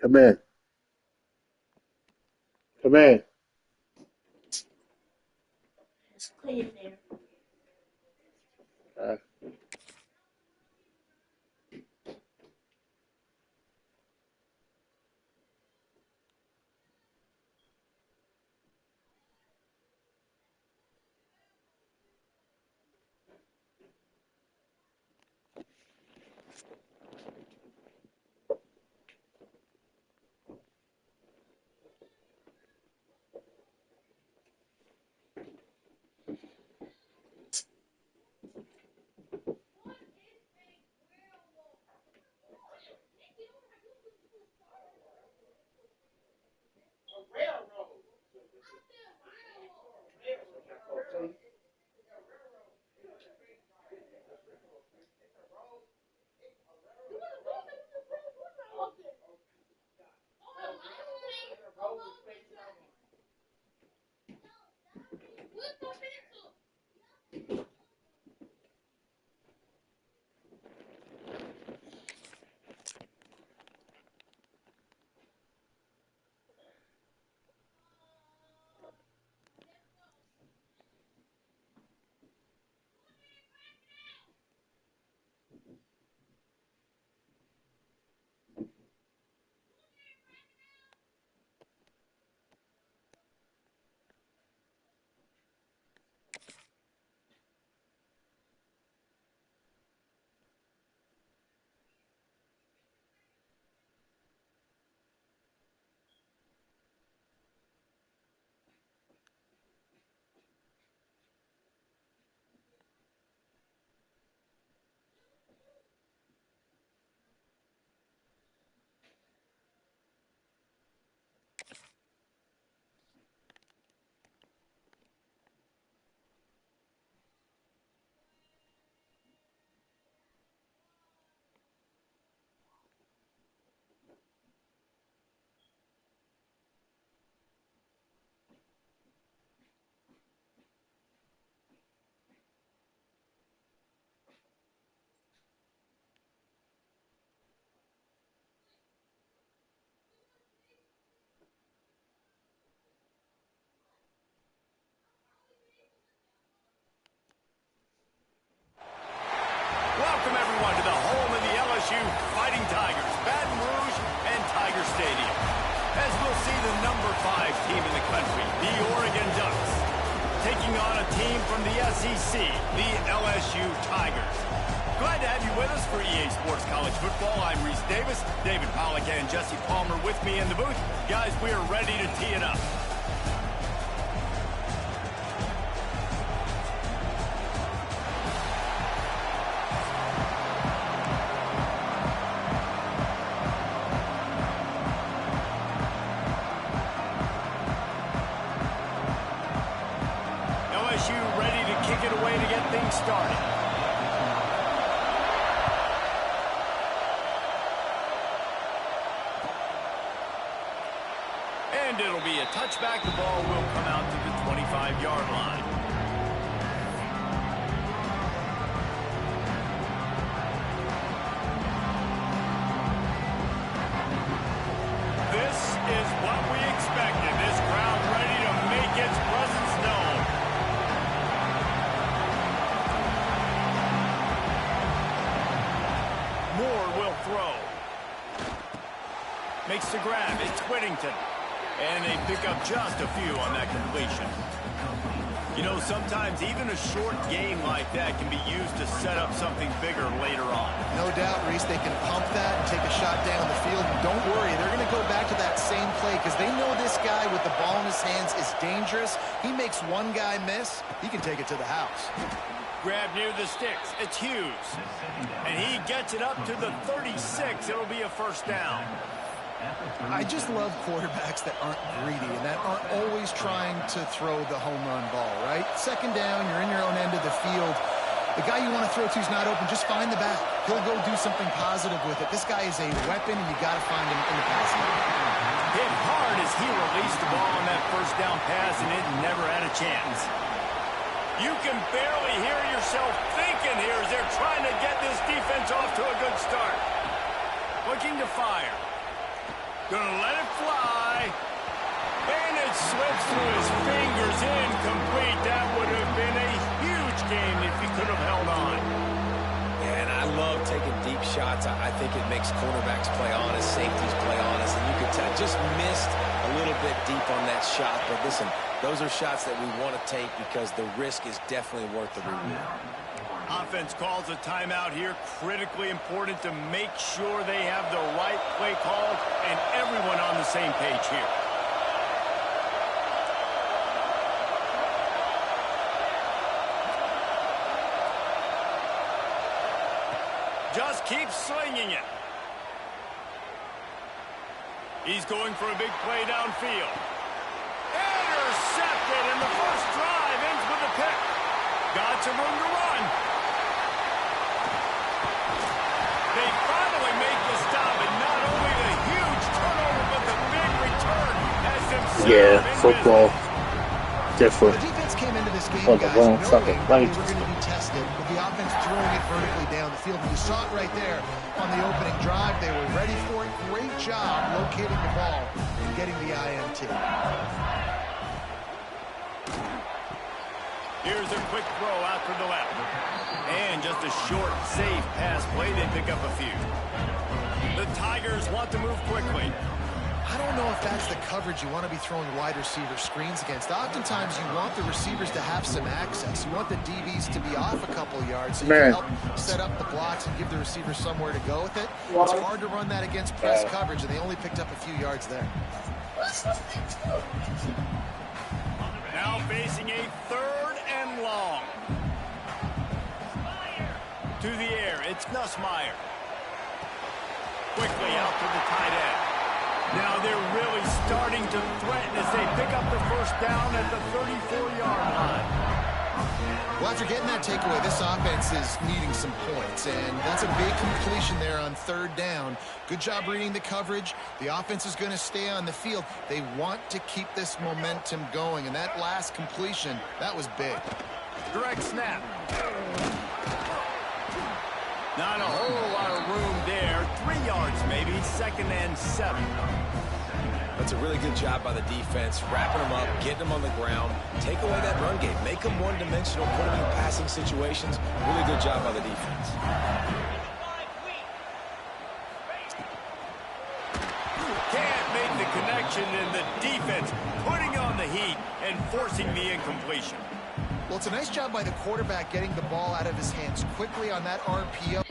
Come in. Come in. Uh, Welcome, everyone, to the home of the LSU Fighting Tigers, Baton Rouge and Tiger Stadium. As we'll see the number 5 team in the country, the Oregon Ducks, taking on a team from the SEC, the LSU Tigers. Glad to have you with us for EA Sports College Football. I'm Reese Davis, David Pollock and Jesse Palmer with me in the booth. Guys, we are ready to tee it up. LSU ready to kick it away to get things started. And it'll be a touchback. The ball will come out to the 25-yard line. This is what we expected. This crowd ready to make its presence known. Moore will throw. Makes the grab. It's Whittington. And they pick up just a few on that completion. You know, sometimes even a short game like that can be used to set up something bigger later on. No doubt, Reese, they can pump that and take a shot down the field. And don't worry, they're going to go back to that same play because they know this guy with the ball in his hands is dangerous. He makes one guy miss, he can take it to the house. Grab near the sticks. It's Hughes. And he gets it up to the 36. It'll be a first down. I just love quarterbacks that aren't greedy and that aren't always trying to throw the home run ball, right? Second down, you're in your own end of the field. The guy you want to throw to is not open. Just find the back. He'll go do something positive with it. This guy is a weapon, and you got to find him in the passing game. Hit hard as he released the ball on that first down pass, and it never had a chance. You can barely hear yourself thinking here as they're trying to get this defense off to a good start. Looking to fire. Gonna let it fly. And it slips through his fingers, incomplete. That would have been a huge game if he could have held on. Yeah, and I love taking deep shots. I think it makes cornerbacks play honest, safeties play honest, and you could tell just missed a little bit deep on that shot. But listen, those are shots that we want to take because the risk is definitely worth the reward. Offense calls a timeout here. Critically important to make sure they have the right play called and everyone on the same page here. Just keep slinging it. He's going for a big play downfield. Intercepted, and the first drive ends with a pick. Got some room to run. They finally make the stop, and not only the huge turnover, but the big return has themselves Yeah, football. Different. The defense came into this game, On the guys, wrong knowing fucking they plane. were going to be tested with the offense throwing it vertically down the field. And you saw it right there on the opening drive. They were ready for it. Great job locating the ball and getting the INT. Here's a quick throw out to the left. And just a short, safe pass play. They pick up a few. The Tigers want to move quickly. I don't know if that's the coverage you want to be throwing wide receiver screens against. Oftentimes, you want the receivers to have some access. You want the DBs to be off a couple yards so you can help set up the blocks and give the receivers somewhere to go with it. It's hard to run that against press coverage, and they only picked up a few yards there. Now facing a 3rd and long. To the air, it's Nussmeier. Quickly out to the tight end. Now they're really starting to threaten as they pick up the first down at the 34-yard line. Well, after getting that takeaway, this offense is needing some points, and that's a big completion there on 3rd down. Good job reading the coverage. The offense is going to stay on the field. They want to keep this momentum going, and that last completion, that was big. Direct snap. Not a whole lot of room there. 3 yards maybe, 2nd and 7. That's a really good job by the defense, wrapping them up, getting them on the ground, take away that run game, make them one-dimensional, put them in passing situations. Really good job by the defense. Can't make the connection, and the defense putting on the heat and forcing the incompletion. Well, it's a nice job by the quarterback getting the ball out of his hands quickly on that RPO.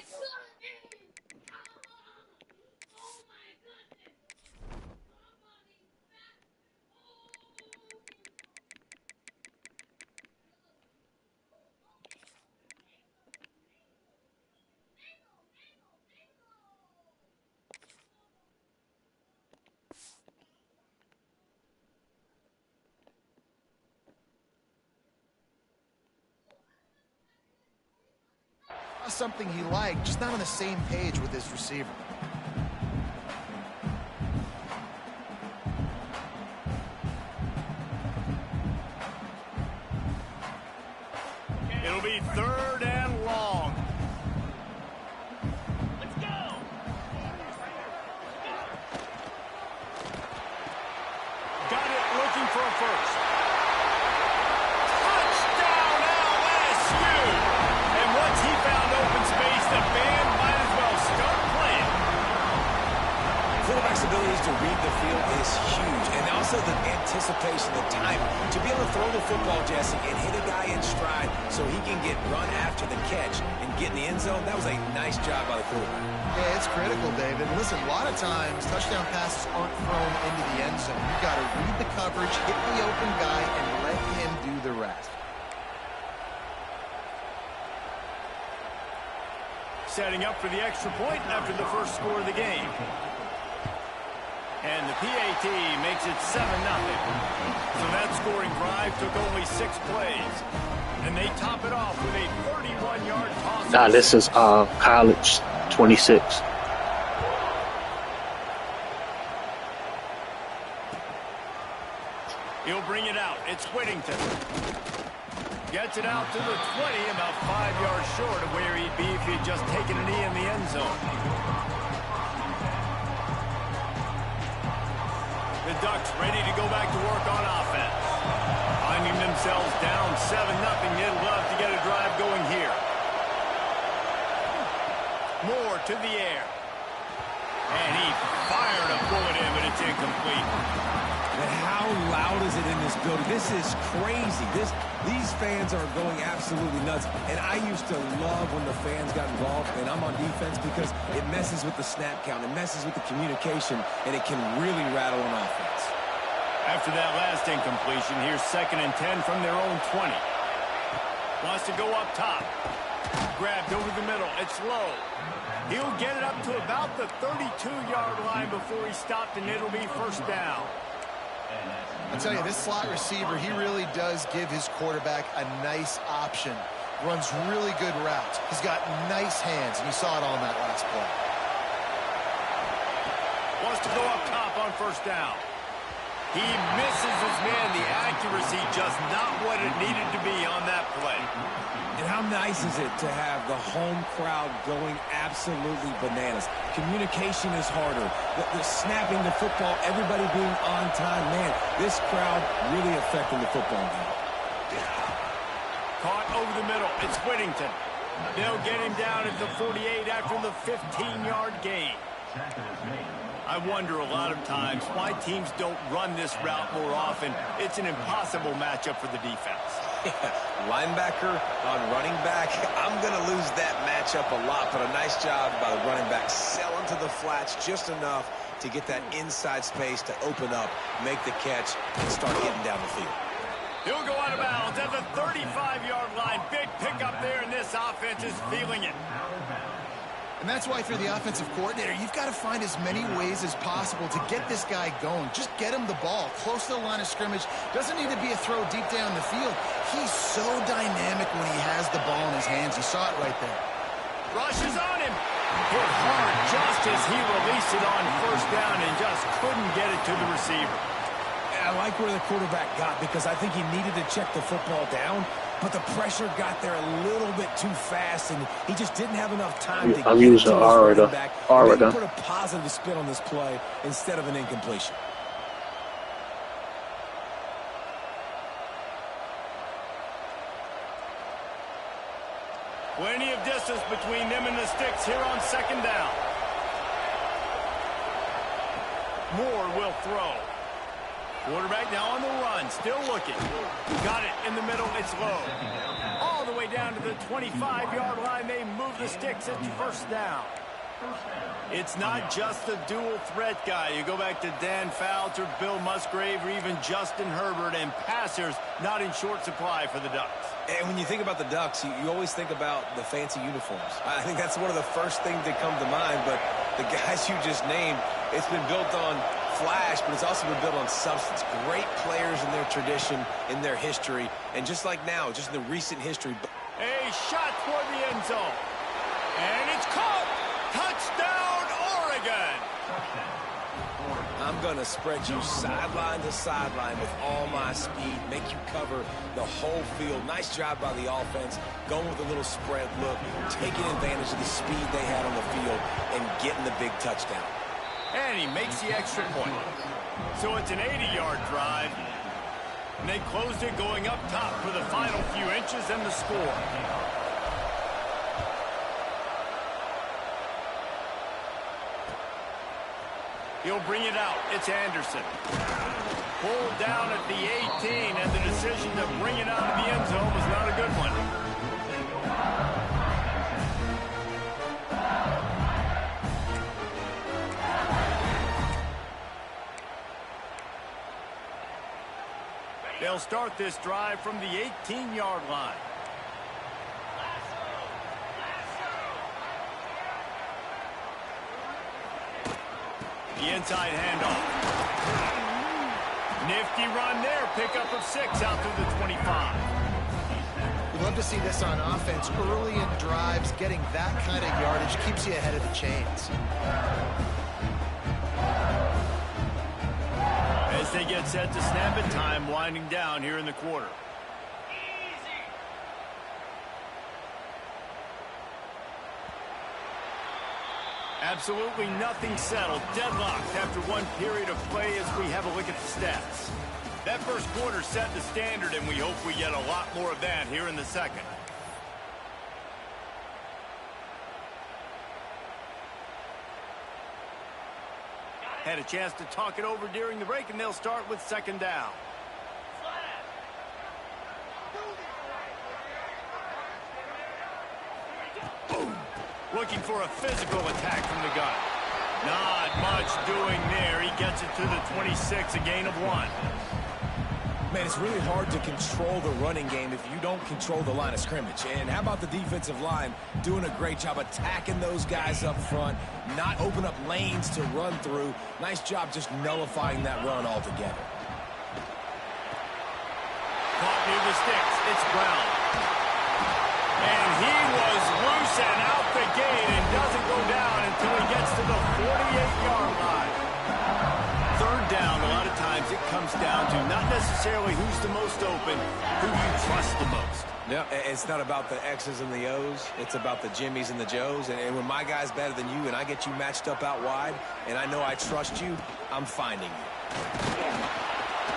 Something he liked, just not on the same page with his receiver. It'll be 3rd and long. Let's go. Got it, looking for a first. Touchdown LSU! And once he found open space, the band might as well start playing. Quarterback's abilities to read the field is huge, and also the anticipation, the timing. To be able to throw the football, Jesse, and hit a guy in stride so he can get run after the catch and get in the end zone, that was a nice job by the quarterback. Yeah, it's critical, David. Listen, a lot of times, touchdown passes aren't thrown into the end zone. You've got to read the coverage, hit the open guy, and let him do the rest. Setting up for the extra point after the first score of the game. And the PAT makes it 7-0. So that scoring drive took only 6 plays. And they top it off with a 31-yard toss. Nah, this is college 26. He'll bring it out. It's Whittington. Gets it out to the 20, about 5 yards short of where he'd be if he'd just taken a knee in the end zone. Ducks ready to go back to work on offense. Finding themselves down 7-0, they'd love to get a drive going here. Moore to the air. And he fired a bullet in, but it's incomplete. And how loud is it in this building? This is crazy. These fans are going absolutely nuts. And I used to love when the fans got involved, and I'm on defense, because it messes with the snap count. It messes with the communication, and it can really rattle an offense. After that last incompletion, here's 2nd and 10 from their own 20. Wants to go up top. Grabbed over the middle. It's low. He'll get it up to about the 32-yard line before he stopped, and it'll be first down. I'll tell you, this slot receiver, he really does give his quarterback a nice option. Runs really good routes. He's got nice hands, and you saw it on that last play. Wants to go up top on first down. He misses his man. The accuracy just not what it needed to be on that play. And how nice is it to have the home crowd going absolutely bananas? Communication is harder. The snapping the football, everybody being on time. Man, this crowd really affecting the football game. Caught over the middle. It's Whittington. They'll get him down at the 48 after the 15-yard gain. I wonder a lot of times why teams don't run this route more often. It's an impossible matchup for the defense. Linebacker on running back. I'm going to lose that matchup a lot, but a nice job by the running back selling to the flats just enough to get that inside space to open up, make the catch, and start getting down the field. He'll go out of bounds at the 35-yard line. Big pickup there, and this offense is feeling it. And that's why, if you're the offensive coordinator, you've got to find as many ways as possible to get this guy going. Just get him the ball close to the line of scrimmage. Doesn't need to be a throw deep down the field. He's so dynamic when he has the ball in his hands. You saw it right there. Rush is on him. Hit hard just as he released it on first down and just couldn't get it to the receiver. I like where the quarterback got, because I think he needed to check the football down, but the pressure got there a little bit too fast, and he just didn't have enough time to get to his running back. Maybe put a positive spin on this play instead of an incompletion. Plenty of distance between them and the sticks here on 2nd down. Moore will throw. Quarterback now on the run, still looking. Got it in the middle, it's low. All the way down to the 25-yard line, they move the sticks at first down. It's not just the dual threat guy. You go back to Dan Fouts or Bill Musgrave or even Justin Herbert, and passers not in short supply for the Ducks. And when you think about the Ducks, you always think about the fancy uniforms. I think that's one of the first things that come to mind, but the guys you just named, it's been built on flash, but it's also been built on substance. Great players in their tradition, in their history, and just like now, just in the recent history. A shot toward the end zone. And it's caught. Touchdown, Oregon. I'm going to spread you sideline to sideline with all my speed, make you cover the whole field. Nice job by the offense, going with a little spread look, taking advantage of the speed they had on the field, and getting the big touchdown. And he makes the extra point. So it's an 80-yard drive. And they closed it going up top for the final few inches and the score. He'll bring it out. It's Anderson. Pulled down at the 18, and the decision to bring it out of the end zone was not a good one. They'll start this drive from the 18-yard line. The inside handoff. Nifty run there. Pickup of 6 out through the 25. We'd love to see this on offense. Early in drives, getting that kind of yardage keeps you ahead of the chains. As they get set to snap it, time winding down here in the quarter. Absolutely nothing settled. Deadlocked after one period of play as we have a look at the stats. That first quarter set the standard, and we hope we get a lot more of that here in the second. Had a chance to talk it over during the break, and they'll start with second down. Looking for a physical attack from the gun. Not much doing there. He gets it to the 26, a gain of 1. Man, it's really hard to control the running game if you don't control the line of scrimmage. And how about the defensive line doing a great job attacking those guys up front, not open up lanes to run through. Nice job just nullifying that run altogether. Caught near the sticks. It's Brown. And he was loose and out the gate and doesn't go down until he gets to the 48-yard line. Third down, a lot of times it comes down to not necessarily who's the most open, who you trust the most. Yeah, it's not about the X's and the O's. It's about the Jimmies and the Joes. And when my guy's better than you and I get you matched up out wide and I know I trust you, I'm finding you.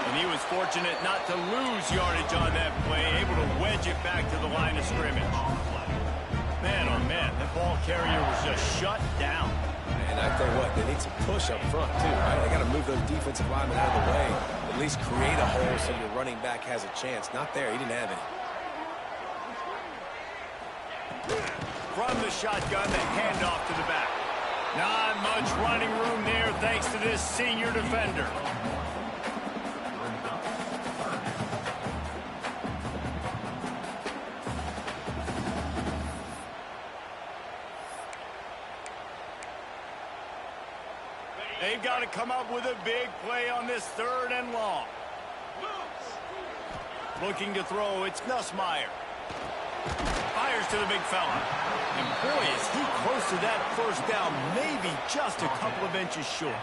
And he was fortunate not to lose yardage on that play, able to wedge it back to the line of scrimmage. Man, oh man, that ball carrier was just shut down. And I tell you what, they need some push up front too, right? They got to move those defensive linemen out of the way, at least create a hole so your running back has a chance. Not there, he didn't have any. From the shotgun, the handoff to the back. Not much running room there thanks to this senior defender. They've got to come up with a big play on this third and long. Looking to throw, it's Nussmeier. Fires to the big fella. And boy, is he close to that first down, maybe just a couple of inches short.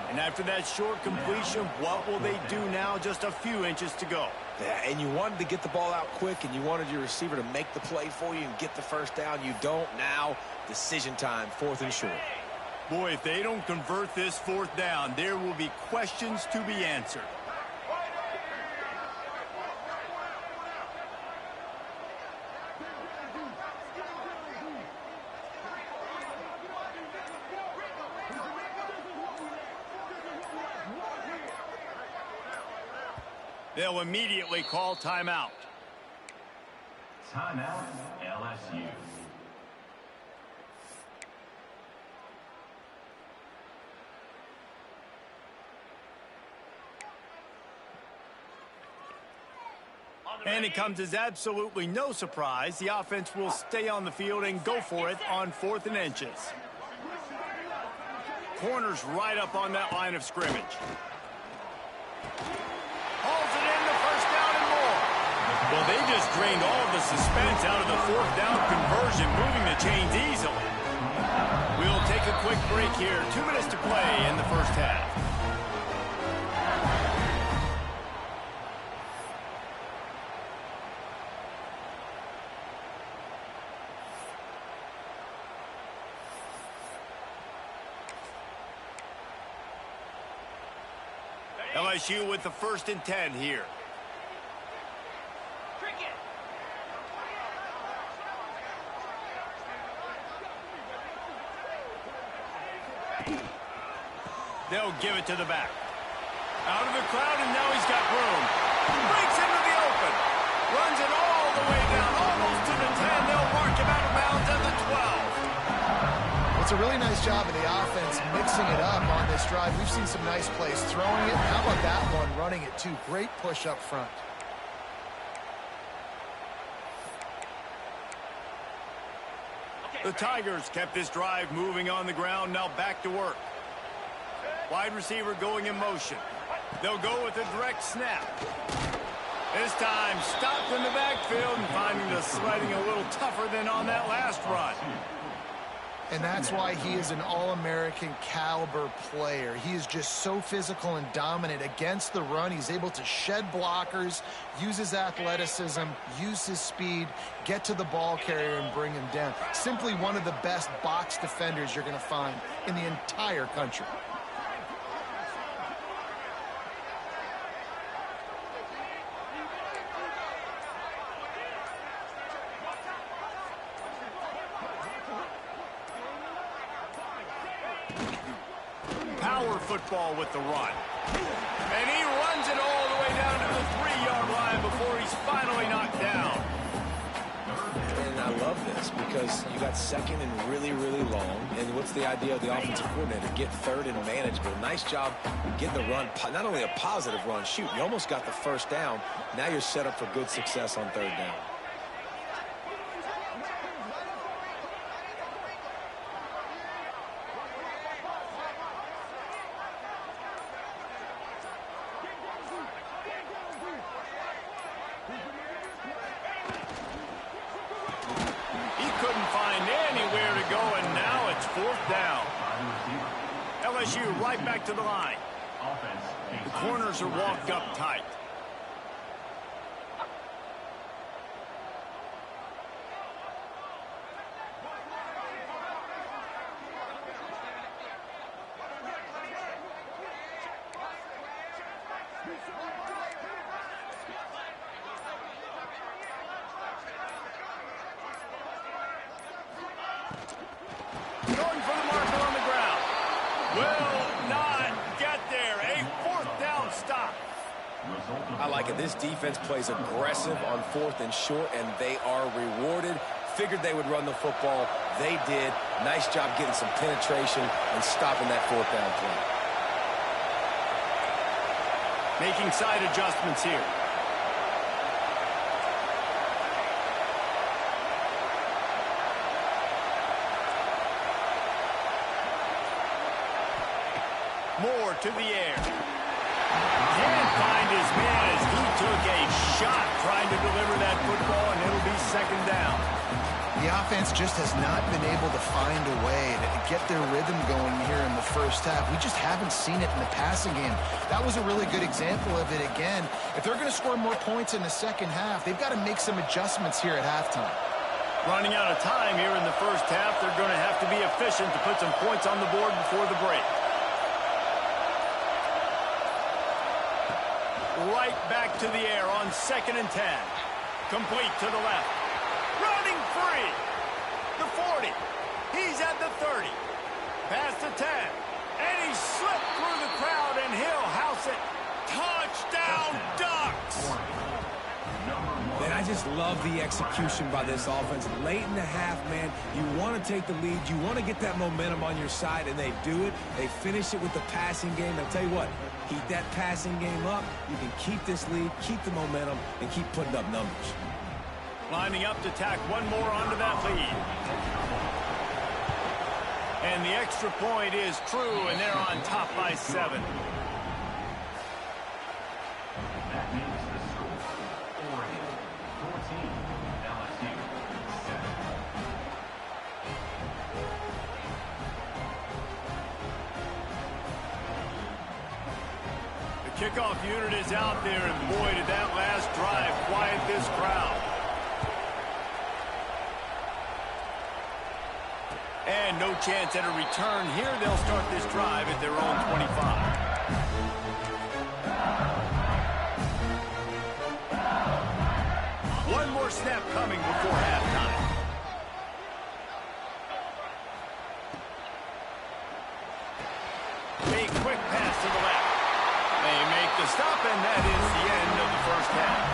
And after that short completion, what will they do now? Just a few inches to go. Yeah, and you wanted to get the ball out quick, and you wanted your receiver to make the play for you and get the first down. You don't now. Decision time, 4th and short. Boy, if they don't convert this 4th down, there will be questions to be answered. They'll immediately call timeout. Timeout, LSU. And it comes as absolutely no surprise. The offense will stay on the field and go for it on 4th and inches. Corners right up on that line of scrimmage. Hauls it in, the first down and more. Well, they just drained all of the suspense out of the 4th down conversion, moving the chains easily. We'll take a quick break here. 2 minutes to play in the first half. LSU with the 1st and 10 here. They'll give it to the back. Out of the crowd, and now he's got room. Breaks into the open. Runs it all the way down, almost to the 10. They'll mark him out of bounds at the 12. It's a really nice job of the offense mixing it up on this drive. We've seen some nice plays throwing it. How about that one running it too? Great push up front. The Tigers kept this drive moving on the ground. Now back to work. Wide receiver going in motion. They'll go with a direct snap. This time stopped in the backfield and finding the sledding a little tougher than on that last run. And that's why he is an All-American caliber player. He is just so physical and dominant against the run. He's able to shed blockers, use his athleticism, use his speed, get to the ball carrier and bring him down. Simply one of the best box defenders you're going to find in the entire country. Power football with the run. And he runs it all the way down to the 3-yard line before he's finally knocked down. And I love this because you got second and really, really long. And what's the idea of the offensive coordinator? Get third and manageable. Nice job getting the run. Not only a positive run, shoot, you almost got the first down. Now you're set up for good success on third down. LSU right back to the line. The corners are walked up tight. Going for the marker on the ground. Will not get there. A 4th down stop. I like it. This defense plays aggressive on 4th and short, and they are rewarded. Figured they would run the football. They did. Nice job getting some penetration and stopping that 4th down play. Making side adjustments here. Moore to the air. Can't find his man as he took a shot trying to deliver that football, and it'll be 2nd down. The offense just has not been able to find a way to get their rhythm going here in the first half. We just haven't seen it in the passing game. That was a really good example of it again. If they're going to score more points in the second half, they've got to make some adjustments here at halftime. Running out of time here in the first half, they're going to have to be efficient to put some points on the board before the break. Right back to the air on 2nd and 10. Complete to the left. Running free. The 40. He's at the 30. Past the 10. And he slipped through the crowd, and he'll house it. Touchdown, Ducks! Man, I just love the execution by this offense. Late in the half, man, you want to take the lead. You want to get that momentum on your side, and they do it. They finish it with the passing game. I'll tell you what, keep that passing game up. You can keep this lead, keep the momentum, and keep putting up numbers. Lining up to tack one more onto that lead. And the extra point is true, and they're on top by 7. Kickoff unit is out there, and boy, did that last drive quiet this crowd. And no chance at a return here. They'll start this drive at their own 25. One more snap coming before halftime. A quick pass to the left. They make the stop, and that is the end of the first half.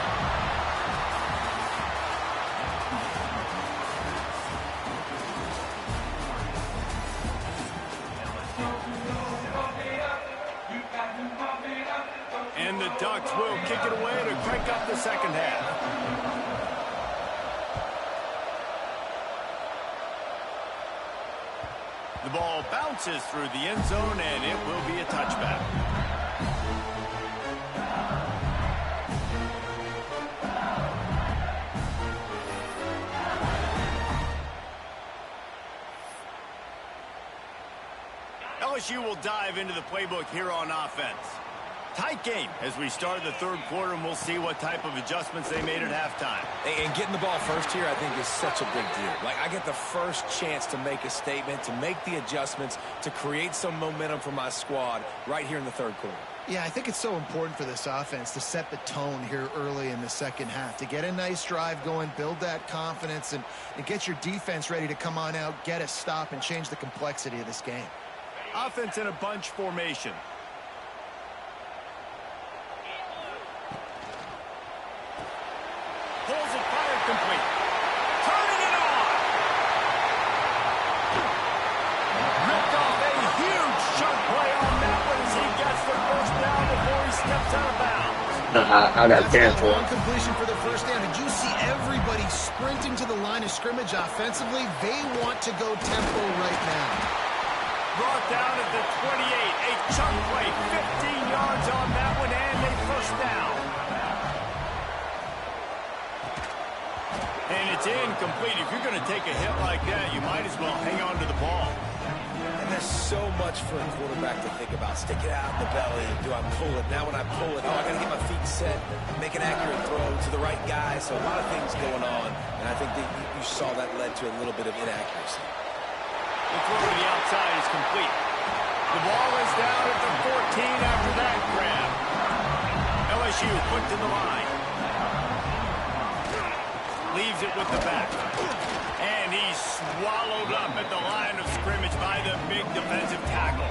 And the Ducks will kick it away to crank up the second half. The ball bounces through the end zone, and it will be a touchback. LSU will dive into the playbook here on offense. Tight game as we start the third quarter, and we'll see what type of adjustments they made at halftime. And getting the ball first here, I think, is such a big deal. Like, I get the first chance to make a statement, to make the adjustments, to create some momentum for my squad right here in the third quarter. Yeah, I think it's so important for this offense to set the tone here early in the second half, to get a nice drive going, build that confidence, and get your defense ready to come on out, get a stop, and change the complexity of this game. Offense in a bunch formation. Pulls it, fired, complete. Turning it on. Ripped off a huge chunk play on that one as he gets the first down before he steps out of bounds. I got cancelled. One completion for the first down. Did you see everybody sprinting to the line of scrimmage offensively? They want to go tempo right now. Brought down at the 28. A chunk play, 15 yards on that one, and a first down. And it's incomplete. If you're going to take a hit like that, you might as well hang on to the ball. And there's so much for a quarterback to think about. Stick it out in the belly. Do I pull it? Now when I pull it, I got to get my feet set, make an accurate throw to the right guy. So a lot of things going on. And I think that you saw that led to a little bit of inaccuracy. The throw to the outside is complete. The ball is down at the 14 after that grab. LSU put to the line. Leaves it with the back. And he's swallowed up at the line of scrimmage by the big defensive tackle.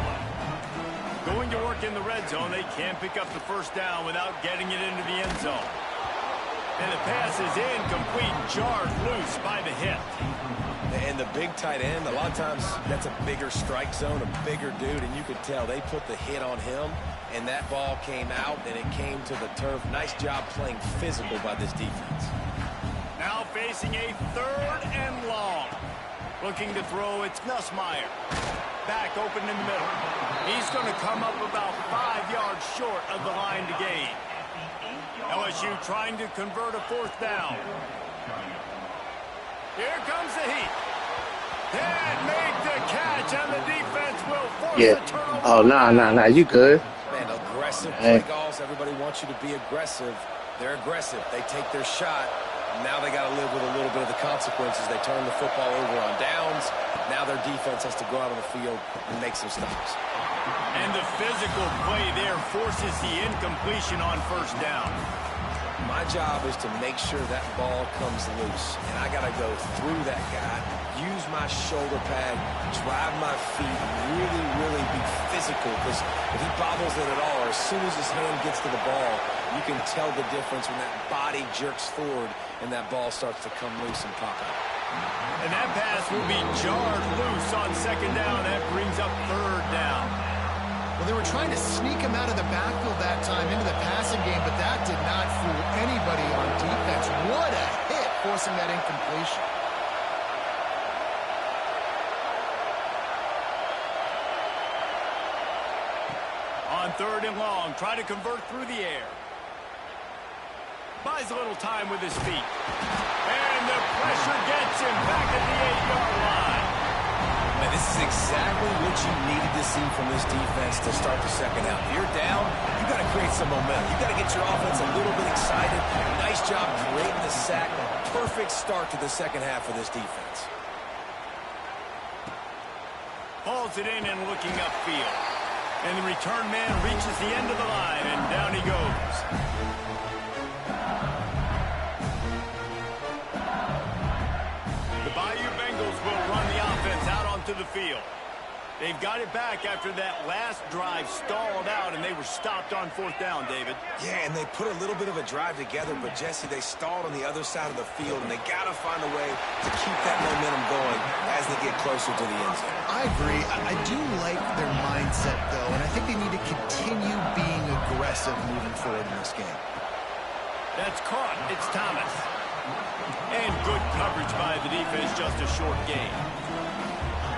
Going to work in the red zone, they can't pick up the first down without getting it into the end zone. And the pass is incomplete, jarred loose by the hit. And the big tight end, a lot of times that's a bigger strike zone, a bigger dude, and you could tell they put the hit on him, and that ball came out, and it came to the turf. Nice job playing physical by this defense. Now facing a third and long. Looking to throw, it's Nussmeier. Back open in the middle. He's going to come up about 5 yards short of the line to gain. LSU trying to convert a fourth down. Here comes the heat. Can't make the catch, and the defense will force a turnover. Oh, nah, you good. Man, aggressive play calls. Everybody wants you to be aggressive. They're aggressive. They take their shot. Now they got to live with a little bit of the consequences. They turn the football over on downs. Now their defense has to go out on the field and make some stops. And the physical play there forces the incompletion on first down. My job is to make sure that ball comes loose. And I got to go through that guy, use my shoulder pad, drive my feet, really be physical. Because if he bobbles it at all, or as soon as his hand gets to the ball, you can tell the difference when that body jerks forward and that ball starts to come loose and pop out. And that pass will be jarred loose on second down. That brings up third down. Well, they were trying to sneak him out of the backfield that time into the passing game, but that did not fool anybody on defense. What a hit, forcing that incompletion. On third and long, try to convert through the air. Buys a little time with his feet. And the pressure gets him back at the 8-yard line. Man, this is exactly what you needed to see from this defense to start the second half. If you're down, you got to create some momentum. You got to get your offense a little bit excited. Nice job creating the sack. Perfect start to the second half for this defense. Hauls it in and looking upfield. And the return man reaches the end of the line, and down he goes. The Bayou Bengals will run the offense out onto the field. They've got it back after that last drive stalled out, and they were stopped on fourth down, David. Yeah, and they put a little bit of a drive together, but, Jesse, they stalled on the other side of the field, and they got to find a way to keep that momentum going as they get closer to the end zone. I agree. I do like their mindset, though, and I think they need to continue being aggressive moving forward in this game. That's caught. It's Thomas. And good coverage by the defense, just a short gain.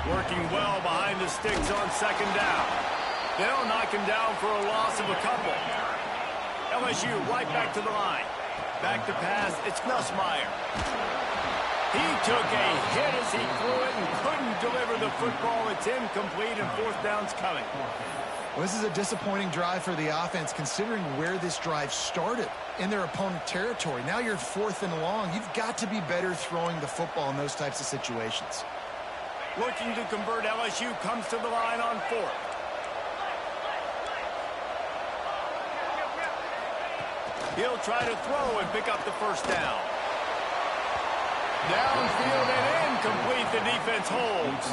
Working well behind the sticks on second down. They'll knock him down for a loss of a couple. LSU right back to the line. Back to pass, it's Nussmeier. He took a hit as he threw it and couldn't deliver the football. It's incomplete and fourth down's coming. Well, this is a disappointing drive for the offense considering where this drive started in their opponent territory. Now you're 4th and long. You've got to be better throwing the football in those types of situations. Looking to convert, LSU comes to the line on 4th. He'll try to throw and pick up the first down. Downfield and incomplete. The defense holds.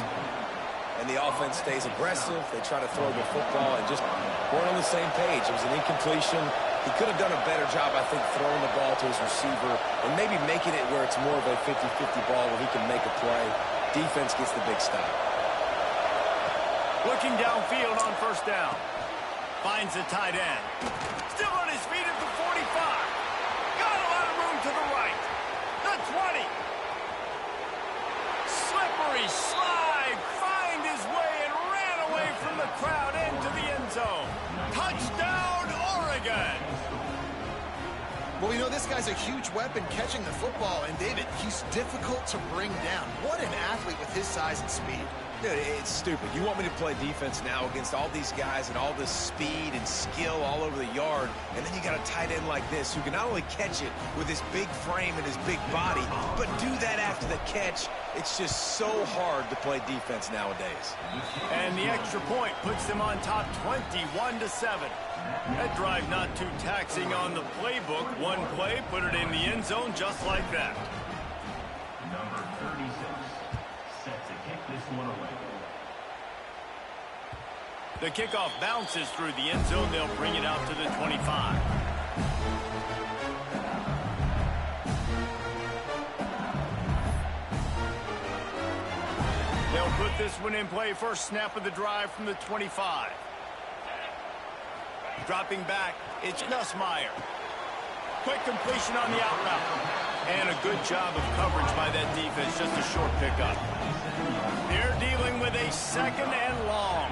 And the offense stays aggressive. They try to throw the football and just weren't on the same page. It was an incompletion. He could have done a better job, I think, throwing the ball to his receiver and maybe making it where it's more of a 50-50 ball where he can make a play. Defense gets the big stop. Looking downfield on first down. Finds the tight end. Still on his feet at the 45. Got a lot of room to the right. The 20. Slippery slide. Find his way and ran away from the crowd into the end zone. Touchdown, Oregon. Well, you know, this guy's a huge weapon catching the football, and David, he's difficult to bring down. What an athlete with his size and speed. Dude, it's stupid. You want me to play defense now against all these guys and all this speed and skill all over the yard, and then you got a tight end like this who can not only catch it with his big frame and his big body, but do that after the catch. It's just so hard to play defense nowadays. And the extra point puts them on top 21-7. That drive not too taxing on the playbook. One play, put it in the end zone just like that. Number 36, set to kick this one away. The kickoff bounces through the end zone. They'll bring it out to the 25. They'll put this one in play. First snap of the drive from the 25. Dropping back, it's Nussmeier. Quick completion on the out route. And a good job of coverage by that defense. Just a short pickup. They're dealing with a 2nd and long.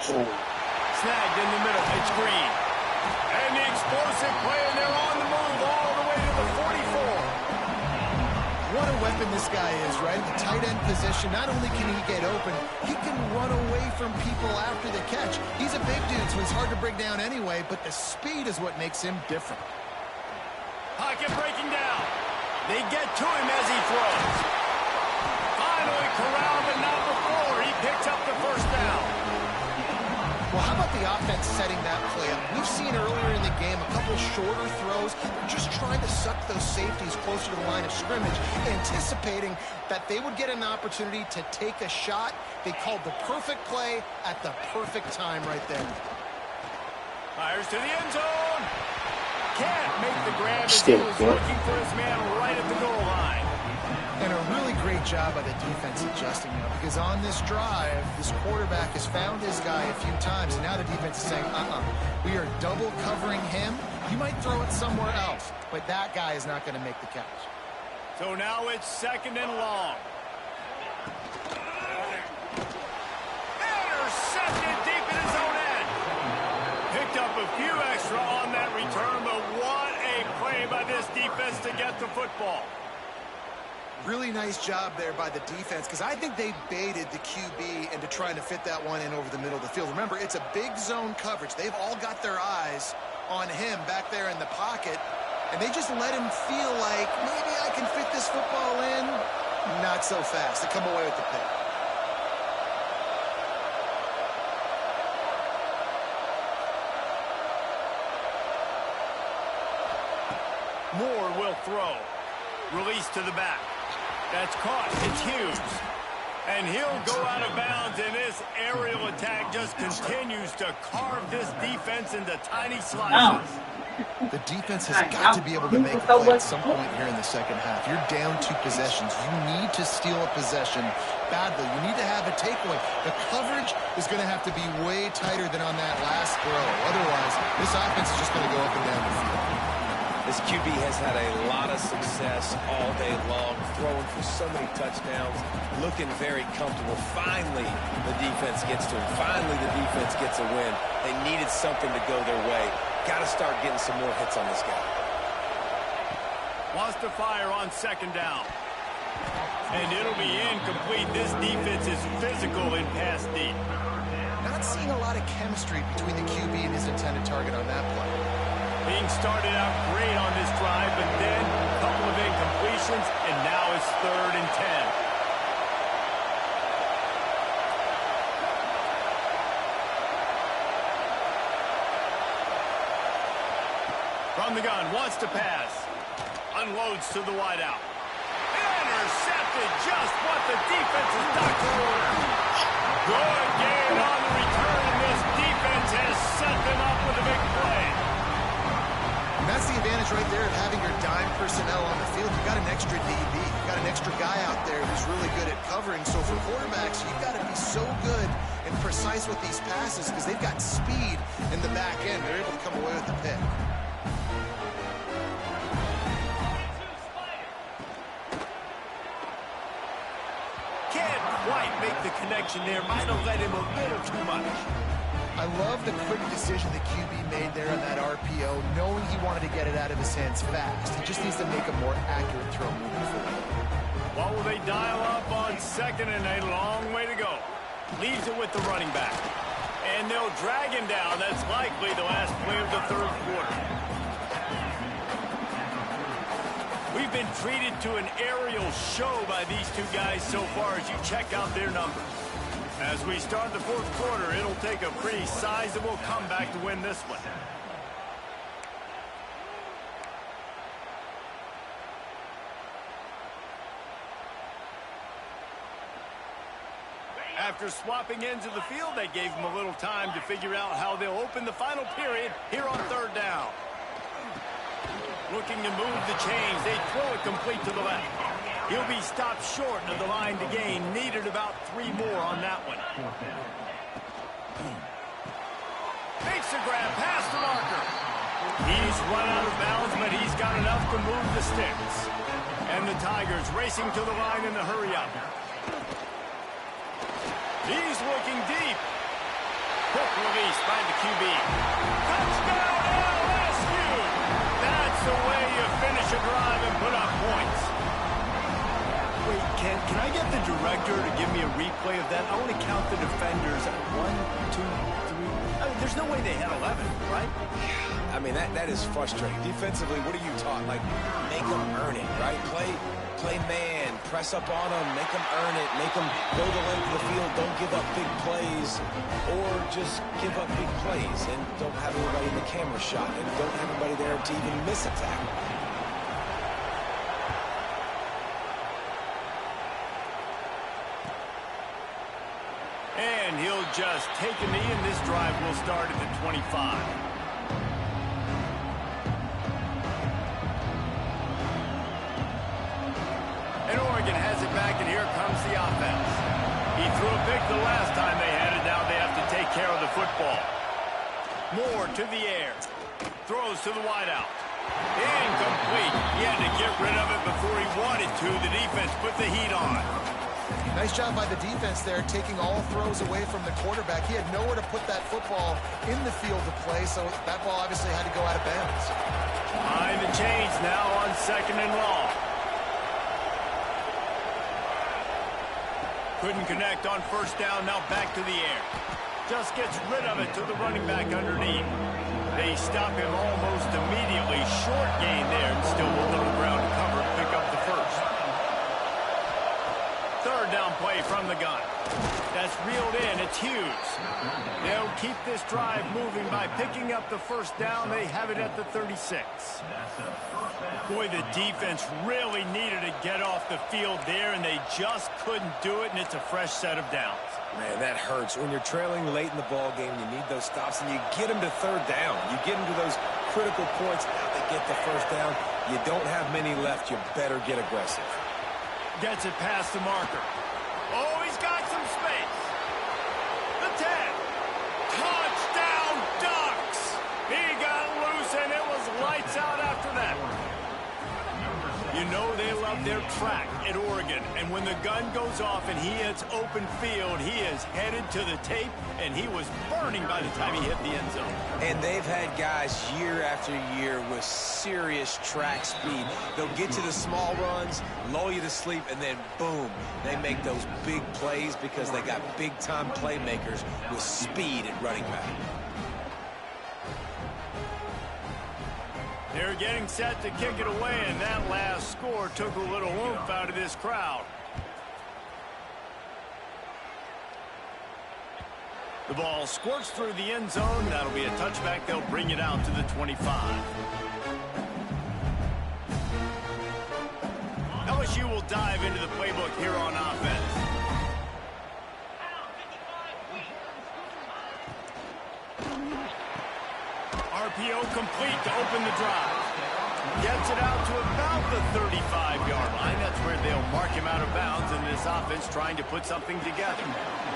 Snagged in the middle. It's Green. And the explosive play, and they're on the move all the way to the 44. What a weapon this guy is, right? The tight end position, not only can he get open, he can run away from people after the catch. He's a big dude, so he's hard to bring down anyway, but the speed is what makes him different. Pocket breaking down. They get to him as he throws. Finally corralled, but not before. He picks up the first down. Well, how about the offense setting that play up? We've seen earlier in the game a couple shorter throws. They're just trying to suck those safeties closer to the line of scrimmage, anticipating that they would get an opportunity to take a shot. They called the perfect play at the perfect time right there. Fires to the end zone. Can't make the grab as he was looking for his man right at the goal line. And a really great job by the defense adjusting now, because on this drive, this quarterback has found his guy a few times, and now the defense is saying, we are double covering him. You might throw it somewhere else, but that guy is not going to make the catch. So now it's 2nd and long. Intercepted deep in his own end. Picked up a few extra on that return, but what a play by this defense to get the football. Really nice job there by the defense, because I think they baited the QB into trying to fit that one in over the middle of the field. Remember, it's a big zone coverage. They've all got their eyes on him back there in the pocket, and they just let him feel like, maybe I can fit this football in. Not so fast. They come away with the pick. Moore will throw. Release to the back. That's caught. It's Hughes. And he'll go out of bounds, and this aerial attack just continues to carve this defense into tiny slices. The defense has got to be able to make a play at some point here in the second half. You're down 2 possessions. You need to steal a possession badly. You need to have a takeaway. The coverage is going to have to be way tighter than on that last throw. Otherwise, this offense is just going to go up and down the field. This QB has had a lot of success all day long, throwing for so many touchdowns, looking very comfortable. Finally, the defense gets to him. Finally, the defense gets a win. They needed something to go their way. Got to start getting some more hits on this guy. Wants to fire on second down. And it'll be incomplete. This defense is physical in pass deep. Not seeing a lot of chemistry between the QB and his intended target on that play. Being started out great on this drive, but then a couple of incompletions, and now it's 3rd and 10. From the gun, wants to pass. Unloads to the wideout. Intercepted, just what the defense is doctored order. Good game on the return, and this defense has set them up with a big play. And that's the advantage right there of having your dime personnel on the field. You got an extra DB. You got an extra guy out there who's really good at covering. So for quarterbacks, you've got to be so good and precise with these passes because they've got speed in the back end. They're able to come away with the pick. Make the connection there. Might have let him a little too much. I love the quick decision the QB made there on that RPO, knowing he wanted to get it out of his hands fast. He just needs to make a more accurate throw moving forward. What will they dial up on second and a long way to go? Leaves it with the running back. And they'll drag him down. That's likely the last play of the 3rd quarter. We've been treated to an aerial show by these two guys so far as you check out their numbers. As we start the 4th quarter, it'll take a pretty sizable comeback to win this one. After swapping ends of the field, they gave him a little time to figure out how they'll open the final period here on 3rd down. Looking to move the chains. They throw it complete to the left. He'll be stopped short of the line to gain. Needed about 3 more on that one. Makes a grab past the marker. He's run out of bounds, but he's got enough to move the sticks. And the Tigers racing to the line in the hurry-up. He's looking deep. Quick release by the QB. Touchdown LSU! That's the way you finish a drive and put up points. Wait, can I get the director to give me a replay of that? I want to count the defenders. 1, 2, 3. I mean, there's no way they had 11, right? I mean, that is frustrating. Defensively, what are you taught? Like, make them earn it, right? Play man, press up on them, make them earn it, make them go the length of the field, don't give up big plays, or just give up big plays and don't have anybody in the camera shot and don't have anybody there to even miss a tackle. And he'll just take a knee, and this drive will start at the 25. And Oregon has it back, and here comes the offense. He threw a pick the last time they had it. Now they have to take care of the football. Moore to the air. Throws to the wideout. Incomplete. He had to get rid of it before he wanted to. The defense put the heat on. Nice job by the defense there, taking all throws away from the quarterback. He had nowhere to put that football in the field to play, so that ball obviously had to go out of bounds. Behind the chains now on second and long. Couldn't connect on first down, now back to the air. Just gets rid of it to the running back underneath. They stop him almost immediately. Short gain there, and still a little ground to cover, pick up the first. 3rd down play from the gun. That's reeled in. It's Hughes. They'll keep this drive moving by picking up the first down. They have it at the 36. Boy, the defense really needed to get off the field there, and they just couldn't do it, and it's a fresh set of downs. Man, that hurts. When you're trailing late in the ball game, you need those stops, and you get them to 3rd down. You get them to those critical points. Now they get the first down. You don't have many left. You better get aggressive. Gets it past the marker. Oh, he's got some space. The 10. Touchdown Ducks. He got loose, and it was lights out after that. You know they love their track at Oregon, and when the gun goes off and he hits open field, he is headed to the tape, and he was burning by the time he hit the end zone. And they've had guys year after year with serious track speed. They'll get you the small runs, lull you to sleep, and then boom, they make those big plays because they got big-time playmakers with speed at running back. They're getting set to kick it away, and that last score took a little oomph out of this crowd. The ball squirts through the end zone. That'll be a touchback. They'll bring it out to the 25. LSU will dive into the playbook here on offense. RPO complete to open the drive. Gets it out to about the 35-yard line. That's where they'll mark him out of bounds in this offense trying to put something together.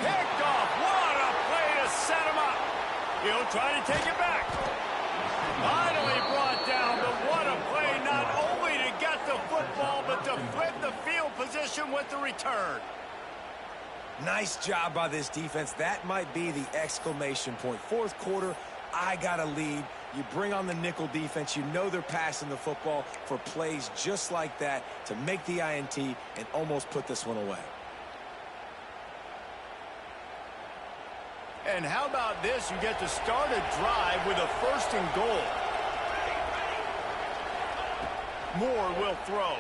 Picked off. What a play to set him up. He'll try to take it back. Finally brought down, but what a play not only to get the football, but to flip the field position with the return. Nice job by this defense. That might be the exclamation point. Fourth quarter, I got a lead. You bring on the nickel defense. You know they're passing the football for plays just like that to make the INT and almost put this one away. And how about this? You get to start a drive with a 1st and goal. Moore will throw.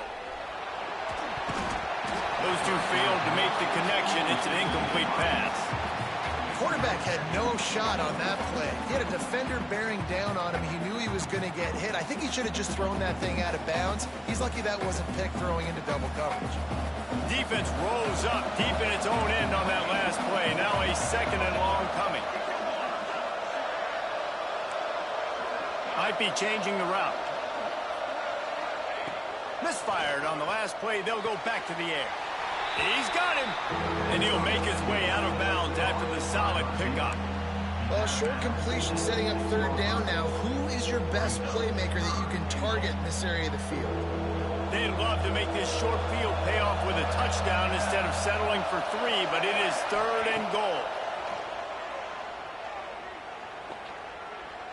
Those two failed to make the connection. It's an incomplete pass. Quarterback had no shot on that play. He had a defender bearing down on him. He knew he was going to get hit. I think he should have just thrown that thing out of bounds. He's lucky that wasn't picked throwing into double coverage. Defense rolls up deep in its own end on that last play. Now a 2nd and long coming. Might be changing the route. Misfired on the last play. They'll go back to the air. He's got him. And he'll make his way out of bounds after the solid pickup. Well, short completion setting up 3rd down now. Who is your best playmaker that you can target in this area of the field? They'd love to make this short field pay off with a touchdown instead of settling for 3, but it is 3rd and goal.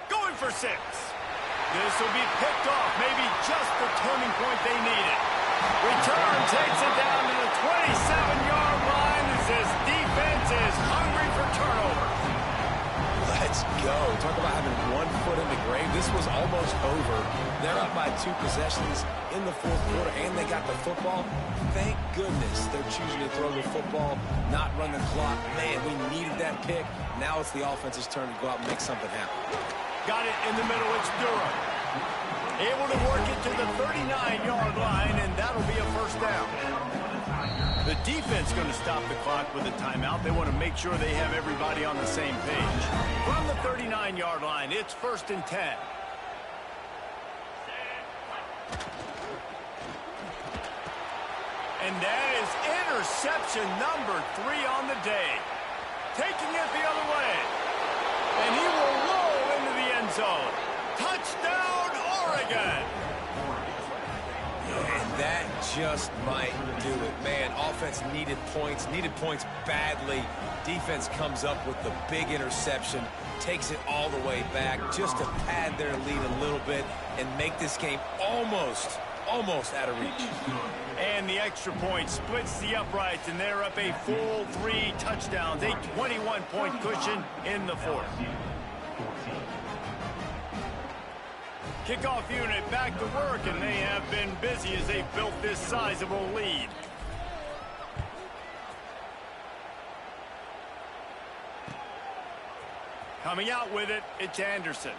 Going for 6. This will be picked off, maybe just the turning point they needed. Return takes it down to the 27-yard line as this defense is hungry for turnover. Let's go. Talk about having one foot in the grave. This was almost over. They're up by 2 possessions in the 4th quarter, and they got the football. Thank goodness they're choosing to throw the football, not run the clock. Man, we needed that pick. Now it's the offense's turn to go out and make something happen. Got it in the middle. It's Durham. Able to work it to the 39-yard line, and that'll be a 1st down. The defense going to stop the clock with a timeout. They want to make sure they have everybody on the same page. From the 39-yard line, it's 1st and 10. And that is interception number 3 on the day. Taking it the other way. And he will roll into the end zone. Touchdown, Oregon! And that just might do it. Man, offense needed points badly. Defense comes up with the big interception, takes it all the way back just to pad their lead a little bit and make this game almost out of reach. And the extra point splits the uprights, and they're up a full 3 touchdowns, a 21-point cushion in the 4th. Kickoff unit back to work, and they have been busy as they built this sizable lead. Coming out with it, it's Anderson.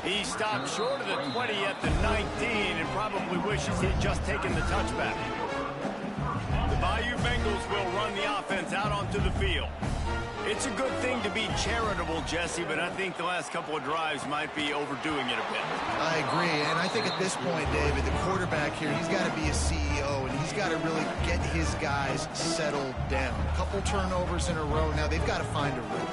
He stopped short of the 20 at the 19 and probably wishes he'd just taken the touchback. The Bayou Bengals will run the offense out onto the field. It's a good thing to be charitable, Jesse, but I think the last couple of drives might be overdoing it a bit. I agree, and I think at this point, David, the quarterback here, he's got to be a CEO, and he's got to really get his guys settled down. A couple turnovers in a row now. They've got to find a rhythm.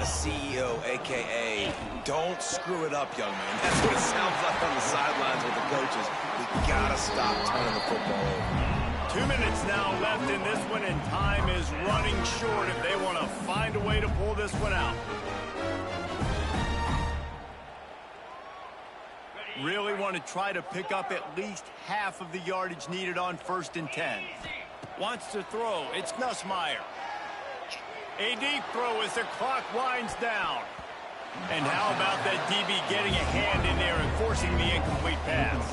a CEO, a.k.a. don't screw it up, young man. That's what it sounds like on the sidelines with the coaches. We got to stop turning the football over. 2 minutes now left in this one, and time is running short if they want to find a way to pull this one out. Really want to try to pick up at least half of the yardage needed on 1st and 10. Wants to throw. It's Nussmeier. A deep throw as the clock winds down. And how about that DB getting a hand in there and forcing the incomplete pass?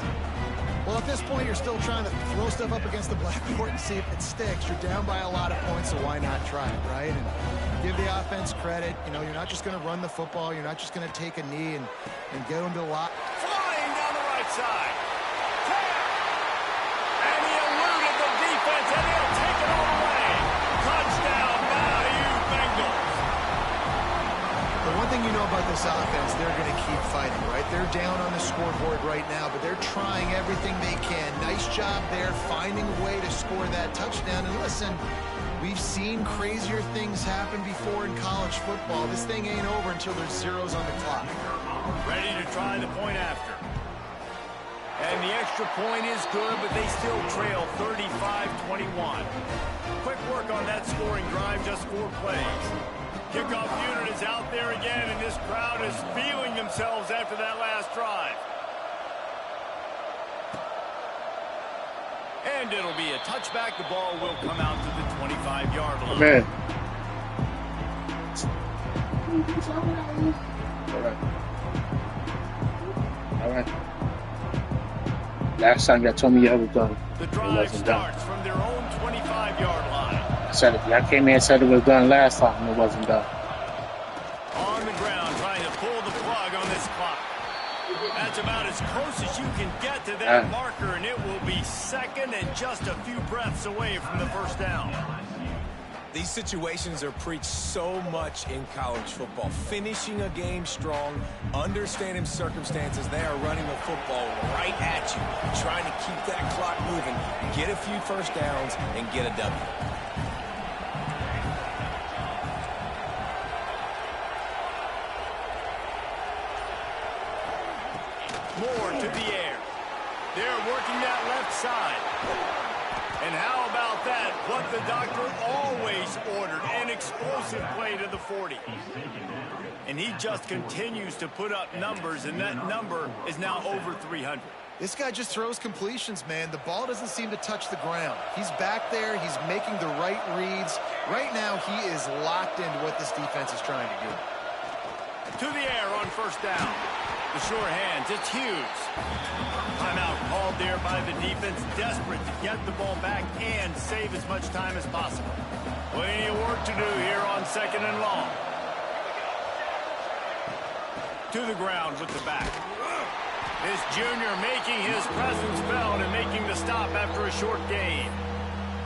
Well, at this point, you're still trying to throw stuff up against the blackboard and see if it sticks. You're down by a lot of points, so why not try it, right? And give the offense credit. You know, you're not just going to run the football. You're not just going to take a knee and get them to lock. Flying down the right side. And he eluded the defense, and he'll take it all the way. Touchdown, Bayou Bengals. The one thing you know about this offense, they're going to keep fighting, right? They're down on the scoreboard right now, but they're trying everything they can. Nice job there, finding a way to score that touchdown. And listen, we've seen crazier things happen before in college football. This thing ain't over until there's zeros on the clock. Ready to try the point after. And the extra point is good, but they still trail 35-21. Quick work on that scoring drive, just 4 plays. Kickoff unit is out there again, and this crowd is feeling themselves after that last drive. And it'll be a touchback. The ball will come out to the 25-yard line. Man. All right. Last time y'all told me y'all was done. The It drive wasn't done. starts from their own 25-yard line. I said if y'all came here and said it was done last time, it wasn't done. On the ground, trying to pull the plug on this clock. That's about as close as you can get to that marker, and it will be second and just a few breaths away from the first down. These situations are preached so much in college football. Finishing a game strong, understanding circumstances. They are running the football right at you, trying to keep that clock moving, get a few first downs, and get a W. More to the air. They're working that left side. And how about that? What the doctor always ordered, an explosive play to the 40. And he just continues to put up numbers, and that number is now over 300. This guy just throws completions, man. The ball doesn't seem to touch the ground. He's back there. He's making the right reads. Right now, he is locked into what this defense is trying to do. To the air on first down. The sure hands, it's Hughes. Timeout called there by the defense, desperate to get the ball back and save as much time as possible. Plenty of work to do here on 2nd and long. To the ground with the back. This junior making his presence felt and making the stop after a short gain.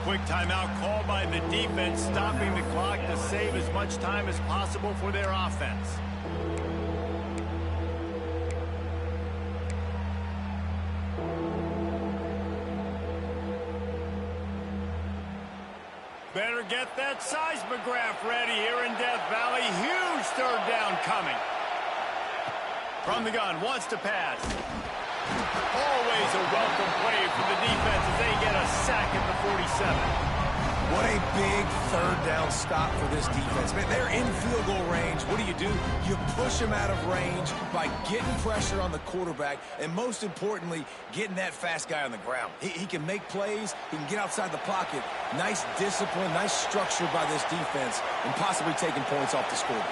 Quick timeout called by the defense, stopping the clock to save as much time as possible for their offense. Better get that seismograph ready here in Death Valley. Huge 3rd down coming. From the gun, wants to pass. Always a welcome play for the defense as they get a sack at the 47. What a big 3rd down stop for this defense. Man, they're in field goal range. What do? You push them out of range by getting pressure on the quarterback and, most importantly, getting that fast guy on the ground. He can make plays. He can get outside the pocket. Nice discipline, nice structure by this defense, and possibly taking points off the scoreboard.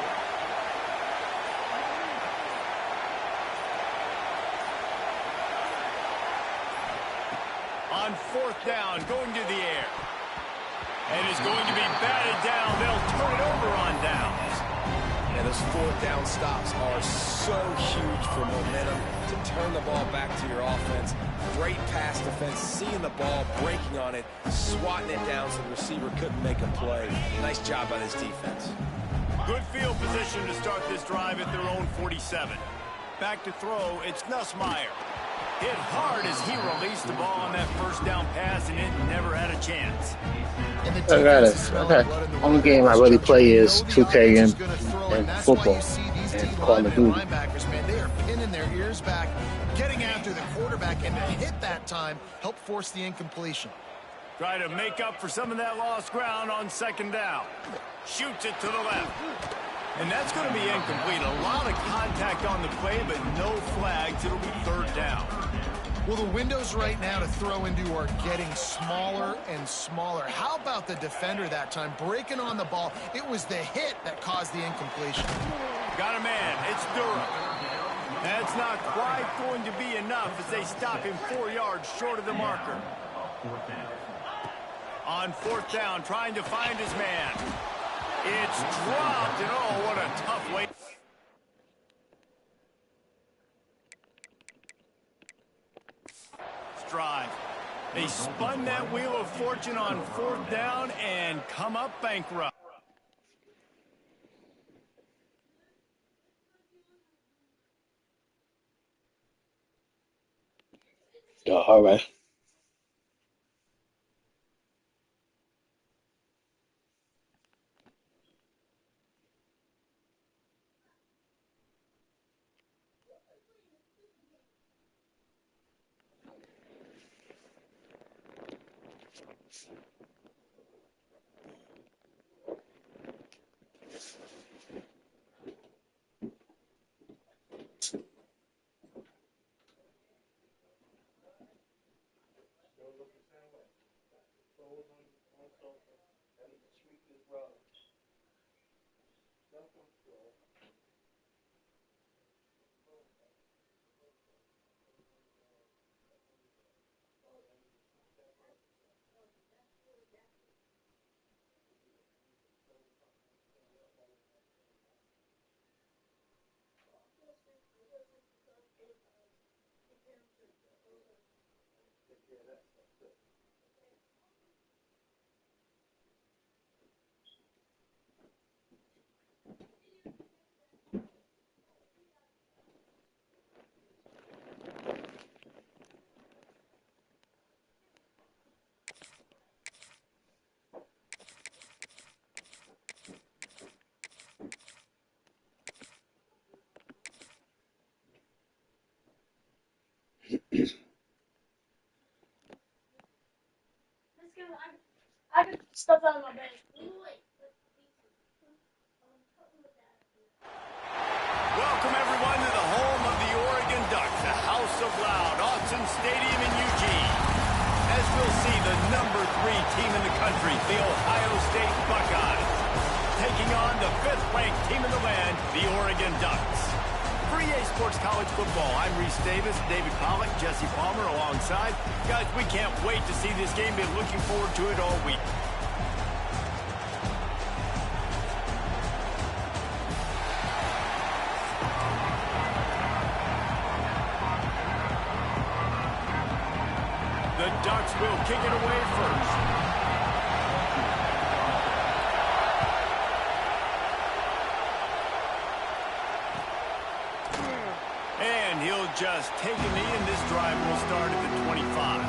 On 4th down, going to the air. And is going to be batted down. They'll turn it over on downs. Yeah, those 4th down stops are so huge for momentum to turn the ball back to your offense. Great pass defense, seeing the ball, breaking on it, swatting it down so the receiver couldn't make a play. Nice job by this defense. Good field position to start this drive at their own 47. Back to throw, it's Nussmeier. Hit hard as he released the ball on that 1st down pass, and it never had a chance. Okay. Only game I really play is 2K, and in and that's why football you see these and D Call of linemen and Duty. linebackers, man, they are pinning their ears back, getting after the quarterback, and to hit that time, help force the incompletion. Try to make up for some of that lost ground on second down. Shoots it to the left. And that's going to be incomplete. A lot of contact on the play, but no flags. It'll be third down. Well, the windows right now to throw into are getting smaller and smaller. How about the defender that time breaking on the ball? It was the hit that caused the incompletion. Got a man. It's Durham. That's not quite going to be enough as they stop him 4 yards short of the marker. On fourth down, trying to find his man. It's dropped, and oh, what a tough way. Drive. They spun that wheel of fortune on fourth down and come up bankrupt. Yeah, all right. I got stuff out of my bed. Welcome, everyone, to the home of the Oregon Ducks, the House of Loud, Autzen Stadium in Eugene. As we'll see, the number 3 team in the country, the Ohio State Buckeyes, taking on the 5th-ranked team in the land, the Oregon Ducks. For EA Sports College Football, I'm Reese Davis, David Pollack, Jesse Palmer alongside. Guys, we can't wait to see this game. Been looking forward to it all week. The Ducks will kick it away first. And he'll just take a knee, and this drive will start at the 25.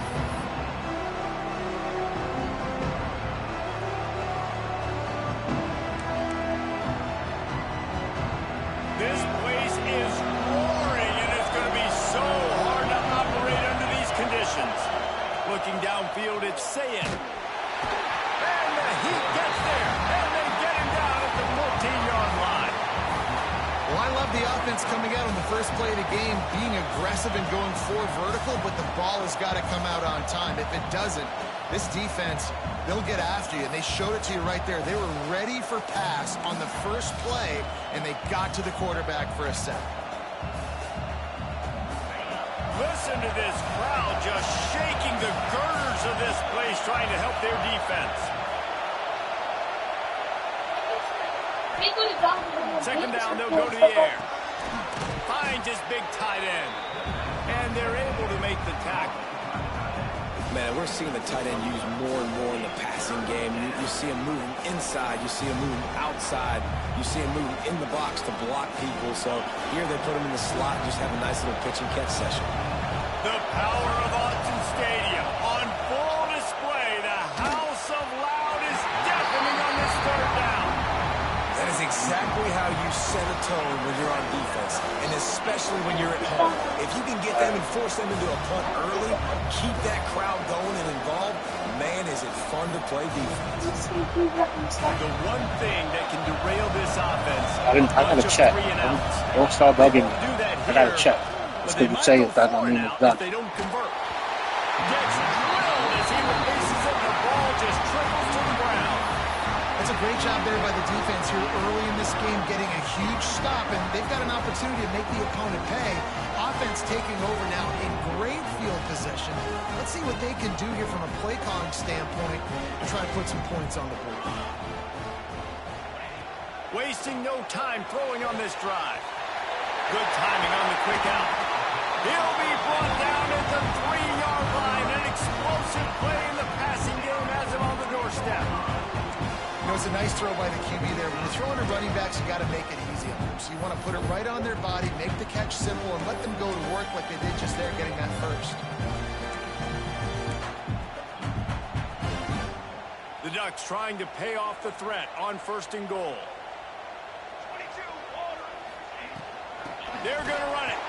This place is roaring, and it's going to be so hard to operate under these conditions. Looking downfield, it's Sayin. And the Heat gets there, and they get him down at the 14-yard line. Well, I love the offense coming out on the first play of the game, being aggressive and going 4 vertical, but the ball has got to come out on time. If it doesn't, this defense, they'll get after you, and they showed it to you right there. They were ready for pass on the first play, and they got to the quarterback for a sack. Listen to this crowd just shaking the girders of this place, trying to help their defense. Second down, they'll go to the air. Finds his big tight end. And they're able to make the tackle. Man, we're seeing the tight end used more and more in the passing game. You see him moving inside. You see him moving outside. You see him moving in the box to block people. So here they put him in the slot and just have a nice little pitch and catch session. The power of Autzen Stadium on full display. The House of Loud is deafening on this third down. That is exactly how you can force them into a punt early, keep that crowd going and involved, man, is it fun to play defense. The one thing that can derail this offense, I gotta check. Don't start bugging me. I gotta check. It's because you say it doesn't mean it's done. They don't convert. Gets drilled as he releases it, and the ball just trickles to the ground. That's a great job there by the defense here early in this game, getting a huge stop, and they've got an opportunity to make the opponent pay. Offense taking over now in great field position. Let's see what they can do here from a play calling standpoint to try to put some points on the board. Wasting no time throwing on this drive. Good timing on the quick out. He'll be brought down at the 3-yard line. An explosive play in the passing game has him on the doorstep. You know, it's a nice throw by the QB there. When you're throwing to running backs, you got to make it easy on them. So you want to put it right on their body, make the catch simple, and let them go to work like they did just there getting that first. The Ducks trying to pay off the threat on 1st and goal. They're going to run it.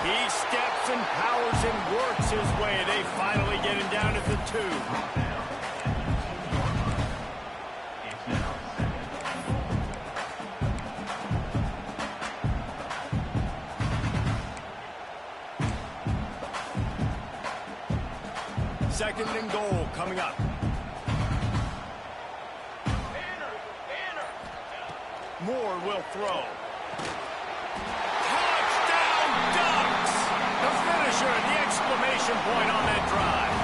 He steps and powers and works his way. They finally get him down at the 2. Second and goal coming up. Moore will throw. Touchdown Ducks! The finisher, the exclamation point on that drive.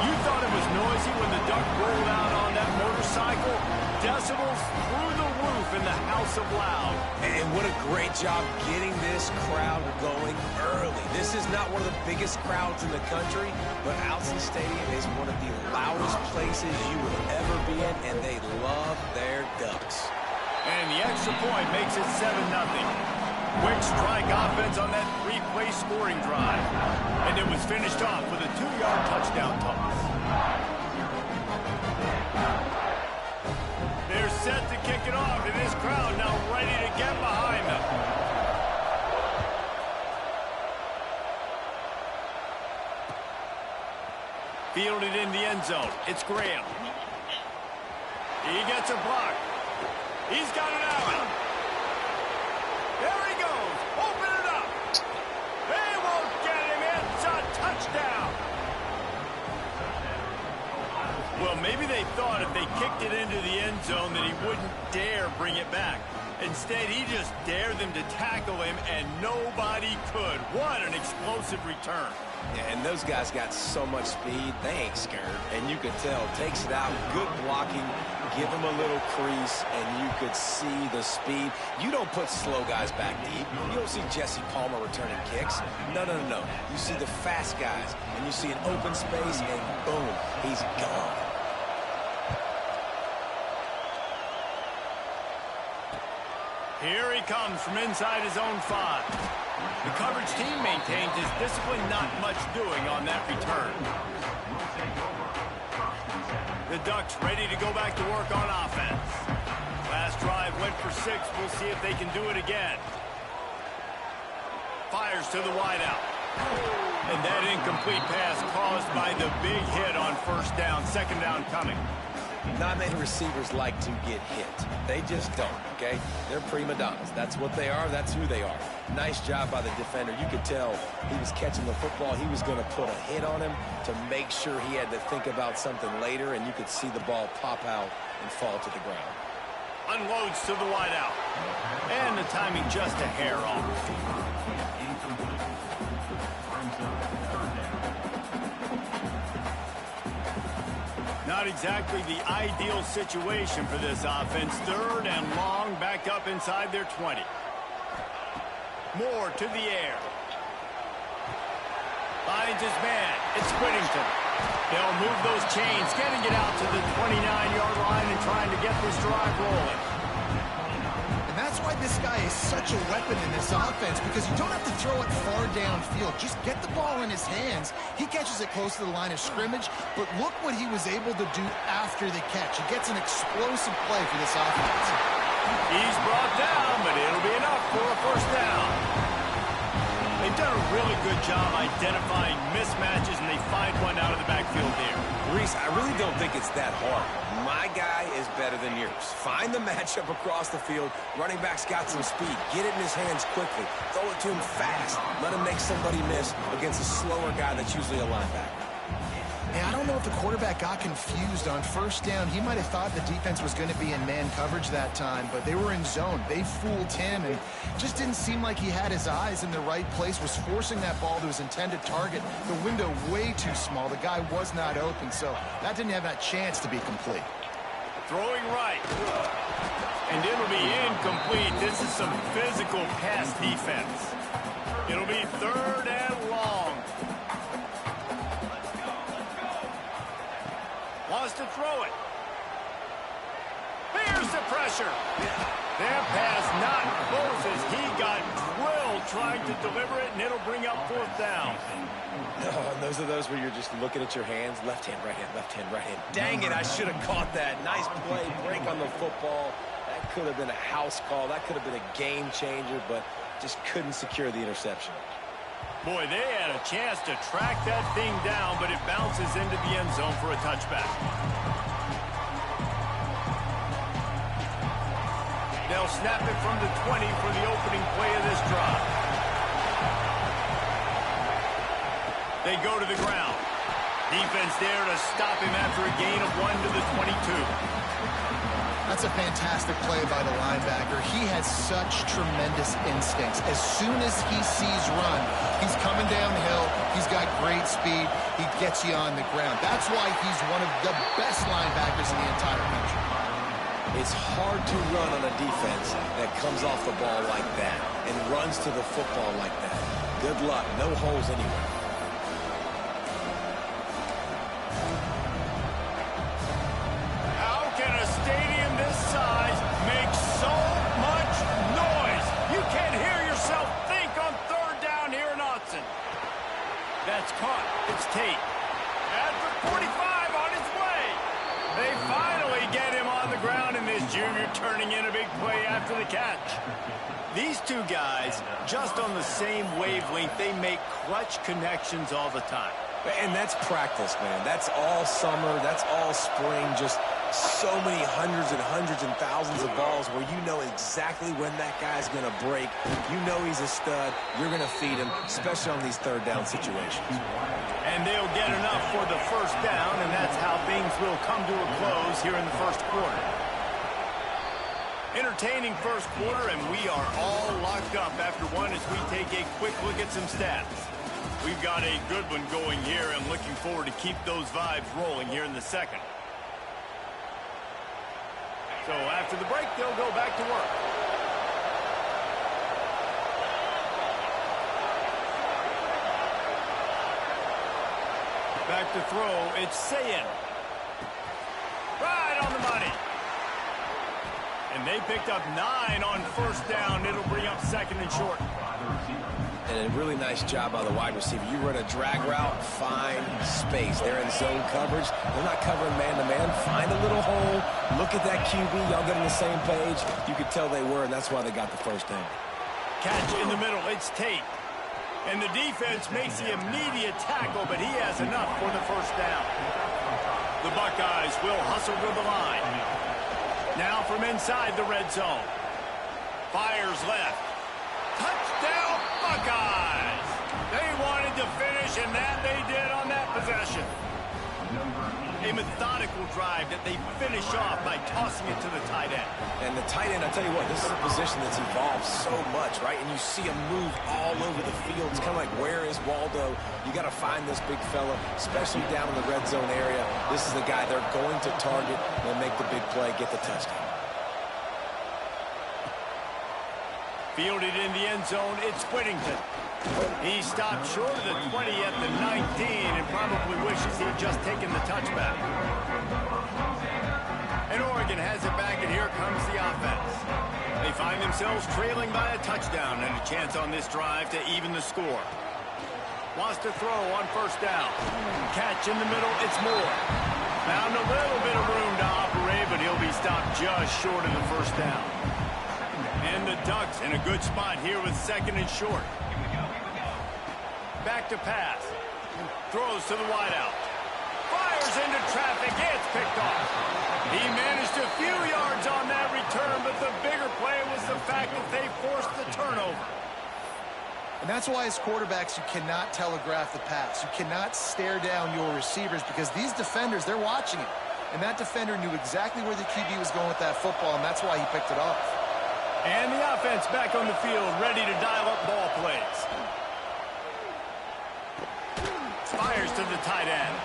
You thought it was noisy when the Duck rolled out on that motorcycle? Decibels through the roof in the House of Loud. And what a great job getting this crowd going early. This is not one of the biggest crowds in the country, but Alson Stadium is one of the loudest places you will ever be in, and they love their Ducks. And the extra point makes it 7-0. Quick strike offense on that 3-play scoring drive. And it was finished off with a 2-yard touchdown toss. They're set to kick it off, and this crowd now ready to get behind them. Fielded in the end zone. It's Graham. He gets a block. He's got it out. There he goes. Open it up. They won't get him. It's a touchdown. Well, maybe they thought if they kicked it into the end zone that he wouldn't dare bring it back. Instead, he just dared them to tackle him, and nobody could. What an explosive return. Yeah, and those guys got so much speed, they ain't scared. And you could tell, takes it out, good blocking, give them a little crease, and you could see the speed. You don't put slow guys back deep. You don't see Jesse Palmer returning kicks. No, no, no, no. You see the fast guys, and you see an open space, and boom, he's gone. Here he comes from inside his own 5. The coverage team maintains his discipline, not much doing on that return. The Ducks ready to go back to work on offense. Last drive went for 6. We'll see if they can do it again. Fires to the wideout. And that incomplete pass caused by the big hit on 1st down. 2nd down coming. Not many receivers like to get hit. They just don't, okay? They're prima donnas. That's what they are. That's who they are. Nice job by the defender. You could tell he was catching the football. He was going to put a hit on him to make sure he had to think about something later, and you could see the ball pop out and fall to the ground. Unloads to the wideout. And the timing just a hair off. Not exactly the ideal situation for this offense. 3rd and long, back up inside their 20. Moore to the air. Finds his man. It's Whittington. They'll move those chains, getting it out to the 29-yard line and trying to get this drive rolling. And that's why this guy is such a weapon in this offense, because you don't have to throw it far downfield. Just get the ball in his hands. He catches it close to the line of scrimmage, but look what he was able to do after the catch. He gets an explosive play for this offense. He's brought down, but it'll be enough for a 1st down. really good job identifying mismatches, and they find one out of the backfield there. Reese, I really don't think it's that hard. My guy is better than yours. Find the matchup across the field. Running back's got some speed. Get it in his hands quickly. Throw it to him fast. Let him make somebody miss against a slower guy that's usually a linebacker. And I don't know if the quarterback got confused on first down. He might have thought the defense was going to be in man coverage that time, but they were in zone. They fooled him, and just didn't seem like he had his eyes in the right place, was forcing that ball to his intended target. The window way too small. The guy was not open, so that didn't have that chance to be complete. Throwing right. And it'll be incomplete. This is some physical pass defense. It'll be 3rd and long. Wants to throw it. Here's the pressure. That pass not close as he got drilled trying to deliver it, and it'll bring up 4th down. Oh, and those are those where you're just looking at your hands. Left hand, right hand, left hand, right hand. Dang it, I should have caught that. Nice play, break on the football. That could have been a house call. That could have been a game changer, but just couldn't secure the interception. Boy, they had a chance to track that thing down, but it bounces into the end zone for a touchback. They'll snap it from the 20 for the opening play of this drive. They go to the ground. Defense there to stop him after a gain of 1 to the 22. That's a fantastic play by the linebacker. He has such tremendous instincts. As soon as he sees run, he's coming downhill. He's got great speed. He gets you on the ground. That's why he's one of the best linebackers in the entire country. It's hard to run on a defense that comes off the ball like that and runs to the football like that. Good luck. No holes anywhere. That's caught. It's Tate. At the 45 on his way. They finally get him on the ground, and this junior turning in a big play after the catch. These two guys, just on the same wavelength, they make clutch connections all the time. And that's practice, man. That's all summer. That's all spring. Just so many hundreds and thousands of balls where you know exactly when that guy's going to break. You know he's a stud. You're going to feed him, especially on these 3rd down situations. And they'll get enough for the 1st down, and that's how things will come to a close here in the 1st quarter. Entertaining 1st quarter, and we are all locked up after one as we take a quick look at some stats. We've got a good one going here, and looking forward to keep those vibes rolling here in the 2nd. So after the break, they'll go back to work. Back to throw, it's Sayin. Right on the money. And they picked up 9 on 1st down. It'll bring up 2nd and short. And a really nice job by the wide receiver. You run a drag route, find space. They're in zone coverage. They're not covering man-to-man. Find a little hole. Look at that QB. Y'all get on the same page. You could tell they were, and that's why they got the 1st down. Catch in the middle. It's Tate. And the defense makes the immediate tackle, but he has enough for the 1st down. The Buckeyes will hustle to the line. Now from inside the red zone. Fires left. Touchdown, Buckeyes! They wanted to finish, and that they did on that possession. A methodical drive that they finish off by tossing it to the tight end. And the tight end, I tell you what, this is a position that's evolved so much, right? And you see him move all over the field. It's kind of like, where is Waldo? You got to find this big fella, especially down in the red zone area. This is the guy they're going to target and make the big play, get the touchdown. Fielded in the end zone, it's Whittington. He stopped short of the 20 at the 19 and probably wishes he'd just taken the touchback. And Oregon has it back, and here comes the offense. They find themselves trailing by a touchdown and a chance on this drive to even the score. Wants to throw on 1st down. Catch in the middle, it's Moore. Found a little bit of room to operate, but he'll be stopped just short of the 1st down. And the Ducks in a good spot here with 2nd and short. Back to pass. Throws to the wideout. Fires into traffic. It's picked off. He managed a few yards on that return, but the bigger play was the fact that they forced the turnover. And that's why as quarterbacks, you cannot telegraph the pass. You cannot stare down your receivers because these defenders, they're watching it. And that defender knew exactly where the QB was going with that football, and that's why he picked it off. And the offense back on the field, ready to dial up ball plays. Fires to the tight end.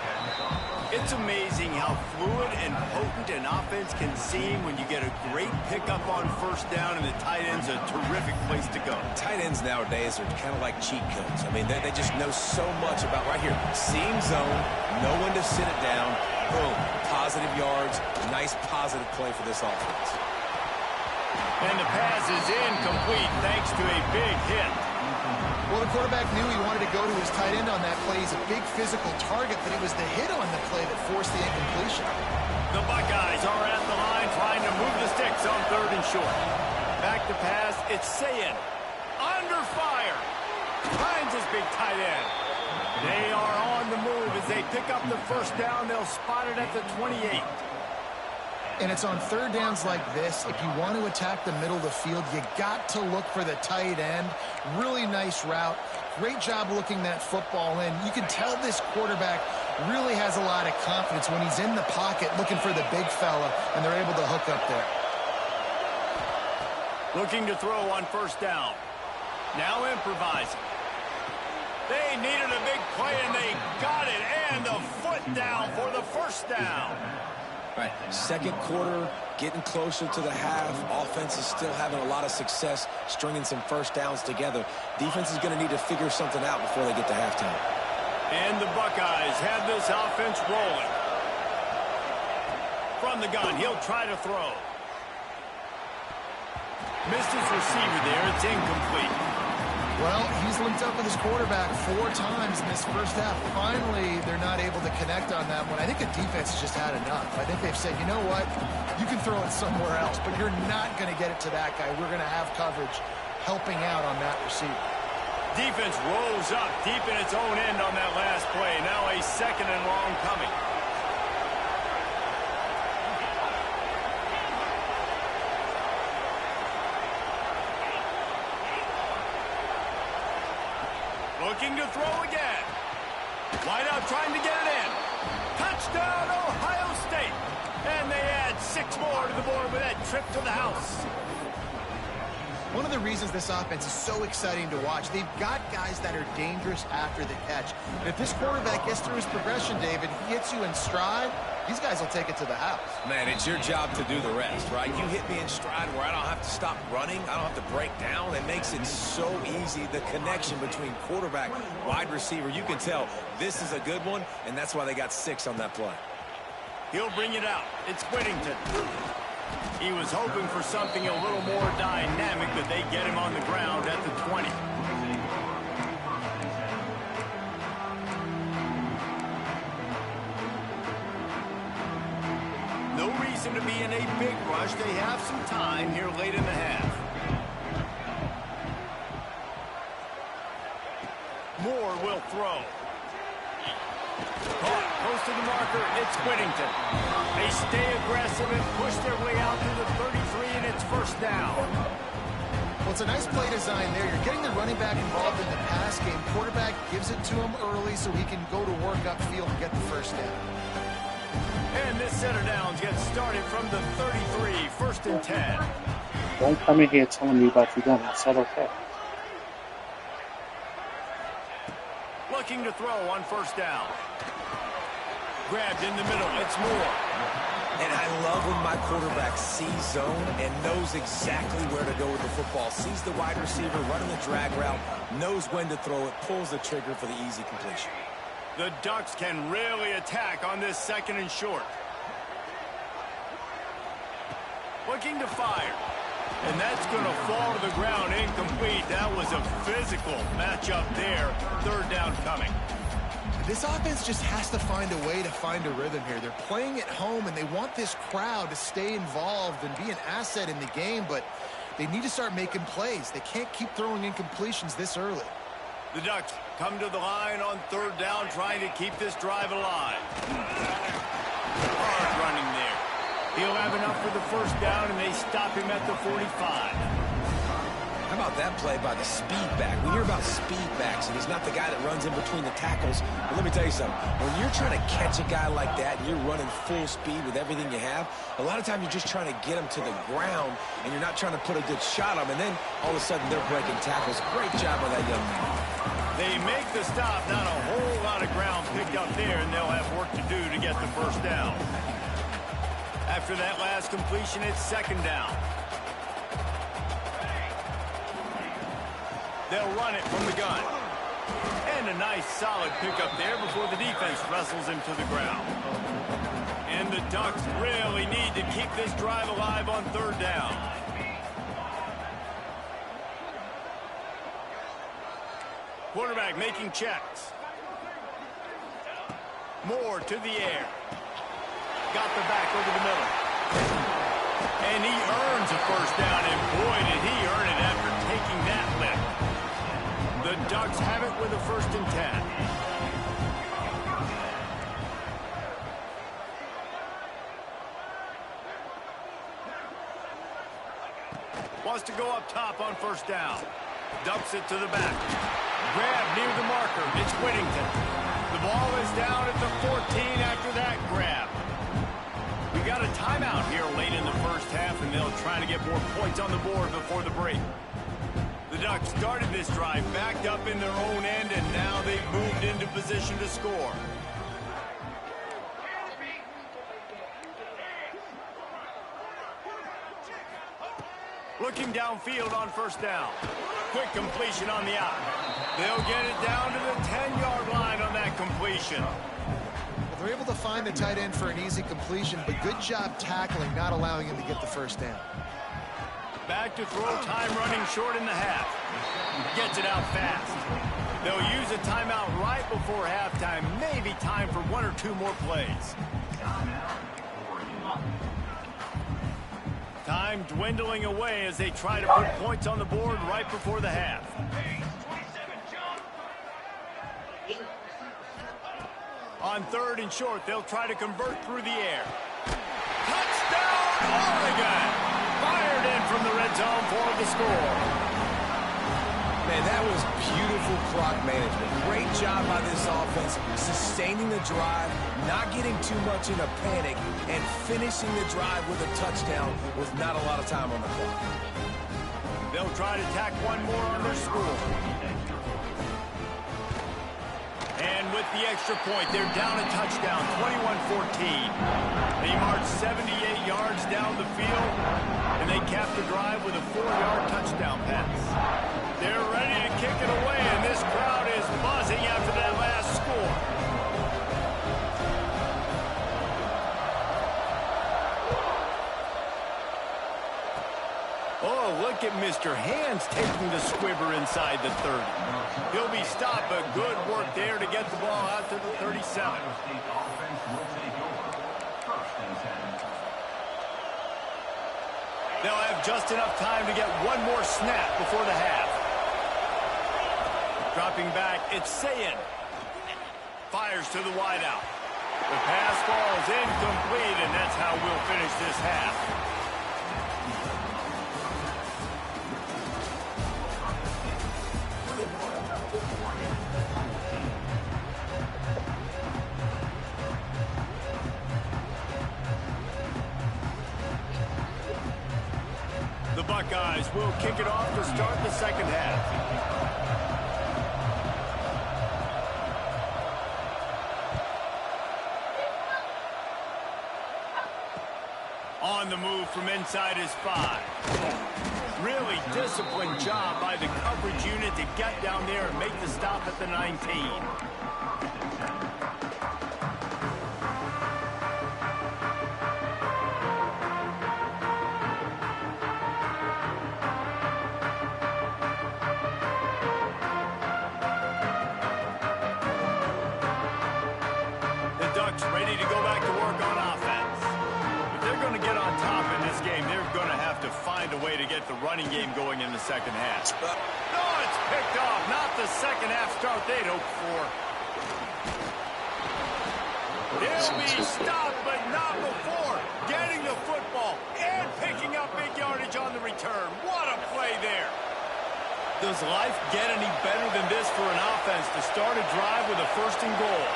It's amazing how fluid and potent an offense can seem when you get a great pickup on first down, and the tight end's a terrific place to go. Tight ends nowadays are kind of like cheat codes. I mean, they just know so much about right here. Seam zone, know when to sit it down. Boom, positive yards. Nice positive play for this offense. And the pass is incomplete thanks to a big hit. Well, the quarterback knew he wanted to go to his tight end on that play. He's a big physical target, but it was the hit on the play that forced the incompletion. The Buckeyes are at the line trying to move the sticks on 3rd and short. Back to pass. It's Sayin. Under fire. Finds his big tight end. They are on the move as they pick up the first down. They'll spot it at the 28. And it's on 3rd downs like this. If you want to attack the middle of the field, you got to look for the tight end. Really nice route. Great job looking that football in. You can tell this quarterback really has a lot of confidence when he's in the pocket looking for the big fella, and they're able to hook up there. Looking to throw on first down. Now improvising. They needed a big play, and they got it. And the foot down for the first down. Right, second quarter, getting closer to the half. Offense is still having a lot of success stringing some first downs together. Defense is going to need to figure something out before they get to halftime. And the Buckeyes have this offense rolling. From the gun, he'll try to throw. Missed his receiver there. It's incomplete. Well, he's linked up with his quarterback 4 times in this first half. Finally, they're not able to connect on that one. I think the defense has just had enough. I think they've said, you know what, you can throw it somewhere else, but you're not going to get it to that guy. We're going to have coverage helping out on that receiver. Defense rolls up deep in its own end on that last play. Now a 2nd and long coming. Looking to throw again. Wide out trying to get it in. Touchdown, Ohio State. And they add 6 more to the board with that trip to the house. One of the reasons this offense is so exciting to watch, they've got guys that are dangerous after the catch. And if this quarterback gets through his progression, David, he hits you in stride, these guys will take it to the house. Man, it's your job to do the rest, right? You hit me in stride where I don't have to stop running. I don't have to break down. It makes it so easy, the connection between quarterback, wide receiver. You can tell this is a good one, and that's why they got 6 on that play. He'll bring it out. It's Whittington. He was hoping for something a little more dynamic, but they get him on the ground at the 20. No reason to be in a big rush. They have some time here late in the half. Moore will throw. Caught, close to the marker, it's Whittington. They stay aggressive and push their way out to the 33, and it's first down. Well, it's a nice play design there. You're getting the running back involved in the pass game. Quarterback gives it to him early so he can go to work upfield and get the first down. And this set of downs gets started from the 33, 1st and 10. Don't come in here telling me about your gun. I said okay. Looking to throw on first down. Grabbed in the middle. It's Moore. And I love when my quarterback sees zone and knows exactly where to go with the football. Sees the wide receiver running the drag route, knows when to throw it, pulls the trigger for the easy completion. The Ducks can really attack on this 2nd and short. Looking to fire. And that's going to fall to the ground incomplete. That was a physical matchup there. 3rd down coming. This offense just has to find a way to find a rhythm here. They're playing at home, and they want this crowd to stay involved and be an asset in the game, but they need to start making plays. They can't keep throwing incompletions this early. The Ducks come to the line on third down, trying to keep this drive alive. Hard running there. He'll have enough for the first down, and they stop him at the 45. How about that play by the speed back? We hear about speed backs, and he's not the guy that runs in between the tackles. But let me tell you something. When you're trying to catch a guy like that, and you're running full speed with everything you have, a lot of times you're just trying to get him to the ground, and you're not trying to put a good shot on him, and then all of a sudden they're breaking tackles. Great job by that young man. They make the stop. Not a whole lot of ground picked up there, and they'll have work to do to get the first down. After that last completion, it's second down. They'll run it from the gun. And a nice solid pickup there before the defense wrestles him to the ground. And the Ducks really need to keep this drive alive on third down. Quarterback making checks. Moore to the air. Got the back over the middle. And he earns a first down, and boy, did he earn it after taking that lick. The Ducks have it with a 1st and 10. Wants to go up top on first down. Dumps it to the back. Grab near the marker. It's Whittington. The ball is down at the 14 after that grab. We got a timeout here late in the first half, and they'll try to get more points on the board before the break. The Ducks started this drive backed up in their own end, and now they've moved into position to score. Looking downfield on first down. Quick completion on the out. They'll get it down to the 10-yard line on that completion. Well, they're able to find the tight end for an easy completion, but good job tackling, not allowing him to get the first down. Back to throw, time running short in the half. Gets it out fast. They'll use a timeout right before halftime. Maybe time for 1 or 2 more plays. Time dwindling away as they try to put points on the board right before the half. On third and short, they'll try to convert through the air. Touchdown, Oregon! Fired in from the red zone for the score. Man, that was beautiful clock management. Great job by this offense, sustaining the drive, not getting too much in a panic, and finishing the drive with a touchdown with not a lot of time on the clock. They'll try to tack one more on their score. And with the extra point, they're down a touchdown, 21-14. They march 78 yards down the field, and they cap the drive with a 4-yard touchdown pass. They're ready to kick it away, and this crowd is buzzing after that last score. Oh, look at Mr. Hands taking the squibber inside the 30. He'll be stopped, but good work there to get the ball out to the 37. They'll have just enough time to get one more snap before the half. Dropping back, it's Sayin. Fires to the wideout. The pass falls incomplete, and that's how we'll finish this half. The Buckeyes will kick it off to start the second half. On the move from inside his 5. Really disciplined job by the coverage unit to get down there and make the stop at the 19. Ready to go back to work on offense. If they're going to get on top in this game, they're going to have to find find a way to get the running game going in the second half. No, it's picked off. Not the second half start they'd hoped for. He'll be stopped, but not before getting the football and picking up big yardage on the return. What a play there. Does life get any better than this for an offense to start a drive with a first and goal?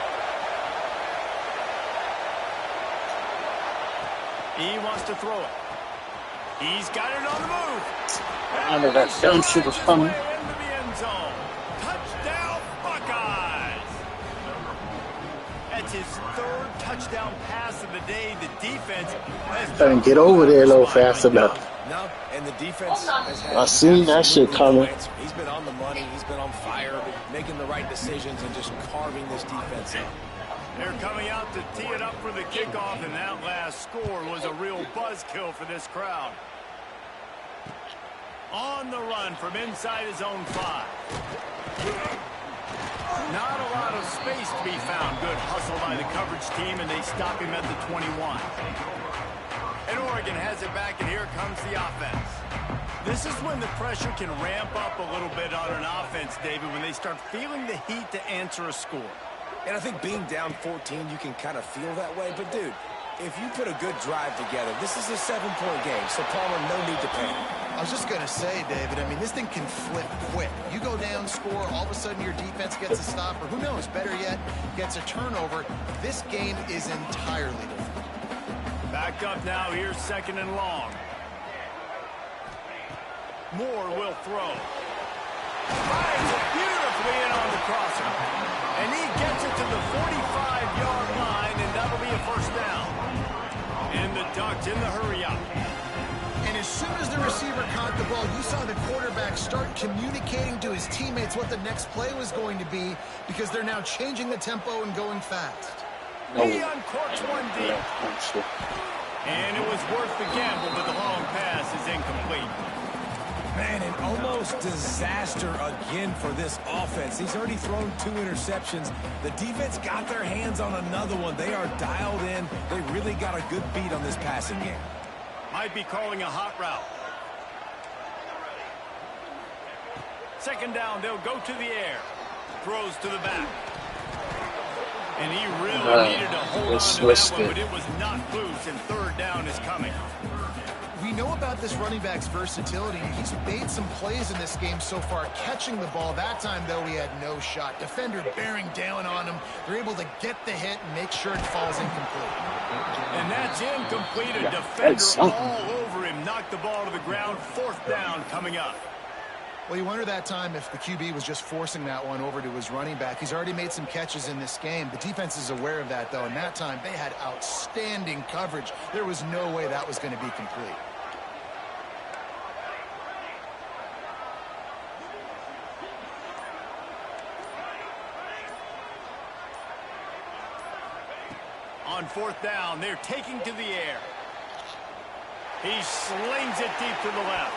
He wants to throw it. He's got it on the move. I know that dumb shit was coming. Into the end zone. Touchdown, Buckeyes. That's his third touchdown pass of the day. The defense has Trying to get over there a little fast enough. No, and the defense has had I seen that shit coming. He's been on the money. He's been on fire, making the right decisions and just carving this defense up. They're coming out to tee it up for the kickoff, and that last score was a real buzzkill for this crowd. On the run from inside his own 5. Not a lot of space to be found. Good hustle by the coverage team, and they stop him at the 21. And Oregon has it back, and here comes the offense. This is when the pressure can ramp up a little bit on an offense, David, when they start feeling the heat to answer a score. And I think being down 14, you can kind of feel that way. But, dude, if you put a good drive together, this is a 7-point game. So, Palmer, no need to panic. I was just going to say, David, I mean, this thing can flip quick. You go down, score, all of a sudden your defense gets a stop, or who knows, better yet, gets a turnover. This game is entirely different. Back up now, here's second and long. Moore will throw. Fires it beautifully in on the crosser. And he gets it to the 45-yard line, and that'll be a first down. And the Ducks in the hurry-up. And as soon as the receiver caught the ball, you saw the quarterback start communicating to his teammates what the next play was going to be, because they're now changing the tempo and going fast. He uncorks one deep. And it was worth the gamble, but the long pass is incomplete. Man, an almost disaster again for this offense. He's already thrown 2 interceptions. The defense got their hands on another one. They are dialed in. They really got a good beat on this passing game. Might be calling a hot route. Second down, they'll go to the air. Throws to the back. And he really needed to hold on to that one, but it was not loose, and third down is coming. We know about this running back's versatility. He's made some plays in this game so far, catching the ball. That time, though, he had no shot. Defender bearing down on him. They're able to get the hit and make sure it falls incomplete. And that's incomplete. A defender all over him. Knocked the ball to the ground. Fourth down coming up. Well, you wonder that time if the QB was just forcing that one over to his running back. He's already made some catches in this game. The defense is aware of that, though, and that time they had outstanding coverage. There was no way that was going to be complete. On fourth down, they're taking to the air. He slings it deep to the left.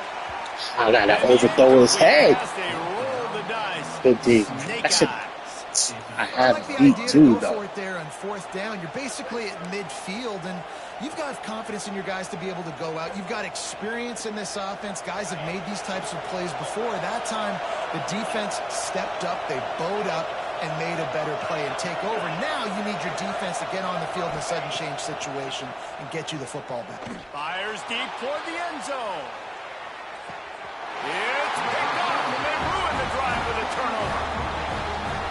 I gotta overthrow his head. They roll the dice. Good D. Snake I should. eyes. I I like have the beat idea too, to go though. for it there on fourth down. You're basically at midfield, and you've got confidence in your guys to be able to go out. You've got experience in this offense. Guys have made these types of plays before. That time, the defense stepped up. They bowed up and made a better play and take over. Now you need your defense to get on the field in a sudden change situation and get you the football back. Fires deep toward the end zone. It's picked up, and they ruin the drive with a turnover.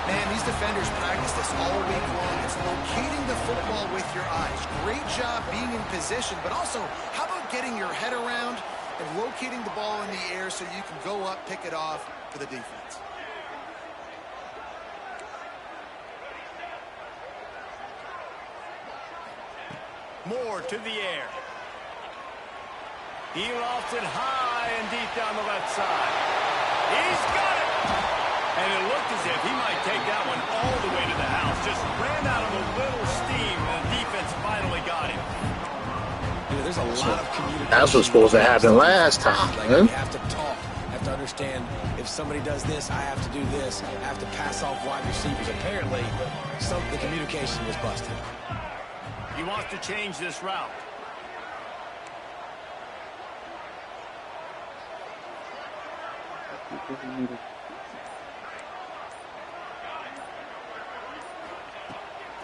Man, these defenders practice this all week long. It's locating the football with your eyes. Great job being in position, but also, how about getting your head around and locating the ball in the air so you can go up, pick it off for the defense. Moore to the air. He lofts it high and deep down the left side. He's got it! And it looked as if he might take that one all the way to the house. Just ran out of a little steam, and the defense finally got him. There's a lot of communication. That's what's supposed to happen last time, man. You have to talk. You have to understand, if somebody does this, I have to do this. I have to pass off wide receivers. Apparently, the communication was busted. He wants to change this route.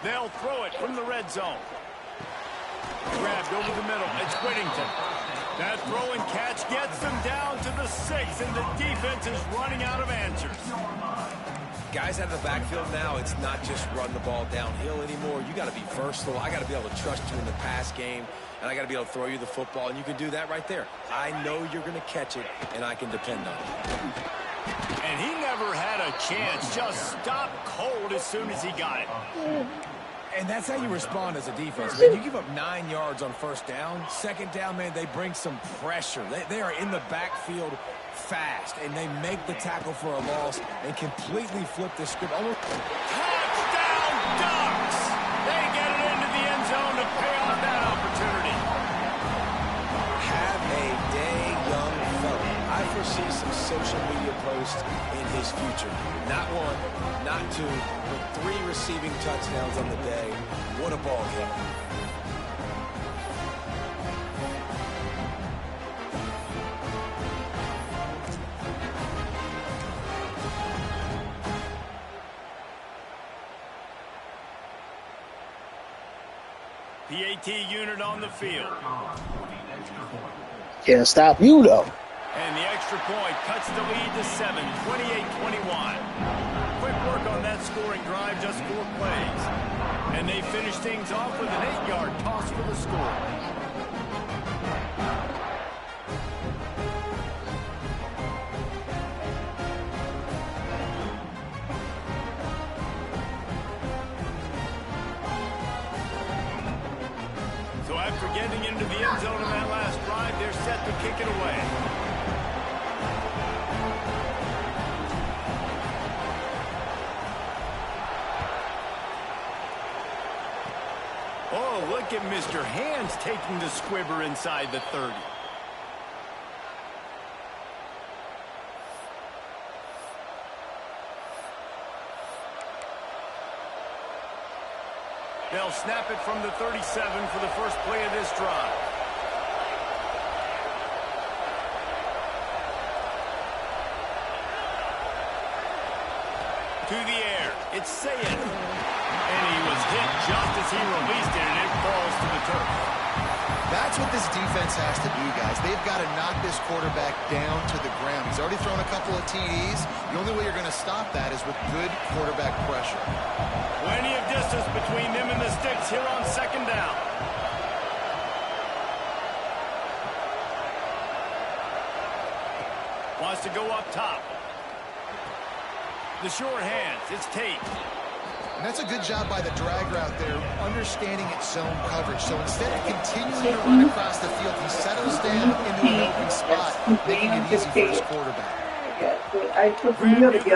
They'll throw it from the red zone. Grabbed over the middle. It's Whittington. That throw and catch gets them down to the 6, and the defense is running out of answers. Guys out of the backfield now, it's not just run the ball downhill anymore. You got to be versatile. I got to be able to trust you in the pass game, and I got to be able to throw you the football, and you can do that right there. I know you're going to catch it, and I can depend on it. And he never had a chance. Just stopped cold as soon as he got it. And that's how you respond as a defense, man. You give up 9 yards on first down. Second down, man, they bring some pressure. They are in the backfield fast, and they make the tackle for a loss and completely flip the script. Touchdown, Ducks! They get it into the end zone to pay off that opportunity. Have a day, young fella. I foresee some social media posts in his future. Not 1, not 2, but 3 receiving touchdowns on the day. What a ball game. PAT unit on the field. Can't stop you, though. And the extra point cuts the lead to 7, 28-21. Quick work on that scoring drive, just 4 plays. And they finish things off with an 8-yard toss for the score. So after getting into the end zone on that last drive, they're set to kick it away. Oh, look at Mr. Hands taking the squibber inside the 30. They'll snap it from the 37 for the first play of this drive. To the air, it's Sayed. And he was hit just as he released it, and it falls to the turf. That's what this defense has to do, guys. They've got to knock this quarterback down to the ground. He's already thrown a couple of TDs. The only way you're going to stop that is with good quarterback pressure. Plenty of distance between them and the sticks here on second down. Wants to go up top. The short hands, it's Tate. And that's a good job by the drag route there, understanding its zone coverage. So instead of continuing to run across the field, he settles down into an open spot, making it easy for his quarterback.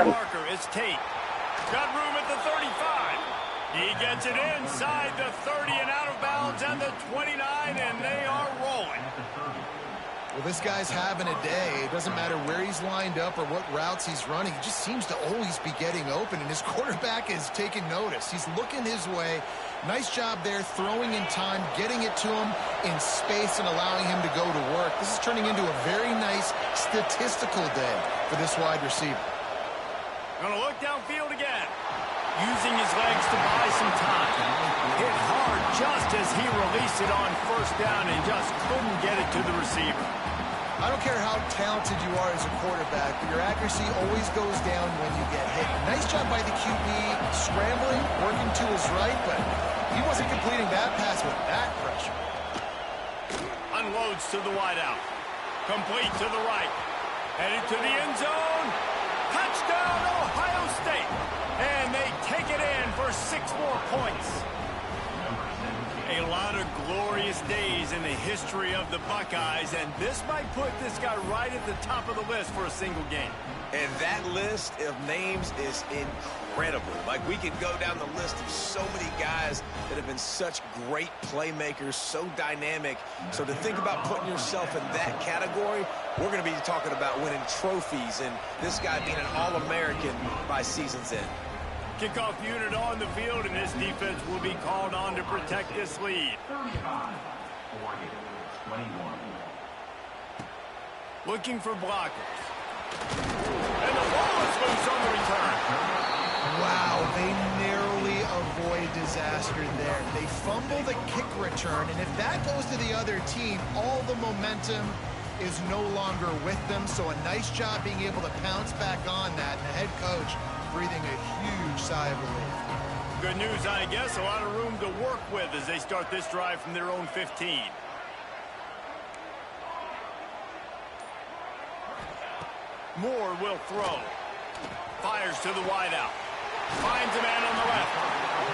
Marker, it's Tate. Got room at the 35. He gets it inside the 30 and out of bounds at the 29, and they are rolling. Well, this guy's having a day. It doesn't matter where he's lined up or what routes he's running. He just seems to always be getting open, and his quarterback is taking notice. He's looking his way. Nice job there, throwing in time, getting it to him in space and allowing him to go to work. This is turning into a very nice statistical day for this wide receiver. Gonna look downfield again. Using his legs to buy some time. Hit hard just as he released it on first down and just couldn't get it to the receiver. I don't care how talented you are as a quarterback, but your accuracy always goes down when you get hit. Nice job by the QB, scrambling, working to his right, but he wasn't completing that pass with that pressure. Unloads to the wideout. Complete to the right. Headed to the end zone. Touchdown, Ohio State. And they take it in for 6 more points. A lot of glorious days in the history of the Buckeyes, and this might put this guy right at the top of the list for a single game. And that list of names is incredible. Like, we could go down the list of so many guys that have been such great playmakers, so dynamic. So to think about putting yourself in that category, we're going to be talking about winning trophies and this guy being an All-American by season's end. Kickoff unit on the field, and this defense will be called on to protect this lead. 35, 40, 21. Looking for blockers. And the ball is loose on the return. Wow, they narrowly avoid disaster there. They fumble the kick return, and if that goes to the other team, all the momentum is no longer with them. So a nice job being able to pounce back on that, and the head coach breathing a huge sigh of relief. Good news, I guess. A lot of room to work with as they start this drive from their own 15. Moore will throw. Fires to the wideout. Finds a man on the left.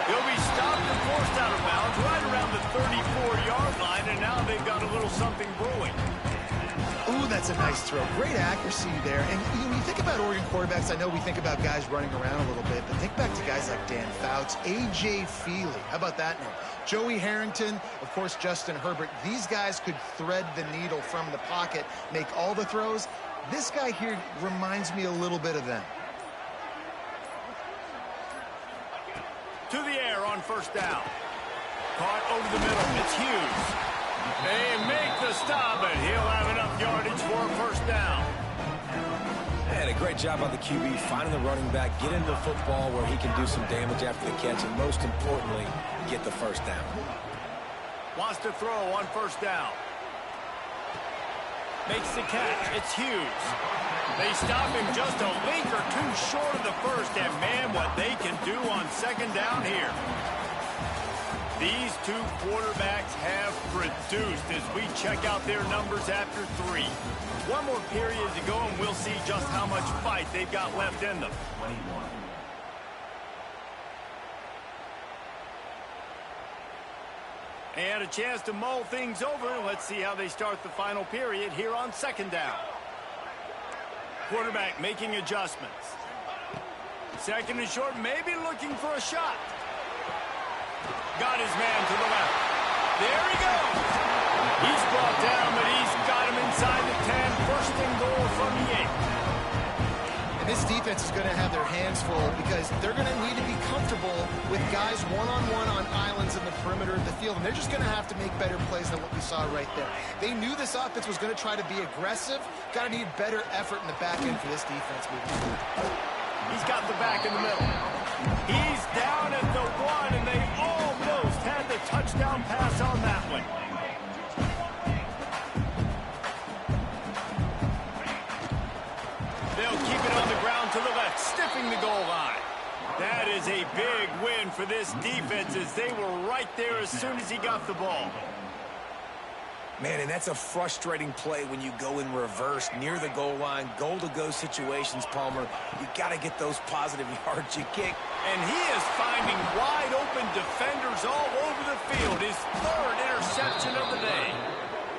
He'll be stopped and forced out of bounds right around the 34-yard line, and now they've got a little something brewing. Ooh, that's a nice throw. Great accuracy there. And when you think about Oregon quarterbacks, I know we think about guys running around a little bit, but think back to guys like Dan Fouts, A.J. Feely. How about that name? Joey Harrington, of course, Justin Herbert. These guys could thread the needle from the pocket, make all the throws. This guy here reminds me a little bit of them. To the air on first down. Caught over the middle. It's Hughes. They make the stop, and he'll have enough yardage for a first down. And a great job by the QB finding the running back, get into the football where he can do some damage after the catch, and most importantly, get the first down. Wants to throw on first down. Makes the catch. It's Hughes. They stop him just a link or two short of the first, and man, what they can do on second down here. These two quarterbacks have produced as we check out their numbers after 3. One more period to go, and we'll see just how much fight they've got left in them. 21. And a chance to mull things over. Let's see how they start the final period here on second down. Quarterback making adjustments. Second and short, maybe looking for a shot. Got his man to the left. There he goes. He's brought down, but he's got him inside the 10. First and goal from the 8. And this defense is going to have their hands full because they're going to need to be comfortable with guys one-on-one on islands in the perimeter of the field. And they're just going to have to make better plays than what we saw right there. They knew this offense was going to try to be aggressive. Got to need better effort in the back end for this defense moving forward. He's got the back in the middle. He's down at the 1, and they almost had the touchdown pass on that one. They'll keep it on the ground to the left, stiffing the goal line. That is a big win for this defense as they were right there as soon as he got the ball. Man, and that's a frustrating play when you go in reverse near the goal line, goal-to-go situations, Palmer. You got to get those positive yards you kick. And he is finding wide-open defenders all over the field. His third interception of the day.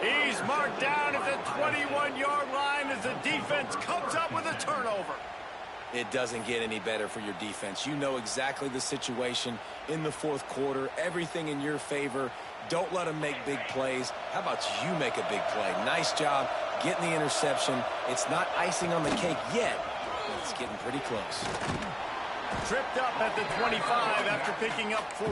He's marked down at the 21-yard line as the defense comes up with a turnover. It doesn't get any better for your defense. You know exactly the situation in the fourth quarter, everything in your favor. Don't let them make big plays. How about you make a big play? Nice job getting the interception. It's not icing on the cake yet, but it's getting pretty close. Tripped up at the 25 after picking up 4.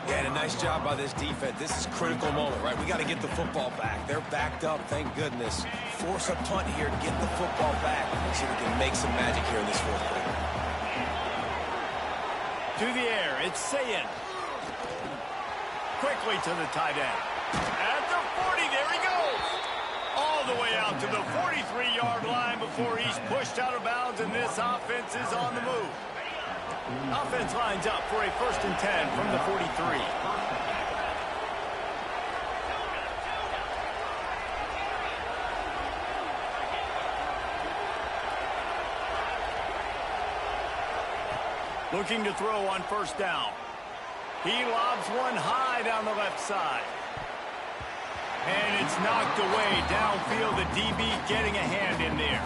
Yeah, and a nice job by this defense. This is a critical moment, right? We got to get the football back. They're backed up, thank goodness. Force a punt here to get the football back so we can make some magic here in this fourth quarter. To the air, it's Sayin. Quickly to the tight end. At the 40, there he goes. All the way out to the 43-yard line before he's pushed out of bounds, and this offense is on the move. Offense lines up for a 1st and 10 from the 43. Looking to throw on first down. He lobs one high down the left side. And it's knocked away downfield. The DB getting a hand in there.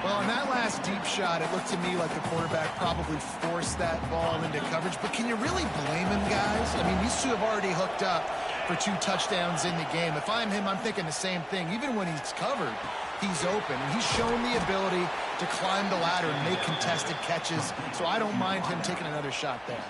Well, in that last deep shot, it looked to me like the quarterback probably forced that ball into coverage. But can you really blame him, guys? I mean, these two have already hooked up for 2 touchdowns in the game. If I'm him, I'm thinking the same thing. Even when he's covered, he's open. And he's shown the ability to climb the ladder and make contested catches. So I don't mind him taking another shot there.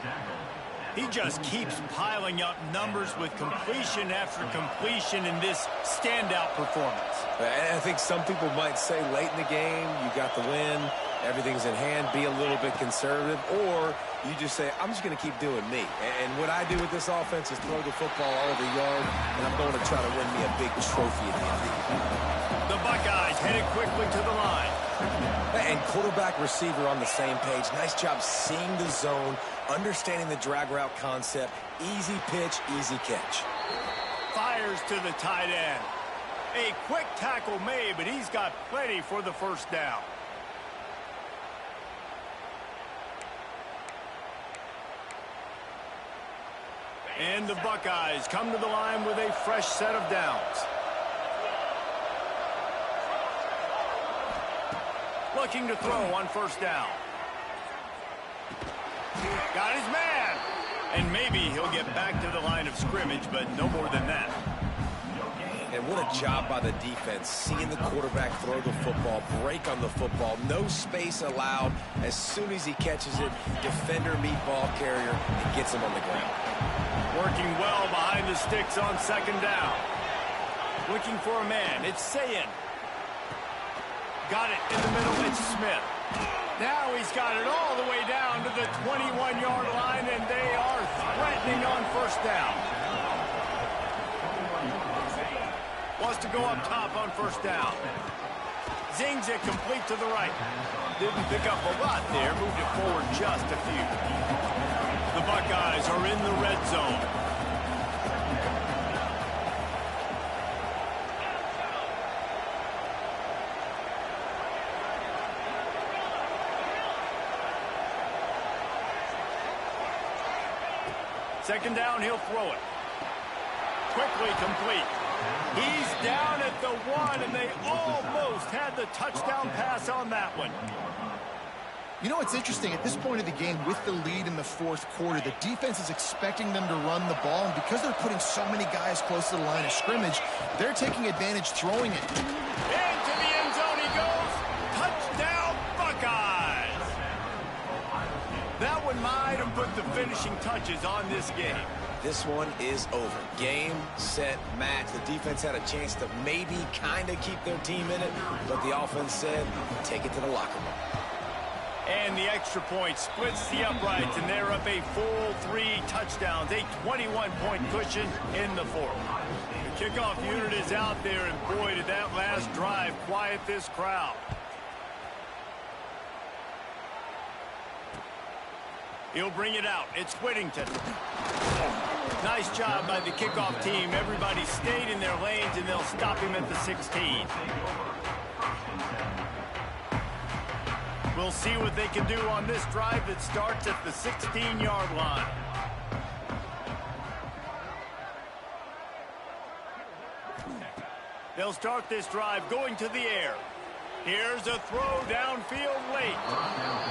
He just keeps piling up numbers with completion after completion in this standout performance. And I think some people might say late in the game, you got the win, everything's in hand, be a little bit conservative, or you just say, I'm just going to keep doing me. And what I do with this offense is throw the football all over the yard, and I'm going to try to win me a big trophy at the end of the year. The Buckeyes headed quickly to the line. And quarterback receiver on the same page. Nice job seeing the zone, understanding the drag route concept. Easy pitch, easy catch. Fires to the tight end. A quick tackle made, but he's got plenty for the first down. And the Buckeyes come to the line with a fresh set of downs. Looking to throw on first down. Got his man. And maybe he'll get back to the line of scrimmage, but no more than that. And what a job by the defense, seeing the quarterback throw the football, break on the football, no space allowed. As soon as he catches it, defender meet ball carrier and gets him on the ground. Working well behind the sticks on second down. Looking for a man. It's Sayin. Got it in the middle. It's Smith. Now he's got it all the way down to the 21-yard line, and they are threatening on first down. Wants to go up top on first down. Zings it complete to the right. Didn't pick up a lot there. Moved it forward just a few. The Buckeyes are in the red zone. Second down, he'll throw it. Quickly complete. He's down at the 1, and they almost had the touchdown pass on that one. You know what's interesting? At this point of the game, with the lead in the fourth quarter, the defense is expecting them to run the ball, and because they're putting so many guys close to the line of scrimmage, they're taking advantage throwing it. Into the end zone he goes. Touchdown, Buckeyes! That one might have put the finishing touches on this game. This one is over. Game, set, match. The defense had a chance to maybe kind of keep their team in it, but the offense said, take it to the locker room. And the extra point splits the uprights, and they're up a full 3 touchdowns, a 21-point cushion in the fourth. The kickoff unit is out there, and boy, did that last drive quiet this crowd. He'll bring it out. It's Whittington. Nice job by the kickoff team. Everybody stayed in their lanes, and they'll stop him at the 16. We'll see what they can do on this drive that starts at the 16-yard line. They'll start this drive going to the air. Here's a throw downfield late.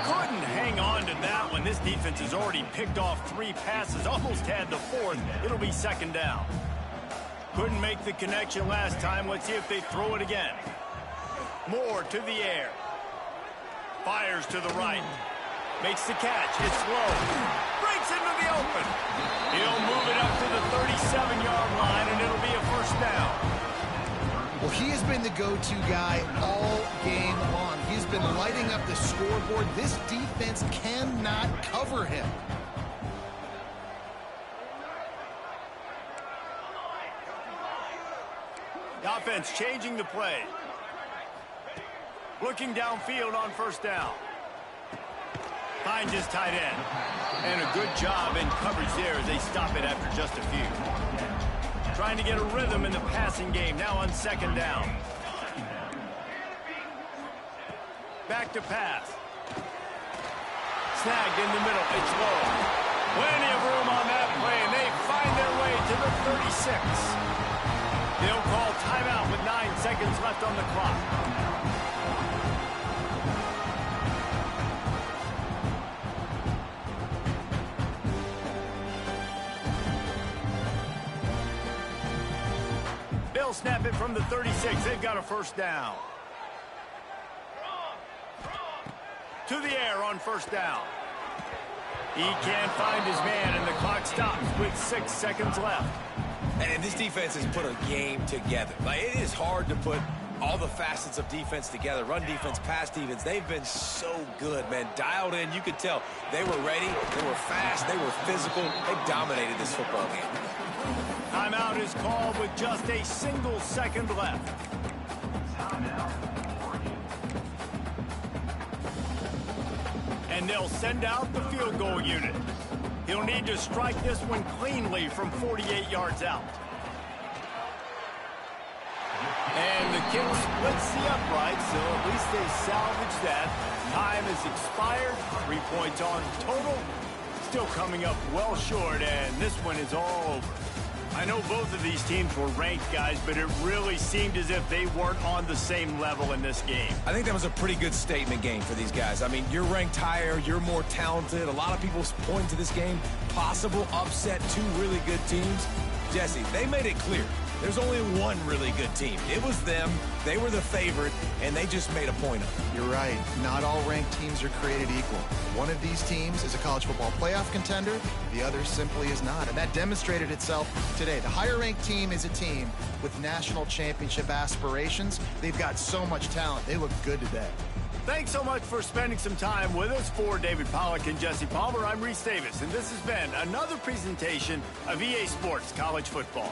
Couldn't hang on to that one. This defense has already picked off 3 passes, almost had the 4th. It'll be second down. Couldn't make the connection last time. Let's see if they throw it again. Moore to the air. Fires to the right. Makes the catch. It's low. Breaks into the open. He'll move it up to the 37-yard line, and it'll be a first down. Well, he has been the go-to guy all game long. He's been lighting up the scoreboard. This defense cannot cover him. The offense changing the play. Looking downfield on first down. Finds his tight end. And a good job in coverage there as they stop it after just a few. Trying to get a rhythm in the passing game, now on second down. Back to pass. Snagged in the middle, it's low. Plenty of room on that play, and they find their way to the 36. They'll call timeout with 9 seconds left on the clock. They'll snap it from the 36. They've got a first down. To the air on first down. He can't find his man, and the clock stops with 6 seconds left. And this defense has put a game together. Like, it is hard to put all the facets of defense together. Run defense, pass defense. They've been so good, man. Dialed in. You could tell they were ready. They were fast. They were physical. They dominated this football game. Timeout is called with just a single second left. And they'll send out the field goal unit. He'll need to strike this one cleanly from 48 yards out. And the kick splits the upright, so at least they salvage that. Time has expired. 3 points on total. Still coming up well short, and this one is all over. I know both of these teams were ranked, guys, but it really seemed as if they weren't on the same level in this game. I think that was a pretty good statement game for these guys. I mean, you're ranked higher, you're more talented. A lot of people point to this game, possible upset, 2 really good teams. Jesse, they made it clear. There's only one really good team. It was them. They were the favorite, and they just made a point of it. You're right. Not all ranked teams are created equal. One of these teams is a college football playoff contender. The other simply is not, and that demonstrated itself today. The higher-ranked team is a team with national championship aspirations. They've got so much talent. They look good today. Thanks so much for spending some time with us. For David Pollack and Jesse Palmer, I'm Reese Davis, and this has been another presentation of EA Sports College Football.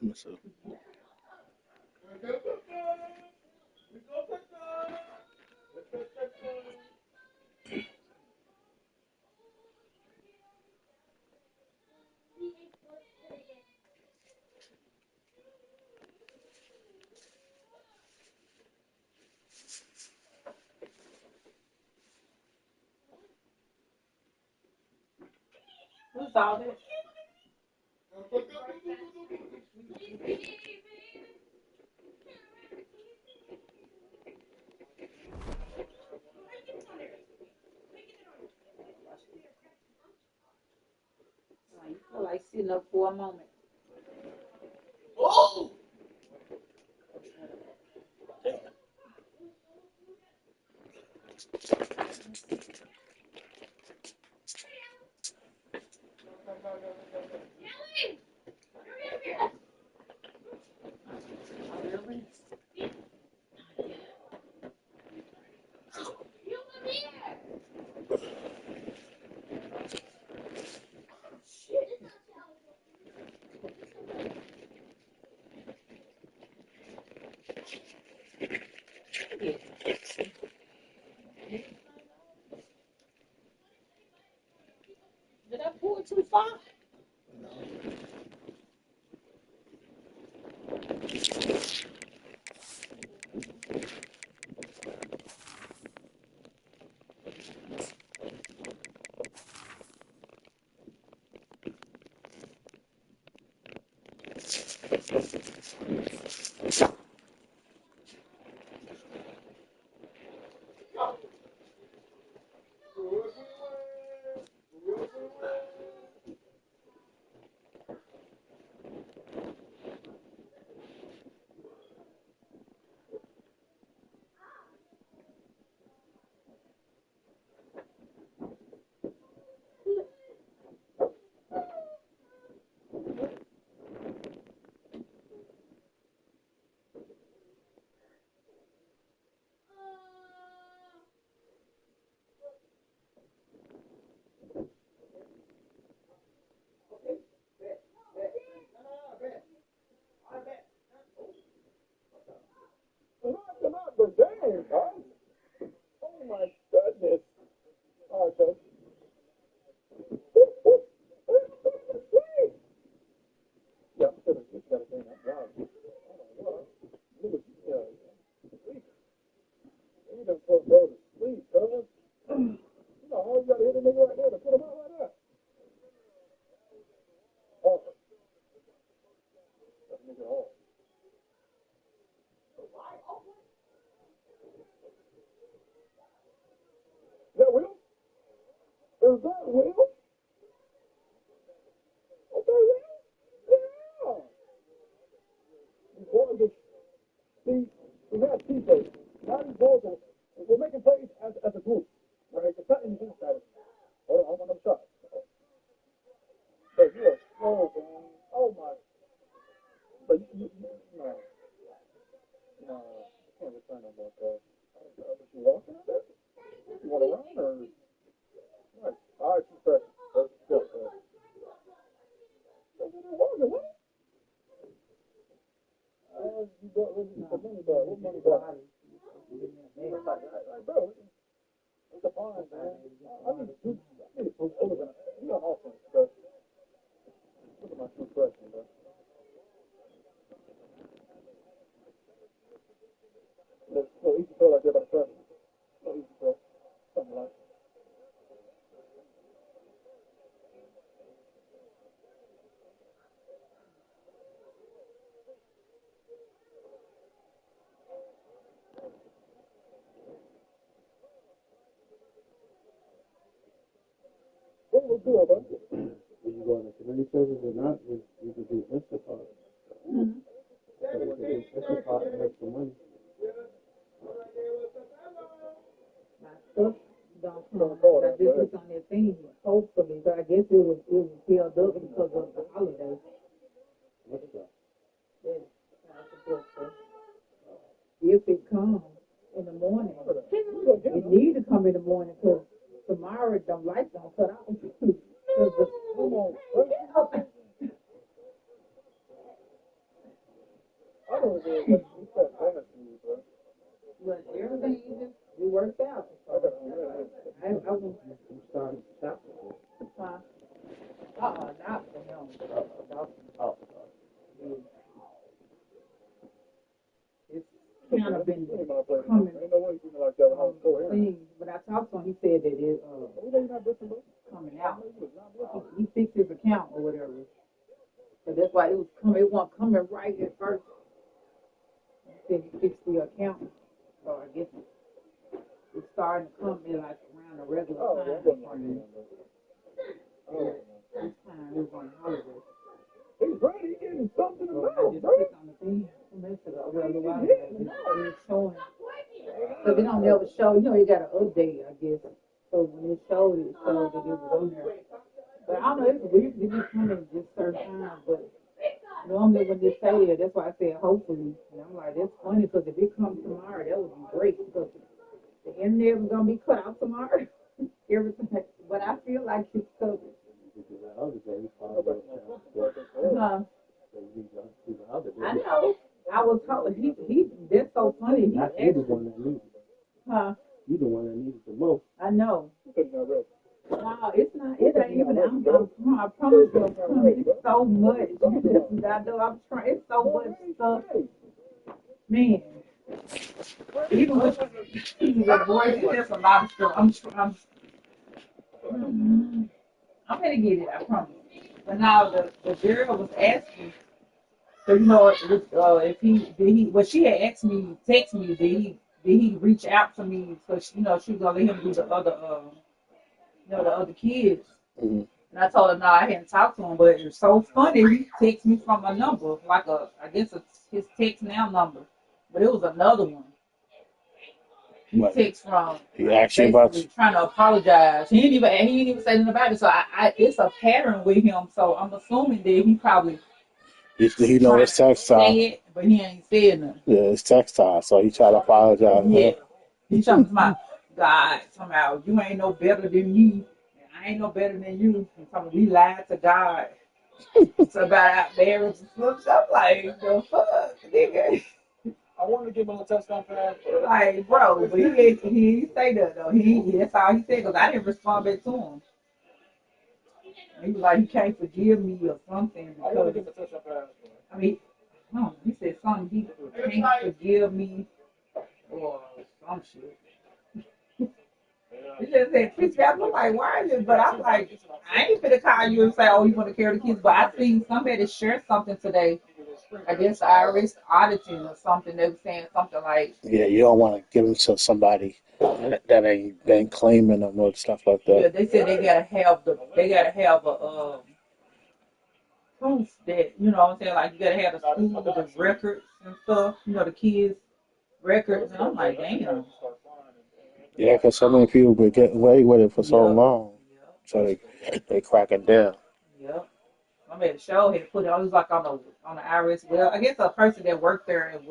So, Who's all this? You feel like sitting up for a moment. Oh! Did I pull it too far? Come on, but dang, guys. Oh my goodness. All right, coach. Yeah, I'm sure you got to bring that down. Look at sleep. You done put bro to sleep, cuz. You know, all you got to hit a nigga right there to put him out like that. Oh, that nigga off. Is that Will? Is that Will? Okay, Will? Yeah. These boys are, see, we have teammates. Now these boys are, we're making plays as a group, right? It's not in the status. Hold on, I want another shot. But you are slow, man. Oh my. But no. No. I can't return no more, cuz. Was you walking out there? You want to run or? What? All right, she's fresh. Let's go, cuz. Walking, what? You got what money bar? What money bar? Like, bro, it's a fine, man. I need to prove over. You on offense, bro. Look at my true freshman, bro. It's so easy to feel like they're about to freshman. So easy to feel. Something like that. What was good, bro? When you go on the community service or not, you can do Instacart. Mm-hmm. So you can do Instacart and make some money. My stuff don't come. I just looked on that thing, hopefully, but I guess it was held up because of the holiday. What's that? If it comes in the morning, it needs to come in the morning because tomorrow the lights don't cut off. don't know if it's that fantasy, bro. But everything just it worked out. I got I was You started shop. not for him. Oh, It's kind of been coming. coming Ain't no way you can like that when I was coherent. thing. But I talked to him, he said that it They not different, bro. coming out. He fixed his account or whatever. So that's why it was coming. It wasn't coming right at first. He said he fixed the account. So I guess it's starting to come in like around the regular Oh, time. that wasn't like frame. that, bro. This time it was on holiday. He's ready. He's getting something to So I know, just bro. clicked on the thing. It's showing. Because it don't never show. You know, you got to update, I guess. So when it showed, it showed that it was on there. But I don't know, it's weird. It just come at just certain times. But normally when they say it, that's why I said hopefully. And I'm like, that's funny because if it comes tomorrow, that would be great because the internet was going to be cut out tomorrow. Everything. But I feel like it's covered. I know. I was told he that's so funny. He Not you the one that needs it. huh? You the one that needs it the most. I know. He's not ready. No, it's not. It ain't even. I promise you, it's so much. I know. I'm trying. It's so much stuff, man. Even with the voice, there's a lot of stuff. I'm gonna get it. I promise. But now the girl was asking. So you know, if he did he, well, she had asked me, text me, did he reach out to me? So she, she was gonna let him do the other, the other kids. Mm-hmm. And I told her no, I hadn't talked to him, but it was so funny. He texted me from a number, like I guess it's his text now number, but it was another one. He Right. texts from He asked you about basically trying to apologize. He didn't even say anything about it. So I it's a pattern with him. So I'm assuming that he probably he know it's text say time. it, but he ain't said nothing. Yeah, it's text time, so he tried to apologize. Yeah. He talking about God, somehow you ain't no better than me, and I ain't no better than you. And talking we lied to God. It's about our marriage and stuff. So I'm like, the fuck, nigga. I wanted to give him a touchdown pass. Like, bro, but he didn't say that though. That's all he said because I didn't respond back to him. He was like, he can't forgive me or something I want to because give him a touchdown pass. I mean, no, he said something. He can't forgive me or some shit. He just said, please, I'm like, why is it? But I'm like, I ain't finna call you and say, oh, you want to carry the kids. But I seen somebody share something today. I guess IRS auditing or something. They were saying something like, Yeah, you don't want to give them to somebody that ain't claiming them or stuff like yeah, that. they said they gotta have a proof that what I'm saying, like you gotta have the school the records and stuff, the kids' records. And I'm like, damn. Yeah, because so many people been getting away with it for so Yep. long, so they cracking down. Yep. I made a show had put it. I was like on the IRS. Well, I guess a person that worked there and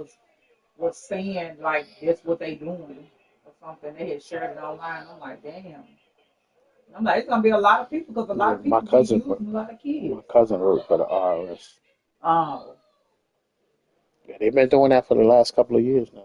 was saying like that's what they doing or something. They had shared it online. I'm like, damn. I'm like, it's gonna be a lot of people because a lot Yeah, of people be using a lot of kids. my cousin worked for the IRS. Um, Yeah, they've been doing that for the last couple of years now.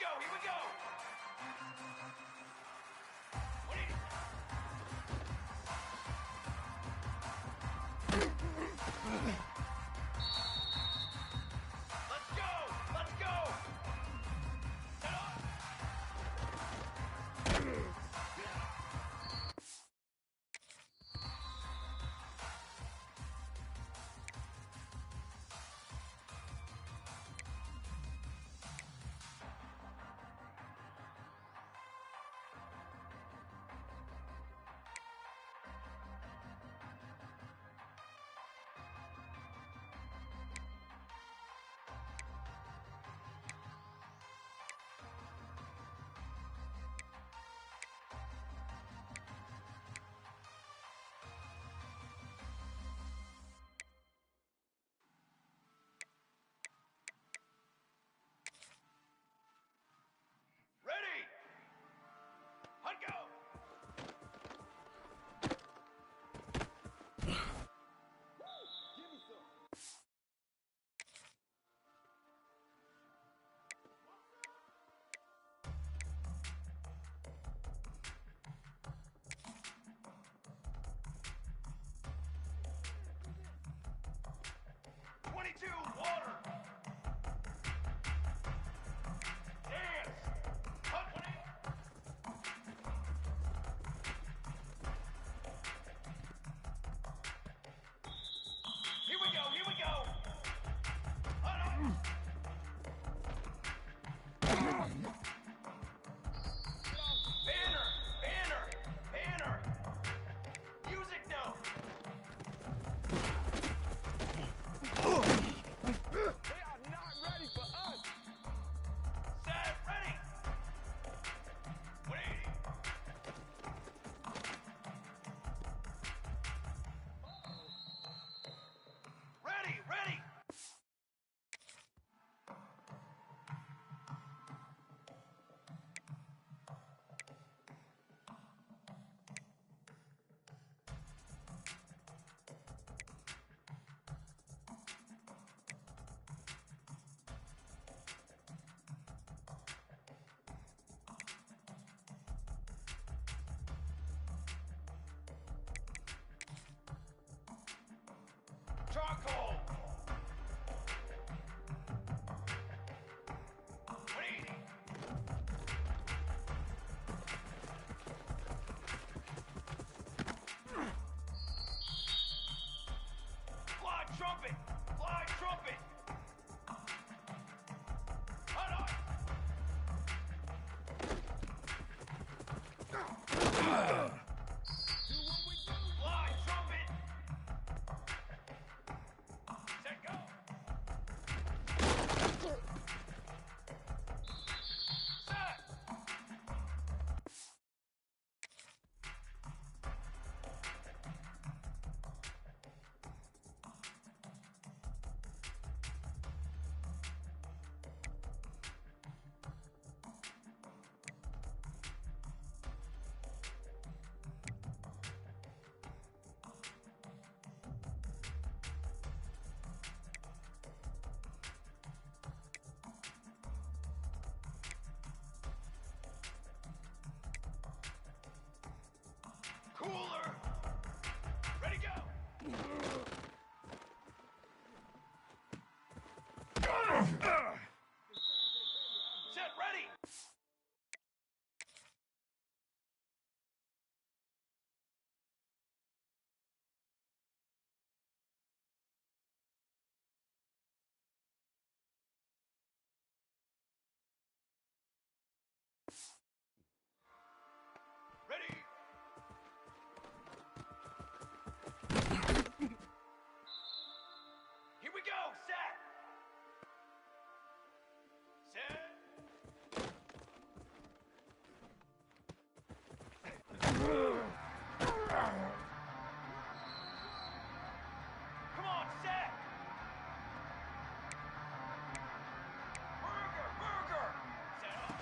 go, here we go. 180. Let's go, let's go. Set up. Ready! Hunt go! Give me some. 22, water! Dance! Hunt 180! Here we go, here we go! Hunt on! Banner! Banner! Banner! Music note! They are not ready for us! Set, ready! 180! Ready, ready! Charcoal! 180! Fly trumpet! Fly trumpet! Hunt on! Do what we do! Fly trumpet! Set, go! Set! Cooler! Ready, go! Set, ready! Ready! Here we go, set! Set! Come on, set! Burger, burger! Set up!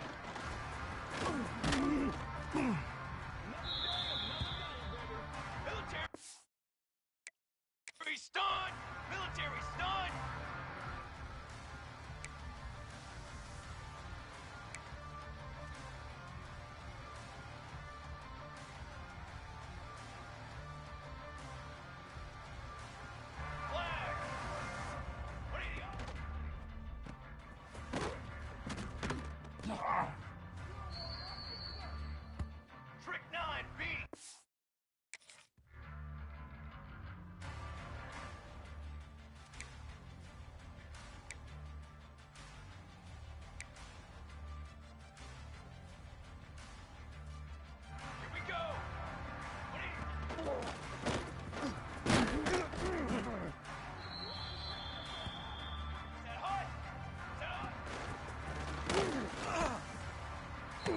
Military stun! Military stun!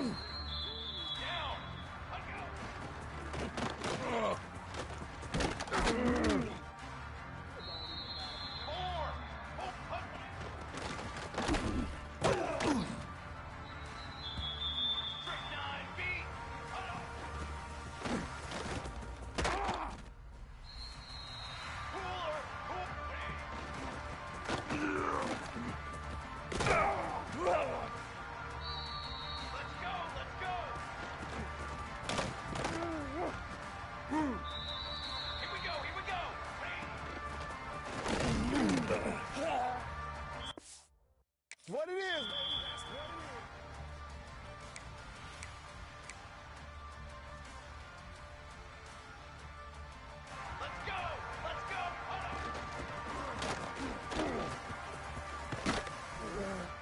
Down. Let go. Four. Oh, put. Straight 9 feet. Hold on. Cooler. Let's go. Let's go. Here we go. Here we go. What it is, baby. That's what it is. Let's go. Let's go. Hold on.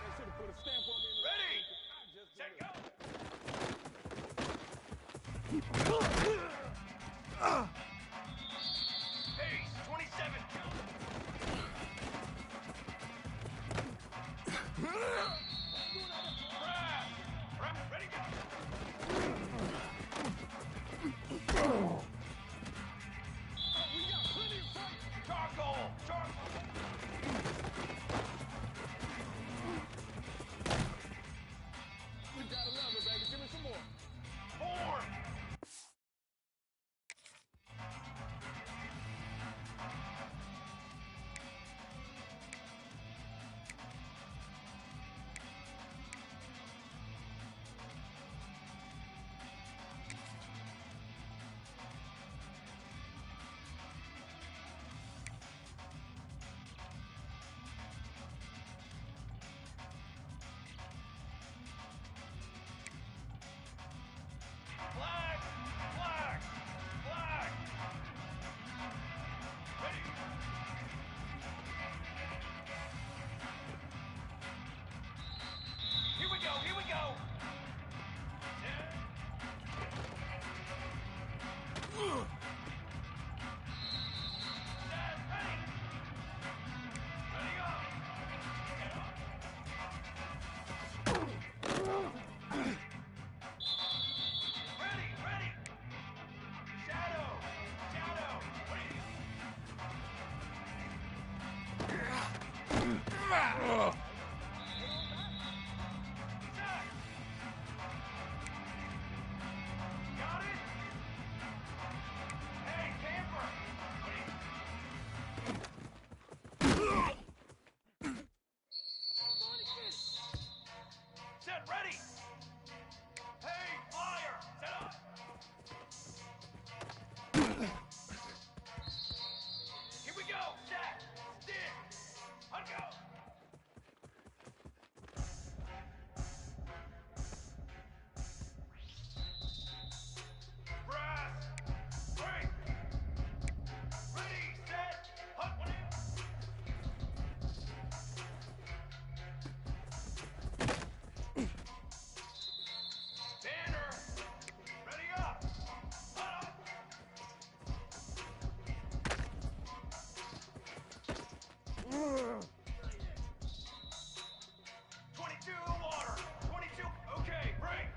They should have put a stamp on me. Ready. Set, go. Pace 27. Ready, go. We got plenty of time. Charcoal. Charcoal. You gotta love it, baby. Give me some more. Form. Flag. Flag. Flag. Ready. Here we go. Here we go. Yeah. Set. Ready. Ready up. Get up. Ready. Ready. Shadow. Shadow. Ready. Set. Got it? Hey, camper! Set, ready! Hey, flyer! Set up! Here we go! Set! Stick! Let's go! Brass! Break! Ready, set, hut, one in! Banner! Ready up! Hut up! 22 water! 22, okay, break!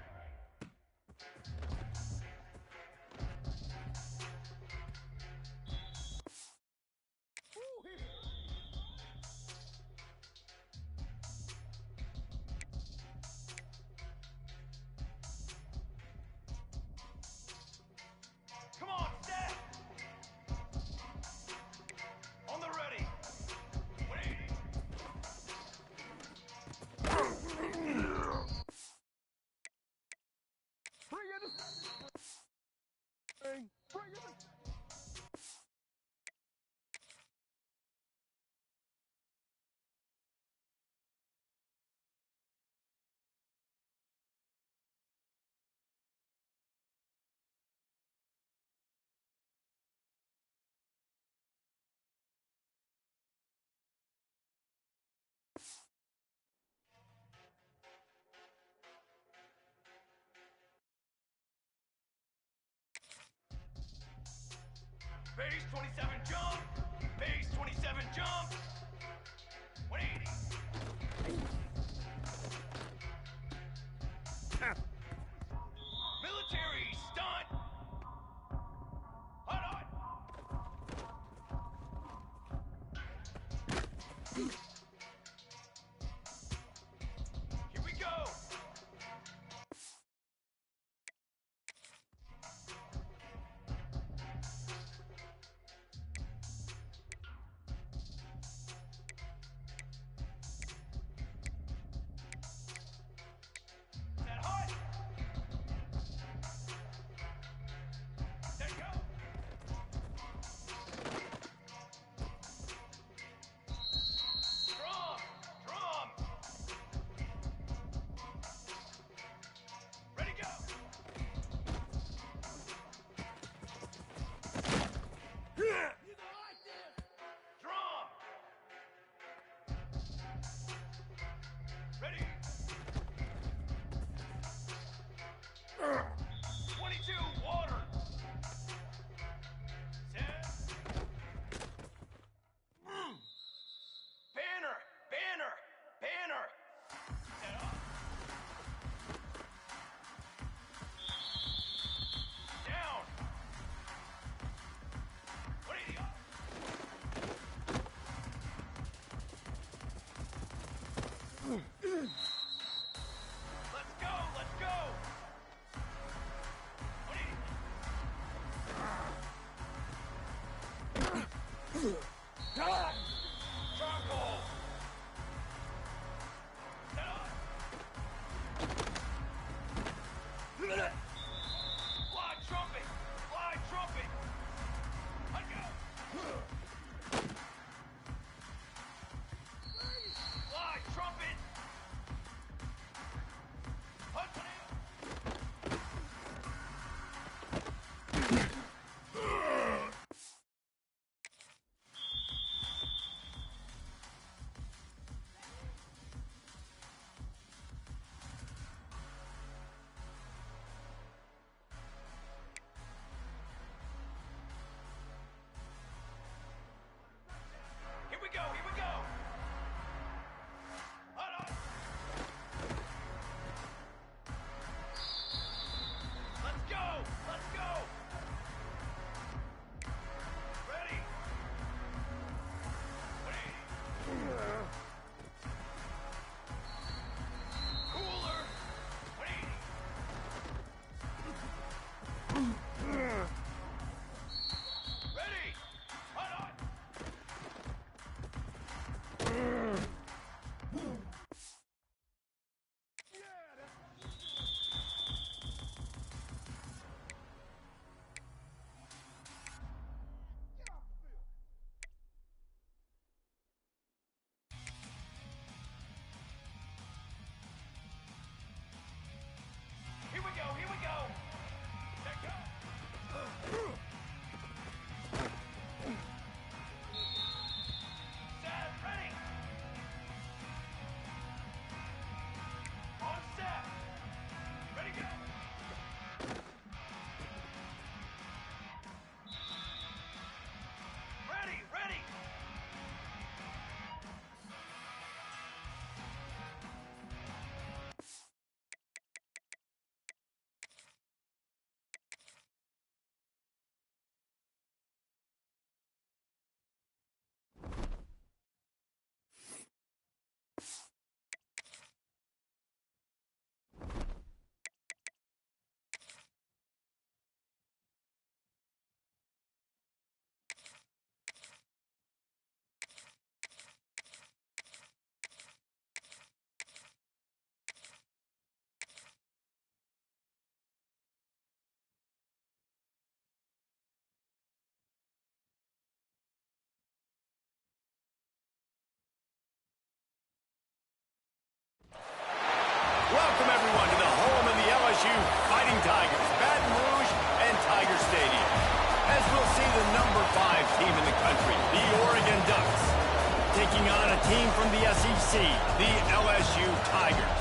Come on, set! On the ready! Wait! Bring it. Bring it. Base 27 jump! Base 27 jump! 180! Welcome, everyone, to the home of the LSU Fighting Tigers, Baton Rouge and Tiger Stadium. As we'll see the number 5 team in the country, the Oregon Ducks, taking on a team from the SEC, the LSU Tigers.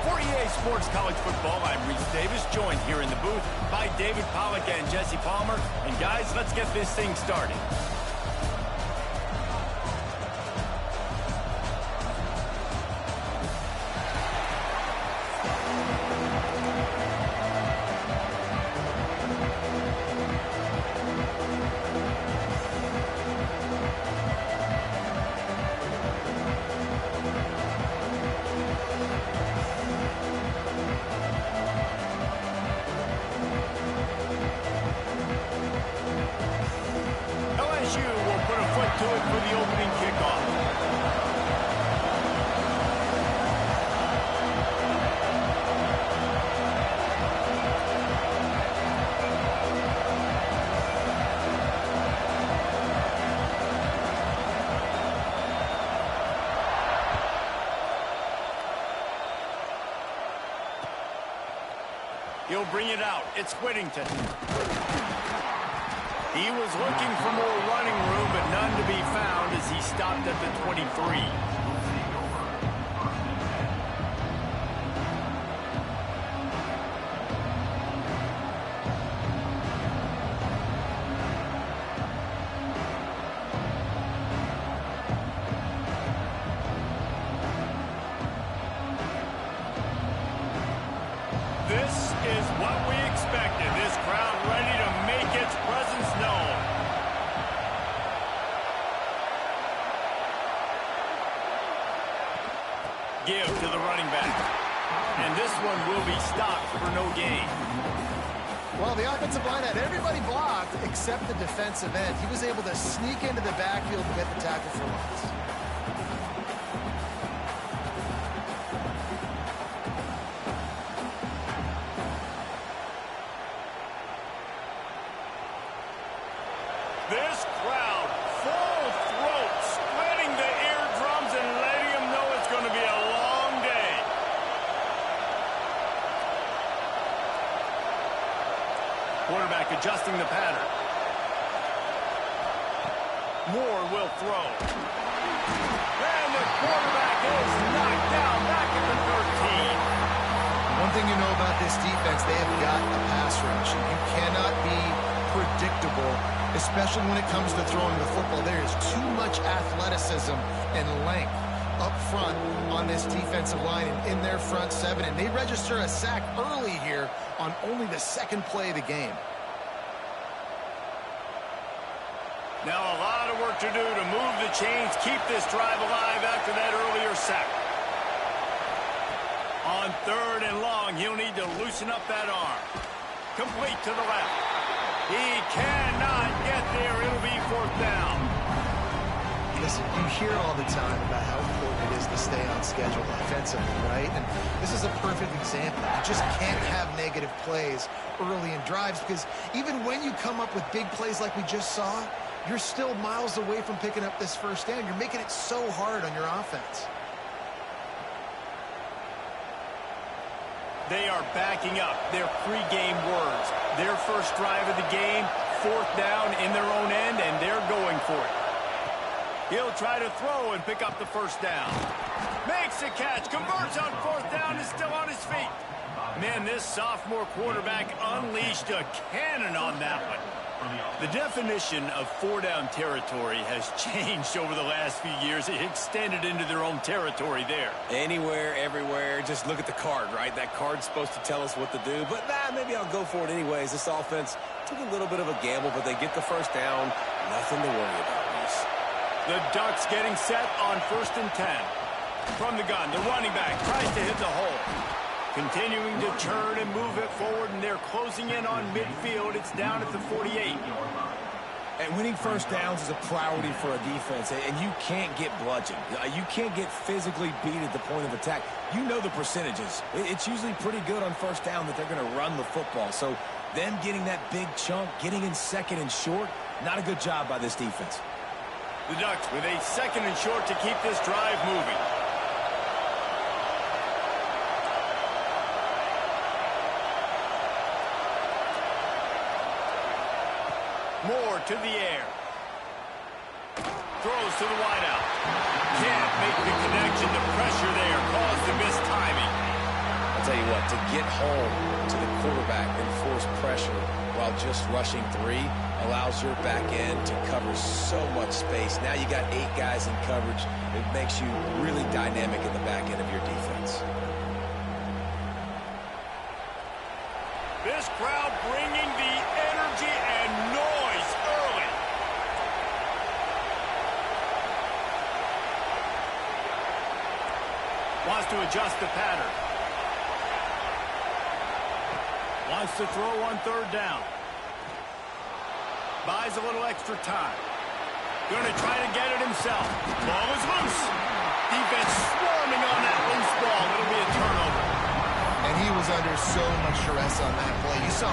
For EA Sports College Football, I'm Reese Davis, joined here in the booth by David Pollack and Jesse Palmer. And guys, let's get this thing started. To it for the opening kickoff. He'll bring it out. It's Whittington. He was looking for more running room, but none to be found as he stopped at the 23. This is what we expected. This crowd ready to make its presence known. Give to the running back. And this one will be stopped for no gain. Well, the offensive line had everybody blocked except the defensive end. He was able to sneak into the backfield to get the tackle for loss. This crowd, full throat, splitting the eardrums and letting them know it's going to be a long day. Quarterback adjusting the pattern. Moore will throw. And the quarterback is knocked down back at the 13. One thing you know about this defense, they have got a pass rush. You cannot be predictable, especially when it comes to throwing the football. There is too much athleticism and length up front on this defensive line and in their front seven. And they register a sack early here on only the second play of the game. Now a lot of work to do to move the chains, keep this drive alive after that earlier sack. On 3rd and long, he'll need to loosen up that arm. Complete to the left. He cannot get there. It'll be 4th down. Listen, you hear all the time about how important it is to stay on schedule offensively, right? And this is a perfect example. You just can't have negative plays early in drives because even when you come up with big plays like we just saw, you're still miles away from picking up this first down. You're making it so hard on your offense. They are backing up their pregame words. Their first drive of the game, 4th down in their own end, and they're going for it. He'll try to throw and pick up the 1st down. Makes a catch, converts on 4th down, is still on his feet. Man, this sophomore quarterback unleashed a cannon on that one. The definition of 4-down territory has changed over the last few years. It extended into their own territory there. Anywhere, everywhere, just look at the card, right? That card's supposed to tell us what to do, but maybe I'll go for it anyways. This offense took a little bit of a gamble, but they get the 1st down. Nothing to worry about, Reese. The Ducks getting set on 1st and 10. From the gun, the running back tries to hit the hole. Continuing to turn and move it forward, and they're closing in on midfield. It's down at the 48. And winning 1st downs is a priority for a defense, and you can't get bludgeoned. You can't get physically beat at the point of attack. You know the percentages. It's usually pretty good on 1st down that they're going to run the football. So them getting that big chunk, getting in 2nd and short, not a good job by this defense. The Ducks with a 2nd and short to keep this drive moving. Moore to the air. Throws to the wideout. Can't make the connection. The pressure there caused the missed timing. I'll tell you what, to get home to the quarterback and force pressure while just rushing three allows your back end to cover so much space. Now you got 8 guys in coverage. It makes you really dynamic in the back end of your defense. This crowd bringing the energy and noise early. Wants to adjust the pattern. Wants to throw on 3rd down. Buys a little extra time. Going to try to get it himself. Ball is loose. Defense swarming on that loose ball. It'll be a turnover. And he was under so much stress on that play. You saw.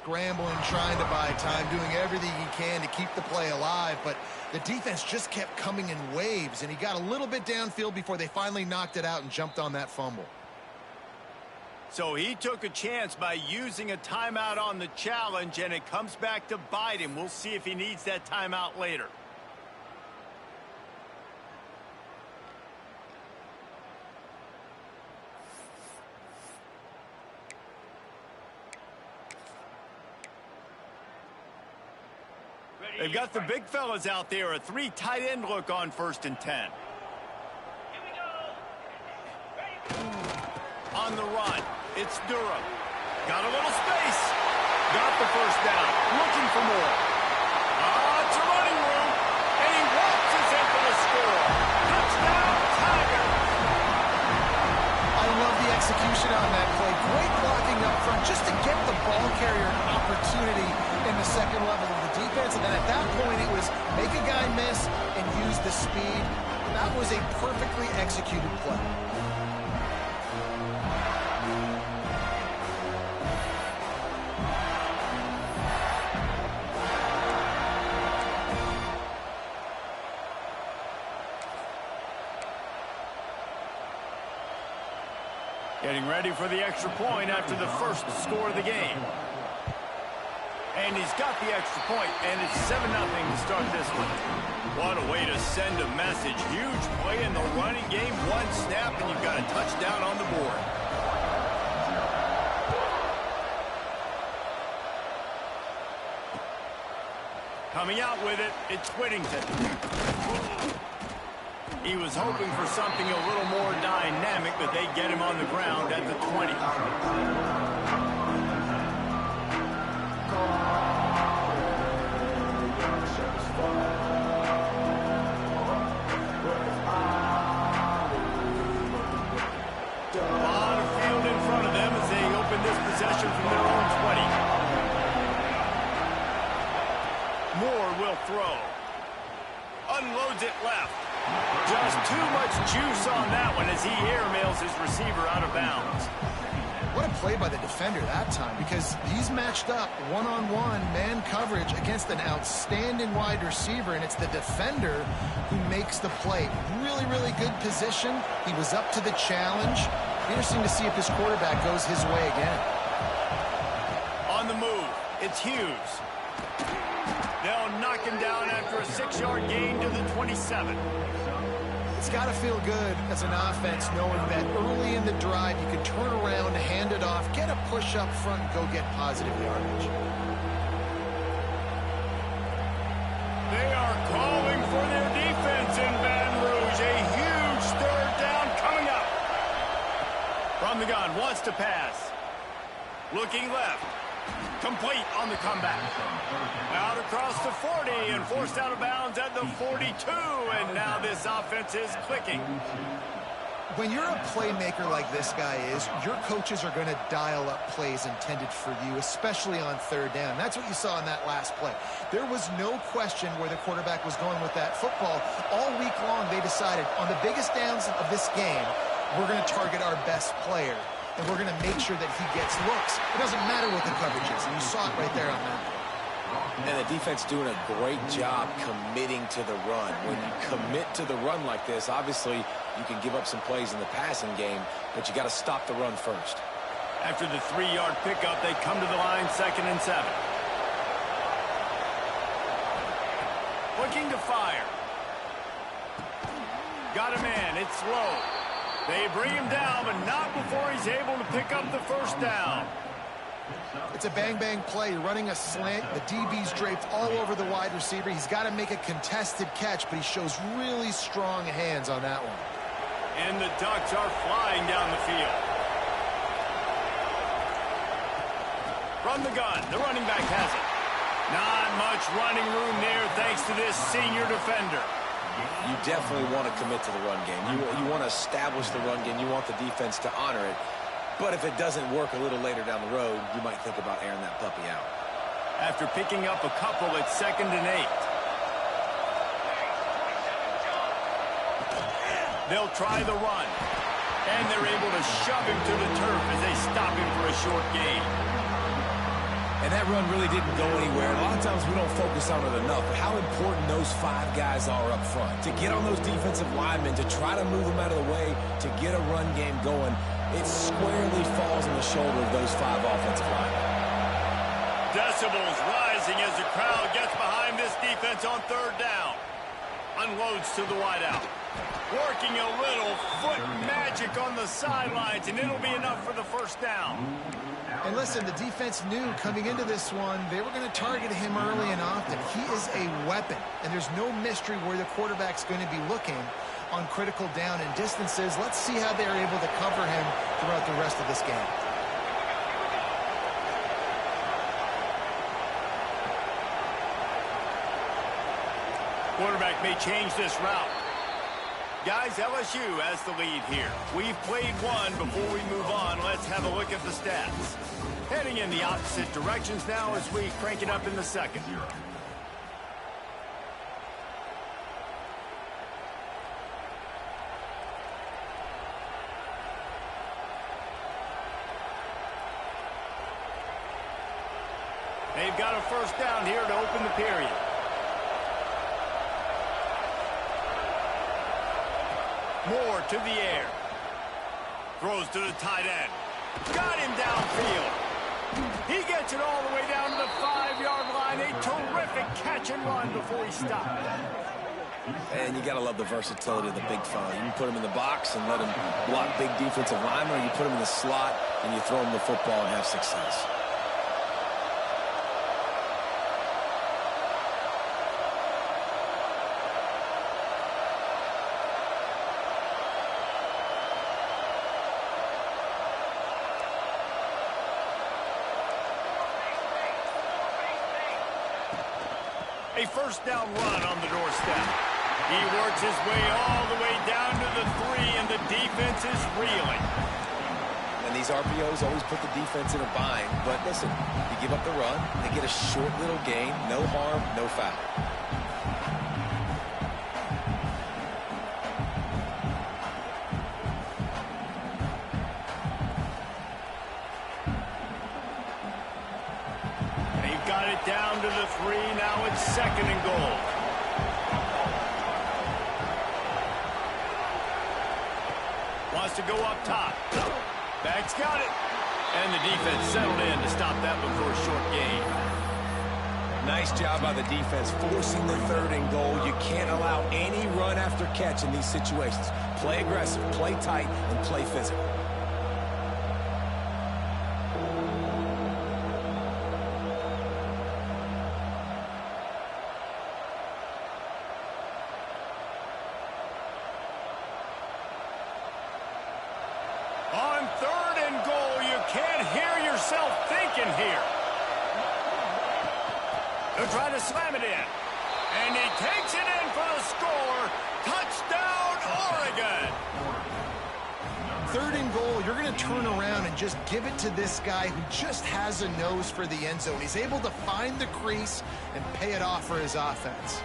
Scrambling, trying to buy time, doing everything he can to keep the play alive, but the defense just kept coming in waves, and he got a little bit downfield before they finally knocked it out and jumped on that fumble. So he took a chance by using a timeout on the challenge, and it comes back to bite him. We'll see if he needs that timeout later. They've got the big fellas out there, a 3 tight end look on 1st and 10. On the run, it's Durham. Got a little space. Got the 1st down. Looking for more. It's a running room. And he walks us in for the score. Touchdown, Tiger. I love the execution on that play. Great blocking up front just to get the ball carrier an opportunity in the 2nd level of the defense. And then at that point, it was make a guy miss and use the speed. That was a perfectly executed play. Getting ready for the extra point after the 1st score of the game. And he's got the extra point, and it's 7-0 to start this one. What a way to send a message. Huge play in the running game. 1 snap, and you've got a touchdown on the board. Coming out with it, it's Whittington. He was hoping for something a little more dynamic, but they get him on the ground at the 20. A lot of field in front of them as they open this possession from their own 20. Moore will throw. Unloads it left. Just too much juice on that one as he airmails his receiver out of bounds. What a play by the defender that time, because he's matched up one-on-one man coverage against an outstanding wide receiver, and it's the defender who makes the play. Really, really good position. He was up to the challenge. Interesting to see if his quarterback goes his way again. On the move, it's Hughes. They'll knock him down after a 6-yard gain to the 27. It's got to feel good as an offense knowing that early in the drive you can turn around, handle hand it off, get a push up front, and go get positive yardage. They are calling for their defense in Baton Rouge. A huge third down coming up. From the gun, wants to pass. Looking left. Complete on the comeback. Out across the 40 and forced out of bounds at the 42. And now this offense is clicking. When you're a playmaker like this guy is, your coaches are going to dial up plays intended for you, especially on third down. That's what you saw in that last play. There was no question where the quarterback was going with that football. All week long, they decided on the biggest downs of this game, we're going to target our best player, and we're going to make sure that he gets looks. It doesn't matter what the coverage is, and you saw it right there on that. And the defense doing a great job committing to the run. When you commit to the run like this, obviously you can give up some plays in the passing game, but you got to stop the run first. After the 3-yard pickup, they come to the line 2nd and 7. Looking to fire. Got a man. It's low. They bring him down, but not before he's able to pick up the first down. It's a bang-bang play. You're running a slant. The DB's draped all over the wide receiver. He's got to make a contested catch, but he shows really strong hands on that one. And the Ducks are flying down the field. From the gun, the running back has it. Not much running room there thanks to this senior defender. You definitely want to commit to the run game. You want to establish the run game. You want the defense to honor it. But if it doesn't work a little later down the road, you might think about airing that puppy out. After picking up a couple at 2nd and 8. They'll try the run. And they're able to shove him to the turf as they stop him for a short gain. And that run really didn't go anywhere. A lot of times we don't focus on it enough, but how important those 5 guys are up front. To get on those defensive linemen, to try to move them out of the way, to get a run game going, it squarely falls on the shoulder of those 5 offensive linemen. Decibels rising as the crowd gets behind this defense on 3rd down. Unloads to the wideout. Working a little foot magic on the sidelines, and it'll be enough for the first down. And listen, the defense knew coming into this one, they were going to target him early and often. He is a weapon, and there's no mystery where the quarterback's going to be looking on critical down and distances. Let's see how they're able to cover him throughout the rest of this game. Quarterback may change this route. Guys, LSU has the lead here. We've played one. Before we move on, let's have a look at the stats. Heading in the opposite directions now as we crank it up in the second. They've got a first down here to open the period. Moore to the air. Throws to the tight end. Got him downfield. He gets it all the way down to the 5-yard line. A terrific catch and run before he stopped. And you got to love the versatility of the big fella. You can put him in the box and let him block big defensive linemen, or you put him in the slot and you throw him the football and have success. A first down run on the doorstep. He works his way all the way down to the 3, and the defense is reeling. And these RPOs always put the defense in a bind. But listen, you give up the run, they get a short little gain, no harm, no foul. Got it down to the 3. Now it's 2nd and goal. Wants to go up top. Back's got it. And the defense settled in to stop that one for a short gain. Nice job by the defense forcing the 3rd and goal. You can't allow any run after catch in these situations. Play aggressive, play tight, and play physical. can't hear yourself thinking here. They'll try to slam it in. And he takes it in for the score. Touchdown, Oregon. 3rd and goal, you're going to turn around and just give it to this guy who just has a nose for the end zone. He's able to find the crease and pay it off for his offense.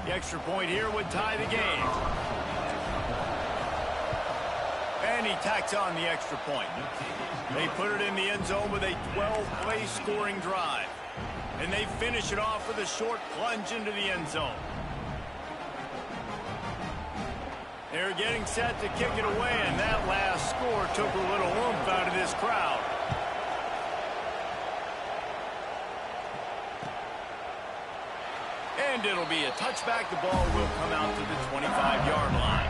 The extra point here would tie the game. And he tacks on the extra point. They put it in the end zone with a 12-play scoring drive. And they finish it off with a short plunge into the end zone. They're getting set to kick it away, and that last score took a little oomph out of this crowd. And it'll be a touchback. The ball will come out to the 25-yard line.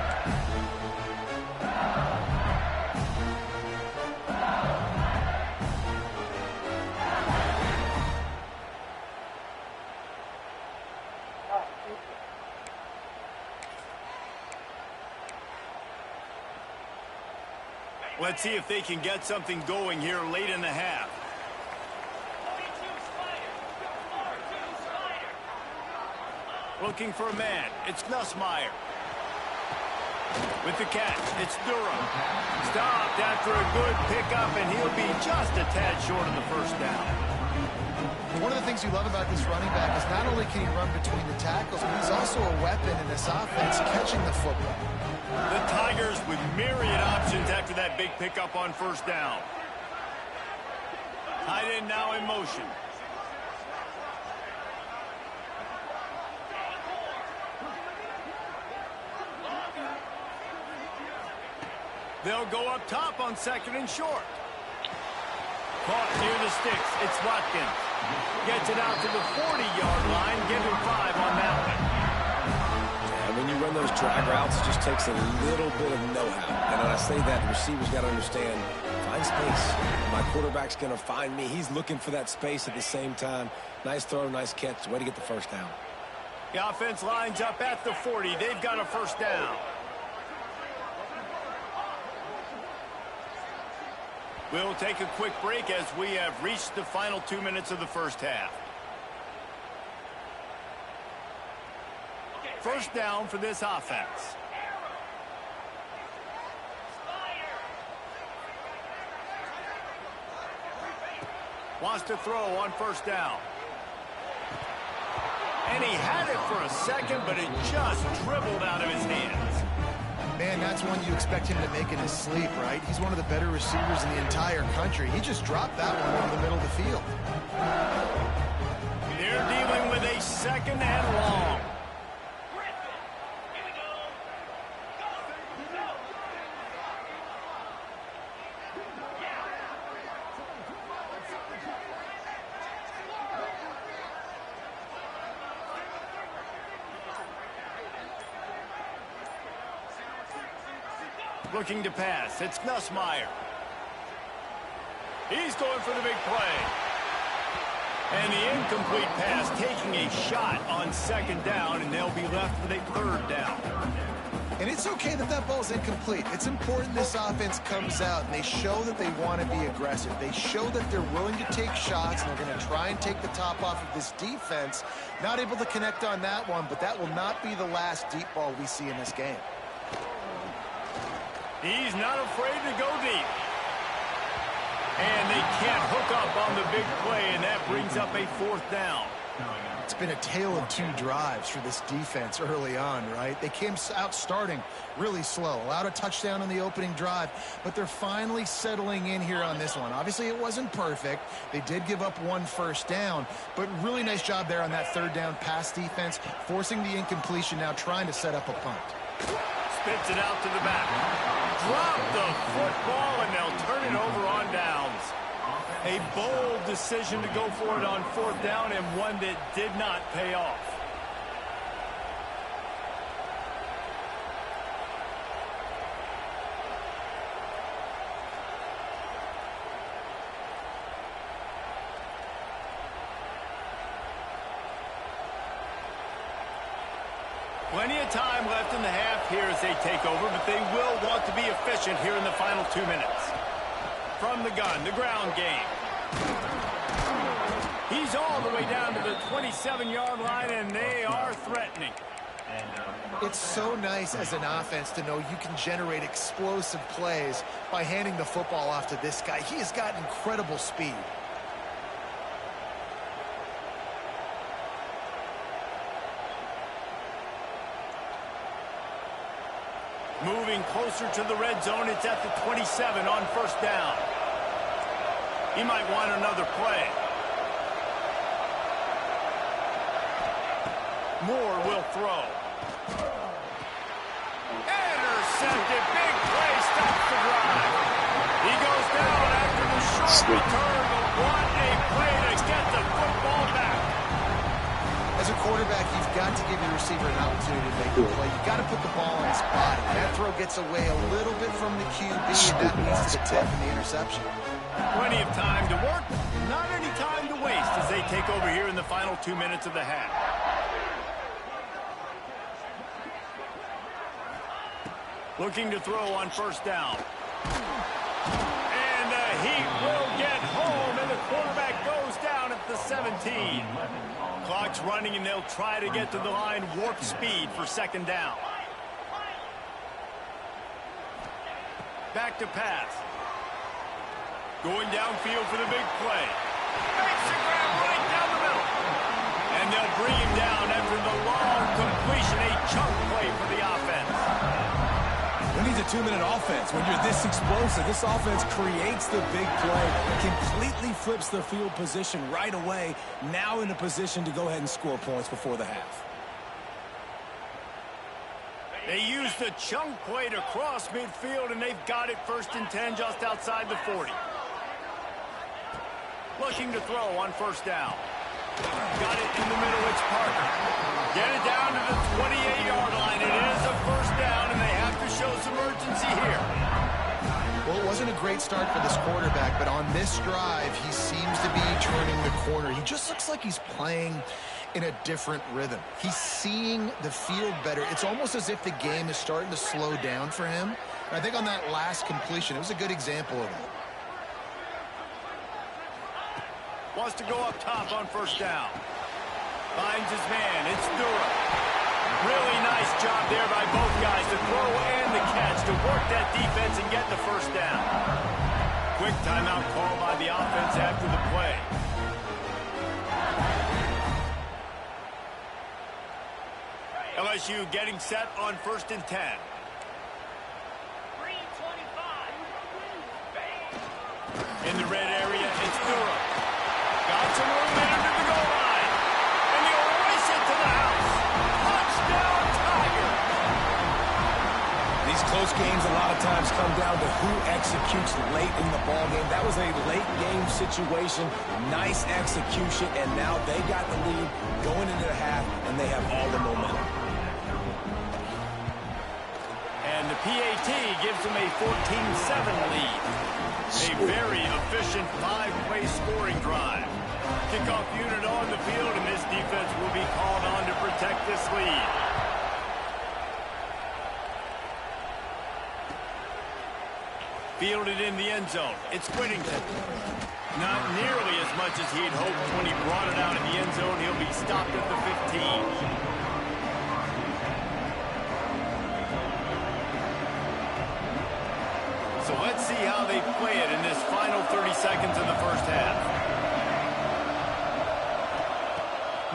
Let's see if they can get something going here late in the half. Looking for a man. It's Nussmeier. With the catch, it's Durham. Stopped after a good pickup, and he'll be just a tad short of the first down. One of the things you love about this running back is not only can he run between the tackles, but he's also a weapon in this offense catching the football. The Tigers with myriad options after that big pickup on first down. Tight end now in motion. They'll go up top on 2nd and short. Caught near the sticks. It's Watkins. Gets it out to the 40-yard line. Give him 5 on that one. And when you run those drag routes, it just takes a little bit of know-how. And when I say that, the receiver's got to understand, find space. My quarterback's going to find me. He's looking for that space at the same time. Nice throw, nice catch. Way to get the first down. The offense lines up at the 40. They've got a first down. We'll take a quick break as we have reached the final 2 minutes of the first half. First down for this offense. Wants to throw on first down. And he had it for a second, but it just dribbled out of his hands. Man, that's one you expect him to make in his sleep, right? He's one of the better receivers in the entire country. He just dropped that one over the middle of the field. They're dealing with a 2nd and long. Looking to pass. It's Nussmeier. He's going for the big play. And the incomplete pass taking a shot on 2nd down, and they'll be left with a 3rd down. And it's okay that that ball's incomplete. It's important this offense comes out and they show that they want to be aggressive. They show that they're willing to take shots, and they're going to try and take the top off of this defense. Not able to connect on that one, but that will not be the last deep ball we see in this game. He's not afraid to go deep. And they can't hook up on the big play, and that brings up a 4th down. It's been a tale of 2 drives for this defense early on, right? They came out starting really slow, allowed a touchdown on the opening drive, but they're finally settling in here on this one. Obviously, it wasn't perfect. They did give up 1 first down, but really nice job there on that 3rd down pass defense, forcing the incompletion, now trying to set up a punt. Spits it out to the back. Drop the football, and they'll turn it over on downs. A bold decision to go for it on 4th down, and one that did not pay off. Plenty of time left in the half here as they take over, but they will want to be efficient here in the final 2 minutes. From the gun, the ground game. He's all the way down to the 27-yard line, and they are threatening. It's so nice as an offense to know you can generate explosive plays by handing the football off to this guy. He has got incredible speed. Moving closer to the red zone, it's at the 27 on first down. He might want another play. Moore will throw. Intercepted. Big play. Stops the drive. He goes down after the short return, but what a play to get the football back. As a quarterback, you've got to give your receiver an opportunity to make a play. You've got to put the ball on his body. That throw gets away a little bit from the QB, and that leads to the tip and the interception. Plenty of time to work. Not any time to waste as they take over here in the final 2 minutes of the half. Looking to throw on first down. And the Heat will get home, and the quarterback goes down at the 17. Clock's running, and they'll try to get to the line warp speed for second down. Back to pass. Going downfield for the big play. Makes the grab right down the middle. And they'll bring him down after the long completion, a chunk play for the offense. When he's a 2-minute offense, when you're this explosive, this offense creates the big play, completely flips the field position right away, now in a position to go ahead and score points before the half. They use the chunk play to cross midfield, and they've got it 1st and 10 just outside the 40. Looking to throw on first down. Got it in the middle, it's Parker. Get it down to the 28-yard line. It is a first down, and they have to show some urgency here. Well, it wasn't a great start for this quarterback, but on this drive, he seems to be turning the corner. He just looks like he's playing in a different rhythm. He's seeing the field better. It's almost as if the game is starting to slow down for him. And I think on that last completion, it was a good example of it. Wants to go up top on first down. Finds his man. It's Dura. Really nice job there by both guys, the throw and the catch, to work that defense and get the first down. Quick timeout call by the offense after the play. LSU getting set on 1st and 10. In the red area, it's Dura. Got some room in under the goal line. And he'll race it to the house. Touchdown, Tiger. These close games a lot of times come down to who executes late in the ball game. That was a late game situation. Nice execution, and now they got the lead going into the half, and they have all the momentum. And the PAT gives them a 14-7 lead. A very efficient 5-play scoring drive. Kickoff unit on the field, and this defense will be called on to protect this lead. Fielded in the end zone. It's Whittington. Not nearly as much as he'd hoped when he brought it out in the end zone. He'll be stopped at the 15. So let's see how they play it in this final 30 seconds of the first half.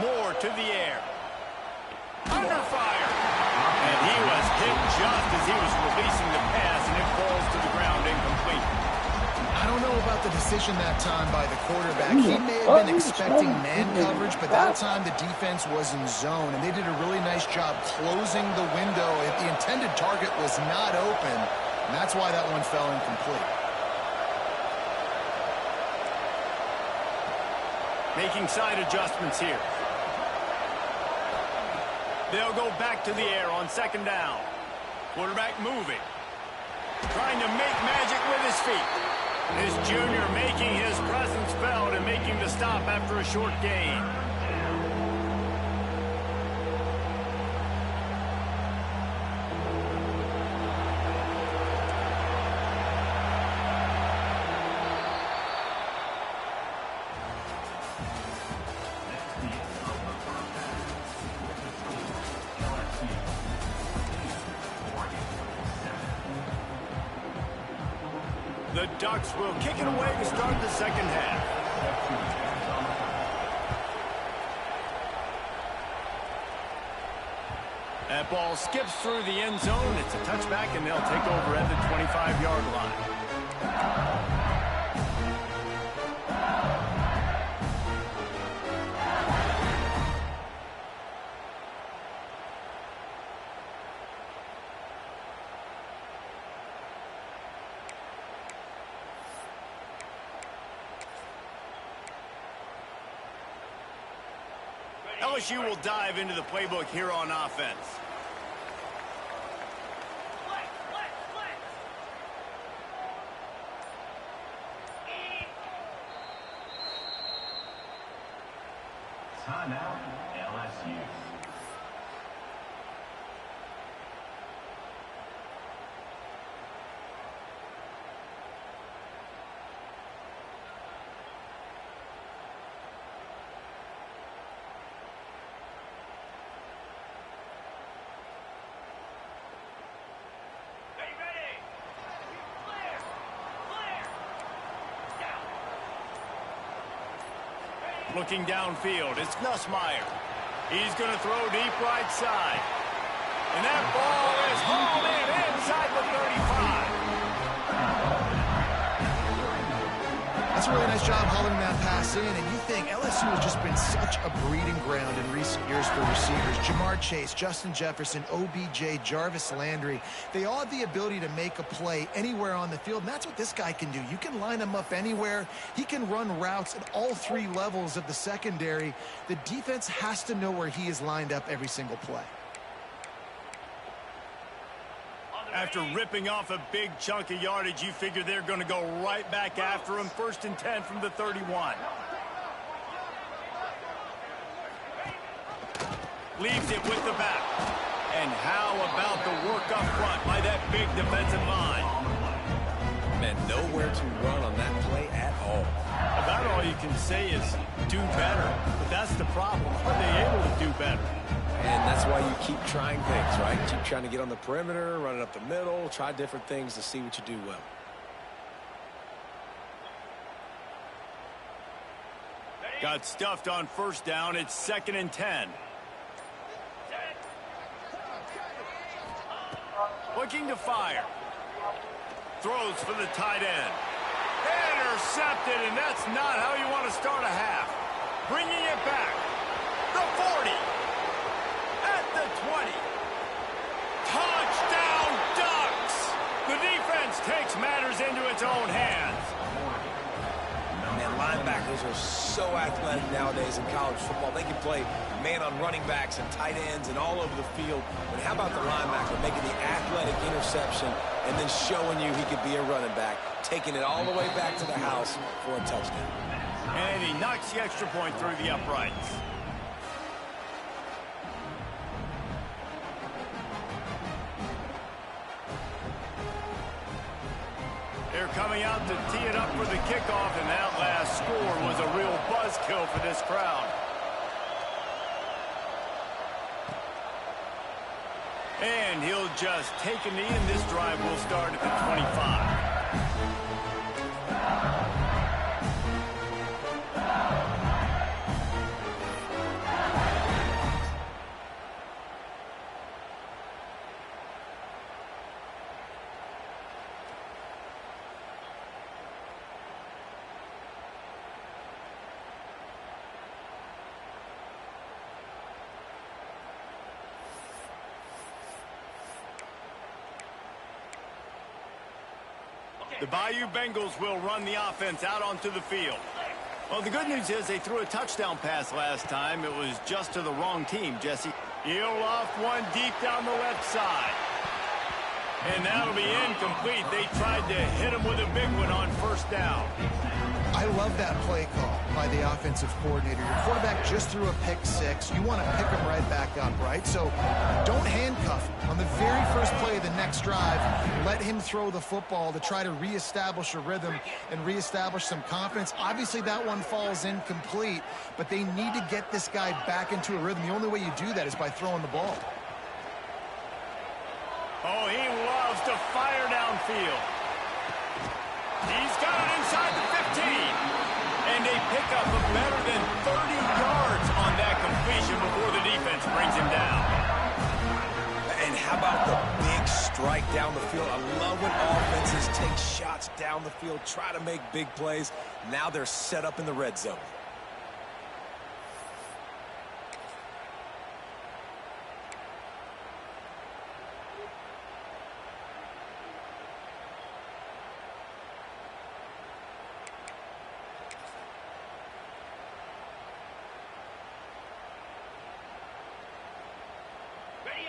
Moore to the air. Under fire. And he was hit just as he was releasing the pass, and it falls to the ground incomplete. I don't know about the decision that time by the quarterback. He may have been expecting man coverage, but that time the defense was in zone, and they did a really nice job closing the window. The intended target was not open. And that's why that one fell incomplete. Making side adjustments here. They'll go back to the air on second down. Quarterback moving. Trying to make magic with his feet. This junior making his presence felt and making the stop after a short gain. The Ducks will kick it away to start the second half. That ball skips through the end zone. It's a touchback, and they'll take over at the 25-yard line. LSU will dive into the playbook here on offense. Timeout, LSU. Looking downfield, it's Nussmeier. He's going to throw deep right side. And that ball is hauled in inside the 35. That's a really nice job hauling that pass in, and you think LSU has just been such a breeding ground in recent years for receivers. Jamar Chase, Justin Jefferson, OBJ, Jarvis Landry, they all have the ability to make a play anywhere on the field, and that's what this guy can do. You can line him up anywhere. He can run routes at all three levels of the secondary. The defense has to know where he is lined up every single play. After ripping off a big chunk of yardage, you figure they're going to go right back after him. 1st and 10 from the 31. Leaves it with the back. And how about the work up front by that big defensive line? Man, nowhere to run on that play at all. About all you can say is do better. But that's the problem. Are they able to do better? And that's why you keep trying things, right? Keep trying to get on the perimeter, run it up the middle, try different things to see what you do well. Got stuffed on 1st down. It's 2nd and 10. Looking to fire. Throws for the tight end. Intercepted, and that's not how you want to start a half. Bringing it back. The 40. At the 20. Touchdown, Ducks! The defense takes matters into its own hands. Man, linebackers are so athletic nowadays in college football. They can play man on running backs and tight ends and all over the field. But how about the linebacker making the athletic interception and then showing you he could be a running back, taking it all the way back to the house for a touchdown. And he knocks the extra point through the uprights. They're coming out to tee it up for the kickoff, and that last score was a real buzzkill for this crowd. And he'll just take a knee, and this drive will start at the 25. The Bayou Bengals will run the offense out onto the field. Well, the good news is they threw a touchdown pass last time. It was just to the wrong team, Jesse. He'll off one deep down the left side. And that'll be incomplete. They tried to hit him with a big one on 1st down. I love that play call by the offensive coordinator. Your quarterback just threw a pick 6. You want to pick him right back up, right? So don't handcuff him. On the very first play of the next drive, let him throw the football to try to reestablish a rhythm and reestablish some confidence. Obviously, that one falls incomplete, but they need to get this guy back into a rhythm. The only way you do that is by throwing the ball. Oh, he loves to fire downfield. He's got it inside the 15. And a pickup of better than 30 yards on that completion before the defense brings him down. And how about the big strike down the field? I love when offenses take shots down the field, try to make big plays. Now they're set up in the red zone.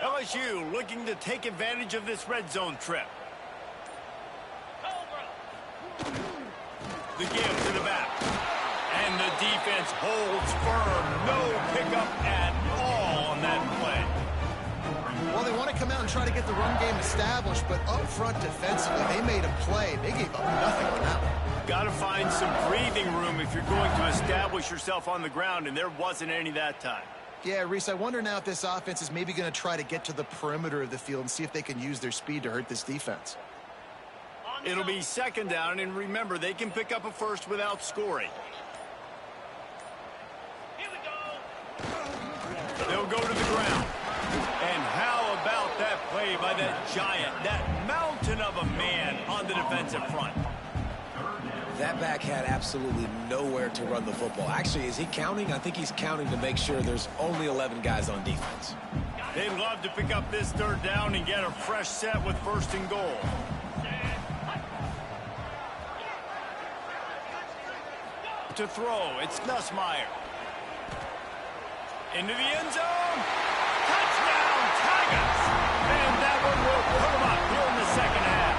LSU looking to take advantage of this red zone trip. The give to the back. And the defense holds firm. No pickup at all on that play. Well, they want to come out and try to get the run game established, but up front defensively, they made a play. They gave up nothing on that one. Got to find some breathing room if you're going to establish yourself on the ground, and there wasn't any that time. Yeah, Reese, I wonder now if this offense is maybe going to try to get to the perimeter of the field and see if they can use their speed to hurt this defense. It'll be second down, and remember, they can pick up a first without scoring. Here we go. They'll go to the ground. And how about that play by that giant, that mountain of a man on the defensive front? That back had absolutely nowhere to run the football. Actually, is he counting? I think he's counting to make sure there's only 11 guys on defense. They'd love to pick up this third down and get a fresh set with first and goal. To throw, it's Nussmeier. Into the end zone. Touchdown, Tigers! And that one will put them up here in the second half.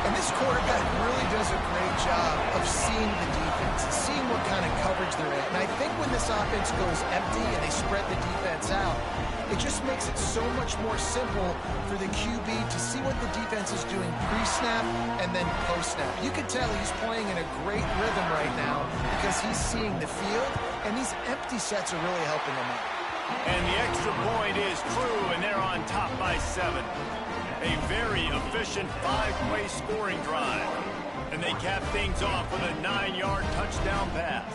And this quarterback really does a great job of seeing the defense, seeing what kind of coverage they're in. And I think when this offense goes empty and they spread the defense out, it just makes it so much more simple for the QB to see what the defense is doing pre-snap and then post-snap. You can tell he's playing in a great rhythm right now because he's seeing the field, and these empty sets are really helping him out. And the extra point is true, and they're on top by 7. A very efficient 5-play scoring drive. And they cap things off with a 9-yard touchdown pass.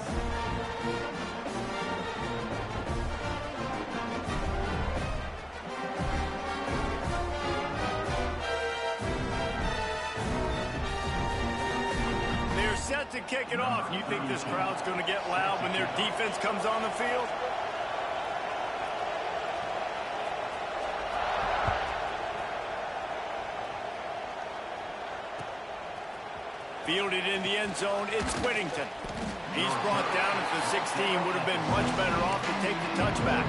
They're set to kick it off. You think this crowd's going to get loud when their defense comes on the field? Fielded in the end zone, it's Whittington. He's brought down at the 16. Would have been much better off to take the touchback.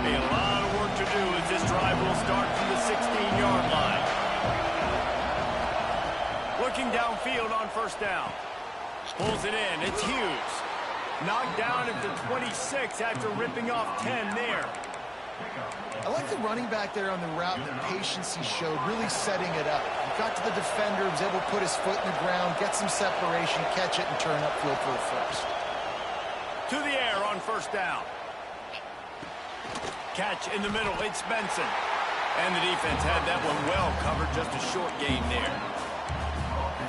A lot of work to do as this drive will start from the 16-yard line. Looking downfield on first down. Pulls it in, it's Hughes. Knocked down at the 26 after ripping off 10 there. I like the running back there on the route, the patience he showed, really setting it up. He got to the defender, was able to put his foot in the ground, get some separation, catch it, and turn upfield for the first. To the air on first down. Catch in the middle, it's Benson. And the defense had that one well covered, just a short gain there.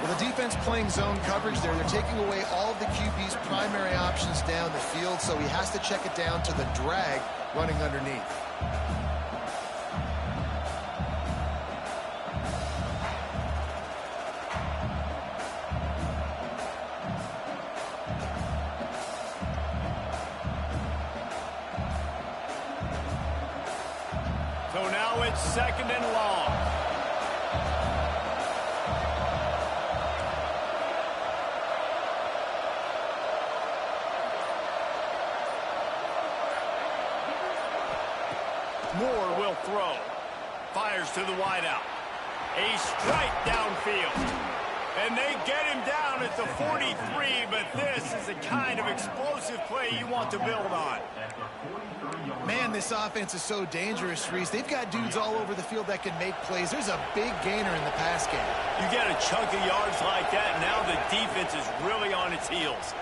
Well, the defense playing zone coverage there. They're taking away all of the QB's primary options down the field, so he has to check it down to the drag running underneath. So now it's second and long. Moore will throw. Fires to the wideout. A strike downfield. And they get him down at the 43, but this is the kind of explosive play you want to build on. Man, this offense is so dangerous, Reese. They've got dudes all over the field that can make plays. There's a big gainer in the pass game. You get a chunk of yards like that, now the defense is really on its heels.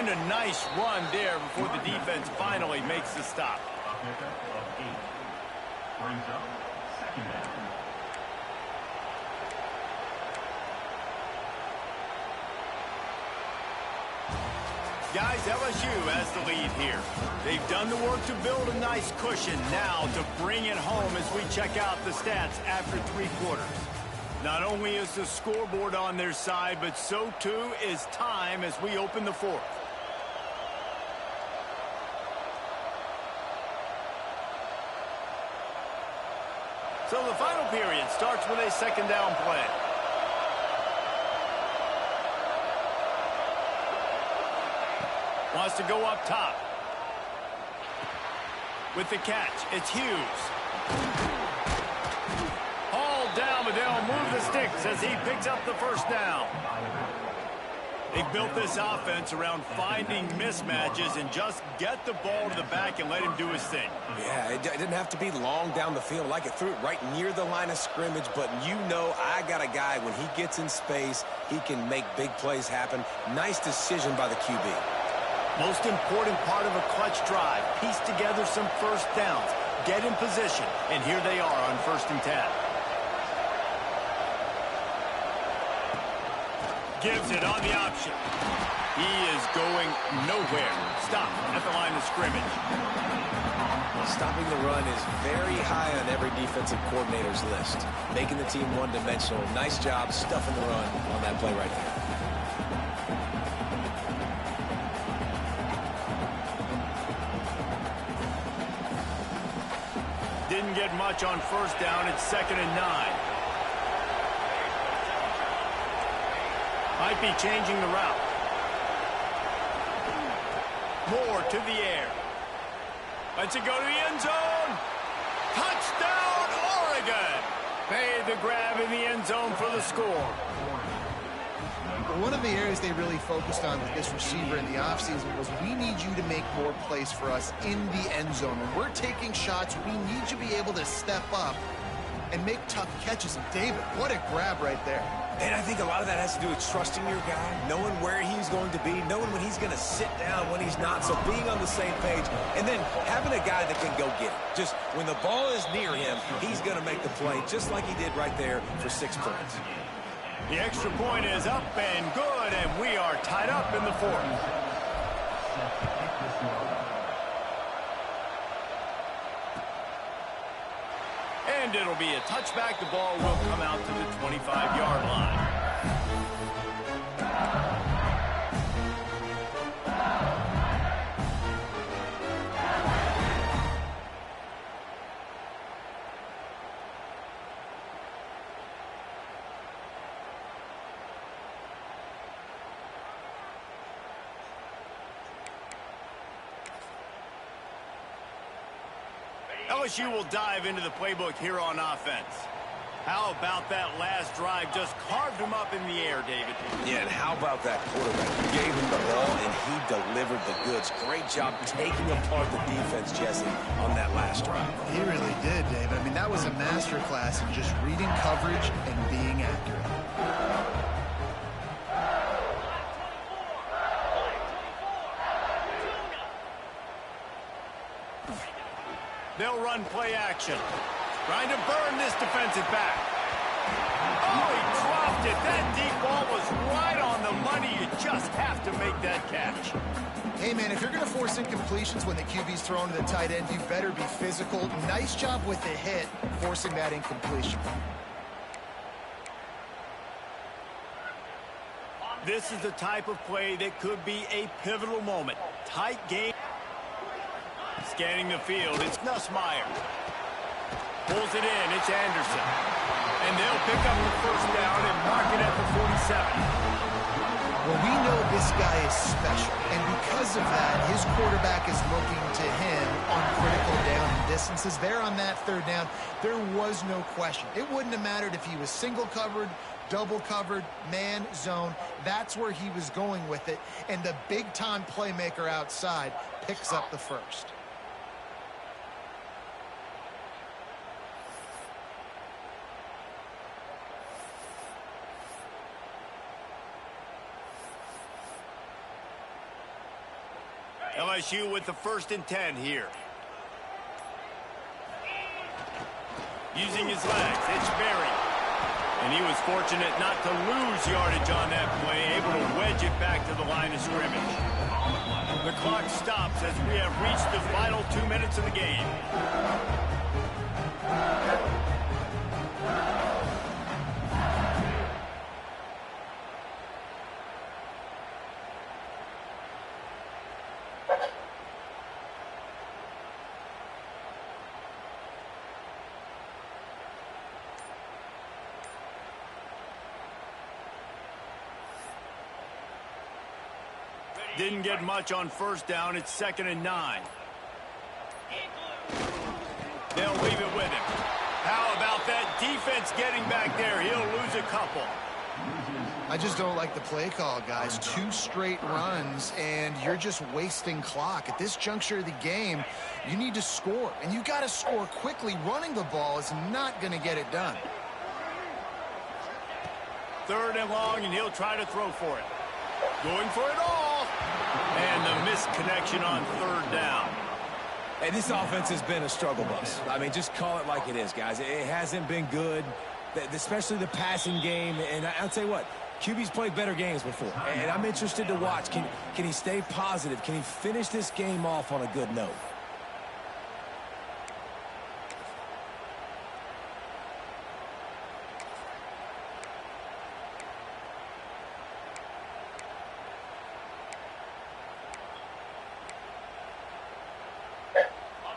doing a nice run there before the defense finally makes the stop. A pickup of 8. Brings up second down. Guys, LSU has the lead here. They've done the work to build a nice cushion. Now to bring it home as we check out the stats after 3 quarters. Not only is the scoreboard on their side, but so too is time as we open the 4th. So the final period starts with a second down play. Wants to go up top. With the catch, it's Hughes. Hauled down, but they'll move the sticks as he picks up the first down. They built this offense around finding mismatches and just get the ball to the back and let him do his thing. Yeah, it didn't have to be long down the field. Like it threw it right near the line of scrimmage, but you know I got a guy, when he gets in space, he can make big plays happen. Nice decision by the QB. Most important part of a clutch drive, piece together some first downs, get in position, and here they are on 1st and 10. Gives it on the option. He is going nowhere. Stop at the line of scrimmage. Stopping the run is very high on every defensive coordinator's list. Making the team one-dimensional. Nice job stuffing the run on that play right there. Didn't get much on 1st down. It's 2nd and 9. Might be changing the route. Moore to the air. Lets it go to the end zone. Touchdown, Oregon. Made the grab in the end zone for the score. One of the areas they really focused on with this receiver in the offseason was, we need you to make more plays for us in the end zone. When we're taking shots, we need you to be able to step up and make tough catches. And David, what a grab right there. And I think a lot of that has to do with trusting your guy, knowing where he's going to be, knowing when he's going to sit down, when he's not, so being on the same page, and then having a guy that can go get it. Just when the ball is near him, he's going to make the play, just like he did right there for 6 points. The extra point is up and good, and we are tied up in the 4th. And it'll be a touchback. The ball will come out to the 25-yard line. LSU will dive into the playbook here on offense. How about that last drive? Just carved him up in the air, David. Yeah, and how about that quarterback? He gave him the ball, and he delivered the goods. Great job taking apart the defense, Jesse, on that last drive. He really did, David. I mean, that was a masterclass in just reading coverage and being accurate. They'll run play action. Trying to burn this defensive back. Oh, he dropped it. That deep ball was right on the money. You just have to make that catch. Hey, man, if you're going to force incompletions when the QB's thrown to the tight end, you better be physical. Nice job with the hit, forcing that incompletion. This is the type of play that could be a pivotal moment. Tight game. Scanning the field, it's Nussmeier. Pulls it in, it's Anderson. And they'll pick up the first down and mark it at the 47. Well, we know this guy is special, and because of that, his quarterback is looking to him on critical down and distances. There on that 3rd down, there was no question. It wouldn't have mattered if he was single covered, double covered, man, zone. That's where he was going with it, and the big-time playmaker outside picks up the first. LSU with the 1st and 10 here. Using his legs, it's Berry. And he was fortunate not to lose yardage on that play, able to wedge it back to the line of scrimmage. The clock stops as we have reached the final 2 minutes of the game. Didn't get much on 1st down. It's 2nd and 9. They'll leave it with him. How about that defense getting back there? He'll lose a couple. I just don't like the play call, guys. 2 straight runs, and you're just wasting clock. At this juncture of the game, you need to score, and you got to score quickly. Running the ball is not going to get it done. 3rd and long, and he'll try to throw for it. Going for it all. And the missed connection on 3rd down. Hey, this offense has been a struggle bus. I mean, just call it like it is, guys. It hasn't been good, especially the passing game. And I'll tell you what, QB's played better games before. And I'm interested to watch. Can he stay positive? Can he finish this game off on a good note?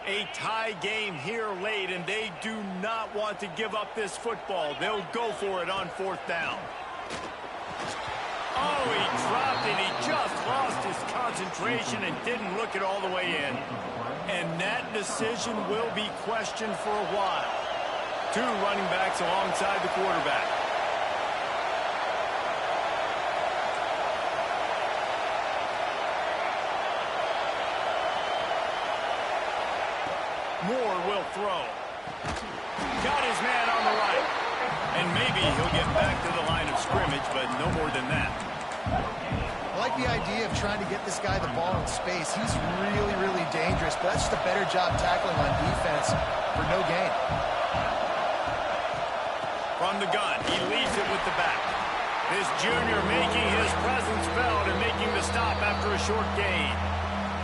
A tie game here late, and they do not want to give up this football. They'll go for it on 4th down. Oh, he dropped it. He just lost his concentration and didn't look it all the way in. And that decision will be questioned for a while. 2 running backs alongside the quarterback. Moore will throw. Got his man on the right. And maybe he'll get back to the line of scrimmage, but no more than that. I like the idea of trying to get this guy the ball in space. He's really, really dangerous, but that's just a better job tackling on defense for no gain. From the gun, he leaves it with the back. This junior making his presence felt and making the stop after a short gain.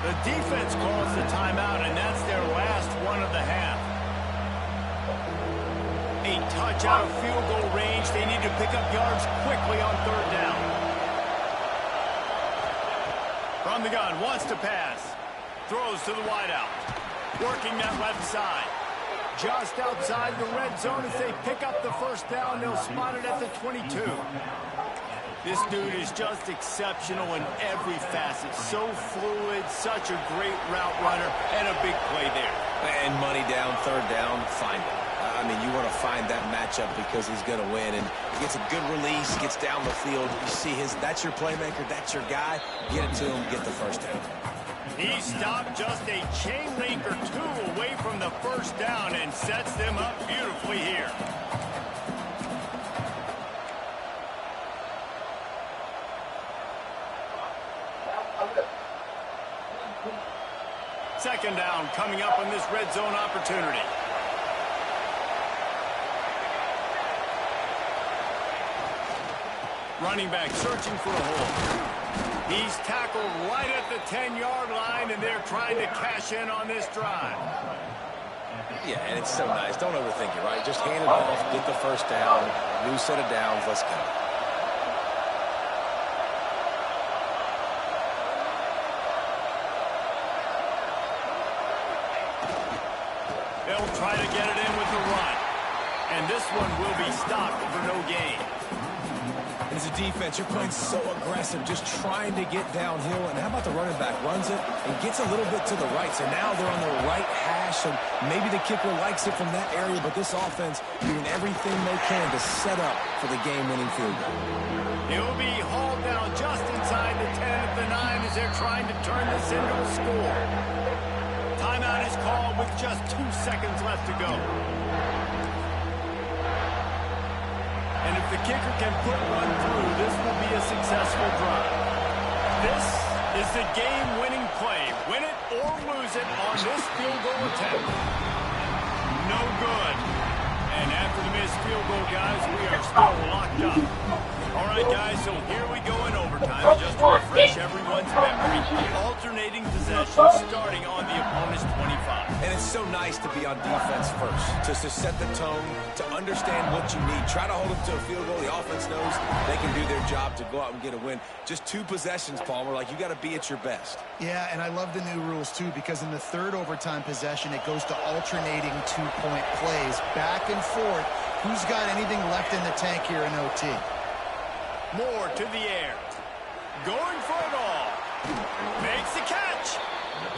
The defense calls the timeout, and that's their last one of the half. A touch out of field goal range. They need to pick up yards quickly on 3rd down. From the gun, wants to pass. Throws to the wideout. Working that left side. Just outside the red zone as they pick up the 1st down. They'll spot it at the 22. This dude is just exceptional in every facet. So fluid, such a great route runner, and a big play there. And money down, 3rd down, find him. I mean, you want to find that matchup because he's going to win. And he gets a good release, gets down the field. You see that's your playmaker, that's your guy. Get it to him, get the 1st down. He stopped just a chain link or 2 away from the 1st down and sets them up beautifully here. Second down coming up on this red zone opportunity. Running back searching for a hole. He's tackled right at the 10-yard line, and they're trying to cash in on this drive. Yeah, and it's so nice. Don't overthink it, right? Just hand it off, get the 1st down, new set of downs, let's go. They'll try to get it in with the run. And this one will be stopped for no gain. As a defense, you're playing so aggressive, just trying to get downhill. And how about the running back? Runs it and gets a little bit to the right. So now they're on the right hash, and maybe the kicker likes it from that area, but this offense doing everything they can to set up for the game-winning field goal. He'll be hauled down just inside the 10 at the 9 as they're trying to turn this into a score. Timeout is called with just 2 seconds left to go. And if the kicker can put one through, this will be a successful drive. This is the game-winning play. won't lose it on this field goal attempt. No good. And after the missed field goal, guys, we are still locked up. All right, guys, so here we go in overtime. And just to refresh everyone's memory, alternating possession starting on the opponent's 25. And it's so nice to be on defense first, just to set the tone, to understand what you need. Try to hold them to a field goal. The offense knows they can do their job to go out and get a win. Just 2 possessions, Palmer. Like, you got to be at your best. Yeah, and I love the new rules, too, because in the third overtime possession, it goes to alternating 2-point plays, back and forth. Who's got anything left in the tank here in OT? Moore to the air. Going for it all. Makes the catch.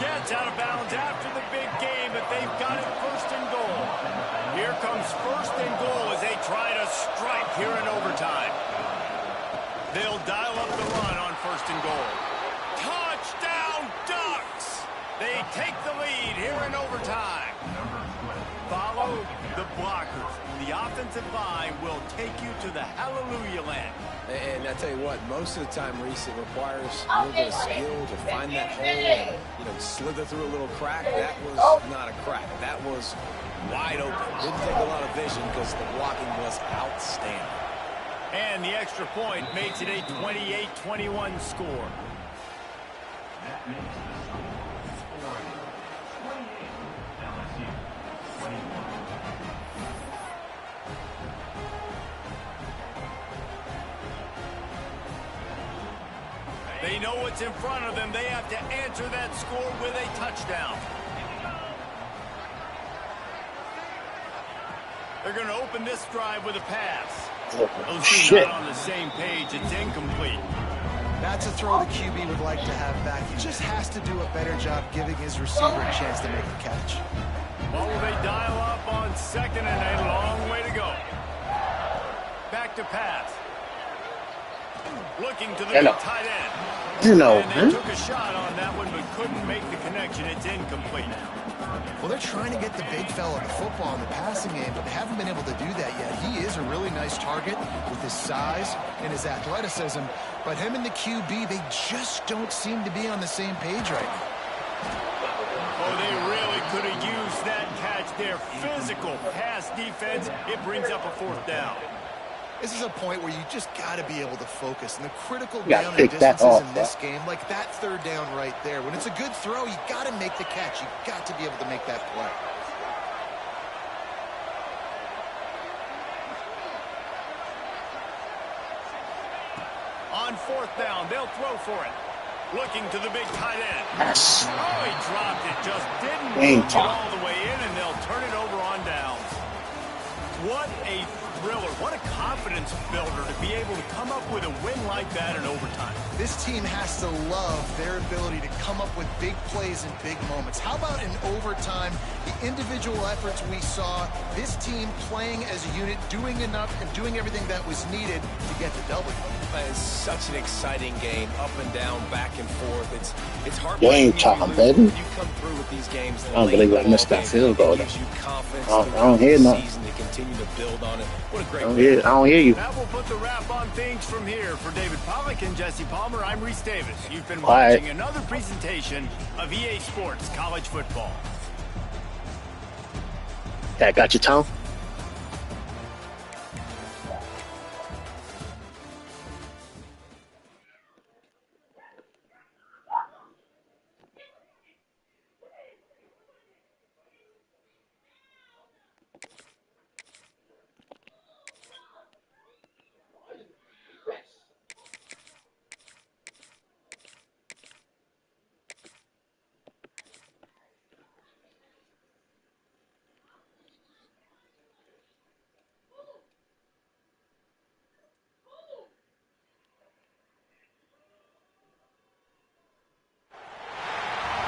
Gets out of bounds after the big game, but they've got it first and goal. Here comes first and goal as they try to strike here in overtime. They'll dial up the run on first and goal. Touchdown, Ducks! They take the lead here in overtime. Follow the blockers. The offensive line will take you to the hallelujah land. And I tell you what, most of the time, Reese, it requires a little bit of skill to find that hole and, slither through a little crack. That was not a crack. That was wide open. Didn't take a lot of vision because the blocking was outstanding. And the extra point makes it a 28-21 score. That makes the score 28 LSU 21. They know what's in front of them. They have to answer that score with a touchdown. They're going to open this drive with a pass. Those two are not on the same page. It's incomplete. That's a throw the QB would like to have back. He just has to do a better job giving his receiver a chance to make the catch. Well, will they dial up on second and a long way to go? Back to pass. Looking to the big tight end. And they took a shot on that one, but couldn't make the connection. It's incomplete. Well, they're trying to get the big fella the football in the passing game, but they haven't been able to do that yet. He is a really nice target with his size and his athleticism, but him and the QB, they just don't seem to be on the same page right now. Oh, they really could have used that catch there. Physical pass defense. It brings up a fourth down. This is a point where you just got to be able to focus. And the critical Yeah, down and pick that distances off, in this game, like that third down right there. When it's a good throw, you got to make the catch. You got to be able to make that play. On fourth down, they'll throw for it. Looking to the big tight end. Yes. Oh, he dropped it. Just didn't Game get time. all the way in, and they'll turn it over on downs. What a thriller. What a confidence builder to be able to come up with a win like that in overtime. This team has to love their ability to come up with big plays in big moments. How about in overtime, the individual efforts we saw, this team playing as a unit, doing enough and doing everything that was needed to get the W. It's such an exciting game, up and down, back and forth. It's hard. Game time, baby. You come through with these games. I don't believe I missed that field goal. Gives you confidence. I don't hear nothing. Season to continue to build on it. What a great. I don't hear you. That will put the wrap on things from here. For David Pollack and Jesse Palmer, I'm Reese Davis. You've been watching another presentation of EA Sports College Football. That got you, Tom?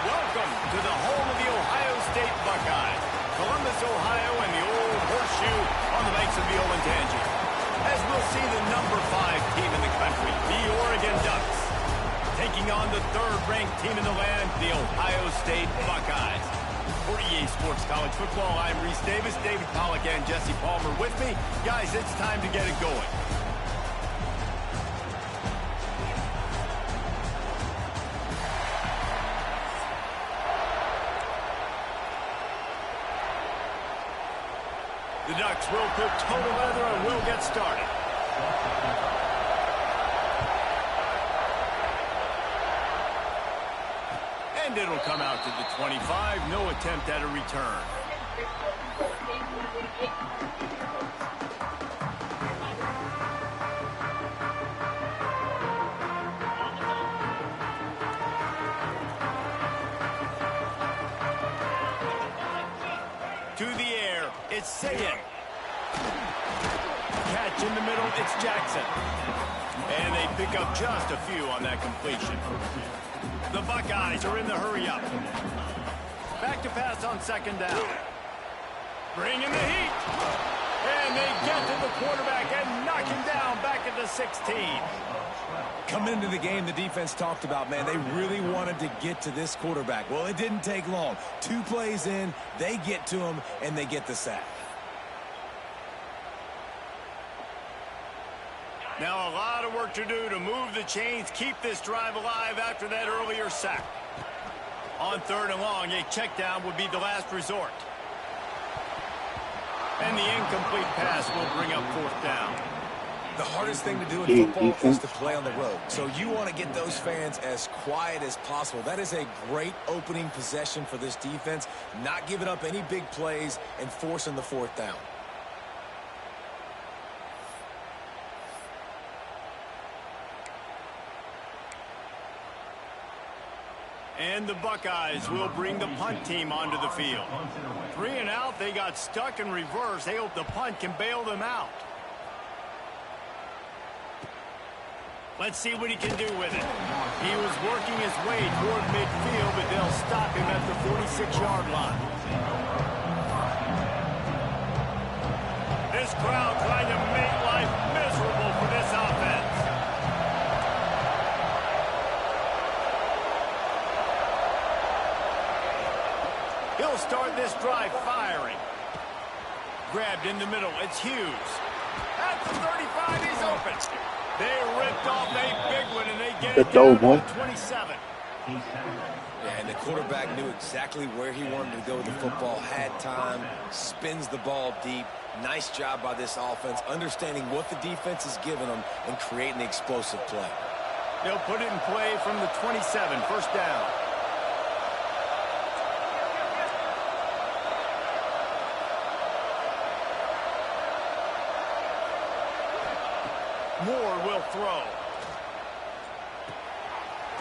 Welcome to the home of the Ohio State Buckeyes, Columbus, Ohio, and the old horseshoe on the banks of the Olentangy. As we'll see the number 5 team in the country, the Oregon Ducks, taking on the third-ranked team in the land, the Ohio State Buckeyes. For EA Sports College Football, I'm Reese Davis, David Pollack, and Jesse Palmer with me. Guys, it's time to get it going. Ducks will put total leather and will get started. And it'll come out to the 25. No attempt at a return. To the air, it's Sayin. Catch in the middle, it's Jackson. And they pick up just a few on that completion. The Buckeyes are in the hurry-up. Back to pass on second down. Bring in the heat. And they get to the quarterback and knock him down back at the 16. Coming into the game, the defense talked about, man, they really wanted to get to this quarterback. Well, it didn't take long. 2 plays in, they get to him, and they get the sack. Now a lot of work to do to move the chains, keep this drive alive after that earlier sack. On 3rd and long, a check down would be the last resort. And the incomplete pass will bring up 4th down. The hardest thing to do in football is to play on the road. So you want to get those fans as quiet as possible. That is a great opening possession for this defense, not giving up any big plays and forcing the 4th down. And the Buckeyes will bring the punt team onto the field. 3 and out, they got stuck in reverse. They hope the punt can bail them out. Let's see what he can do with it. He was working his way toward midfield, but they'll stop him at the 46-yard line. This crowd trying to make life miserable for this offense. He'll start this drive firing. Grabbed in the middle, it's Hughes. At the 35, he's open. They ripped off a big one, and they get it down to 27. Yeah, and the quarterback knew exactly where he wanted to go with the football, had time, spins the ball deep. Nice job by this offense, understanding what the defense is giving them and creating the explosive play. They'll put it in play from the 27, 1st down. Moore will throw.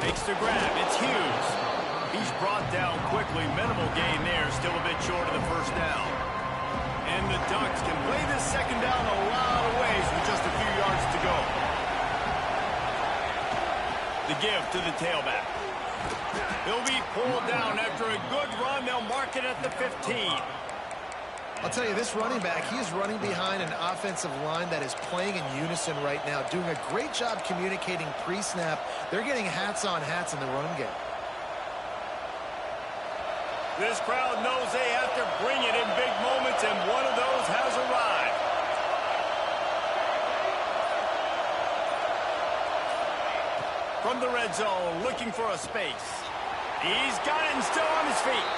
Makes the grab. It's Hughes. He's brought down quickly. Minimal gain there. Still a bit short of the 1st down. And the Ducks can play this 2nd down a lot of ways with just a few yards to go. The give to the tailback. He'll be pulled down after a good run. They'll mark it at the 15. I'll tell you, this running back, he is running behind an offensive line that is playing in unison right now, doing a great job communicating pre-snap. They're getting hats on hats in the run game. This crowd knows they have to bring it in big moments, and one of those has arrived. From the red zone, looking for a space. He's got it and still on his feet.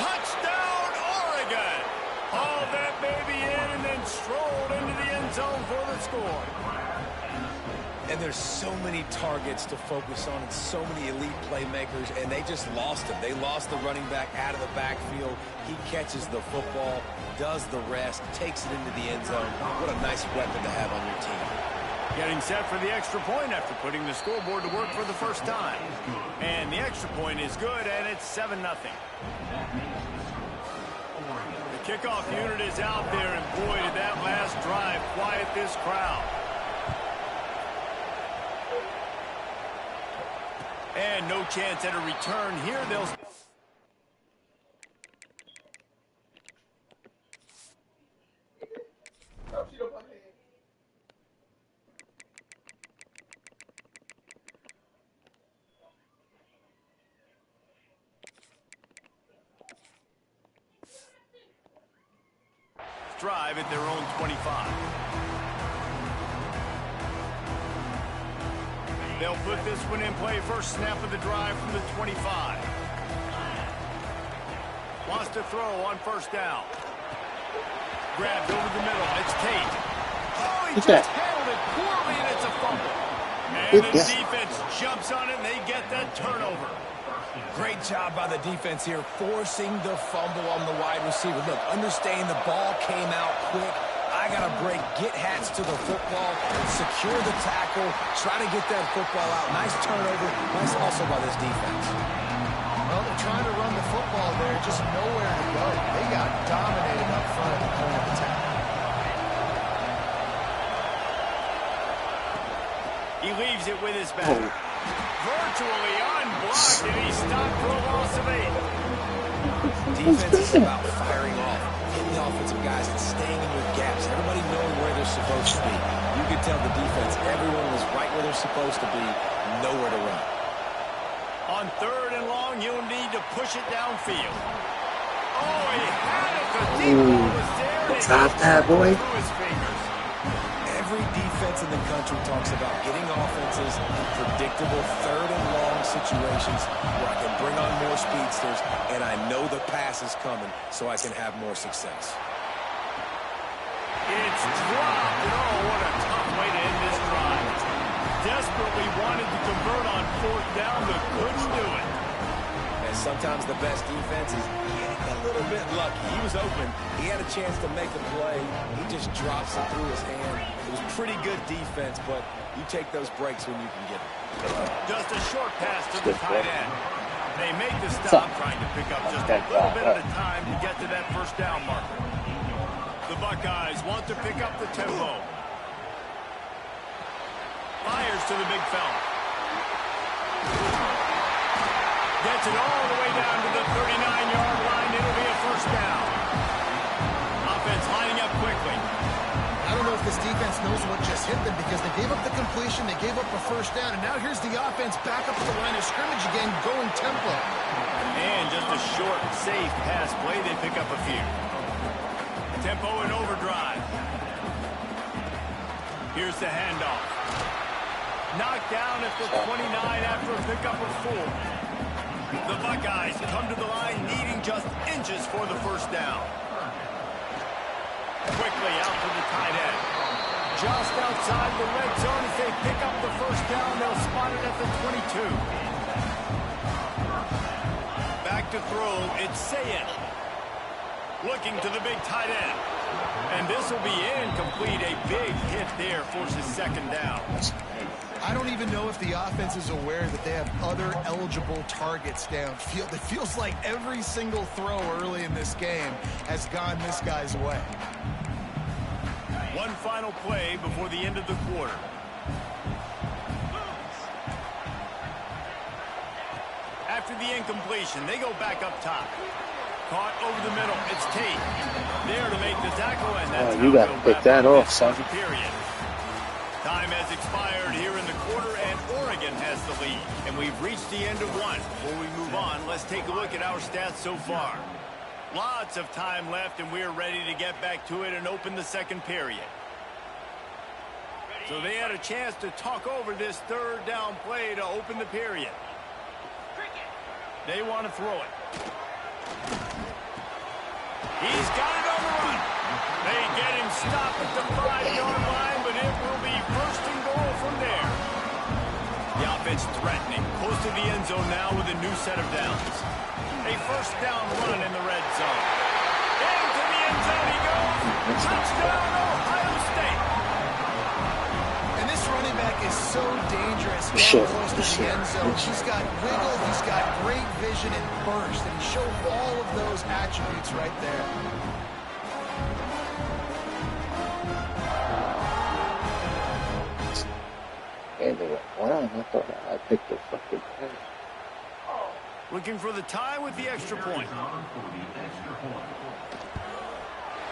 Touchdown, Oregon! Hauled that baby in and then strolled into the end zone for the score. And there's so many targets to focus on and so many elite playmakers, and they just lost him. They lost the running back out of the backfield. He catches the football, does the rest, takes it into the end zone. What a nice weapon to have on your team. Getting set for the extra point after putting the scoreboard to work for the first time. And the extra point is good, and it's 7-0. The kickoff unit is out there, and boy, did that last drive quiet this crowd. And no chance at a return here. They'll... drive at their own 25. They'll put this one in play. First snap of the drive from the 25. Wants to throw on 1st down. Grabbed over the middle. It's Tate. Oh, he What's just that? handled it poorly, and it's a fumble. And Good the guess. defense jumps on it, and they get that turnover. Great job by the defense here, forcing the fumble on the wide receiver. Look, understanding the ball came out quick. I got to break, get hats to the football, secure the tackle, try to get that football out. Nice turnover, nice hustle by this defense. Well, they're trying to run the football there, just nowhere to go. They got dominated up front at the point of attack. He leaves it with his back. Virtually unblocked, and he stopped for a loss of 8. Defense is about firing off, hitting the offensive guys, and staying in your gaps. Everybody knowing where they're supposed to be. You can tell the defense, everyone was right where they're supposed to be, nowhere to run. On 3rd and long, you'll need to push it downfield. Oh, he had it. The deep ball was there. and it Drop that, boy. through his fingers. Every defense in the country talks about getting offenses in predictable 3rd and long situations where I can bring on more speedsters and I know the pass is coming so I can have more success. It's dropped, and oh, what a tough way to end this drive. Desperately wanted to convert on 4th down, but couldn't do it. And sometimes the best defense is getting a little bit lucky. He was open. He had a chance to make a play. He just drops it through his hand. It was pretty good defense, but you take those breaks when you can get them. Just a short pass to the tight end. They make the stop, trying to pick up just a little bit at a time to get to that 1st down marker. The Buckeyes want to pick up the tempo. Fires to the big fella. Gets it all the way down to the 39-yard line. It'll be a 1st down. Offense lining up quickly. I don't know if this defense knows what just hit them because they gave up the completion, they gave up a 1st down, and now here's the offense back up to the line of scrimmage again, going tempo. And just a short, safe pass play. They pick up a few. Tempo and overdrive. Here's the handoff. Knocked down at the 29 after a pickup of 4. The Buckeyes come to the line needing just inches for the 1st down. Quickly out to the tight end. Just outside the red zone as they pick up the 1st down. They'll spot it at the 22. Back to throw. It's Sayed. Looking to the big tight end. And this will be incomplete. A big hit there forces 2nd down. I don't even know if the offense is aware that they have other eligible targets downfield. It feels like every single throw early in this game has gone this guy's way. One final play before the end of the quarter. After the incompletion, they go back up top. Caught over the middle. It's Tate. There to make the tackle, and that's you got to pick that off, son. Period. Time has expired here in the quarter, and Oregon has the lead. And we've reached the end of one. Before we move on, let's take a look at our stats so far. Lots of time left, and we're ready to get back to it and open the 2nd period. So they had a chance to talk over this 3rd down play to open the period. They want to throw it. He's got it on the run. They get him stopped at the 5-yard line, but it will be 1st and goal from there. The offense threatening. Close to the end zone now with a new set of downs. A 1st down run in the red zone. Into the end zone he goes. Touchdown, Ohio State. And this running back is so dangerous down close to the end zone. He's got wiggle, he's got great vision and burst, and he showed all of those attributes right there. And they went, wow, I thought I picked the fucking play. Looking for the tie with the extra point.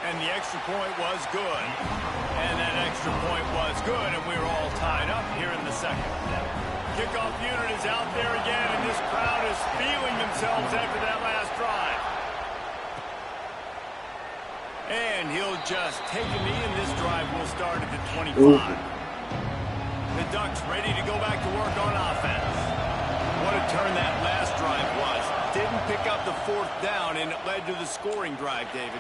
And the extra point was good. And that extra point was good, and we're all tied up here in the 2nd. Kickoff unit is out there again, and this crowd is feeling themselves after that last drive. And he'll just take a knee, and this drive will start at the 25. The Ducks ready to go back to work on offense. What a turn that last drive was. Didn't pick up the 4th down. and it led to the scoring drive, David.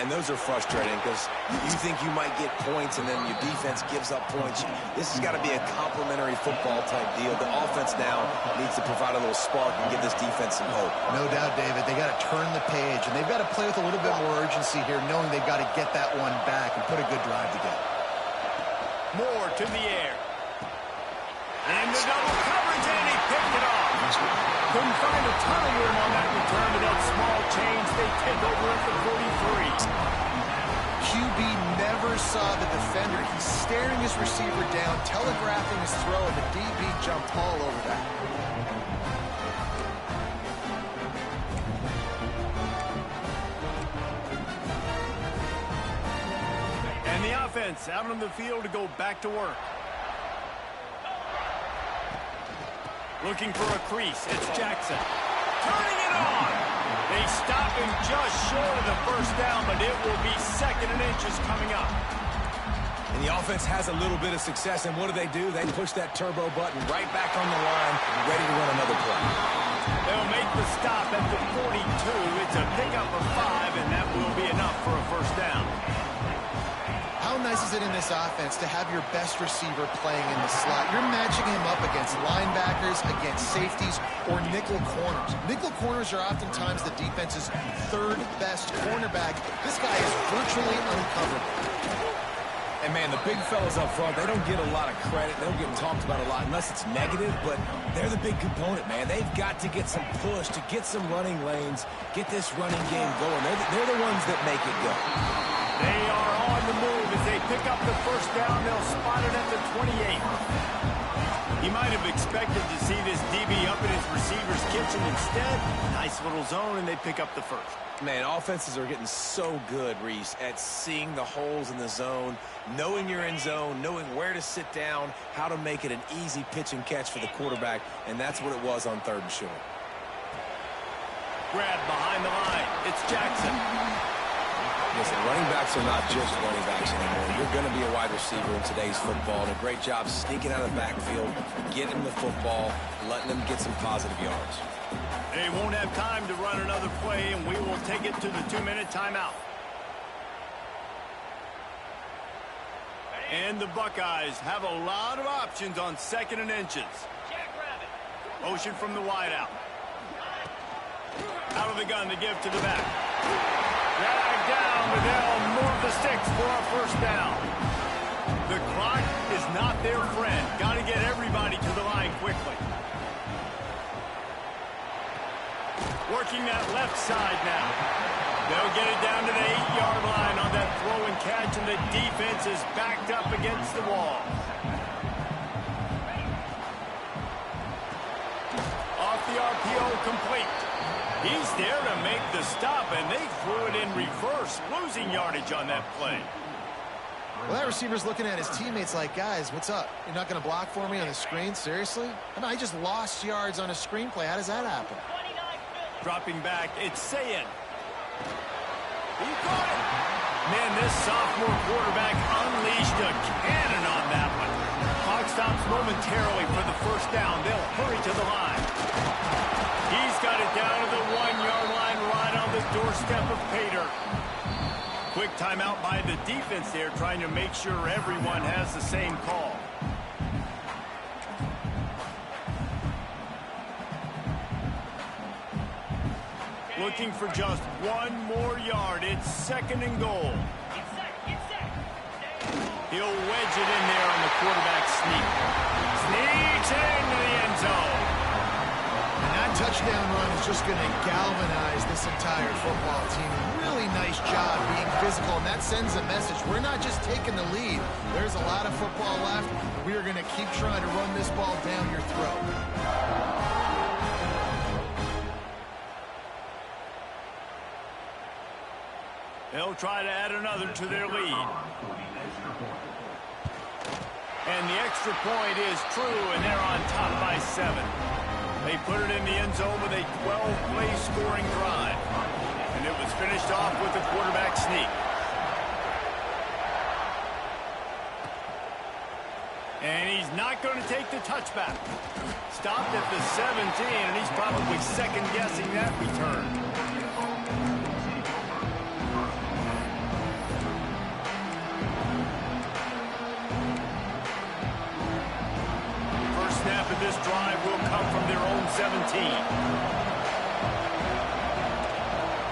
And those are frustrating because you think you might get points and then your defense gives up points. This has got to be a complementary football type deal. The offense now needs to provide a little spark and give this defense some hope. No doubt, David. They got to turn the page, and they've got to play with a little bit more urgency here, knowing they've got to get that one back and put a good drive together. Moore to the air. And the double coverage, and he picked it off. Couldn't find a ton of room on that return to that small change. They take over at the 43. QB never saw the defender. He's staring his receiver down, telegraphing his throw, and the DB jumped all over that. And the offense out on the field to go back to work. Looking for a crease. It's Jackson. Turning it on. They stop him just short of the first down, but it will be 2nd and inches coming up. And the offense has a little bit of success, and what do? They push that turbo button right back on the line, ready to run another play. They'll make the stop at the 42. It's a pickup of 5, and that will be enough for a first down. How nice is it in this offense to have your best receiver playing in the slot? You're matching him up against linebackers, against safeties, or nickel corners. Nickel corners are oftentimes the defense's 3rd best cornerback. This guy is virtually uncoverable. And, man, the big fellas up front, they don't get a lot of credit. They don't get talked about a lot unless it's negative, but they're the big component, man. They've got to get some push, to get some running lanes, get this running game going. They're the ones that make it go. They are on the move as they pick up the first down. They'll spot it at the 28. You might have expected to see this DB up in his receiver's kitchen. Instead, nice little zone, and they pick up the first. Man, offenses are getting so good, Reese, at seeing the holes in the zone, knowing you're in zone, knowing where to sit down, how to make it an easy pitch and catch for the quarterback, and that's what it was on 3rd and short. Grab behind the line. It's Jackson. Listen, running backs are not just running backs anymore. You're going to be a wide receiver in today's football, and a great job sneaking out of the backfield, getting the football, letting them get some positive yards. They won't have time to run another play, and we will take it to the 2-minute timeout. And the Buckeyes have a lot of options on 2nd and inches. Motion from the wideout. Out of the gun to give to the back. Drag down, but they'll move the sticks for a first down. The clock is not their friend. Got to get everybody to the line quickly. Working that left side now. They'll get it down to the 8-yard line on that throw and catch, and the defense is backed up against the wall. Off the RPO, complete. He's there to make the stop, and they threw it in reverse, losing yardage on that play. Well, that receiver's looking at his teammates like, guys, what's up? You're not going to block for me on the screen? Seriously? I mean, I just lost yards on a screenplay. How does that happen? Dropping back, it's Sayin. He caught it. Man, this sophomore quarterback unleashed a cannon on that one. Clock stops momentarily for the first down. They'll hurry to the line. He's got it down to the 1-yard line right on the doorstep of Pater. Quick timeout by the defense there, trying to make sure everyone has the same call. Looking for just 1 more yard. It's 2nd and goal. He'll wedge it in there on the quarterback sneak. Sneaks into the end zone. And that touchdown run is just going to galvanize this entire football team. Really nice job being physical, and that sends a message. We're not just taking the lead. There's a lot of football left. We are going to keep trying to run this ball down your throat. They'll try to add another to their lead. And the extra point is true, and they're on top by 7. They put it in the end zone with a 12-play scoring drive. And it was finished off with a quarterback sneak. And he's not going to take the touchback. Stopped at the 17, and he's probably second-guessing that return. this drive will come from their own 17.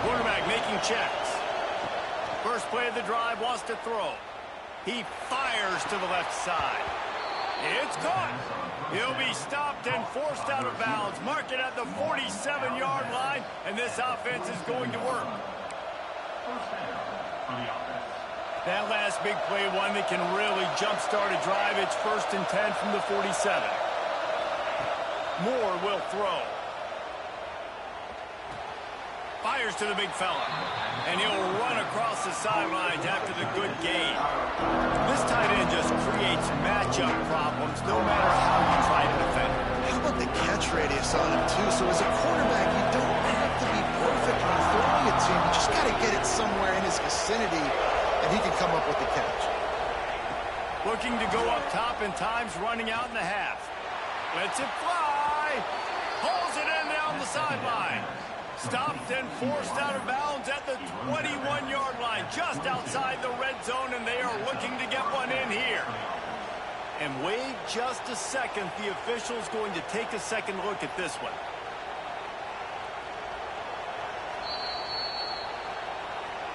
Quarterback making checks. First play of the drive, wants to throw. He fires to the left side. It's caught. He'll be stopped and forced out of bounds. Mark it at the 47-yard line, and this offense is going to work. That last big play, one that can really jumpstart a drive. It's 1st and 10 from the 47. Moore will throw. Fires to the big fella. And he'll run across the sidelines after the good gain. This tight end just creates matchup problems no matter how you try to defend him. How about the catch radius on him, too? So as a quarterback, you don't have to be perfect when throwing it to him. You just got to get it somewhere in his vicinity, and he can come up with the catch. Looking to go up top, and time's running out in the half. Lets it fly. Pulls it in down the sideline. Stopped and forced out of bounds at the 21-yard line, just outside the red zone, and they are looking to get one in here. And wait just a second. The official's going to take a second look at this one.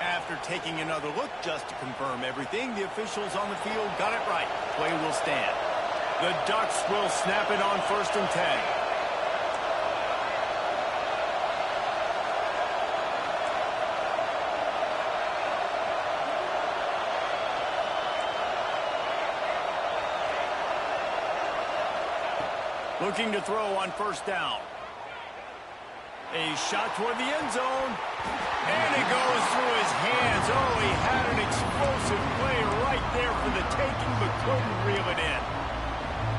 After taking another look just to confirm everything, the officials on the field got it right. Play will stand. The Ducks will snap it on 1st and 10. Looking to throw on 1st down. A shot toward the end zone. And it goes through his hands. Oh, he had an explosive play right there for the taking, but couldn't reel it in.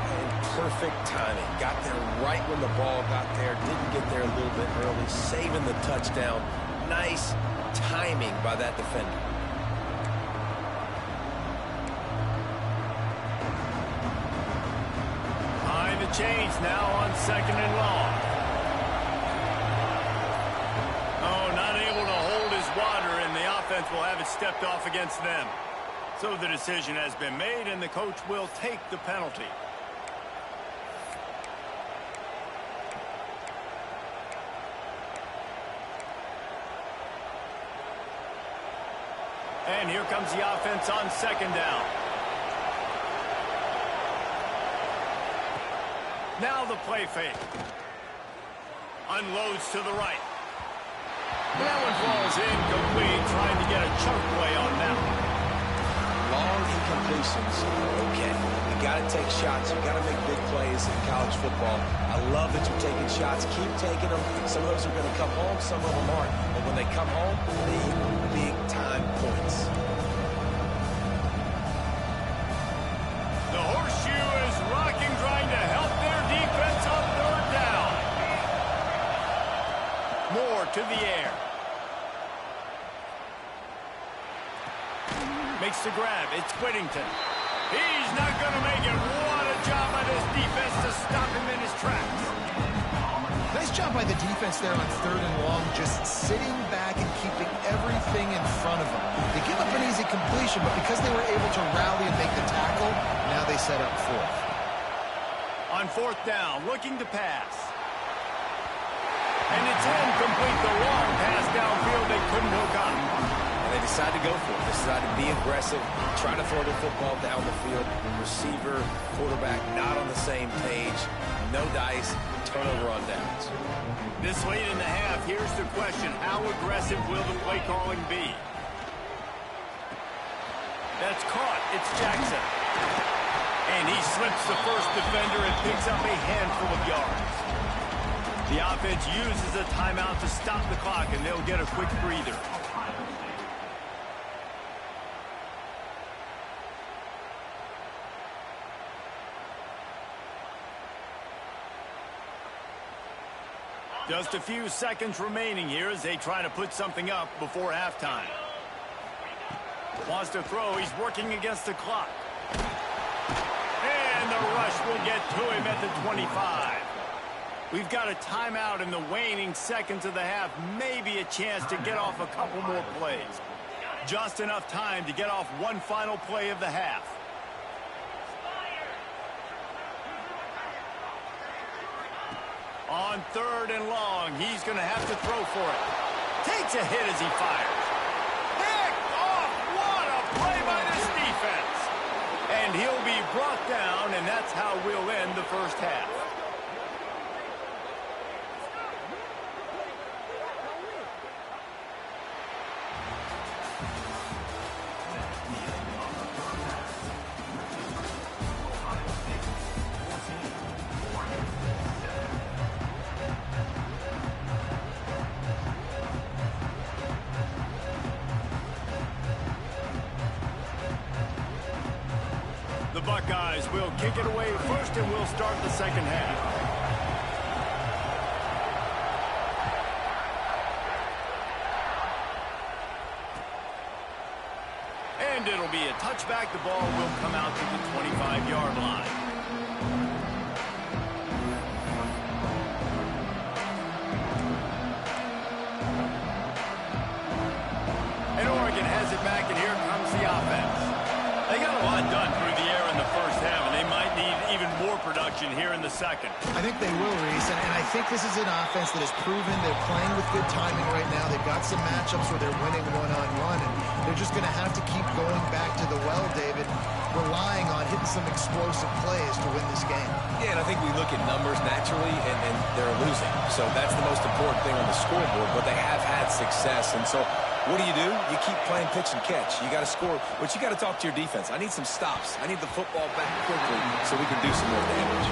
And perfect timing. Got there right when the ball got there. Didn't get there a little bit early. Saving the touchdown. Nice timing by that defender. Change now on 2nd and long. Oh, not able to hold his water, and the offense will have it stepped off against them. So the decision has been made, and the coach will take the penalty. And here comes the offense on 2nd down. Now the play fake. Unloads to the right. That one falls incomplete, trying to get a chunk play on that one. Long incompletions. Okay. You got to take shots. You got to make big plays in college football. I love that you're taking shots. Keep taking them. Some of those are going to come home. Some of them aren't. But when they come home, big time points. The horseshoe is rocking, trying to help their defense on 3rd down. Moore to the air. Makes the grab. It's Whittington. He's not going to make it. What a job by this defense to stop him in his tracks. Nice job by the defense there on 3rd and long, just sitting back and keeping everything in front of them. They give up an easy completion, but because they were able to rally and make the tackle, now they set up 4th. On 4th down, looking to pass. And it's incomplete. The long pass downfield, they couldn't hook up. And they decided to go for it. They decided to be aggressive, try to throw the football down the field. Receiver, quarterback, not on the same page. No dice, turnover on downs. This late in the half, here's the question. How aggressive will the play calling be? That's caught. It's Jackson. And he slips the first defender and picks up a handful of yards. The offense uses a timeout to stop the clock, and they'll get a quick breather. Just a few seconds remaining here as they try to put something up before halftime. Wants to throw. He's working against the clock. And the rush will get to him at the 25. We've got a timeout in the waning seconds of the half. Maybe a chance to get off a couple more plays. Just enough time to get off one final play of the half. On 3rd and long, he's going to have to throw for it. Takes a hit as he fires. Picked off. What a play by this defense. And he'll be brought down, and that's how we'll end the first half. The Buckeyes will kick it away first, and we'll start the second half. And it'll be a touchback. The ball will come out to the 25-yard line. And Oregon has it back, and here comes the offense. They got a lot done through the air in the first half, and they might need even more production here in the second. I think they will, Reese, and I think this is an offense that has proven they're playing with good timing right now. They've got some matchups where they're winning one-on-one, and they're just going to have to keep going back to the well, David, relying on hitting some explosive plays to win this game. Yeah, and I think we look at numbers naturally, and they're losing. So that's the most important thing on the scoreboard, but they have had success, and so what do? You keep playing pitch and catch. You got to score, but you got to talk to your defense. I need some stops. I need the football back quickly so we can do some more damage.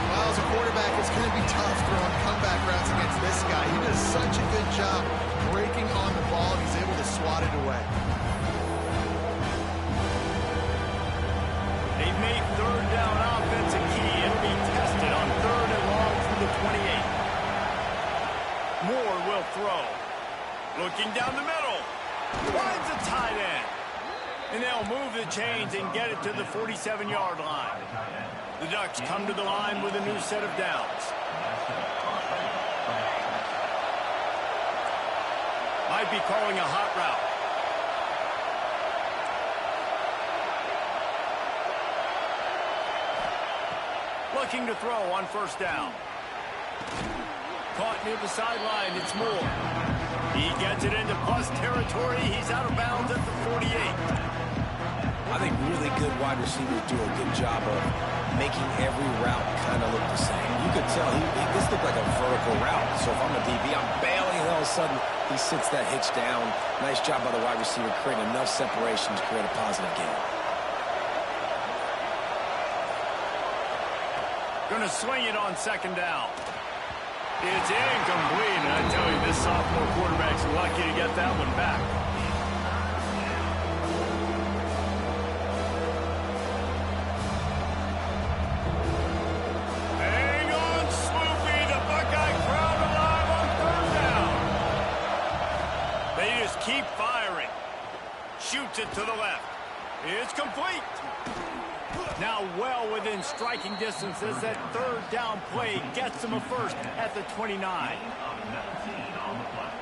Well, as a quarterback, it's going to be tough throwing comeback routes against this guy. He does such a good job breaking on the ball, and he's able to swat it away. They've made 3rd down offense a key. It'll be tested on 3rd and long from the 28. Moore will throw. Looking down the middle. Finds a tight end. And they'll move the chains and get it to the 47-yard line. The Ducks come to the line with a new set of downs. Might be calling a hot route. Looking to throw on 1st down. Caught near the sideline. It's Moore. He gets it into plus territory. He's out of bounds at the 48. I think really good wide receivers do a good job of making every route kind of look the same. You could tell this looked like a vertical route. So if I'm a DB, I'm bailing, and all of a sudden he sits that hitch down. Nice job by the wide receiver creating enough separation to create a positive gain. Going to swing it on 2nd down. It's incomplete, and I tell you, this sophomore quarterback's lucky to get that one back. Hang on, Swoopy, the Buckeye crowd alive on 3rd down. They just keep firing. Shoots it to the left. It's complete. Now well within striking distance as that 3rd down play gets them a first at the 29.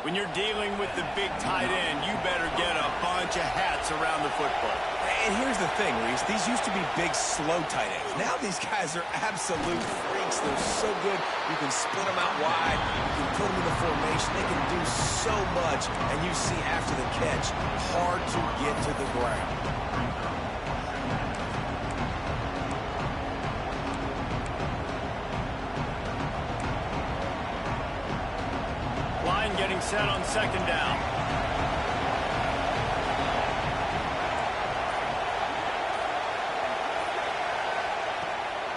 When you're dealing with the big tight end, you better get a bunch of hats around the football. And here's the thing, Reese. These used to be big, slow tight ends. Now these guys are absolute freaks. They're so good. You can split them out wide. You can put them in the formation. They can do so much. And you see after the catch, hard to get to the ground. Getting set on 2nd down.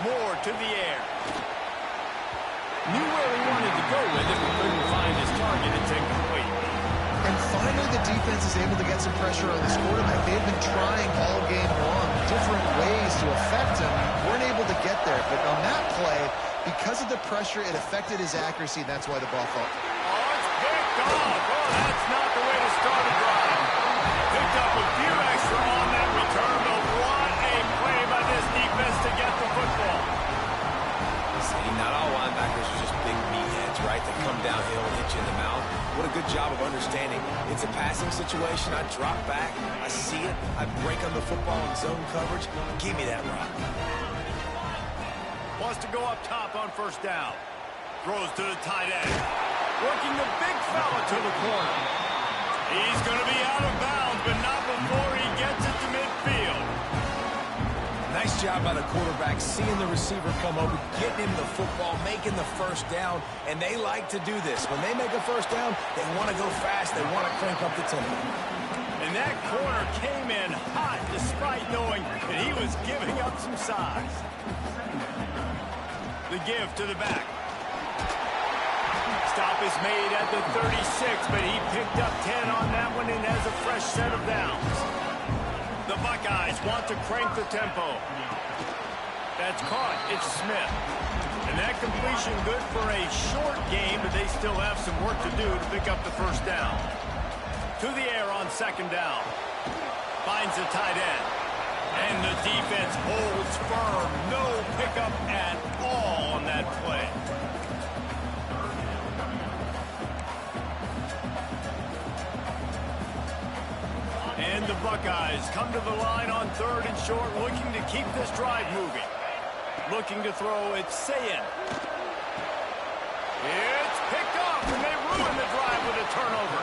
Moore to the air. Knew where he wanted to go with it, but couldn't find his target. It's incomplete. And finally, the defense is able to get some pressure on this quarterback. They've been trying all game long, different ways to affect him. Weren't able to get there, but on that play, because of the pressure, it affected his accuracy, and that's why the ball fell. Oh, that's not the way to start a drive. Picked up a few extra on that return, but what a play by this defense to get the football. See, not all linebackers are just big meatheads, right? They come downhill and hit you in the mouth. What a good job of understanding. It's a passing situation. I drop back. I see it. I break on the football in zone coverage. Give me that rock. Wants to go up top on 1st down. Throws to the tight end. Working the big fella to the corner. He's going to be out of bounds, but not before he gets it to midfield. Nice job by the quarterback, seeing the receiver come over, getting him the football, making the first down, and they like to do this. When they make a first down, they want to go fast. They want to crank up the tempo. And that corner came in hot despite knowing that he was giving up some size. The give to the back. Stop is made at the 36, but he picked up 10 on that one and has a fresh set of downs. The Buckeyes want to crank the tempo. That's caught. It's Smith. And that completion good for a short game, but they still have some work to do to pick up the first down. To the air on second down. Finds the tight end. And the defense holds firm. No pickup at all on that play. And the Buckeyes come to the line on third and short, looking to keep this drive moving. Looking to throw, it's Sayin. It's picked off, and they ruin the drive with a turnover.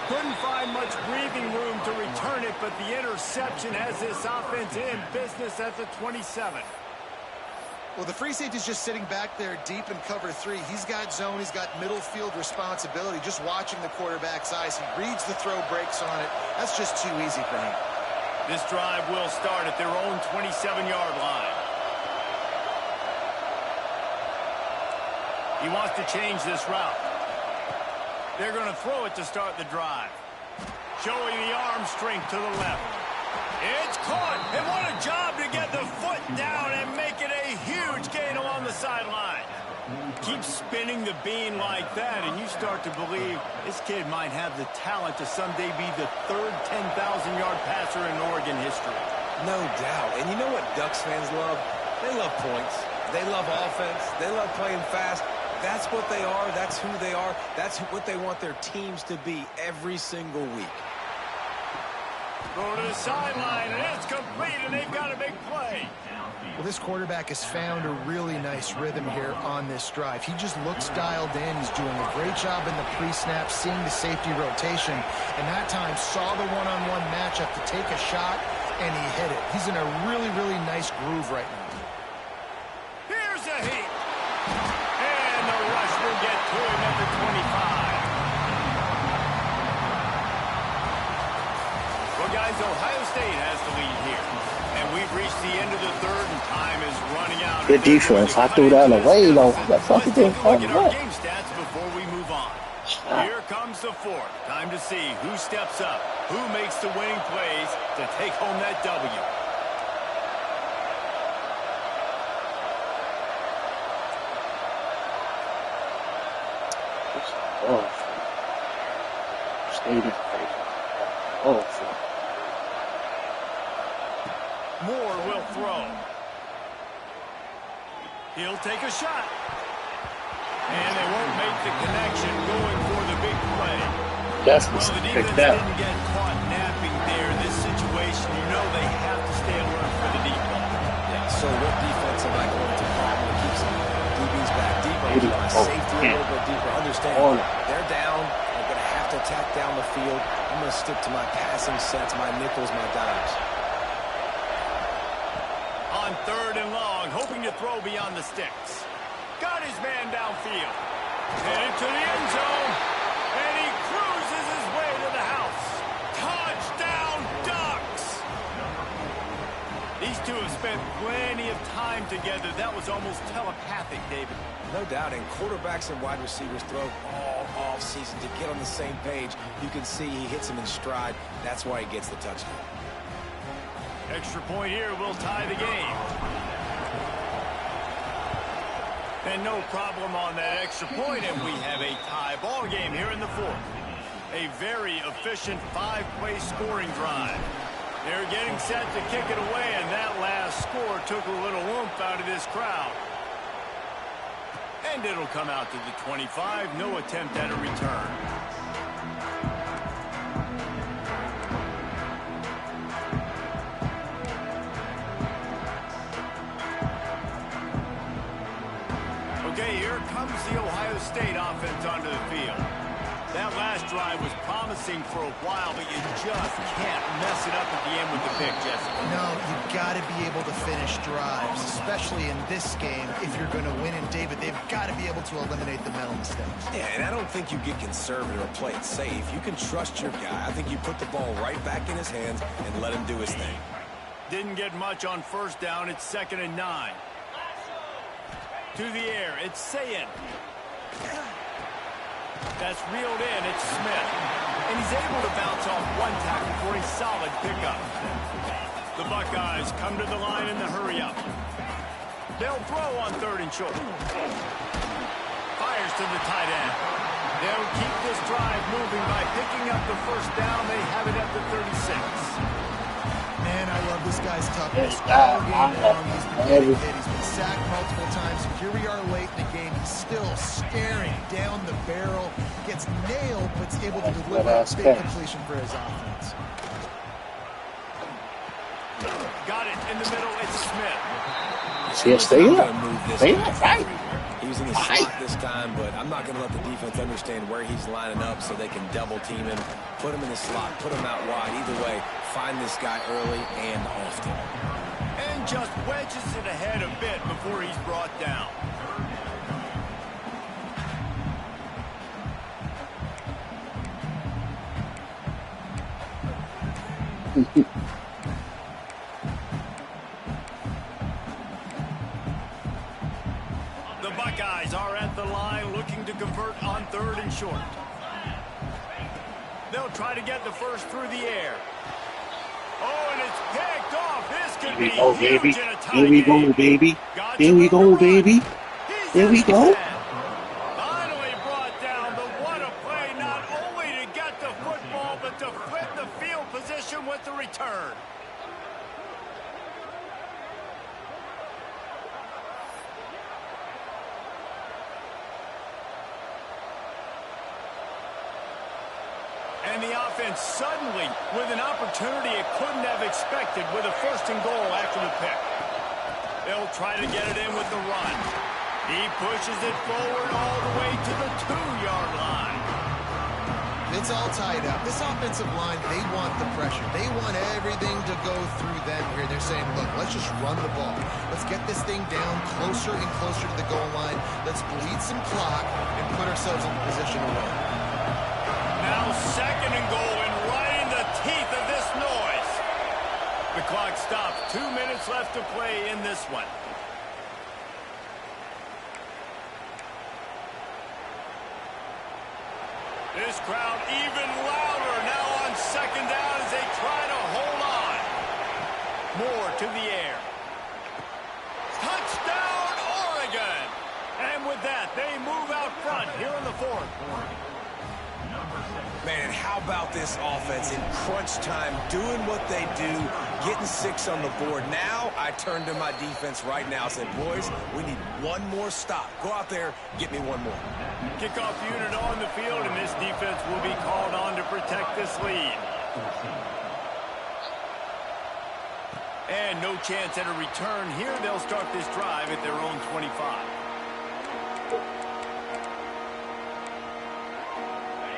Couldn't find much breathing room to return it, but the interception has this offense in business at the 27. Well, the free safety's just sitting back there deep in cover 3. He's got zone. He's got middle field responsibility. Just watching the quarterback's eyes. He reads the throw, breaks on it. That's just too easy for him. This drive will start at their own 27-yard line. He wants to change this route. They're going to throw it to start the drive. Showing the arm strength to the left. It's caught, and what a job to get the foot down and make it a huge gain along the sideline. Keep spinning the bean like that, and you start to believe this kid might have the talent to someday be the third 10,000-yard passer in Oregon history. No doubt. And you know what Ducks fans love? They love points. They love offense. They love playing fast. That's what they are. That's who they are. That's what they want their teams to be every single week. Throw to the sideline, and it's complete, and they've got a big play. Well, this quarterback has found a really nice rhythm here on this drive. He just looks dialed in. He's doing a great job in the pre-snap, seeing the safety rotation, and that time saw the one-on-one matchup to take a shot, and he hit it. He's in a really, really nice groove right now. Here's a heat. And the rush will get to him at the 25. Well, guys, Ohio State has the lead here. And we've reached the end of the third, and time is running out. Good defense. I threw that away, though. That fucking thing Let's take a look called at our what? game stats before we move on. Here comes the fourth. Time to see who steps up, who makes the winning plays to take home that W. Oh, stayed in. Oh, Moore will throw. He'll take a shot. And they won't make the connection going for the big play. that's Well, the picked defense out. didn't get caught napping there in this situation. You know they have to stay alert for the deep ball. Yeah, so what defense am I going to call? I'm going to keep some DBs back deeper. Maybe. My Oh, safety a yeah. little bit deeper. Understand, Corner. they're down. They're going to have to attack down the field. I'm going to stick to my passing sets, my nickels, my dimes. On third and long, hoping to throw beyond the sticks. Got his man downfield. Headed to the end zone. And he cruises his way to the house. Touchdown, Ducks! These two have spent plenty of time together. That was almost telepathic, David. No doubt, and quarterbacks and wide receivers throw all off season to get on the same page. You can see he hits him in stride. That's why he gets the touchdown. Extra point here will tie the game. And no problem on that extra point, and we have a tie ball game here in the fourth. A very efficient 5-play scoring drive. They're getting set to kick it away, and that last score took a little oomph out of this crowd. And it'll come out to the 25. No attempt at a return. Okay, here comes the Ohio State offense onto the field. That last drive was promising for a while, but you just can't mess it up at the end with the pick, Jesse. No, you've got to be able to finish drives, especially in this game. If you're going to win in David, they've got to be able to eliminate the mental mistakes. Yeah, and I don't think you get conservative or play it safe. You can trust your guy. I think you put the ball right back in his hands and let him do his thing. Didn't get much on first down. It's 2nd and 9. To the air, it's Sayin. That's reeled in. It's Smith. And he's able to bounce off one tackle for a solid pickup. The Buckeyes come to the line in the hurry-up. They'll throw on 3rd and short. Fires to the tight end. They'll keep this drive moving by picking up the first down. They have it at the 36. Man, I love this guy's toughness. All game long, he's been getting hit. He's been sacked multiple times. Here we are late in the game. He's still staring down the barrel. Gets nailed, but is able to deliver a big completion for his offense. Got it in the middle. It's Smith. Stay up. Right. He was in the slot this time, but I'm not going to let the defense understand where he's lining up so they can double team him, put him in the slot, put him out wide. Either way, find this guy early and often. And just wedges it ahead a bit before he's brought down. The Buckeyes are at the line looking to convert on 3rd and short. They'll try to get the first through the air. Oh, and it's picked off. This could be huge in a tie game. Here we go, baby. Here we go, baby. Here we go. Finally brought down, but what a play, not only to get the football, but to flip the field position with the return. And the offense suddenly with an opportunity it couldn't have expected with a 1st and goal after the pick. They'll try to get it in with the run. He pushes it forward all the way to the 2-yard line. It's all tied up. This offensive line, they want the pressure. They want everything to go through them here. They're saying, look, let's just run the ball. Let's get this thing down closer and closer to the goal line. Let's bleed some clock and put ourselves in position to win. Now 2nd and goal and right in the teeth of this noise. The clock stops. 2 minutes left to play in this one. This crowd even louder now on 2nd down as they try to hold on. Moore to the air. Touchdown, Oregon! And with that, they move out front here in the 4th. Man, how about this offense in crunch time, doing what they do, getting 6 on the board. Now I turn to my defense right now and say, boys, we need one more stop. Go out there, get me one more. Kickoff unit on the field, and this defense will be called on to protect this lead. And no chance at a return here. They'll start this drive at their own 25.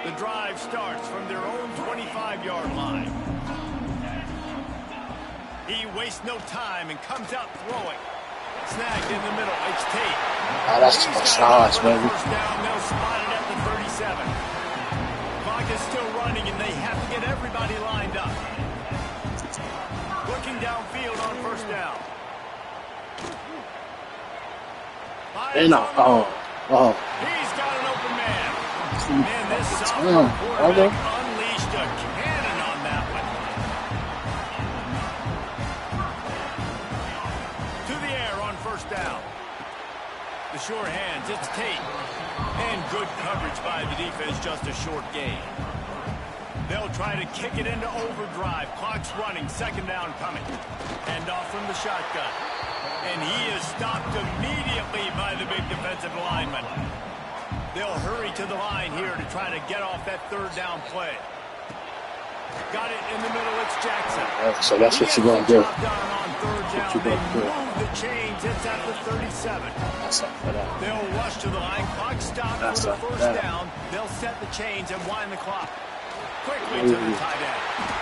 The drive starts from their own 25-yard line. He wastes no time and comes out throwing. Snagged in the middle. It's Tate. Oh, that's too much noise, baby. First down, they'll spot it at the 37. Clock is still running, and they have to get everybody lined up. Looking downfield on 1st down. He's got an open man. Man, this sophomore quarterback unleashed a cannon on that one. To the air on 1st down. The sure hands, it's Tate. And good coverage by the defense, just a short gain. They'll try to kick it into overdrive. Clock's running, 2nd down coming. Hand off from the shotgun. And he is stopped immediately by the big defensive lineman. They'll hurry to the line here to try to get off that 3rd down play. Got it in the middle. It's Jackson. So that's what you're going to do. Job done on third down. They move the chains. It's at the 37. That's up for that. They'll rush to the line. Clock stopped That's for the up for first that. down. They'll set the chains and wind the clock. Quickly to the tight end.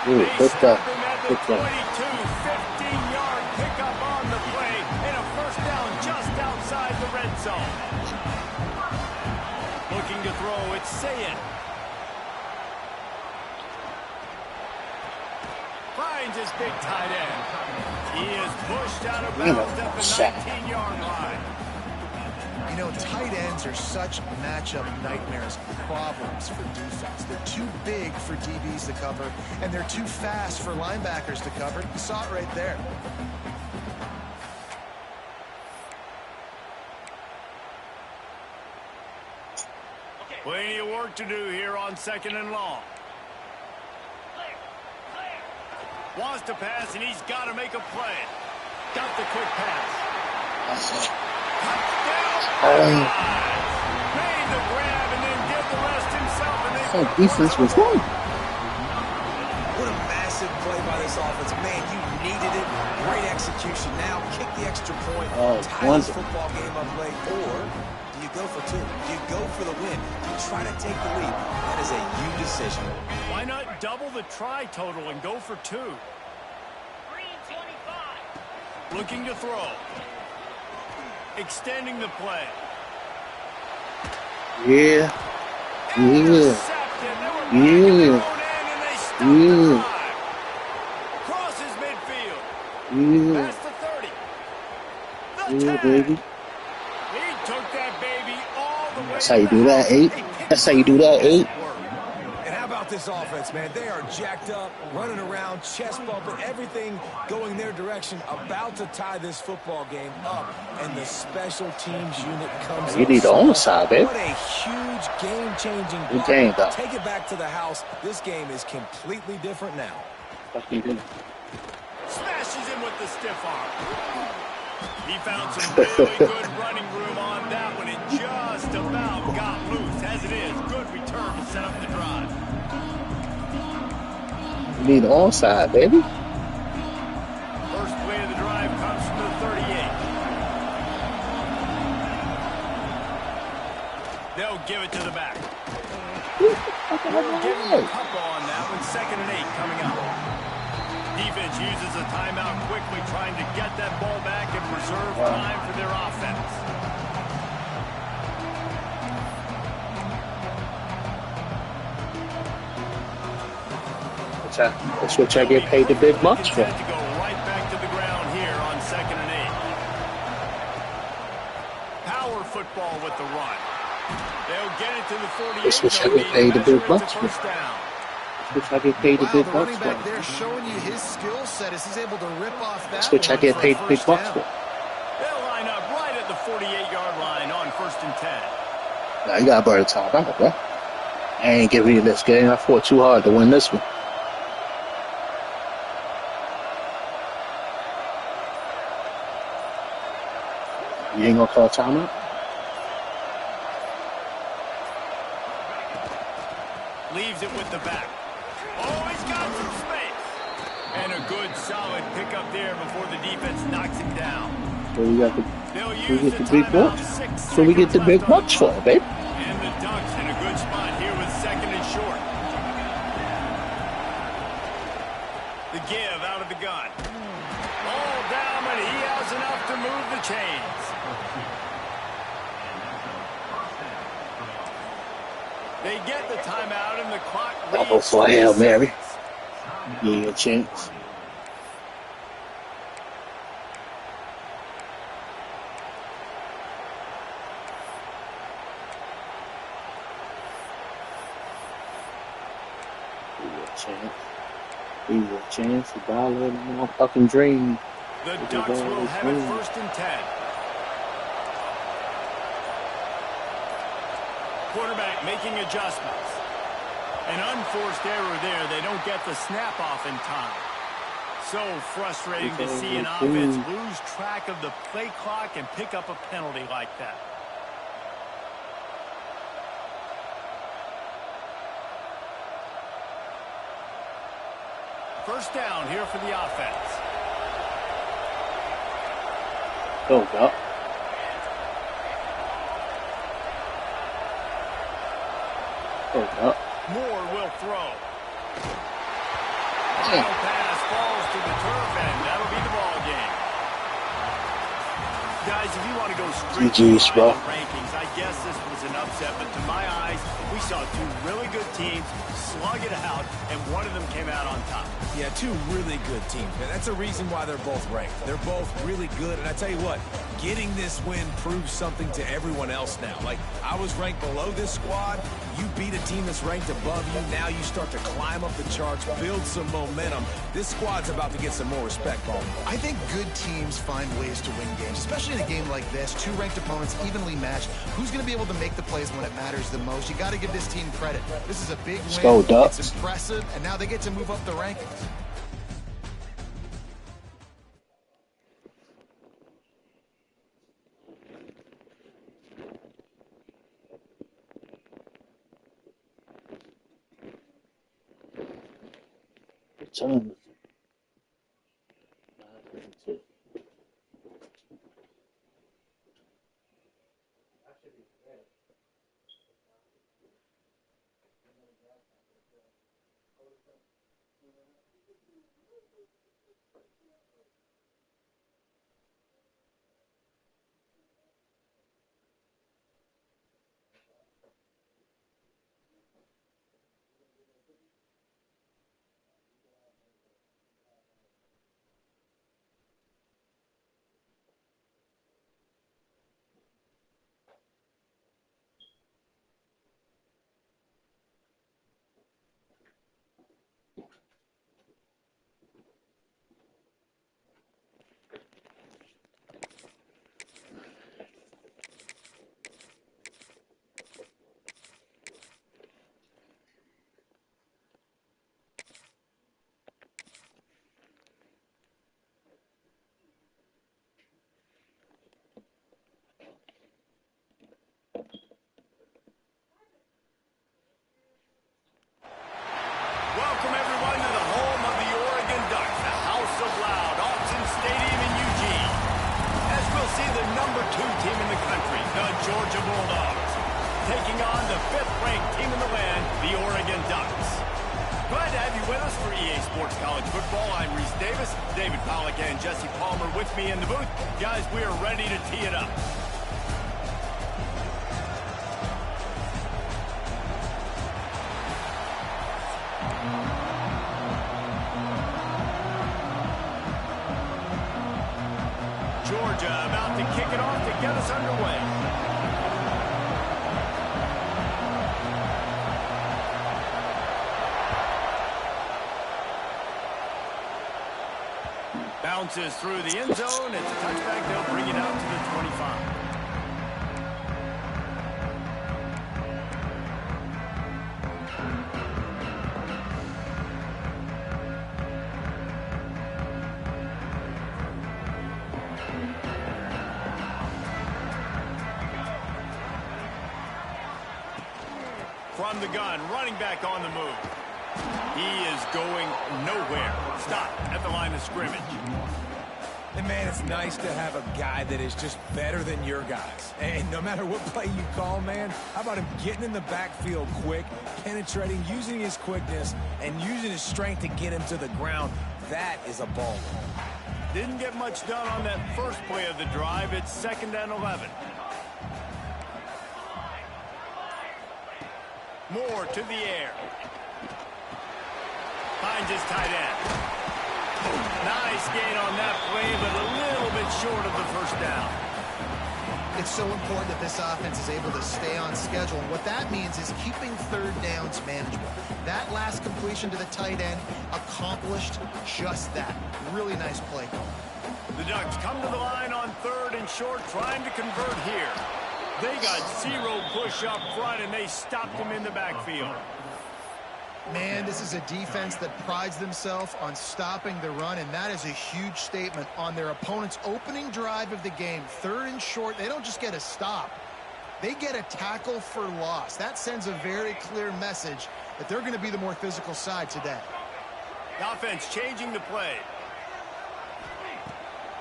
Ooh, They good stop play. him at the Good play. 22. 15-yard pickup on the play. And a first down just outside the red zone. Looking to throw. It's Sayin. Finds his big tight end. He is pushed out of bounds at the 19-yard line. You know, tight ends are such matchup nightmares, problems for defense. They're too big for DBs to cover, and they're too fast for linebackers to cover. You saw it right there. Plenty of work to do here on 2nd and long. Wants to pass, and he's got to make a play. Got the quick pass. Touchdown. Made the grab and then did the rest himself. And they Defense was wrong. What a massive play by this offense. Man, you needed it. Great execution. Now kick the extra point. Tie this football game up late. Or do you go for two? Do you go for the win? Do you try to take the lead? That is a you decision. Why not double the try total and go for 2? Looking to throw. Extending the play. Yeah. Crosses midfield. Past the 30. Yeah, baby. He took that baby all the way. That's how you do that, 8. That's how you do that, 8. And how about this offense, man? They are jacked up, running around, chest bumping, everything going their direction, about to tie this football game up, and the special teams unit comes You need the onside, baby. What a huge game-changing Good block. game, though. Take it back to the house. This game is completely different now. Smashes him with the stiff arm. He found some really good running room on that one and just about got loose. As it is, good return to set up the drive. You need the onside, baby. First play of the drive comes from the 38. They'll give it to the back. We'll give him a couple on that one. 2nd and 8 coming up. Defense uses a timeout quickly, trying to get that ball back and preserve time for their offense. That's what I get paid the big bucks for. To go right back to the ground here on 2nd and 8. Power football with the run. They'll get it to the 48. That's what I get paid the big bucks for. That's what I get paid the big The bucks running for. back there showing you his skill set as he's able to rip off that. That's what I get paid the big bucks for. They'll line up right at the 48-yard line on 1st and 10. Now you gotta burn the top out, bro. I ain't giving you this game. I fought too hard to win this one. You ain't gonna call timeout? Leaves it with the back. Oh, he's got some space. And a good, solid pickup there before the defense knocks him down. So we got They'll the big bucks. So we get the big bucks for it, babe. And the Ducks in a good spot here with 2nd and short. The give out of the gun. All down, but he has enough to move the chains. They get the timeout and the clock leads. Double for Hail Mary. Give you a chance. Give you a chance to dial in my fucking dream. The Ducks will have it 1st and 10. Quarterback making adjustments. An unforced error there. They don't get the snap off in time. So frustrating to see an offense lose track of the play clock and pick up a penalty like that. first down here for the offense. Go, Doc. Go, Doc. Moore will throw. Final pass falls to the turf, and that'll be the ball game. Guys, if you want to go strictly by the rankings, I guess this was an upset, but to my eyes, we saw two really good teams slug it out, and one of them came out on top. Yeah, two really good teams. And that's a reason why they're both ranked. They're both really good, and I tell you what, getting this win proves something to everyone else now. Like, I was ranked below this squad. You beat a team that's ranked above you. Now you start to climb up the charts, build some momentum. This squad's about to get some more respect, Paul. I think good teams find ways to win games, especially in a game like this. Two ranked opponents evenly matched. Who's going to be able to make the plays when it matters the most? You got to give this team credit. This is a big win. Go, Ducks. It's impressive, and now they get to move up the rankings. Turn. Welcome, everyone, to the home of the Oregon Ducks, the House of Loud, Autzen Stadium in Eugene. As we'll see the number 2 team in the country, the Georgia Bulldogs, taking on the 5th-ranked team in the land, the Oregon Ducks. Glad to have you with us for EA Sports College Football. I'm Reese Davis, David Pollack and Jesse Palmer with me in the booth. Guys, we are ready to tee it up. Georgia about to kick it off to get us underway. Bounces through the end zone. It's a touchback. They'll bring it out to the 25. From the gun, running back on the move. He is going nowhere. Stop at the line of scrimmage. And, man, it's nice to have a guy that is just better than your guys. And no matter what play you call, man, how about him getting in the backfield quick, penetrating, using his quickness, and using his strength to get him to the ground. That is a ball. Didn't get much done on that first play of the drive. It's 2nd and 11. Moore to the air. Finds his tight end. Nice gain on that play, but a little bit short of the first down. It's so important that this offense is able to stay on schedule. And what that means is keeping 3rd downs manageable. That last completion to the tight end accomplished just that. Really nice play call. The Ducks come to the line on 3rd and short, trying to convert here. They got 0 push up front, and they stopped him in the backfield. Man, this is a defense that prides themselves on stopping the run, and that is a huge statement on their opponent's opening drive of the game. 3rd and short, they don't just get a stop. They get a tackle for loss. That sends a very clear message that they're going to be the more physical side today. The offense changing the play.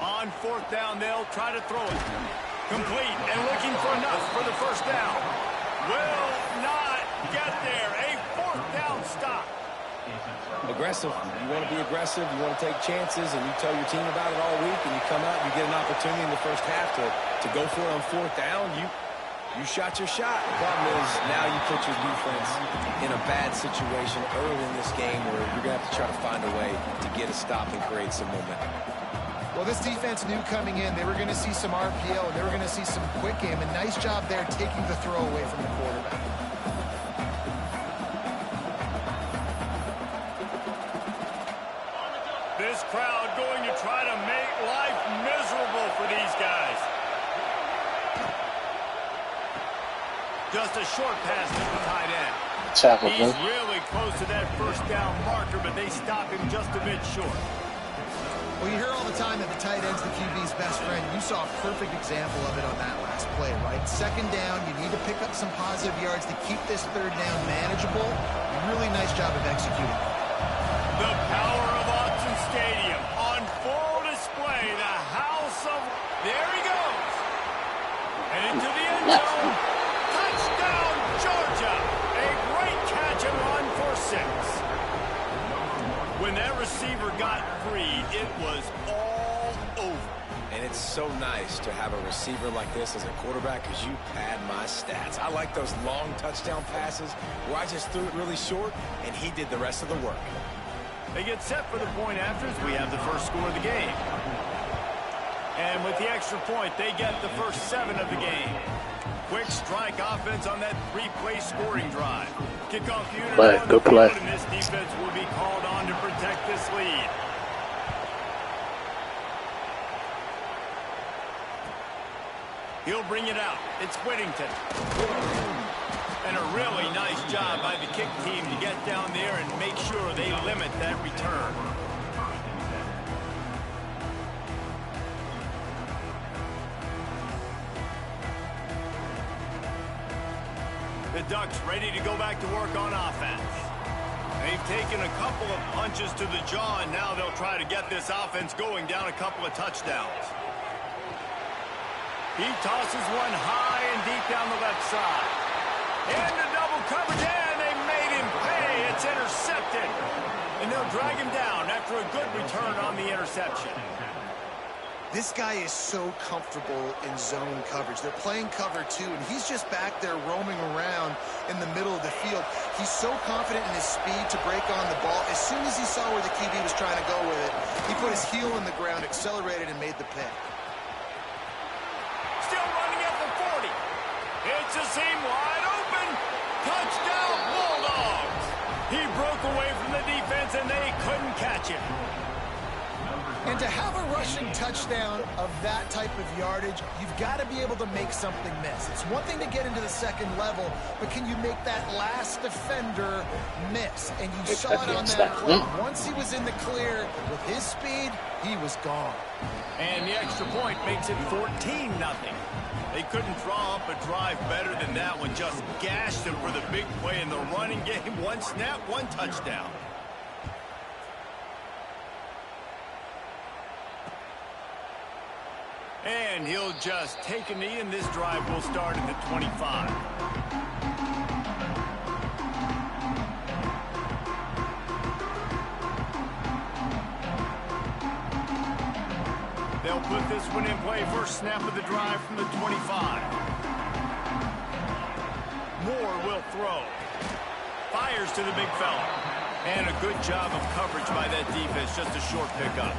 On 4th down, they'll try to throw it. Complete and looking for enough for the first down. Will not get there. A 4th down stop. Aggressive. You want to be aggressive. You want to take chances, and you tell your team about it all week, and you come out and you get an opportunity in the first half to go for it on 4th down. You shot your shot. The problem is now you put your defense in a bad situation early in this game where you're going to have to try to find a way to get a stop and create some momentum. Well, this defense knew coming in they were going to see some RPO, and they were going to see some quick game, and nice job there taking the throw away from the quarterback. This crowd going to try to make life miserable for these guys. Just a short pass to the tight end. He's really close to that first down marker, but they stop him just a bit short. Well, you hear all the time that the tight end's the QB's best friend. You saw a perfect example of it on that last play, right? 2nd down, you need to pick up some positive yards to keep this 3rd down manageable. Really nice job of executing. The power of Autzen Stadium on full display. The house of... There he goes. And into the end zone. Touchdown, Georgia. A great catch and run for 6. When that receiver got free, it was all over. And it's so nice to have a receiver like this as a quarterback because you pad my stats. I like those long touchdown passes where I just threw it really short and he did the rest of the work. They get set for the point afters. We have the first score of the game. And with the extra point, they get the first 7 of the game. Quick strike offense on that 3-play scoring drive. Kickoff unit good play. And this defense will be called on to protect this lead. He'll bring it out. It's Whittington. And a really nice job by the kick team to get down there and make sure they limit that return. The Ducks ready to go back to work on offense. They've taken a couple of punches to the jaw, and now they'll try to get this offense going down a couple of touchdowns. He tosses one high and deep down the left side. Into double coverage, and they made him pay. It's intercepted. And they'll drag him down after a good return on the interception. This guy is so comfortable in zone coverage. They're playing cover 2, and he's just back there roaming around in the middle of the field. He's so confident in his speed to break on the ball. As soon as he saw where the QB was trying to go with it, he put his heel in the ground, accelerated, and made the pick. Still running at the 40. It's a seam wide open. Touchdown, Bulldogs. He broke away from the defense, and they couldn't catch him. And to have a rushing touchdown of that type of yardage, you've got to be able to make something miss. It's one thing to get into the 2nd level, but can you make that last defender miss? And you saw it on that play. Once he was in the clear with his speed, he was gone. And the extra point makes it 14-0. They couldn't draw up a drive better than that one. Just gashed him for the big play in the running game. One snap, one touchdown. And he'll just take a knee, and this drive will start at the 25. They'll put this one in play. First snap of the drive from the 25. Moore will throw. Fires to the big fella. And a good job of coverage by that defense. Just a short pickup.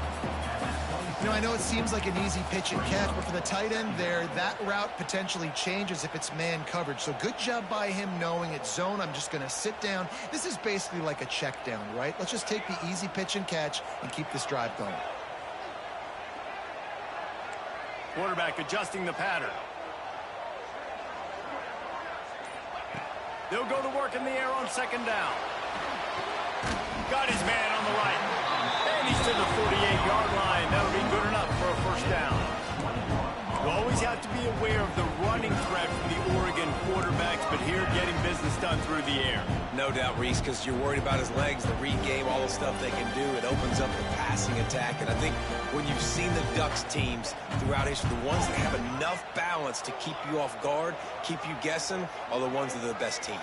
You know, I know it seems like an easy pitch and catch, but for the tight end there, that route potentially changes if it's man coverage. So good job by him knowing it's zone. I'm just going to sit down. This is basically like a check down, right? Let's just take the easy pitch and catch and keep this drive going. Quarterback adjusting the pattern. They'll go to work in the air on 2nd down. Got his man on the right. And he's to the 48-yard line. That'll be good enough for a first down. You always have to be aware of the running threat from the Oregon quarterbacks. but here getting business done through the air. No doubt, Reese, because you're worried about his legs, the read game, all the stuff they can do. It opens up the passing attack. And I think when you've seen the Ducks teams throughout history, the ones that have enough balance to keep you off guard, keep you guessing, are the ones that are the best teams.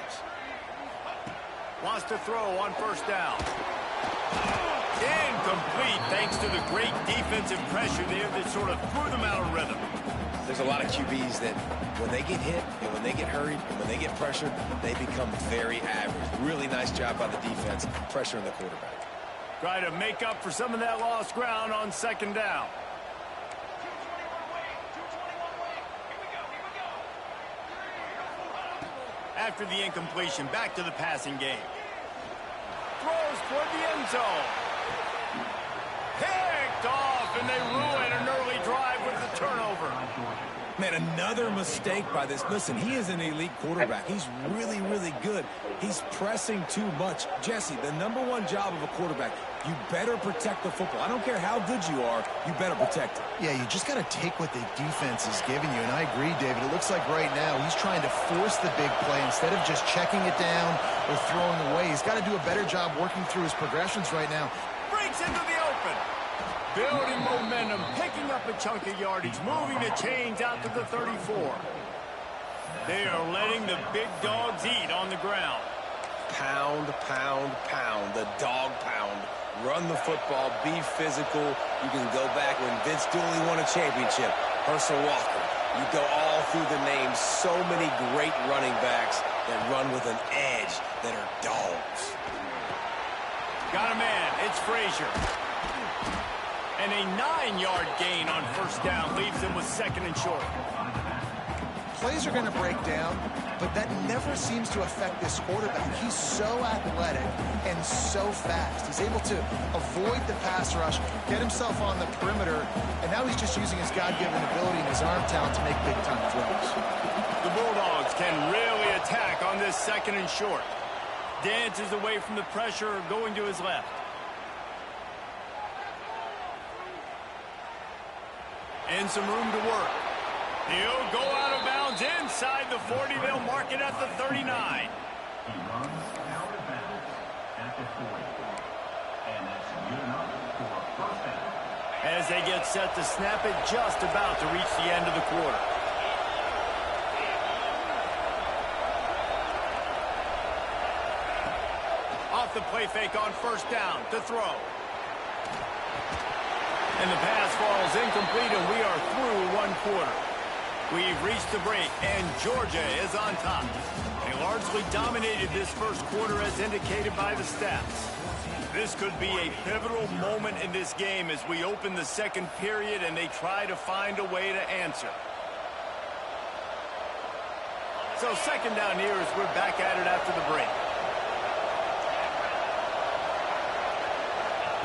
Wants to throw on first down. Incomplete thanks to the great defensive pressure there that sort of threw them out of rhythm. There's a lot of QBs that when they get hit and when they get hurried and when they get pressured, they become very average. Really nice job by the defense pressuring the quarterback. Try to make up for some of that lost ground on second down. After the incompletion, back to the passing game. Throws toward the end zone. Picked off, and they ruin an early drive with the turnover. Man, another mistake by this. Listen, he is an elite quarterback. He's really, really good. He's pressing too much. Jesse, the #1 job of a quarterback, you better protect the football. I don't care how good you are, you better protect it. Yeah, you just got to take what the defense is giving you. And I agree, David. It looks like right now he's trying to force the big play instead of just checking it down or throwing away. He's got to do a better job working through his progressions right now. Breaks into the open. Building momentum, picking up a chunk of yardage, moving the chains out to the 34. They are letting the big dogs eat on the ground. Pound, pound, pound, the dog pound. Run the football, be physical. You can go back when Vince Dooley won a championship. Herschel Walker. You go all through the names. So many great running backs that run with an edge that are dogs. Got a man. It's Frazier. And a 9-yard gain on first down leaves them with second and short. Plays are going to break down, but that never seems to affect this quarterback. He's so athletic and so fast. He's able to avoid the pass rush, get himself on the perimeter, and now he's just using his God-given ability and his arm talent to make big-time throws. The Bulldogs can really attack on this second and short. Dances away from the pressure, going to his left. And some room to work. He'll go out of bounds inside the 40. They'll mark it at the 39. He runs out of bounds at the 40. And that's good enough for a first down. As they get set to snap it, just about to reach the end of the quarter. Off the play fake on first down to throw. And the pass falls incomplete, and we are through one quarter. We've reached the break, and Georgia is on top. They largely dominated this first quarter as indicated by the stats. This could be a pivotal moment in this game as we open the second period and they try to find a way to answer. So second down here as we're back at it after the break.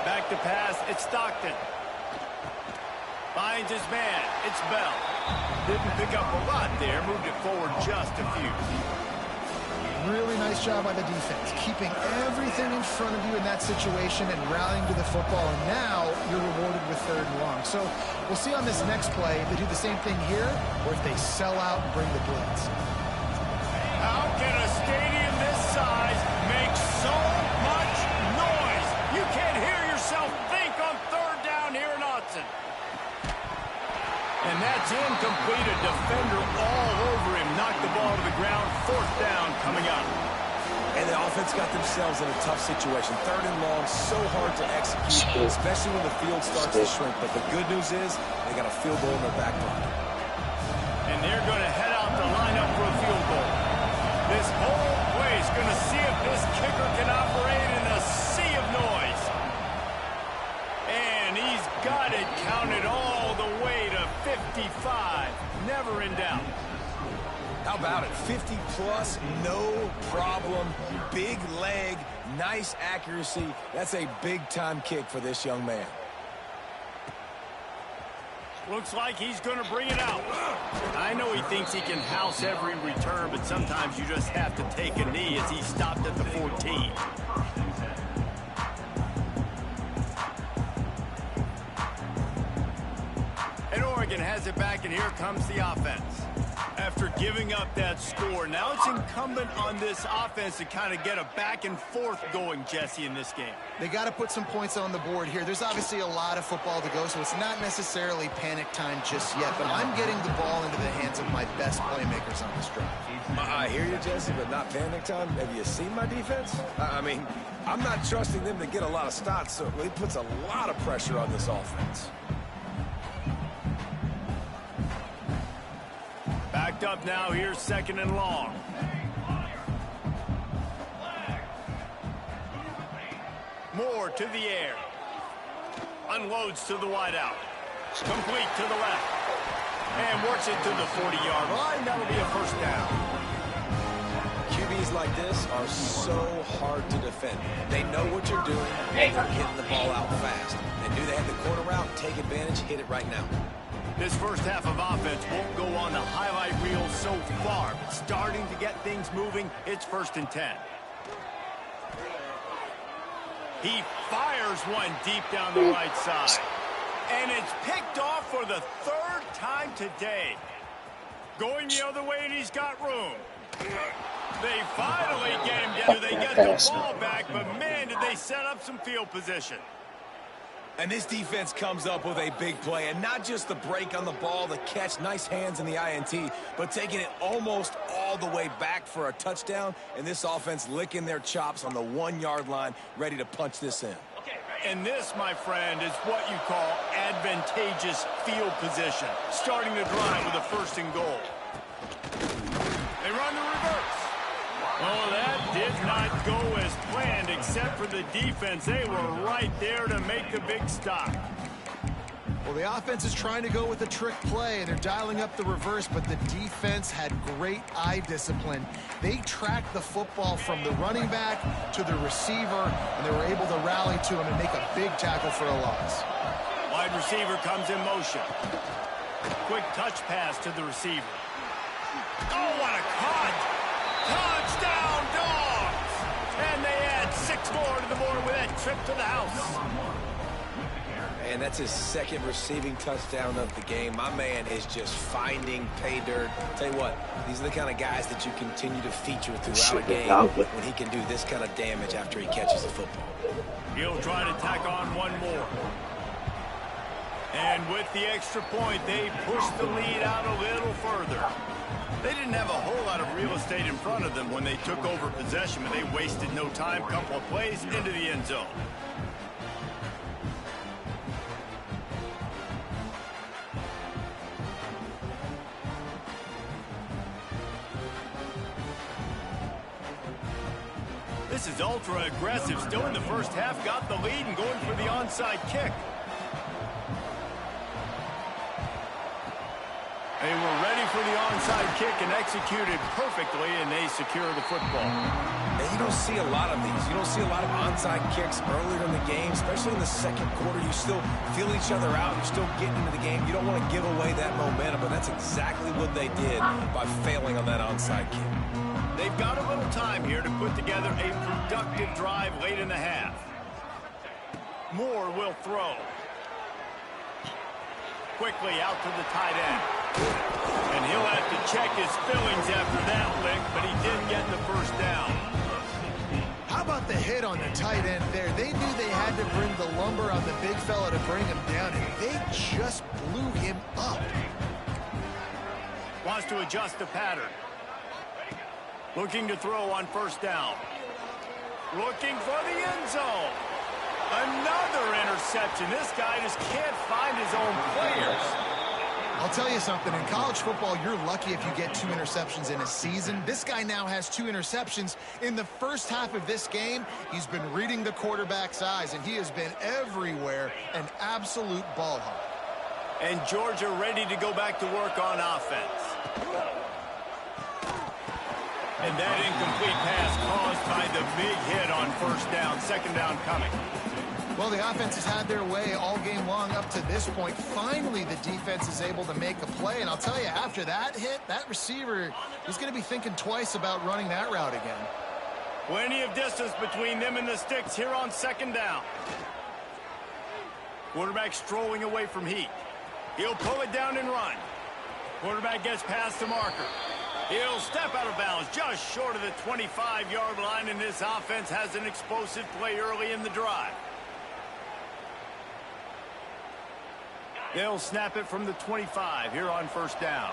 Back to pass, it's Stockton. Finds his man, it's Bell. Didn't pick up a lot there, moved it forward just a few. Really nice job by the defense, keeping everything in front of you in that situation and rallying to the football. And now you're rewarded with third and long. So we'll see on this next play if they do the same thing here or if they sell out and bring the blitz. How can a stadium this size make so much noise? You can't hear yourself think on third down here in Autzen. And that's incomplete. A defender all over him. Knocked the ball to the ground. Fourth down coming up. And the offense got themselves in a tough situation. Third and long, so hard to execute, especially when the field starts to shrink. But the good news is they got a field goal in their back pocket. And they're going to head out to line up for a field goal. This whole place going to see if this kicker can operate in a sea of noise. And he's got it counted all the way to 55. Never in doubt. How about it? 50-plus, no problem. Big leg, nice accuracy. That's a big-time kick for this young man. Looks like he's going to bring it out. I know he thinks he can house every return, but sometimes you just have to take a knee as he stopped at the 14. And Oregon has it back, and here comes the offense. After giving up that score. Now it's incumbent on this offense to kind of get a back and forth going, Jesse, in this game. They got to put some points on the board here. There's obviously a lot of football to go, so it's not necessarily panic time just yet, but I'm getting the ball into the hands of my best playmakers on this drive. I hear you, Jesse, but not panic time. Have you seen my defense? I mean, I'm not trusting them to get a lot of stops, so it puts a lot of pressure on this offense. Backed up now, here's 2nd and long. Moore to the air. Unloads to the wideout. Complete to the left. And works it to the 40-yard line. That'll be a first down. QBs like this are so hard to defend. They know what you're doing. They're getting the ball out fast. They knew they had the corner route. Take advantage. Hit it right now. This first half of offense won't go on the highlight reel so far, but starting to get things moving. It's 1st and 10. He fires one deep down the right side. And it's picked off for the 3rd time today. Going the other way, and he's got room. They finally get him down. They get the ball back, but man, did they set up some field position. And this defense comes up with a big play, and not just the break on the ball, the catch, nice hands in the INT, but taking it almost all the way back for a touchdown, and this offense licking their chops on the 1-yard line, ready to punch this in. And this, my friend, is what you call advantageous field position. Starting the drive with a 1st and goal. They run the reverse. Oh, that did not go as planned, except for the defense. They were right there to make the big stop. Well, the offense is trying to go with a trick play, and they're dialing up the reverse, but the defense had great eye discipline. They tracked the football from the running back to the receiver, and they were able to rally to him and make a big tackle for a loss. Wide receiver comes in motion. Quick touch pass to the receiver. Oh, what a cut! Touchdown, Dogs! And they add 6 more to the board with that trip to the house. And that's his 2nd receiving touchdown of the game. My man is just finding pay dirt. Tell you what, these are the kind of guys that you continue to feature throughout a game when he can do this kind of damage after he catches the football. He'll try to tack on one more. And with the extra point, they push the lead out a little further. They didn't have a whole lot of real estate in front of them when they took over possession, but they wasted no time. Couple of plays into the end zone. This is ultra aggressive. Still in the first half, got the lead and going for the onside kick. They were ready for the onside kick and executed perfectly, and they secure the football. And you don't see a lot of these. You don't see a lot of onside kicks earlier in the game, especially in the 2nd quarter. You still feel each other out. You're still getting into the game. You don't want to give away that momentum, but that's exactly what they did by failing on that onside kick. They've got a little time here to put together a productive drive late in the half. Moore will throw. Quickly out to the tight end. And he'll have to check his fillings after that lick, but he did get the first down. How about the hit on the tight end there? They knew they had to bring the lumber on the big fella to bring him down, and they just blew him up. Wants to adjust the pattern. Looking to throw on 1st down. Looking for the end zone. Another interception. This guy just can't find his own players. I'll tell you something. In college football, you're lucky if you get 2 interceptions in a season. This guy now has 2 interceptions. In the first half of this game, he's been reading the quarterback's eyes, and he has been everywhere, an absolute ball hawk. And Georgia ready to go back to work on offense. And that incomplete pass caused by the big hit on 1st down. 2nd down coming. Well, the offense has had their way all game long up to this point. Finally, the defense is able to make a play. And I'll tell you, after that hit, that receiver is going to be thinking twice about running that route again. Plenty of distance between them and the sticks here on 2nd down. Quarterback strolling away from Heat. He'll pull it down and run. Quarterback gets past the marker. He'll step out of bounds just short of the 25-yard line, and this offense has an explosive play early in the drive. They'll snap it from the 25 here on first down.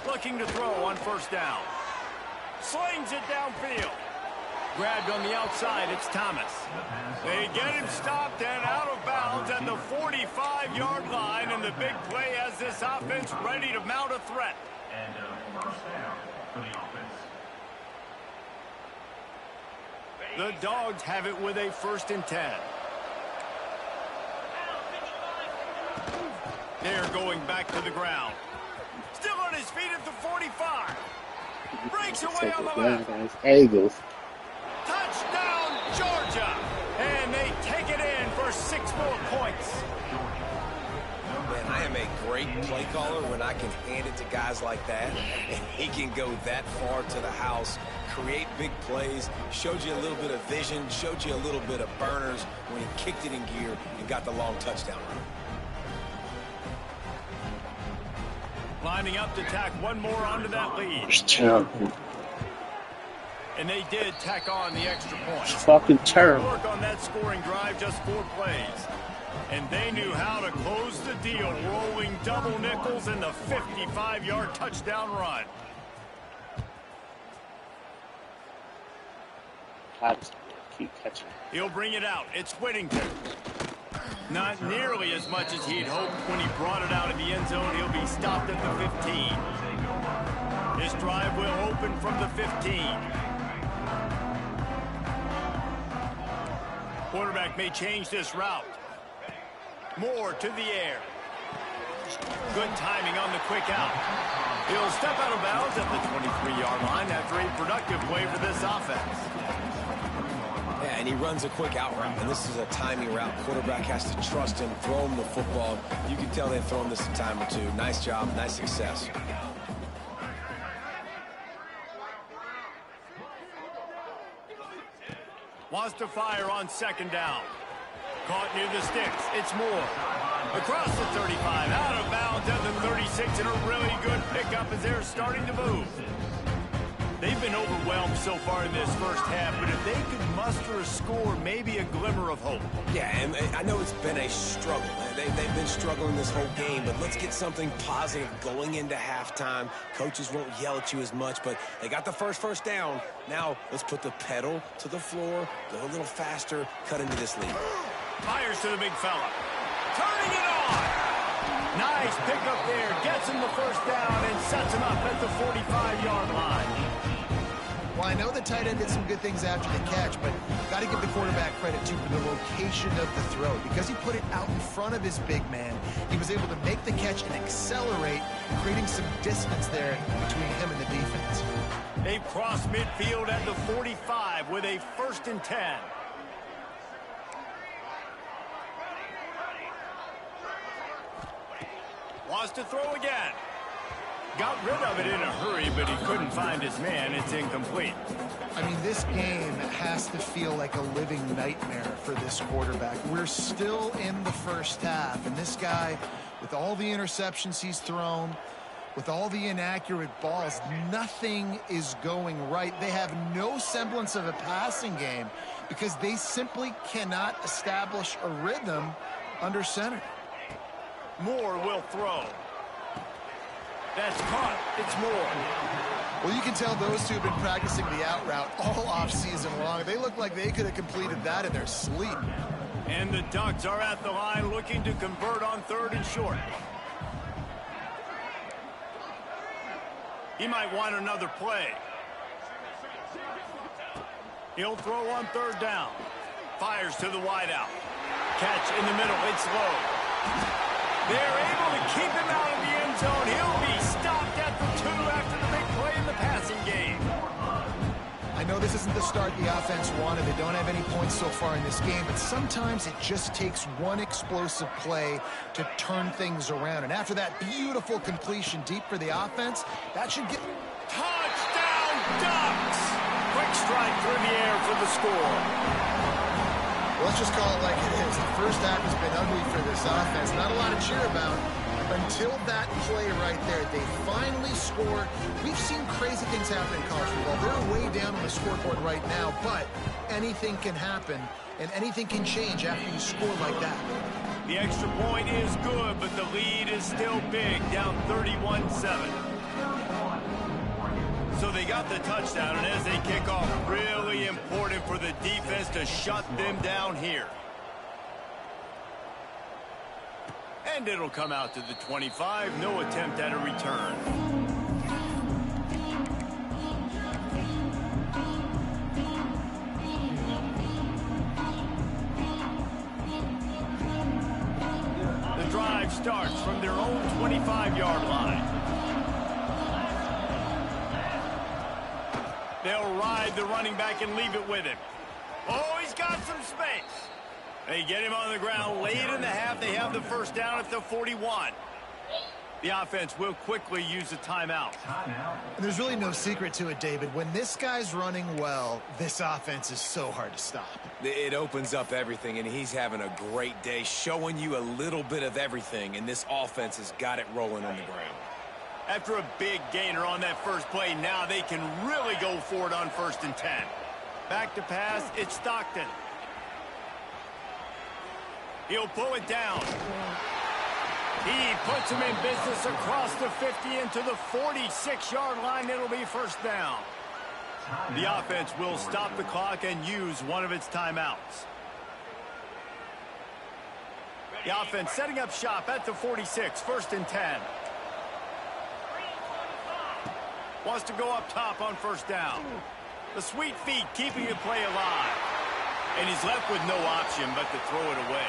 Looking to throw on first down. Slings it downfield. Grabbed on the outside, it's Thomas. They get him stopped and out of bounds at the 45-yard line, and the big play has this offense ready to mount a threat. And first down for the offense. The Dogs have it with a 1st and 10. They're going back to the ground. Still on his feet at the 45. Breaks away on the left. Eagles. Touchdown, Georgia! And they take it in for 6 more points. Man, I am a great play caller when I can hand it to guys like that. And he can go that far to the house, create big plays, showed you a little bit of vision, showed you a little bit of burners when he kicked it in gear and got the long touchdown run. Lining up to tack one more onto that lead. It's terrible. And they did tack on the extra point. It's fucking terrible. Work on that scoring drive, just 4 plays. And they knew how to close the deal, rolling double nickels in the 55-yard touchdown run. Keep catching. He'll bring it out. It's Whittington. Not nearly as much as he'd hoped when he brought it out of the end zone. He'll be stopped at the 15. This drive will open from the 15. Quarterback may change this route. Moore to the air. Good timing on the quick out. He'll step out of bounds at the 23-yard line after a productive play for this offense. Yeah, and he runs a quick out route, and this is a timing route. Quarterback has to trust him, throw him the football. You can tell they've thrown this a time or two. Nice job, nice success. Wants to fire on 2nd down. Caught near the sticks. It's Moore. Across the 35, out of bounds at the 36, and a really good pickup as they're starting to move. They've been overwhelmed so far in this first half, but if they could muster a score, maybe a glimmer of hope. Yeah, and I know it's been a struggle. They've been struggling this whole game, but let's get something positive going into halftime. Coaches won't yell at you as much, but they got the first down. Now, let's put the pedal to the floor, go a little faster, cut into this lead. Fires to the big fella. Turning it on. Nice pickup there. Gets him the 1st down and sets him up at the 45-yard line. Well, I know the tight end did some good things after the catch, but got to give the quarterback credit, too, for the location of the throw. Because he put it out in front of his big man, he was able to make the catch and accelerate, creating some distance there between him and the defense. They've crossed midfield at the 45 with a 1st and 10. Wants to throw again. Got rid of it in a hurry, but he couldn't find his man. It's incomplete. I mean, this game has to feel like a living nightmare for this quarterback. We're still in the first half, and this guy, with all the interceptions he's thrown, with all the inaccurate balls, nothing is going right. They have no semblance of a passing game because they simply cannot establish a rhythm under center. Moore will throw. That's caught. It's Moore. Well, you can tell those two have been practicing the out route all offseason long. They look like they could have completed that in their sleep. And the Ducks are at the line looking to convert on 3rd and short. He might want another play. He'll throw on 3rd down. Fires to the wideout. Catch in the middle. It's low. They're able to keep him out of the end zone. He'll be stopped at the 2 after the big play in the passing game. I know this isn't the start the offense wanted. They don't have any points so far in this game, but sometimes it just takes one explosive play to turn things around. And after that beautiful completion deep for the offense, that should get... Touchdown, Ducks! Quick strike through the air for the score. Let's just call it like it is. The first half has been ugly for this offense. Not a lot to cheer about. Until that play right there, they finally score. We've seen crazy things happen in college football. They're way down on the scoreboard right now, but anything can happen, and anything can change after you score like that. The extra point is good, but the lead is still big, down 31-7. So they got the touchdown, and as they kick off, really important for the defense to shut them down here. And it'll come out to the 25. No attempt at a return. The drive starts from their own 25-yard line. They'll ride the running back and leave it with him. Oh, he's got some space. They get him on the ground late in the half. They have the first down at the 41. The offense will quickly use a timeout. There's really no secret to it, David. When this guy's running well, this offense is so hard to stop. It opens up everything, and he's having a great day, showing you a little bit of everything, and this offense has got it rolling on the ground. After a big gainer on that first play, now they can really go for it on 1st and 10. Back to pass, it's Stockton. He'll pull it down. He puts him in business across the 50 into the 46-yard line. It'll be first down. The offense will stop the clock and use one of its timeouts. The offense setting up shop at the 46, 1st and 10. Wants to go up top on 1st down. The sweet feet keeping the play alive. And he's left with no option but to throw it away.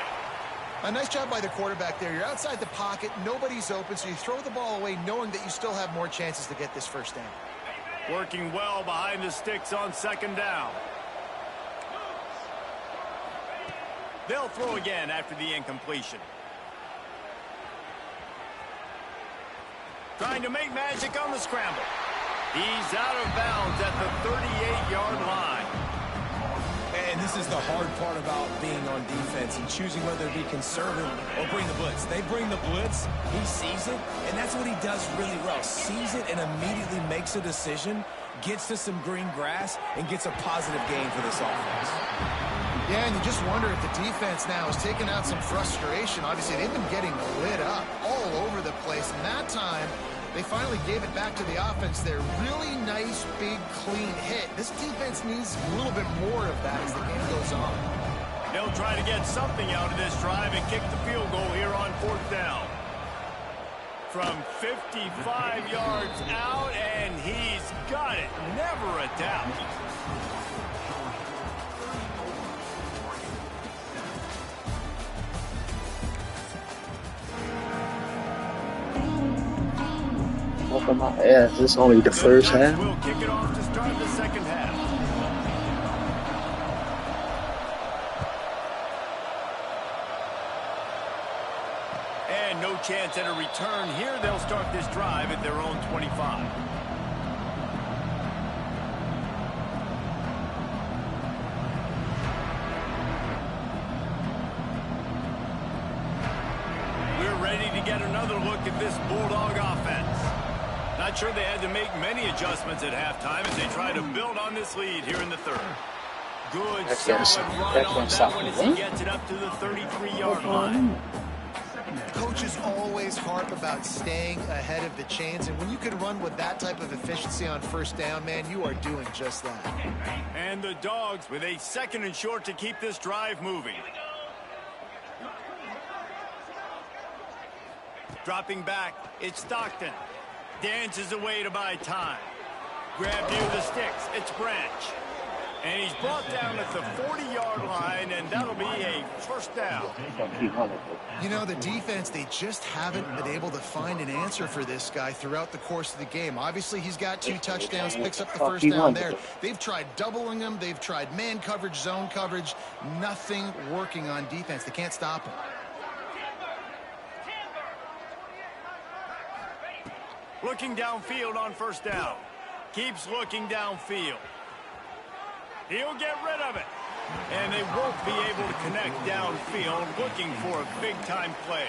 A nice job by the quarterback there. You're outside the pocket, nobody's open, so you throw the ball away knowing that you still have more chances to get this first down. Working well behind the sticks on 2nd down. They'll throw again after the incompletion. Trying to make magic on the scramble. He's out of bounds at the 38-yard line. And this is the hard part about being on defense and choosing whether to be conservative or bring the blitz. They bring the blitz, he sees it, and that's what he does really well. Sees it and immediately makes a decision, gets to some green grass, and gets a positive gain for this offense. Yeah, and you just wonder if the defense now has taken out some frustration. Obviously, they've been getting lit up all over the place, and that time they finally gave it back to the offense there. Really nice, big, clean hit. This defense needs a little bit more of that as the game goes on. They'll try to get something out of this drive and kick the field goal here on 4th down. From 55 yards out, and he's got it. Never a doubt. Open my ass. This is only the first half. We'll kick it off to start the 2nd half. And no chance at a return here. They'll start this drive at their own 25. We're ready to get another look at this Bulldog offense. Not sure they had to make many adjustments at halftime as they try to build on this lead here in the 3rd. Good, solid run on that one as he gets it up to the 33-yard line. Coaches always harp about staying ahead of the chains, and when you can run with that type of efficiency on 1st down, man, you are doing just that. And the Dogs with a 2nd and short to keep this drive moving. Dropping back, it's Stockton. Dances away to buy time. Grabbed near the sticks, it's Branch. And he's brought down at the 40-yard line, and that'll be a 1st down. You know, the defense, they just haven't been able to find an answer for this guy throughout the course of the game. Obviously, he's got 2 touchdowns, picks up the 1st down there. They've tried doubling him. They've tried man coverage, zone coverage. Nothing working on defense. They can't stop him. Looking downfield on 1st down. Keeps looking downfield. He'll get rid of it. And they won't be able to connect downfield, looking for a big-time play.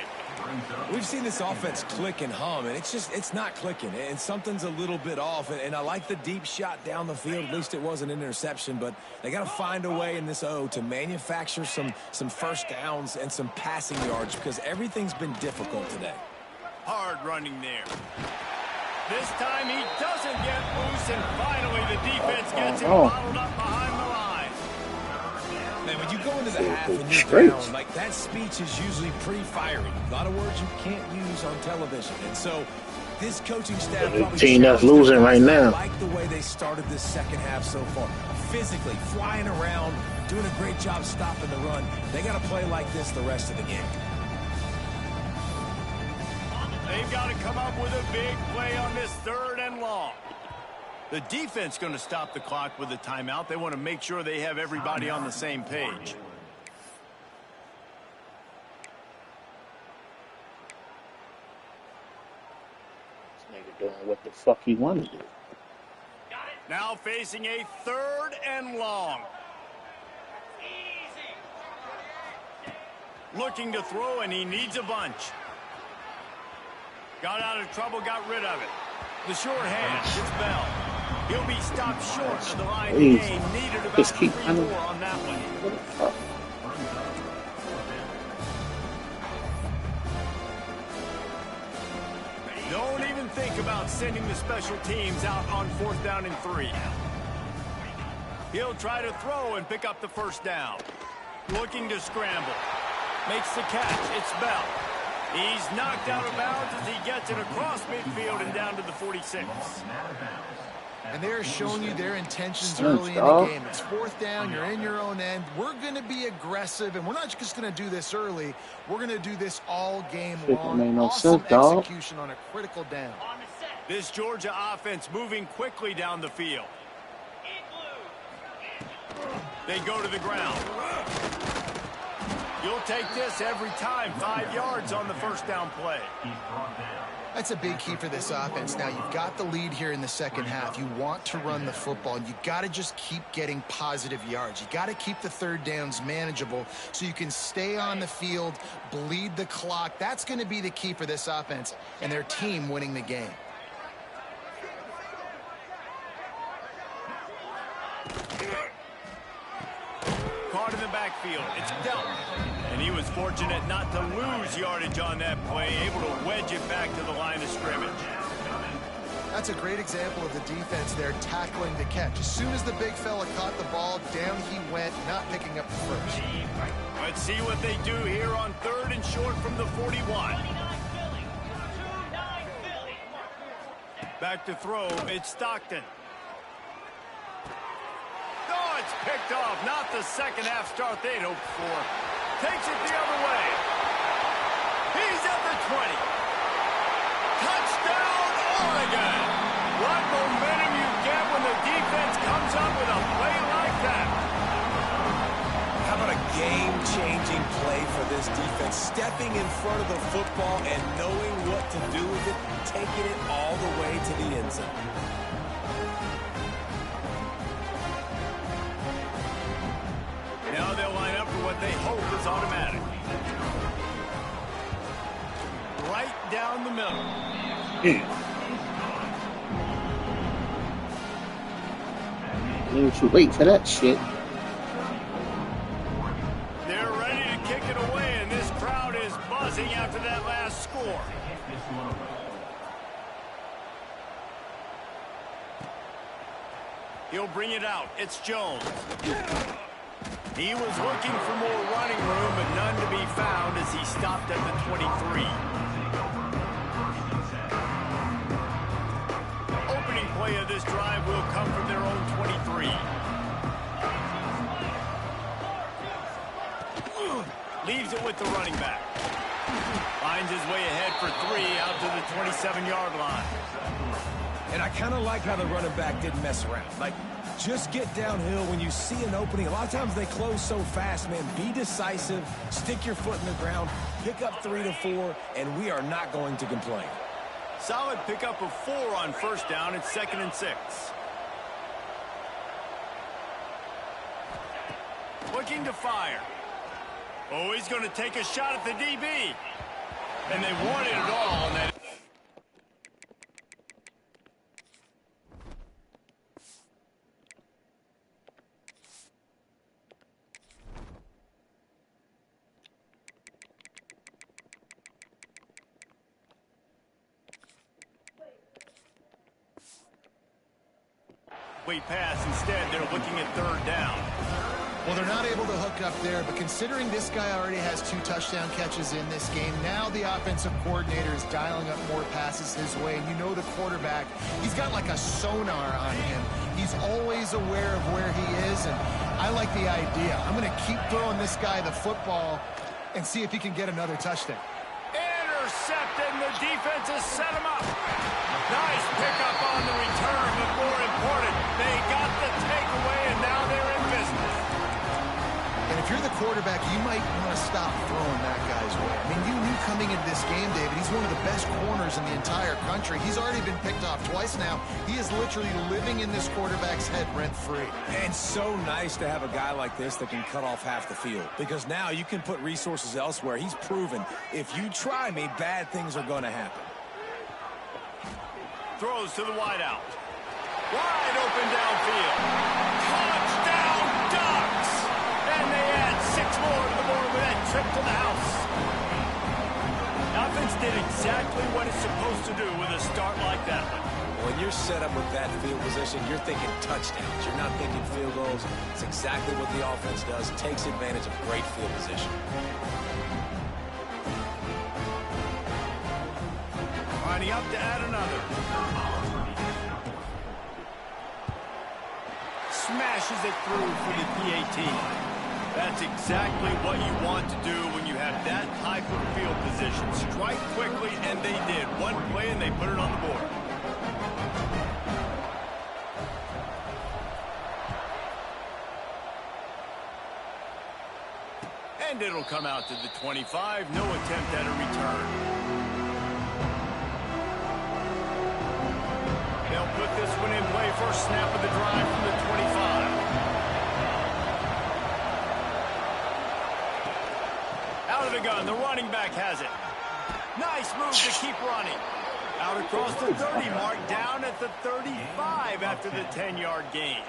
We've seen this offense click and hum, and it's not clicking, and something's a little bit off. And I like the deep shot down the field. At least it wasn't an interception, but they got to find a way in this O to manufacture some first downs and some passing yards because everything's been difficult today. Hard running there. This time he doesn't get loose, and finally the defense gets him bottled up behind the line. Man, when you go into the half and you're down, like that speech is usually pre-firing. A lot of words you can't use on television. And so this coaching staff probably team that's losing right now. Like the way they started this second half so far. Physically, flying around, doing a great job stopping the run. They got to play like this the rest of the game. They've got to come up with a big play on this 3rd and long. The defense going to stop the clock with a timeout. They want to make sure they have everybody on the same page. This nigga doing what the fuck he wanted to do. Now facing a 3rd and long. Looking to throw, and he needs a bunch. Got out of trouble, got rid of it. The short hand, it's Bell. He'll be stopped short of the line of game. Needed about 3 more on that one. Don't even think about sending the special teams out on 4th down and 3. He'll try to throw and pick up the first down. Looking to scramble. Makes the catch. It's Bell. He's knocked out of bounds as he gets it across midfield and down to the 46. And they're showing you their intentions early in the game. It's 4th down. You're in your own end. We're going to be aggressive, and we're not just going to do this early. We're going to do this all game long. Awesome execution on a critical down. This Georgia offense moving quickly down the field. They go to the ground. You'll take this every time. 5 yards on the first down play. That's a big key for this offense. Now, you've got the lead here in the second half. You want to run the football. You got to just keep getting positive yards. You got to keep the 3rd downs manageable so you can stay on the field, bleed the clock. That's going to be the key for this offense and their team winning the game. Caught in the backfield. It's dealt. And he was fortunate not to lose yardage on that play, able to wedge it back to the line of scrimmage. That's a great example of the defense there tackling the catch. As soon as the big fella caught the ball, down he went, not picking up the first. Let's see what they do here on 3rd and short from the 41. Back to throw. It's Stockton. Oh, it's picked off. Not the second half start they'd hoped for. Takes it the other way. He's at the 20. Touchdown, Oregon. What momentum you get when the defense comes up with a play like that. How about a game-changing play for this defense? Stepping in front of the football and knowing what to do with it, taking it all the way to the end zone. Now they'll line up for what they hope is automatic. Right down the middle. Ain't too late for that shit. They're ready to kick it away, and this crowd is buzzing after that last score. He'll bring it out. It's Jones. He was looking for more running room, but none to be found as he stopped at the 23. Opening play of this drive will come from their own 23. Leaves it with the running back. Finds his way ahead for 3 out to the 27-yard line. And I kind of like how the running back didn't mess around. Like, just get downhill when you see an opening. A lot of times they close so fast, man. Be decisive, stick your foot in the ground, pick up 3 to 4, and we are not going to complain. Solid pickup of 4 on first down. It's 2nd and 6. Looking to fire. Oh, he's going to take a shot at the DB. And they wanted it all on that. Pass. Instead, they're looking at third down. Well, they're not able to hook up there, but considering this guy already has 2 touchdown catches in this game, now the offensive coordinator is dialing up more passes his way. And you know the quarterback, he's got like a sonar on him. He's always aware of where he is, and I like the idea. I'm going to keep throwing this guy the football and see if he can get another touchdown. Intercepted, and the defense has set him up. Nice pickup on the return, but more important, they got the takeaway, and now they're in business. And if you're the quarterback, you might want to stop throwing that guy's way. I mean, you knew coming into this game, David, he's one of the best corners in the entire country. He's already been picked off twice now. He is literally living in this quarterback's head rent-free. And so nice to have a guy like this that can cut off half the field, because now you can put resources elsewhere. He's proven, if you try me, bad things are going to happen. Throws to the wideout. Wide open downfield. Touchdown Ducks! And they add 6 more to the board with that trip to the house. Offense did exactly what it's supposed to do with a start like that one. When you're set up with that field position, you're thinking touchdowns. You're not thinking field goals. It's exactly what the offense does. Takes advantage of great field position. Lining up to add another. Smashes it through for the PAT. That's exactly what you want to do when you have that type of field position. Strike quickly, and they did. One play, and they put it on the board. And it'll come out to the 25. No attempt at a return. They'll put this one in play. First snap of the drive from the 25. Out of the gun, the running back has it. Nice move to keep running. Out across the 30 mark, down at the 35 after the 10-yard gain.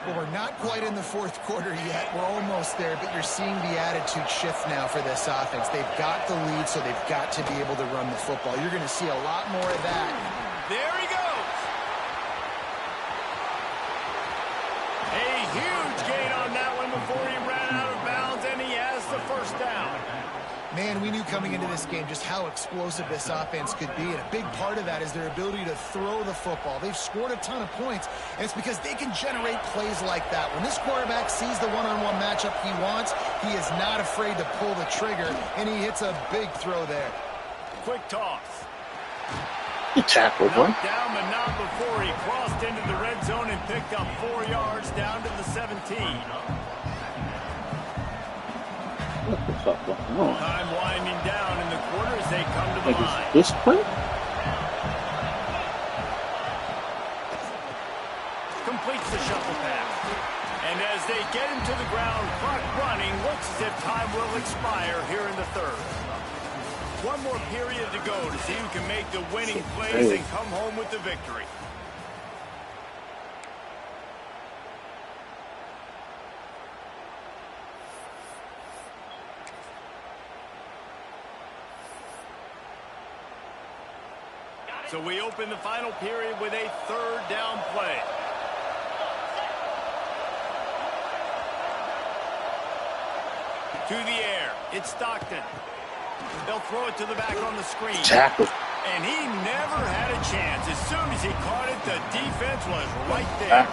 Well, we're not quite in the fourth quarter yet. We're almost there, but you're seeing the attitude shift now for this offense. They've got the lead, so they've got to be able to run the football. You're going to see a lot more of that. There he goes. A huge gain on that one before he ran out of bounds, and he has the first down. Man, we knew coming into this game just how explosive this offense could be, and a big part of that is their ability to throw the football. They've scored a ton of points, and it's because they can generate plays like that. When this quarterback sees the one-on-one matchup he wants, he is not afraid to pull the trigger, and he hits a big throw there. Quick toss. Good tackle, boy. Down, but not before he crossed into the red zone and picked up 4 yards down to the 17. What the fuck going on? Time winding down in the quarter as they come to the line. This play? Completes the shuffle pass. And as they get him to the ground, clock running, looks as if time will expire here in the third. One more period to go to see who can make the winning plays and come home with the victory. So we open the final period with a third down play. To the air, it's Stockton. They'll throw it to the back on the screen. Tackle. And he never had a chance. As soon as he caught it, the defense was right there.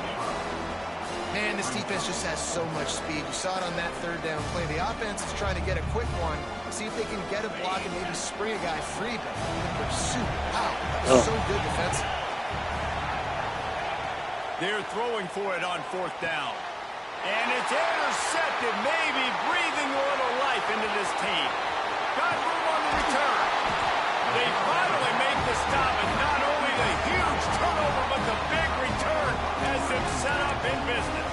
Man, this defense just has so much speed. You saw it on that third down play. The offense is trying to get a quick one, see if they can get a block and maybe spring a guy free, but pursuit. Wow, that was so good defensive. They're throwing for it on fourth down. And it's intercepted, maybe breathing a little life into this team. Got room on the return. They finally make the stop, and not only the huge turnover, but the big return has them set up in business.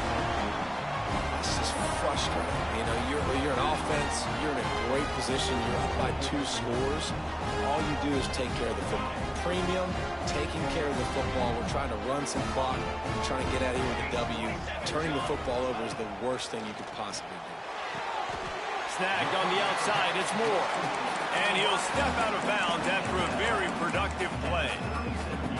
It's just frustrating. You know, you're an offense, you're in a great position, you're up by 2 scores. All you do is take care of the football. Premium, taking care of the football. We're trying to run some clock. We're trying to get out of here with a W. Turning the football over is the worst thing you could possibly do. Snagged on the outside, it's Moore. And he'll step out of bounds after a very productive play.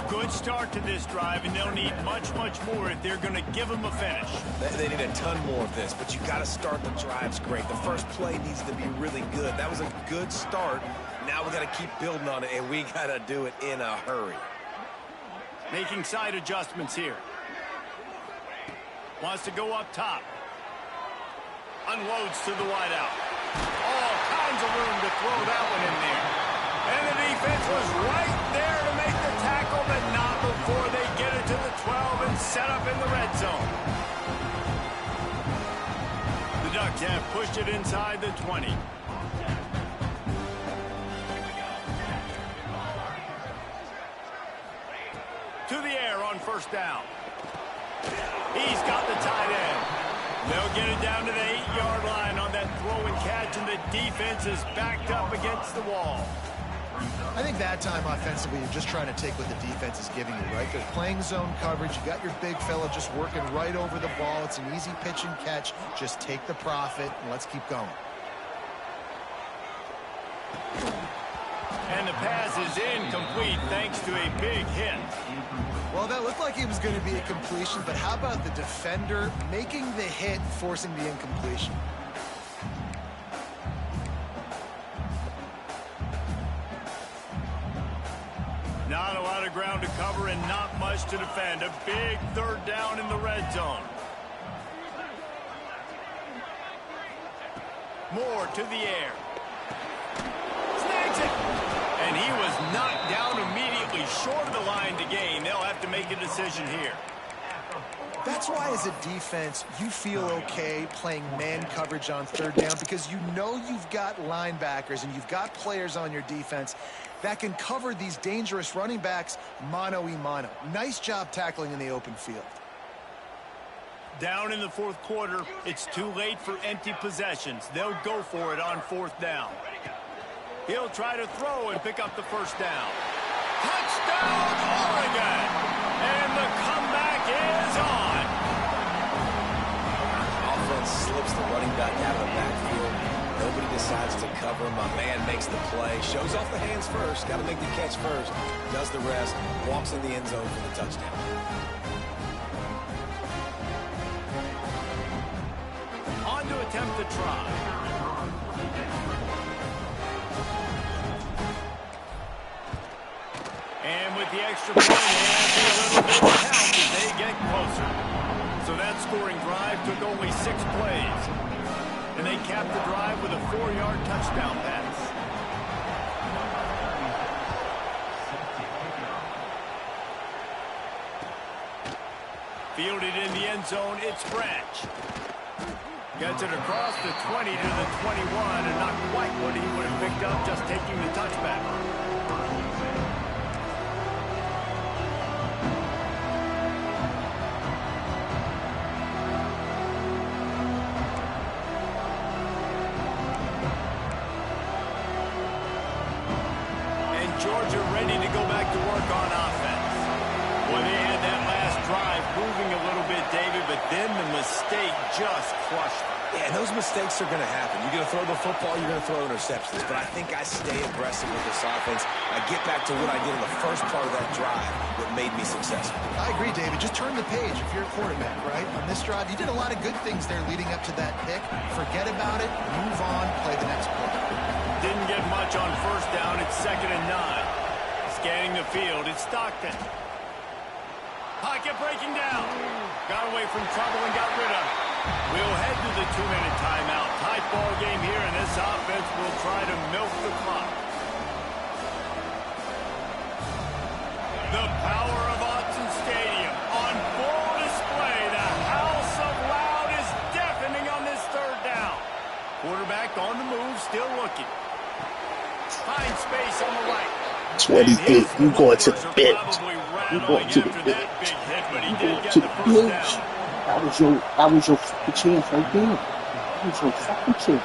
Good start to this drive, and they'll need much, much more if they're going to give them a finish. They need a ton more of this, but you got to start the drives great. The first play needs to be really good. That was a good start. Now we got to keep building on it, and we got to do it in a hurry. Making side adjustments here. Wants to go up top. Unloads to the wideout. All kinds of room to throw that one in there. And the defense was right there to make the tackle, but not before they get it to the 12 and set up in the red zone. The Ducks have pushed it inside the 20. To the air on first down. He's got the tight end. They'll get it down to the 8-yard line on that throw and catch, and the defense is backed up against the wall. I think that time offensively, you're just trying to take what the defense is giving you, right? They're playing zone coverage. You got your big fella just working right over the ball. It's an easy pitch and catch. Just take the profit, and let's keep going. And the pass is incomplete thanks to a big hit. Well, that looked like it was going to be a completion, but how about the defender making the hit, forcing the incompletion? Not a lot of ground to cover and not much to defend. A big third down in the red zone. Moore to the air. Snags it. And he was knocked down immediately short of the line to gain. They'll have to make a decision here. That's why, as a defense, you feel okay playing man coverage on third down, because you know you've got linebackers and you've got players on your defense that can cover these dangerous running backs mano-a-mano. Nice job tackling in the open field. Down in the fourth quarter, it's too late for empty possessions. They'll go for it on fourth down. He'll try to throw and pick up the first down. Touchdown, Oregon! And the comeback is on. Offense slips the running back out of the backfield. Nobody decides to cover. My man makes the play. Shows off the hands first. Got to make the catch first. Does the rest. Walks in the end zone for the touchdown. On to attempt the try. And with the extra point, they have a little bit of help as they get closer. So that scoring drive took only 6 plays. And they capped the drive with a 4-yard touchdown pass. Fielded in the end zone, it's Branch. Gets it across the 20 to the 21, and not quite what he would have picked up just taking the touchback. Georgia ready to go back to work on offense. Boy, they had that last drive moving a little bit, David, but then the mistake just crushed them. Yeah, and those mistakes are going to happen. You're going to throw the football, you're going to throw interceptions. But I think I stay aggressive with this offense. I get back to what I did in the first part of that drive that made me successful. I agree, David. Just turn the page if you're a quarterback, right? On this drive, you did a lot of good things there leading up to that pick. Forget about it, move on, play the next play. Didn't get much on first down. It's 2nd and 9. Scanning the field, it's Stockton. Pocket breaking down. Got away from trouble and got rid of it. We'll head to the 2-minute timeout. Tight ball game here, and this offense will try to milk the clock. The power of Autzen Stadium on full display. The house of loud is deafening on this third down. Quarterback on the move, still looking. Finds space on the right. 28, you going to the bench. You going to the bench. You going to the bench. That was your fucking chance right there. That was your fucking chance.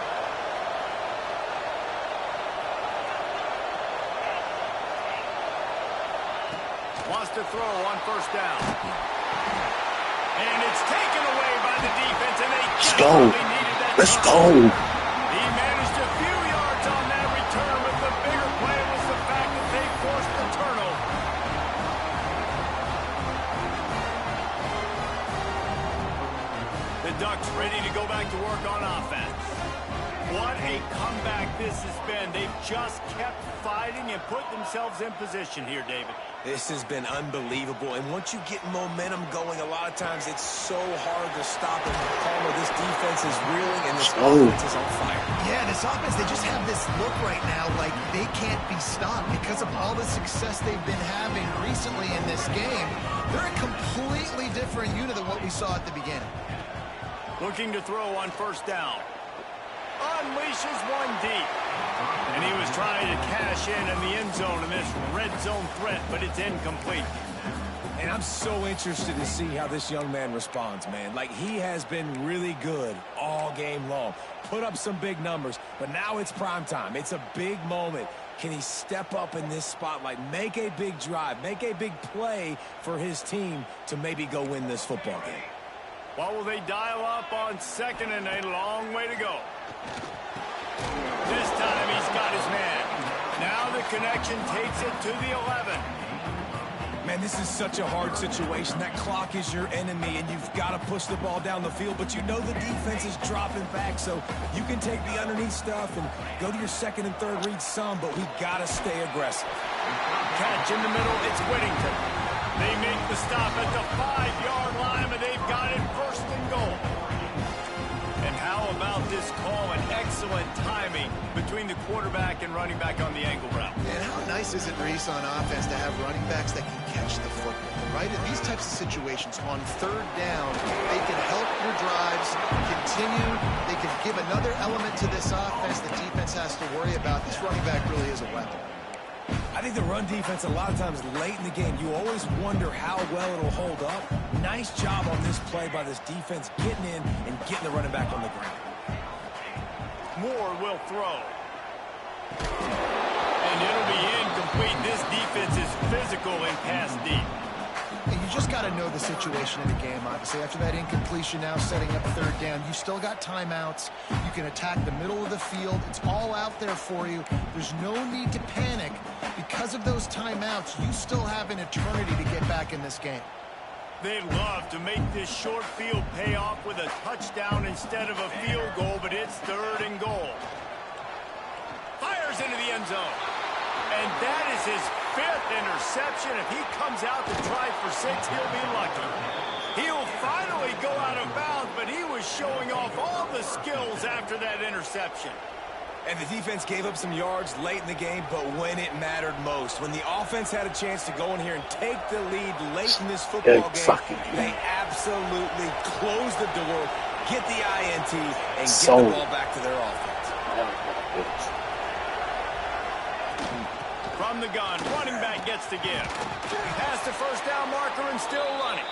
Wants to throw on first down. And it's taken away by the defense, and they desperately needed that. Let's go. He managed a few yards on that return, but the bigger play was the fact that they forced the turnover. The Ducks ready to go back to work on offense. What a comeback this has been. They've just kept fighting and put themselves in position here, David. This has been unbelievable, and once you get momentum going, a lot of times it's so hard to stop it. Palmer, this defense is reeling, and this offense is on fire. Yeah, this offense, they just have this look right now like they can't be stopped because of all the success they've been having recently in this game. They're a completely different unit than what we saw at the beginning. Looking to throw on first down. Unleashes one deep. And he was trying to cash in the end zone in this red zone threat, but it's incomplete. And I'm so interested to see how this young man responds, man. Like, he has been really good all game long. Put up some big numbers, but now it's prime time. It's a big moment. Can he step up in this spotlight, make a big drive, make a big play for his team to maybe go win this football game? What will they dial up on second and a long way to go? This time he's got his man. Now the connection takes it to the 11. Man, this is such a hard situation. That clock is your enemy, and you've got to push the ball down the field, but you know the defense is dropping back, so you can take the underneath stuff and go to your second and third read some, but we got to stay aggressive. Catch in the middle, it's Whittington. They make the stop at the 5-yard line, but they've got it first and goal. And how about this call and excellent timing between the quarterback and running back on the angle route? And how nice is it, Reese, on offense to have running backs that can catch the football, right? In these types of situations, on third down, they can help your drives continue. They can give another element to this offense the defense has to worry about. This running back really is a weapon. I think the run defense, a lot of times late in the game, you always wonder how well it'll hold up. Nice job on this play by this defense getting in and getting the running back on the ground. Moore will throw. And it'll be incomplete. This defense is physical and pass deep. And you just got to know the situation in the game, obviously. After that incompletion now setting up third down, you still got timeouts. You can attack the middle of the field. It's all out there for you. There's no need to panic. Because of those timeouts, you still have an eternity to get back in this game. They'd love to make this short field pay off with a touchdown instead of a field goal, but it's third and goal. Fires into the end zone. And that is his 5th interception. If he comes out to try for 6, he'll be lucky. He'll finally go out of bounds, but he was showing off all the skills after that interception. And the defense gave up some yards late in the game, but when it mattered most, when the offense had a chance to go in here and take the lead late in this football game, they absolutely closed the door, get the INT, and get the ball back to their offense. From the gun, running back gets to give. Past the first down marker and still running.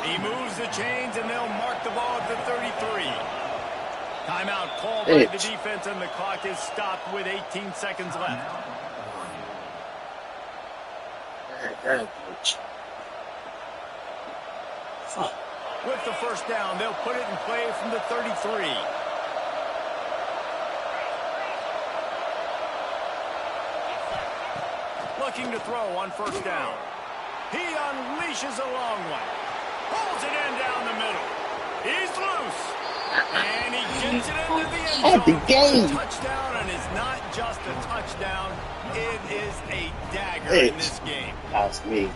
He moves the chains, and they'll mark the ball at the 33. Timeout called by the defense, and the clock is stopped with 18 seconds left. With the first down, they'll put it in play from the 33. Looking to throw on first down. He unleashes a long one. Pulls it in down the middle. He's loose. And he gets it into the end zone. Touchdown, and it's not just a touchdown. It is a dagger in this game. That's me.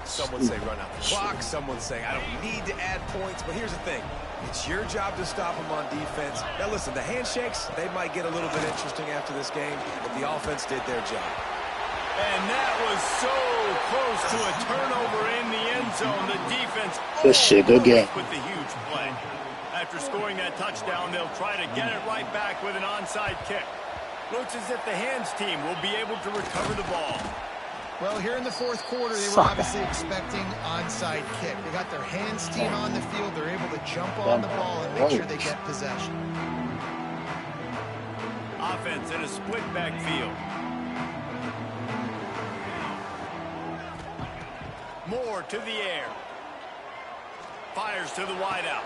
Some would say run out the clock. Some would say I don't need to add points. But here's the thing. It's your job to stop them on defense. Now, listen, the handshakes, they might get a little bit interesting after this game, but the offense did their job. And that was so close to a turnover in the end zone. The defense good game with the huge play. After scoring that touchdown, they'll try to get it right back with an onside kick. Looks as if the hands team will be able to recover the ball. Well, here in the fourth quarter, they were obviously expecting onside kick. They got their hands team on the field. They're able to jump on the ball and make sure they get possession. Offense in a split backfield. Moore to the air. Fires to the wideout.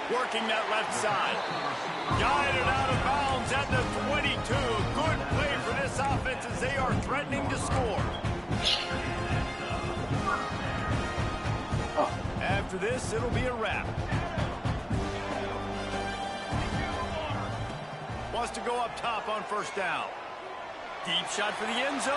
Working that left side. Guided out of bounds at the 22. Good play for this offense as they are threatening to score. After this, it'll be a wrap. Wants to go up top on first down. Deep shot for the end zone.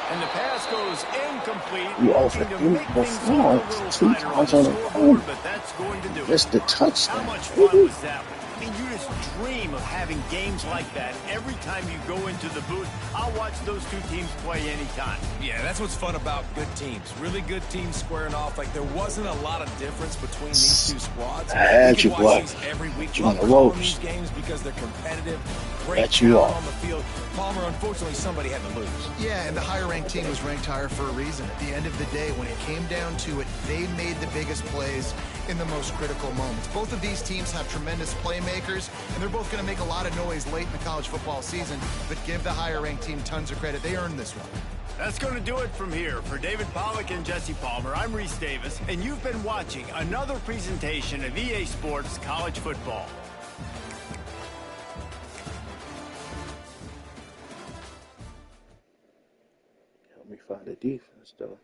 And the pass goes incomplete. You overthrew before 2 times on the phone. But that's going to do it. Just the touchdown. How much fun was that one? I mean, you just dream of having games like that. Every time you go into the booth, I'll watch those two teams play anytime. Yeah, that's what's fun about good teams. Really good teams squaring off. Like, there wasn't a lot of difference between these two squads. I had you, boy. Every week. You on the ropes. These games because they're competitive. Great Bet you talent are. on the field. Palmer, unfortunately, somebody had to lose. Yeah, and the higher-ranked team was ranked higher for a reason. At the end of the day, when it came down to it, they made the biggest plays in the most critical moments. Both of these teams have tremendous playmakers, and they're both going to make a lot of noise late in the college football season, but give the higher-ranked team tons of credit. They earned this one. That's going to do it from here. For David Pollack and Jesse Palmer, I'm Reese Davis, and you've been watching another presentation of EA Sports College Football. Help me find the defense, though.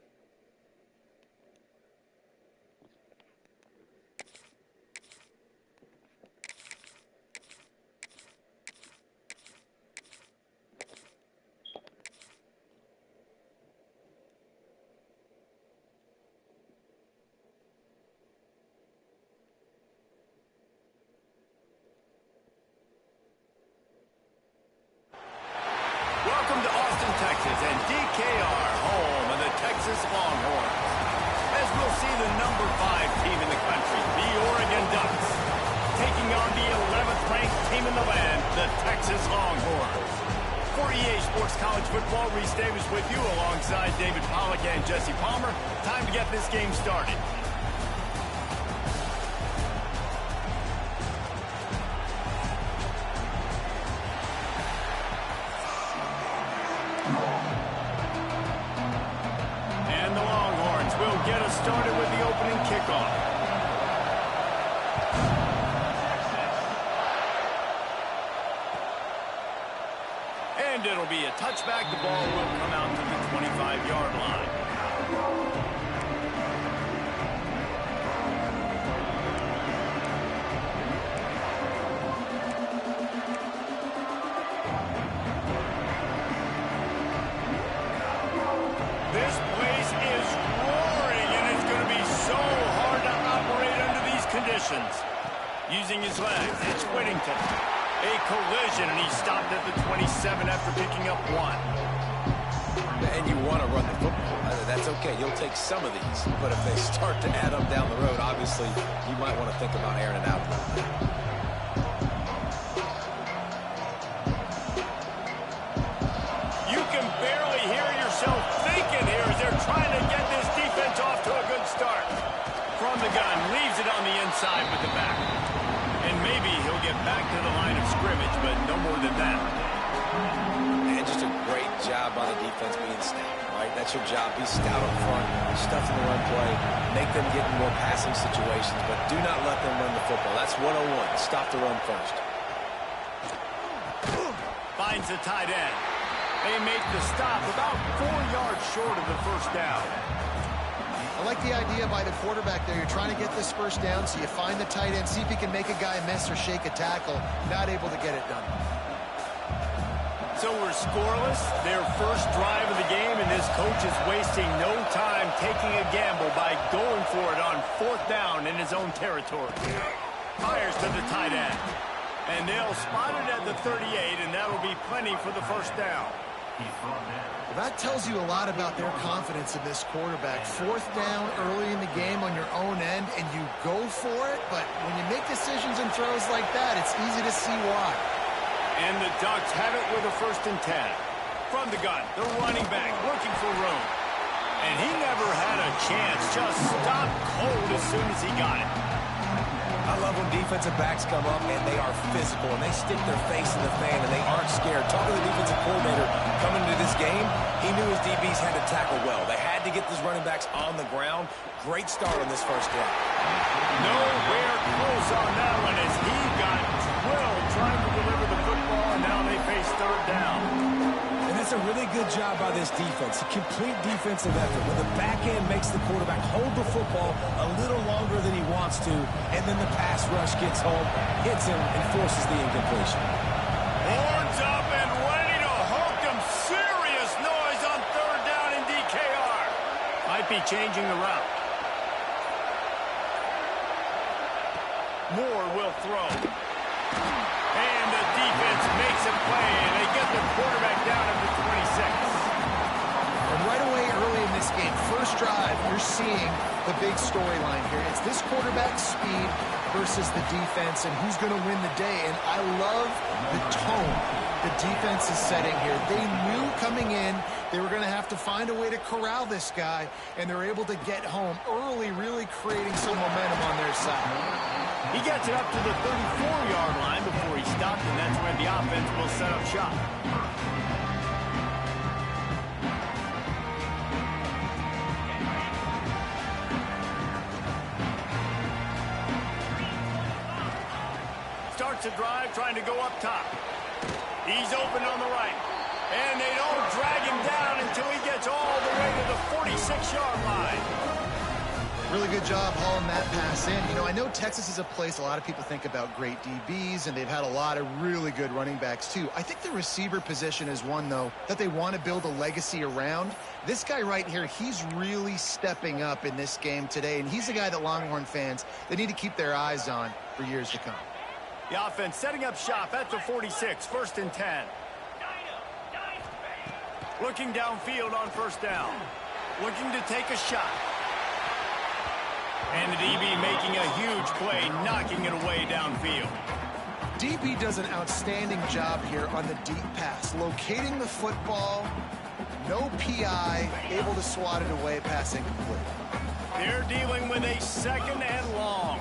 Welcome to Austin, Texas, and DKR, home of the Texas Longhorns. As we'll see the number 5 team in the country, the Oregon Ducks, taking on the 11th ranked team in the land, the Texas Longhorns. For EA Sports College Football, Reese Davis with you alongside David Pollack and Jesse Palmer. Time to get this game started. And the Longhorns will get us started with the opening kickoff. And it'll be a touchback. The ball will come out to the 25-yard line. This place is roaring, and it's going to be so hard to operate under these conditions. Using his legs, it's Whittington. A collision, and he stopped at the 27 after picking up 1. And you want to run the football. That's okay. You'll take some of these. But if they start to add up down the road, obviously, you might want to think about airing it out a little bit. You can barely hear yourself thinking here as they're trying to get this defense off to a good start. From the gun, leaves it on the inside with the back. And maybe he'll get back to the line of scrimmage, but no more than that. And just a great job by the defense being stout, right? That's your job. Be stout up front, stuff in the run play, make them get in more passing situations, but do not let them run the football. That's 101. Stop the run first. Finds the tight end. They make the stop about 4 yards short of the first down. I like the idea by the quarterback there. You're trying to get this first down, so you find the tight end, see if he can make a guy miss or shake a tackle. Not able to get it done. So we're scoreless, their first drive of the game, and this coach is wasting no time taking a gamble by going for it on 4th down in his own territory. Fires to the tight end. And they'll spot it at the 38, and that'll be plenty for the first down. Well, that tells you a lot about their confidence in this quarterback. 4th down early in the game on your own end, and you go for it, but when you make decisions and throws like that, it's easy to see why. And the Ducks have it with a 1st and 10. from the gun. The running back looking for room. And he never had a chance. Just stopped cold as soon as he got it. I love when defensive backs come up and they are physical and they stick their face in the fan and they aren't scared. Talking to the defensive coordinator coming into this game, he knew his DBs had to tackle well. They had to get those running backs on the ground. Great start on this first drive. Nowhere close on that one as he got drilled trying to deliver the football, and now they face third down. And that's a really good job by this defense. A complete defensive effort. When the back end makes the quarterback hold the football a little longer than he wants to, and then the pass rush gets home, hits him, and forces the incompletion. Horns up and ready to hook them. Serious noise on third down in DKR. Might be changing the route. Moore will throw. And the defense makes a play, and they get the quarterback down at the 26. And right away early in this game, first drive, you're seeing the big storyline here. It's this quarterback's speed versus the defense and who's going to win the day. And I love the tone the defense is setting here. They knew coming in they were going to have to find a way to corral this guy, and they're able to get home early, really creating some momentum on their side. He gets it up to the 34-yard line before he stopped, and that's when the offense will set up shop. Starts a drive trying to go up top. He's open on the right. And they don't drag him down until he gets all the way to the 46-yard line. Really good job hauling that pass in. You know, I know Texas is a place a lot of people think about great DBs, and they've had a lot of really good running backs too. I think the receiver position is one, though, that they want to build a legacy around. This guy right here, he's really stepping up in this game today, and he's the guy that Longhorn fans, they need to keep their eyes on for years to come. The offense setting up shop at the 46, 1st and 10. Looking downfield on first down. Looking to take a shot. And the DB making a huge play, knocking it away downfield. DB does an outstanding job here on the deep pass, locating the football, no PI, able to swat it away, pass incomplete. They're dealing with a 2nd and long.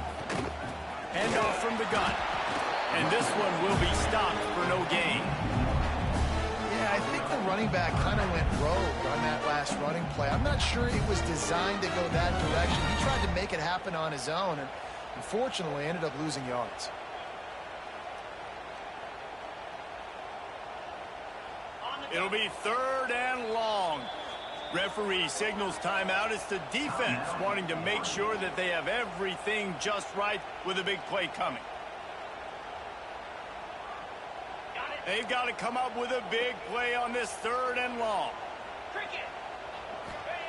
Handoff from the gun. And this one will be stopped for no gain. Yeah, I think the running back kind of went rogue on that last running play. I'm not sure it was designed to go that direction. He tried to make it happen on his own, and unfortunately ended up losing yards. It'll be 3rd and long. Referee signals timeout. It's the defense wanting to make sure that they have everything just right with a big play coming. They've got to come up with a big play on this 3rd and long.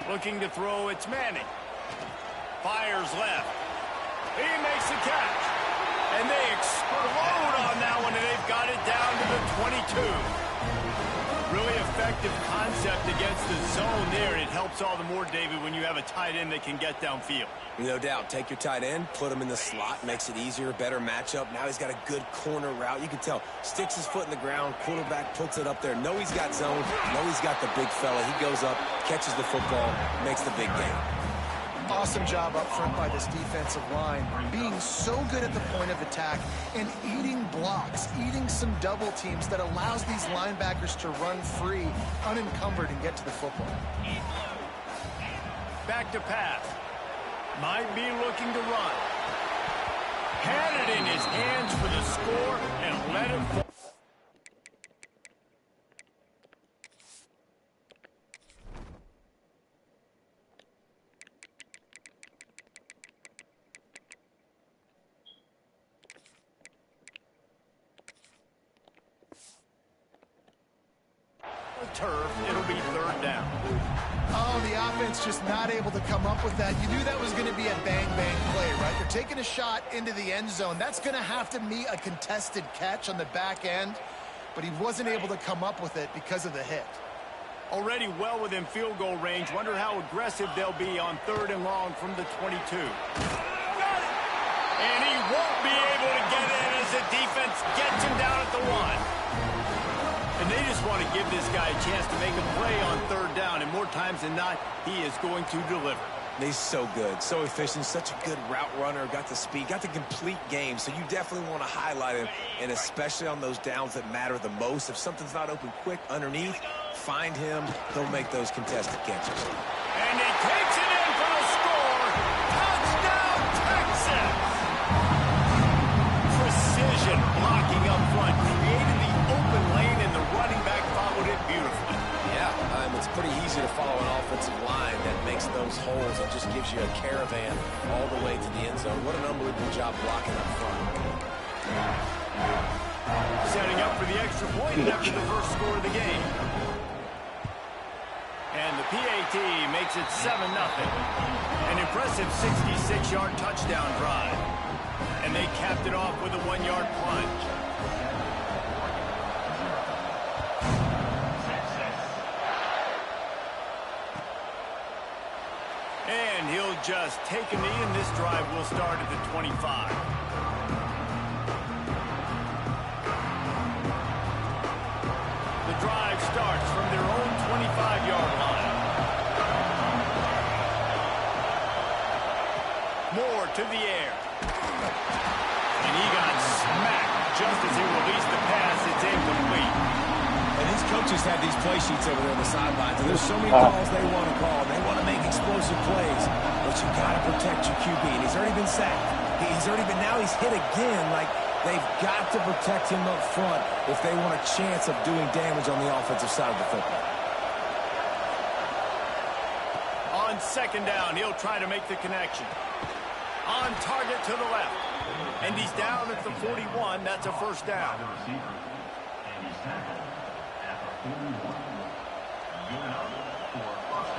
Looking to throw, it's Manning. Fires left. He makes the catch. And they explode on that one, and they've got it down to the 22. Really effective concept against the zone there. It helps all the more, David, when you have a tight end that can get downfield. No doubt. Take your tight end, put him in the slot, makes it easier, better matchup. Now he's got a good corner route. You can tell, sticks his foot in the ground, quarterback puts it up there. Know he's got zone, know he's got the big fella. He goes up, catches the football, makes the big game. Awesome job up front by this defensive line, being so good at the point of attack and eating blocks, eating some double teams that allows these linebackers to run free, unencumbered, and get to the football. Back to pass. Might be looking to run. Had it in his hands for the score and let it fall. Turf, it'll be 3rd down. Oh, the offense just not able to come up with that. You knew that was going to be a bang-bang play, right? You're taking a shot into the end zone. That's going to have to be a contested catch on the back end, but he wasn't able to come up with it because of the hit. Already well within field goal range. Wonder how aggressive they'll be on 3rd and long from the 22. And he won't be able to get in as the defense gets him down at the 1. And they just want to give this guy a chance to make a play on third down, and more times than not, he is going to deliver. He's so good, so efficient, such a good route runner, got the speed, got the complete game, so you definitely want to highlight him, and especially on those downs that matter the most. If something's not open quick underneath, find him, he'll make those contested catches. And he takes it in for the score. Touchdown, Texas! Precision blocking up front, created the open lane, and the running back followed it beautifully. Yeah, it's pretty easy to follow an offensive line that makes those holes and just gives you a caravan all the way to the end zone. What an unbelievable job blocking up front. Setting up for the extra point after the first score of the game. And the PAT makes it 7-0. An impressive 66-yard touchdown drive. And they capped it off with a 1-yard plunge. And he'll just take a knee, and this drive will start at the 25. The drive starts from their own 25-yard line. Moore to the air. And he got smacked just as he released the pass. It's incomplete. And these coaches have these play sheets over there on the sidelines, and there's so many calls they want to call. They want to make explosive plays, but you got to protect your QB. And he's already been sacked. Now he's hit again. Like, they've got to protect him up front if they want a chance of doing damage on the offensive side of the football. On second down, he'll try to make the connection. On target to the left. And he's down at the 41. That's a first down.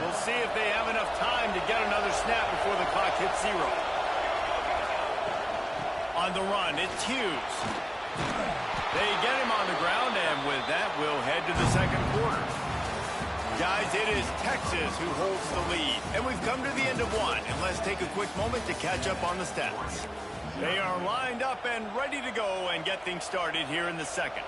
We'll see if they have enough time to get another snap before the clock hits 0. On the run, it's Hughes. They get him on the ground, and with that, we'll head to the second quarter. Guys, it is Texas who holds the lead, and we've come to the end of one, and let's take a quick moment to catch up on the stats. They are lined up and ready to go and get things started here in the second.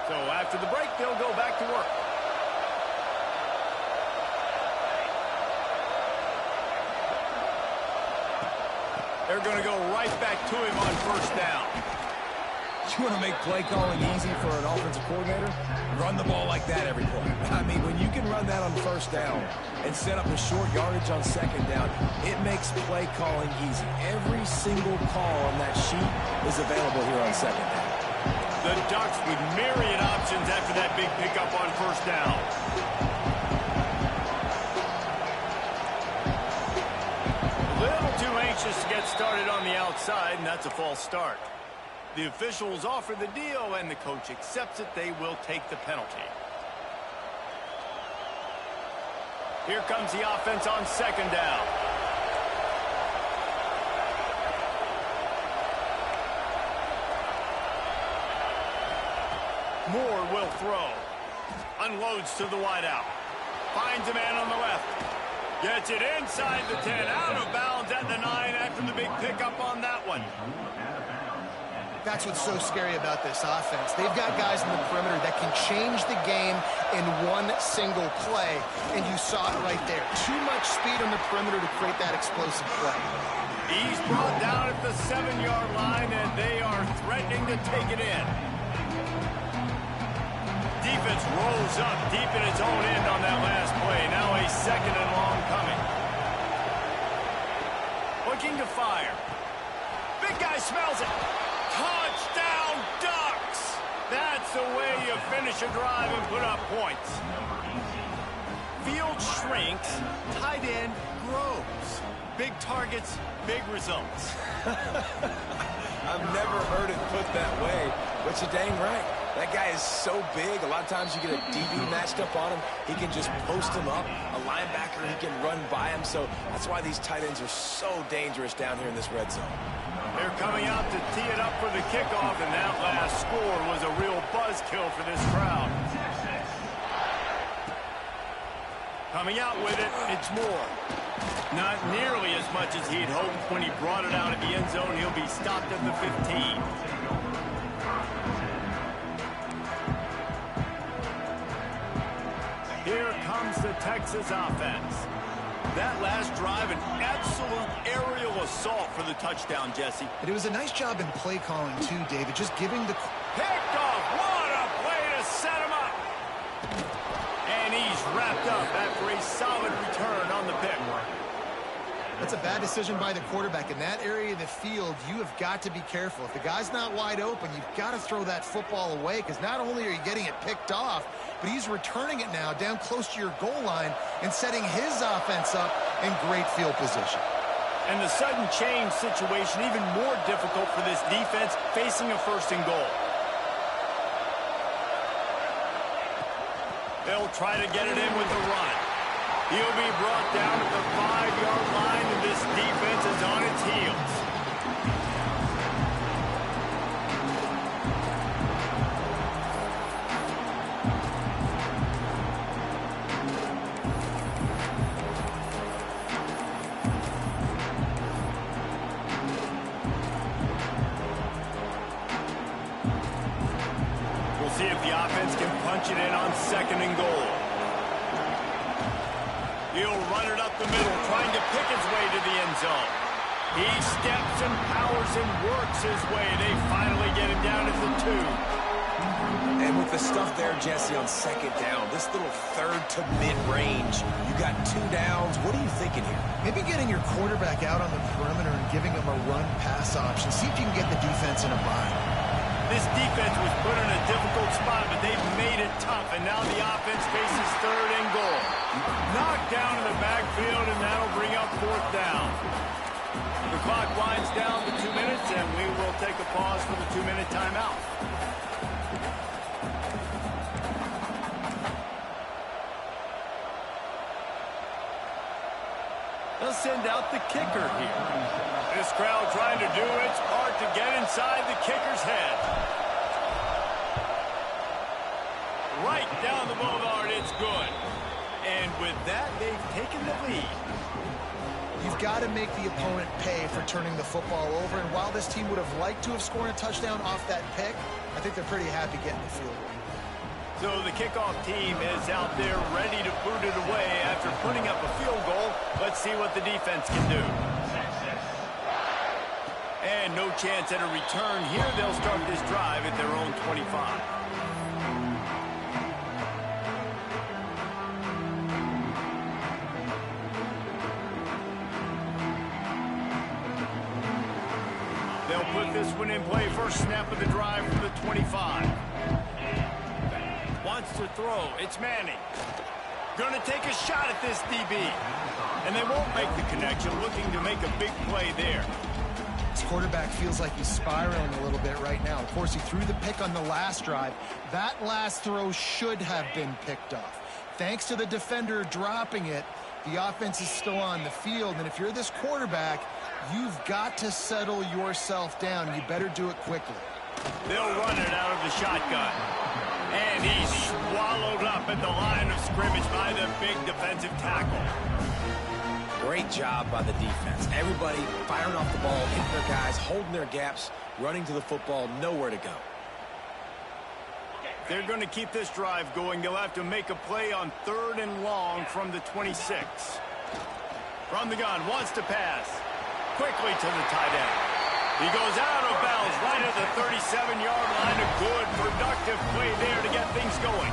So after the break, they'll go back to work. They're going to go right back to him on first down. You want to make play calling easy for an offensive coordinator? Run the ball like that every play. I mean, when you can run that on first down and set up a short yardage on second down, it makes play calling easy. Every single call on that sheet is available here on second down. The Ducks with myriad options after that big pickup on first down. A little too anxious to get started on the outside, and that's a false start. The officials offer the deal, and the coach accepts it. They will take the penalty. Here comes the offense on second down. Moore will throw. Unloads to the wideout. Finds a man on the left. Gets it inside the 10. Out of bounds at the 9 after the big pickup on that one. That's what's so scary about this offense. They've got guys in the perimeter that can change the game in one single play, and you saw it right there. Too much speed on the perimeter to create that explosive play. He's brought down at the 7-yard line, and they are threatening to take it in. Defense rolls up deep in its own end on that last play. Now a second and long coming. Looking to fire. Big guy smells it. Touchdown, Ducks! That's the way you finish a drive and put up points. Field shrinks, tight end grows. Big targets, big results. I've never heard it put that way, but you're dang right. That guy is so big. A lot of times you get a DB matched up on him. He can just post him up. A linebacker, he can run by him. So that's why these tight ends are so dangerous down here in this red zone. They're coming out to tee it up for the kickoff, and that last score was a real buzzkill for this crowd. Coming out with it, it's Moore. Not nearly as much as he'd hoped when he brought it out of the end zone. He'll be stopped at the 15. Here comes the Texas offense. That last drive, an absolute aerial assault for the touchdown, Jesse. But it was a nice job in play calling, too, David. Just giving the... Picked off. What a play to set him up. And he's wrapped up after a solid return on the pick. That's a bad decision by the quarterback. In that area of the field, you have got to be careful. If the guy's not wide open, you've got to throw that football away, because not only are you getting it picked off, but he's returning it now down close to your goal line and setting his offense up in great field position. And the sudden change situation even more difficult for this defense facing a 1st and goal. They'll try to get it in with the run. He'll be brought down at the 5-yard line, and this defense is on its heels. We'll see if the offense can punch it in on 2nd and goal. He'll run it up the middle, trying to pick his way to the end zone. He steps and powers and works his way. They finally get him down at the 2. And with the stuff there, Jesse, on 2nd down, this little 3rd to mid-range, you got 2 downs. What are you thinking here? Maybe getting your quarterback out on the perimeter and giving him a run-pass option. See if you can get the defense in a bind. This defense was put in a difficult spot, but they've made it tough, and now the offense faces 3rd and goal. Knocked down in the backfield, and that'll bring up 4th down. The clock winds down to 2 minutes, and we will take a pause for the 2-minute timeout. They'll send out the kicker here. This crowd trying to do its part to get inside the kicker's head. Right down the boulevard, it's good. And with that, they've taken the lead. You've got to make the opponent pay for turning the football over, and while this team would have liked to have scored a touchdown off that pick, I think they're pretty happy getting the field goal. So the kickoff team is out there ready to boot it away after putting up a field goal. Let's see what the defense can do. And no chance at a return here. They'll start this drive at their own 25. They'll put this one in play. First snap of the drive from the 25. Wants to throw. It's Manning. Going to take a shot at this DB. And they won't make the connection, looking to make a big play there. This quarterback feels like he's spiraling a little bit right now. Of course, he threw the pick on the last drive. That last throw should have been picked off. Thanks to the defender dropping it, the offense is still on the field. And if you're this quarterback, you've got to settle yourself down. You better do it quickly. They'll run it out of the shotgun. And he's swallowed up at the line of scrimmage by the big defensive tackle. Great job by the defense. Everybody firing off the ball, hitting their guys, holding their gaps, running to the football, nowhere to go. They're going to keep this drive going. They'll have to make a play on 3rd and long from the 26. From the gun, wants to pass. Quickly to the tight end. He goes out of bounds right at the 37-yard line. A good, productive play there to get things going.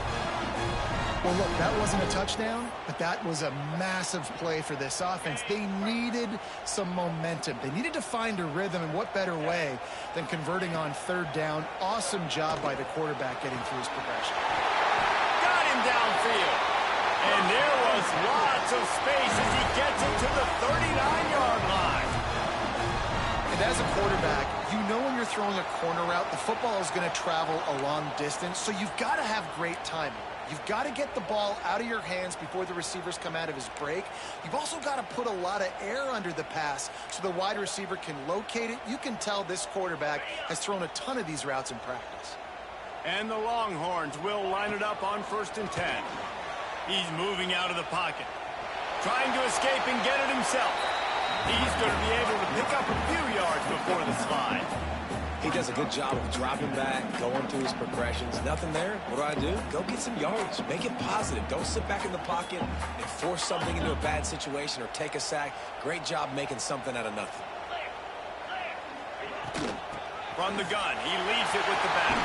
Well, look, that wasn't a touchdown, but that was a massive play for this offense. They needed some momentum. They needed to find a rhythm, and what better way than converting on 3rd down. Awesome job by the quarterback getting through his progression. Got him downfield. And there was lots of space as he gets it to the 39-yard line. And as a quarterback, you know when you're throwing a corner route, the football is going to travel a long distance, so you've got to have great timing. You've got to get the ball out of your hands before the receivers come out of his break. You've also got to put a lot of air under the pass so the wide receiver can locate it. You can tell this quarterback has thrown a ton of these routes in practice. And the Longhorns will line it up on 1st and 10. He's moving out of the pocket. Trying to escape and get it himself. He's going to be able to pick up a few yards before the slide. He does a good job of dropping back, going through his progressions. Nothing there. What do? Go get some yards. Make it positive. Don't sit back in the pocket and force something into a bad situation or take a sack. Great job making something out of nothing. From the gun, he leaves it with the back.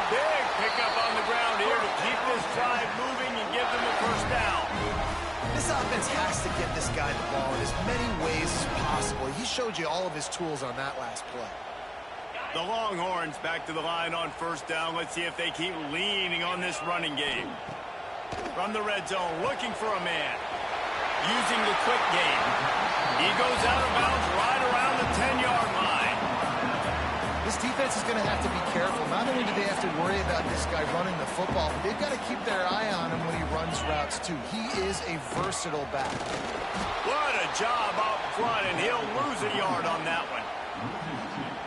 Big pickup on the ground here to keep this drive moving and give them a first down. This offense has to get this guy the ball in as many ways as possible. He showed you all of his tools on that last play. The Longhorns back to the line on first down. Let's see if they keep leaning on this running game. From the red zone, looking for a man. Using the quick game. He goes out of bounds right around the 10-yard line. This defense is going to have to be careful. Not only do they have to worry about this guy running the football, but they've got to keep their eye on him when he runs routes, too. He is a versatile back. What a job up front, and he'll lose a yard on that one.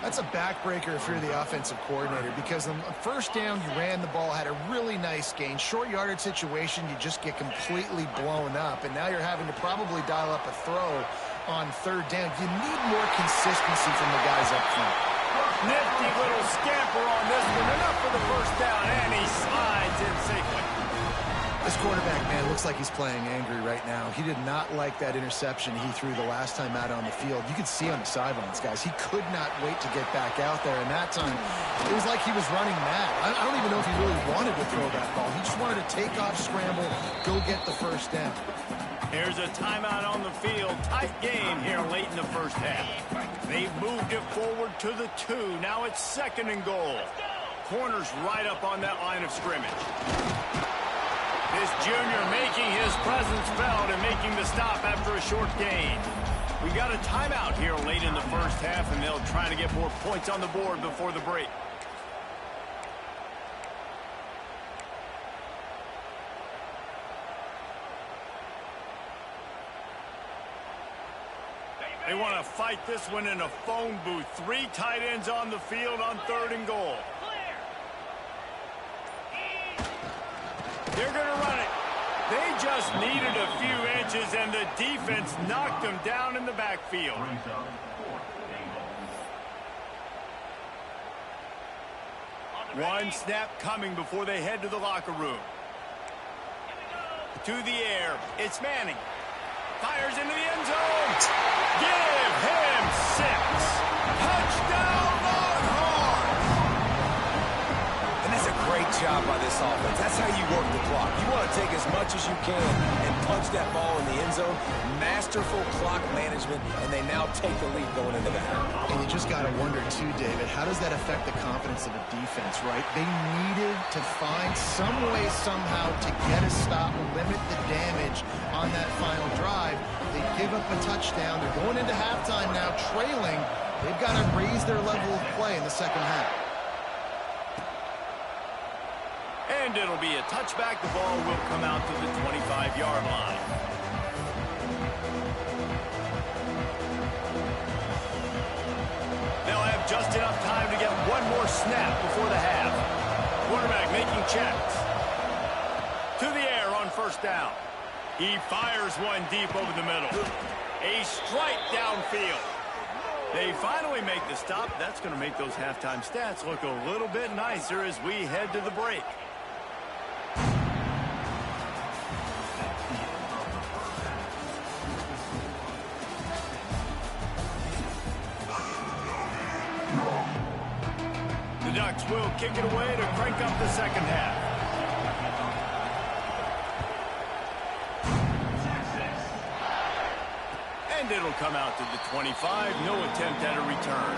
That's a backbreaker if you're the offensive coordinator, because on first down, you ran the ball, had a really nice gain. Short yardage situation, you just get completely blown up, and now you're having to probably dial up a throw on third down. You need more consistency from the guys up front. Nifty little scamper on this one, enough for the first down, and he slides in safely. This quarterback, man, looks like he's playing angry right now. He did not like that interception he threw the last time out on the field. You could see on the sidelines, guys, he could not wait to get back out there. And that time, it was like he was running mad. I don't even know if he really wanted to throw that ball. He just wanted to take off, scramble, go get the first down. Here's a timeout on the field. Tight game here late in the first half. They've moved it forward to the 2. Now it's 2nd and goal. Corner's right up on that line of scrimmage. This junior making his presence felt and making the stop after a short gain. We got a timeout here late in the first half, and they'll try to get more points on the board before the break. They want to fight this one in a phone booth. 3 tight ends on the field on 3rd and goal. They're going to run it. They just needed a few inches, and the defense knocked them down in the backfield. One snap coming before they head to the locker room. To the air, it's Manning. Fires into the end zone. Give him 6. Touchdown, Longhorns! And that's a great job by this offense. That's how you work the clock. You want to take as much as you can and punch that ball in the end zone. Masterful clock management, and they now take the lead going into the half. And you just got to wonder, too, David, how does that affect the confidence of the defense, right? They needed to find some way, somehow, to get a stop, limit the damage on that final drive. They give up a touchdown. They're going into halftime now, trailing. They've got to raise their level of play in the second half. And it'll be a touchback. The ball will come out to the 25-yard line. They'll have just enough time to get one more snap before the half. Quarterback making checks. To the air on first down. He fires one deep over the middle. A strike downfield. They finally make the stop. That's going to make those halftime stats look a little bit nicer as we head to the break. The Ducks will kick it away to crank up the second half. And it'll come out to the 25. No attempt at a return.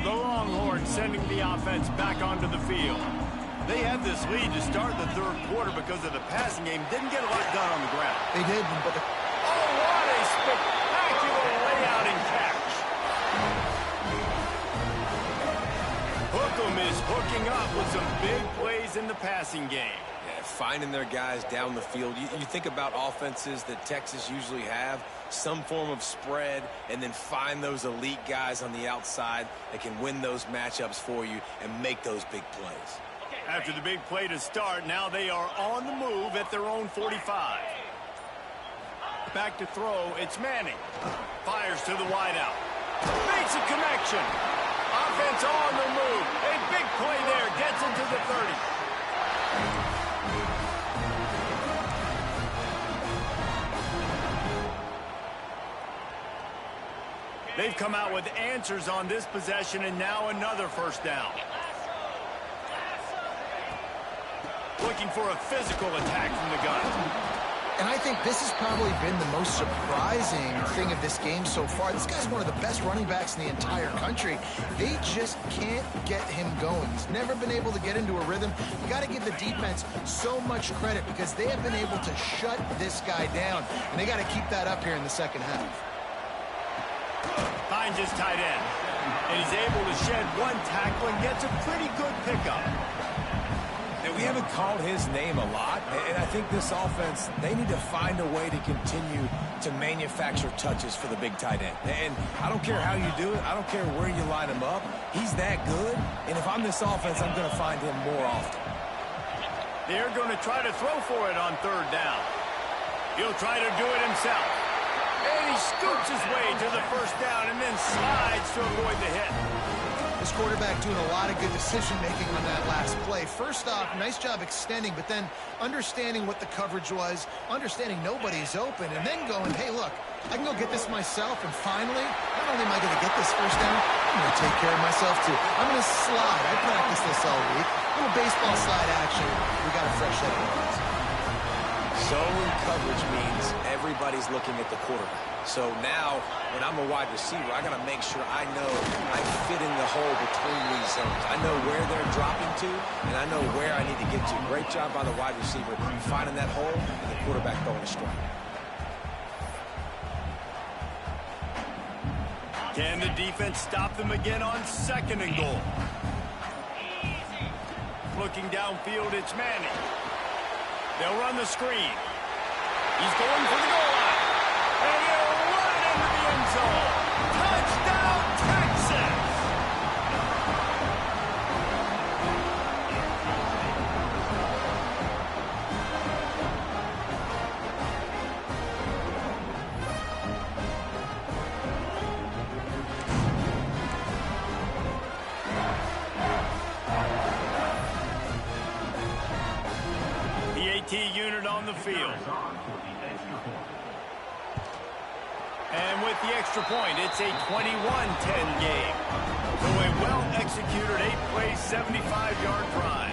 The Longhorns sending the offense back onto the field. They had this lead to start the third quarter because of the passing game. Didn't get a lot done on the ground. They did, but oh, what a spectacular layout and catch. Hook'em is hook'em. hooking up with some big plays in the passing game. Yeah, finding their guys down the field. You think about offenses that Texas usually have, some form of spread, and then find those elite guys on the outside that can win those matchups for you and make those big plays. After the big play to start, now they are on the move at their own 45. Back to throw, it's Manning. Fires to the wideout. Makes a connection. Offense on the move. A big play there. Gets into the 30. They've come out with answers on this possession, and now another first down. Looking for a physical attack from the gun. And I think this has probably been the most surprising thing of this game so far. This guy's one of the best running backs in the entire country. They just can't get him going. He's never been able to get into a rhythm. You got to give the defense so much credit because they have been able to shut this guy down. And they got to keep that up here in the second half. Finds his tight end. And he's able to shed one tackle and gets a pretty good pickup. And we haven't called his name a lot, and I think this offense, they need to find a way to continue to manufacture touches for the big tight end. And I don't care how you do it. I don't care where you line him up. He's that good, and if I'm this offense, I'm going to find him more often. They're going to try to throw for it on third down. He'll try to do it himself. And he scoots his way to the first down and then slides to avoid the hit. This quarterback doing a lot of good decision-making on that last play. First off, nice job extending, but then understanding what the coverage was, understanding nobody's open, and then going, hey, look, I can go get this myself, and finally, not only am I going to get this first down, I'm going to take care of myself, too. I'm going to slide. I practiced this all week. A little baseball slide action. We got a fresh head of hands. Zone coverage means everybody's looking at the quarterback. So now, when I'm a wide receiver, I got to make sure I know I fit in the hole between these zones. I know where they're dropping to, and I know where I need to get to. Great job by the wide receiver finding that hole and the quarterback throwing a strike. Can the defense stop them again on second and goal? Looking downfield, it's Manning. They'll run the screen. He's going for the goal line. And he'll run it into the end zone. Touchdown, Texas! Unit on the field. And with the extra point, it's a 21-10 game. So a well-executed 8-play, 75-yard drive.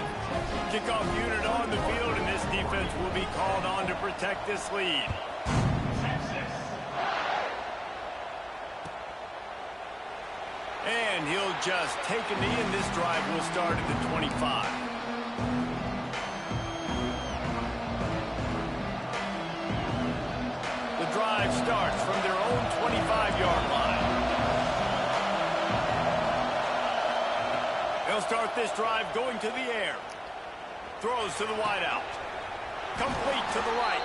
Kickoff unit on the field, and this defense will be called on to protect this lead. And he'll just take a knee, and this drive will start at the 25. Drive starts from their own 25-yard line. They'll start this drive going to the air. Throws to the wideout. Complete to the right.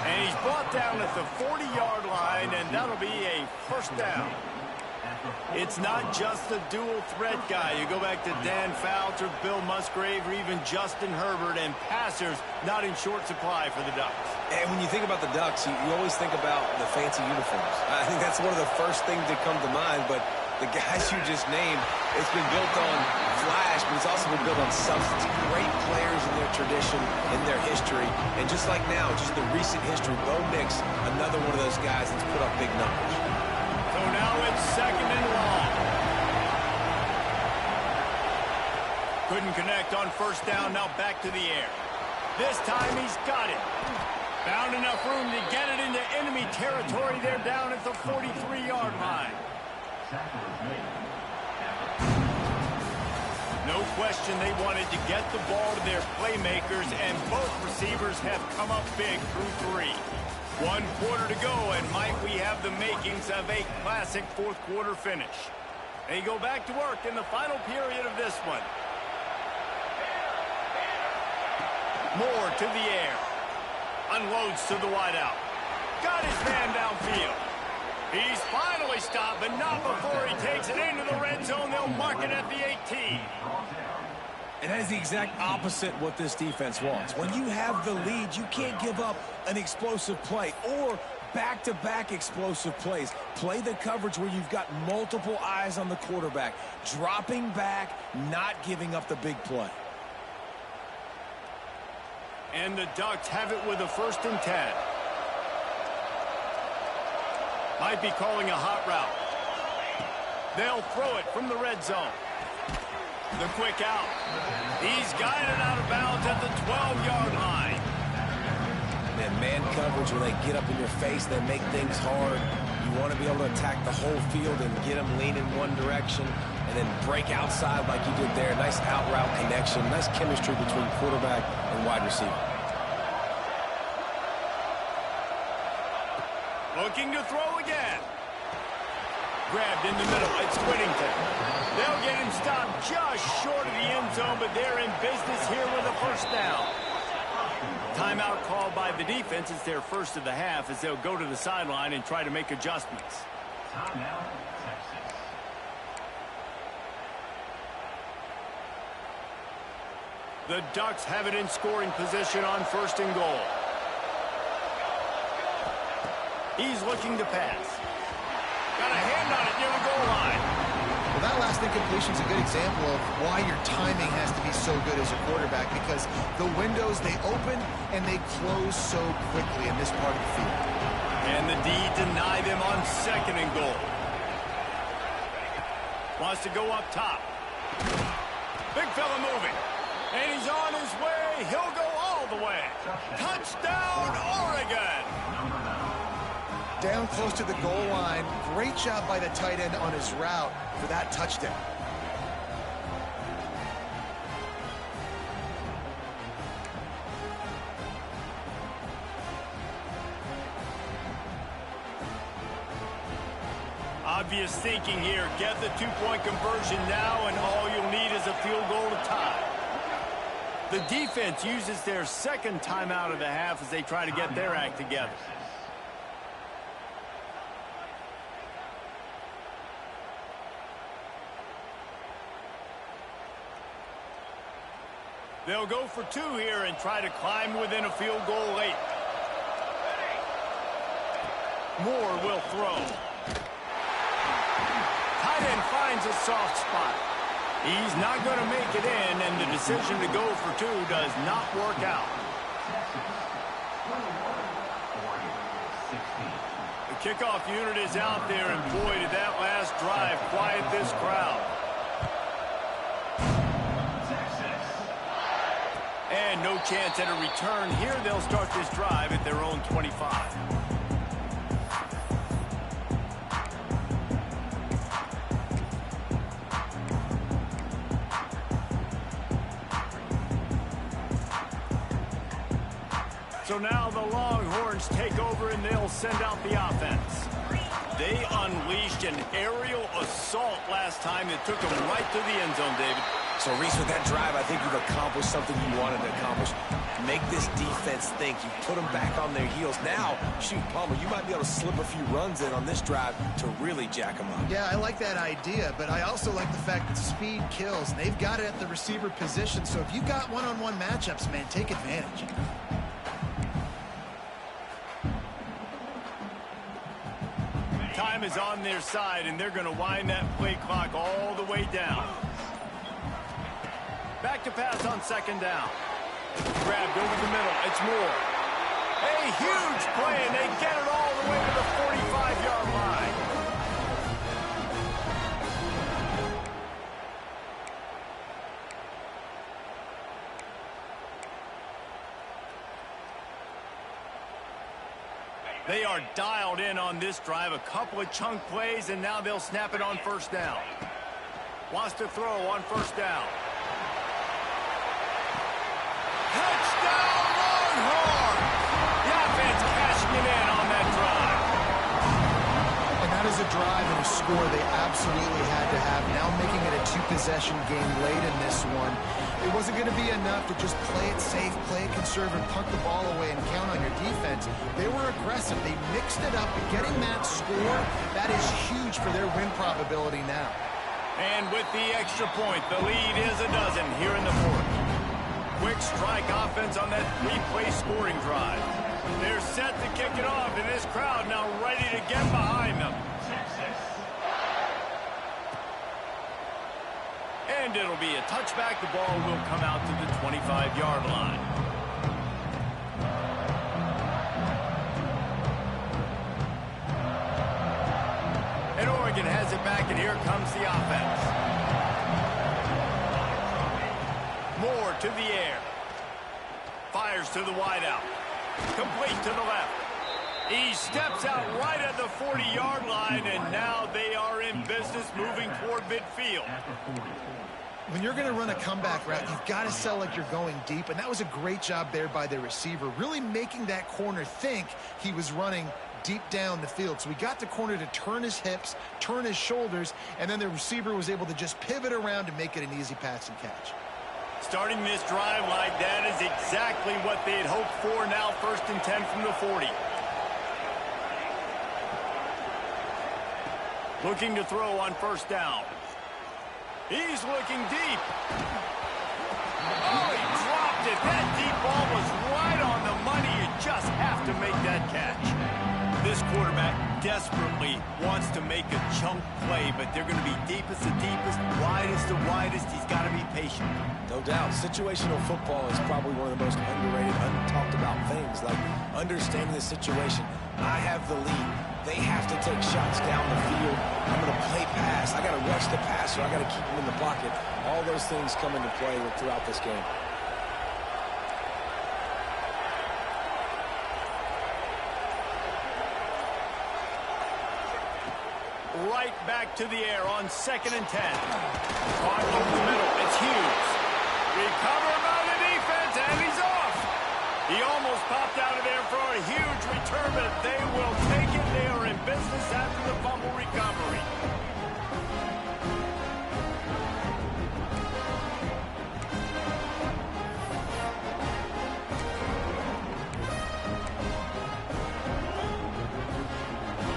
And he's brought down at the 40-yard line, and that'll be a first down. It's not just a dual threat guy. You go back to Dan Fouts or Bill Musgrave or even Justin Herbert, and passers not in short supply for the Ducks. And when you think about the Ducks, you always think about the fancy uniforms. I think that's one of the first things that come to mind, but the guys you just named, it's been built on flash, but it's also been built on substance. Great players in their tradition, in their history, and just like now, just the recent history, Bo Nix, another one of those guys that's put up big numbers. So now it's second and long. Couldn't connect on first down, now back to the air. This time he's got it. Found enough room to get it into enemy territory. They're down at the 43-yard line. No question they wanted to get the ball to their playmakers, and both receivers have come up big through three. 1 quarter to go, and might we have the makings of a classic fourth quarter finish. They go back to work in the final period of this one. Moore to the air. Unloads to the wideout. Got his man downfield. He's finally stopped, but not before he takes it into the red zone. They'll mark it at the 18. And that is the exact opposite what this defense wants. When you have the lead, you can't give up an explosive play or back-to-back explosive plays. Play the coverage where you've got multiple eyes on the quarterback, dropping back, not giving up the big play. And the Ducks have it with a 1st and 10. Might be calling a hot route. They'll throw it from the red zone. The quick out. He's guided out of bounds at the 12-yard line. Man coverage, when they get up in your face, they make things hard. You want to be able to attack the whole field and get them lean in one direction and then break outside like you did there. Nice out route connection. Nice chemistry between quarterback and wide receiver. Looking to throw again. Grabbed in the middle. It's Whittington. They'll get him stopped just short of the end zone, but they're in business here with a 1st down. Timeout called by the defense. It's their 1st of the half as they'll go to the sideline and try to make adjustments. Timeout, Texas. The Ducks have it in scoring position on 1st and goal. He's looking to pass. Got a hand on it near the goal line. Well, that last incompletion is a good example of why your timing has to be so good as a quarterback, because the windows, they open and they close so quickly in this part of the field. And the D deny them on 2nd and goal. Wants to go up top. Big fella moving. And he's on his way. He'll go all the way. Touchdown, Oregon! Down close to the goal line. Great job by the tight end on his route for that touchdown. Obvious thinking here. Get the 2-point conversion now, and all you'll need is a field goal to tie. The defense uses their 2nd timeout of the half as they try to get their act together. They'll go for 2 here and try to climb within a field goal late. Moore will throw. Tight end finds a soft spot. He's not going to make it in, and the decision to go for 2 does not work out. The kickoff unit is out there, and boy, did that last drive quiet this crowd. And no chance at a return here. They'll start this drive at their own 25. So now the Longhorns take over and they'll send out the offense. They unleashed an aerial assault last time that took them right to the end zone, David. So, Reese, with that drive, I think you've accomplished something you wanted to accomplish. Make this defense think. You put them back on their heels. Now, shoot, Palmer, you might be able to slip a few runs in on this drive to really jack them up. Yeah, I like that idea, but I also like the fact that speed kills. They've got it at the receiver position, so if you got one-on-one matchups, man, take advantage. Time is on their side, and they're going to wind that play clock all the way down. Back to pass on 2nd down. Grabbed over the middle. It's Moore. A huge play, and they get it all the way to the 45-yard line. They are dialed in on this drive. A couple of chunk plays, and now they'll snap it on 1st down. Wants to throw on 1st down. Touchdown, Longhorns! The offense cashing it in on that drive. And that is a drive and a score they absolutely had to have. Now making it a two-possession game late in this one. It wasn't going to be enough to just play it safe, play it conservative, punt the ball away, and count on your defense. They were aggressive. They mixed it up. And getting that score, that is huge for their win probability now. And with the extra point, the lead is a dozen here in the fourth. Quick strike offense on that three-play scoring drive. They're set to kick it off, and this crowd now ready to get behind them. And it'll be a touchback. The ball will come out to the 25-yard line. And Oregon has it back, and here comes the offense. Moore to the air. Fires to the wideout. Complete to the left. He steps out right at the 40-yard line, and now they are in business moving toward midfield. When you're going to run a comeback route, you've got to sell like you're going deep, and that was a great job there by the receiver, really making that corner think he was running deep down the field. So we got the corner to turn his hips, turn his shoulders, and then the receiver was able to just pivot around and make it an easy pass and catch. Starting this drive like that is exactly what they had hoped for. Now 1st and 10 from the 40. Looking to throw on 1st down. He's looking deep. Oh, he dropped it. That deep ball was right on the money. You just have to make that catch. This quarterback desperately wants to make a chunk play, but they're going to be deepest to deepest, widest to widest. He's got to be patient. No doubt. Situational football is probably one of the most underrated, untalked about things, like understanding the situation. I have the lead. They have to take shots down the field. I'm going to play pass. I got to rush the passer. I got to keep him in the pocket. All those things come into play throughout this game. Right back to the air on 2nd and 10. Caught over the middle. It's Hughes. Recovered by the defense, and he's off. He almost popped out of there for a huge return, but they will take it. They are in business after the fumble recovery.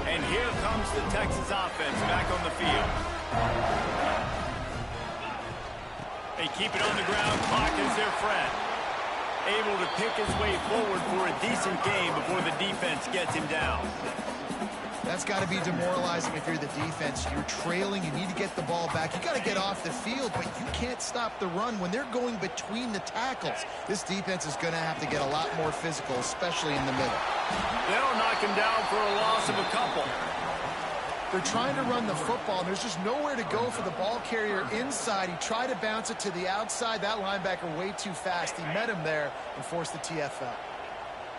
And here comes the Texas offense back on the field. They keep it on the ground. Clock is their friend. Able to pick his way forward for a decent game before the defense gets him down. That's got to be demoralizing if you're the defense. You're trailing. You need to get the ball back. You got to get off the field, but you can't stop the run when they're going between the tackles. This defense is going to have to get a lot more physical, especially in the middle. They'll knock him down for a loss of a couple. They're trying to run the football, and there's just nowhere to go for the ball carrier inside. He tried to bounce it to the outside. That linebacker way too fast. He met him there and forced the TFL.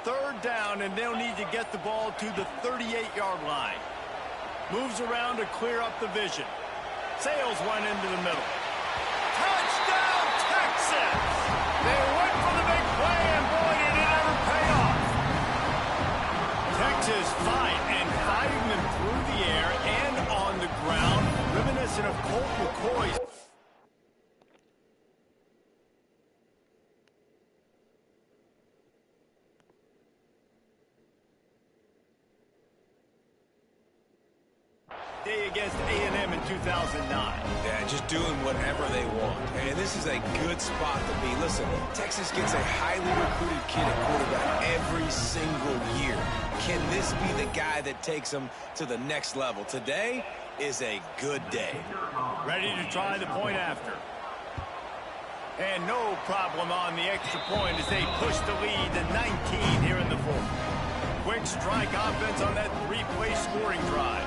3rd down, and they'll need to get the ball to the 38-yard line. Moves around to clear up the vision. Sails one into the middle. Touchdown, Texas! They went for the big play, and boy, did it ever pay off. Texas fight and fighting them through the air and on the ground, reminiscent of Colt McCoy's. Day against A&M in 2009. Yeah, just doing whatever they want. And this is a good spot to be. Listen, Texas gets a highly recruited kid at quarterback every single year. Can this be the guy that takes them to the next level? Today is a good day. Ready to try the point after. And no problem on the extra point as they push the lead to 19 here in the fourth. Quick strike offense on that three-play scoring drive.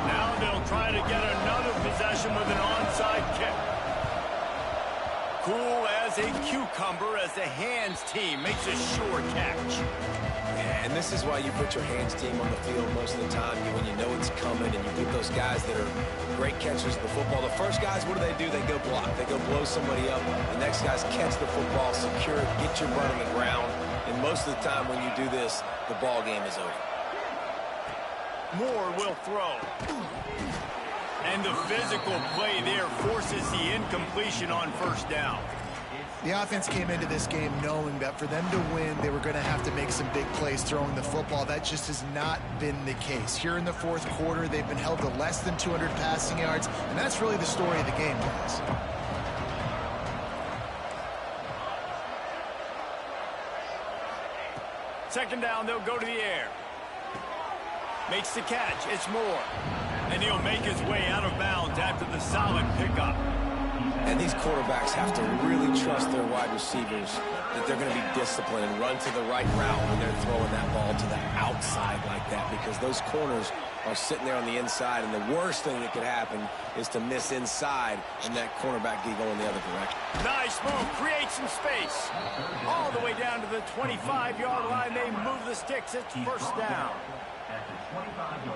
Now they'll try to get another possession with an onside kick. Cool as a cucumber as the hands team makes a sure catch. Yeah, and this is why you put your hands team on the field most of the time when you know it's coming, and you put those guys that are great catchers of the football. The first guys, what do? They go block. They go blow somebody up. The next guys catch the football, secure it, get your butt on the ground. And most of the time when you do this, the ball game is over. Moore will throw. And the physical play there forces the incompletion on first down. The offense came into this game knowing that for them to win, they were going to have to make some big plays throwing the football. That just has not been the case. Here in the fourth quarter, they've been held to less than 200 passing yards, and that's really the story of the game, guys. Second down, they'll go to the air. Makes the catch. It's Moore. And he'll make his way out of bounds after the solid pickup. And these quarterbacks have to really trust their wide receivers that they're going to be disciplined and run to the right route when they're throwing that ball to the outside like that, because those corners are sitting there on the inside, and the worst thing that could happen is to miss inside and that cornerback get going the other direction. Nice move. Create some space. All the way down to the 25-yard line. They move the sticks. It's first down.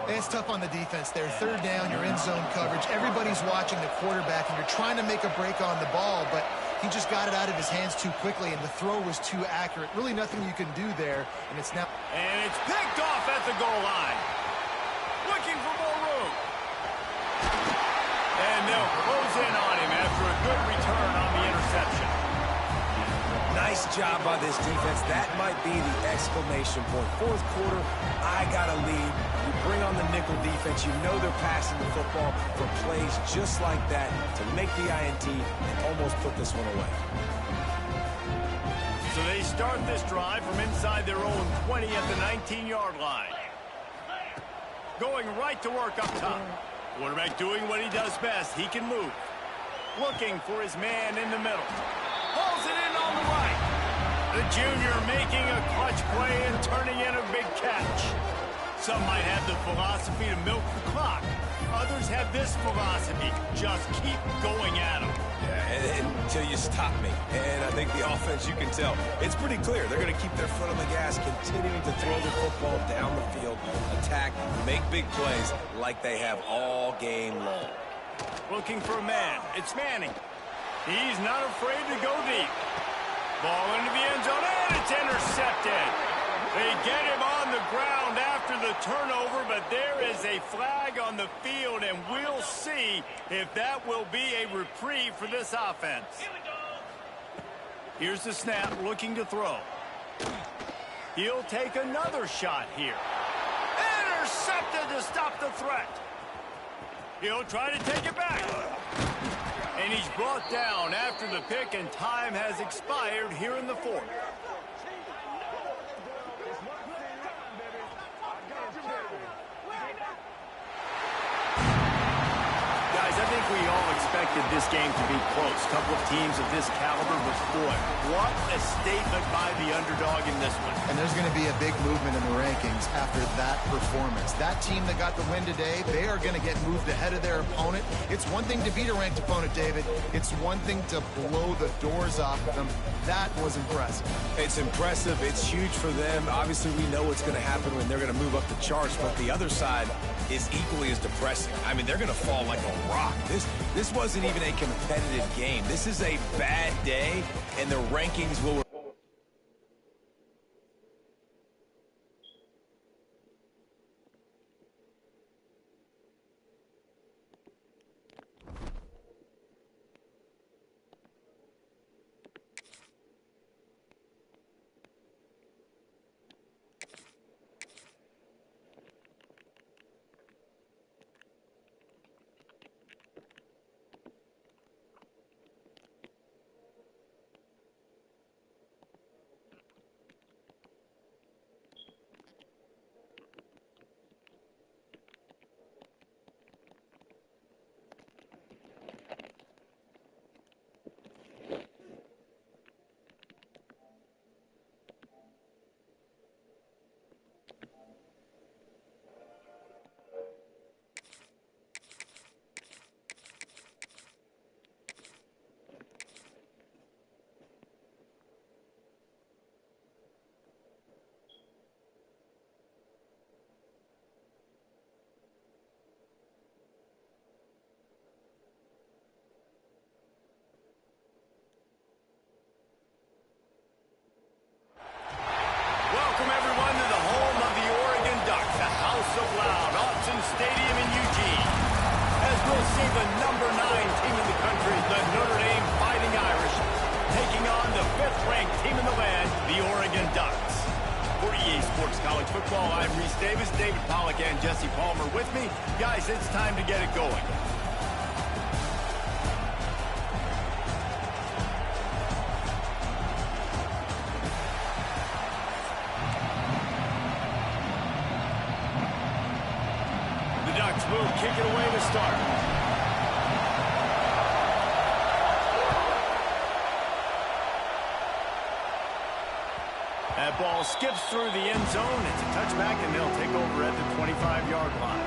It's tough on the defense there. Third down, you're in zone coverage. Everybody's watching the quarterback, and you're trying to make a break on the ball, but he just got it out of his hands too quickly, and the throw was too accurate. Really nothing you can do there, and it's now... And it's picked off at the goal line. Looking for more room. And they'll close in on him after a good return on the interception. Nice job by this defense. That might be the exclamation point. Fourth quarter, I got a lead. You bring on the nickel defense. You know they're passing the football for plays just like that to make the INT and almost put this one away. So they start this drive from inside their own 20 at the 19-yard line. Going right to work up top. Quarterback doing what he does best. He can move. Looking for his man in the middle. Pulls it in on the right. The junior making a clutch play and turning in a big catch. Some might have the philosophy to milk the clock. Others have this philosophy. Just keep going at them. Yeah, until you stop me. And I think the offense, you can tell, it's pretty clear. They're going to keep their foot on the gas, continuing to throw the football down the field, attack, make big plays like they have all game long. Looking for a man. It's Manning. He's not afraid to go deep. Ball into the end zone, and it's intercepted. They get him on the ground after the turnover, but there is a flag on the field, and we'll see if that will be a reprieve for this offense. Here's the snap, looking to throw. He'll take another shot here. Intercepted to stop the threat. He'll try to take it back. And he's brought down after the pick, and time has expired here in the fourth. Guys, I think we all expected this game to be close. A couple of teams of this caliber, but boy, what a statement by the underdog in this one. And there's going to be a big movement in the rankings after that performance. That team that got the win today, they are going to get moved ahead of their opponent. It's one thing to beat a ranked opponent, David. It's one thing to blow the doors off of them. That was impressive. It's impressive. It's huge for them. Obviously, we know what's going to happen when they're going to move up the charts, but the other side is equally as depressing. I mean, they're going to fall like a rock. This wasn't even a competitive game. This is a bad day, and the rankings will... see the #9 team in the country, the Notre Dame Fighting Irish, taking on the 5th-ranked team in the land, the Oregon Ducks. For EA Sports College Football, I'm Reese Davis, David Pollack, and Jesse Palmer with me. Guys, it's time to get it going. The Ducks will kick it away to start. That ball skips through the end zone. It's a touchback, and they'll take over at the 25-yard line.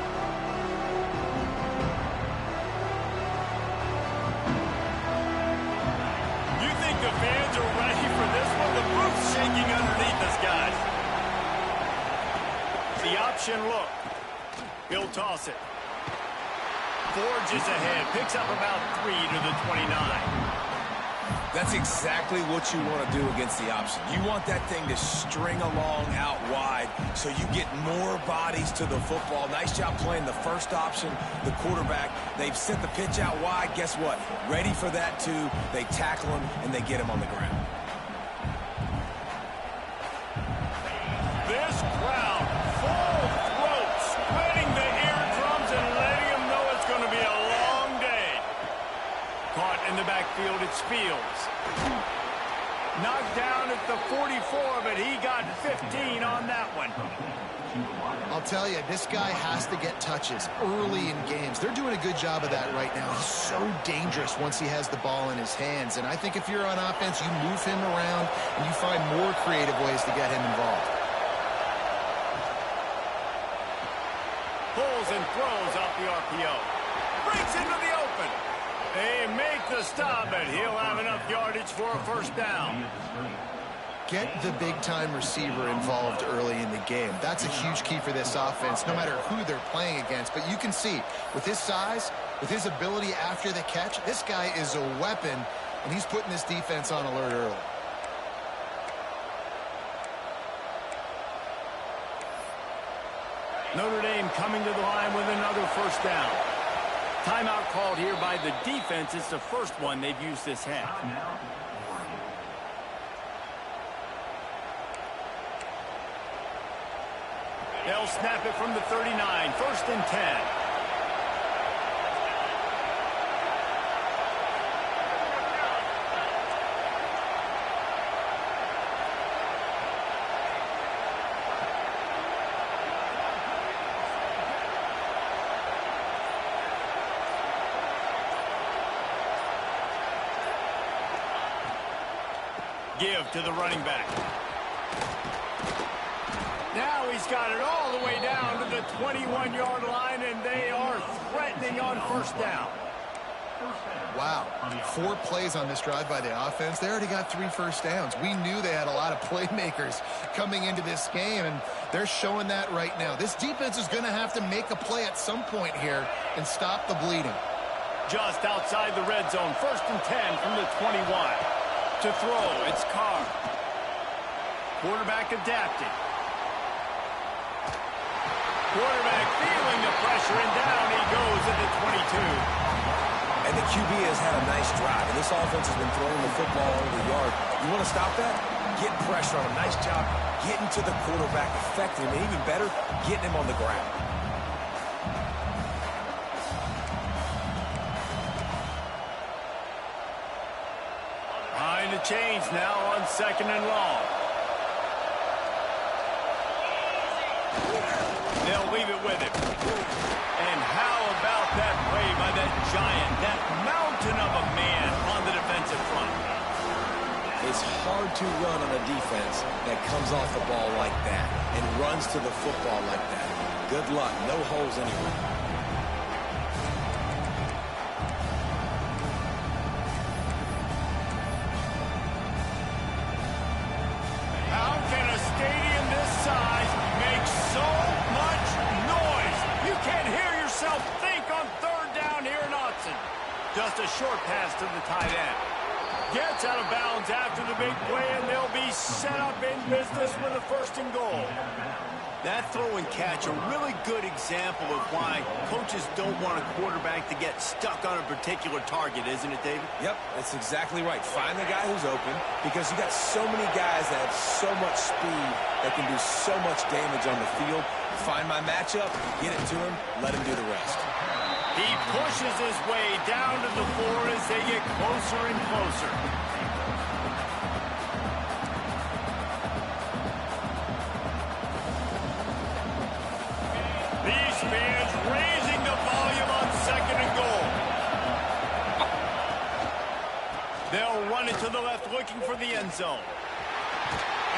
You think the fans are ready for this one? The roof's shaking underneath us, guys. The option look. He'll toss it. Forges ahead. Picks up about 3 to the 29. That's exactly what you want to do against the option. You want that thing to string along out wide so you get more bodies to the football. Nice job playing the first option, the quarterback. They've sent the pitch out wide. Guess what? Ready for that, too. They tackle him, and they get him on the ground. This crowd, full throat, splitting the eardrums and letting them know it's going to be a long day. Caught in the backfield, it's Fields. Knocked down at the 44, but he got 15 on that one. I'll tell you, this guy has to get touches early in games. They're doing a good job of that right now. He's so dangerous once he has the ball in his hands. And I think if you're on offense, you move him around and you find more creative ways to get him involved. Pulls and throws off the RPO. Breaks into the open. They make the stop, but he'll have enough yardage for a first down. Get the big-time receiver involved early in the game. That's a huge key for this offense, no matter who they're playing against. But you can see, with his size, with his ability after the catch, this guy is a weapon, and he's putting this defense on alert early. Notre Dame coming to the line with another first down. Timeout called here by the defense. It's the first one they've used this half. They'll snap it from the 39. First and 10. Give to the running back. Now he's got it all the way down to the 21-yard line, and they are threatening on first down. Wow. 4 plays on this drive by the offense. They already got 3 first downs. We knew they had a lot of playmakers coming into this game, and they're showing that right now. This defense is going to have to make a play at some point here and stop the bleeding. Just outside the red zone. First and 10 from the 21. To throw, it's Carr. Quarterback adapting. Quarterback feeling the pressure, and down he goes at the 22. And the QB has had a nice drive, and this offense has been throwing the football over the yard. You want to stop that? Get pressure on him. Nice job getting to the quarterback, affecting him, and even better, getting him on the ground. Behind the chains now on second and long. They'll leave it with him. And how about that play by that giant, that mountain of a man on the defensive front? It's hard to run on a defense that comes off the ball like that and runs to the football like that. Good luck. No holes anywhere. How can a stadium this size make so much noise? You can't hear yourself think on third down here in Autzen. Just a short pass to the tight end. Gets out of bounds after the big play, and they'll be set up in business with a 1st and goal. That throw and catch, a really good example of why coaches don't want a quarterback to get stuck on a particular target, isn't it, David? Yep, that's exactly right. Find the guy who's open, because you got so many guys that have so much speed that can do so much damage on the field. Find my matchup, get it to him, let him do the rest. He pushes his way down to the floor as they get closer and closer. These fans raising the volume on 2nd and goal. They'll run it to the left looking for the end zone.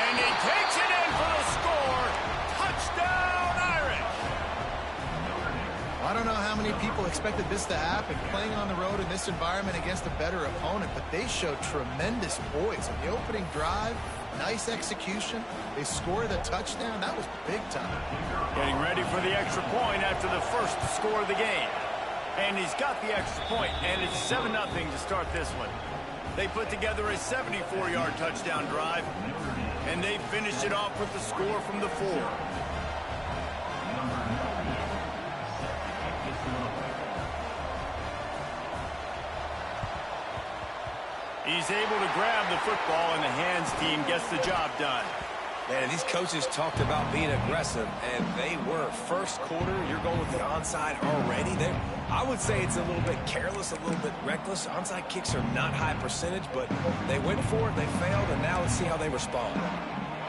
And he takes it in for the score. Touchdown, Irish. I don't know how many people expected this to happen, playing on the road in this environment against a better opponent, but they showed tremendous poise. On the opening drive, nice execution. They scored a touchdown. That was big time. Getting ready for the extra point after the first score of the game. And he's got the extra point, and it's 7-0 to start this one. They put together a 74-yard touchdown drive, and they finished it off with the score from the 4. He's able to grab the football, and the hands team gets the job done. Man, these coaches talked about being aggressive, and they were. First quarter, you're going with the onside already. I would say it's a little bit careless, a little bit reckless. Onside kicks are not high percentage, but they went for it, they failed, and now let's see how they respond.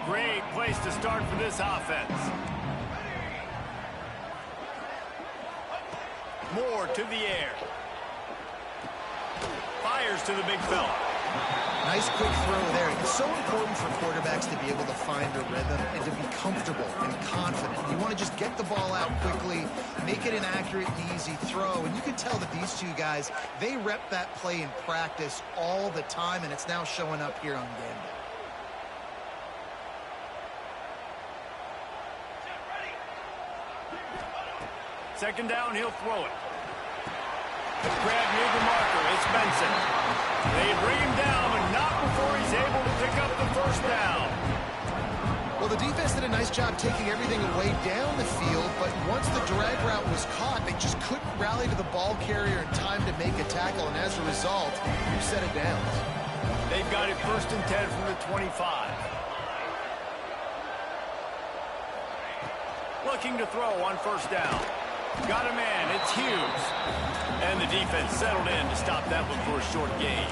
Great place to start for this offense. Moore to the air. Fires to the big fella. Nice quick throw there. It's so important for quarterbacks to be able to find a rhythm and to be comfortable and confident. You want to just get the ball out quickly, make it an accurate and easy throw. And you can tell that these two guys, they rep that play in practice all the time, and it's now showing up here on game day. Second down, he'll throw it. Grab near the marker, it's Benson. They bring him down, but not before he's able to pick up the 1st down. Well, the defense did a nice job taking everything away down the field, but once the drag route was caught, they just couldn't rally to the ball carrier in time to make a tackle, and as a result, you set it down. They've got it 1st and 10 from the 25. Looking to throw on 1st down. Got a man, it's Hughes. And the defense settled in to stop that one for a short gain.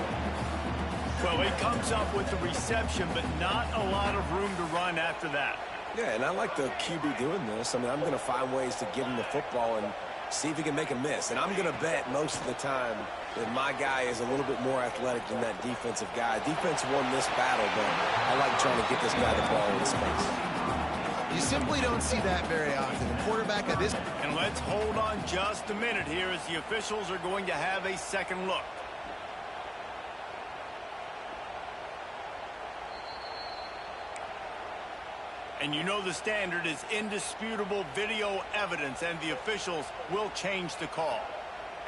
Well, he comes up with the reception, but not a lot of room to run after that. Yeah, and I like the QB doing this. I mean, I'm going to find ways to give him the football and see if he can make a miss. And I'm going to bet most of the time that my guy is a little bit more athletic than that defensive guy. Defense won this battle, but I like trying to get this guy the ball in space. You simply don't see that very often. A quarterback at this... And let's hold on just a minute here as the officials are going to have a second look. And you know the standard is indisputable video evidence, and the officials will change the call.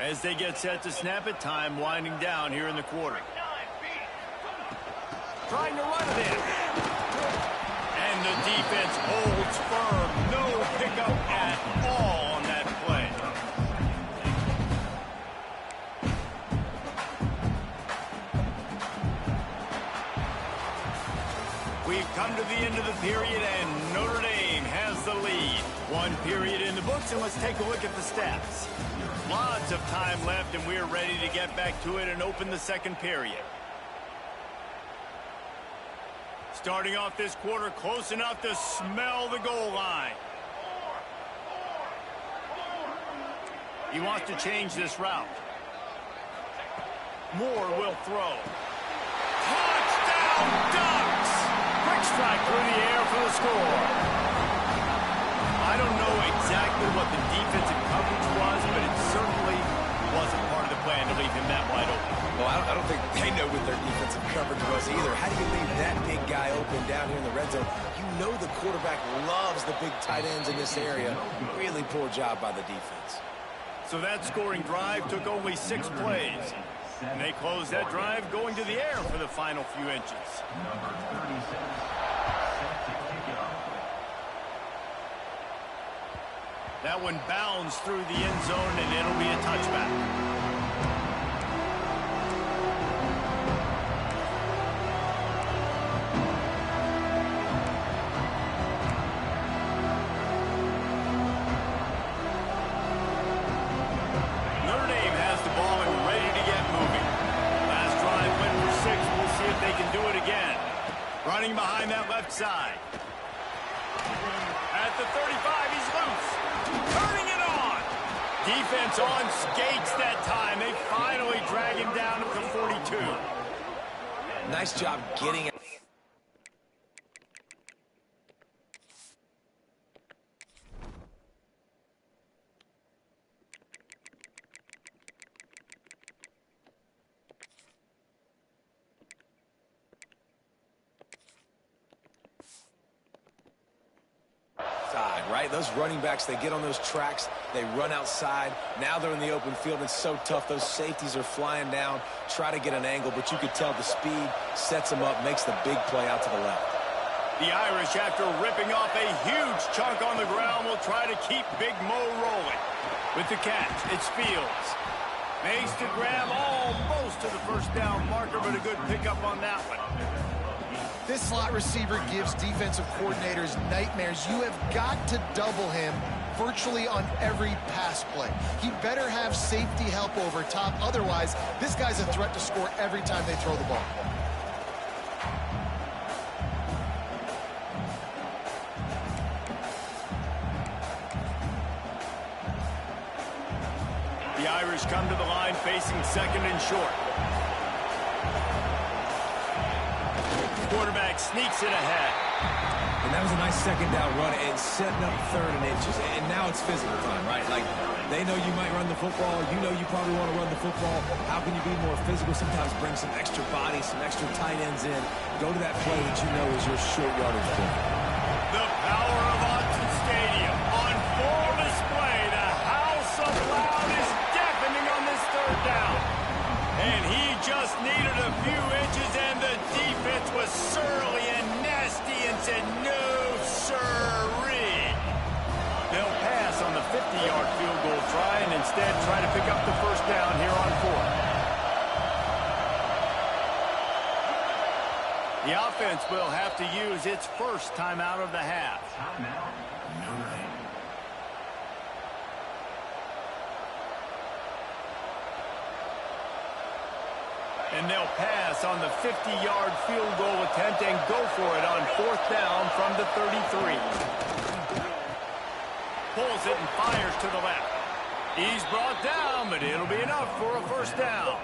As they get set to snap it, time winding down here in the quarter. Trying to run it in. And the defense holds firm. No pickup at all on that play. We've come to the end of the period, and Notre Dame has the lead. One period in the books, and let's take a look at the stats. Lots of time left, and we're ready to get back to it and open the second period. Starting off this quarter close enough to smell the goal line. He wants to change this route. Moore will throw. Touchdown, Ducks! Quick strike through the air for the score. I don't know exactly what the defensive coverage was, but it certainly wasn't part of the plan to leave him that wide open. Well, I don't think they know what their defensive coverage was either. How do you leave that big guy open down here in the red zone? You know the quarterback loves the big tight ends in this area. Really poor job by the defense. So that scoring drive took only 6 plays. And they close that drive going to the air for the final few inches. Number 36, set to kick it off. That one bounds through the end zone, and it'll be a touchback. Running behind that left side. At the 35, he's loose. Turning it on. Defense on skates that time. They finally drag him down to the 42. Nice job getting it. Right? Those running backs, they get on those tracks, they run outside. Now they're in the open field. It's so tough. Those safeties are flying down, try to get an angle, but you could tell the speed sets them up, makes the big play out to the left. The Irish, after ripping off a huge chunk on the ground, will try to keep Big Mo rolling. With the catch, it's Fields. Makes the grab almost to the first down marker, but a good pickup on that one. This slot receiver gives defensive coordinators nightmares. You have got to double him virtually on every pass play. He better have safety help over top. Otherwise, this guy's a threat to score every time they throw the ball. The Irish come to the line facing second and short. Quarterback sneaks it ahead. And that was a nice second down run and setting up third and inches. And now it's physical time, right? Like, they know you might run the football. You know you probably want to run the football. How can you be more physical? Sometimes bring some extra bodies, some extra tight ends in. Go to that play that you know is your short yardage play. The power of Autzen Stadium on full display. The house of loud is deafening on this third down. And he just needed a few inches, and the defense was surly and nasty and said, no, sirree. They'll pass on the 50-yard field goal try and instead try to pick up the first down here on fourth. The offense will have to use its first timeout of the half. Timeout, Notre Dame. And they'll pass on the 50-yard field goal attempt and go for it on fourth down from the 33. Pulls it and fires to the left. He's brought down, but it'll be enough for a first down.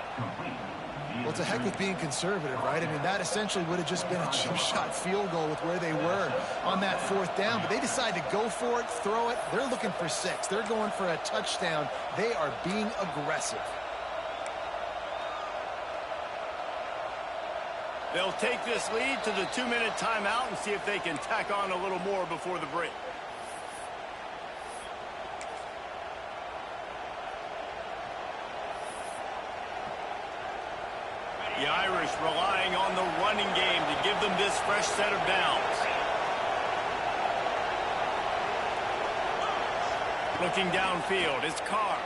Well, to heck with being conservative, right? I mean, that essentially would have just been a chip shot field goal with where they were on that fourth down. But they decide to go for it, throw it. They're looking for 6. They're going for a touchdown. They are being aggressive. They'll take this lead to the 2-minute timeout and see if they can tack on a little more before the break. The Irish relying on the running game to give them this fresh set of downs. Looking downfield, it's Carr.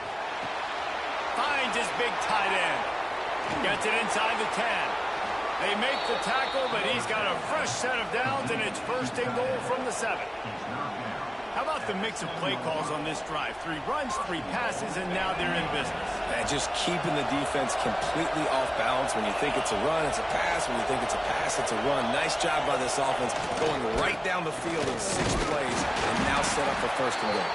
Finds his big tight end. Gets it inside the 10. They make the tackle, but he's got a fresh set of downs, and it's first and goal from the 7. How about the mix of play calls on this drive? 3 runs, 3 passes, and now they're in business. And just keeping the defense completely off balance. When you think it's a run, it's a pass. When you think it's a pass, it's a run. Nice job by this offense, going right down the field in 6 plays, and now set up for first and goal.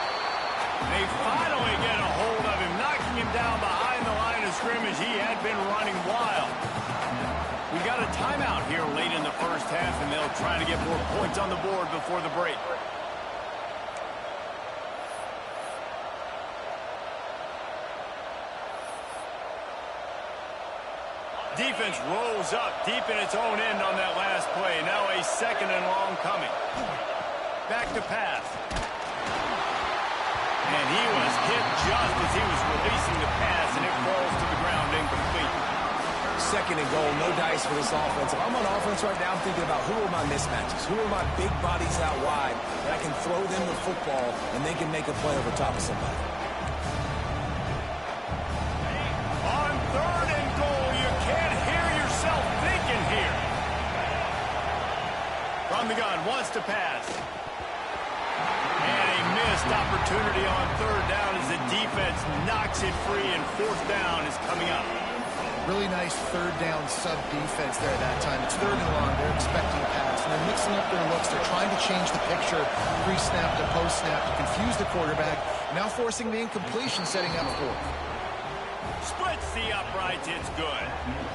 They finally get a hold of him, knocking him down behind the line of scrimmage. He had been running wild. We got a timeout here late in the first half, and they'll try to get more points on the board before the break. Defense rolls up deep in its own end on that last play. Now a second and long coming. Back to pass. And he was hit just as he was releasing the pass, and it falls to the ground incomplete. second and goal, no dice for this offense. If I'm on offense right now, I'm thinking about who are my mismatches, who are my big bodies out wide that I can throw them the football and they can make a play over top of somebody. On third and goal, you can't hear yourself thinking here. From the gun, wants to pass. And a missed opportunity on third down as the defense knocks it free, and fourth down is coming up. Really nice third down sub-defense there that time. It's third and long. They're expecting a pass, and they're mixing up their looks. They're trying to change the picture pre-snap to post-snap to confuse the quarterback, now forcing the incompletion, setting up fourth. Splits the uprights. It's good.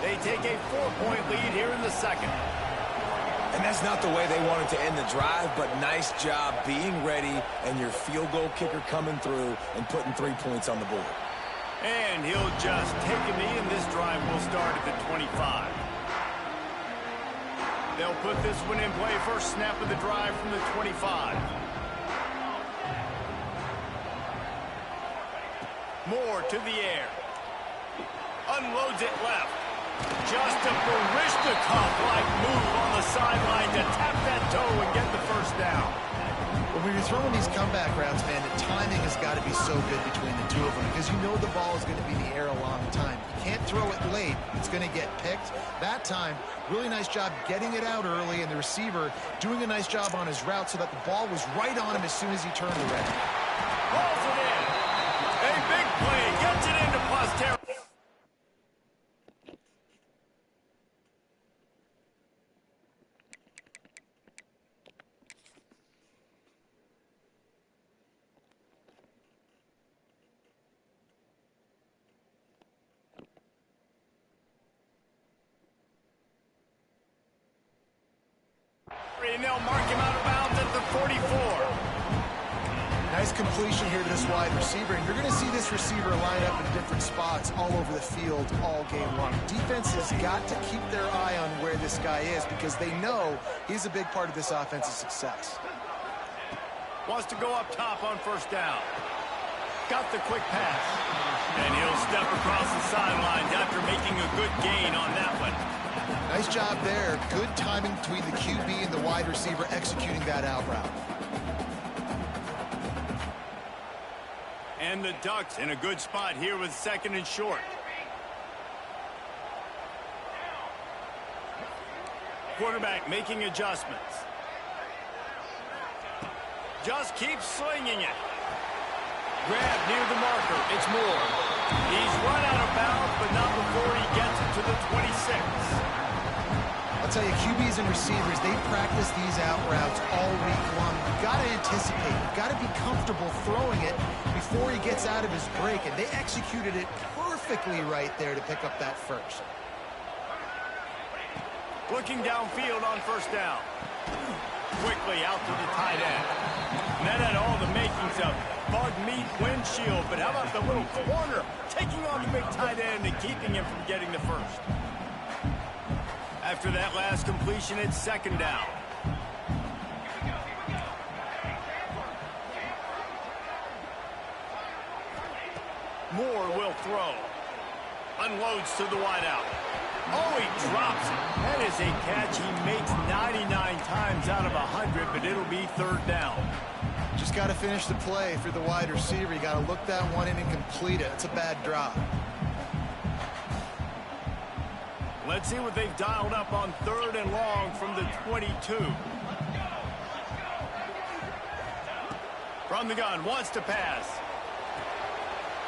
They take a 4-point lead here in the second. And that's not the way they wanted to end the drive, but nice job being ready and your field goal kicker coming through and putting 3 points on the board. And he'll just take a knee, and this drive will start at the 25. They'll put this one in play. First snap of the drive from the 25. Moore to the air. Unloads it left. Just a Barishnikov-like move on the sideline to tap that toe and get the first down. Well, when you're throwing these comeback routes, man, the timing has got to be so good between the two of them because you know the ball is going to be in the air a long time. You can't throw it late. It's going to get picked. That time, really nice job getting it out early, and the receiver doing a nice job on his route so that the ball was right on him as soon as he turned around. Hauls it in. A big play. Gets it into plus territory. And they'll mark him out of bounds at the 44. Nice completion here to this wide receiver, and you're going to see this receiver line up in different spots all over the field all game long. Defense has got to keep their eye on where this guy is because they know he's a big part of this offense's success. Wants to go up top on first down. Got the quick pass. And he'll step across the sidelines after making a good gain on that one. Nice job there. Good timing between the QB and the wide receiver executing that out route. And the Ducks in a good spot here with second and short. Quarterback making adjustments. Just keeps slinging it. Grab near the marker. It's Moore. He's run out of bounds, but not before he gets it to the 26. I'll tell you, QBs and receivers, they practice these out routes all week long. You've got to anticipate. You've got to be comfortable throwing it before he gets out of his break, and they executed it perfectly right there to pick up that first. Looking downfield on first down. Quickly out to the tight end. And that had all the makings of bug meat windshield, but how about the little corner taking on the big tight end and keeping him from getting the first? After that last completion, it's second down. Moore will throw. Unloads to the wideout. Oh, he drops it. That is a catch he makes 99 times out of 100, but it'll be third down. Just got to finish the play for the wide receiver. You got to look that one in and complete it. It's a bad drop. Let's see what they've dialed up on third and long from the 22. From the gun, wants to pass.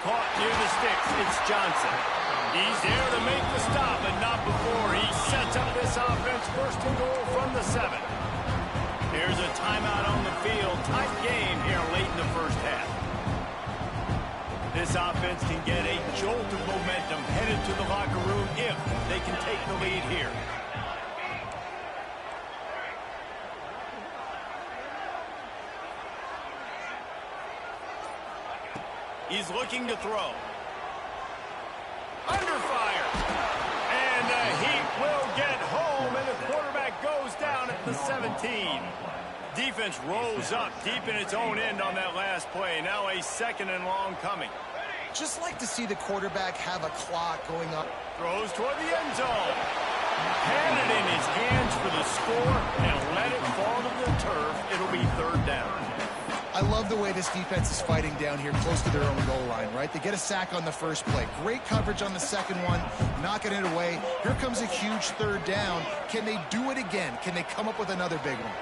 Caught near the sticks. It's Johnson. He's there to make the stop, but not before he sets up this offense. First and goal from the 7. Here's a timeout on the field. Tight game here late in the first half. This offense can get a jolt of momentum headed to the locker room if they can take the lead here. He's looking to throw. Under fire. And the Heat will get home, and the quarterback goes down at the 17. Defense rolls up deep in its own end on that last play. Now a second and long coming. just like to see the quarterback have a clock going up. Throws toward the end zone. Had it in his hands for the score and let it fall to the turf. It'll be third down. I love the way this defense is fighting down here close to their own goal line, right? They get a sack on the first play. Great coverage on the second one, knocking it away. Here comes a huge third down. Can they do it again? Can they come up with another big one?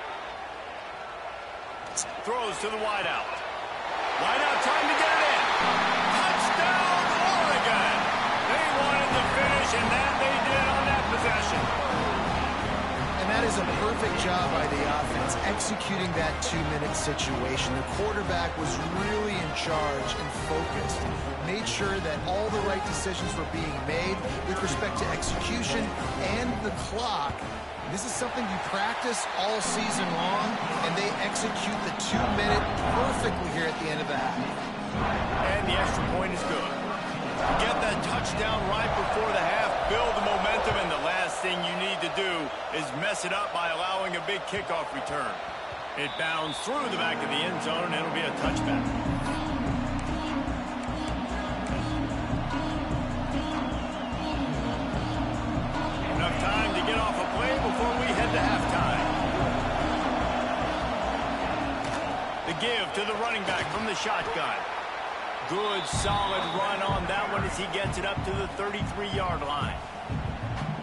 Throws to the wideout. Wideout trying to get it in. Touchdown, Oregon! They wanted the finish, and that they did on that possession. And that is a perfect job by the offense, executing that 2-minute situation. The quarterback was really in charge and focused. Made sure that all the right decisions were being made with respect to execution and the clock. This is something you practice all season long, and they execute the 2-minute perfectly here at the end of the half. And the extra point is good. Get that touchdown right before the half, build the momentum, and the last thing you need to do is mess it up by allowing a big kickoff return. It bounds through the back of the end zone, and it'll be a touchback. Enough time to get off a play before we head to halftime. The give to the running back from the shotgun. Good, solid run on that one as he gets it up to the 33-yard line.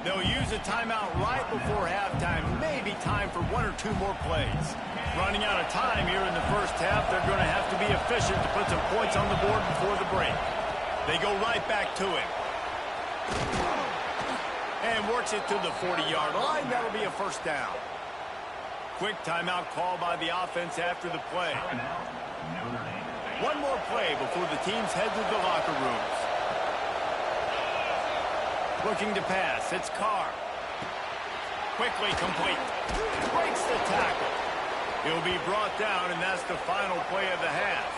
They'll use a timeout right before halftime. Maybe time for one or two more plays. Running out of time here in the first half. They're going to have to be efficient to put some points on the board before the break. They go right back to it. And works it to the 40-yard line. That'll be a first down. Quick timeout call by the offense after the play. One more play before the teams head to the locker rooms. Looking to pass. It's Carr. Quickly complete. Breaks the tackle. He'll be brought down, and that's the final play of the half.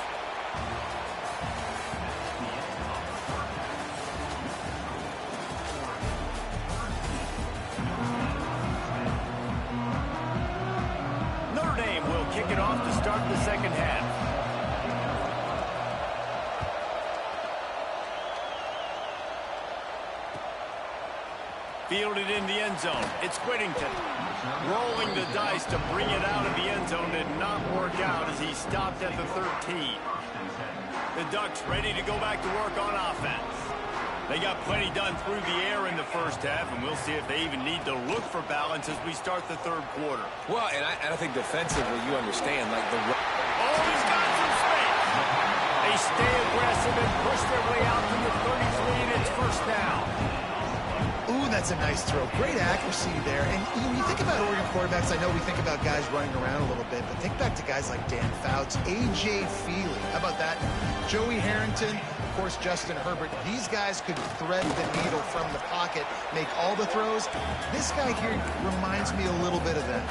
Notre Dame will kick it off to start the second half. Fielded in the end zone. It's Whittington. Rolling the dice to bring it out of the end zone did not work out as he stopped at the 13. The Ducks ready to go back to work on offense. They got plenty done through the air in the first half, and we'll see if they even need to look for balance as we start the third quarter. Well, and I think defensively, you understand, like the... Oh, he's got some space. They stay aggressive and push their way out to the 33, and it's first down. Ooh, that's a nice throw. Great accuracy there. And when you think about Oregon quarterbacks, I know we think about guys running around a little bit, but think back to guys like Dan Fouts, A.J. Feely. How about that? Joey Harrington, of course, Justin Herbert. These guys could thread the needle from the pocket, make all the throws. This guy here reminds me a little bit of that.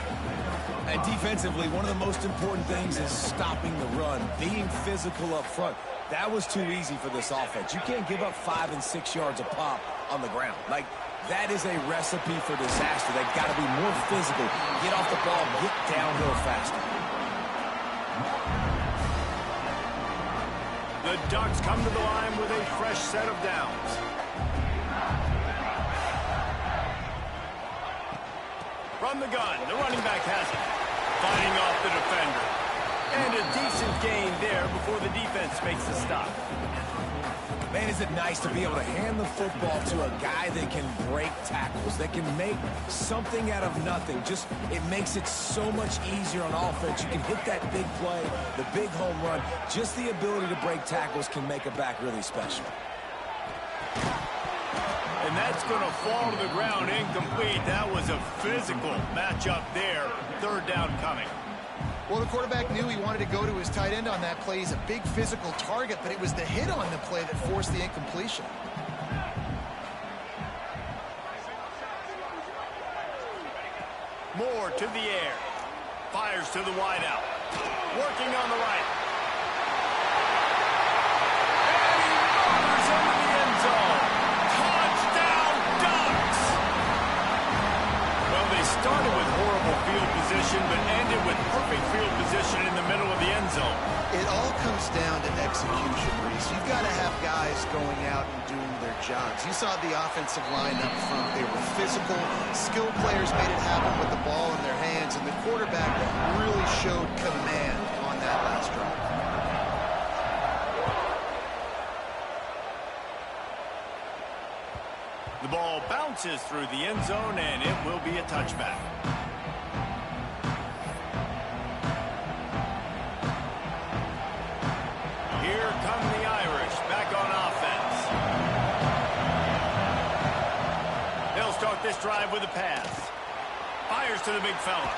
And defensively, one of the most important things is stopping the run, being physical up front. That was too easy for this offense. You can't give up 5 and 6 yards a pop on the ground. Like, that is a recipe for disaster. They've got to be more physical, get off the ball, get downhill faster. The Ducks come to the line with a fresh set of downs. From the gun, the running back has it. Fighting off the defender. And a decent gain there before the defense makes the stop. Man, is it nice to be able to hand the football to a guy that can break tackles, that can make something out of nothing. Just, it makes it so much easier on offense. You can hit that big play, the big home run. Just the ability to break tackles can make a back really special. And that's going to fall to the ground incomplete. That was a physical matchup there. Third down coming. Well, the quarterback knew he wanted to go to his tight end on that play. He's a big physical target, but it was the hit on the play that forced the incompletion. Moore to the air. Fires to the wideout. Working on the right. And he murders into the end zone. Touchdown, Ducks! Well, they started with horrible field position, but ended with perfect field position in the middle of the end zone. It all comes down to execution, Reese. You've got to have guys jobs. You saw the offensive line up front. They were physical. Skilled players made it happen with the ball in their hands, and the quarterback really showed command on that last drive. The ball bounces through the end zone, and it will be a touchback. Here come the Irish back on offense. They'll start this drive with a pass. Fires to the big fella.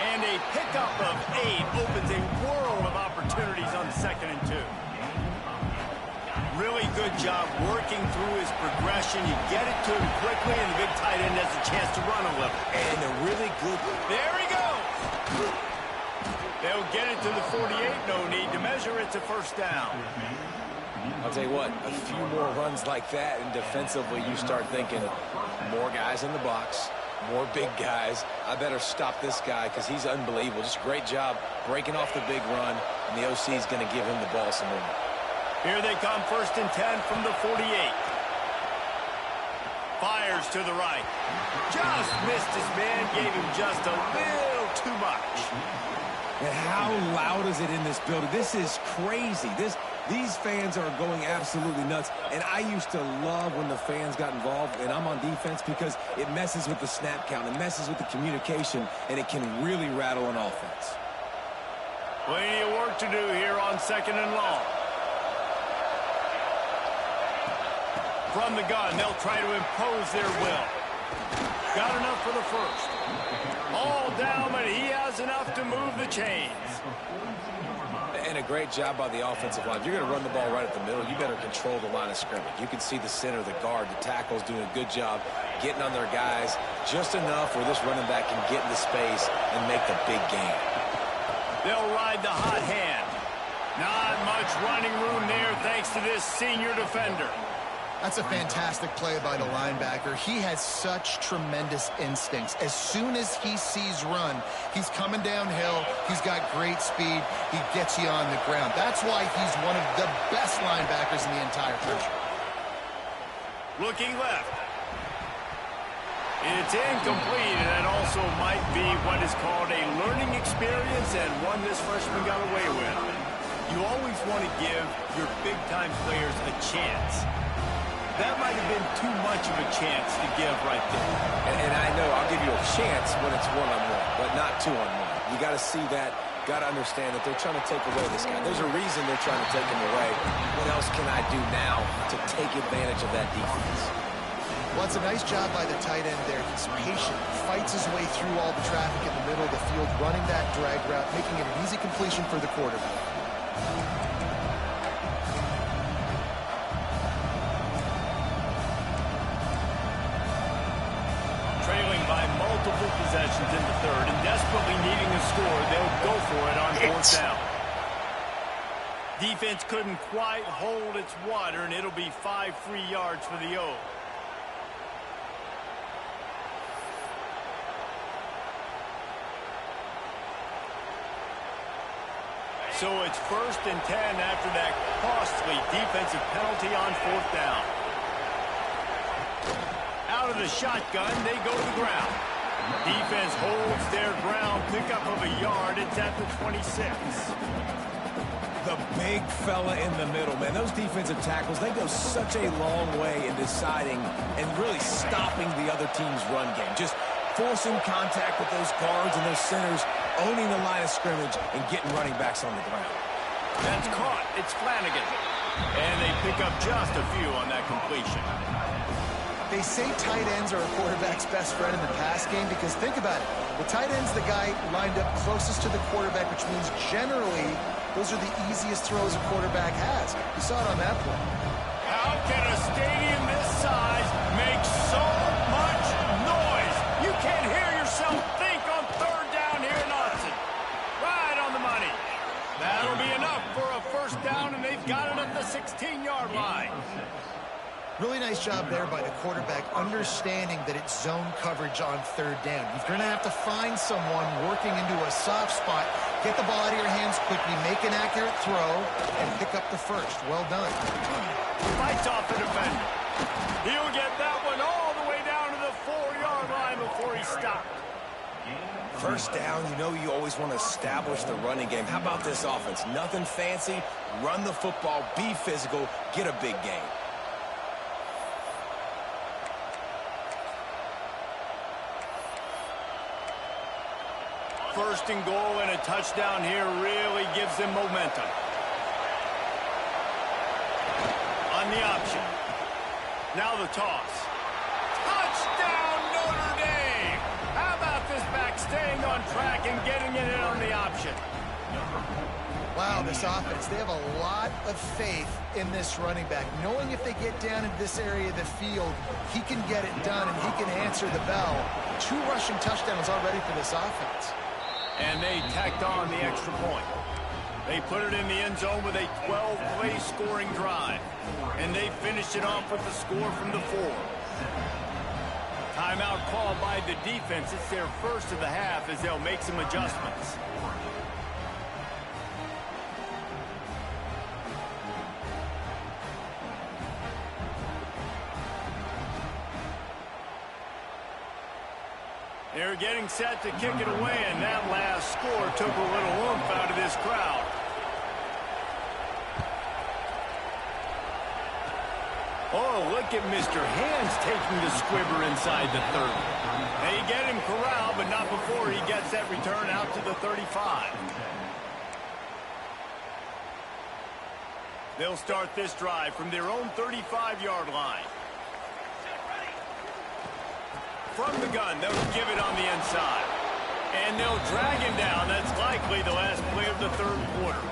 And a pickup of 8 opens a world of opportunities on 2nd and 2. Really good job working through his progression. You get it to him quickly, and the big tight end has a chance to run a little. And a really good... There he goes! They'll get it to the 48. No need to measure. It's a first down. I'll tell you what, a few more runs like that, and defensively you start thinking more guys in the box, more big guys. I better stop this guy because he's unbelievable. Just a great job breaking off the big run, and the OC is going to give him the ball some more. Here they come, 1st and 10 from the 48. Fires to the right. Just missed his man, gave him just a little too much. And how loud is it in this building? This is crazy. These fans are going absolutely nuts. And I used to love when the fans got involved, and I'm on defense, because it messes with the snap count, it messes with the communication, and it can really rattle an offense. Plenty of work to do here on 2nd and long. From the gun, they'll try to impose their will. Got enough for the first. All down, but he has enough to move the chains. And a great job by the offensive line. You're going to run the ball right at the middle. You better control the line of scrimmage. You can see the center, the guard, the tackles doing a good job getting on their guys just enough where this running back can get into space and make the big game. They'll ride the hot hand. Not much running room there thanks to this senior defender. That's a fantastic play by the linebacker. He has such tremendous instincts. As soon as he sees run, he's coming downhill. He's got great speed. He gets you on the ground. That's why he's one of the best linebackers in the entire country. Looking left. It's incomplete, and that also might be what is called a learning experience, and one this freshman got away with. You always want to give your big-time players a chance. That might have been too much of a chance to give right there. And I know I'll give you a chance when it's one-on-one, but not two-on-one. You got to see that, got to understand that they're trying to take away this guy. There's a reason they're trying to take him away. What else can I do now to take advantage of that defense? Well, it's a nice job by the tight end there. He's patient, fights his way through all the traffic in the middle of the field, running that drag route, making it an easy completion for the quarterback. Multiple possessions in the third, and desperately needing a score, they'll go for it on 4th down. Defense couldn't quite hold its water, and it'll be 5 free yards for the O. So it's 1st and 10 after that costly defensive penalty on 4th down. Out of the shotgun, they go to the ground. Defense holds their ground, pickup of a yard. It's at the 26. The big fella in the middle, man. Those defensive tackles, they go such a long way in deciding and really stopping the other team's run game. Just forcing contact with those guards and those centers, owning the line of scrimmage, and getting running backs on the ground. That's caught. It's Flanagan. And they pick up just a few on that completion. They say tight ends are a quarterback's best friend in the pass game because think about it. The tight end's the guy lined up closest to the quarterback, which means generally those are the easiest throws a quarterback has. You saw it on that play. How can a stadium this size make so much noise? You can't hear yourself think on 3rd down here in Austin. Right on the money. That'll be enough for a first down, and they've got it at the 16-yard line. Really nice job there by the quarterback, understanding that it's zone coverage on 3rd down. You're going to have to find someone working into a soft spot, get the ball out of your hands quickly, make an accurate throw, and pick up the first. Well done. Fights off the defender. He'll get that one all the way down to the 4-yard line before he stopped. First down, you know you always want to establish the running game. How about this offense? Nothing fancy. Run the football, be physical, get a big gain. First and goal and a touchdown here really gives them momentum. On the option. Now the toss. Touchdown, Notre Dame! How about this back staying on track and getting it in on the option? Wow, this offense, they have a lot of faith in this running back, knowing if they get down into this area of the field, he can get it done and he can answer the bell. 2 rushing touchdowns already for this offense. And they tacked on the extra point. They put it in the end zone with a 12-play scoring drive. And they finished it off with the score from the 4. Timeout called by the defense. It's their first of the half as they'll make some adjustments. They're getting set to kick it away, and that last score took a little oomph out of this crowd. Oh, look at Mr. Hands taking the squibber inside the 30. They get him corralled, but not before he gets that return out to the 35. They'll start this drive from their own 35-yard line. From the gun, they'll give it on the inside. And they'll drag him down. That's likely the last play of the 3rd quarter.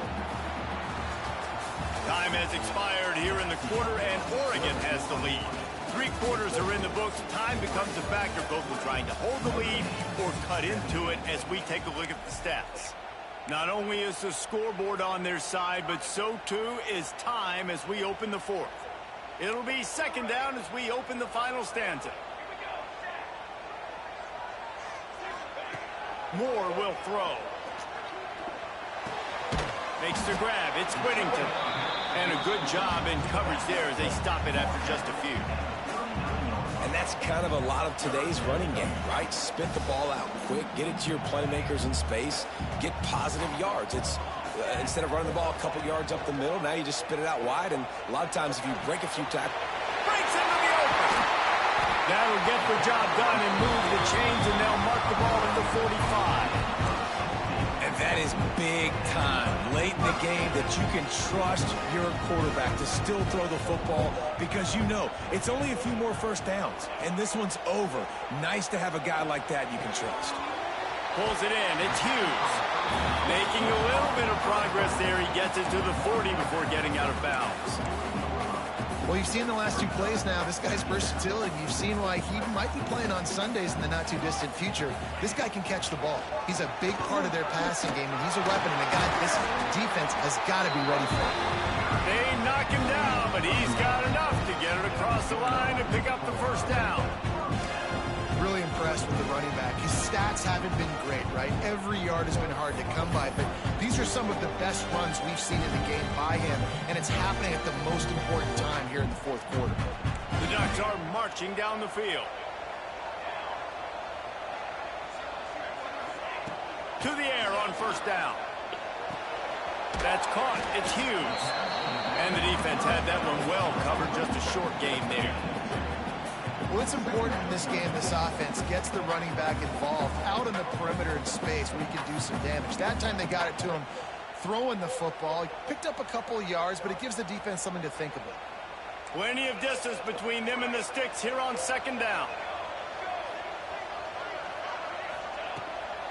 Time has expired here in the quarter, and Oregon has the lead. 3 quarters are in the books. Time becomes a factor, both in trying to hold the lead or cut into it as we take a look at the stats. Not only is the scoreboard on their side, but so too is time as we open the 4th. It'll be 2nd down as we open the final stanza. Moore will throw. Makes the grab. It's Whittington. And a good job in coverage there as they stop it after just a few. And that's kind of a lot of today's running game, right? Spit the ball out quick, get it to your playmakers in space, get positive yards. It's instead of running the ball a couple yards up the middle, now you just spit it out wide, and a lot of times if you break a few tackles, breaks into the open. That'll get the job done and move the chains, and they'll mark the ball at the 45. And that is big time late in the game that you can trust your quarterback to still throw the football because you know it's only a few more first downs, and this one's over. Nice to have a guy like that you can trust. Pulls it in. It's Hughes. Making a little bit of progress there. He gets it to the 40 before getting out of bounds. Well, you've seen the last 2 plays now. This guy's versatility. You've seen why he might be playing on Sundays in the not-too-distant future. This guy can catch the ball. He's a big part of their passing game, and he's a weapon, and a guy this defense has got to be ready for. They knock him down, but he's got enough to get it across the line and pick up the 1st down. Really impressed with the running back. His stats haven't been great, right? Every yard has been hard to come by, but these are some of the best runs we've seen in the game by him, and it's happening at the most important time here in the 4th quarter. The Ducks are marching down the field. To the air on 1st down. That's caught. It's Hughes. And the defense had that one well covered. Just a short game there. Well, it's important in this game, this offense gets the running back involved out on the perimeter in space where he can do some damage. That time they got it to him throwing the football. He picked up a couple of yards, but it gives the defense something to think about. Plenty of distance between them and the sticks here on 2nd down.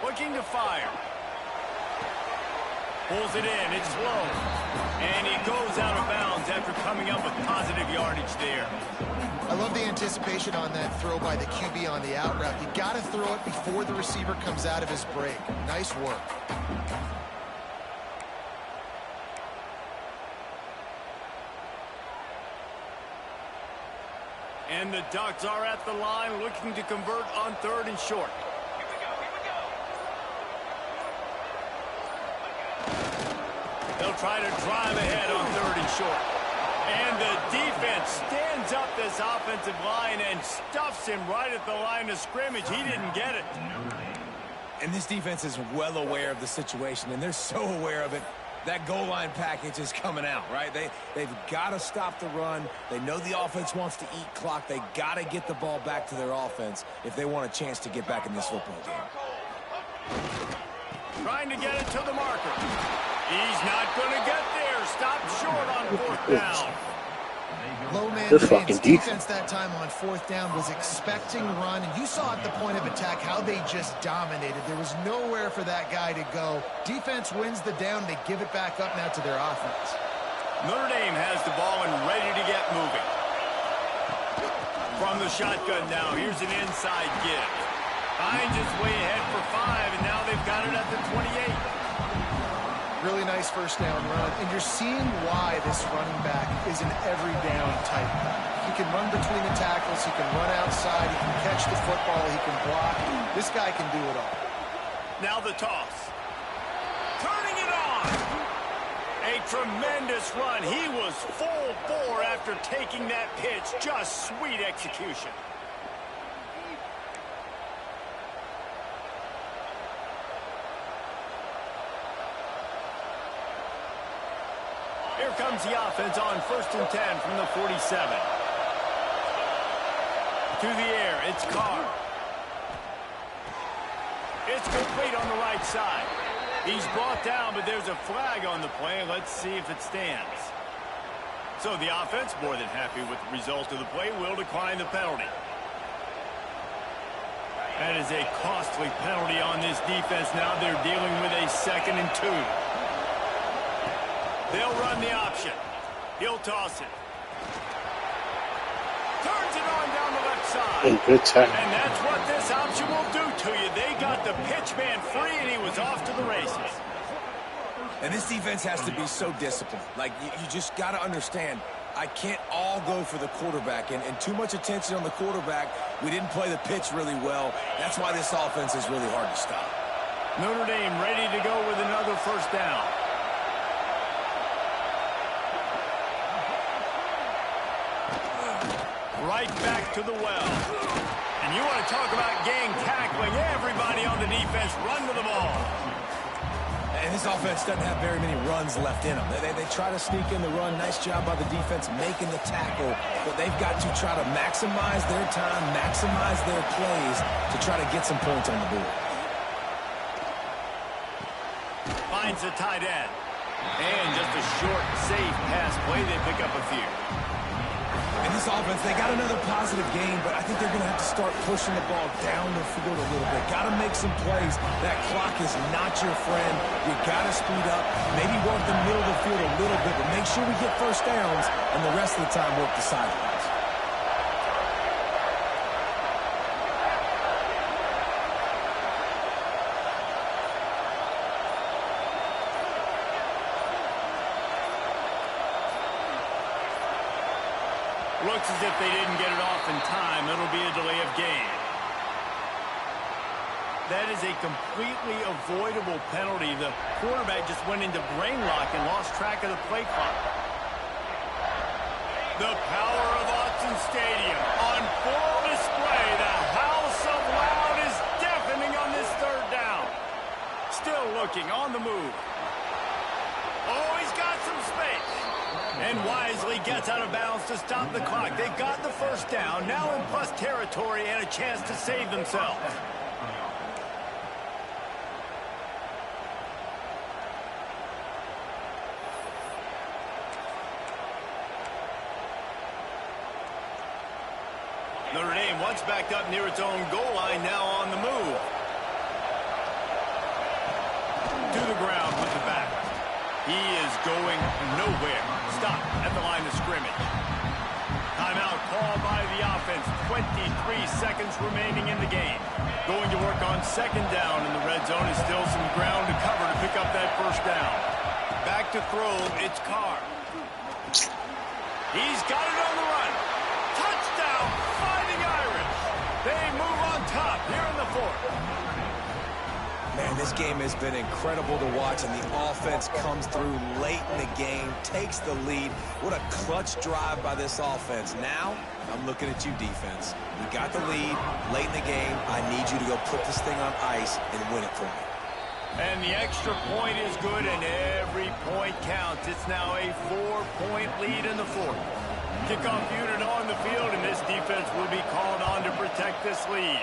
Looking to fire. Pulls it in. It's slow. And he goes out of bounds after coming up with positive yardage there. I love the anticipation on that throw by the QB on the out route. You got to throw it before the receiver comes out of his break. Nice work. And the Ducks are at the line looking to convert on 3rd and short. They'll try to drive ahead on 3rd and short. And the defense stands up this offensive line and stuffs him right at the line of scrimmage. He didn't get it. And this defense is well aware of the situation, and they're so aware of it. That goal line package is coming out, right? They've got to stop the run. They know the offense wants to eat clock. They got to get the ball back to their offense if they want a chance to get back in this football game. Trying to get it to the marker. He's not going to get there. Stopped short on 4th down. Low man Good fucking defense that time on 4th down was expecting run, and you saw at the point of attack how they just dominated. There was nowhere for that guy to go. Defense wins the down. They give it back up now to their offense. Notre Dame has the ball and ready to get moving. From the shotgun now, here's an inside give. Hines is way ahead for 5, and now they've got it at the 28. Really nice first down run, and you're seeing why this running back is an every down type. He can run between the tackles, he can run outside, he can catch the football, he can block. This guy can do it all. Now the toss. Turning it on. A tremendous run. He was full bore after taking that pitch. Just sweet execution. Here comes the offense on 1st and 10 from the 47. To the air, it's Carr. It's complete on the right side. He's brought down, but there's a flag on the play. Let's see if it stands. So the offense, more than happy with the result of the play, will decline the penalty. That is a costly penalty on this defense. Now they're dealing with a 2nd and 2. They'll run the option. He'll toss it. Turns it on down the left side. Good time. And that's what this option will do to you. They got the pitch man free, and he was off to the races. And this defense has to be so disciplined. Like, you just got to understand, I can't all go for the quarterback. And too much attention on the quarterback. We didn't play the pitch really well. That's why this offense is really hard to stop. Notre Dame ready to go with another 1st down. Right back to the well. And you want to talk about gang tackling. Everybody on the defense run to the ball. And this offense doesn't have very many runs left in them. They try to sneak in the run. Nice job by the defense making the tackle. But they've got to try to maximize their time, maximize their plays to try to get some points on the board. Finds a tight end. And just a short, safe pass play. They pick up a few. In this offense, they got another positive game, but I think they're going to have to start pushing the ball down the field a little bit. Got to make some plays. That clock is not your friend. You got to speed up, maybe work the middle of the field a little bit, but make sure we get 1st downs, and the rest of the time work the sidelines. Looks as if they didn't get it off in time. It'll be a delay of game. That is a completely avoidable penalty. The quarterback just went into brain lock and lost track of the play clock. The power of Autzen Stadium on full display. The house of loud is deafening on this 3rd down. Still looking on the move. Oh, he's got some space. And wisely gets out of bounds to stop the clock. They got the 1st down, now in plus territory and a chance to save themselves. Notre Dame once backed up near its own goal line, now on the move. To the ground with the back. He is going nowhere. Stop at the line of scrimmage. Timeout called by the offense. 23 seconds remaining in the game. Going to work on 2nd down in the red zone. Is still some ground to cover to pick up that 1st down. Back to throw. It's Carr. He's got it on the run. Touchdown, Fighting Irish. They move on top here in the 4th. Man, this game has been incredible to watch, and the offense comes through late in the game, takes the lead. What a clutch drive by this offense. Now, I'm looking at you, defense. We got the lead late in the game. I need you to go put this thing on ice and win it for me. And the extra point is good, and every point counts. It's now a 4-point lead in the fourth. Kickoff unit on the field, and this defense will be called on to protect this lead.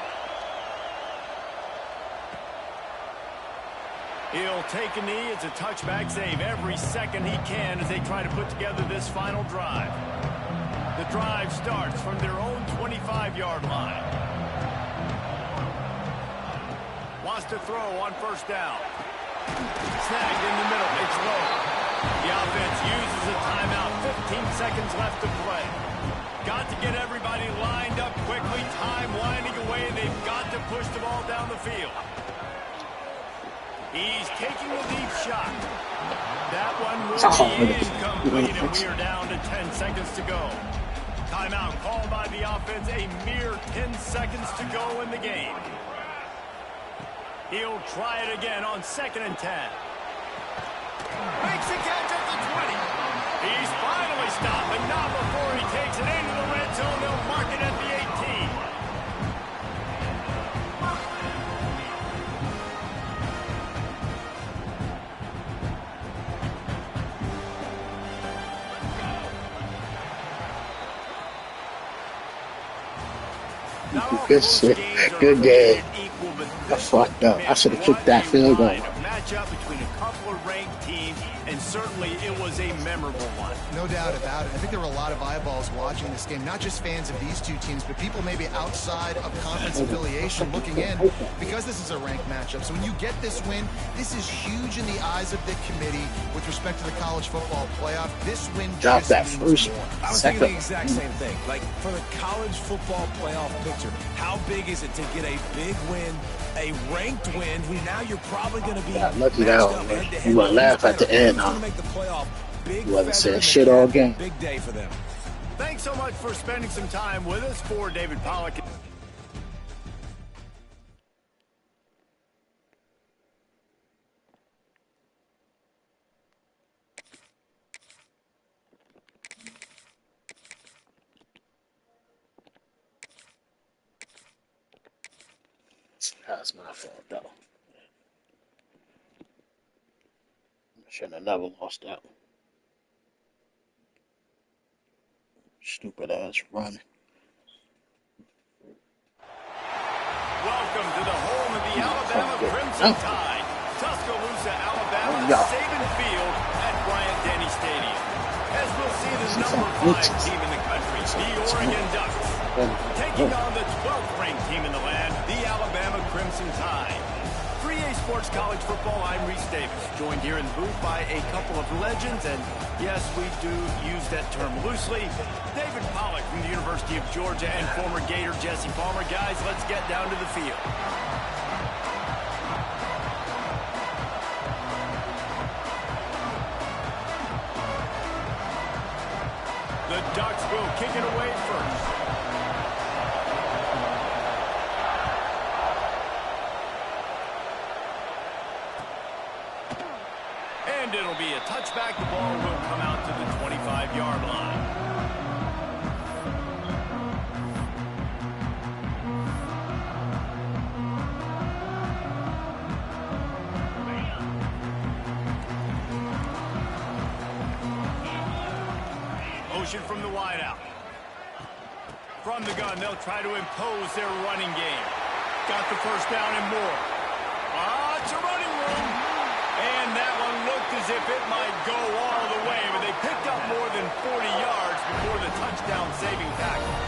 He'll take a knee. It's a touchback save every second he can as they try to put together this final drive. The drive starts from their own 25-yard line. Wants to throw on first down. Snagged in the middle. It's low. The offense uses a timeout. 15 seconds left to play. Got to get everybody lined up quickly. Time winding away. They've got to push the ball down the field. He's taking a deep shot. That one will be incomplete, and we are down to 10 seconds to go. Timeout called by the offense. A mere 10 seconds to go in the game. He'll try it again on 2nd and 10. Makes the catch at the 20. He's finally stopped, but not before he takes it into the red zone. They'll mark it at the 18. Good shit. Good game. I fucked up. I should have kicked that field goal. Matchup between a couple of ranked teams, and certainly it was a memorable one. No doubt about it. I think there were a lot of eyeballs watching this game, not just fans of these two teams, but people maybe outside of conference affiliation looking in, because this is a ranked matchup. So when you get this win, this is huge in the eyes of the committee with respect to the college football playoff. This win Drop just that means first more. I was thinking the exact same thing. Like, for the college football playoff picture, how big is it to get a big win, a ranked win, who now you're probably going to be lucky that one, man. You want to laugh at the end, huh? You wasn't saying shit all game. Big day for them. Thanks so much for spending some time with us. For David Pollock. That's my fault, though. I shouldn't have never lost that one. Stupid ass run. Welcome to the home of the Alabama Crimson Tide. Tuscaloosa, Alabama, Saban Field at Bryant-Denny Stadium. As we'll see the number 5 team in the country, the Oregon Ducks, taking on the 12th ranked team in the land, the Alabama Crimson Tide. 3A Sports College Football, I'm Reese Davis, joined here in the booth by a couple of legends, and yes, we do use that term loosely. David Pollock from the University of Georgia and former Gator Jesse Palmer. Guys, let's get down to the field. The Ducks will kick it away first. And it'll be a touchback. The ball will come out to the 25-yard line. Motion from the wideout. From the gun, they'll try to impose their running game. Got the first down and more. It's a running room. And that one looked as if it might go all the way, but they picked up more than 40 yards before the touchdown-saving tackle.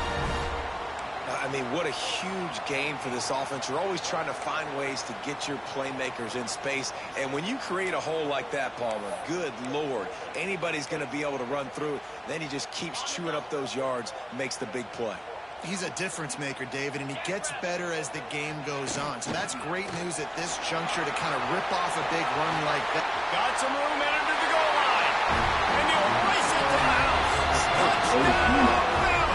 I mean, what a huge game for this offense. You're always trying to find ways to get your playmakers in space. And when you create a hole like that, Palmer, good Lord, anybody's going to be able to run through it. Then he just keeps chewing up those yards, makes the big play. He's a difference maker, David, and he gets better as the game goes on. So that's great news at this juncture to kind of rip off a big run like that. Got some room entered to the goal line. And he'll race it to the house. Touchdown, Alabama!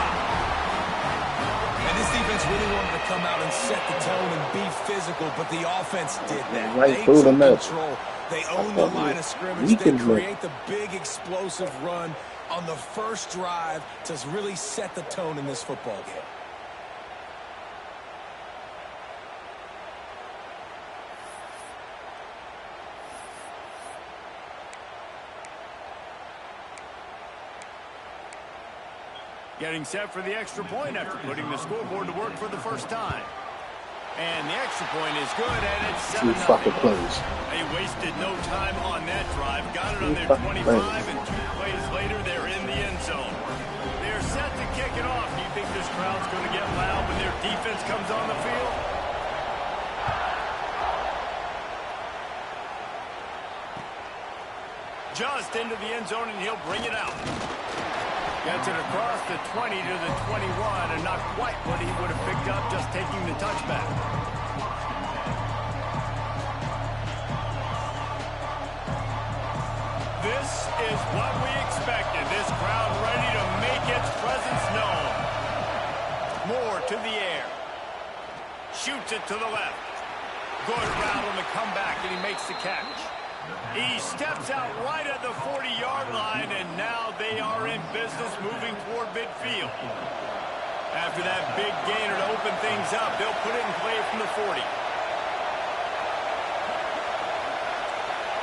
And this defense defense really wanted to come out and set the tone and be physical, but the offense did that. Right They through the took middle. control. They own the line of scrimmage. They create the big explosive run on the first drive to really set the tone in this football game. Getting set for the extra point after putting the scoreboard to work for the first time. And the extra point is good, and it's 7-0. 2 fucking plays. They wasted no time on that drive. Got it on their 25, and 2 plays later, they're in the end zone. They're set to kick it off. Do you think this crowd's going to get loud when their defense comes on the field? Just into the end zone, and he'll bring it out. Gets it across the 20 to the 21, and not quite what he would have picked up just taking the touchback. This is what we expected. This crowd ready to make its presence known. Moore to the air. Shoots it to the left. Good route on the comeback, and he makes the catch. He steps out right at the 40-yard line, and now they are in business moving toward midfield. After that big gainer to open things up, they'll put it in play from the 40.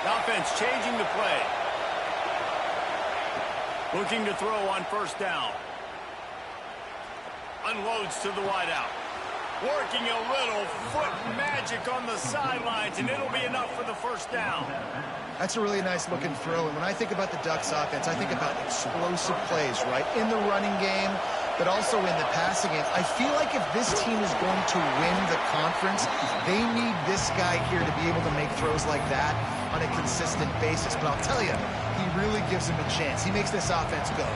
The offense changing the play. Looking to throw on first down. Unloads to the wideout. Working a little foot magic on the sidelines, and it'll be enough for the first down. That's a really nice looking throw. And when I think about the Ducks offense, I think about explosive plays, right? In the running game, but also in the passing game. I feel like if this team is going to win the conference, they need this guy here to be able to make throws like that on a consistent basis. But I'll tell you, he really gives him a chance. He makes this offense go.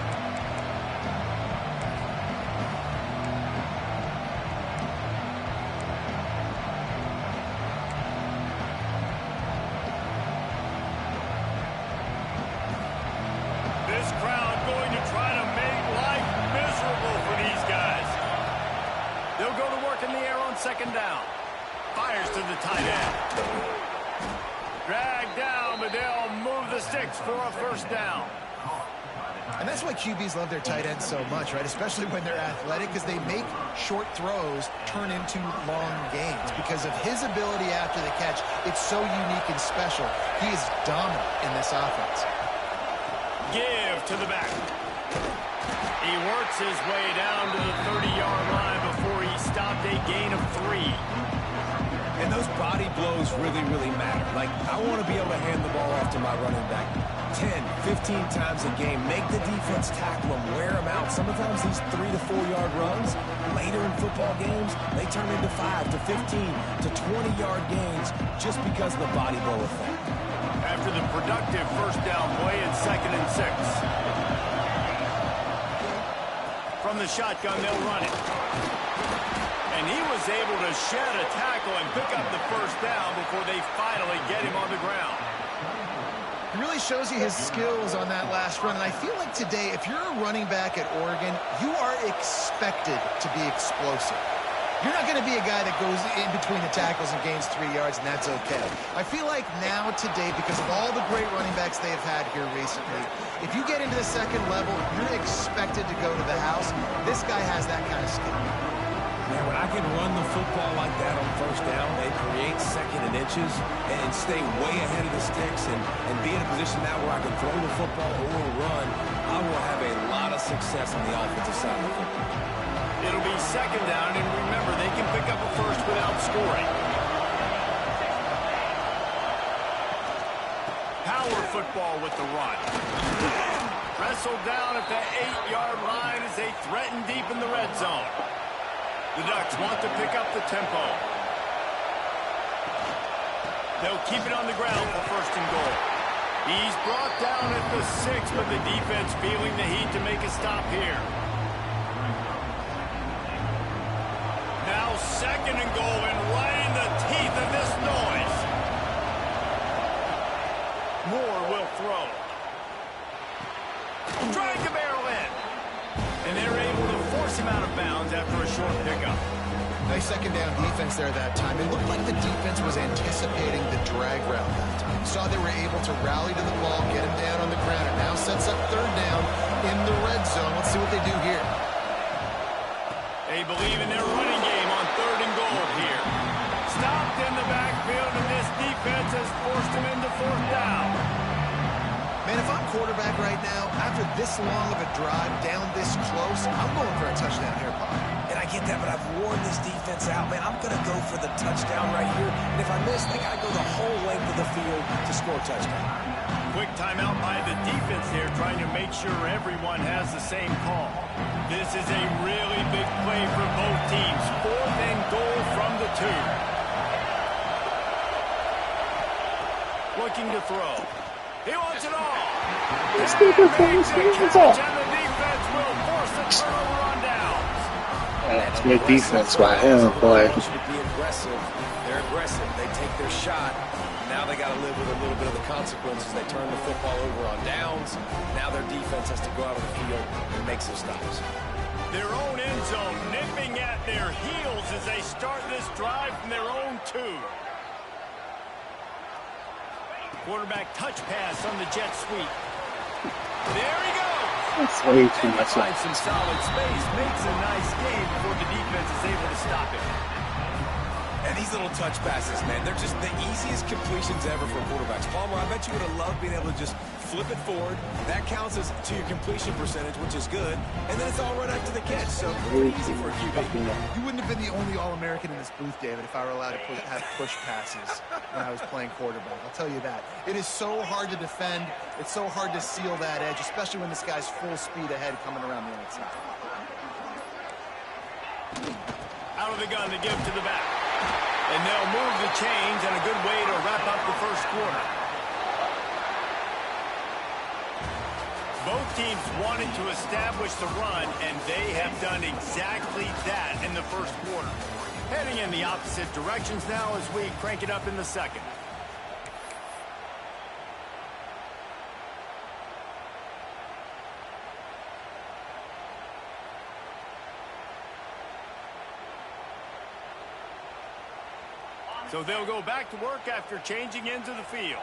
Second down. Fires to the tight end. Dragged down, but they'll move the sticks for a first down. And that's why QBs love their tight ends so much, right? Especially when they're athletic, because they make short throws turn into long gains. Because of his ability after the catch, it's so unique and special. He is dominant in this offense. Give to the back. He works his way down to the 30-yard line before he stopped a gain of 3. And those body blows really, really matter. Like, I want to be able to hand the ball off to my running back 10, 15 times a game. Make the defense tackle him, wear him out. Sometimes these 3 to 4-yard runs, later in football games, they turn into 5 to 15 to 20-yard gains just because of the body blow effect. After the productive first down play in 2nd and 6. From the shotgun, they'll run it. And he was able to shed a tackle and pick up the first down before they finally get him on the ground. It really shows you his skills on that last run. And I feel like today, if you're a running back at Oregon, you are expected to be explosive. You're not going to be a guy that goes in between the tackles and gains 3 yards, and that's okay. I feel like now, today, because of all the great running backs they have had here recently, if you get into the second level, you're expected to go to the house. This guy has that kind of skill. Man, when I can run the football like that on first down, they create 2nd and inches and stay way ahead of the sticks and be in a position now where I can throw the football or run, I will have a lot of success on the offensive side of the football. It'll be 2nd down, and remember, they can pick up a first without scoring. Power football with the run. Wrestled down at the 8-yard line as they threaten deep in the red zone. The Ducks want to pick up the tempo. They'll keep it on the ground for 1st and goal. He's brought down at the 6, but the defense feeling the heat to make a stop here. Now 2nd and goal, and right in the teeth of this noise. Moore will throw. Trying to barrel in. And they're able to force him out of bounds after a short pickup. Nice second down defense there that time. It looked like the defense was anticipating the drag route that time. You saw they were able to rally to the ball, get him down on the ground. It now sets up third down in the red zone. Let's see what they do here. They believe in their running game on 3rd and goal here. Stopped in the backfield, and this defense has forced him into 4th down. Man, if I'm quarterback right now, after this long of a drive down this close, I'm going for a touchdown here, Bob. And I get that, but I've worn this defense out, man. I'm going to go for the touchdown right here. And if I miss, they got to go the whole length of the field to score a touchdown. Quick timeout by the defense there, trying to make sure everyone has the same call. This is a really big play for both teams. 4th and goal from the 2. Looking to throw. He wants it all. Let's get the things And the defense will force a turnover on downs. That's good defense by him, boy. Should be aggressive. They're aggressive. They take their shot. Now they got to live with a little bit of the consequences. They turn the football over on downs. Now their defense has to go out on the field and make some stops. Their own end zone nipping at their heels as they start this drive from their own 2. Quarterback touch pass on the jet sweep. There he goes. That's way too much. Finds some solid space, makes a nice game before the defense is able to stop him. And these little touch passes, man, they're just the easiest completions ever for quarterbacks. Palmer, I bet you would have loved being able to just flip it forward. That counts as to your completion percentage, which is good. And then it's all right after the catch, so pretty easy for a QB. You wouldn't have been the only All-American in this booth, David, if I were allowed to have push passes when I was playing quarterback. I'll tell you that. It is so hard to defend. It's so hard to seal that edge, especially when this guy's full speed ahead coming around the outside. Out of the gun to give to the back. And they'll move the chains, and a good way to wrap up the first quarter. Both teams wanted to establish the run, and they have done exactly that in the first quarter. Heading in the opposite directions now as we crank it up in the second. So they'll go back to work after changing into the field.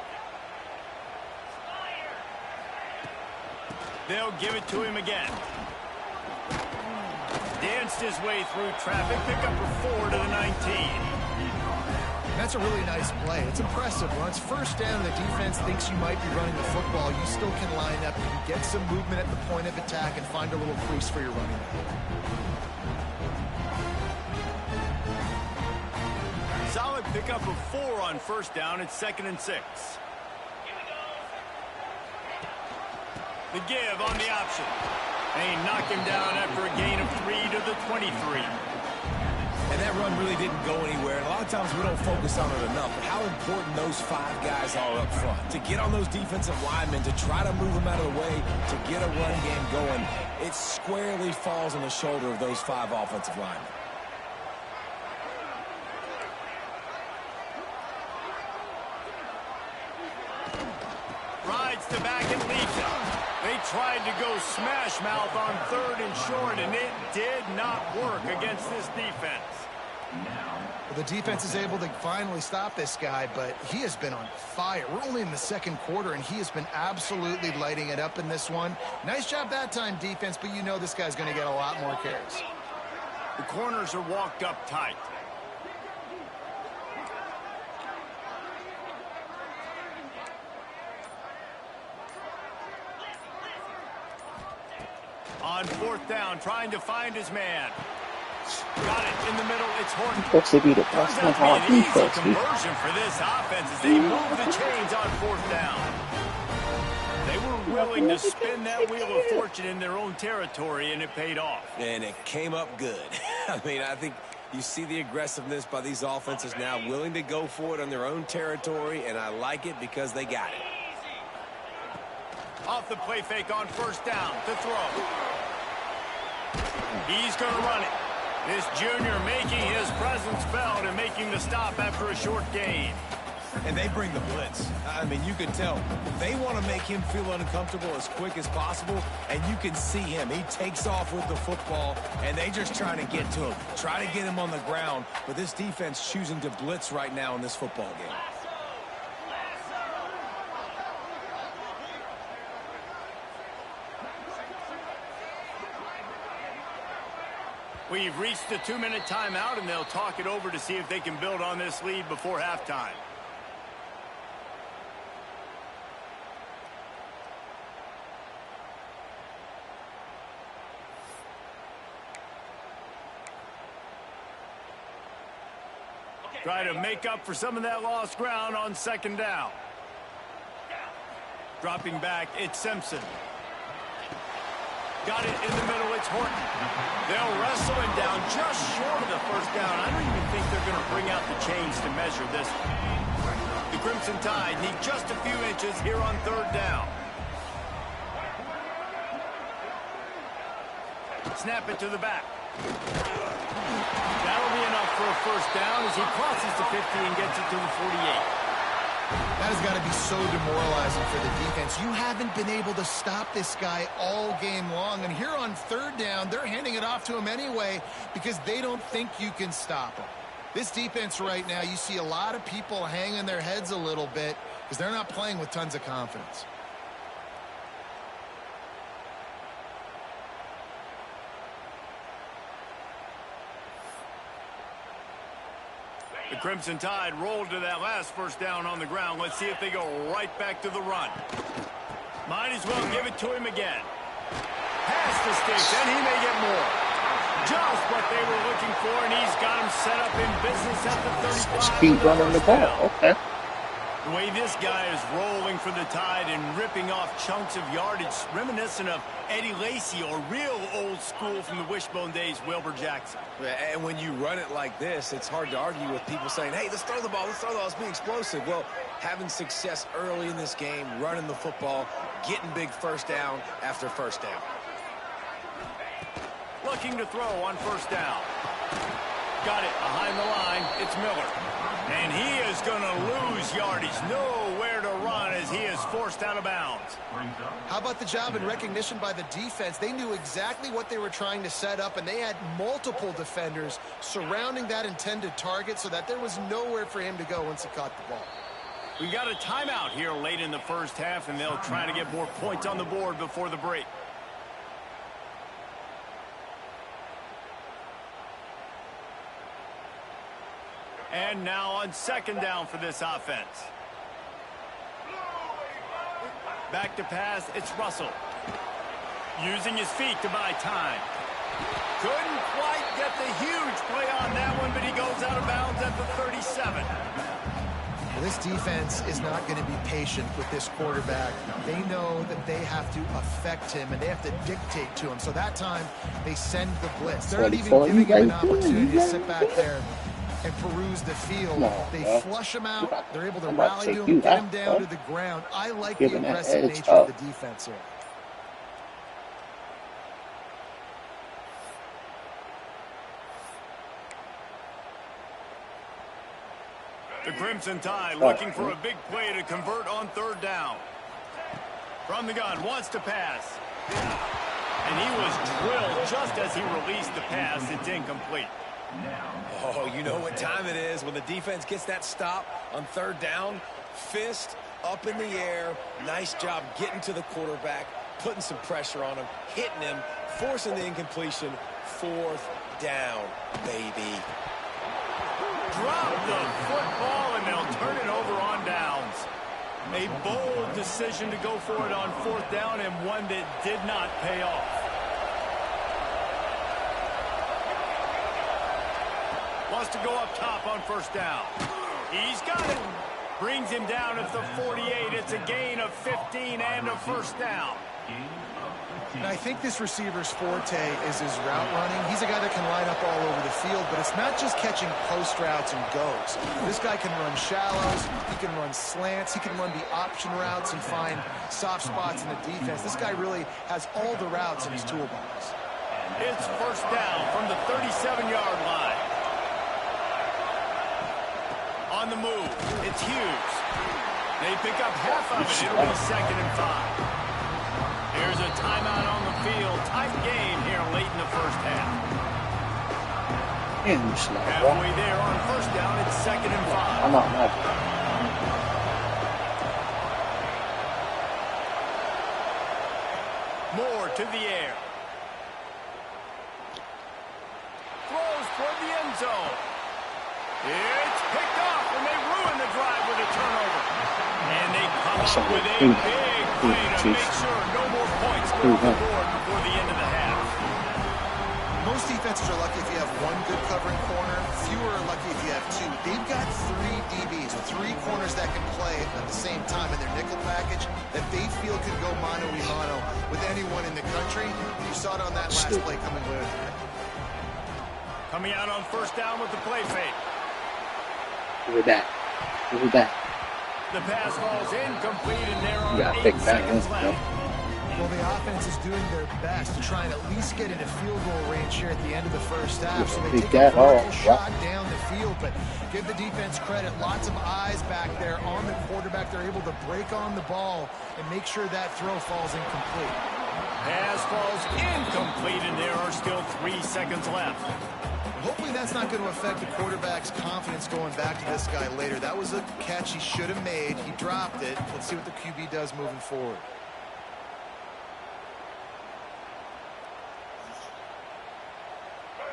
They'll give it to him again. Danced his way through traffic, pick up a 4 to the 19. That's a really nice play. It's impressive. When it's first down and the defense thinks you might be running the football, you still can line up. You can get some movement at the point of attack and find a little crease for your running back. Solid pickup of 4 on first down. It's 2nd and 6. The give on the option. They knock him down after a gain of 3 to the 23. And that run really didn't go anywhere. And a lot of times we don't focus on it enough. But how important those 5 guys are up front. To get on those defensive linemen, to try to move them out of the way, to get a run game going, it squarely falls on the shoulder of those 5 offensive linemen. Rides the back and leaves it. They tried to go smash mouth on 3rd and short, and it did not work against this defense. Well, the defense is able to finally stop this guy, but he has been on fire. We're only in the second quarter, and he has been absolutely lighting it up in this one. Nice job that time, defense, but you know this guy's going to get a lot more carries. The corners are walked up tight. On 4th down, trying to find his man. Got it in the middle. It's Horton. Supposed to be the best of our defense. Conversion for this offense as they move the chains on 4th down. They were willing to spin that wheel of fortune in their own territory, and it paid off. And it came up good. I mean, I think you see the aggressiveness by these offenses now, willing to go for it on their own territory, and I like it because they got it. Off the play fake on 1st down to throw. He's going to run it. This junior making his presence felt and making the stop after a short gain. and they bring the blitz. I mean, you can tell they want to make him feel uncomfortable as quick as possible, and you can see him. He takes off with the football, and they just trying to get to him, try to get him on the ground, but this defense choosing to blitz right now in this football game. We've reached the 2-minute timeout, and they'll talk it over to see if they can build on this lead before halftime. Try to make up for some of that lost ground on second down. Dropping back, it's Simpson. Got it in the middle, it's Horton. They'll wrestle him down just short of the first down. I don't even think they're going to bring out the chains to measure this. The Crimson Tide need just a few inches here on third down. Snap it to the back. That'll be enough for a first down as he crosses the 50 and gets it to the 48. That has got to be so demoralizing for the defense. You haven't been able to stop this guy all game long. And here on third down, they're handing it off to him anyway because they don't think you can stop him. This defense right now, you see a lot of people hanging their heads a little bit because they're not playing with tons of confidence. The Crimson Tide rolled to that last first down on the ground. Let's see if they go right back to the run. Might as well give it to him again. Pass the sticks, and he may get more. Just what they were looking for, and he's got him set up in business at the 35. Just keep running the ball. Okay. The way this guy is rolling for the Tide and ripping off chunks of yardage, reminiscent of Eddie Lacy or real old school from the wishbone days, Wilbur Jackson. And when you run it like this, it's hard to argue with people saying, hey, let's throw the ball, let's be explosive. Well, having success early in this game, running the football, getting big first down after first down. Looking to throw on first down. Got it behind the line. It's Miller. And he is going to lose yardage. Nowhere to run as he is forced out of bounds. How about the job and recognition by the defense? They knew exactly what they were trying to set up, and they had multiple defenders surrounding that intended target so that there was nowhere for him to go once he caught the ball. We got a timeout here late in the first half, and they'll try to get more points on the board before the break. And now on second down for this offense. Back to pass, it's Russell. Using his feet to buy time. Couldn't quite get the huge play on that one, but he goes out of bounds at the 37. Well, this defense is not going to be patient with this quarterback. They know that they have to affect him, and they have to dictate to him. So that time, they send the blitz. They're not even giving him an opportunity to sit back there and peruse the field. They flush him out. They're able to rally to him, get him down to the ground. I like the aggressive nature of the defense here. The Crimson Tide looking for a big play to convert on third down. From the gun, wants to pass. And he was drilled just as he released the pass. It's incomplete. Oh, you know what time it is when the defense gets that stop on third down. Fist up in the air. Nice job getting to the quarterback, putting some pressure on him, hitting him, forcing the incompletion. Fourth down, baby. Drop the football, and they'll turn it over on downs. A bold decision to go for it on fourth down, and one that did not pay off. Wants to go up top on first down. He's got it. Brings him down at the 48. It's a gain of 15 and a first down. And I think this receiver's forte is his route running. He's a guy that can line up all over the field, but it's not just catching post routes and goes. This guy can run shallows, he can run slants, he can run the option routes and find soft spots in the defense. This guy really has all the routes in his toolbox. It's first down from the 37-yard line. On on the move. It's Hughes. They pick up half of it. It'll be 2nd and 5. Here's a timeout on the field. Tight game here late in the first half. Halfway there on first down, it's 2nd and 5. I'm out, man. Moore to the air. Throws toward the end zone. It's picked off, and they ruin the drive with a turnover. And they come up with a big play to make sure no more points go on the board before the end of the half. Most defenses are lucky if you have one good covering corner. Fewer are lucky if you have two. They've got 3 DBs, 3 corners that can play at the same time in their nickel package that they feel can go mano-a-mano with anyone in the country. You saw it on that last play coming with. Coming out on first down with the play fake. Give it back. Give it back. The pass falls incomplete, and there are 8 seconds left. Well, the offense is doing their best to try and at least get into field goal range here at the end of the first half. So they take a vertical shot down the field, but give the defense credit. Lots of eyes back there on the quarterback. They're able to break on the ball and make sure that throw falls incomplete. Pass falls incomplete, and there are still 3 seconds left. Hopefully that's not going to affect the quarterback's confidence going back to this guy later. That was a catch he should have made. He dropped it. Let's see what the QB does moving forward.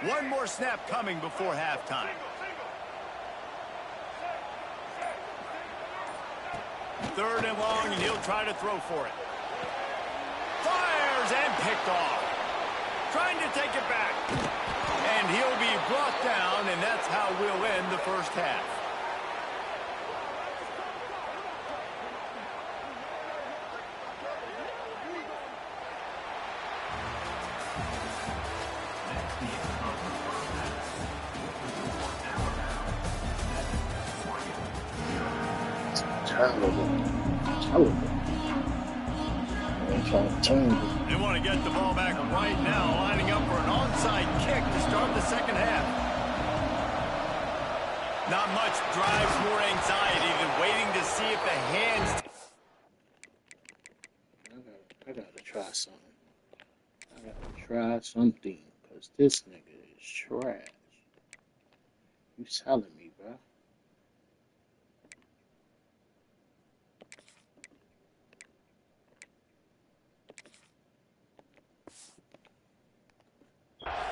One more snap coming before halftime. Third and long, and he'll try to throw for it. Fires and picked off. Trying to take it back. And he'll be brought down, and that's how we'll end the first half. They want to get the ball back right now, lining up for an onside kick to start the second half. Not much drives more anxiety than waiting to see if the hands... I gotta try something. I gotta try something, because this nigga is trash. You telling me, bro?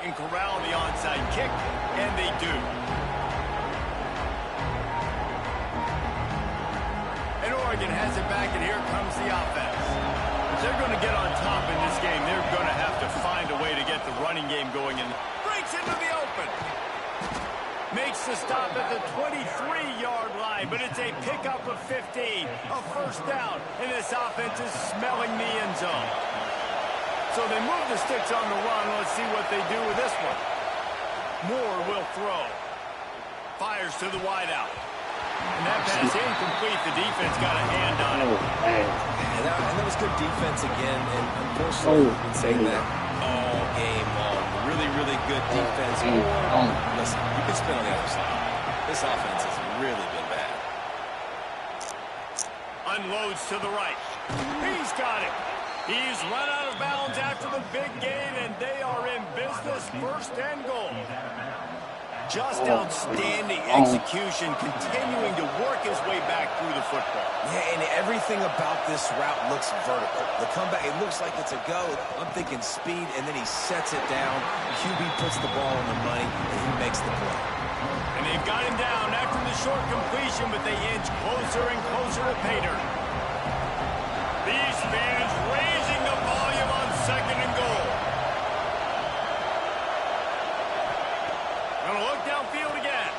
And corral the onside kick, and they do. And Oregon has it back, and here comes the offense. If they're going to get on top in this game, they're going to have to find a way to get the running game going, and breaks into the open. Makes the stop at the 23-yard line, but it's a pickup of 15, a first down, and this offense is smelling the end zone. So they move the sticks on the run. Let's see what they do with this one. Moore will throw. Fires to the wideout. And that pass incomplete. The defense got a hand on it. And that was good defense again. And unfortunately, we've been saying that all game long. Really, really good defense. Listen, you can spin on the other side. This offense has really been bad. Unloads to the right. He's got it. He's run out of bounds after the big gain, and they are in business, 1st and goal. Just outstanding execution, continuing to work his way back through the football. Yeah, and everything about this route looks vertical. The comeback, it looks like it's a go. I'm thinking speed, and then he sets it down. QB puts the ball on the money, and he makes the play. And they've got him down after the short completion, but they inch closer and closer to pay dirt. These fans raising the volume on 2nd and goal. Gonna look downfield again.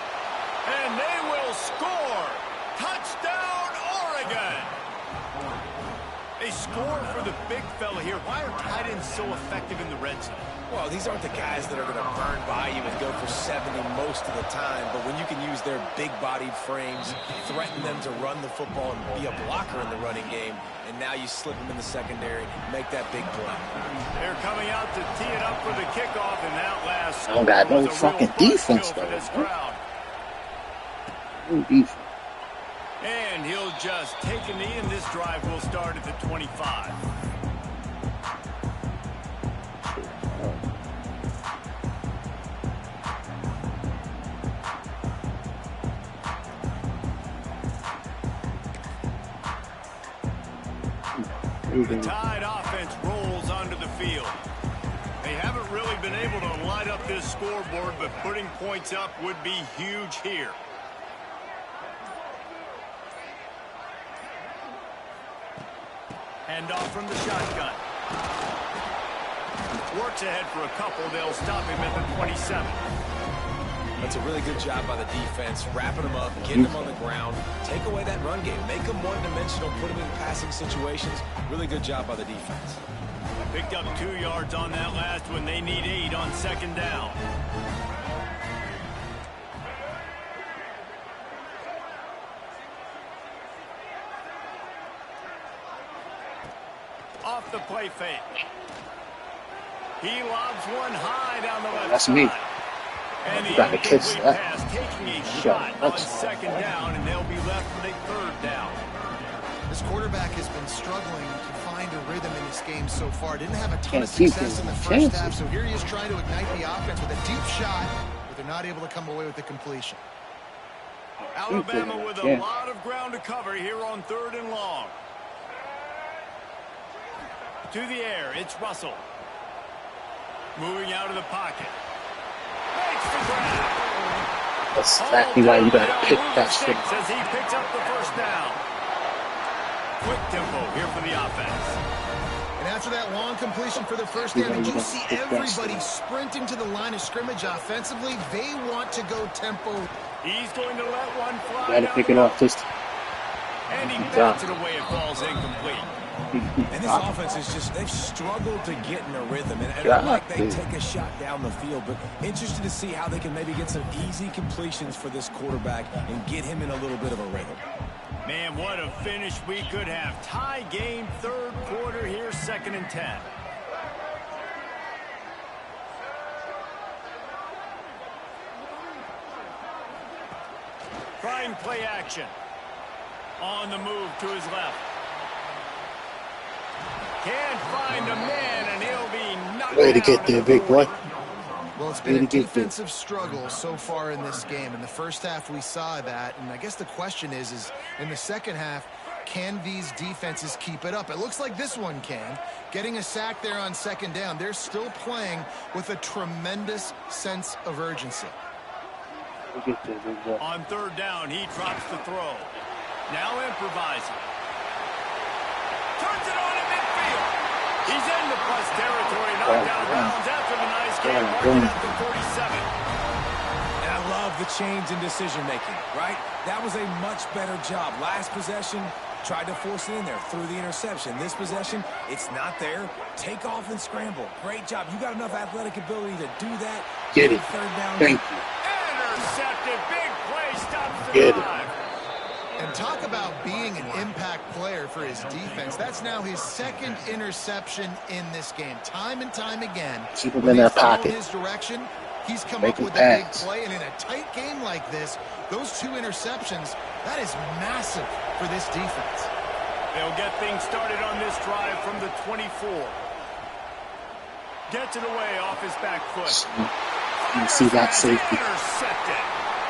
And they will score. Touchdown, Oregon. They score for the big fella here. Why are tight ends so effective in the red zone? Well, these aren't the guys that are going to burn by you and go for 70 most of the time, but when you can use their big-bodied frames, threaten them to run the football and be a blocker in the running game, and now you slip them in the secondary, make that big play. They're coming out to tee it up for the kickoff, and that last I don't got no fucking defense, though. this crowd. No defense. And he'll just take a knee, and this drive will start at the 25. The Tide offense rolls onto the field. They haven't really been able to light up this scoreboard, but putting points up would be huge here. Hand off from the shotgun. Works ahead for a couple. They'll stop him at the 27. That's a really good job by the defense, wrapping them up, getting them on the ground, take away that run game, make them one-dimensional, put them in passing situations. Really good job by the defense. Picked up 2 yards on that last one. They need 8 on second down. Off the play fake. He lobs one high down the left That's side. me. And the Got to catch incomplete that. pass taking a shot on That's second down, and they'll be left with a third down. This quarterback has been struggling to find a rhythm in this game so far. Didn't have a ton Can't of keep success in the his first chances. half, so here he is trying to ignite the offense with a deep shot, but they're not able to come away with the completion. Alabama with a lot of ground to cover here on 3rd and long. To the air, it's Russell. Moving out of the pocket. Makes the grab. That's exactly why you gotta pick that shit. As he picks up the first down. Quick tempo here for the offense. And after that long completion for the first down, and you see everybody sprinting to the line of scrimmage offensively. They want to go tempo. He's going to let one fly. Gotta pick it off this time. And he bats it away. It falls incomplete. And this offense is just, they've struggled to get in a rhythm. And I like they take a shot down the field, but interested to see how they can maybe get some easy completions for this quarterback and get him in a little bit of a rhythm. Man, what a finish we could have. Tie game, 3rd quarter here, 2nd and 10. Trying play action. On the move to his left. Can't find a man, and he'll be knocked Way to down get there, big boy. Well, it's been a defensive struggle so far in this game. In the first half, we saw that, and I guess the question is in the second half, can these defenses keep it up? It looks like this one can. Getting a sack there on second down. They're still playing with a tremendous sense of urgency. On 3rd down, he drops the throw. Now improvising. Turns it on in midfield. He's in the plus territory, knocked out of bounds after the nice game, marking at the 47. And I love the change in decision-making, right? That was a much better job. Last possession, tried to force it in there, threw the interception. This possession, it's not there. Take off and scramble. Great job. You got enough athletic ability to do that. Get it. 3rd down. Thank you. Intercepted. Big play. Stops the Get drive. And talk about being an impact player for his defense. That's now his 2nd interception in this game. Time and time again. Keep him in that pocket. His direction, he's come Make up him with a big pass. play. And in a tight game like this, those 2 interceptions, that is massive for this defense. They'll get things started on this drive from the 24. Gets it away off his back foot. You see that safety. Intercepted.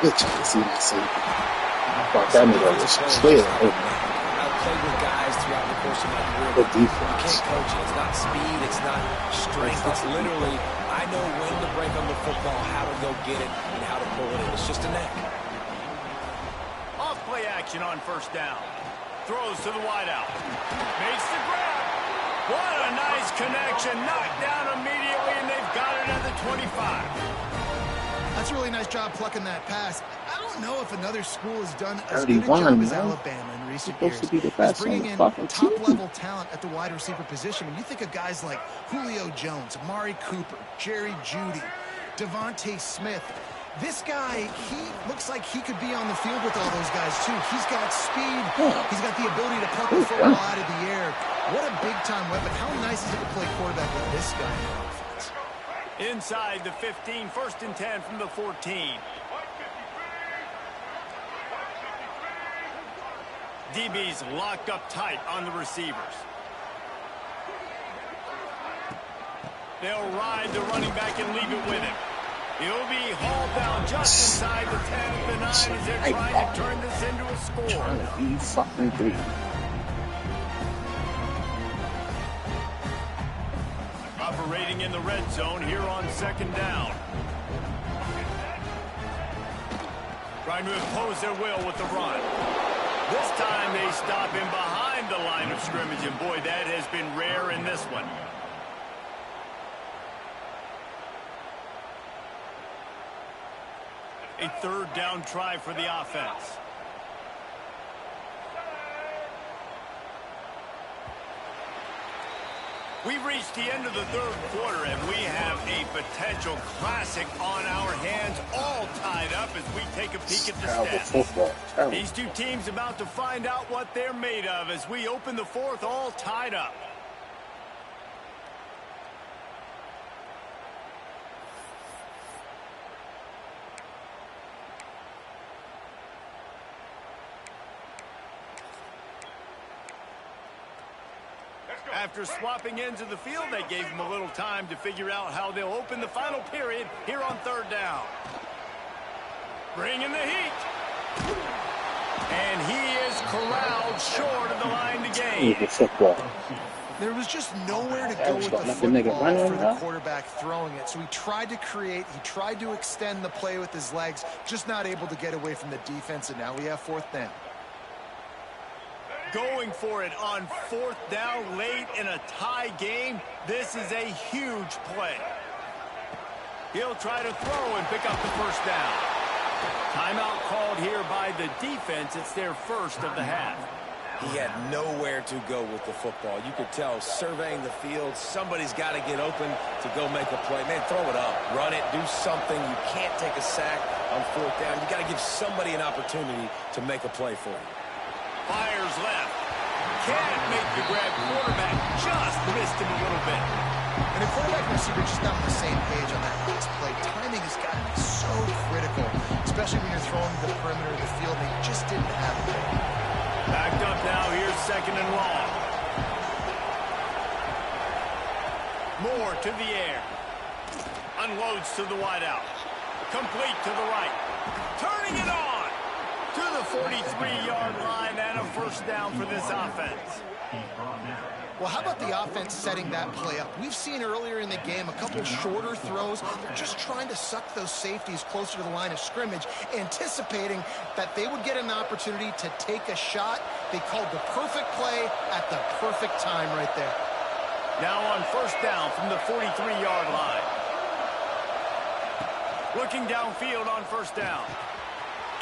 Good job to see that safety. I thought that nigga was clear. I've played with guys throughout the course of my career. Good You defense. can't coach it. It's not speed. It's not strength. It's literally, I know when to break on the football, how to go get it, and how to pull it in. It's just a knack. Off play action on 1st down. Throws to the wideout. Makes the grab. What a nice connection. Knocked down immediately, and they've got it at the 25. That's a really nice job plucking that pass. I don't know if another school has done as good a 31, job as man. Alabama in recent Supposed years. to be the As best on bringing the in fucking team. top-level talent at the wide receiver position. When you think of guys like Julio Jones, Amari Cooper, Jerry Jeudy, Devontae Smith, this guy, he looks like he could be on the field with all those guys, too. He's got speed. He's got the ability to pump the football out of the air. What a big-time weapon. How nice is it to play quarterback with this guy in the offense? Inside the 15, 1st and 10 from the 14. DB's locked up tight on the receivers. They'll ride the running back and leave it with him. He'll be hauled down just inside the 10 of the 9 as they're trying to turn this into a score. Trying to be fucking 3. Operating in the red zone here on 2nd down. Trying to impose their will with the run. This time they stop him behind the line of scrimmage, and boy, that has been rare in this one. A 3rd down try for the offense. We've reached the end of the 3rd quarter, and we have a potential classic on our hands, all tied up as we take a peek at the stats. These two teams about to find out what they're made of as we open the 4th, all tied up. After swapping ends of the field, they gave him a little time to figure out how they'll open the final period here on 3rd down. Bringing the heat. And he is corralled short of the line to gain. There was just nowhere to go with the football for the quarterback throwing it. So he tried to create, he tried to extend the play with his legs, just not able to get away from the defense, and now we have 4th down. Going for it on 4th down late in a tie game. This is a huge play. He'll try to throw and pick up the 1st down. Timeout called here by the defense. It's their 1st of the half. He had nowhere to go with the football. You could tell, surveying the field, somebody's got to get open to go make a play. Man, throw it up, run it, do something. You can't take a sack on 4th down. You got to give somebody an opportunity to make a play for you. Fires left. Can't make the grab. Quarterback just missed him a little bit. And the quarterback and receiver just not on the same page on that last play. Timing has got to be so critical, especially when you're throwing to the perimeter of the field. They just didn't have it. Backed up now. Here's 2nd and long. Moore to the air. Unloads to the wideout. Complete to the right. Turning it on to the 43-yard line, and a 1st down for this offense. Well, how about the offense setting that play up? We've seen earlier in the game a couple shorter throws. They're just trying to suck those safeties closer to the line of scrimmage, anticipating that they would get an opportunity to take a shot. They called the perfect play at the perfect time right there. Now on 1st down from the 43-yard line. Looking downfield on 1st down.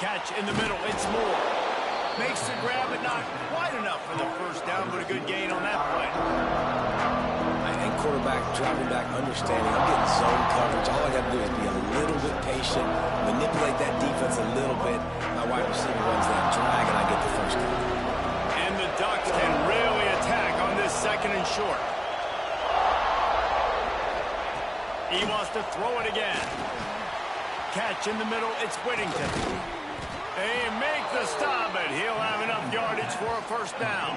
Catch in the middle, it's Moore. Makes the grab, but not quite enough for the 1st down, but a good gain on that play. I think quarterback, dropping back, understanding, I'm getting zone coverage. All I got to do is be a little bit patient, manipulate that defense a little bit. My wide receiver runs that drag, and I get the 1st down. And the Ducks can really attack on this 2nd and short. He wants to throw it again. Catch in the middle, it's Whittington. They make the stop, but he'll have enough yardage for a 1st down.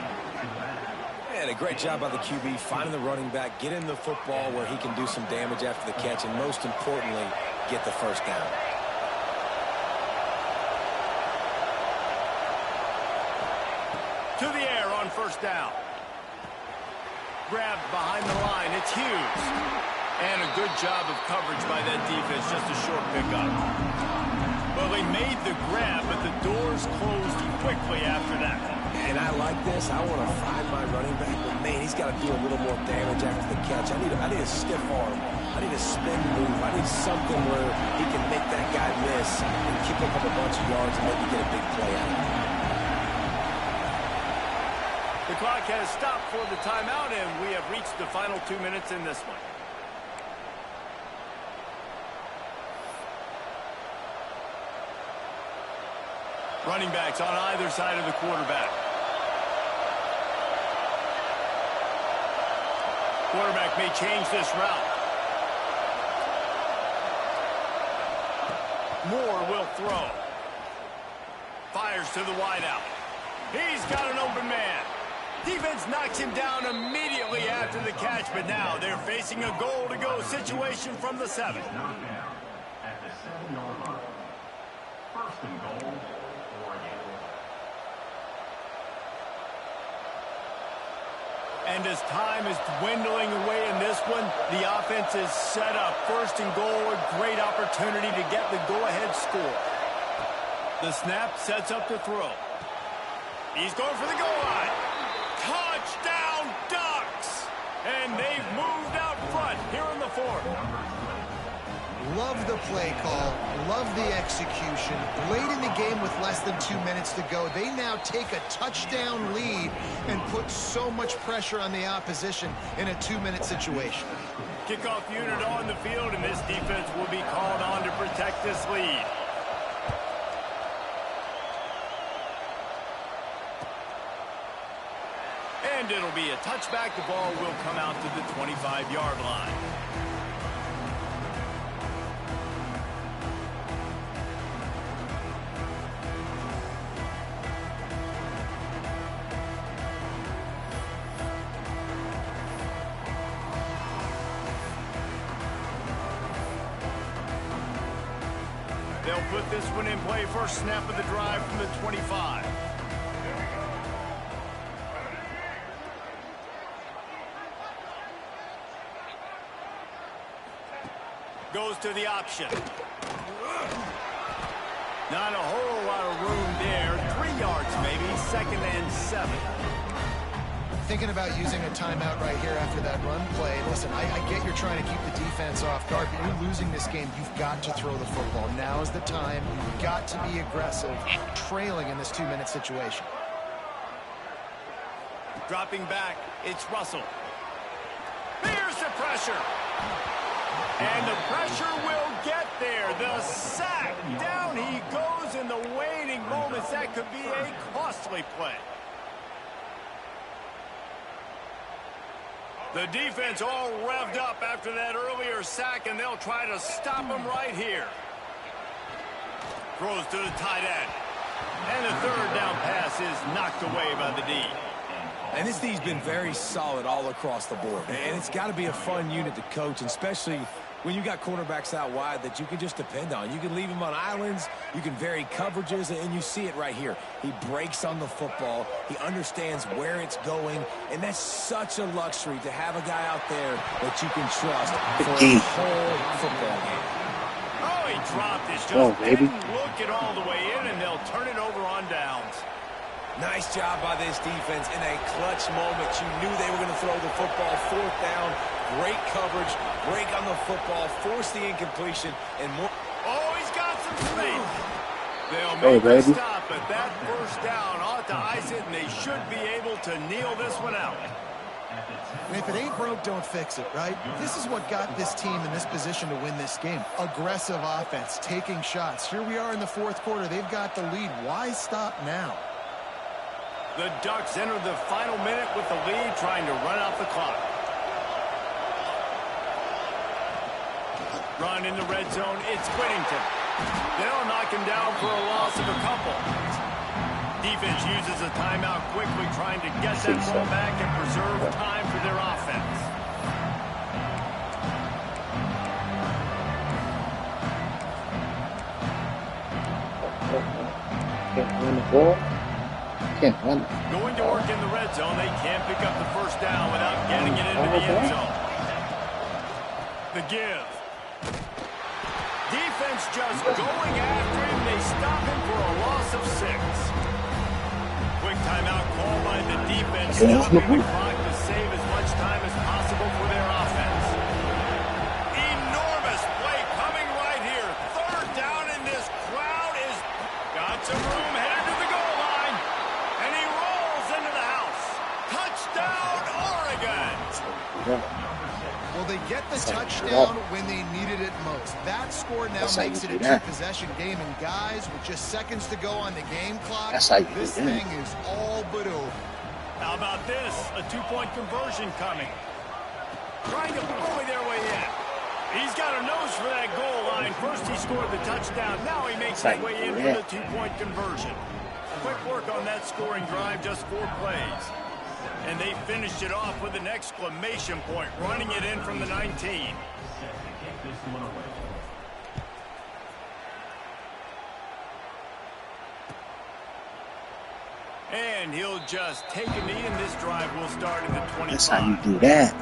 And a great job by the QB, finding the running back, getting the football where he can do some damage after the catch, and most importantly, get the 1st down. To the air on 1st down. Grabbed behind the line, it's Hughes. And a good job of coverage by that defense, just a short pickup. Well, they made the grab, but the doors closed quickly after that. And I like this. I want to find my running back, but man, he's got to do a little more damage after the catch. I need a stiff arm. I need a spin move. I need something where he can make that guy miss and keep up a bunch of yards and maybe get a big play out of it. The clock has stopped for the timeout, and we have reached the final 2 minutes in this one. Running backs on either side of the quarterback. Quarterback may change this route. Moore will throw. Fires to the wideout. He's got an open man. Defense knocks him down immediately after the catch, but now they're facing a goal-to-go situation from the 7. Knocked down at the 7-yard line. First and goal, Oregon. And as time is dwindling away in this one, the offense is set up. First and goal, a great opportunity to get the go-ahead score. The snap sets up to throw. He's going for the goal line. Touchdown, Ducks! And they've moved out front here in the 4th. Love the play call. Love the execution. Late in the game with less than 2 minutes to go, they now take a touchdown lead and put so much pressure on the opposition in a 2-minute situation. Kickoff unit on the field, and this defense will be called on to protect this lead. And it'll be a touchback. The ball will come out to the 25-yard line. They'll put this one in play. First snap of the drive from the 25. Goes to the option. Not a whole lot of room there. 3 yards maybe. 2nd and 7. Thinking about using a timeout right here after that run play. Listen, I get you're trying to keep the defense off guard, but you're losing this game. You've got to throw the football. Now is the time. You've got to be aggressive, trailing in this 2-minute situation. Dropping back, it's Russell. Here's the pressure. And the pressure will get there. The sack. Down he goes in the waning moments. That could be a costly play. The defense all revved up after that earlier sack, and they'll try to stop him right here. Throws to the tight end. And the 3rd down pass is knocked away by the D. And this D's been very solid all across the board. And it's got to be a fun unit to coach, and especially when you got cornerbacks out wide that you can just depend on. You can leave them on islands, you can vary coverages, and you see it right here. He breaks on the football, he understands where it's going, and that's such a luxury to have a guy out there that you can trust for a whole football game. Oh, he dropped his just didn't look it all the way in, and they'll turn it over on downs. Nice job by this defense in a clutch moment. You knew they were going to throw the football. 4th down, great coverage, break on the football, force the incompletion, and more. Oh, he's got some speed. They'll make a stop, but that 1st down ought to ice it, and they should be able to kneel this one out. And if it ain't broke, don't fix it, right? This is what got this team in this position to win this game. Aggressive offense, taking shots. Here we are in the 4th quarter. They've got the lead. Why stop now? The Ducks enter the final minute with the lead, trying to run out the clock. Run in the red zone, it's Whittington. They'll knock him down for a loss of a couple. Defense uses a timeout quickly, trying to get that ball back and preserve time for their offense. Can't run the ball. Can't run. Going to work in the red zone, they can't pick up the 1st down without getting it into the end zone. The give. Defense just going after him. They stop him for a loss of 6. Quick timeout call by the defense, stopping the clock to save as much time as possible for their offense. Enormous play coming right here. 3rd down, and this crowd is got some room headed to the goal line. And he rolls into the house. Touchdown, Oregon! Well, they get the touchdown when they needed it most. That score now makes it a 2-possession game. And guys, with just seconds to go on the game clock, this thing is all but over. How about this? A 2-point conversion coming. Trying to bully their way in. He's got a nose for that goal line. First he scored the touchdown. Now he makes his way in for the 2-point conversion. Quick work on that scoring drive, just 4 plays. And they finished it off with an exclamation point, running it in from the 19. And he'll just take a knee, and this drive will start at the 25. That's how you do that.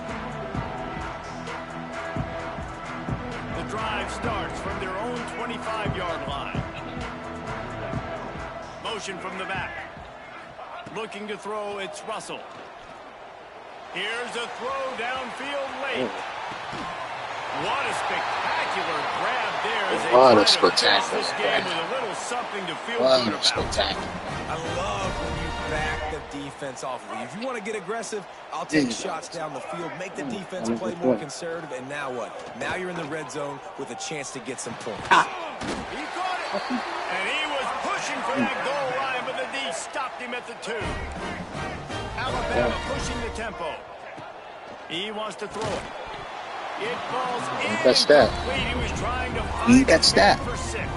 The drive starts from their own 25-yard line. Motion from the back. Looking to throw, it's Russell. Here's a throw downfield late. What a spectacular grab there as they What a try to spectacular finish this game with a little something to feel What good a about. spectacular. I love when you back the defense off of you. If you want to get aggressive, I'll take shots down the field, make the defense play more conservative, and now what? Now you're in the red zone with a chance to get some points. He caught it, and he was pushing for that goal line, but the D stopped him at the 2. Alabama pushing the tempo. He wants to throw it. It falls incomplete. He was trying to find a for 6.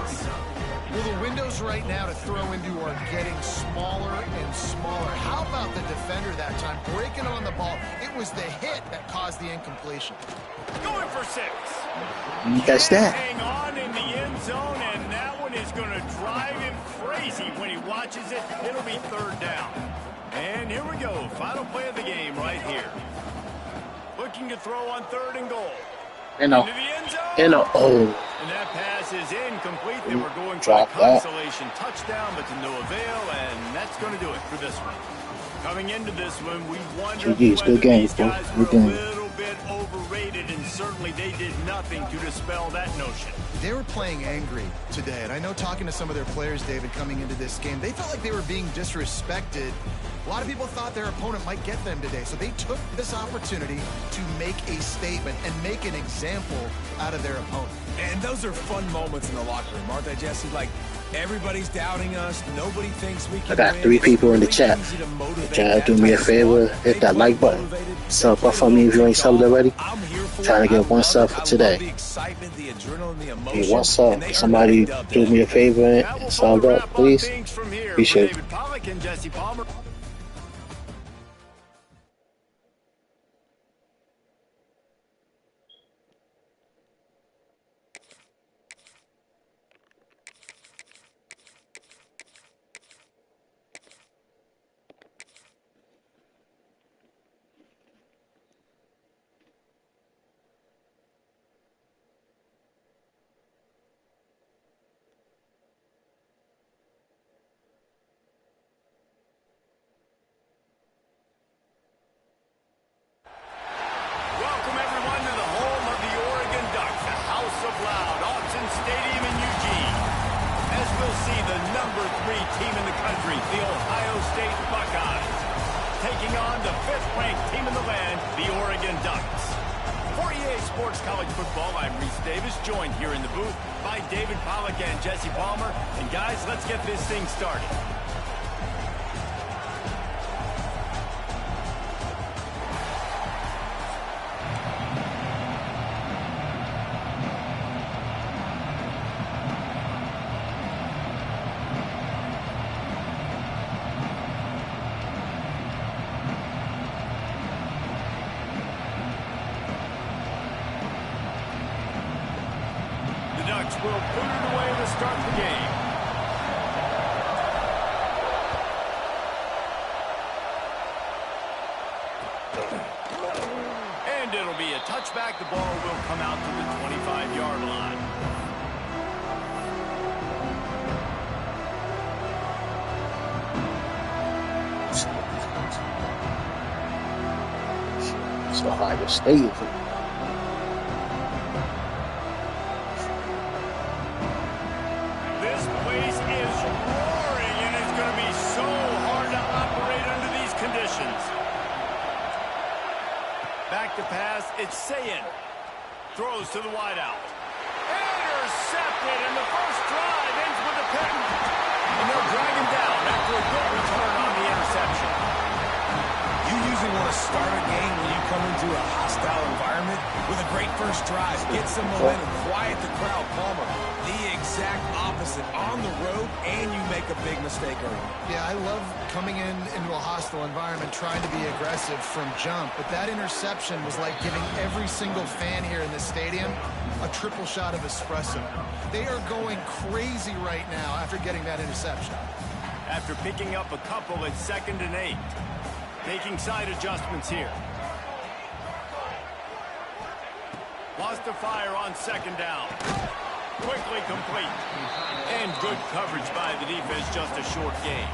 Well, the windows right now to throw into are getting smaller and smaller. How about the defender that time breaking on the ball? It was the hit that caused the incompletion. Going for 6. That's that. Hang on in the end zone, and that one is going to drive him crazy when he watches it. It'll be 3rd down. And here we go. Final play of the game right here. Looking to throw on 3rd and goal. Into the end zone. And that pass is incomplete. They were going for a consolation touchdown, but to no avail, and that's going to do it for this one. Coming into this one, we wondered whether these guys were a little bit overrated, and certainly they did nothing to dispel that notion. They were playing angry today, and I know talking to some of their players, David, coming into this game, they felt like they were being disrespected. A lot of people thought their opponent might get them today, so they took this opportunity to make a statement and make an example out of their opponent. And those are fun moments in the locker room, aren't they, Jesse? Like, everybody's doubting us. Nobody thinks we can I got win. 3 people in the chat. Y'all do me a favor, hit that like button. Sub up for me if you ain't subbed already. Trying to get 1 sub for today. Hey, 1 sub. Somebody do me a favor and sub up, please. Appreciate it. Will put it away to start the game. And it'll be a touchback. The ball will come out to the 25-yard line. It's Ohio State. Back to pass, it's Sayin. Throws to the wideout. Intercepted, and the first drive ends with a pick. And they'll drag him down after a good return on the interception. You usually want to start a game when you come into a hostile style environment with a great first drive. Get some momentum, quiet the crowd. Palmer, the exact opposite. On the road, and you make a big mistake early. Yeah, I love coming into a hostile environment, trying to be aggressive from jump, but that interception was like giving every single fan here in this stadium a triple shot of espresso. They are going crazy right now after getting that interception. After picking up a couple at 2nd and 8. Making side adjustments here. Lost the fire on 2nd down. Quickly complete. And good coverage by the defense, just a short gain.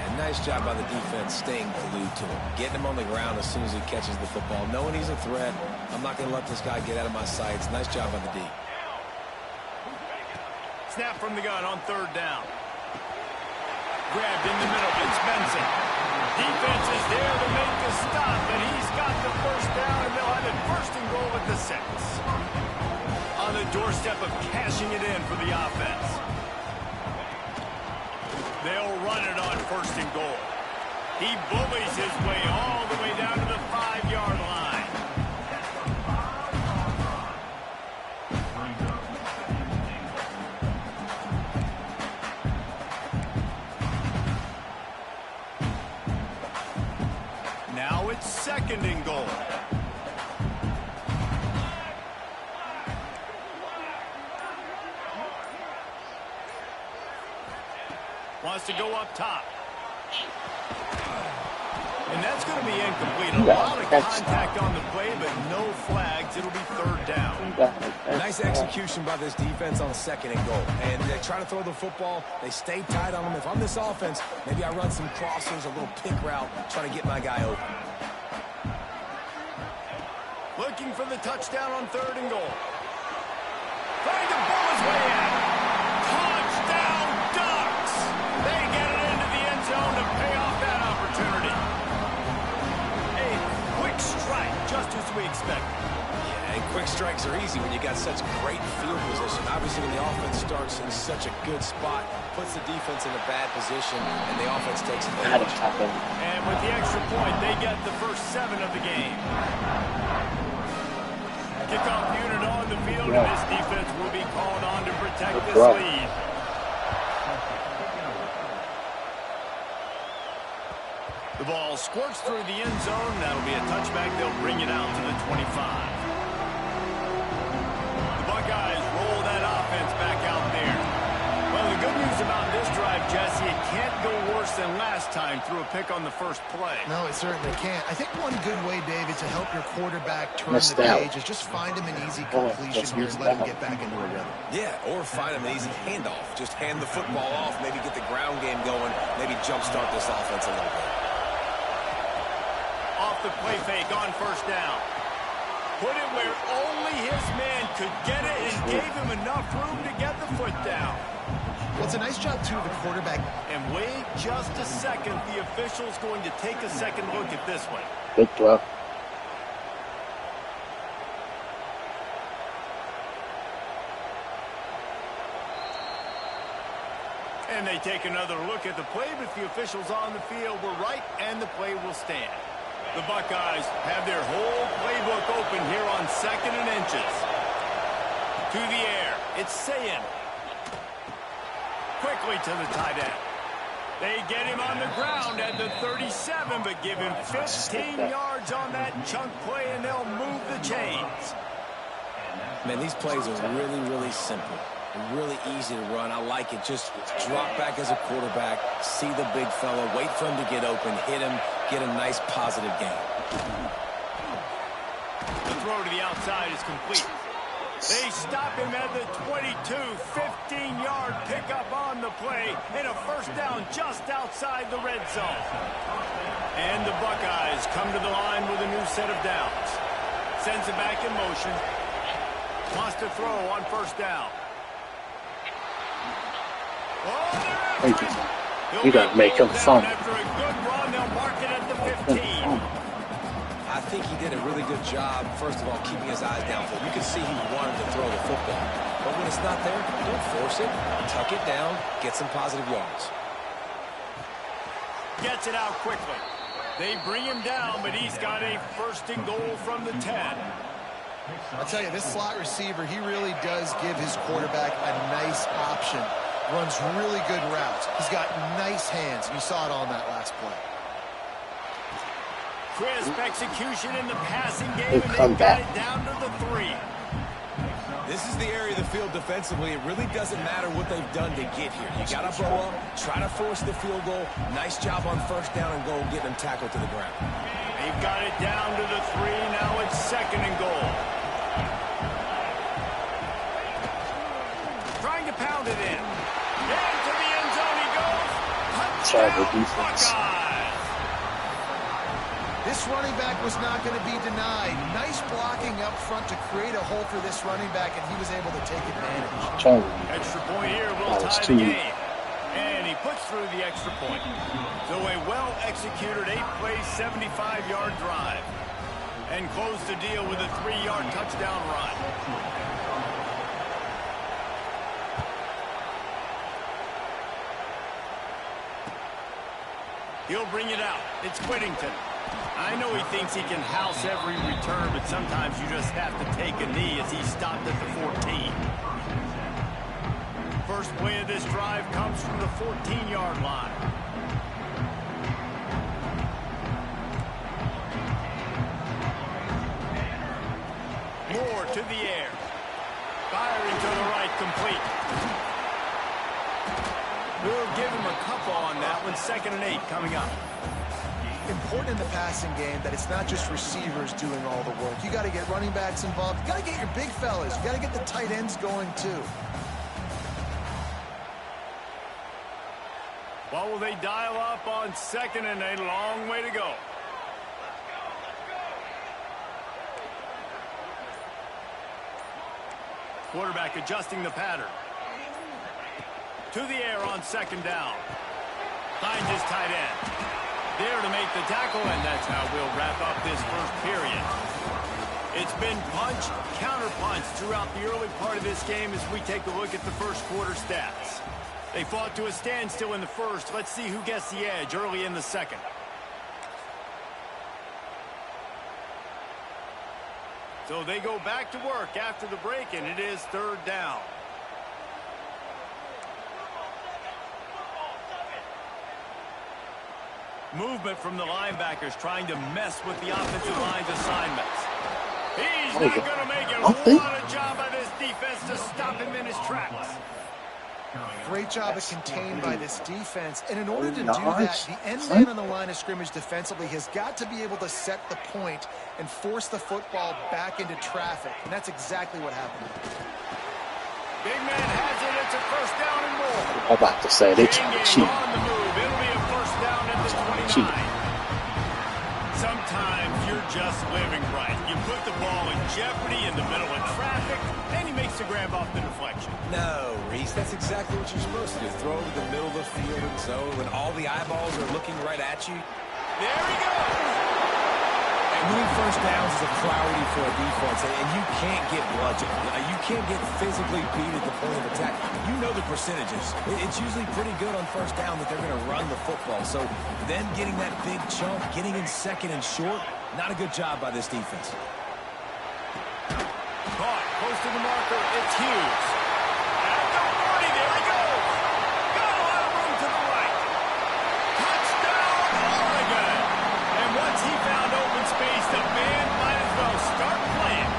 And nice job by the defense staying glued to him. Getting him on the ground as soon as he catches the football. Knowing he's a threat, I'm not going to let this guy get out of my sights. Nice job by the D. Snap from the gun on 3rd down. Grabbed in the middle, it's Benson. Defense is there to make the stop, and he's got the first down, and they'll have it 1st and goal at the 6. On the doorstep of cashing it in for the offense. They'll run it on 1st and goal. He bullies his way all the way down to the 5-yard line. Now it's 2nd and goal. Wants to go up top. And that's going to be incomplete. A lot of contact on the play, but no flags. It'll be 3rd down. Nice execution by this defense on 2nd and goal. And they try to throw the football. They stay tight on them. If I'm this offense, maybe I run some crossers, a little pick route, try to get my guy open. Looking for the touchdown on 3rd and goal. Trying to pull his way in. Touchdown Ducks! They get it into the end zone to pay off that opportunity. A quick strike, just as we expected. Yeah, and quick strikes are easy when you got such great field position. Obviously, when the offense starts in such a good spot, puts the defense in a bad position, and the offense takes advantage. And with the extra point, they get the first 7 of the game. Kickoff unit on the field, and this defense will be called on to protect this lead. The ball squirts through the end zone. That'll be a touchback. They'll bring it out to the 25. The Buckeyes roll that offense back out there. Well, the good news about this drive, Jesse, it can't go worse than last time through a pick on the first play. No, it certainly can't. I think one good way, David, to help your quarterback turn the page is just find him an easy completion here and let him get back into a rhythm. Yeah, or find him an easy handoff. Just hand the football off, maybe get the ground game going, maybe jumpstart this offense a little bit. Off the play fake on 1st down. Put it where only his man could get it and gave him enough room to get the foot down. Well, it's a nice job, too, of the quarterback. And wait just a second. The official's going to take a second look at this one. Good throw. And they take another look at the play, but the officials on the field were right, and the play will stand. The Buckeyes have their whole playbook open here on 2nd and inches. To the air. It's Sayin. Quickly to the tight end. They get him on the ground at the 37, but give him 15 yards on that chunk play, and they'll move the chains. Man, these plays are really, really simple. Really easy to run. I like it. Just drop back as a quarterback, see the big fella, wait for him to get open, hit him, get a nice positive gain. The throw to the outside is complete. They stop him at the 22, 15-yard pickup on the play, and a 1st down just outside the red zone. And the Buckeyes come to the line with a new set of downs. Sends it back in motion. Wants to throw on 1st down. You gotta make him fun. After a good run, they'll mark it at the 15. I think he did a really good job, first of all, keeping his eyes downfield. You can see he wanted to throw the football. But when it's not there, don't force it. Tuck it down, get some positive yards. Gets it out quickly. They bring him down, but he's got a first and goal from the 10. I'll tell you, this slot receiver, he really does give his quarterback a nice option. Runs really good routes. He's got nice hands, and you saw it on that last play. Crisp execution in the passing game, and they got it down to the 3. This is the area of the field defensively. It really doesn't matter what they've done to get here. You got to blow up, try to force the field goal. Nice job on first down and goal, getting them tackled to the ground. They've got it down to the 3. Now it's second and goal. Trying to pound it in. Into the end zone he goes. Touchdown, Buckeyes. This running back was not going to be denied. Nice blocking up front to create a hole for this running back, and he was able to take advantage. Extra point here will tie the game. And he puts through the extra point. So a well-executed 8-play, 75-yard drive. And close the deal with a 3-yard touchdown run. He'll bring it out. It's Whittington. I know he thinks he can house every return, but sometimes you just have to take a knee as he stopped at the 14. First play of this drive comes from the 14-yard line. Moore to the air. Firing to the right, complete. We'll give him a couple on that one. 2nd and 8 coming up. Important in the passing game that it's not just receivers doing all the work. You got to get running backs involved. You got to get your big fellas. You got to get the tight ends going too. What will they dial up on 2nd and 8? Long way to go. Quarterback adjusting the pattern. To the air on 2nd down. Finds his tight end. There to make the tackle, and that's how we'll wrap up this first period. It's been punch, counter-punch throughout the early part of this game as we take a look at the first quarter stats. They fought to a standstill in the first. Let's see who gets the edge early in the second. So they go back to work after the break, and it is 3rd down. Movement from the linebackers trying to mess with the offensive line's assignments. He's not going to make it. What a job by this defense to stop him in his tracks. Great job of contained by this defense. And in order to do that, the end man on the line of scrimmage defensively has got to be able to set the point and force the football back into traffic. And that's exactly what happened. Big man has it. It's a first down and more. I'm about to say they cheat. On the move. It'll be a first down at the 29. Sometimes you're just living right. You put the ball in jeopardy in the middle of traffic, and he makes the grab off the deflection. No, Reese, that's exactly what you're supposed to do. Throw over the middle of the field and zone when all the eyeballs are looking right at you. There he goes. Winning first downs is a priority for a defense, and you can't get bludgeoned. You can't get physically beat at the point of attack. You know the percentages. It's usually pretty good on first down that they're going to run the football. So them getting that big chunk, getting in 2nd and short, not a good job by this defense. Caught, close to the marker, it's Hughes. At the 40, there he goes. Got a lot of room to the right. Touchdown, Oregon. And once he found open space, the band might as well start playing.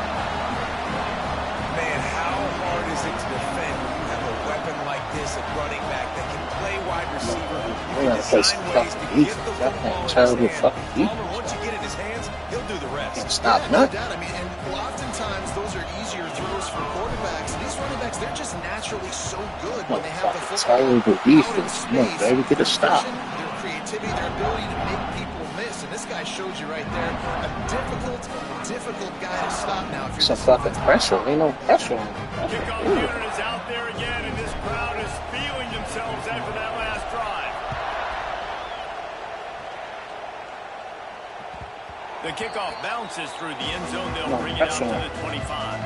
Man, how hard is it to defend when you have a weapon like this at running back that can play wide receiver? You can design ways to get the football in his hands. Once you get it in his hands, he'll do the rest. Stop, no doubt. I mean, and oftentimes those are easier throws for quarterbacks. And these running backs, they're just naturally so good when they have the football. Terrible defense. No, they get a stop. Their creativity, their ability to make people miss. And this guy shows you right there a difficult guy to stop now. If you're some fucking pressure. Ain't no pressure on him. Kickoff unit is out there again, and this crowd is feeling themselves after that last drive. The kickoff bounces through the end zone. They'll bring it out to the 25.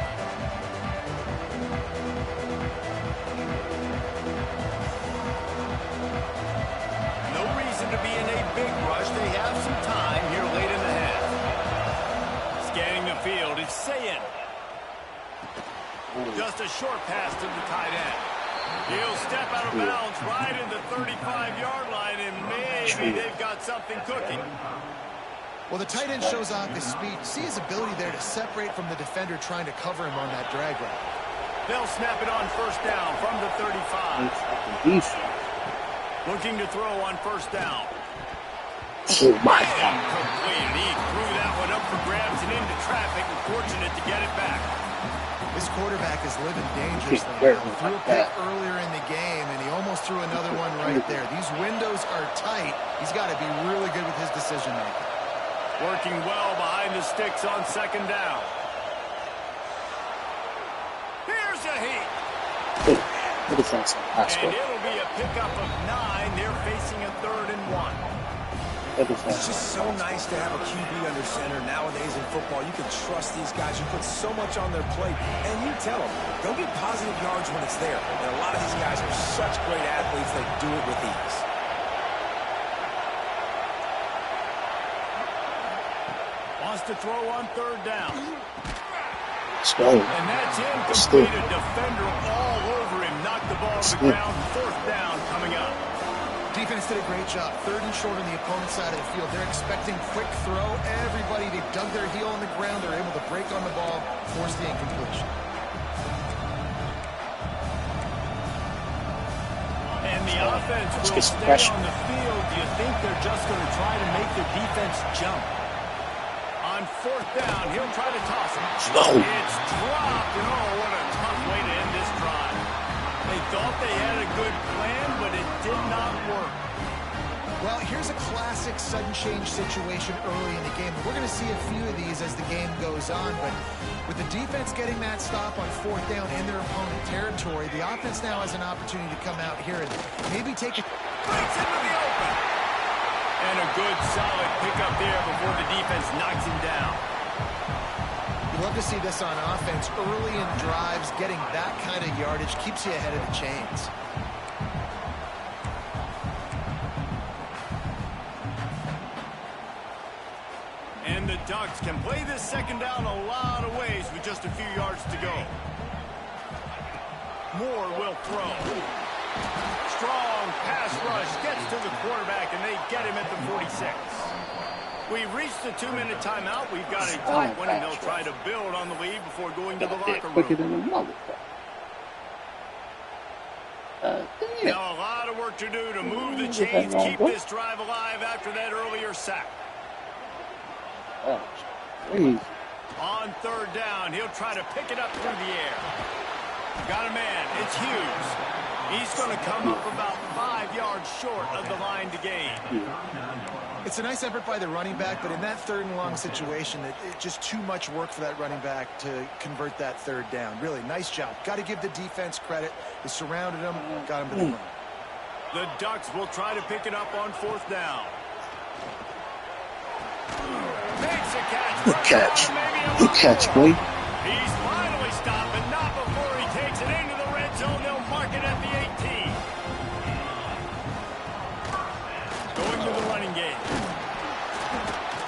No reason to be in a big rush. They have some time. Scanning the field, it's Sayin. Just a short pass to the tight end. He'll step out of bounds right in the 35-yard line, and maybe they've got something cooking. Well, the tight end shows off his speed. See his ability there to separate from the defender trying to cover him on that drag route. They'll snap it on first down from the 35. Looking to throw on first down. Oh, my God. Completed. He threw that one up for grabs and into traffic, and fortunate to get it back. This quarterback is living dangerously now. Threw a pick earlier in the game, and he almost threw another one right there. These windows are tight. He's got to be really good with his decision-making. Working well behind the sticks on second down. Here's a heat. What is that? And it'll be a pickup of 9. They're facing a 3rd and 1. It's just so nice to have a QB under center. Nowadays in football, you can trust these guys. You put so much on their plate, and you tell them, go get positive yards when it's there. And a lot of these guys are such great athletes, they do it with ease. Wants to throw on 3rd down. Let's go. And that's incomplete. A defender all over him. Knocked the ball to the ground. 4th down coming up. Defense did a great job. 3rd and short on the opponent's side of the field. They're expecting quick throw. Everybody, they dug their heel on the ground. They're able to break on the ball, force the incompletion. And the offense will stay on the field. Do you think they're just going to try to make the defense jump? On 4th down, he'll try to toss it. It's dropped, and oh, what a tough way to end this drive. They thought they had a good plan, but it did not work. Well, here's a classic sudden change situation early in the game. We're going to see a few of these as the game goes on, but with the defense getting that stop on 4th down in their opponent territory, the offense now has an opportunity to come out here and maybe take it. Breaks into the open. And a good, solid pickup there before the defense knocks him down. You love to see this on offense. Early in drives, getting that kind of yardage keeps you ahead of the chains. And the Ducks can play this second down a lot of ways with just a few yards to go. Moore will throw. Strong pass rush gets to the quarterback, and they get him at the 46. We've reached the 2-minute timeout. We've got a tight one, and they'll try to build on the lead before going to the locker room. Now a lot of work to do to move the chains, keep this drive alive after that earlier sack. On 3rd down, he'll try to pick it up through the air. Got a man. It's Hughes. He's going to come up about 5 yards short of the line to gain. It's a nice effort by the running back, but in that 3rd and long situation, it's just too much work for that running back to convert that 3rd down. Really, nice job. Got to give the defense credit. They surrounded him, got him to the run. The Ducks will try to pick it up on 4th down. Makes a catch. Good catch. Good catch, boy. He's finally stopped, but not before he takes it into the red zone. They'll mark it at the 18. Going to the running game.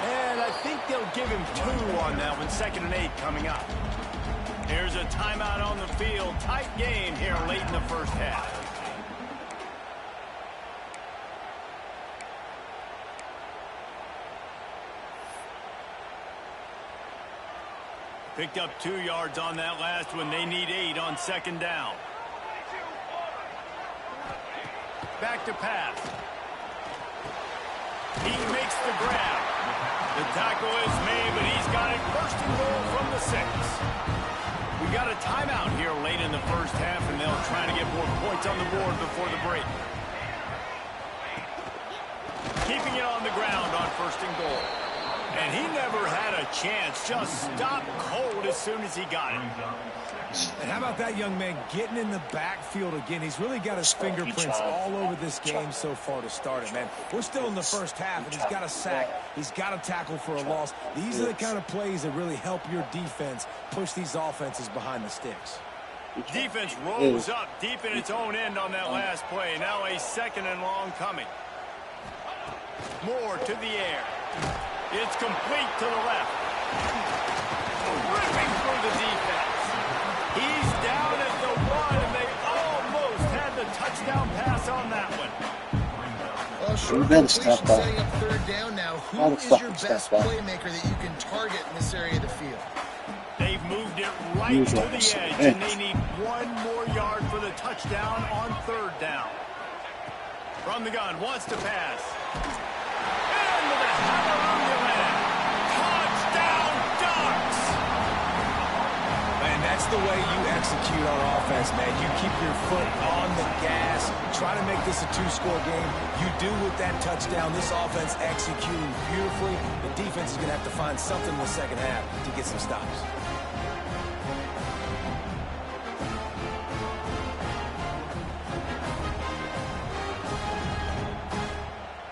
And I think they'll give him 2 on that one. 2nd and 8 coming up. Here's a timeout on the field. Tight game here late in the first half. Picked up 2 yards on that last one. They need 8 on 2nd down. Back to pass. He makes the grab. The tackle is made, but he's got it 1st and goal from the 6. We got a timeout here late in the first half, and they'll try to get more points on the board before the break. Keeping it on the ground on 1st and goal. And he never had a chance. Just stopped cold as soon as he got it. And how about that young man getting in the backfield again? He's really got his fingerprints all over this game so far to start it, man. We're still in the first half, and he's got a sack. He's got a tackle for a loss. These are the kind of plays that really help your defense push these offenses behind the sticks. Defense rose up deep in its own end on that last play. Now a 2nd and long coming. Moore to the air. It's complete to the left. short completion setting up third down now. Who is your best playmaker that you can target in this area of the field? They've moved it right to the edge, and they need one more yard for the touchdown on third down. From the gun, wants to pass. And with a hallelujah land. Touchdown, Ducks! And that's the way you execute on offense, man. You keep your foot on the gas, try to make this a two-score game. You do with that touchdown. This offense executing beautifully. The defense is going to have to find something in the second half to get some stops.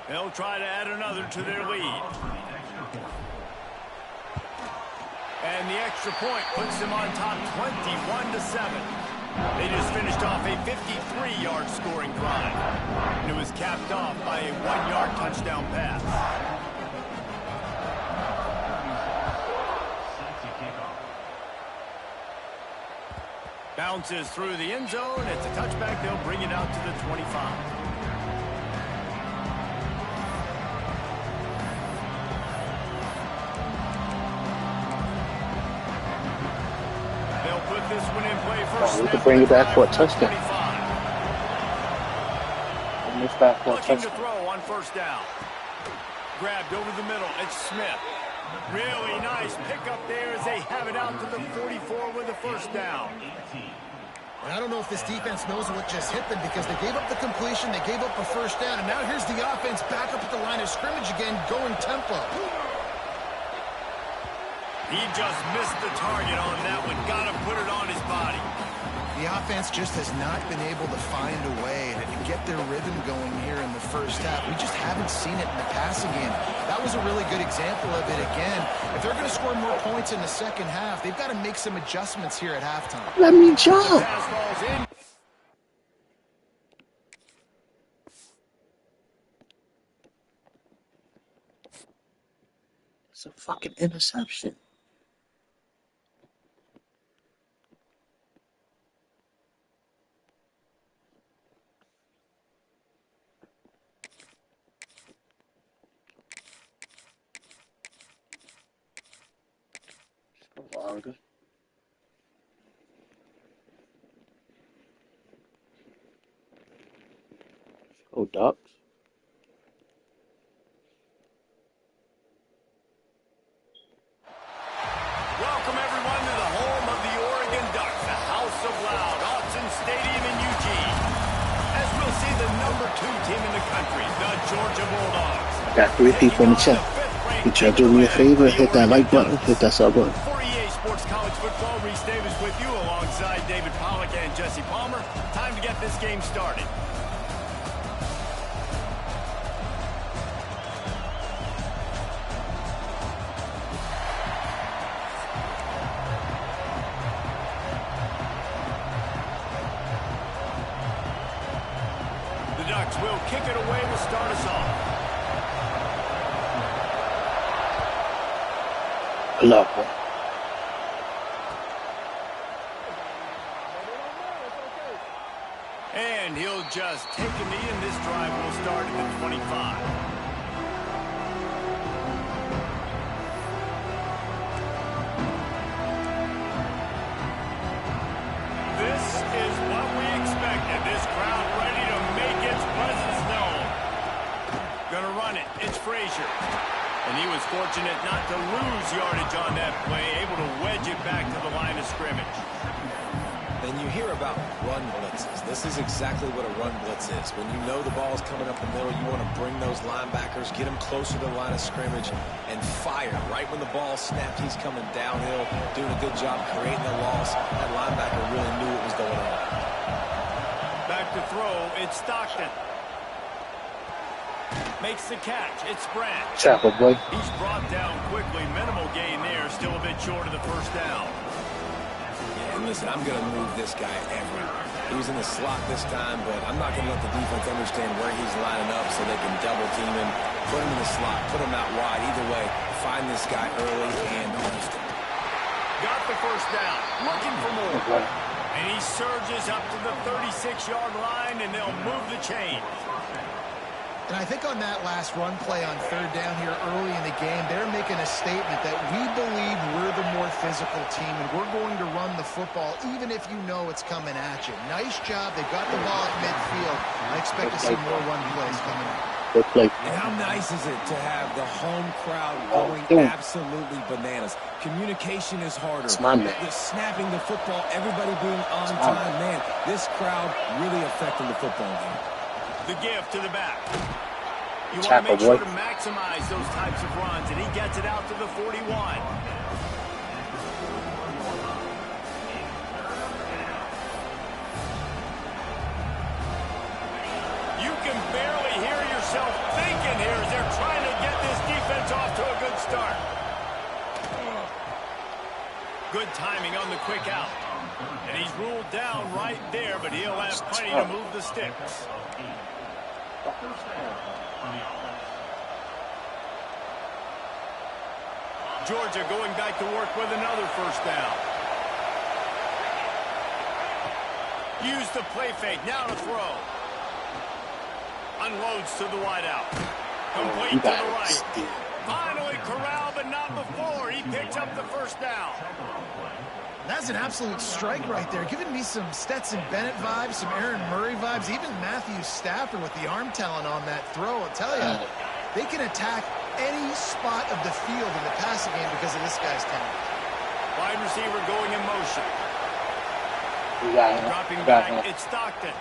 They'll try to add another to their lead. And the extra point puts them on top 21-7. They just finished off a 53-yard scoring drive. And it was capped off by a 1-yard touchdown pass. Bounces through the end zone. It's a touchback. They'll bring it out to the 25. This one in play first. We could bring it back for a touchdown. Looking to throw on first down. Grabbed over the middle. It's Smith. Really nice pickup there as they have it out to the 44 with a first down. And I don't know if this defense knows what just hit them because they gave up the completion, they gave up a first down, and now here's the offense back up at the line of scrimmage again, going tempo. He just missed the target on that one. Got to put it on his body. The offense just has not been able to find a way to get their rhythm going here in the first half. We just haven't seen it in the passing game. That was a really good example of it again. If they're going to score more points in the second half, they've got to make some adjustments here at halftime. Let me jump. It's a fucking interception. Longer. Oh, Ducks. Welcome everyone to the home of the Oregon Ducks, the House of Loud, Autzen Stadium in Eugene. As we'll see the #2 team in the country, the Georgia Bulldogs. Got 3 people in the chat. Could y'all do me a favor? Hit that like button, hit that sub button. For EA Sports College Football, Reese Davis with you alongside David Pollack and Jesse Palmer. Time to get this game started. The Ducks will kick it away to start us off. Love it. And he'll just take a knee, and this drive will start at the 25. This is what we expected. This crowd ready to make its presence known. Gonna run it. It's Frazier. And he was fortunate not to lose yardage on that play, able to wedge it back to the line of scrimmage. And you hear about run blitzes. This is exactly what a run blitz is. When you know the ball's coming up the middle, you want to bring those linebackers, get them closer to the line of scrimmage, and fire. Right when the ball snapped, he's coming downhill, doing a good job creating the loss. That linebacker really knew what was going on. Back to throw, it's Stockton. Makes the catch. It's Branch. Chapel boy. He's brought down quickly. Minimal gain there. Still a bit short of the first down. Yeah, and listen, I'm going to move this guy everywhere. He was in the slot this time, but I'm not going to let the defense understand where he's lining up so they can double team him, put him in the slot, put him out wide. Either way, find this guy early and often. Got the first down. Looking for more. And he surges up to the 36-yard line, and they'll move the chain. And I think on that last run play on third down here early in the game, they're making a statement that we believe we're the more physical team and we're going to run the football even if you know it's coming at you. Nice job. They've got the ball at midfield. I expect to see more run plays coming up. Good play. And how nice is it to have the home crowd going absolutely bananas? Communication is harder. The snapping the football, everybody being on time. Man, this crowd really affecting the football game. The give to the back. You want to make sure to maximize those types of runs, and he gets it out to the 41. You can barely hear yourself thinking here as they're trying to get this defense off to a good start. Good timing on the quick out. And he's ruled down right there, but he'll have plenty to move the sticks. Georgia going back to work with another first down. Use the play fake. Now to throw. Unloads to the wideout. Complete to the right. Finally corralled, but not before. He picks up the first down. That's an absolute strike right there, giving me some Stetson Bennett vibes, some Aaron Murray vibes, even Matthew Stafford with the arm talent on that throw. I'll tell you, they can attack any spot of the field in the passing game because of this guy's talent. Wide receiver going in motion. Dropping back, it's Stockton.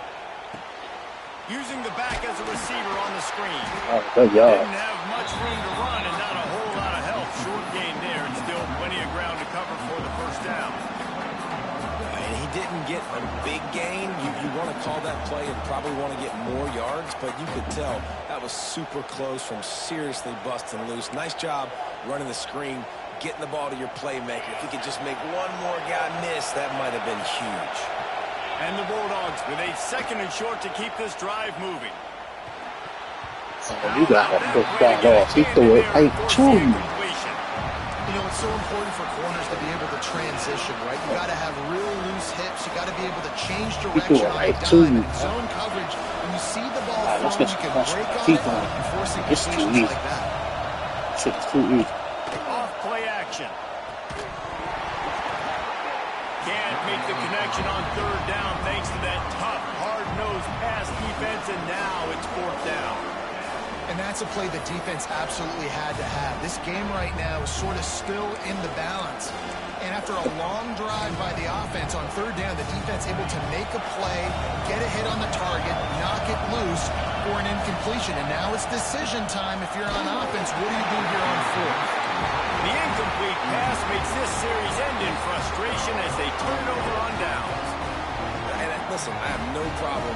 Using the back as a receiver on the screen. Didn't have much room to run and not a whole lot of help. Short gain there and still plenty of ground to cover for the first down. And he didn't get a big gain. You want to call that play and probably want to get more yards, but you could tell that was super close from seriously busting loose. Nice job running the screen, getting the ball to your playmaker. If he could just make one more guy miss, that might have been huge. And the Bulldogs with a second and short to keep this drive moving. You got to put that off. He threw it right to you. You know, it's so important for corners to be able to transition, right? You got to have real loose hips. You got to be able to change direction on a dime. Zone coverage, when you see the ball thrown, you can break on it and force completions like that. It's too easy. Off play action. Can't make the connection on third down thanks to that tough, hard-nosed pass defense, and now it's fourth down. And that's a play the defense absolutely had to have. This game right now is sort of still in the balance. And after a long drive by the offense on third down, the defense able to make a play, get a hit on the target, knock it loose for an incompletion. And now it's decision time if you're on offense. What do you do here on fourth? The incomplete pass makes this series end in frustration as they turn it over on downs. And listen, I have no problem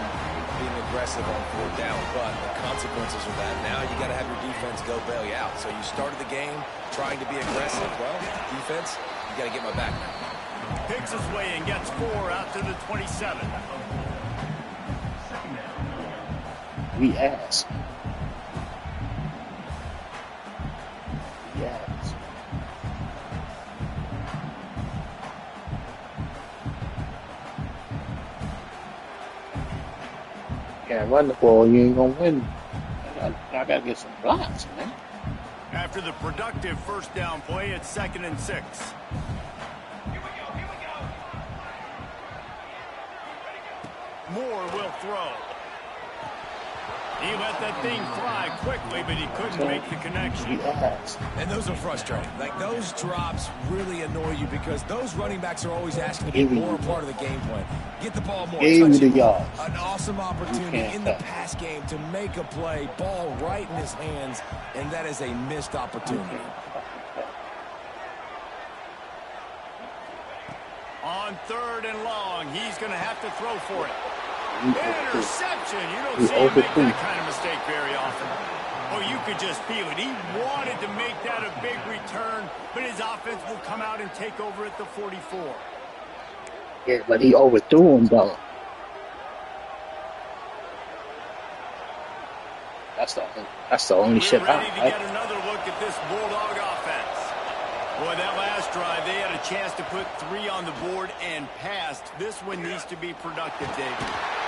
being aggressive on fourth down, but the consequences of that, now you got to have your defense go bail you out. So you started the game trying to be aggressive. Well, defense, you got to get my back now. Picks his way and gets 4 out to the 27. We asked. Yes. Can't run the ball, you ain't gonna win. I gotta get some blocks, man. After the productive first down play, it's 2nd and 6. Moore will throw. He let that thing fly quickly, but he couldn't make the connection. And those are frustrating. Like, those drops really annoy you because those running backs are always asking to be more a part of the game plan. Get the ball more. Gave the yards. An awesome opportunity in the pass game to make a play, ball right in his hands, and that is a missed opportunity. On 3rd and long, he's going to have to throw for it. Interception. You don't see him make that kind of mistake very often. Oh, you could just feel it. He wanted to make that a big return, but his offense will come out and take over at the 44. Yeah, but he overthrew him, though. That's the only shit out. Ready to get another look at this Bulldog offense. Boy, that last drive, they had a chance to put 3 on the board and passed. This one needs to be productive, Dave.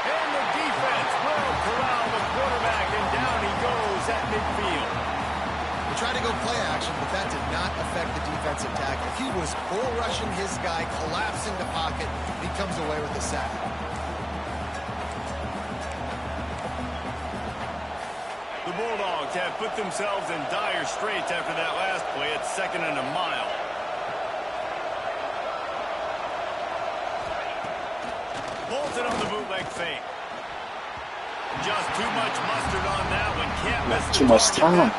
And the defense will corral the quarterback, and down he goes at midfield. They tried to go play action, but that did not affect the defensive tackle. He was bull rushing his guy, collapsing the pocket. He comes away with a sack. The Bulldogs have put themselves in dire straits after that last play at 2nd and a mile. Bolton on the bootleg fake. Just too much mustard on that one. Can't miss too much time.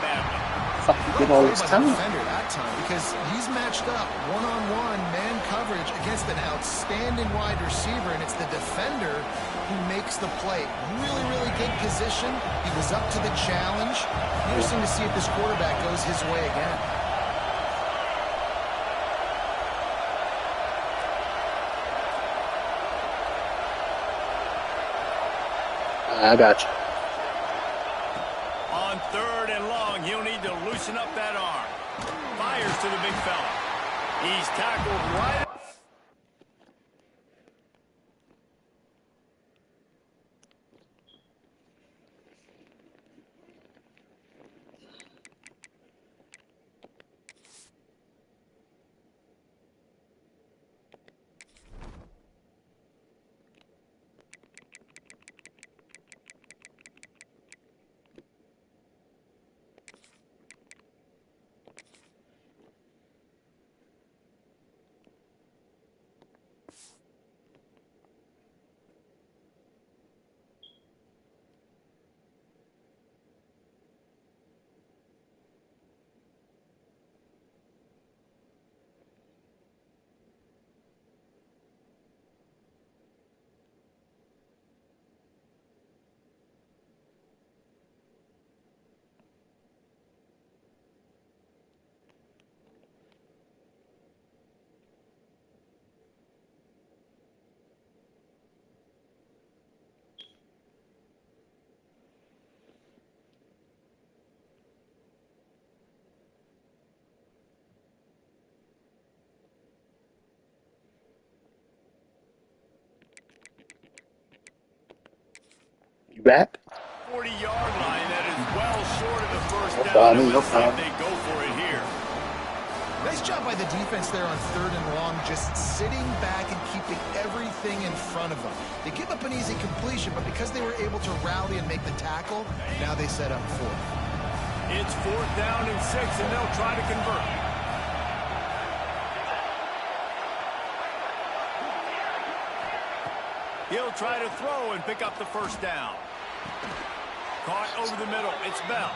Fucking get all this time. Defender that time because he's matched up one-on-one man coverage against an outstanding wide receiver, and it's the defender who makes the play. Really, really good position. He was up to the challenge. Interesting to see if this quarterback goes his way again. I got you. On 3rd and long, he'll need to loosen up that arm. Fires to the big fella. He's tackled right. You back? 40-yard line that is well short of the first down. No problem. They go for it here. Nice job by the defense there on 3rd and long, just sitting back and keeping everything in front of them. They give up an easy completion, but because they were able to rally and make the tackle, now they set up 4th. It's 4th down and 6, and they'll try to convert. He'll try to throw and pick up the first down. Caught over the middle. It's Bell.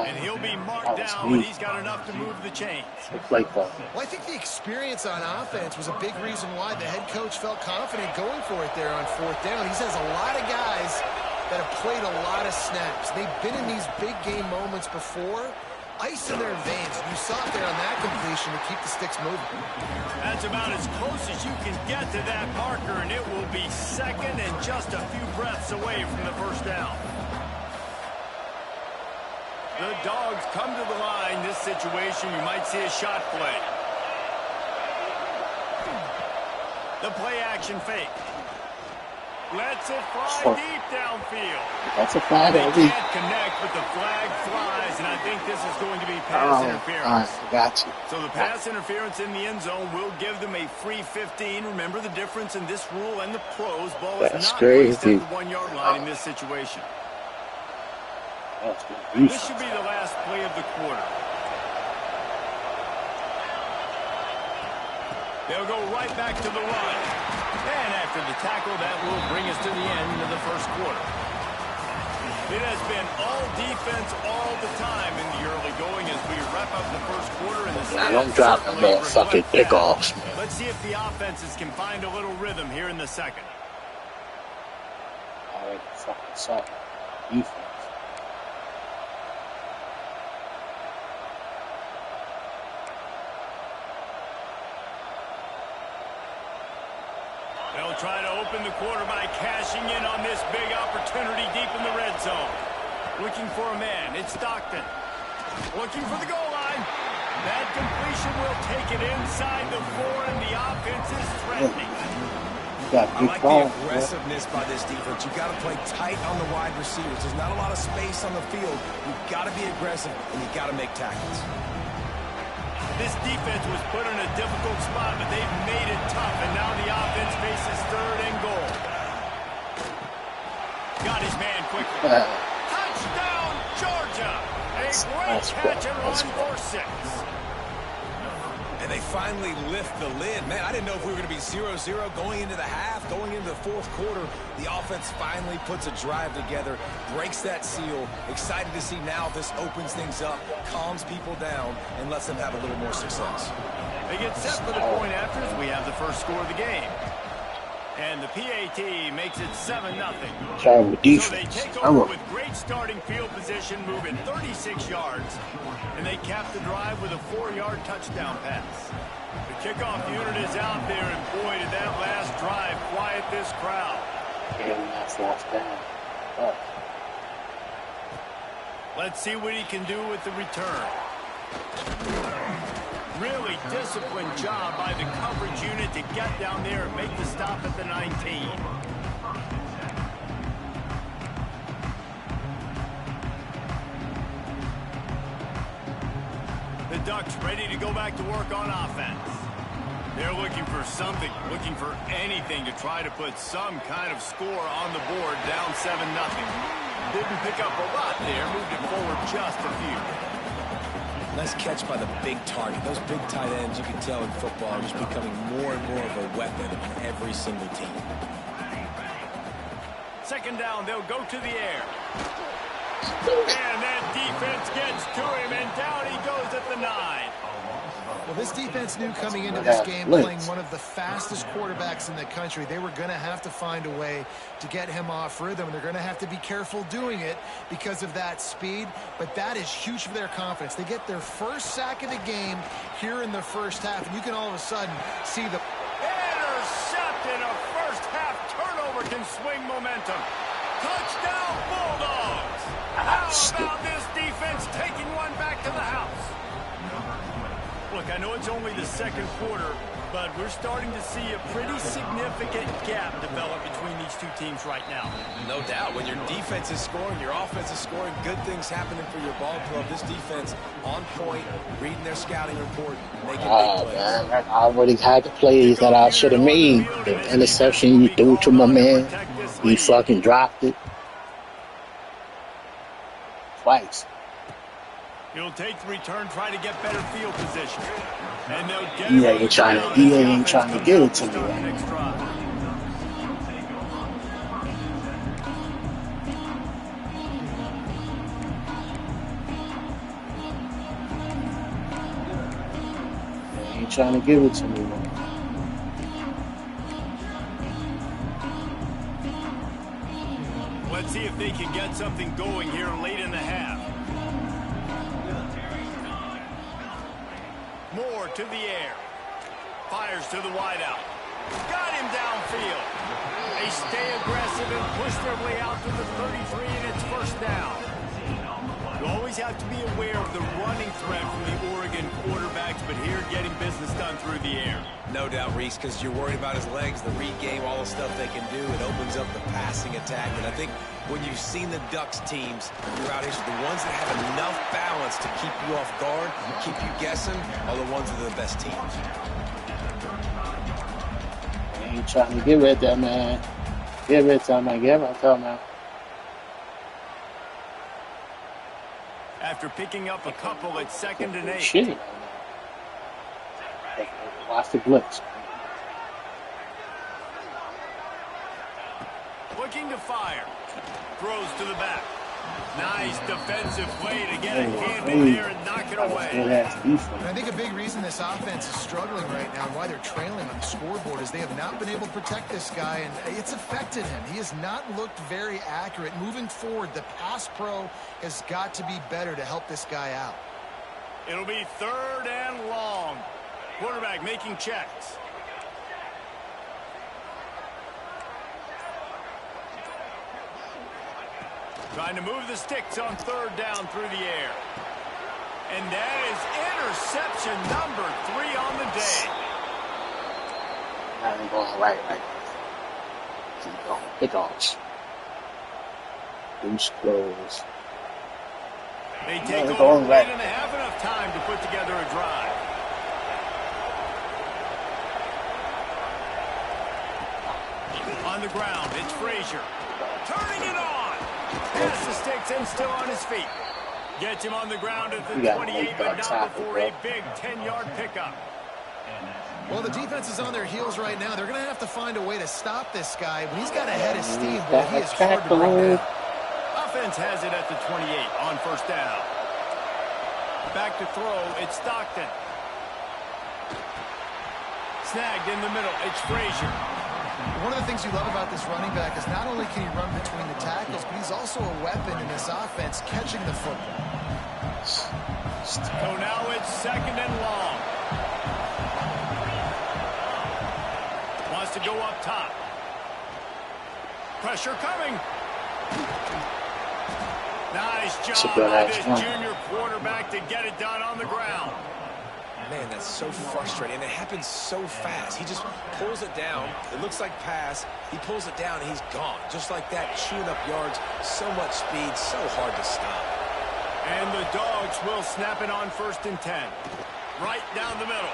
And he'll be marked down, but he's got enough to move the chains. Well, I think the experience on offense was a big reason why the head coach felt confident going for it there on 4th down. He has a lot of guys that have played a lot of snaps. They've been in these big game moments before. Ice in their veins. You saw it there on that completion to keep the sticks moving. That's about as close as you can get to that marker, and it will be 2nd and just a few breaths away from the first down. The Dogs come to the line. This situation, you might see a shot play. The play action fake. Lets it fly deep downfield. That's a flag. They can't connect, but the flag flies, and I think this is going to be pass interference. I got you. So the pass interference in the end zone will give them a free 15. Remember the difference in this rule and the pros. Ball is not placed at the 1-yard line in this situation. This should be the last play of the quarter. They'll go right back to the run. And after the tackle, that will bring us to the end of the first quarter. It has been all defense all the time in the early going as we wrap up the first quarter. And the don't drop the motherfucking pickoffs. Let's see if the offenses can find a little rhythm here in the second. All right, fucking suck. Defense. They'll try to open the quarter by cashing in on this big opportunity deep in the red zone. Looking for a man. It's Stockton. Looking for the goal line. That completion will take it inside the 4, and the offense is threatening. got I big like balls, the aggressiveness by this defense. You got to play tight on the wide receivers. There's not a lot of space on the field. You've got to be aggressive, and you got to make tackles. This defense was put in a difficult spot, but they've made it tough, and now the offense faces 3rd and goal. Got his man quickly. Touchdown, Georgia! A great catch and run for 6. And they finally lift the lid. Man, I didn't know if we were going to be 0-0 going into the half, going into the 4th quarter. The offense finally puts a drive together, breaks that seal. Excited to see now if this opens things up, calms people down, and lets them have a little more success. They get set for the point after as we have the first score of the game. And the PAT makes it 7-0. Trying with So defense. they take over with great starting field position, moving 36 yards. And they cap the drive with a 4-yard touchdown pass. The kickoff unit is out there, and boy, did that last drive quiet this crowd. Yeah, that's last down. Oh. Let's see what he can do with the return. Really disciplined job by the coverage unit to get down there and make the stop at the 19. The Ducks ready to go back to work on offense. They're looking for something, looking for anything to try to put some kind of score on the board, down 7-0. Didn't pick up a lot there, moved it forward just a few. Nice catch by the big target. Those big tight ends, you can tell in football, are just becoming more and more of a weapon on every single team. 2nd down, they'll go to the air. And that defense gets to him, and down he goes at the 9. Well, this defense knew coming into this game playing one of the fastest quarterbacks in the country. They were going to have to find a way to get him off rhythm. They're going to have to be careful doing it because of that speed, but that is huge for their confidence. They get their first sack of the game here in the first half, and you can all of a sudden see the intercepted. A first half turnover can swing momentum. Touchdown, Bulldogs. How about this defense taking one back to the house? Look, I know it's only the 2nd quarter, but we're starting to see a pretty significant gap develop between these two teams right now. No doubt. When your defense is scoring, your offense is scoring, good things happening for your ball club. This defense on point, reading their scouting report, making big plays. Man, I already had the plays that I should have made. The interception you threw to my man, he fucking dropped it twice. He'll take the return, try to get better field position. And they'll get EA ain't trying to get it to me right next drive. He ain't trying to give it to me right. Let's see if they can get something going here late in the half. Moore to the air. Fires to the wideout. Got him downfield. They stay aggressive and push their way out to the 33, and it's 1st down. You always have to be aware of the running threat from the Oregon quarterbacks, but here getting business done through the air. No doubt, Reese, because you're worried about his legs, the read game, all the stuff they can do. It opens up the passing attack. And I think when you've seen the Ducks teams throughout history, the ones that have enough balance to keep you off guard, keep you guessing, are the ones that are the best teams. He ain't trying to get rid of that, man. Get rid of that, man. Get rid of that, man. After picking up a couple at 2nd and 8. Shit. Watch the blitz. Looking to fire. Throws to the back. Nice defensive play to get a hand in there and knock it away. And I think a big reason this offense is struggling right now and why they're trailing on the scoreboard is they have not been able to protect this guy, and it's affected him. He has not looked very accurate. Moving forward, the pass pro has got to be better to help this guy out. It'll be 3rd and long. Quarterback making checks. Trying to move the sticks on 3rd down through the air. And that is interception number 3 on the day. Not going right. Big arch. Loose close. They take over late and they have enough time to put together a drive. On the ground, it's Frazier. Turning it on. Pass the sticks and still on his feet. Gets him on the ground at the 28, but not before a big 10-yard pickup. Well, the defense is on their heels right now. They're going to have to find a way to stop this guy. When he's got a head of steam, boy, he is hard to bring down. Offense has it at the 28 on first down. Back to throw, it's Stockton. Snagged in the middle, it's Frazier. One of the things you love about this running back is not only can he run between the tackles, but he's also a weapon in this offense catching the football. So now it's second and long. Wants to go up top. Pressure coming. Nice job by this junior quarterback to get it done on the ground. Man, that's so frustrating. And it happens so fast. He just pulls it down. It looks like pass. He pulls it down, and he's gone. Just like that, chewing up yards. So much speed, so hard to stop. And the Dogs will snap it on first and 10. Right down the middle.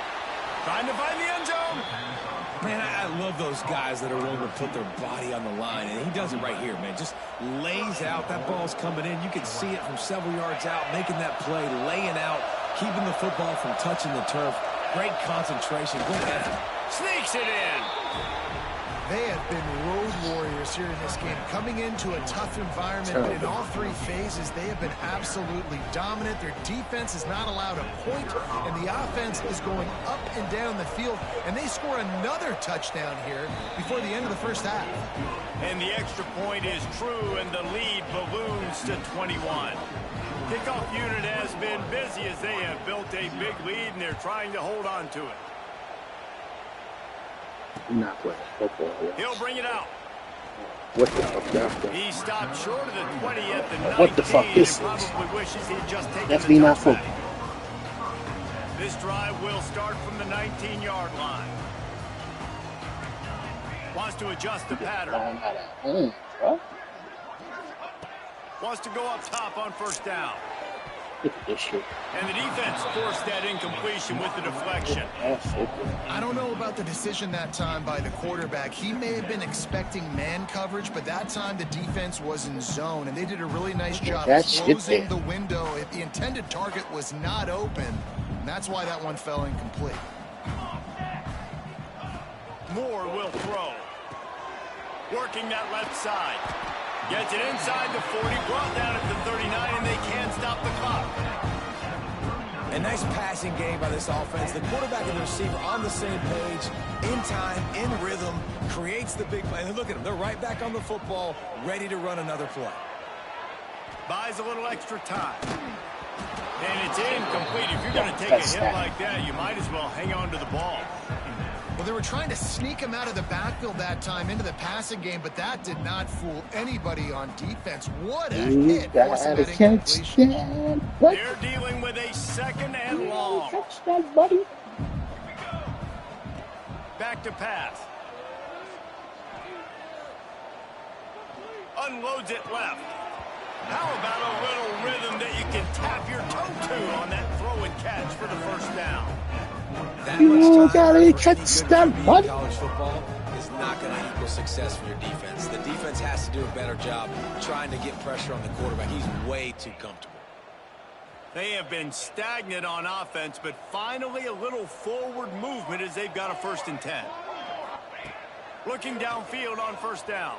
Trying to find the end zone. Man, I love those guys that are willing to put their body on the line, and he does it right here, man. Just lays out. That ball's coming in. You can see it from several yards out, making that play, laying out, keeping the football from touching the turf. Great concentration, good effort. Sneaks it in. They have been road warriors here in this game, coming into a tough environment, but in all three phases, they have been absolutely dominant. Their defense is not allowed a point, and the offense is going up and down the field, and they score another touchdown here before the end of the first half. And the extra point is true, and the lead balloons to 21. Kickoff unit has been busy as they have built a big lead, and they're trying to hold on to it. Not playing football. He'll bring it out. What the fuck? He stopped short of the 20 at the 19. What the fuck is this? Probably wishes he'd just taken definitely the not touchback. football. This drive will start from the 19-yard line. Wants to adjust the pattern. Wants to go up top on first down. And the defense forced that incompletion with the deflection. I don't know about the decision that time by the quarterback. He may have been expecting man coverage, but that time the defense was in zone, and they did a really nice job closing the window. The intended target was not open, and that's why that one fell incomplete. Moore will throw. Working that left side. Gets it inside the 40, brought down at the 39, and they can't stop the clock. A nice passing game by this offense. The quarterback and the receiver on the same page, in time, in rhythm, creates the big play. And look at them. They're right back on the football, ready to run another play. Buys a little extra time. And it's incomplete. If you're going to take a hit like that, you might as well hang on to the ball. Well, they were trying to sneak him out of the backfield that time into the passing game, but that did not fool anybody on defense. What a hit. Forcing that incompletion. They're dealing with a second and long. Back to pass. Unloads it left. How about a little rhythm that you can tap your toe to on that throw and catch for the first down? You gotta catch that, buddy. College football is not going to equal success for your defense. The defense has to do a better job trying to get pressure on the quarterback. He's way too comfortable. They have been stagnant on offense, but finally a little forward movement as they've got a first and 10. Looking downfield on first down.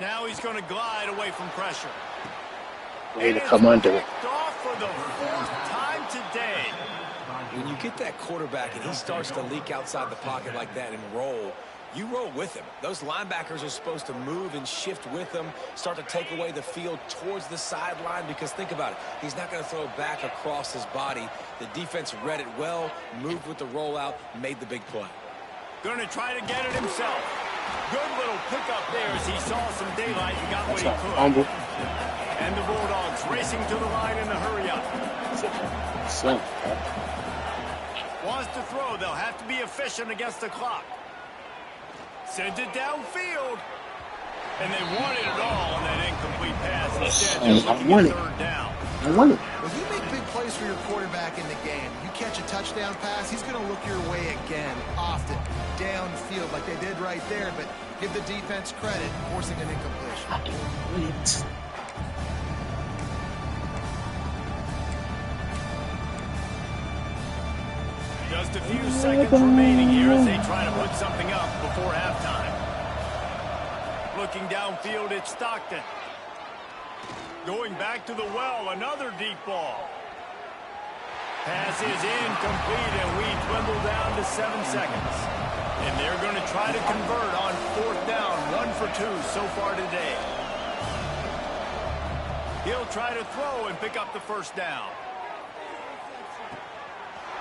Now he's going to glide away from pressure. Way to come under it. Off for the fourth time today. When you get that quarterback and he starts to leak outside the pocket like that and roll, you roll with him. Those linebackers are supposed to move and shift with him, start to take away the field towards the sideline, because think about it. He's not going to throw it back across his body. The defense read it well, moved with the rollout, made the big play. Going to try to get it himself. Good little pickup there as he saw some daylight and got what he could. And the Bulldogs racing to the line in a hurry-up. Wants to throw. They'll have to be efficient against the clock. Sends it downfield. And they wanted it all on that incomplete pass. Instead, I want it. third down. I want it. Well, you make big plays for your quarterback in the game. You catch a touchdown pass, he's going to look your way again, often, downfield like they did right there. But give the defense credit, forcing an incompletion. I can't wait. Just a few seconds remaining here as they try to put something up before halftime. Looking downfield, it's Stockton. Going back to the well, another deep ball. Pass is incomplete, and we dwindle down to 7 seconds. And they're going to try to convert on fourth down, 1 for 2 so far today. He'll try to throw and pick up the first down.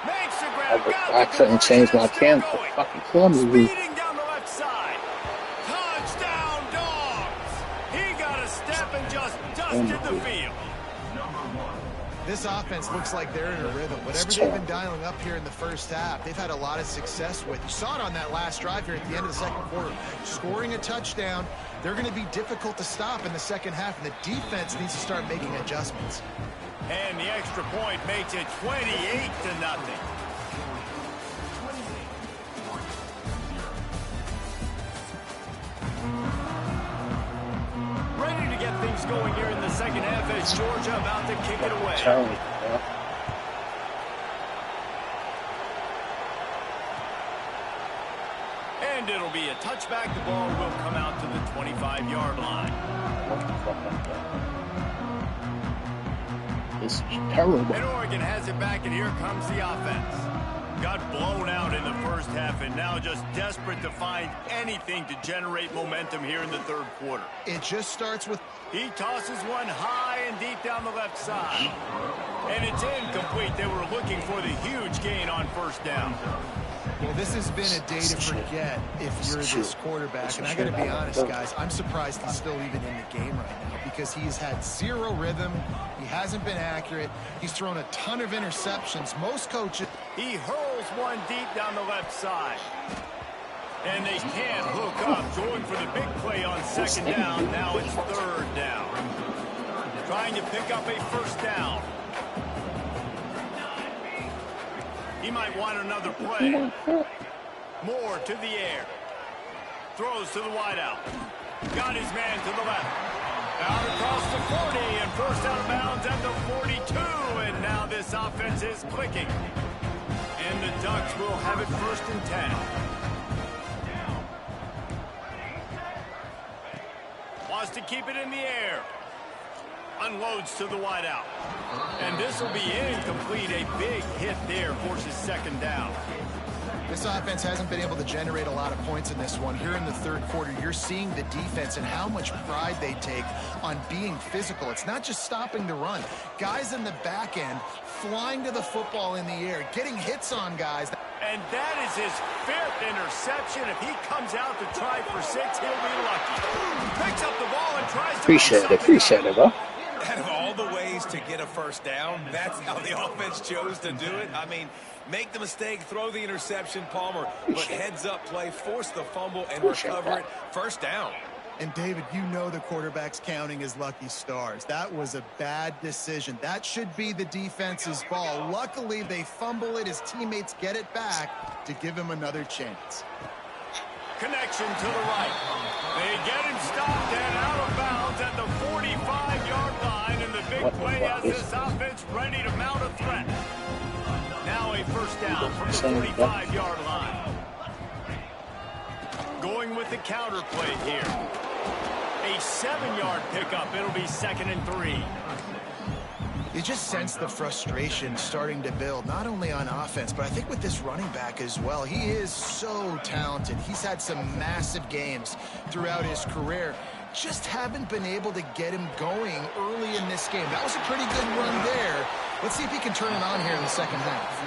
Makes the grab. I couldn't change my camera. Fucking camera. Speeding down the left side. Touchdown, Dogs. He got a step and just dusted the field. This offense looks like they're in a rhythm. Whatever they've been dialing up here in the first half, they've had a lot of success with. You saw it on that last drive here at the end of the second quarter. Scoring a touchdown, they're going to be difficult to stop in the second half, and the defense needs to start making adjustments. And the extra point makes it 28-0. Ready to get things going here in the second half as Georgia about to kick it away. And it'll be a touchback. The ball will come out to the 25-yard line. This is terrible. And Oregon has it back, and here comes the offense. Got blown out in the first half, and now just desperate to find anything to generate momentum here in the third quarter. It just starts with... He tosses one high and deep down the left side. And it's incomplete. They were looking for the huge gain on first down. Well, this has been a day to forget if you're this quarterback. And I got to be honest, guys, I'm surprised he's still even in the game right now because he's had zero rhythm. He hasn't been accurate. He's thrown a ton of interceptions. Most coaches... He hurls one deep down the left side. And they can't hook up. Going for the big play on second down. Now it's third down. Trying to pick up a first down. He might want another play. More to the air. Throws to the wideout. Got his man to the left. Out across the 40 and first out of bounds at the 42. And now this offense is clicking. And the Ducks will have it first and 10. Wants to keep it in the air. Unloads to the wideout. And this will be incomplete. A big hit there forces second down. This offense hasn't been able to generate a lot of points in this one. Here in the third quarter, you're seeing the defense and how much pride they take on being physical. It's not just stopping the run. Guys in the back end flying to the football in the air, getting hits on guys. And that is his 5th interception. If he comes out to try for 6, he'll be lucky. Picks up the ball and tries to... Appreciate it, bro. Out of all the ways to get a first down, that's how the offense chose to do it. I mean, make the mistake, throw the interception, Palmer, but heads-up play, force the fumble, and recover it. First down. And, David, you know the quarterback's counting his lucky stars. That was a bad decision. That should be the defense's ball. Luckily, they fumble it. His teammates get it back to give him another chance. Connection to the right. They get him stopped and out of bounds at the 45-yard line. And the big play has this offense ready to mount a threat. Now a first down from the 45-yard line. Going with the counter play here. A 7-yard pickup. It'll be 2nd and 3. You just sense the frustration starting to build, not only on offense, but I think with this running back as well. He is so talented. He's had some massive games throughout his career. Just haven't been able to get him going early in this game. That was a pretty good run there. Let's see if he can turn it on here in the second half.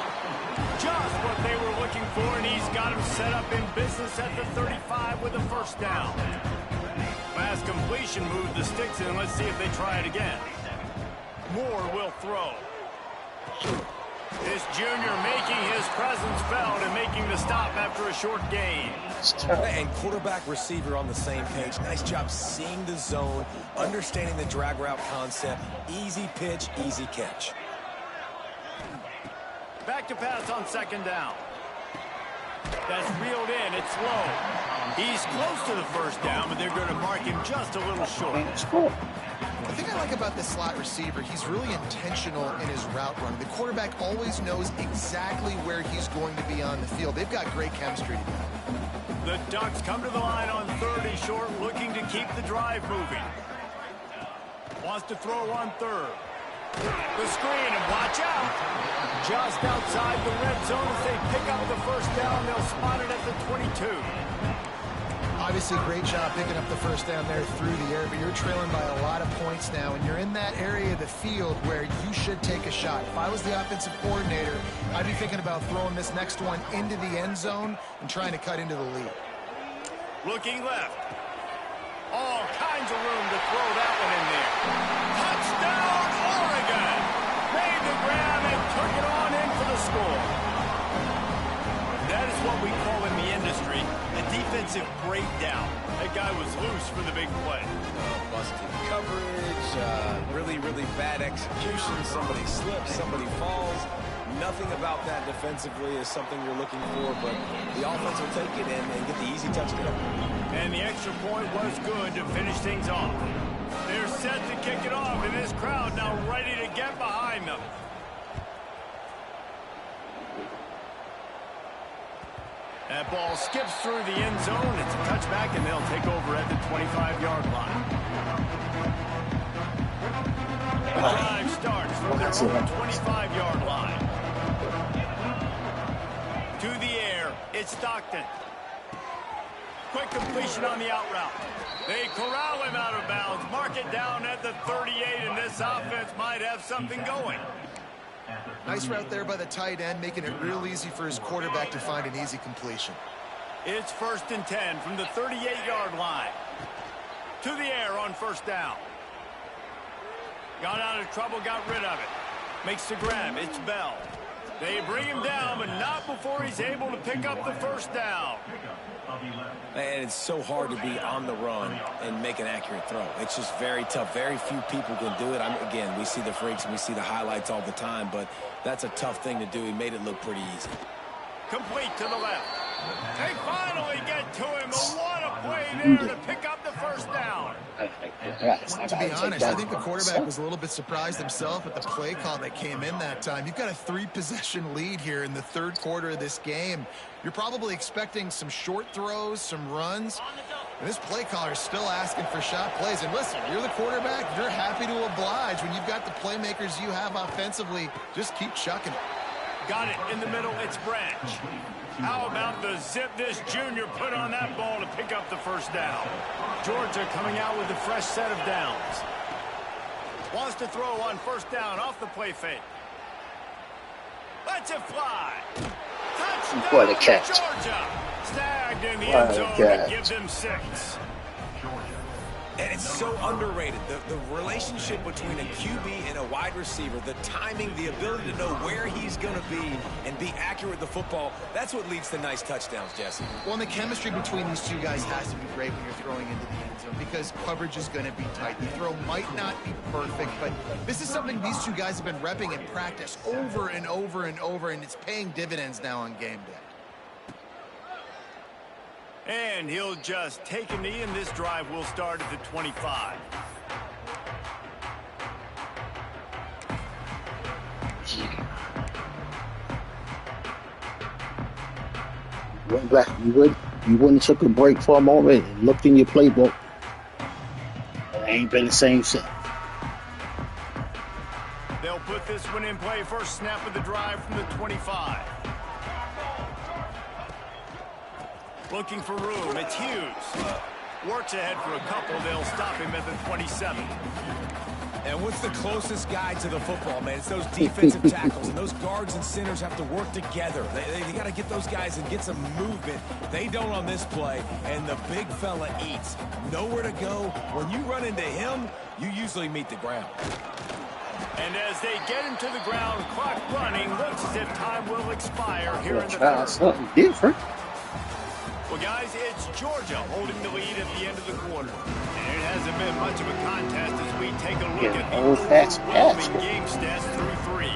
Just what they were looking for, and he's got him set up in business at the 35 with a first down. Fast completion moved the sticks in. Let's see if they try it again. Moore will throw. This junior making his presence felt and making the stop after a short gain. And quarterback receiver on the same page. Nice job seeing the zone, understanding the drag route concept. Easy pitch, easy catch. Back to pass on second down. That's reeled in. It's low. He's close to the first down, but they're going to mark him just a little short. The thing I like about this slot receiver, he's really intentional in his route running. The quarterback always knows exactly where he's going to be on the field. They've got great chemistry together. The Ducks come to the line on 30 short, looking to keep the drive moving. Wants to throw on third. The screen, and watch out. Just outside the red zone as they pick up the first down. They'll spot it at the 22. Obviously, great job picking up the first down there through the air, but you're trailing by a lot of points now, and you're in that area of the field where you should take a shot. If I was the offensive coordinator, I'd be thinking about throwing this next one into the end zone and trying to cut into the lead. Looking left. All kinds of room to throw that one in there. Touchdown, Oregon! Made the grab and took it on in for the score. That is what we call in the industry a defensive breakdown. That guy was loose for the big play. Busted coverage, really, really bad execution. Somebody slips, somebody falls. Nothing about that defensively is something you're looking for, but the offense will take it and get the easy touchdown. And the extra point was good to finish things off. They're set to kick it off, and this crowd now ready to get behind them. That ball skips through the end zone. It's a touchback, and they'll take over at the 25-yard line. The drive starts from their own 25-yard line. To the air, it's Stockton. Quick completion on the out route. They corral him out of bounds, mark it down at the 38, and this offense might have something going. Nice route there by the tight end, making it real easy for his quarterback to find an easy completion. It's 1st and 10 from the 38-yard line. To the air on first down. Got out of trouble, got rid of it. Makes the grab, it's Bell. They bring him down, but not before he's able to pick up the first down. And it's so hard to be on the run and make an accurate throw. It's just very tough. Very few people can do it. Again, we see the freaks and we see the highlights all the time, but that's a tough thing to do. He made it look pretty easy. Complete to the left. They finally get to him. What a play there to pick up the first down. To be honest, I think the quarterback was a little bit surprised himself at the play call that came in that time. You've got a 3-possession lead here in the third quarter of this game. You're probably expecting some short throws, some runs. And this play caller is still asking for shot plays. And listen, you're the quarterback. You're happy to oblige. When you've got the playmakers you have offensively, just keep chucking it. Got it in the middle. It's Branch. How about the zip this junior put on that ball to pick up the first down? Georgia coming out with a fresh set of downs. Wants to throw on first down off the play fake. Lets it fly. Touchdown, What a catch. Georgia. Snagged in the end zone to give them 6. And it's so underrated. The relationship between a QB and a wide receiver, the timing, the ability to know where he's going to be and be accurate with the football, that's what leads to nice touchdowns, Jesse. Well, and the chemistry between these two guys has to be great when you're throwing into the end zone because coverage is going to be tight. The throw might not be perfect, but this is something these two guys have been repping in practice over and over and over, and it's paying dividends now on game day. And he'll just take a knee, and this drive will start at the 25. Went back. You wouldn't took a break for a moment and looked in your playbook. It ain't been the same since. They'll put this one in play. First snap of the drive from the 25. Looking for room. It's Hughes. Works ahead for a couple. They'll stop him at the 27. And what's the closest guy to the football, man? It's those defensive tackles, and those guards and centers have to work together. They got to get those guys and get some movement. They don't on this play, and the big fella eats. Nowhere to go. When you run into him, you usually meet the ground. And as they get into the ground, clock running, looks as if time will expire here in the Try third. something different. Well, guys, it's Georgia holding the lead at the end of the quarter. And it hasn't been much of a contest as we take a look at the overwhelming game stats through 3.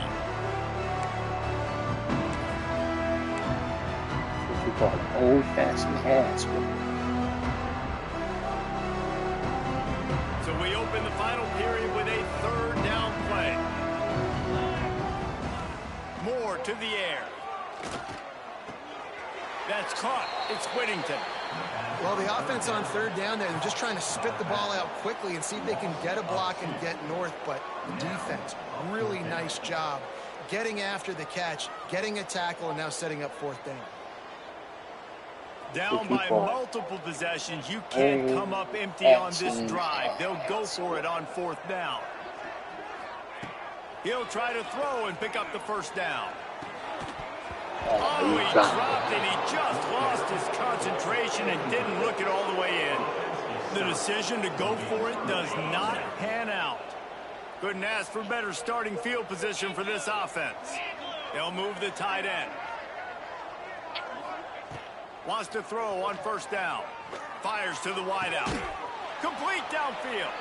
What we call an old-fashioned haspel. So we open the final period with a third down play. Moore to the air. That's caught. It's Whittington. Well, the offense on third down there, they're just trying to spit the ball out quickly and see if they can get a block and get north. But the defense, really nice job getting after the catch, getting a tackle, and now setting up fourth down. Down by multiple possessions. You can't come up empty on this drive. They'll go for it on fourth down. He'll try to throw and pick up the first down. Oh, he dropped and he just lost his concentration and didn't look it all the way in. The decision to go for it does not pan out. Couldn't ask for better starting field position for this offense. They'll move the tight end. Wants to throw on first down. Fires to the wideout. Complete downfield.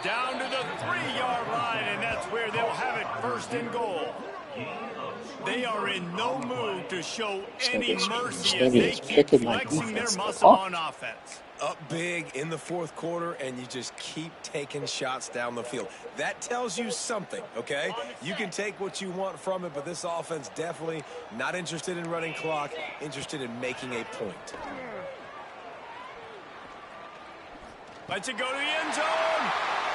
Down to the 3-yard line, and that's where they'll have it first and goal. They are in no mood to show any mercy as they keep flexing their muscle on offense. Up big in the fourth quarter, and you just keep taking shots down the field. That tells you something, okay? You can take what you want from it, but this offense definitely not interested in running clock, interested in making a point. Lets it go to the end zone.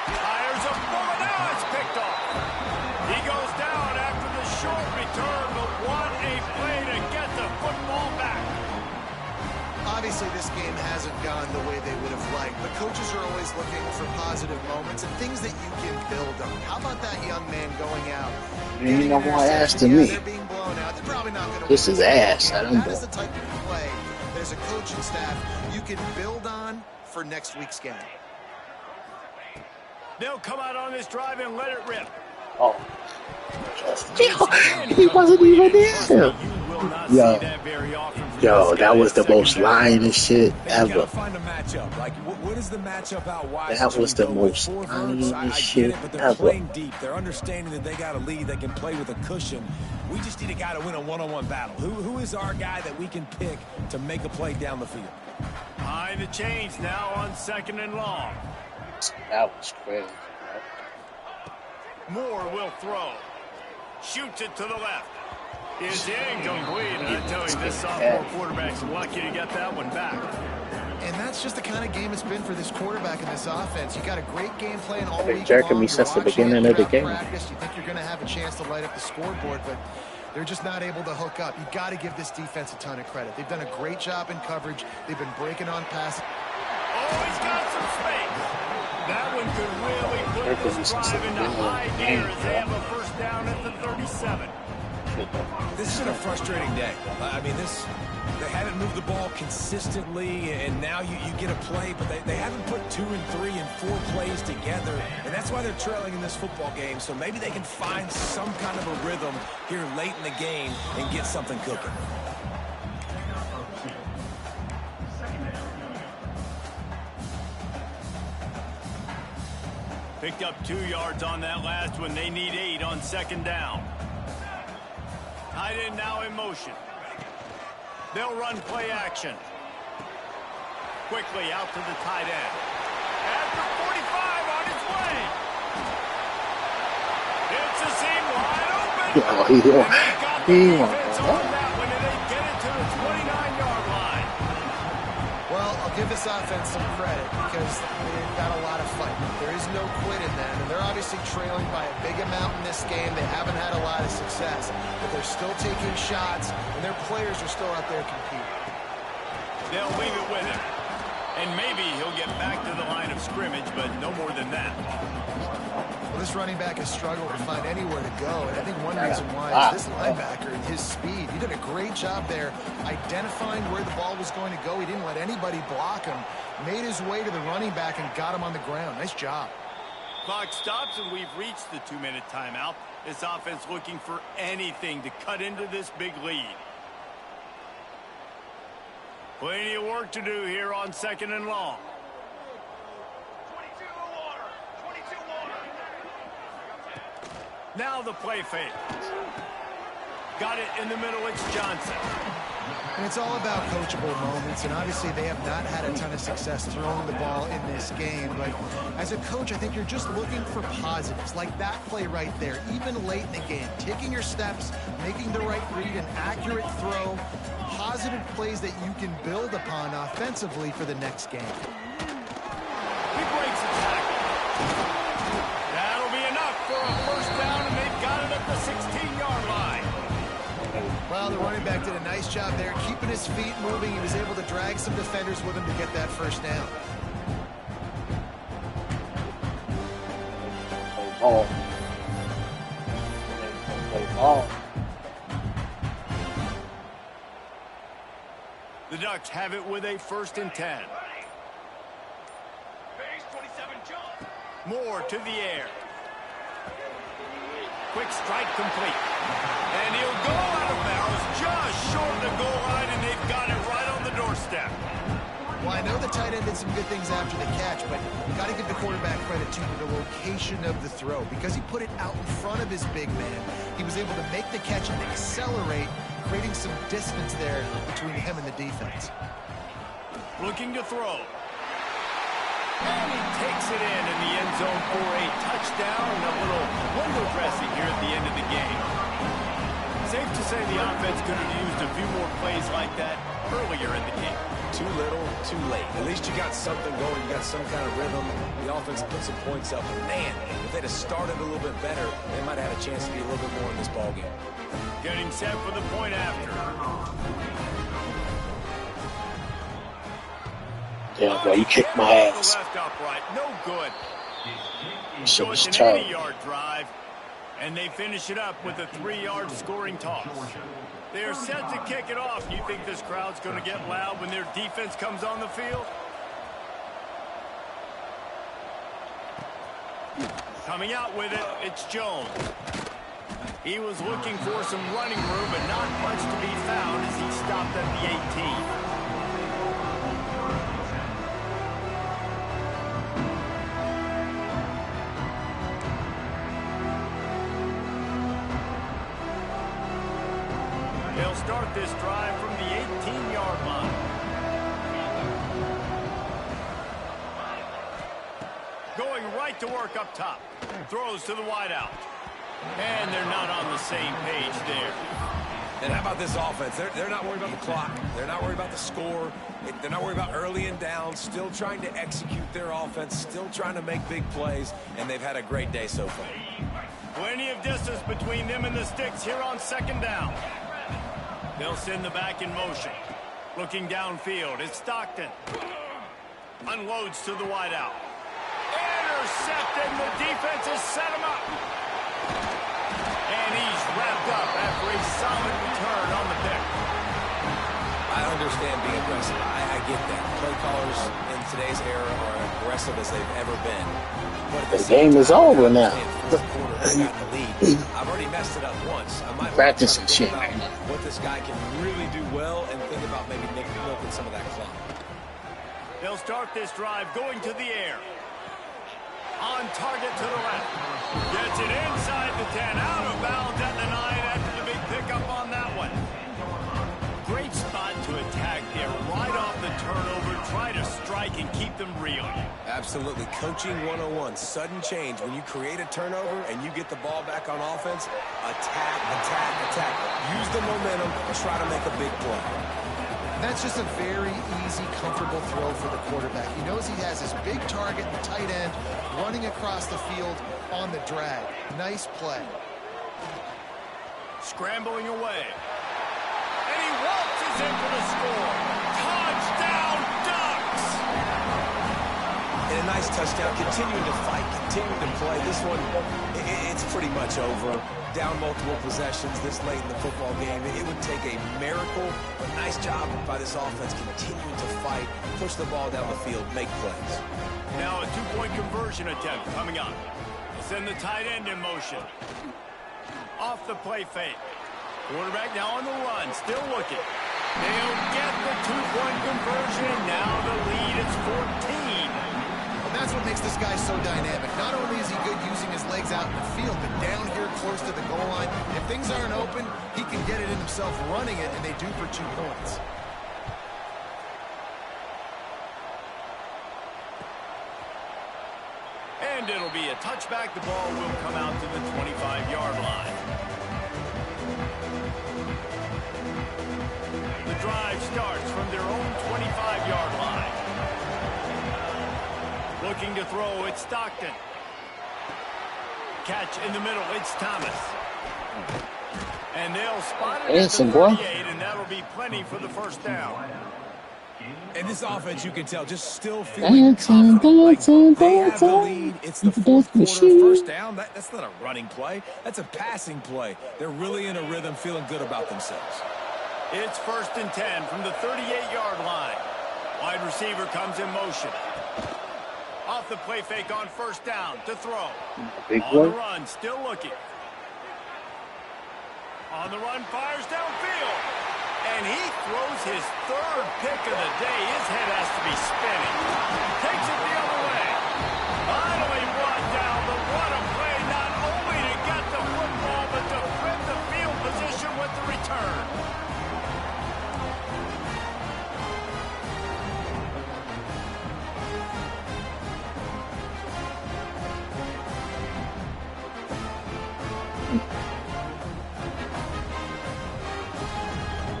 Fires a bullet. Now it's picked off. He goes down after the short return, but what a play to get the football back. Obviously, this game hasn't gone the way they would have liked, but coaches are always looking for positive moments and things that you can build on. How about that young man going out? You ain't no more ass to me. They're being blown out. They're probably not going to This is ass. I don't know. That is the type of play that as a coaching staff you can build on for next week's game. They'll come out on this drive and let it rip. Oh. He wasn't even there. Yo, that was the most lying shit ever. What is the matchup out wide? That was the most lying shit ever. Playing deep. They're understanding that they got a lead. They can play with a cushion. We just need a guy to win a one-on-one battle. Who is our guy that we can pick to make a play down the field? Behind the chains now on second and long. That was crazy. Moore will throw. Shoots it to the left. It's incomplete. And I tell you, this sophomore quarterback's lucky to get that one back. And that's just the kind of game it's been for this quarterback in this offense. You got a great game plan all week jerking long. me since the beginning of the game. Practice. You think you're going to have a chance to light up the scoreboard, but they're just not able to hook up. You got to give this defense a ton of credit. They've done a great job in coverage. They've been breaking on passes. Oh, he's got some space. That one could really put this drive into high gear as they have a first down at the 37. This has been a frustrating day. I mean, they haven't moved the ball consistently, and now you get a play, but they haven't put 2 and 3 and 4 plays together, and that's why they're trailing in this football game. So maybe they can find some kind of a rhythm here late in the game and get something cooking. Picked up 2 yards on that last one. They need 8 on second down. Tight end now in motion. They'll run play action. Quickly out to the tight end. After 45 on his way. It's a seam wide open. And they got the defense on that one, and they get it to the 29-yard line. Well, I'll give this offense some credit because they've got a lot of fight. There is no quit in them, and they're obviously trailing by a big amount in this game. They haven't had a lot of success, but they're still taking shots, and their players are still out there competing. They'll leave it with him. And maybe he'll get back to the line of scrimmage, but no more than that. Well, this running back has struggled to find anywhere to go, and I think one reason why is this linebacker and his speed. He did a great job there identifying where the ball was going to go. He didn't let anybody block him, made his way to the running back and got him on the ground. Nice job. Clock stops, and we've reached the 2-minute timeout. This offense looking for anything to cut into this big lead. Plenty of work to do here on 2nd and long. 22 water. 22 water. Now the play fake. Got it in the middle. It's Johnson. And it's all about coachable moments, and obviously they have not had a ton of success throwing the ball in this game. But as a coach, I think you're just looking for positives, like that play right there, even late in the game. Taking your steps, making the right read, an accurate throw, positive plays that you can build upon offensively for the next game. He breaks the tackle. That'll be enough for a first down, and they've got it at the 16-yard line. Well, the running back did a nice job there, keeping his feet moving. He was able to drag some defenders with him to get that first down. Play ball. The Ducks have it with a 1st and 10. Base 27 jump. Moore to the air. Quick strike complete. And he'll go out of bounds just short of the goal line, and they've got it right on the doorstep. Well, I know the tight end did some good things after the catch, but you got to give the quarterback credit to the location of the throw. Because he put it out in front of his big man, he was able to make the catch and accelerate, creating some distance there between him and the defense. Looking to throw. And he takes it in the end zone for a touchdown and a little window dressing here at the end of the game. Safe to say the offense could have used a few more plays like that earlier in the game. Too little, too late. At least you got something going. You got some kind of rhythm. The offense put some points up. But man, if they'd have started a little bit better, they might have had a chance to be a little bit more in this ballgame. Getting set for the point after. Yeah, bro, you kicked my ass. Left upright, no good. So It's it's an tough. 80-yard drive, and they finish it up with a 3-yard scoring toss. They are set to kick it off. You think this crowd's going to get loud when their defense comes on the field? Coming out with it, it's Jones. He was looking for some running room, but not much to be found as he stopped at the 18. They'll start this drive from the 18-yard line. Going right to work up top. Throws to the wideout. And they're not on the same page there. And how about this offense? They're not worried about the clock. They're not worried about the score. They're not worried about early and down. Still trying to execute their offense. Still trying to make big plays. And they've had a great day so far. Plenty of distance between them and the sticks here on 2nd down. They'll send the back in motion. Looking downfield, it's Stockton. Unloads to the wideout. Intercepted, the defense has set him up. And he's wrapped up after a solid return on the pick. I understand being aggressive. I get that. Play callers in today's era are as aggressive as they've ever been. But The game is over now. I've already messed it up once. I might Practice and shit, about man. what this guy can really do well and think about maybe milking some of that clock. They'll start this drive going to the air. On target to the left. Gets it inside the 10. Out of bounds at the 9 after the big pickup on that one. Great spot to attack there. Right off the turnover. Try to strike and keep them reeling. Absolutely. Coaching 101. Sudden change. When you create a turnover and you get the ball back on offense, attack, attack, attack. Use the momentum. Try to make a big play. And that's just a very easy, comfortable throw for the quarterback. He knows he has his big target, the tight end, running across the field on the drag. Nice play. Scrambling away. And he waltzes in for the score. Touchdown, Ducks! And a nice touchdown. Continuing to fight, continuing to play. This one, it's pretty much over. down multiple possessions this late in the football game. It would take a miracle, but nice job by this offense continuing to fight, push the ball down the field, make plays. Now a two-point conversion attempt coming up. They'll send the tight end in motion. Off the play fake. Quarterback now on the run, still looking. They'll get the two-point conversion. Now the lead is 14. And that's what makes this guy so dynamic. Not only is he good using his legs out in the field, but down here close to the goal line, if things aren't open, he can get it in himself running it, and they do for 2 points. And it'll be a touchback. The ball will come out to the 25-yard line. The drive starts from their own 25-yard line. Looking to throw, it's Stockton. Catch in the middle, it's Thomas. And they'll spot it at the 38, and that'll be plenty for the first down. And this offense, you can tell, just still feeling confident. Like they have the lead. It's the fourth quarter. First down, that's not a running play. That's a passing play. They're really in a rhythm, feeling good about themselves. It's 1st and 10 from the 38-yard line. Wide receiver comes in motion. Off the play fake on first down to throw. Big on one. The run, still looking. On the run, fires downfield. And he throws his 3rd pick of the day. His head has to be spinning. Takes it the other way. Finally brought down, but what a play. Not only to get the football, but to flip the field position with the return.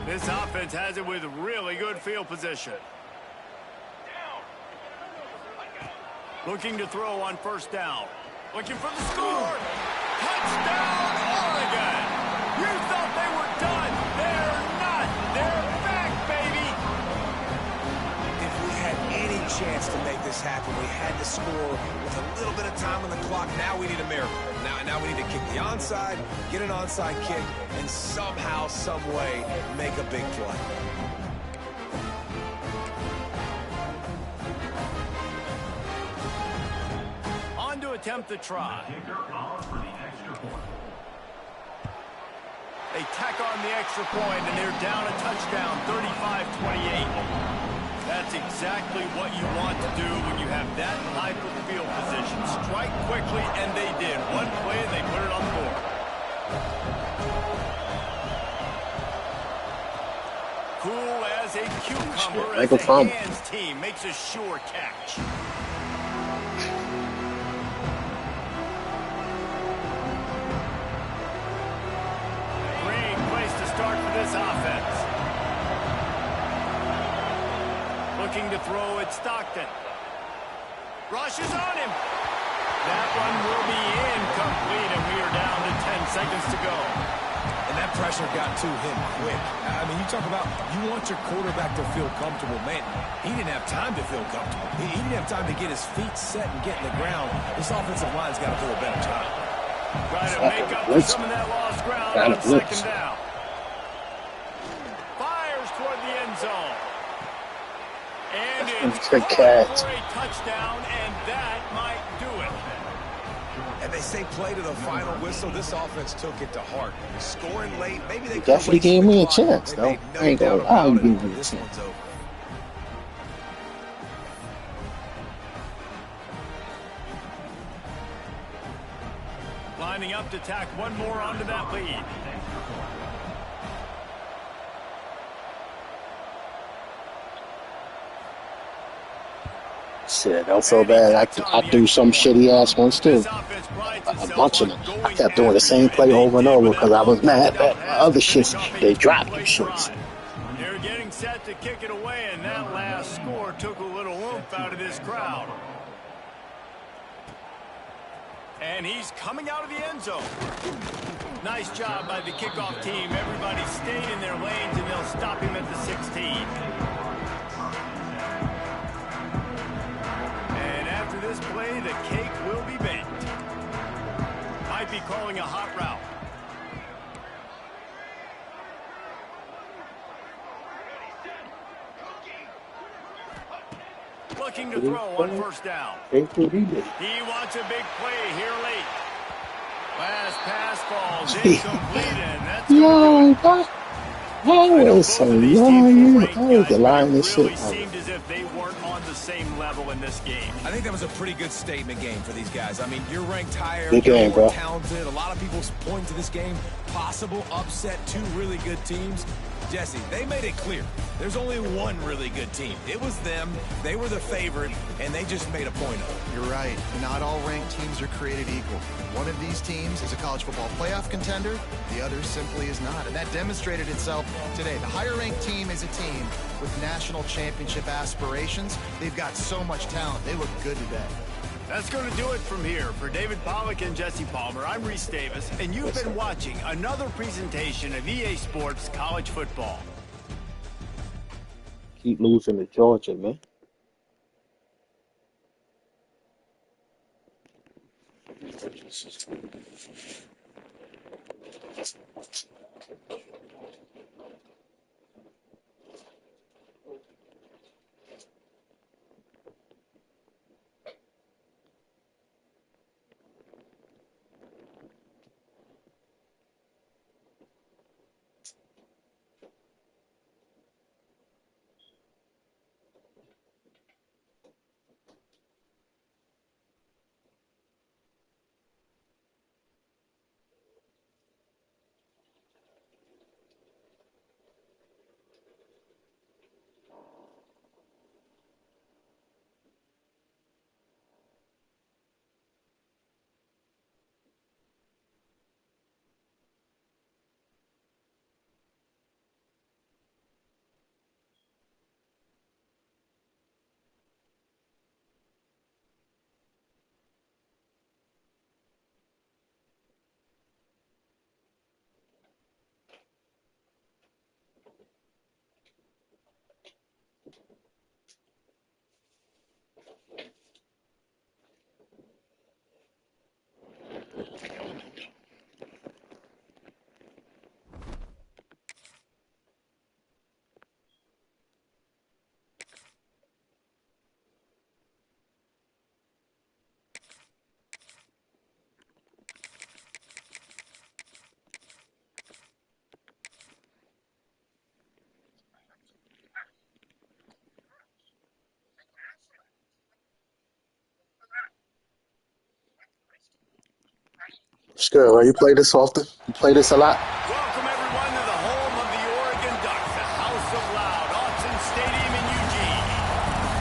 This offense has it with really good field position. Looking to throw on first down. Looking for the score. Touchdown, Oregon. You thought they were done. They're not. They're back, baby. If we had any chance to make this happen, we had to score with a little bit of time on the clock. Now we need a miracle. Now we need to kick the onside, get an onside kick, and somehow, some way, make a big play. On to attempt the try. They tack on the extra point, and they're down a touchdown, 35-28. That's exactly what you want to do when you have that type of field position. Strike quickly, and they did. One play, and they put it on the board. Cool as a cucumber as the hands team makes a sure catch. Great place to start for this offense. Looking to throw at Stockton. Rushes on him. That one will be incomplete, and we are down to 10 seconds to go. And that pressure got to him quick. I mean, you talk about you want your quarterback to feel comfortable. Man, he didn't have time to feel comfortable. He didn't have time to get his feet set and get in the ground. This offensive line's got to do a better job. Trying to make up for some of that lost ground on second down. Fires toward the end zone. And it's for a touchdown, and that might do it. And they say play to the final whistle. This offense took it to heart. Scoring late, maybe they definitely gave me a chance, though. I ain't gonna lie, you gave me a chance. Lining up to tack one more onto that lead. Shit, I feel bad. I do some shitty ass ones too. A bunch of them. I kept doing the same play over and over because I was mad that other shits, they dropped them shits. They're getting set to kick it away, and that last score took a little oomph out of this crowd. And he's coming out of the end zone. Nice job by the kickoff team. Everybody stayed in their lanes, and they'll stop him at the 16. After this play, the cake will be baked. Might be calling a hot route. looking to throw on first down. He did. He wants a big play here late. Last pass falls incomplete, and that's going to do it. Oh, it's so long. Oh, the line is really shit. seemed as if they weren't on the same level in this game. I think that was a pretty good statement game for these guys. I mean, you're ranked higher, Good you're game, more bro. talented. A lot of people point to this game. Possible upset, two really good teams. Jesse, they made it clear. There's only one really good team. It was them. They were the favorite, and they just made a point of it. You're right. Not all ranked teams are created equal. One of these teams is a college football playoff contender. The other simply is not. And that demonstrated itself today. The higher-ranked team is a team with national championship aspirations. They've got so much talent. They look good today. That's going to do it from here. For David Pollack and Jesse Palmer, I'm Reese Davis, and you've been watching another presentation of EA Sports College Football. Keep losing to Georgia, man. Sure, you play this often? You play this a lot? Welcome, everyone, to the home of the Oregon Ducks, the House of Loud, Autzen Stadium in Eugene.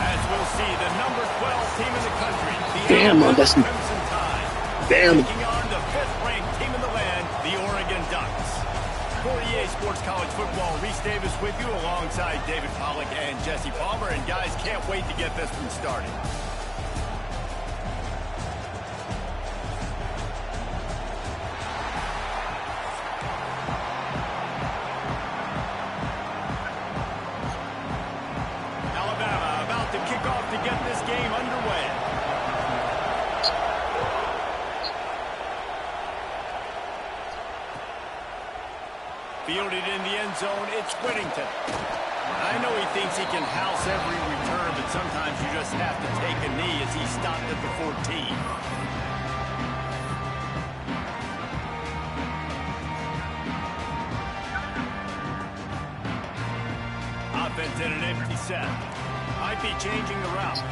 As we'll see, the number 12 team in the country, the Damn, that's Crimson Tide, damn. taking on the 5th-ranked team in the land, the Oregon Ducks. For EA Sports College Football, Reese Davis with you alongside David Pollack and Jesse Palmer. And guys, can't wait to get this one started. Alabama about to kick off to get this game underway. Fielded in the end zone, it's Whittington. I know he thinks he can house every return, but sometimes you just have to take a knee as he stopped at the 14. Offense in an empty set. Might be changing the route.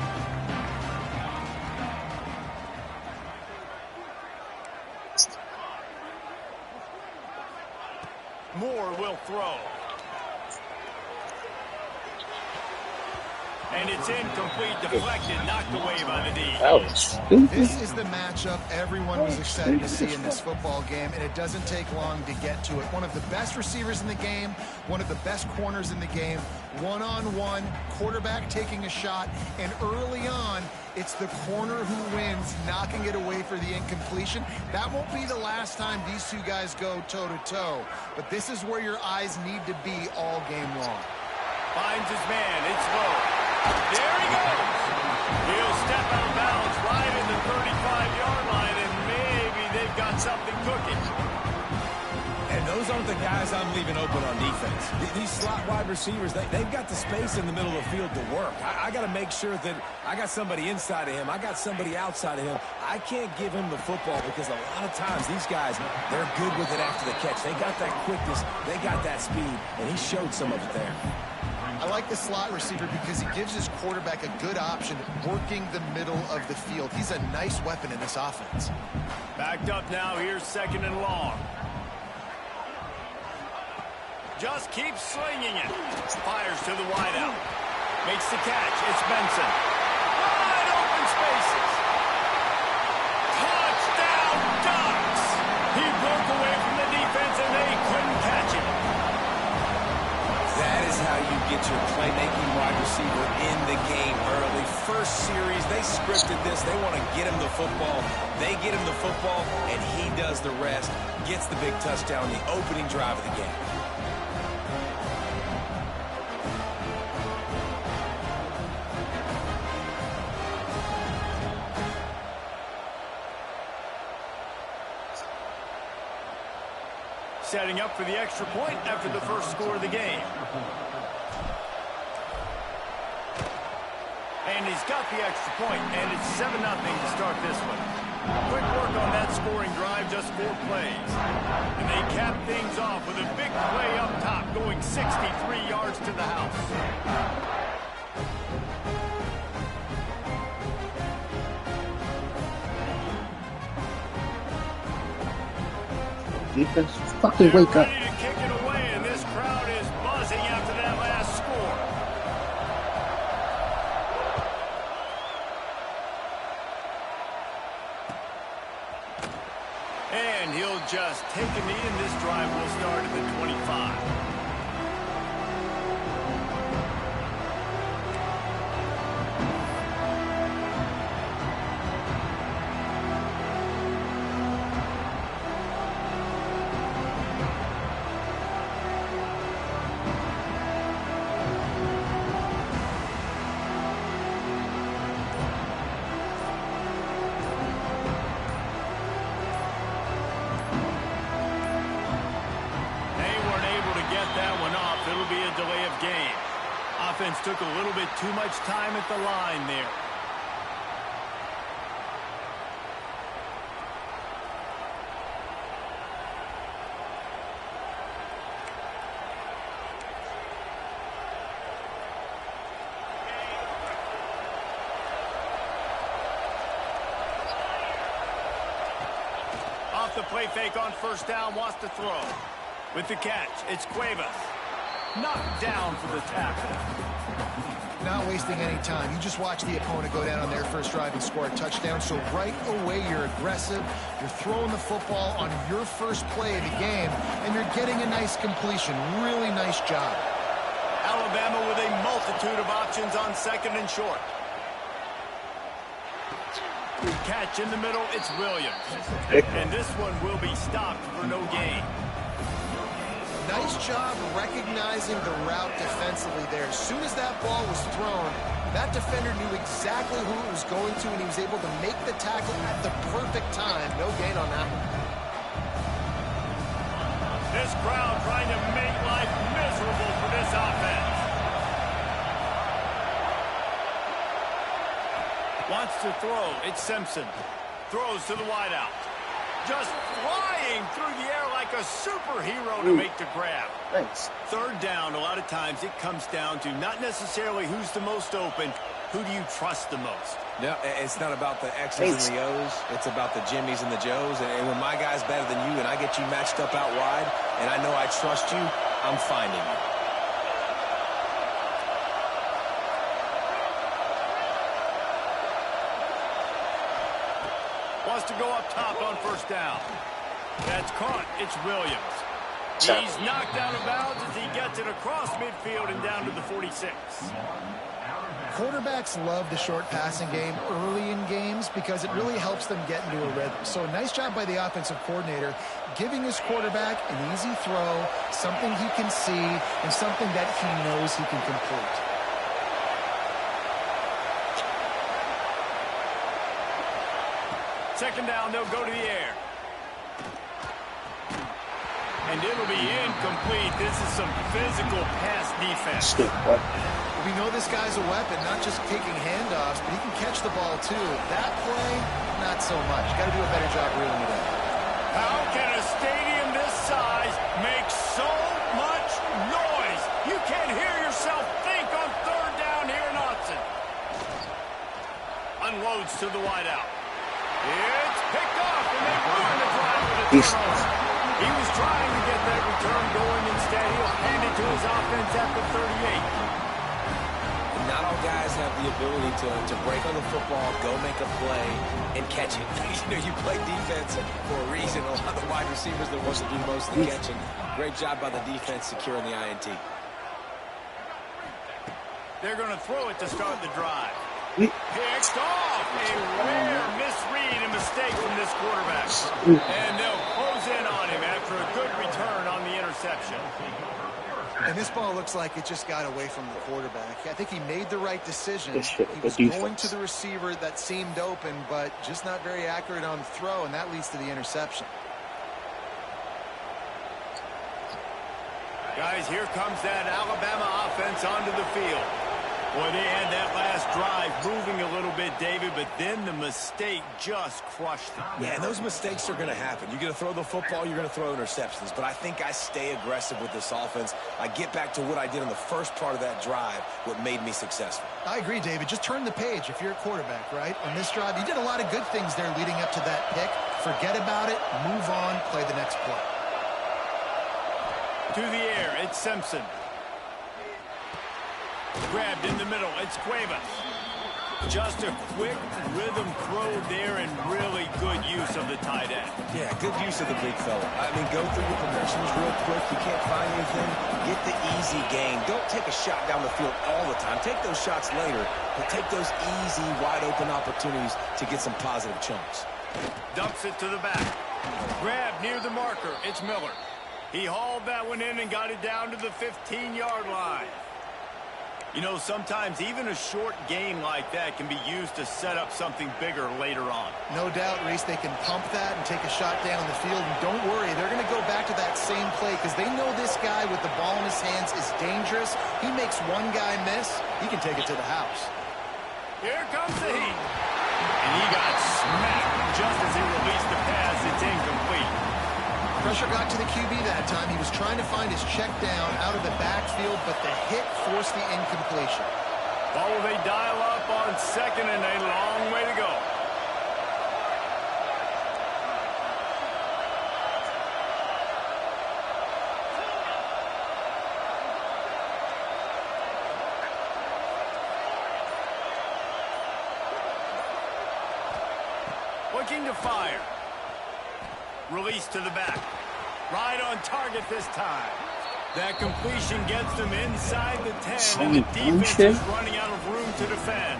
Moore will throw. And it's incomplete, deflected, knocked away by the D. This is the matchup everyone was excited to see in this football game, and it doesn't take long to get to it. One of the best receivers in the game, one of the best corners in the game, one-on-one, quarterback taking a shot, and early on, it's the corner who wins, knocking it away for the incompletion. That won't be the last time these two guys go toe-to-toe, but this is where your eyes need to be all game long. Finds his man, it's low. There he goes. He'll step out of bounds right in the 35-yard line, and maybe they've got something cooking. And those those aren't the guys I'm leaving open on defense. These slot wide receivers, they've got the space in the middle of the field to work. I got to make sure that I got somebody inside of him. I got somebody outside of him. I can't give him the football because a lot of times these guys, they're good with it after the catch. They got that quickness. They got that speed, and he showed some of it there. I like the slot receiver because he gives his quarterback a good option working the middle of the field. He's a nice weapon in this offense. Backed up now. Here's 2nd and long. Just keeps slinging it. Fires to the wideout. Makes the catch. It's Benson. Wide open spaces. Touchdown Ducks. He broke away from the defense and they couldn't catch him. That is how you get your playmaking wide receiver in the game early. First series, they scripted this. They want to get him the football. They get him the football, and he does the rest. Gets the big touchdown, the opening drive of the game. Setting up for the extra point after the first score of the game. And he's got the extra point, and it's 7-0 to start this one. Quick work on that scoring drive, just 4 plays. And they cap things off with a big play up top, going 63 yards to the house. Defense, fucking wake up. Ready to kick it away, and this crowd is buzzing after that last score. And he'll just take a knee, and this drive will start at the 25. Delay of game. Offense took a little bit too much time at the line there. Off the play fake on first down, wants to throw. With the catch, it's Cuevas. Knocked down for the tackle. Not wasting any time. You just watch the opponent go down on their first drive and score a touchdown. So right away, you're aggressive. You're throwing the football on your first play of the game, and you're getting a nice completion. Really nice job. Alabama with a multitude of options on 2nd and short. Catch in the middle, it's Williams. And this one will be stopped for no gain. Nice job recognizing the route defensively there. As soon as that ball was thrown, that defender knew exactly who it was going to, and he was able to make the tackle at the perfect time. No gain on that one. This crowd trying to make life miserable for this offense. Wants to throw. It's Simpson. Throws to the wideout. Just flying through the air like a superhero to make the grab. Thanks. 3rd down, a lot of times it comes down to not necessarily who's the most open, who do you trust the most? No, it's not about the X's and the O's. It's about the Jimmies and the Joes. And when my guy's better than you and I get you matched up out wide and I know I trust you, I'm finding you. Wants to go up top on first down. That's caught. It's Williams. He's knocked out of bounds as he gets it across midfield and down to the 46. Quarterbacks love the short passing game early in games because it really helps them get into a rhythm. So a nice job by the offensive coordinator giving his quarterback an easy throw, something he can see, and something that he knows he can complete. Second down, they'll go to the air. And it'll be incomplete. This is some physical pass defense. We know this guy's a weapon, not just taking handoffs, but he can catch the ball too. That play, not so much. Got to do a better job reeling it in. How can a stadium this size make so much noise? You can't hear yourself think on third down here in Austin. Unloads to the wideout. It's picked off, and they ruin the drive with a turnover. He was trying to get that return going. Instead, he'll hand it to his offense at the 38. Not all guys have the ability to break on the football, go make a play, and catch it. You play defense for a reason. A lot of the wide receivers that want to do most of the catching. Great job by the defense securing the INT. They're going to throw it to start the drive. Picked off. A rare misread and mistake from this quarterback. And they'll close in on him after a good return on the interception. And this ball looks like it just got away from the quarterback. I think he made the right decision. He was going to the receiver that seemed open, but just not very accurate on the throw, and that leads to the interception. Guys, here comes that Alabama offense onto the field. Boy, they had that last drive moving a little bit, David, but then the mistake just crushed them. Yeah, and those mistakes are going to happen. You're going to throw the football, you're going to throw interceptions. But I think I stay aggressive with this offense. I get back to what I did in the first part of that drive, what made me successful. I agree, David. Just turn the page if you're a quarterback, right? On this drive, you did a lot of good things there leading up to that pick. Forget about it, move on, play the next play. To the air, it's Simpson. Grabbed in the middle, it's Cuevas. Just a quick rhythm throw there and really good use of the tight end. Yeah, good use of the big fella. I mean, go through your progressions real quick. You can't find anything. Get the easy gain. Don't take a shot down the field all the time. Take those shots later, but take those easy, wide-open opportunities to get some positive chunks. Dumps it to the back. Grab near the marker. It's Miller. He hauled that one in and got it down to the 15-yard line. You know, sometimes even a short game like that can be used to set up something bigger later on. No doubt, Reese, they can pump that and take a shot down the field. And don't worry, they're going to go back to that same play because they know this guy with the ball in his hands is dangerous. He makes one guy miss, he can take it to the house. Here comes the heat. And he got smacked just as he released the pass. It's incomplete. Pressure got to the QB that time. He was trying to find his check down out of the backfield, but the hit forced the incompletion. Oh, they dial up on second and a long way to go. Looking to fire. Release to the back. Right on target this time. That completion gets them inside the 10, and the defense is running out of room to defend.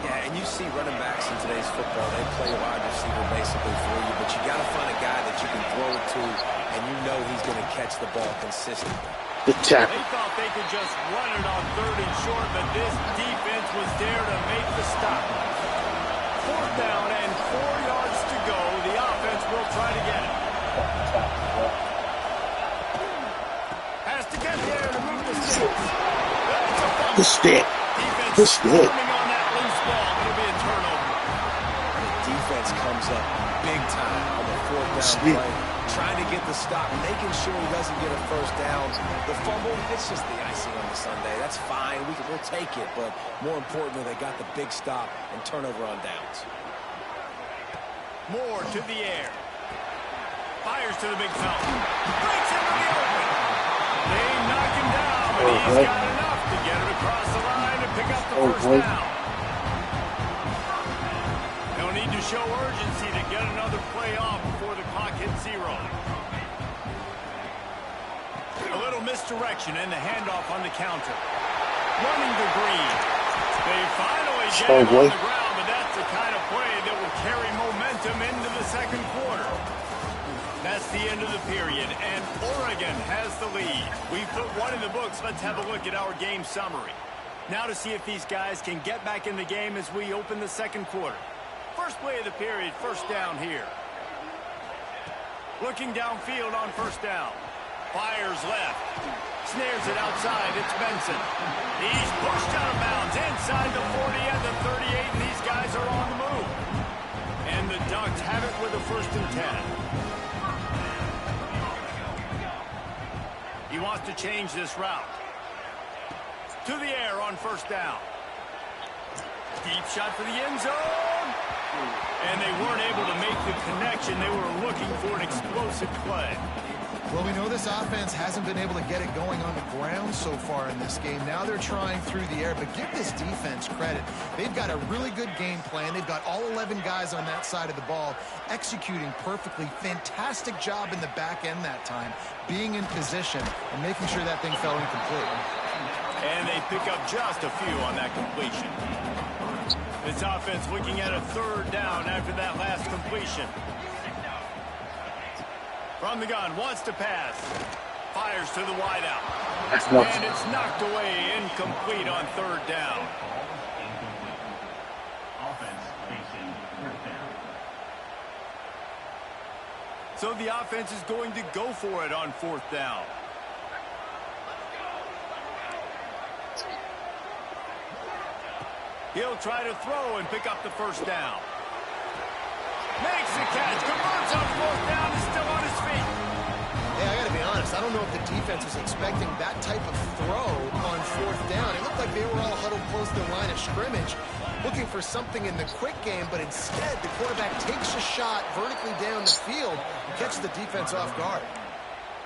Yeah, and you see running backs in today's football, they play a wide receiver basically for you, but you got to find a guy that you can throw it to, and you know he's going to catch the ball consistently. They thought they could just run it on third and short, but this defense was there to make the stop. Fourth down and 4 yards to go. The offense will try to get it. Has to get there to move the sticks. The stick. The stick. On that loose ball. It'll be a turnover. The defense comes up big time on the fourth down play. Trying to get the stop, making sure he doesn't get a first down. The fumble, it's just the icing on the sundae. That's fine. We'll take it, but more importantly, they got the big stop and turnover on downs. Moore to the air. Fires to the big fella. Breaks into the open. They knock him down, but he's got enough to get it across the line and pick up the first down. They'll need to show urgency to get another play off before the clock hits zero. A little misdirection and the handoff on the counter. Running to Green. They finally get him on the ground, but that's the kind of play that will carry momentum into the second quarter. That's the end of the period, and Oregon has the lead. We've put one in the books. Let's have a look at our game summary. Now to see if these guys can get back in the game as we open the second quarter. First play of the period, first down here. Looking downfield on first down. Fires left. Snares it outside. It's Benson. He's pushed out of bounds inside the 40 and the 38, and these guys are on the move. And the Ducks have it with a 1st and 10. He wants to change this route. To the air on first down. Deep shot for the end zone. And they weren't able to make the connection. They were looking for an explosive play. Well, we know this offense hasn't been able to get it going on the ground so far in this game. Now they're trying through the air, but give this defense credit. They've got a really good game plan. They've got all 11 guys on that side of the ball executing perfectly. Fantastic job in the back end that time, being in position and making sure that thing fell incomplete. And they pick up just a few on that completion. This offense looking at a 3rd down after that last completion. From the gun, wants to pass. Fires to the wideout. And it's knocked away, incomplete on 3rd down. Offense facing 3rd down. So the offense is going to go for it on 4th down. He'll try to throw and pick up the 1st down. Makes the catch, converts on 4th down, is still on his feet. Hey, I gotta be honest, I don't know if the defense was expecting that type of throw on 4th down. It looked like they were all huddled close to the line of scrimmage, looking for something in the quick game, but instead the quarterback takes a shot vertically down the field and catches the defense off guard.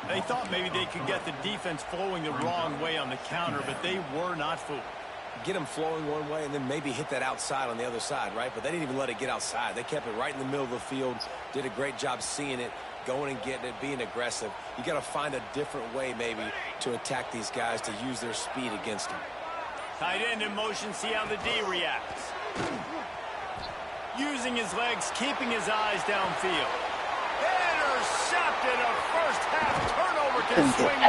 They thought maybe they could get the defense flowing the wrong way on the counter, but they were not fooled. Get them flowing one way and then maybe hit that outside on the other side, right? But they didn't even let it get outside. They kept it right in the middle of the field, did a great job seeing it, going and getting it, being aggressive. You got to find a different way maybe to attack these guys, to use their speed against them. Tight end in motion, see how the D reacts. Using his legs, keeping his eyes downfield. Intercepted, a first-half turnover can swing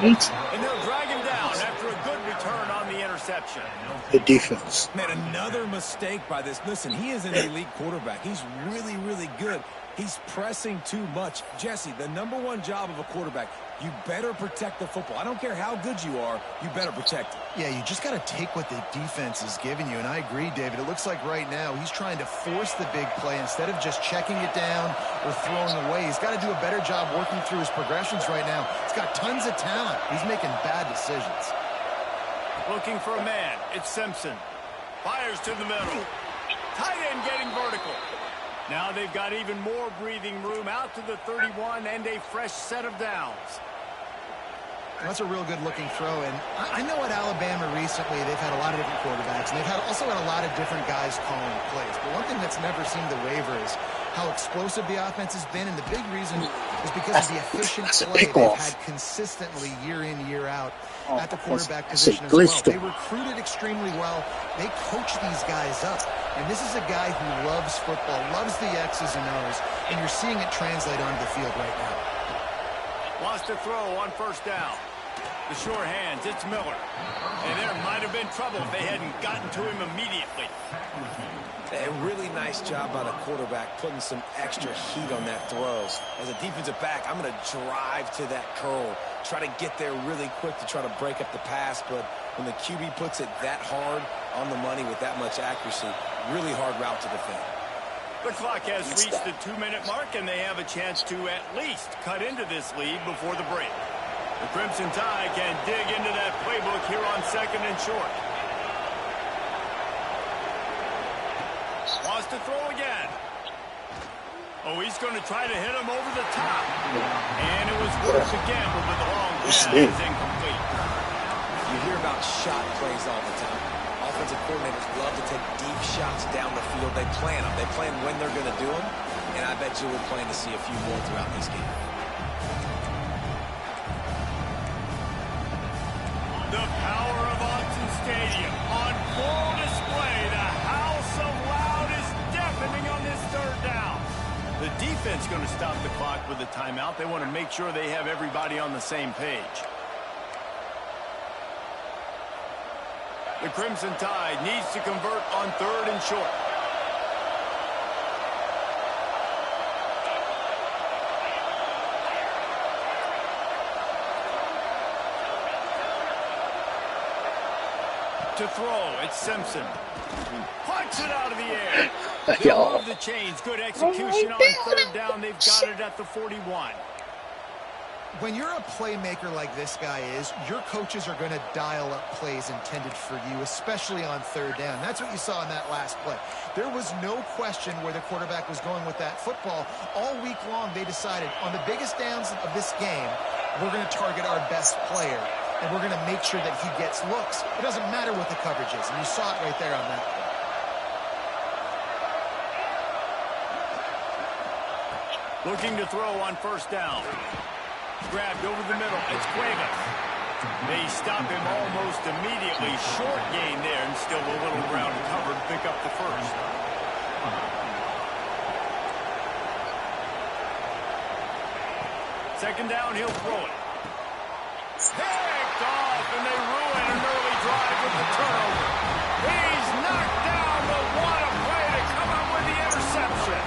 momentum. And they'll drag him down after a good return on the interception. The defense. Man, another mistake by this. Listen, he is an elite quarterback. He's really, really good. He's pressing too much. Jesse, the #1 job of a quarterback, you better protect the football. I don't care how good you are, you better protect it. Yeah, you just got to take what the defense is giving you. And I agree, David. It looks like right now he's trying to force the big play instead of just checking it down or throwing away. He's got to do a better job working through his progressions right now. He's got tons of talent. He's making bad decisions. Looking for a man. It's Simpson. Fires to the middle. Tight end getting vertical. Now they've got even more breathing room out to the 31 and a fresh set of downs. That's a real good-looking throw, and I know at Alabama recently they've had a lot of different quarterbacks, and they've also had a lot of different guys calling plays. But one thing that's never seemed to waver is how explosive the offense has been, and the big reason is because of the efficient play they've had consistently year in, year out at the quarterback position as well. They recruited extremely well. They coach these guys up, and this is a guy who loves football, loves the X's and O's, and you're seeing it translate onto the field right now. Wants to throw on first down. The sure hands, it's Miller. And there might have been trouble if they hadn't gotten to him immediately. A really nice job by the quarterback, putting some extra heat on that throw. As a defensive back, I'm going to drive to that curl, try to get there really quick to try to break up the pass. But when the QB puts it that hard on the money with that much accuracy, really hard route to defend. The clock has reached the 2-minute mark, and they have a chance to at least cut into this lead before the break. The Crimson Tide can dig into that playbook here on 2nd and short. Wants to throw again. Oh, he's going to try to hit him over the top. And it was worth the gamble, but the long pass is incomplete. You hear about shot plays all the time. Offensive coordinators love to take deep shots down the field. They plan them. They plan when they're going to do them. And I bet you we're planning to see a few more throughout this game. The power of Autzen Stadium on full display. The house of loud is deafening on this 3rd down. The defense going to stop the clock with a timeout. They want to make sure they have everybody on the same page. The Crimson Tide needs to convert on 3rd and short. to throw. It's Simpson. Punts it out of the air. They'll move the chains. Good execution on third down. They've got it at the 41. When you're a playmaker like this guy is, your coaches are going to dial up plays intended for you, especially on third down. That's what you saw in that last play. There was no question where the quarterback was going with that football. All week long, they decided on the biggest downs of this game, we're going to target our best player, and we're going to make sure that he gets looks. It doesn't matter what the coverage is, and you saw it right there on that play. Looking to throw on first down. Grabbed over the middle. It's Cuevas. They stop him almost immediately. Short gain there, and still a little ground covered to pick up the first. Second down, he'll throw it. Picked off, and they ruin an early drive with the turnover. He's knocked down, but what a play to come up with the interception.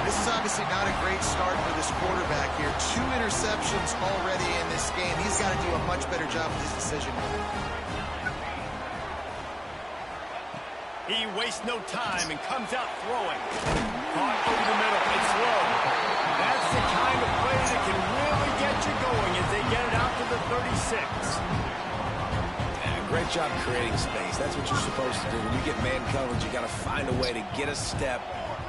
This is obviously not a great start for this quarterback here. 2 interceptions already in this game. He's got to do a much better job with his decision. He wastes no time and comes out throwing. Caught over the middle. It's low. That's the kind of play that can really get you going as they get it out to the 36. Great job creating space. That's what you're supposed to do. When you get man coverage, you got to find a way to get a step,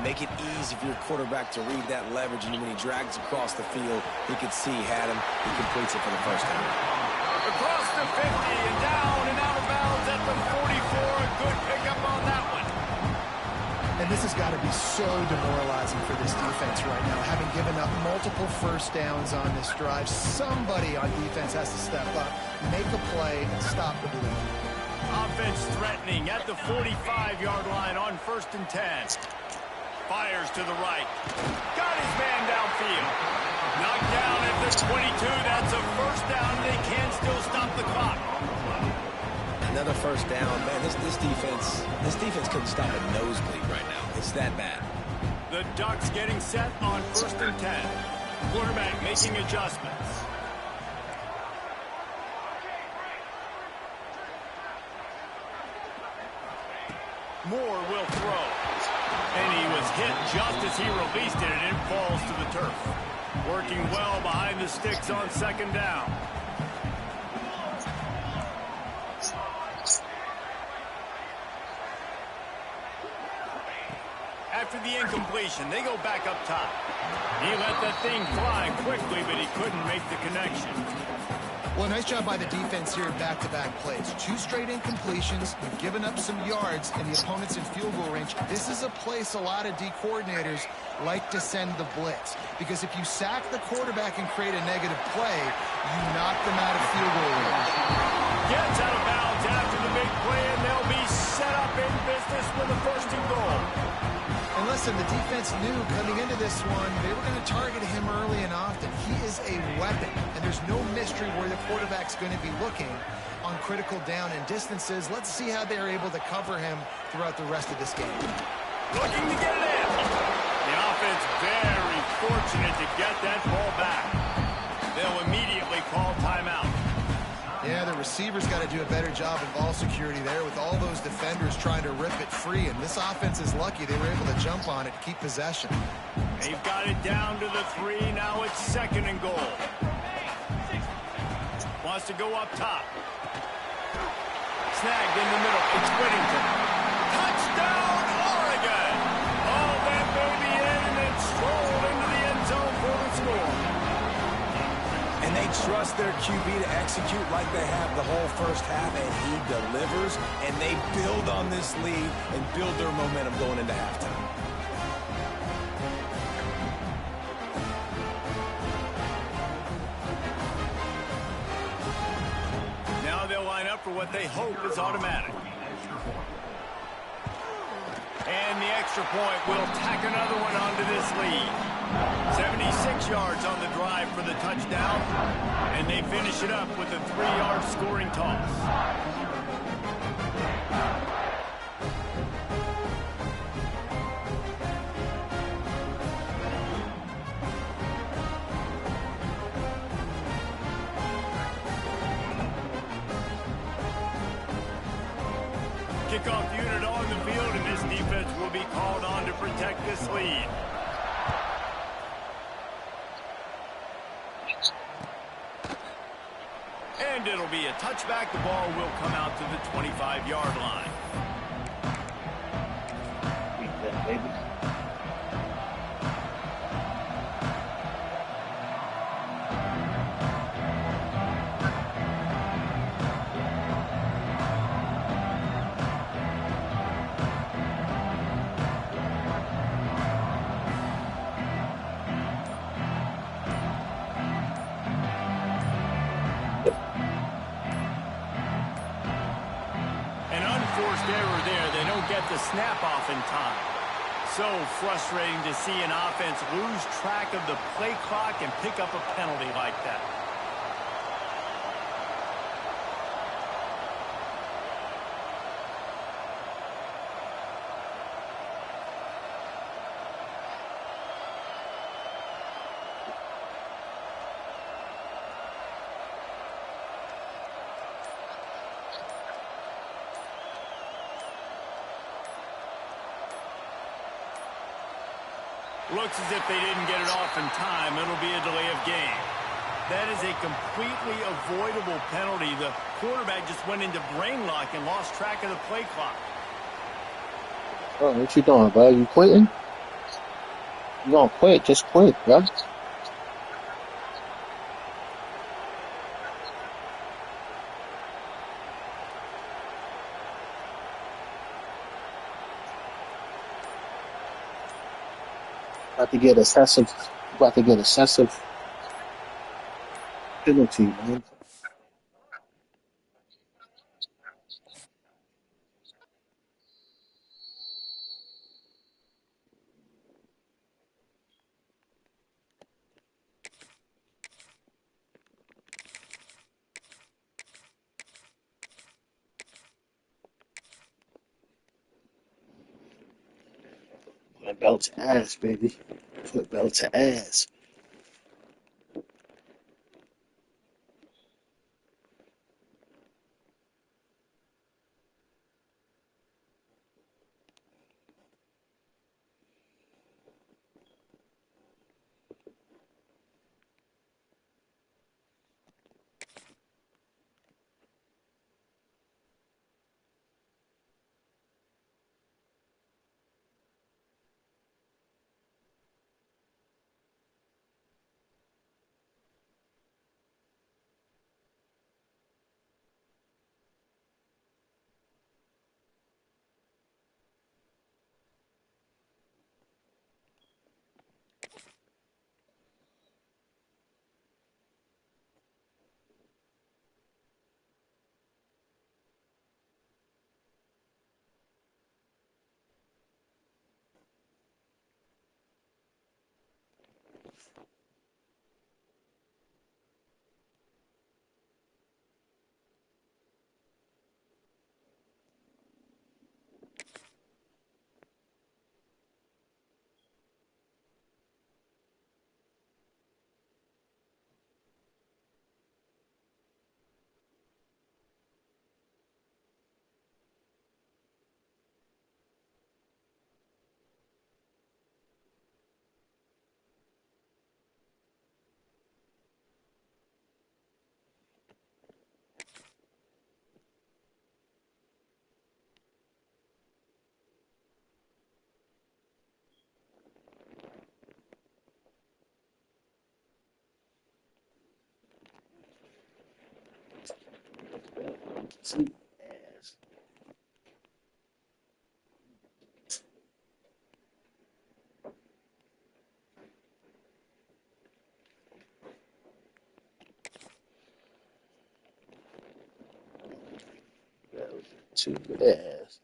make it easy for your quarterback to read that leverage, and when he drags across the field, he could see he had him. He completes it for the first time. Across the 50 and down and out of bounds at the 44. A good pickup on that one. And this has got to be so demoralizing for this defense right now. Having given up multiple first downs on this drive, somebody on defense has to step up, make a play, and stop the bleed. Offense threatening at the 45-yard line on 1st and 10. Fires to the right. Got his man downfield. Knocked down at the 22. That's a first down. They can still stop the clock. Another first down. Man, this defense couldn't stop a nosebleed right now. It's that bad. The Ducks getting set on 1st and 10. Quarterback making adjustments. Moore will throw. And he was hit just as he released it, and it falls to the turf. Working well behind the sticks on 2nd down. After the incompletion, they go back up top. He let that thing fly quickly, but he couldn't make the connection. Well, nice job by the defense here in back-to-back plays. 2 straight incompletions. You've given up some yards, and the opponent's in field goal range. This is a place a lot of D coordinators like to send the blitz, because if you sack the quarterback and create a negative play, you knock them out of field goal range. Gets out of bounds after the big play, and they'll be set up in business with a 1st and goal. And listen, the defense knew coming into this one, they were going to target him early and often. He is a weapon, and there's no mystery where the quarterback's going to be looking on critical down and distances. Let's see how they're able to cover him throughout the rest of this game. Looking to get it in. The offense very fortunate to get that ball back. They'll immediately call timeout. Yeah, the receiver's got to do a better job of ball security there with all those defenders trying to rip it free, and this offense is lucky they were able to jump on it to keep possession. They've got it down to the 3. Now it's 2nd and goal. Wants to go up top. Snagged in the middle. It's Whittington. Touchdown, Oregon! All that baby in and then strolled into the end zone for the score. And they trust their QB to execute like they have the whole first half, and he delivers, and they build on this lead and build their momentum going into halftime. Now they'll line up for what they hope is automatic. And the extra point will tack another one onto this lead. 76 yards on the drive for the touchdown, and they finish it up with a 3-yard scoring toss. Kickoff unit on the field, and this defense will be called on to protect this lead. And it'll be a touchback. The ball will come out to the 25-yard line. Baby. An unforced error there. They don't get the snap off in time. So frustrating to see an offense lose track of the play clock and pick up a penalty like that. Looks as if they didn't get it off in time. It'll be a delay of game. That is a completely avoidable penalty. The quarterback just went into brain lock and lost track of the play clock. Oh, what you doing, bro? You quitting? You gonna quit? Just quit, bro. About to get excessive penalty, man. Put belt to ass, baby. Put belt to ass. Sleep ass. Belt to ass.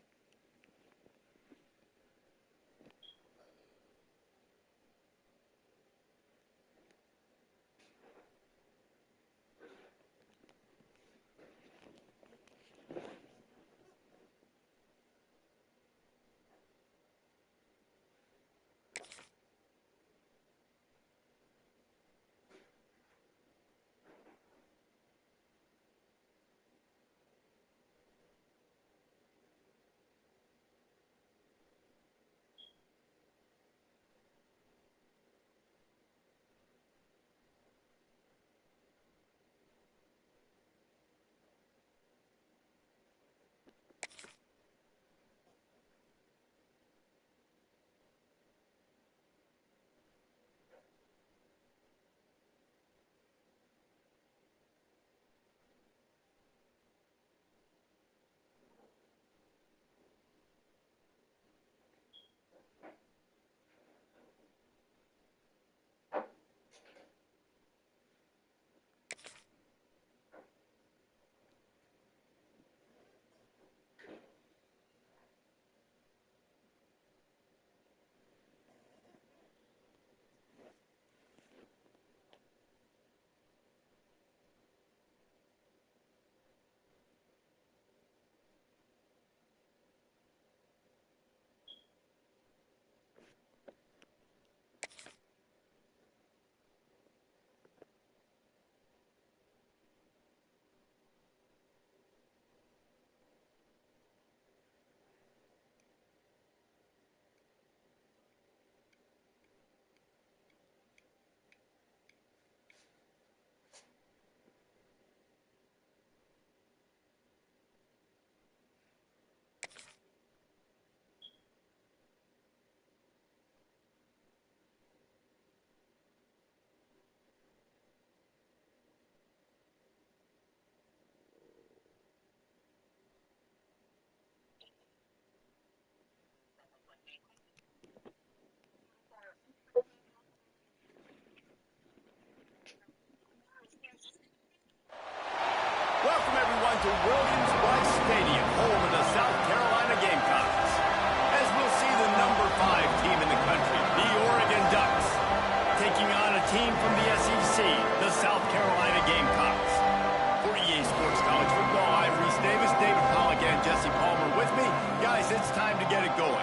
realize it's time to get it going.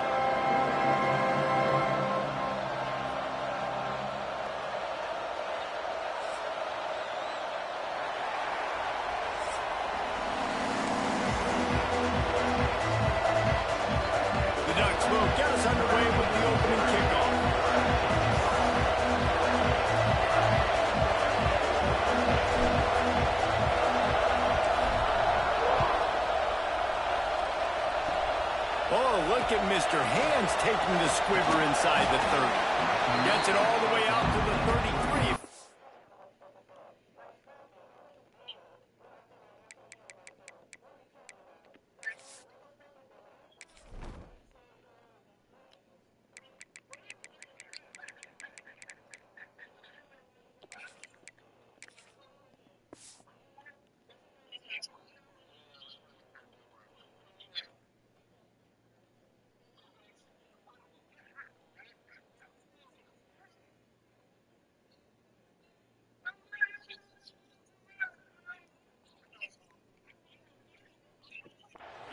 The Ducks will get us underway with the opening kickoff. Oh, look at Mr. Hands taking the squibber inside the 30. Gets it all the way out to the 33.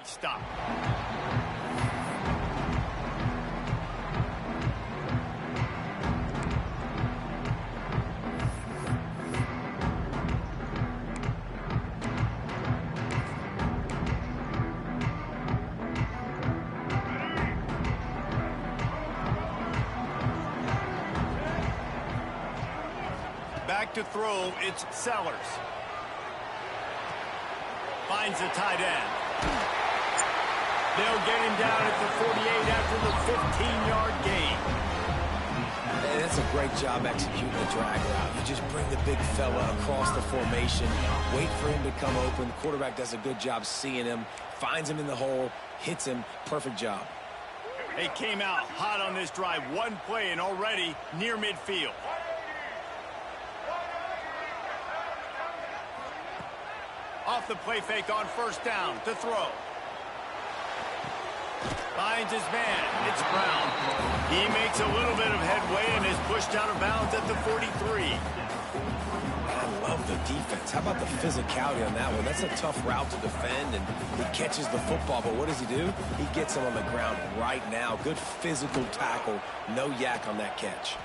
Stop. Back to throw, it's Sellers. Finds the tight end. They'll get him down at the 48 after the 15-yard gain. Hey, that's a great job executing the drag route. You just bring the big fella across the formation, wait for him to come open. The quarterback does a good job seeing him, finds him in the hole, hits him. Perfect job. They came out hot on this drive. One play and already near midfield. Off the play fake on first down to throw. Finds his man. It's Brown. He makes a little bit of headway and is pushed out of bounds at the 43. I love the defense. How about the physicality on that one? That's a tough route to defend, and he catches the football, but what does he do? He gets him on the ground right now. Good physical tackle. No yak on that catch.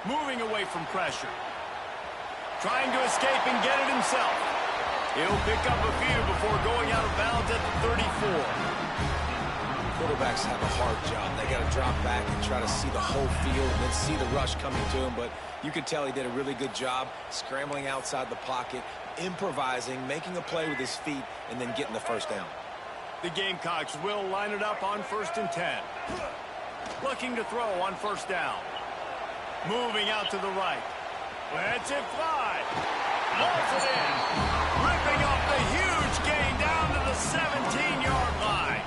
Moving away from pressure. Trying to escape and get it himself. He'll pick up a few before going out of bounds at the 34. Quarterbacks have a hard job. They got to drop back and try to see the whole field and then see the rush coming to him. But you could tell he did a really good job scrambling outside the pocket, improvising, making a play with his feet, and then getting the first down. The Gamecocks will line it up on 1st and 10. Looking to throw on first down. Moving out to the right. Lets it fly. Hauls it in. Ripping off the huge gain down to the 17-yard line.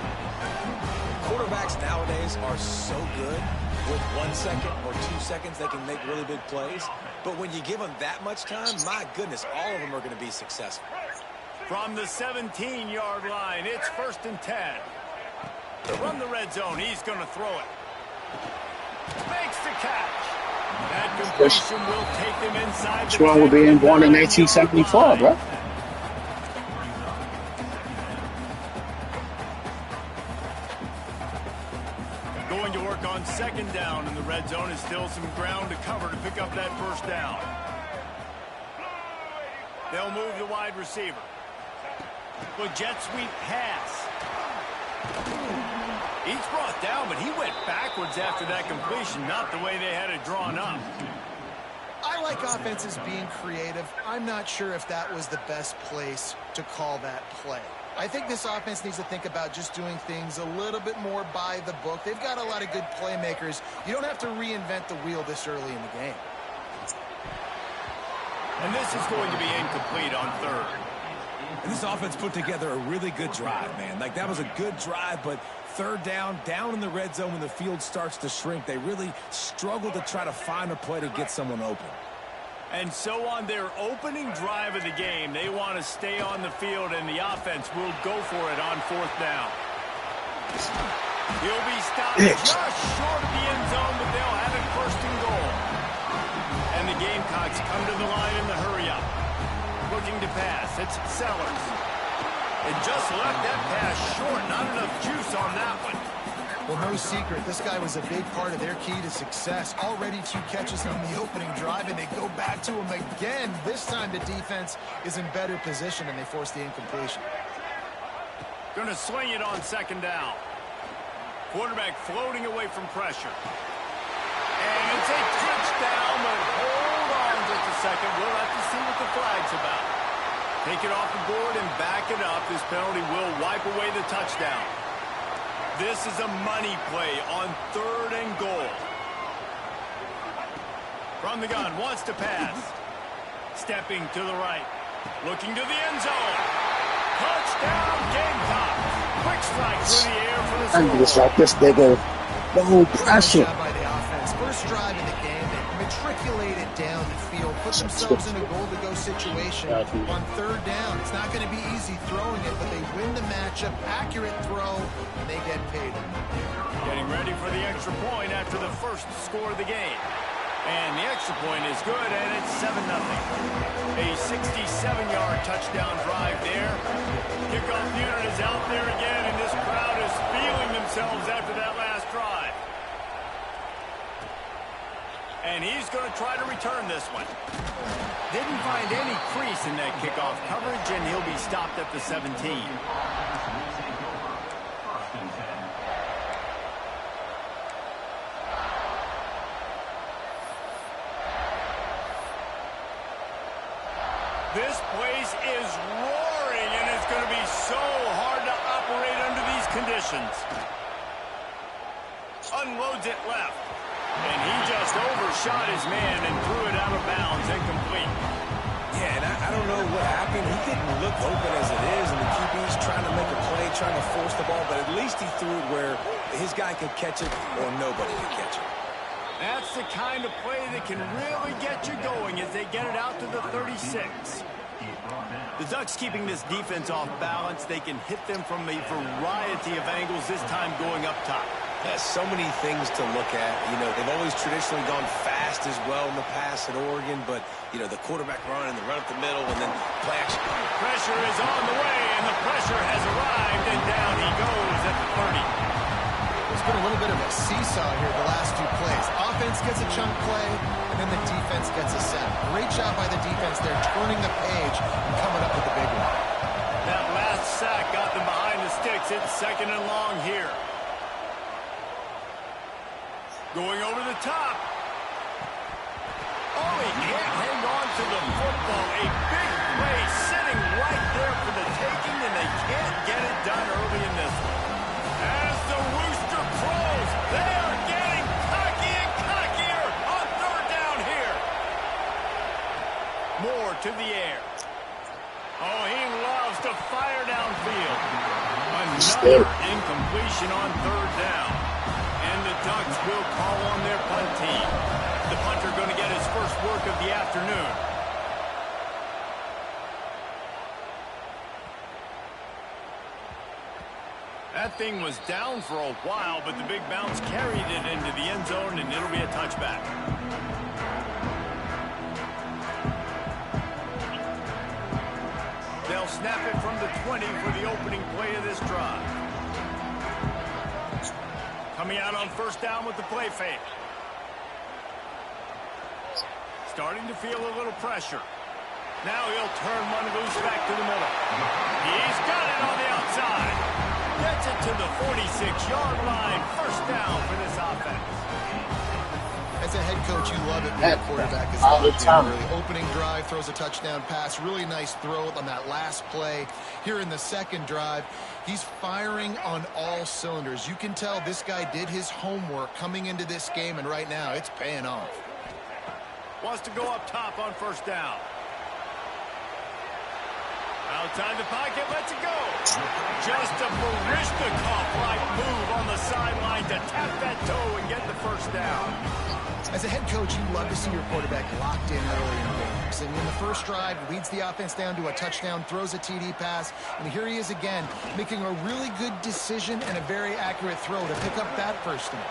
Quarterbacks nowadays are so good. With 1 second or 2 seconds, they can make really big plays. But when you give them that much time, my goodness, all of them are going to be successful. From the 17-yard line, it's 1st and 10. From the red zone, he's going to throw it. Makes the catch. That completion will take them inside. What's wrong with being born in 1974, bro? Going to work on 2nd down in the red zone is still some ground to cover to pick up that first down. They'll move the wide receiver. With jet sweep pass. He's brought down, but he went backwards after that completion, not the way they had it drawn up. I like offenses being creative. I'm not sure if that was the best place to call that play. I think this offense needs to think about just doing things a little bit more by the book. They've got a lot of good playmakers. You don't have to reinvent the wheel this early in the game. And this is going to be incomplete on 3rd. And this offense put together a really good drive, man. Like, that was a good drive, but 3rd down in the red zone when the field starts to shrink, they really struggle to try to find a play to get someone open. And so on their opening drive of the game, they want to stay on the field, and the offense will go for it on 4th down. He'll be stopped just short of the end zone, but they'll have it 1st and goal. And the Gamecocks come to the line in the hurry-up. Looking to pass, it's Sellers. And just left that pass short, not enough juice on that one. Well, no secret, this guy was a big part of their key to success. Already 2 catches on the opening drive, and they go back to him again. This time the defense is in better position, and they force the incompletion. Going to swing it on second down. Quarterback floating away from pressure. And it's a touchdown, but hold on just a second. We'll have to see what the flag's about. Take it off the board and back it up. This penalty will wipe away the touchdown. This is a money play on 3rd and goal. From the gun, wants to pass. Stepping to the right. Looking to the end zone. Touchdown, Gamecocks. Quick strike through the air for the score. And just like this nigga, no pressure. By the offense. First drive in the game, they matriculated down the field, put themselves in a goal-to-go situation on 3rd down. It's not going to be easy throwing it, but they win the matchup, accurate throw, and they get paid. Getting ready for the extra point after the first score of the game. And the extra point is good, and it's 7-0. A 67-yard touchdown drive there. Kickoff unit is out there again, and this crowd is feeling themselves after that last drive. And he's going to try to return this one. Didn't find any crease in that kickoff coverage, and he'll be stopped at the 17. This place is roaring, and it's going to be so hard to operate under these conditions. Unloads it left. And he just overshot his man and threw it out of bounds, incomplete. Yeah, and I don't know what happened. He didn't look open as it is, and the QB's trying to make a play, trying to force the ball, but at least he threw it where his guy could catch it or nobody could catch it. That's the kind of play that can really get you going as they get it out to the 36. The Ducks keeping this defense off balance. They can hit them from a variety of angles, this time going up top. So many things to look at. You know, they've always traditionally gone fast as well in the past at Oregon, but, you know, the quarterback run and the run up the middle and then play action. Pressure is on the way, and the pressure has arrived, and down he goes at the 30. There's been a little bit of a seesaw here the last 2 plays. Offense gets a chunk play, and then the defense gets a sack. Great job by the defense there, turning the page and coming up with the big one. That last sack got them behind the sticks. It's 2nd and long here. Going over the top. Oh, he can't hang on to the football. A big play sitting right there for the taking, and they can't get it done early in this one. As the rooster crows, they are getting cocky and cockier on 3rd down here. More to the air. Oh, he loves to fire downfield. Another incompletion on 3rd down. And the Ducks will call on their punt team. The punter going to get his first work of the afternoon. That thing was down for a while, but the big bounce carried it into the end zone, and it'll be a touchback. They'll snap it from the 20 for the opening play of this drive. Coming out on 1st down with the play fake. Starting to feel a little pressure. Now he'll turn one loose back to the middle. He's got it on the outside. Gets it to the 46-yard line. 1st down for this offense. As a head coach, you love it when your quarterback is locked in early. Opening drive, throws a touchdown pass. Really nice throw on that last play. Here in the 2nd drive, he's firing on all cylinders. You can tell this guy did his homework coming into this game, and right now it's paying off. Wants to go up top on 1st down. Outside the pocket, lets it go. Just a Barishnikov-like move on the sideline to tap that toe and get the 1st down. As a head coach, you love to see your quarterback locked in early in games. And in the first drive, leads the offense down to a touchdown, throws a TD pass, and here he is again, making a really good decision and a very accurate throw to pick up that 1st down.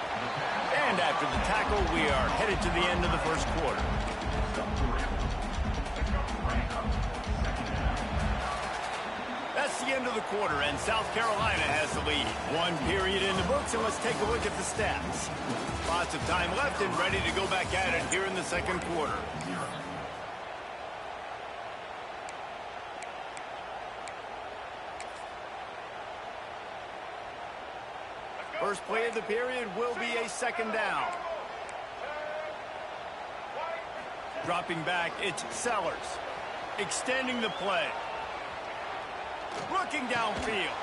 And after the tackle, we are headed to the end of the 1st quarter. That's the end of the quarter, and South Carolina has the lead. One period in the books, and let's take a look at the stats. Lots of time left and ready to go back at it here in the second quarter. First play of the period will be a second down. Dropping back, it's Sellers. Extending the play. Looking downfield.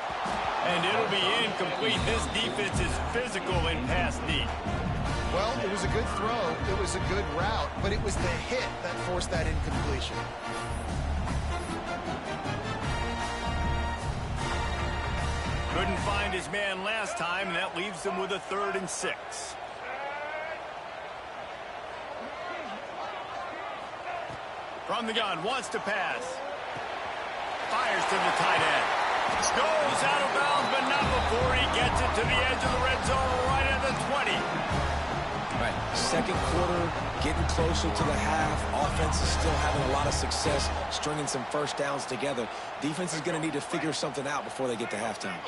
And it'll be incomplete. This defense is physical in pass deep. Well, it was a good throw. It was a good route, but it was the hit that forced that incompletion. Couldn't find his man last time, and that leaves him with a 3rd and 6. From the gun, wants to pass. Fires to the tight end. Goes out of bounds, but not before he gets it to the edge of the red zone right at the 20. Right, second quarter, getting closer to the half. Offense is still having a lot of success stringing some first downs together. Defense is going to need to figure something out before they get to halftime.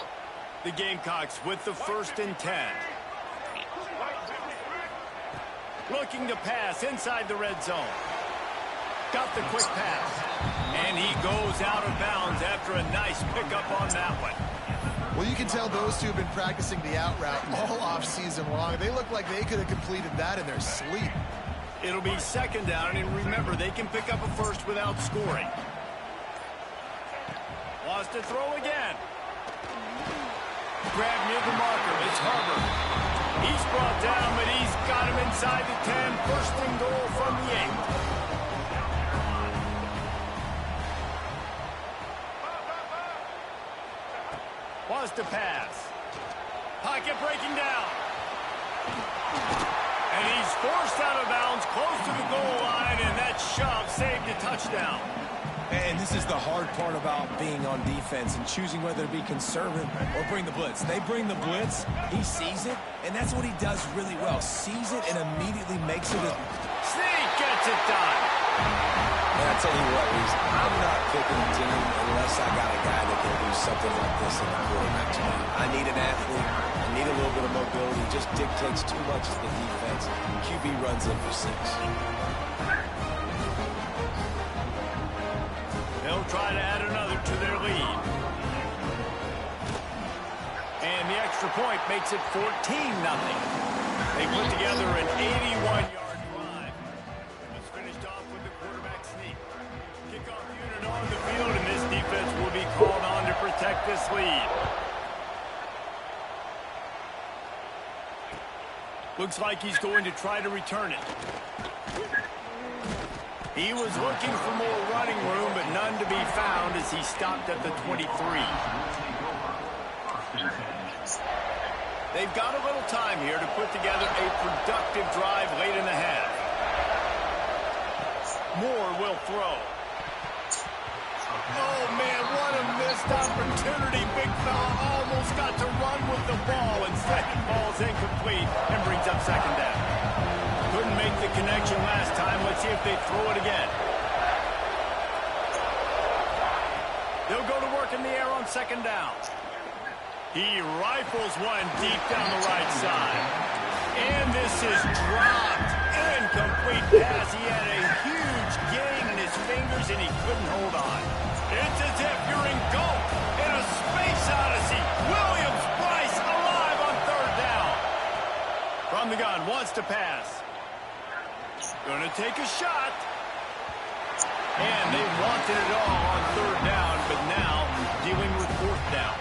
The Gamecocks with the 1st and 10. Looking to pass inside the red zone. Got the quick pass. And he goes out of bounds after a nice pickup on that one. Well, you can tell those two have been practicing the out route all off-season long. They look like they could have completed that in their sleep. It'll be second down, and remember, they can pick up a first without scoring. Wants to throw again. Grab near the marker. It's Harvard. He's brought down, but he's got him inside the 10. First and goal from the 8. Wants to pass. Pocket breaking down. And he's forced out of bounds close to the goal line, and that shove saved a touchdown. And this is the hard part about being on defense and choosing whether to be conservative or bring the blitz. They bring the blitz, he sees it, and that's what he does really well. Sees it and immediately makes it a... Sneak gets it done. And I tell you what, Reese, I'm not picking a team unless I got a guy that can do something like this in the quarterback team. I need an athlete. I need a little bit of mobility. It just dictates too much of the defense. QB runs in for 6. They'll try to add another to their lead. And the extra point makes it 14-0. They put together an 81-yard drive. It's finished off with the quarterback sneak. Kickoff unit on the field, and this defense will be called on to protect this lead. Looks like he's going to try to return it. He was looking for more running room, but none to be found as he stopped at the 23. They've got a little time here to put together a productive drive late in the half. Moore will throw. Oh, man, what a missed opportunity. Big fella almost got to run with the ball. Instead, it falls incomplete and brings up second down. Couldn't make the connection last time. Let's see if they throw it again. They'll go to work in the air on second down. He rifles one deep down the right side. And this is dropped. Incomplete pass. He had a huge gain in his fingers, and he couldn't hold on. It's as if you're engulfed in a space odyssey. Williams-Brice alive on third down. From the gun, wants to pass. Gonna take a shot. And they wanted it all on third down, but now dealing with fourth down.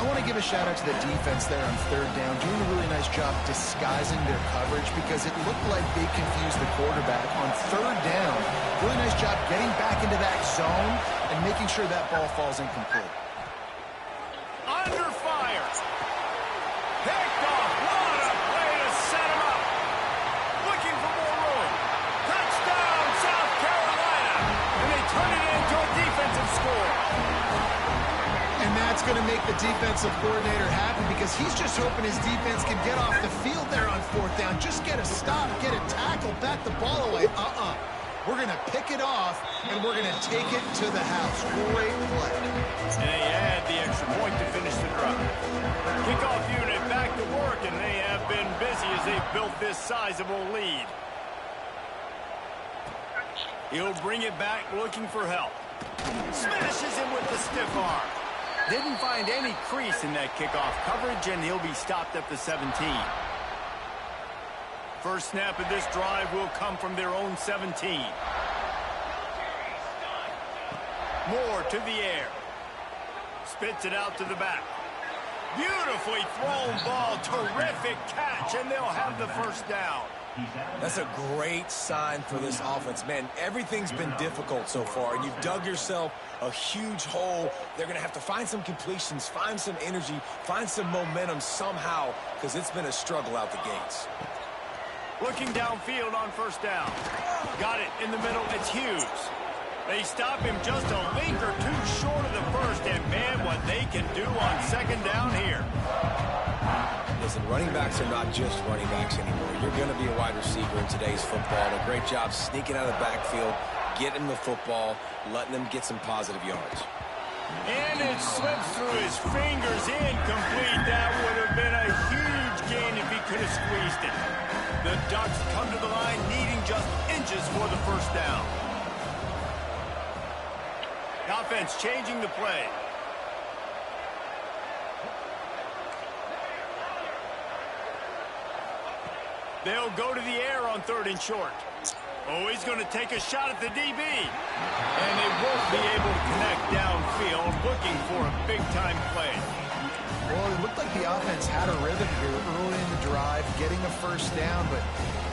I want to give a shout out to the defense there on third down, doing a really nice job disguising their coverage because it looked like they confused the quarterback on third down. Really nice job getting back into that zone and making sure that ball falls incomplete. Under fire. Picked off. What a play to set him up. Looking for more room. Touchdown, South Carolina. And they turn it into a defensive score. And that's going to make the defensive coordinator happy because he's just hoping his defense can get off the field there on fourth down. Just get a stop, get a tackle, bat the ball away. We're going to pick it off, and we're going to take it to the house. Great play. And they add the extra point to finish the drive. Kickoff unit back to work, and they have been busy as they've built this sizable lead. He'll bring it back looking for help. Smashes him with the stiff arm. Didn't find any crease in that kickoff coverage, and he'll be stopped at the 17. First snap of this drive will come from their own 17. Moore to the air. Spits it out to the back. Beautifully thrown ball. Terrific catch, and they'll have the first down. That's a great sign for this offense. Man, everything's been difficult so far, and you've dug yourself a huge hole. They're going to have to find some completions, find some energy, find some momentum somehow, because it's been a struggle out the gates. Looking downfield on first down. Got it in the middle. It's Hughes. They stop him just a link or two short of the first, and man, what they can do on second down here. Listen, running backs are not just running backs anymore. You're going to be a wide receiver in today's football. A great job sneaking out of the backfield, getting the football, letting them get some positive yards. And it slips through his fingers, incomplete. That would have been a huge gain if he could have squeezed it. The Ducks come to the line needing just inches for the first down. Offense changing the play. They'll go to the air on 3rd and short. Oh, he's going to take a shot at the DB. And they won't be able to connect downfield, looking for a big-time play. Well, it looked like the offense had a rhythm here early in the drive, getting a first down, but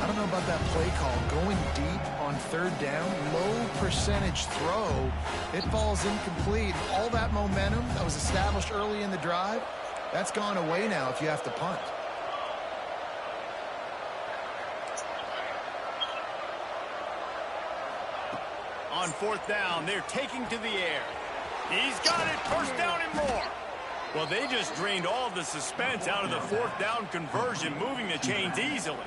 I don't know about that play call. Going deep on 3rd down, low percentage throw, it falls incomplete. All that momentum that was established early in the drive, that's gone away now if you have to punt. On 4th down, they're taking to the air. He's got it, first down and more. Well, they just drained all the suspense out of the 4th down conversion, moving the chains easily.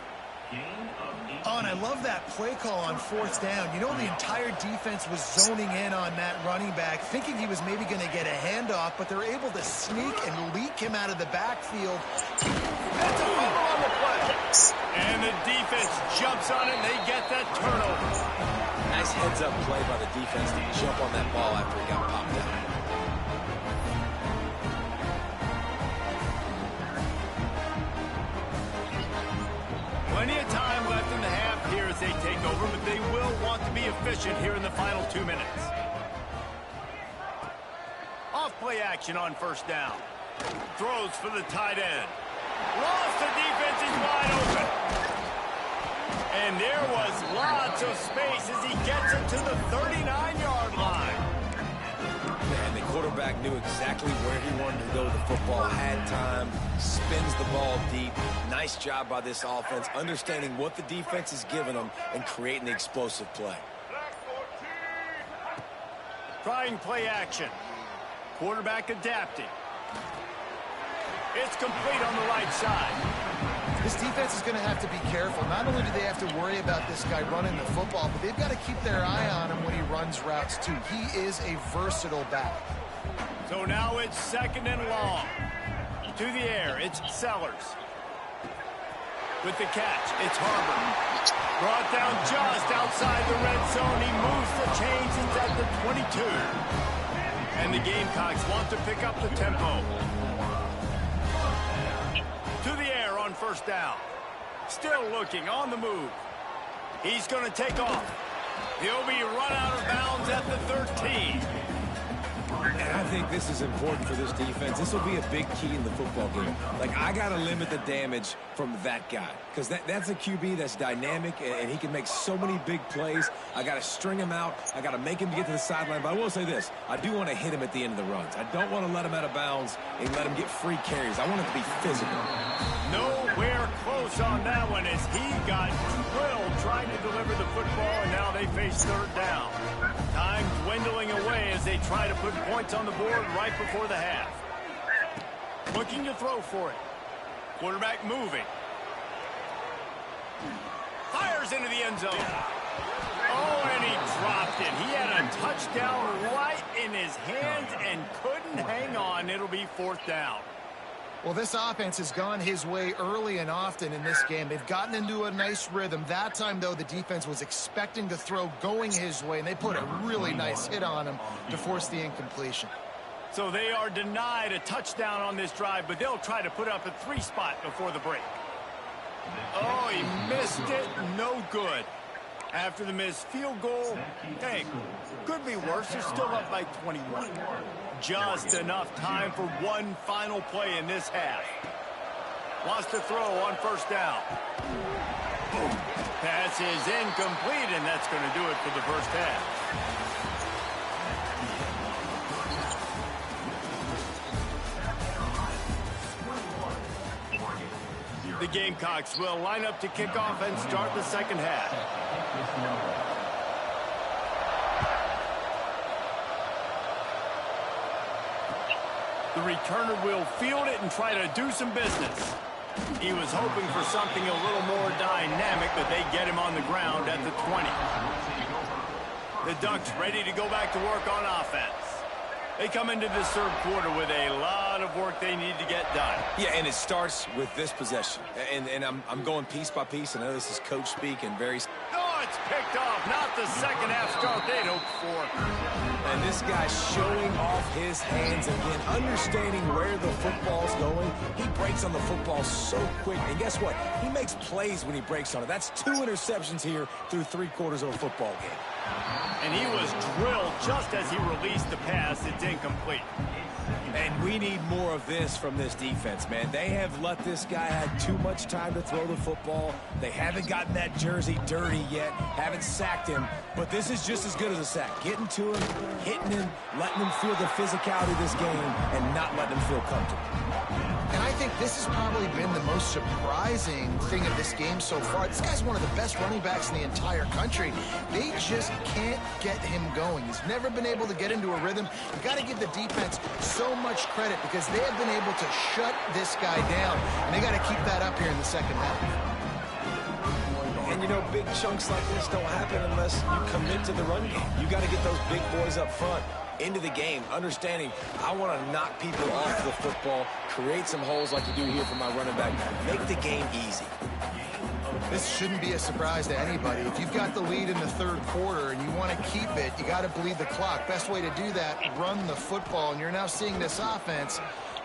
Oh, and I love that play call on 4th down. You know, the entire defense was zoning in on that running back, thinking he was maybe going to get a handoff, but they're able to sneak and leak him out of the backfield. That's a fumble on the play. And the defense jumps on it, and they get that turnover. Nice heads-up play by the defense to jump on that ball after he got popped out. Plenty of time left in the half here as they take over, but they will want to be efficient here in the final 2 minutes. Off-play action on first down. Throws for the tight end. Lost, the defense is wide open. And there was lots of space as he gets it to the 39-yard line. Man, the quarterback knew exactly where he wanted to go with the football, had time, spins the ball deep. Nice job by this offense, understanding what the defense is giving them and creating the explosive play. Trying play action. Quarterback adapting. It's complete on the right side. This defense is going to have to be careful. Not only do they have to worry about this guy running the football, but they've got to keep their eye on him when he runs routes, too. He is a versatile back. So now it's 2nd and long. To the air, it's Sellers. With the catch, it's Harbor. Brought down just outside the red zone. He moves the chains. It's at the 22. And the Gamecocks want to pick up the tempo. To the air on first down. Still looking on the move. He's going to take off. He'll be run out of bounds at the 13. And I think this is important for this defense. This will be a big key in the football game. Like, I got to limit the damage from that guy because that's a QB that's dynamic, and he can make so many big plays. I got to string him out. I got to make him get to the sideline. But I will say this. I do want to hit him at the end of the runs. I don't want to let him out of bounds and let him get free carries. I want it to be physical. Nowhere close on that one as he got drilled trying to deliver the football, and now they face 3rd down. Time dwindling away as they try to put points on the board right before the half. Looking to throw for it. Quarterback moving. Fires into the end zone. Oh, and dropped it. He had a touchdown right in his hands and couldn't hang on. It'll be 4th down. Well, this offense has gone his way early and often in this game. They've gotten into a nice rhythm. That time, though, the defense was expecting to throw going his way, and they put a really nice hit on him to force the incompletion. So they are denied a touchdown on this drive, but they'll try to put up a 3 spot before the break. Oh, he missed it. No good. After the missed field goal, hey, could be worse. They're still up by 21. Just enough time for one final play in this half. Wants to throw on 1st down. Pass is incomplete, and that's going to do it for the 1st half. The Gamecocks will line up to kick off and start the 2nd half. The returner will field it and try to do some business. He was hoping for something a little more dynamic, but they get him on the ground at the 20. The Ducks ready to go back to work on offense. They come into this 3rd quarter with a lot of work they need to get done. Yeah, and it starts with this possession. And I'm going piece by piece. I know this is coach speak and very... Oh, it's picked off. Not the 2nd half start they'd hoped for. And this guy's showing off his hands again, understanding where the football's going. He breaks on the football so quick. And guess what? He makes plays when he breaks on it. That's 2 interceptions here through 3 quarters of a football game. And he was drilled just as he released the pass. It's incomplete. And we need more of this from this defense, man. They have let this guy have too much time to throw the football. They haven't gotten that jersey dirty yet, haven't sacked him. But this is just as good as a sack. Getting to him, hitting him, letting him feel the physicality of this game, and not letting him feel comfortable. And I think this has probably been the most surprising thing of this game so far. This guy's one of the best running backs in the entire country. They just can't get him going. He's never been able to get into a rhythm. You got to give the defense so much credit because they have been able to shut this guy down. And they got to keep that up here in the 2nd half. And, you know, big chunks like this don't happen unless you commit to the run game. You got to get those big boys up front into the game, understanding I want to knock people off the football, create some holes like you do here for my running back, make the game easy. This shouldn't be a surprise to anybody. If you've got the lead in the 3rd quarter and you want to keep it, you got to bleed the clock. Best way to do that, run the football. And you're now seeing this offense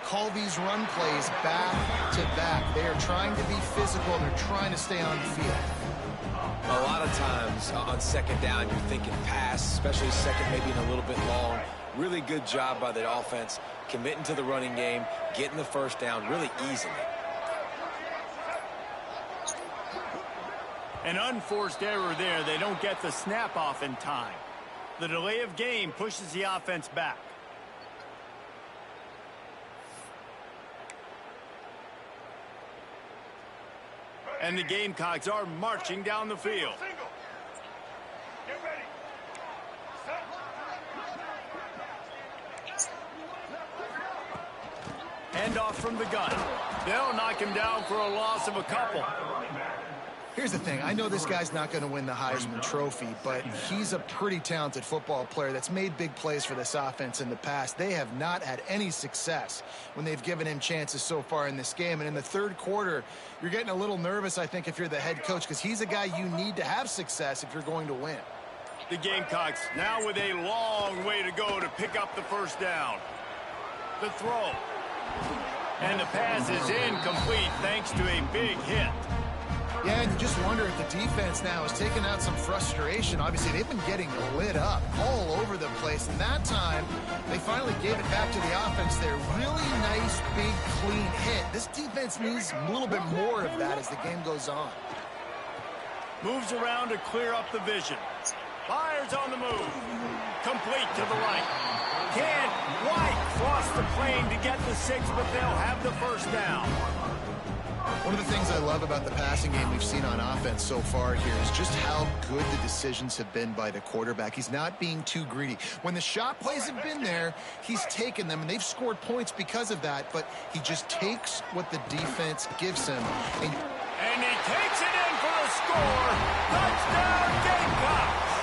call these run plays back to back. They are trying to be physical and they're trying to stay on the field. A lot of times on 2nd down, you're thinking pass, especially 2nd, maybe in a little bit long. Really good job by the offense, committing to the running game, getting the 1st down really easily. An unforced error there. They don't get the snap off in time. The delay of game pushes the offense back. And the Gamecocks are marching down the field. Get ready. Handoff from the gun. They'll knock him down for a loss of a couple. Here's the thing. I know this guy's not going to win the Heisman Trophy, but he's a pretty talented football player that's made big plays for this offense in the past. They have not had any success when they've given him chances so far in this game. And in the 3rd quarter, you're getting a little nervous, I think, if you're the head coach, because he's a guy you need to have success if you're going to win. The Gamecocks now with a long way to go to pick up the 1st down. The throw. And the pass is incomplete thanks to a big hit. Yeah, and you just wonder if the defense now is taking out some frustration. Obviously, they've been getting lit up all over the place. And that time, they finally gave it back to the offense there. Really nice, big, clean hit. This defense needs a little bit more of that as the game goes on. Moves around to clear up the vision. Fires on the move. Complete to the right. Can't quite cross the plane to get the 6, but they'll have the 1st down. One of the things I love about the passing game we've seen on offense so far here is just how good the decisions have been by the quarterback. He's not being too greedy. When the shot plays have been there, he's taken them, and they've scored points because of that, but he just takes what the defense gives him. And he takes it in for a score. Touchdown, Gamecocks!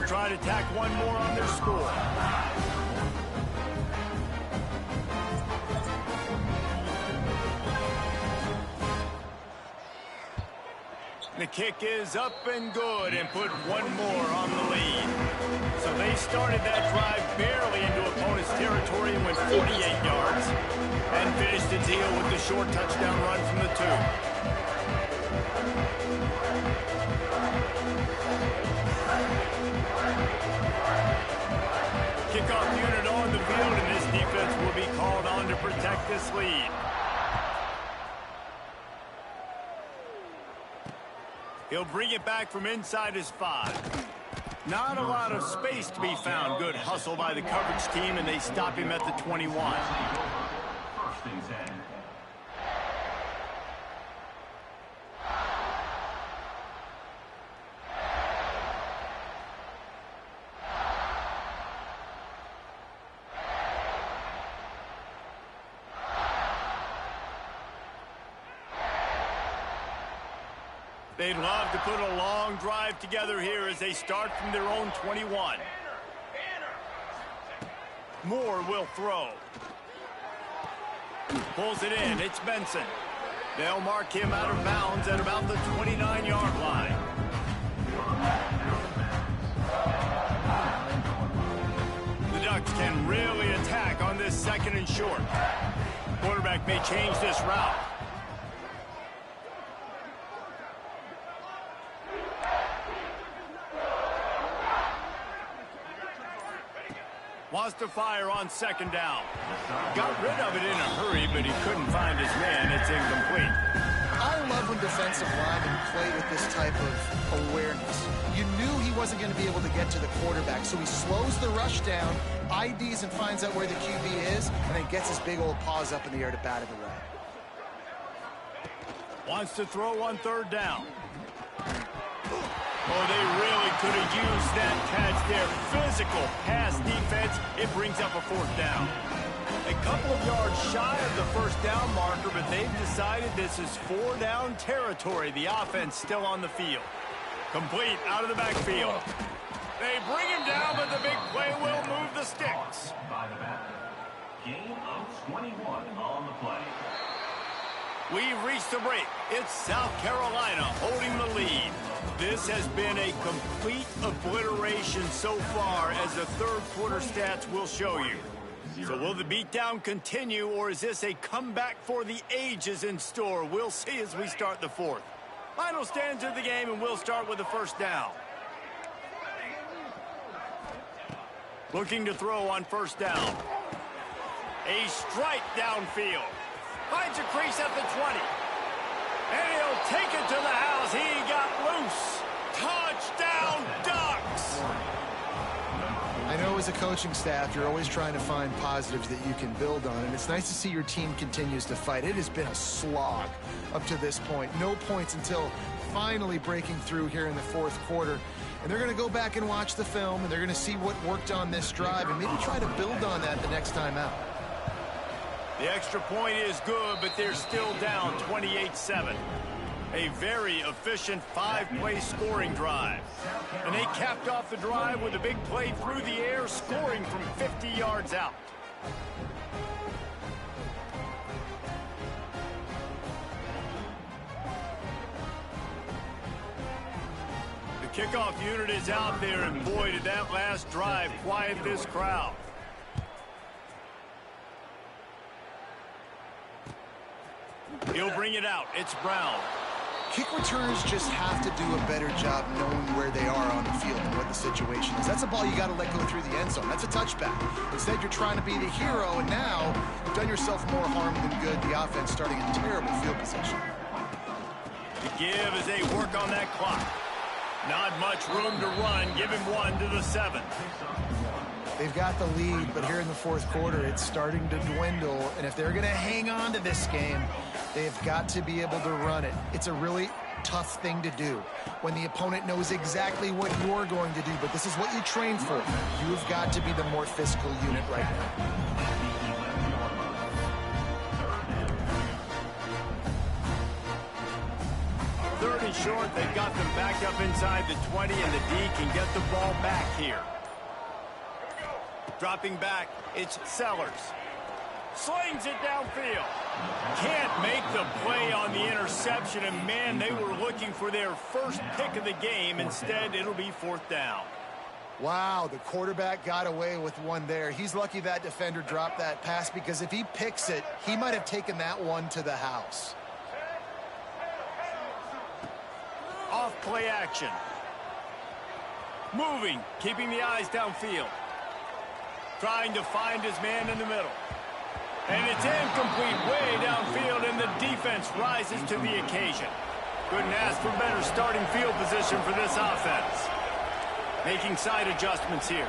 They'll try to tack one more on their score. The kick is up and good and put one more on the lead. So they started that drive barely into opponent's territory and went 48 yards and finished the deal with the short touchdown run from the 2. Kickoff unit on the field, and this defense will be called on to protect this lead. He'll bring it back from inside his 5. Not a lot of space to be found. Good hustle by the coverage team, and they stop him at the 21. First and 10. They'd love to put a long drive together here as they start from their own 21. Moore will throw. Pulls it in. It's Benson. They'll mark him out of bounds at about the 29-yard line. The Ducks can really attack on this second and short. Quarterback may change this route. Wants to fire on second down. Got rid of it in a hurry, but he couldn't find his man. It's incomplete. I love when defensive linemen play with this type of awareness. You knew he wasn't going to be able to get to the quarterback, so he slows the rush down, IDs and finds out where the QB is, and then gets his big old paws up in the air to bat it away. Wants to throw on third down. Oh, they really could have used that catch there. Physical pass defense. It brings up a fourth down. A couple of yards shy of the first down marker, but they've decided this is 4-down territory. The offense still on the field. Complete out of the backfield. They bring him down, but the big play will move the sticks. By the back. Gain of 21 on the play. We've reached the break. It's South Carolina holding the lead. This has been a complete obliteration so far, as the third quarter stats will show you. So will the beatdown continue, or is this a comeback for the ages in store? We'll see as we start the fourth. Final stands of the game, and we'll start with the first down. Looking to throw on first down. A strike downfield. Finds a crease at the 20. And he'll take it to the house. He got loose. Touchdown, Ducks! I know as a coaching staff, you're always trying to find positives that you can build on, and it's nice to see your team continues to fight. It has been a slog up to this point. No points until finally breaking through here in the fourth quarter. And they're going to go back and watch the film, and they're going to see what worked on this drive and maybe try to build on that the next time out. The extra point is good, but they're still down 28-7. A very efficient 5-play scoring drive. And they capped off the drive with a big play through the air, scoring from 50 yards out. The kickoff unit is out there, and boy, did that last drive quiet this crowd. He'll bring it out. It's Brown. Kick returners just have to do a better job knowing where they are on the field and what the situation is. That's a ball you got to let go through the end zone. That's a touchback. Instead, you're trying to be the hero, and now you've done yourself more harm than good. The offense starting in terrible field position. The give as they work on that clock. Not much room to run. Give him one to the 7. They've got the lead, but here in the fourth quarter, it's starting to dwindle. And if they're going to hang on to this game, they've got to be able to run it. It's a really tough thing to do when the opponent knows exactly what you're going to do, but this is what you train for. You've got to be the more physical unit right now. Third and short. They've got them back up inside the 20, and the D can get the ball back here. Dropping back, it's Sellers. Slings it downfield. Can't make the play on the interception, and man, they were looking for their first pick of the game. Instead, it'll be 4th down. Wow, the quarterback got away with one there. He's lucky that defender dropped that pass, because if he picks it, he might have taken that one to the house. Off play action. Moving, keeping the eyes downfield. Trying to find his man in the middle. And it's incomplete way downfield, and the defense rises to the occasion. Couldn't ask for better starting field position for this offense. Making side adjustments here.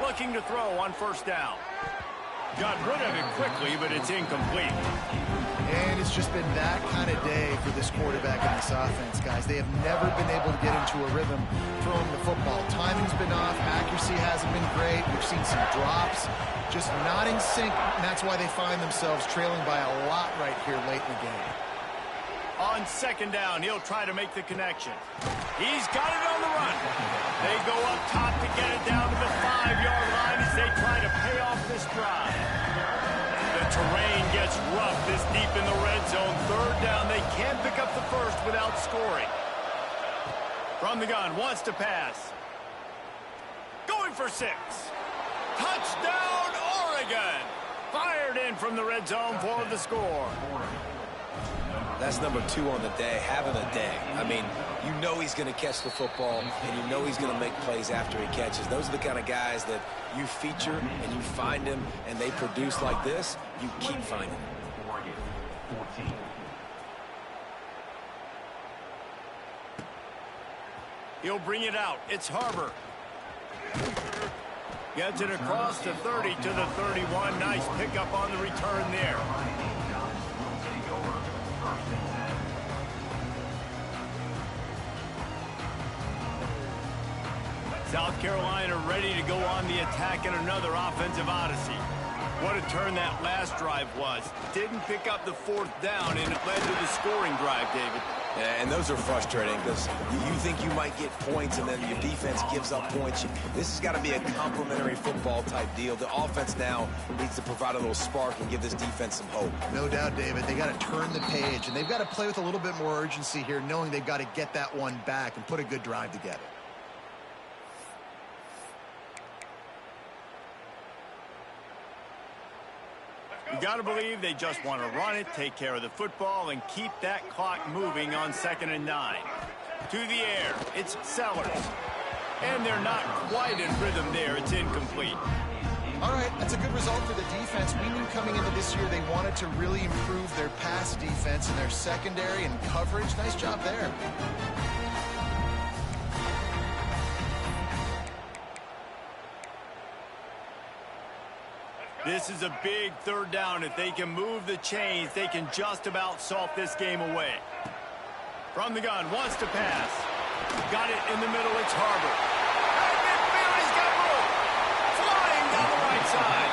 Looking to throw on 1st down. Got rid of it quickly, but it's incomplete. And it's just been that kind of day for this quarterback in this offense, guys. They have never been able to get into a rhythm throwing the football. Timing's been off. Accuracy hasn't been great. We've seen some drops. Just not in sync, and that's why they find themselves trailing by a lot right here late in the game. On 2nd down, he'll try to make the connection. He's got it on the run. They go up top to get it down to the 5-yard line as they try to pay off this drive. The terrain gets rough this deep in the red zone. 3rd down, they can't pick up the first without scoring. From the gun, wants to pass. Going for 6. Touchdown, Oregon! Fired in from the red zone for the score. That's number 2 on the day, having a day. I mean, you know he's going to catch the football, and you know he's going to make plays after he catches. Those are the kind of guys that you feature, and you find them, and they produce like this. You keep finding them. Oregon, 14. He'll bring it out. It's Harbor. Gets it across the 30 to the 31. Nice pickup on the return there. South Carolina ready to go on the attack in another offensive odyssey. What a turn that last drive was. Didn't pick up the 4th down, and it led to the scoring drive, David. Yeah, and those are frustrating because you think you might get points, and then your defense gives up points. This has got to be a complementary football type deal. The offense now needs to provide a little spark and give this defense some hope. No doubt, David. They got to turn the page, and they've got to play with a little bit more urgency here, knowing they've got to get that one back and put a good drive together. You got to believe they just want to run it, take care of the football, and keep that clock moving on 2nd and 9. To the air, it's Sellers. And they're not quite in rhythm there. It's incomplete. All right, that's a good result for the defense. We knew coming into this year they wanted to really improve their pass defense and their secondary and coverage. Nice job there. This is a big 3rd down. If they can move the chains, they can just about salt this game away. From the gun, wants to pass. Got it in the middle, it's Harbor. And midfield, he's got room. Flying down the right side.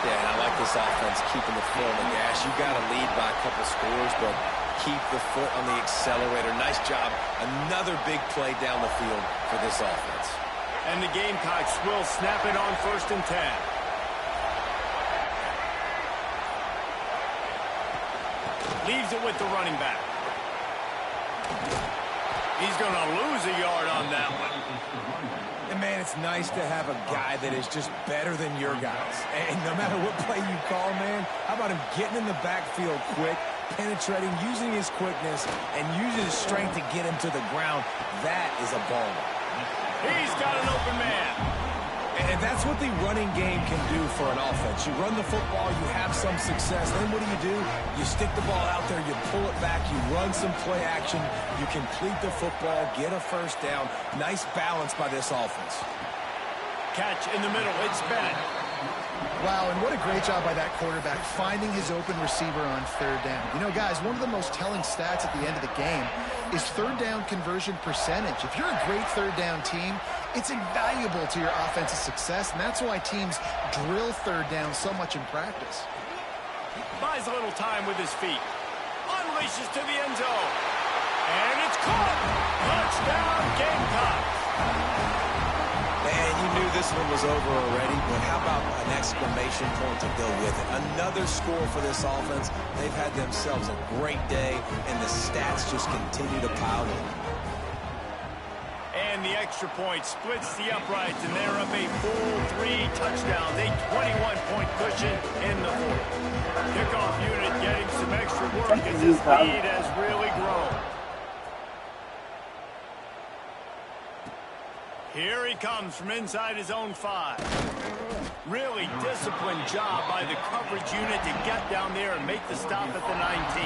Yeah, and I like this offense keeping the foot on the gas. You got to lead by a couple scores, but keep the foot on the accelerator. Nice job. Another big play down the field for this offense. And the Gamecocks will snap it on 1st and 10. Leaves it with the running back. He's going to lose a yard on that one. And, man, it's nice to have a guy that is just better than your guys. And no matter what play you call, man, how about him getting in the backfield quick, penetrating, using his quickness, and using his strength to get him to the ground? That is a baller. He's got an open man. And that's what the running game can do for an offense. You run the football, you have some success. Then what do? You stick the ball out there, you pull it back, you run some play action, you complete the football, get a 1st down. Nice balance by this offense. Catch in the middle, it's Bennett. Wow, and what a great job by that quarterback finding his open receiver on 3rd down. You know, guys, one of the most telling stats at the end of the game is 3rd down conversion percentage. If you're a great 3rd down team, it's invaluable to your offensive success, and that's why teams drill 3rd down so much in practice. Buys a little time with his feet. unleashes to the end zone. And it's caught. Touchdown, Gamecocks. Man, you knew this one was over already, but how about an exclamation point to go with it? Another score for this offense. They've had themselves a great day, and the stats just continue to pile in. And the extra point splits the uprights, and they're up a full 3 touchdowns, a 21-point cushion in the fourth. Kickoff unit getting some extra work as this lead has really grown. Here he comes from inside his own 5. Really disciplined job by the coverage unit to get down there and make the stop at the 19.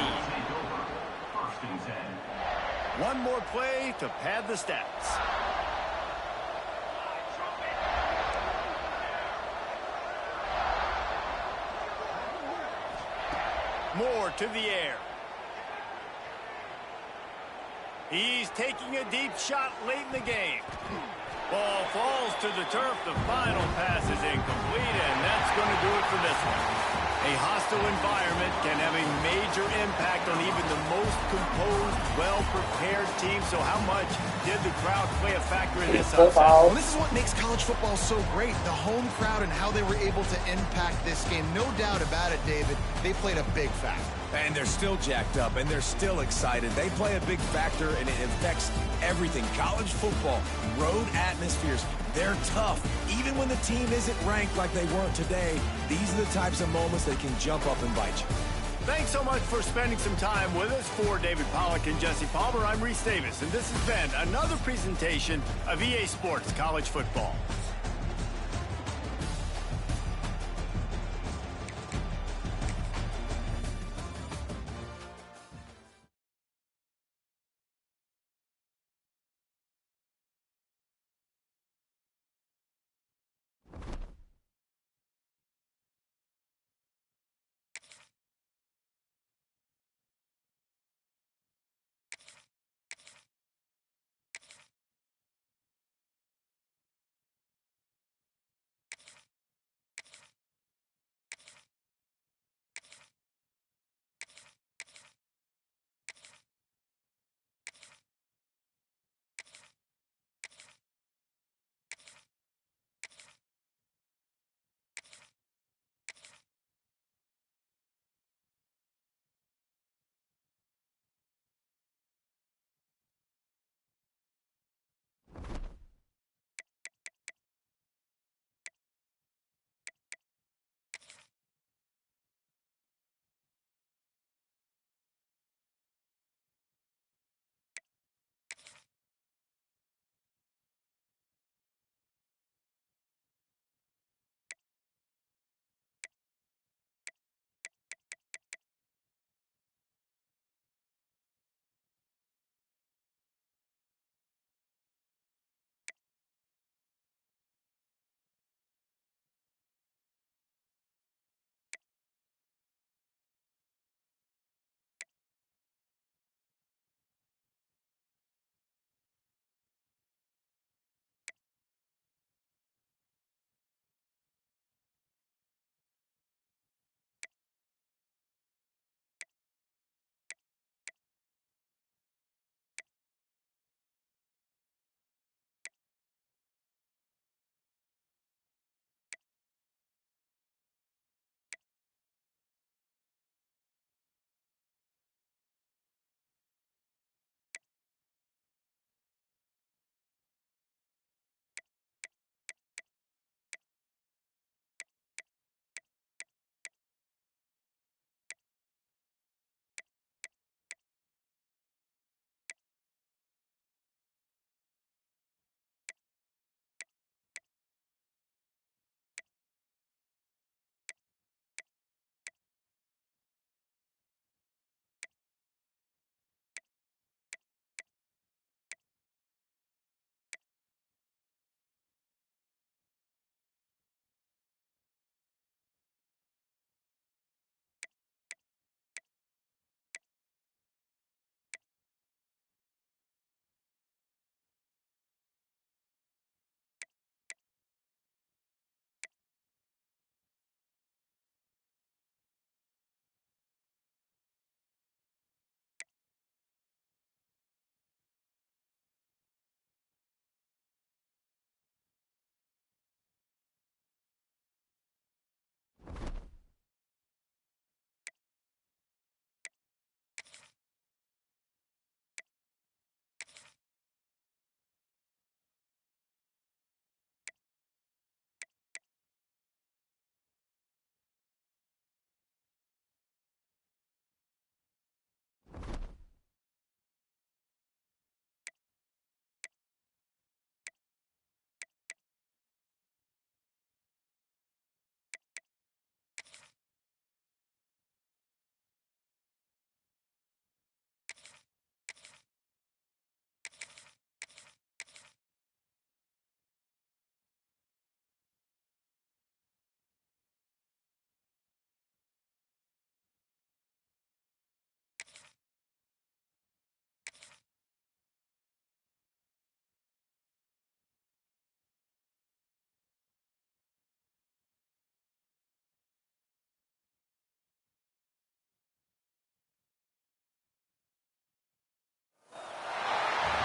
One more play to pad the stats. Moore to the air. He's taking a deep shot late in the game. Ball falls to the turf. The final pass is incomplete, and that's going to do it for this one. A hostile environment can have a major impact on even the most composed, well-prepared team. So how much did the crowd play a factor in this upset? Well, this is what makes college football so great, the home crowd and how they were able to impact this game. No doubt about it, David. They played a big factor. And they're still jacked up, and they're still excited. They play a big factor, and it affects everything. College football, road atmospheres, they're tough. Even when the team isn't ranked like they weren't today, these are the types of moments that can jump up and bite you. Thanks so much for spending some time with us. For David Pollack and Jesse Palmer, I'm Reese Davis, and this has been another presentation of EA Sports College Football.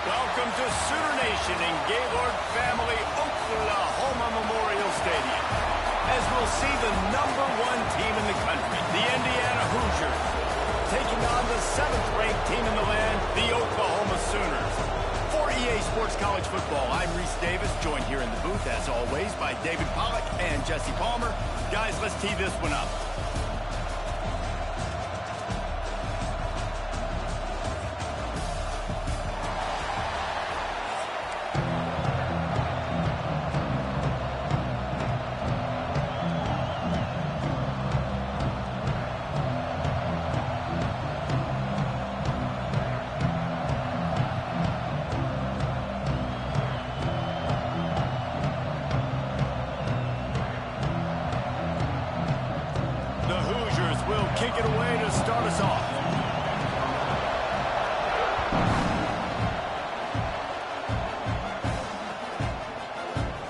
Welcome to Sooner Nation in Gaylord Family Oklahoma Memorial Stadium, as we'll see the #1 team in the country, the Indiana Hoosiers, taking on the 7th-ranked team in the land, the Oklahoma Sooners. For EA Sports College Football, I'm Reese Davis, joined here in the booth, as always, by David Pollack and Jesse Palmer. Guys, let's tee this one up. Kick it away to start us off.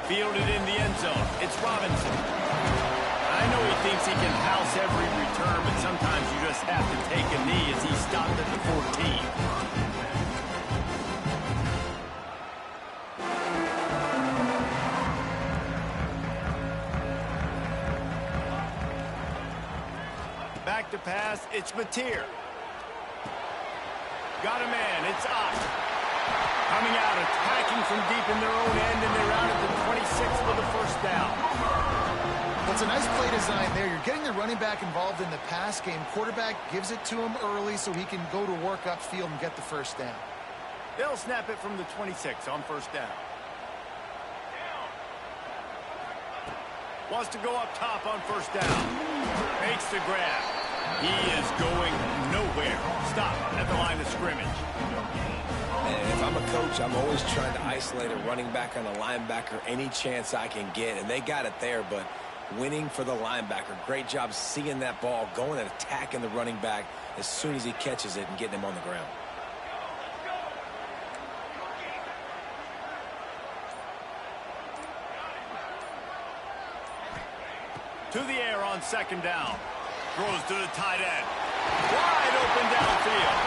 Fielded in the end zone. It's Robinson. I know he thinks he can house every return, but sometimes you just have to take a knee as he stopped at the 14. Back to pass, it's Mateer. Got a man, it's Ott. Coming out, attacking from deep in their own end, and they're out at the 26 for the first down. Well, it's a nice play design there. You're getting the running back involved in the pass game. Quarterback gives it to him early so he can go to work upfield and get the first down. They'll snap it from the 26 on first down. Wants to go up top on first down. Makes the grab. He is going nowhere. Stop at the line of scrimmage. And if I'm a coach, I'm always trying to isolate a running back on a linebacker any chance I can get. And they got it there, but winning for the linebacker. Great job seeing that ball, going and attacking the running back as soon as he catches it and getting him on the ground. To the air on second down. Throws to the tight end. Wide open downfield.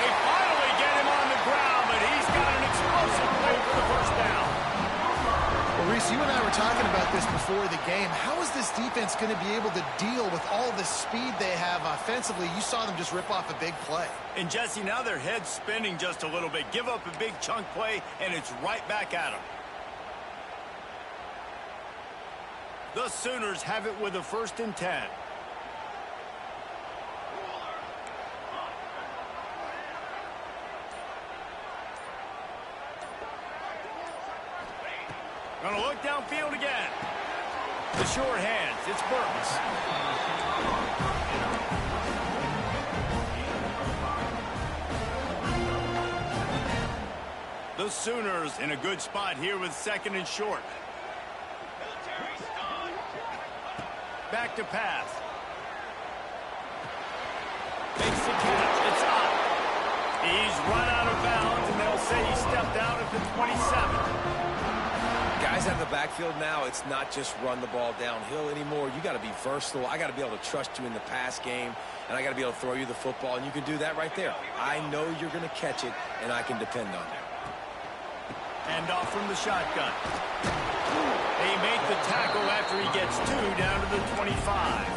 They finally get him on the ground, but he's got an explosive play for the first down. Well, Reese, you and I were talking about this before the game. How is this defense going to be able to deal with all the speed they have offensively? You saw them just rip off a big play. And, Jesse, now their head's spinning just a little bit. Give up a big chunk play, and it's right back at them. The Sooners have it with a 1st and 10. Gonna look downfield again. The short hands, it's Burks. The Sooners in a good spot here with 2nd and short. Back to pass. Makes the catch. It's up. He's run out of bounds, and they'll say he stepped out at the 27. Guys out of the backfield now, it's not just run the ball downhill anymore. You got to be versatile. I got to be able to trust you in the pass game, and I got to be able to throw you the football, and you can do that right there. I know you're going to catch it, and I can depend on you. And off from the shotgun. They make the tackle after he gets 2 down to the 25.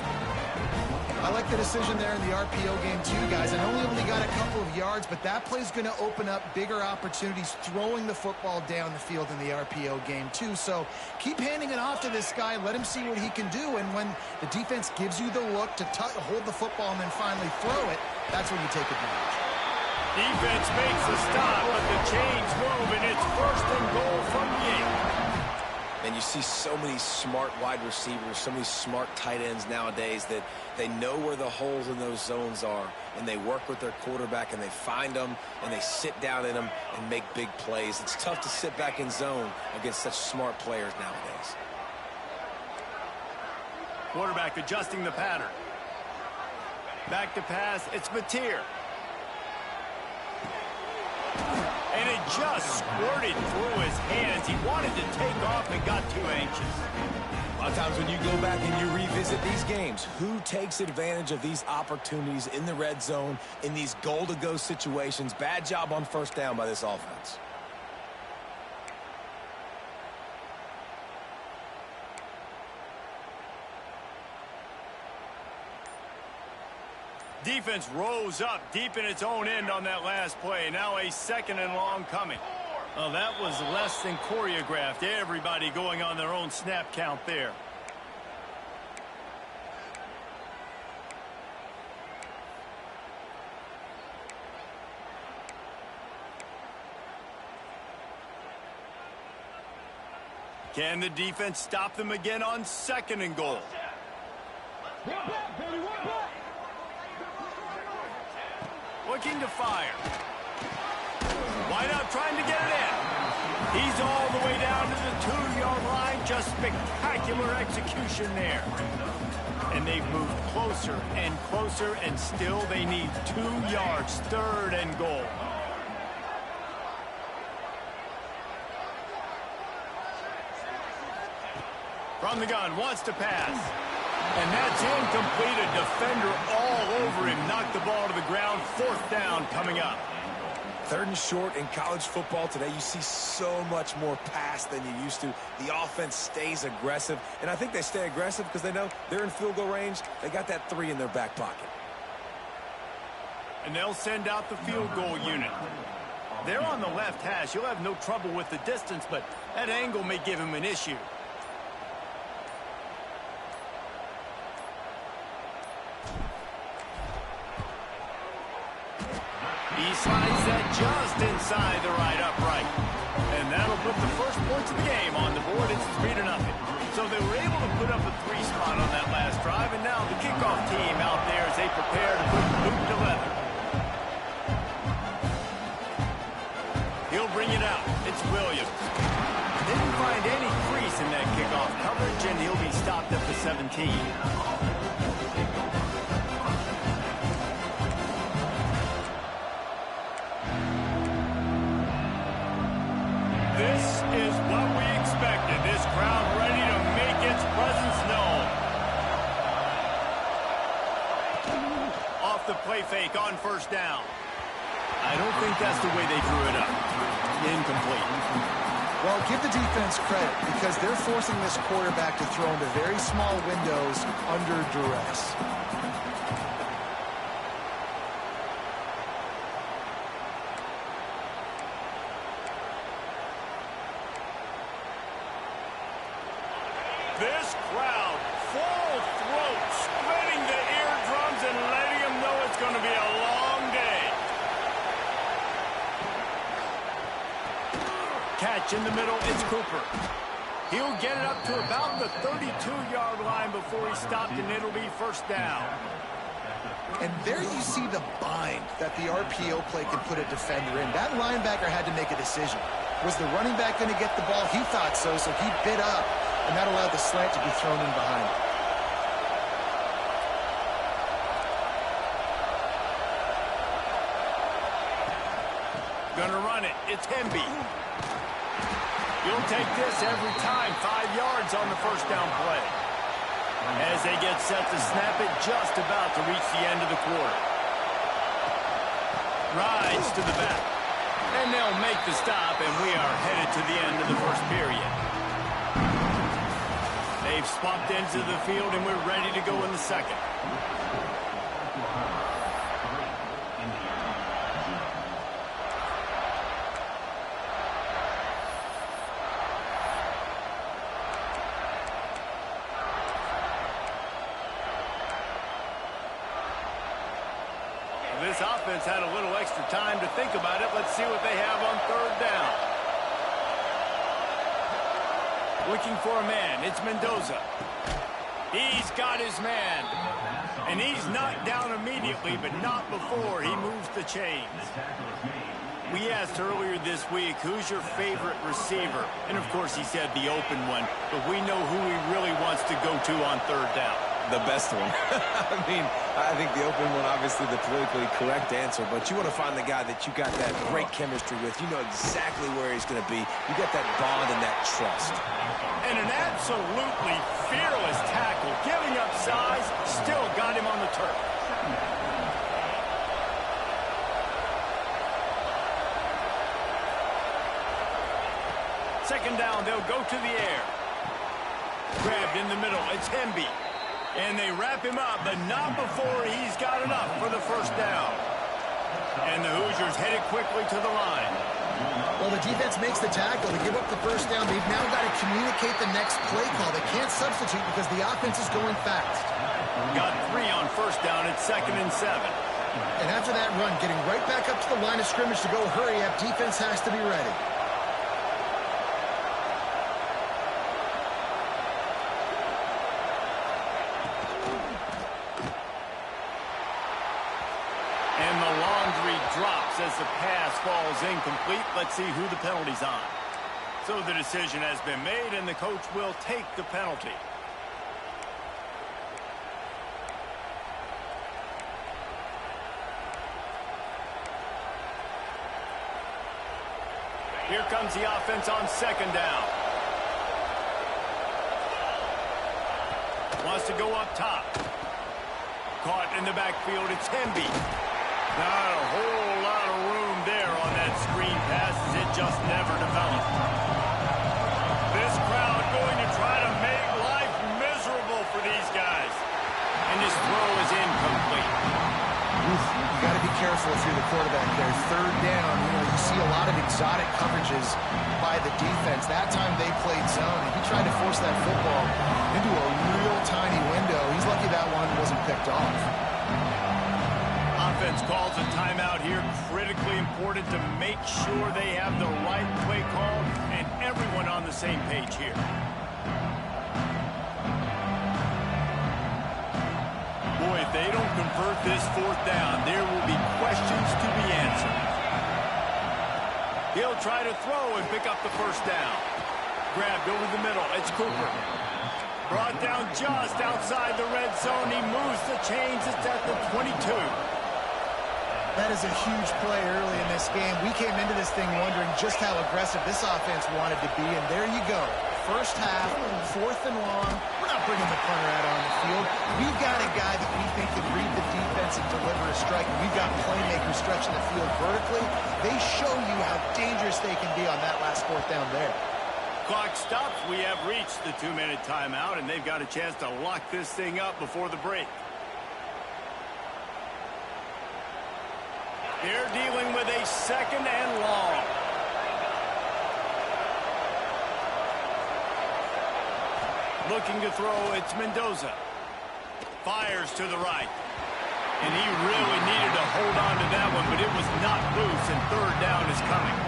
I like the decision there in the RPO game too, guys. I know he only got a couple of yards, but that play's going to open up bigger opportunities throwing the football down the field in the RPO game too. So keep handing it off to this guy. Let him see what he can do. And when the defense gives you the look to hold the football and then finally throw it, that's when you take advantage. Defense makes a stop, but the chains move, and it's 1st and goal from the 8. And you see so many smart wide receivers, so many smart tight ends nowadays that they know where the holes in those zones are, and they work with their quarterback, and they find them, and they sit down in them and make big plays. It's tough to sit back in zone against such smart players nowadays. Quarterback adjusting the pattern. Back to pass, it's Mateer. And it just squirted through his hands. He wanted to take off and got too anxious. A lot of times when you go back and you revisit these games, who takes advantage of these opportunities in the red zone, in these goal-to-go situations? Bad job on first down by this offense. Defense rose up deep in its own end on that last play. Now a 2nd and long coming. Oh, that was less than choreographed. Everybody going on their own snap count there. Can the defense stop them again on 2nd and goal? Looking to fire. Wide out trying to get it in. He's all the way down to the 2-yard line. Just spectacular execution there. And they've moved closer and closer, and still they need 2 yards. 3rd and goal. From the gun, wants to pass. And that's incomplete. A defender all over him. Knocked the ball to the ground. 4th down coming up. 3rd and short in college football today. You see so much more pass than you used to. The offense stays aggressive. And I think they stay aggressive because they know they're in field goal range. They got that 3 in their back pocket. And they'll send out the field goal unit. They're on the left hash. He'll have no trouble with the distance, but that angle may give him an issue. He slides that just inside the right upright. And that'll put the first points of the game on the board. It's 3-0. So they were able to put up a 3 spot on that last drive. And now the kickoff team out there as they prepare to put boot to leather. He'll bring it out. It's Williams. Didn't find any crease in that kickoff coverage, and he'll be stopped at the 17. This is what we expected. This crowd ready to make its presence known. Off the play fake on 1st down. I don't think that's the way they drew it up. Incomplete. Well, give the defense credit because they're forcing this quarterback to throw into very small windows under duress. This crowd, full throat, splitting the eardrums and letting them know it's going to be a long day. Catch in the middle, it's Cooper. He'll get it up to about the 32-yard line before he's stopped, and it'll be 1st down. And there you see the bind that the RPO play can put a defender in. That linebacker had to make a decision. Was the running back going to get the ball? He thought so, so he bit up. And that allowed the slant to be thrown in behind. Gonna run it. It's Hemby. You'll take this every time. 5 yards on the 1st down play. As they get set to snap it, just about to reach the end of the quarter. Rides to the back. And they'll make the stop, and we are headed to the end of the 1st period. They've swapped into the field, and we're ready to go in the 2nd. This offense had a little extra time to think about it. Let's see what they have on 3rd down. Looking for a man. It's Mendoza. He's got his man. And he's knocked down immediately, but not before he moves the chains. We asked earlier this week, who's your favorite receiver? And, of course, he said the open one. But we know who he really wants to go to on 3rd down. The best one. I mean, I think the open one, obviously the politically correct answer, but you want to find the guy that you got that great chemistry with. You know exactly where he's going to be. You got that bond and that trust. And an absolutely fearless tackle, giving up size, still got him on the turf. Second down, they'll go to the air. Grabbed in the middle, it's Hemby. And they wrap him up, but not before he's got enough for the first down. And the Hoosiers headed quickly to the line. Well, the defense makes the tackle. They give up the first down. They've now got to communicate the next play call. They can't substitute because the offense is going fast. Got 3 on first down. It's 2nd and 7. And after that run, getting right back up to the line of scrimmage to go hurry up, defense has to be ready. And the laundry drops as the pass falls incomplete. Let's see who the penalty's on. So the decision has been made, and the coach will take the penalty. Here comes the offense on second down. Wants to go up top. Caught in the backfield, it's Hemby. Not a whole lot of room there on that screen pass as it just never developed. This crowd going to try to make life miserable for these guys. And this throw is incomplete. You got to be careful if you're the quarterback there. Third down, you see a lot of exotic coverages by the defense. That time they played zone, and he tried to force that football into a real tiny window. He's lucky that one wasn't picked off. Offense calls a timeout here. Critically important to make sure they have the right play call and everyone on the same page here. Boy, if they don't convert this fourth down, there will be questions to be answered. He'll try to throw and pick up the first down. Grabbed over the middle. It's Cooper. Brought down just outside the red zone. He moves the chains. It's at the 22. That is a huge play early in this game. We came into this thing wondering just how aggressive this offense wanted to be, and there you go. First half, 4th and long. We're not bringing the punter out on the field. We've got a guy that we think can read the defense and deliver a strike, and we've got playmakers stretching the field vertically. They show you how dangerous they can be on that last 4th down there. Clock stops. We have reached the 2-minute timeout, and they've got a chance to lock this thing up before the break. They're dealing with a 2nd and long. Looking to throw, it's Mendoza. Fires to the right. And he really needed to hold on to that one, but it was not loose, and 3rd down is coming.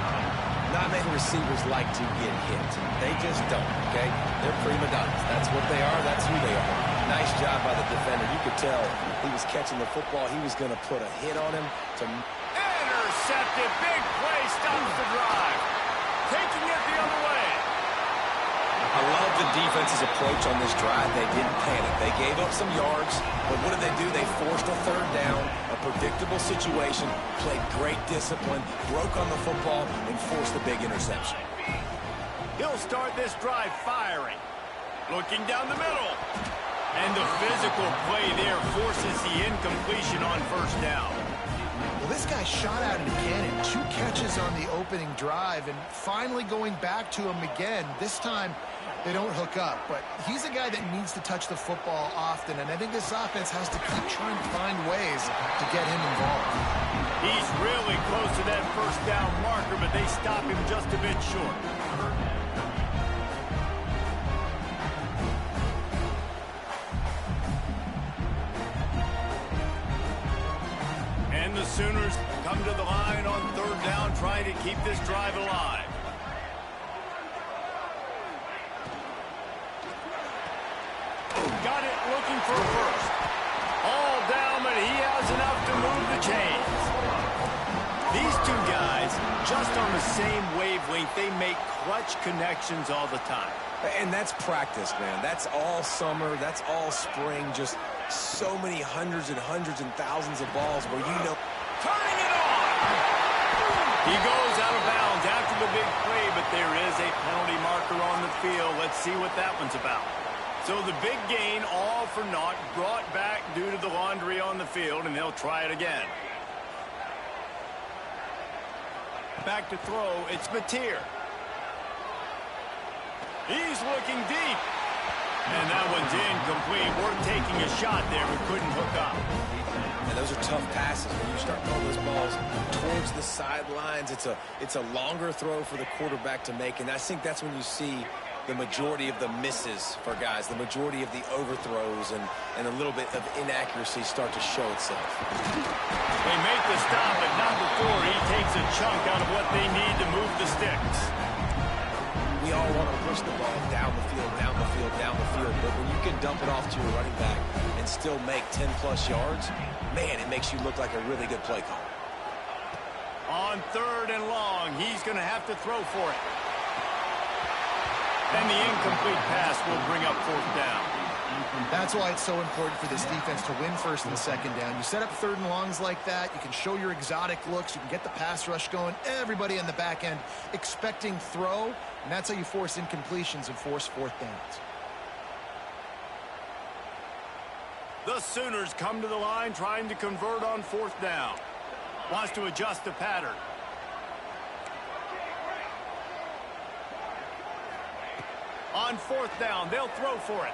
Not many receivers like to get hit. They just don't, okay? They're prima donnas. That's what they are. That's who they are. Nice job by the defender. You could tell he was catching the football. He was going to put a hit on him to... Intercepted. Big play. Stops the drive. Taking it the other way. I love the defense's approach on this drive. They didn't panic. They gave up some yards, but what did they do? They forced a 3rd down, a predictable situation, played great discipline, broke on the football, and forced the big interception. He'll start this drive firing. Looking down the middle. And the physical play there forces the incompletion on first down. Well, this guy shot out of the cannon. 2 catches on the opening drive, and finally going back to him again. This time, they don't hook up, but he's a guy that needs to touch the football often, and I think this offense has to keep trying to find ways to get him involved. He's really close to that first down marker, but they stop him just a bit short. And the Sooners come to the line on 3rd down, trying to keep this drive alive. Got it, looking for a first. All down, but he has enough to move the chains. These 2 guys, just on the same wavelength, they make clutch connections all the time. And that's practice, man. That's all summer. That's all spring. Just so many hundreds and thousands of balls where you know. Turning it on! He goes out of bounds after the big play, but there is a penalty marker on the field. Let's see what that one's about. So the big gain, all for naught, brought back due to the laundry on the field, and they'll try it again. Back to throw, it's Mateer. He's looking deep. And that one's incomplete. Worth taking a shot there, but couldn't hook up. And those are tough passes when you start throwing those balls towards the sidelines. It's a longer throw for the quarterback to make, and I think that's when you see the majority of the misses for guys, the majority of the overthrows and a little bit of inaccuracy start to show itself. They make the stop, but not before he takes a chunk out of what they need to move the sticks. We all want to push the ball down the field, down the field, down the field, but when you can dump it off to your running back and still make 10-plus yards, man, it makes you look like a really good play call. On 3rd and long, he's going to have to throw for it. And the incomplete pass will bring up 4th down. That's why it's so important for this defense to win 1st and 2nd down. You set up 3rd and longs like that, you can show your exotic looks, you can get the pass rush going, everybody on the back end expecting throw, and that's how you force incompletions and force 4th downs. The Sooners come to the line trying to convert on 4th down. Wants to adjust the pattern. On 4th down, they'll throw for it.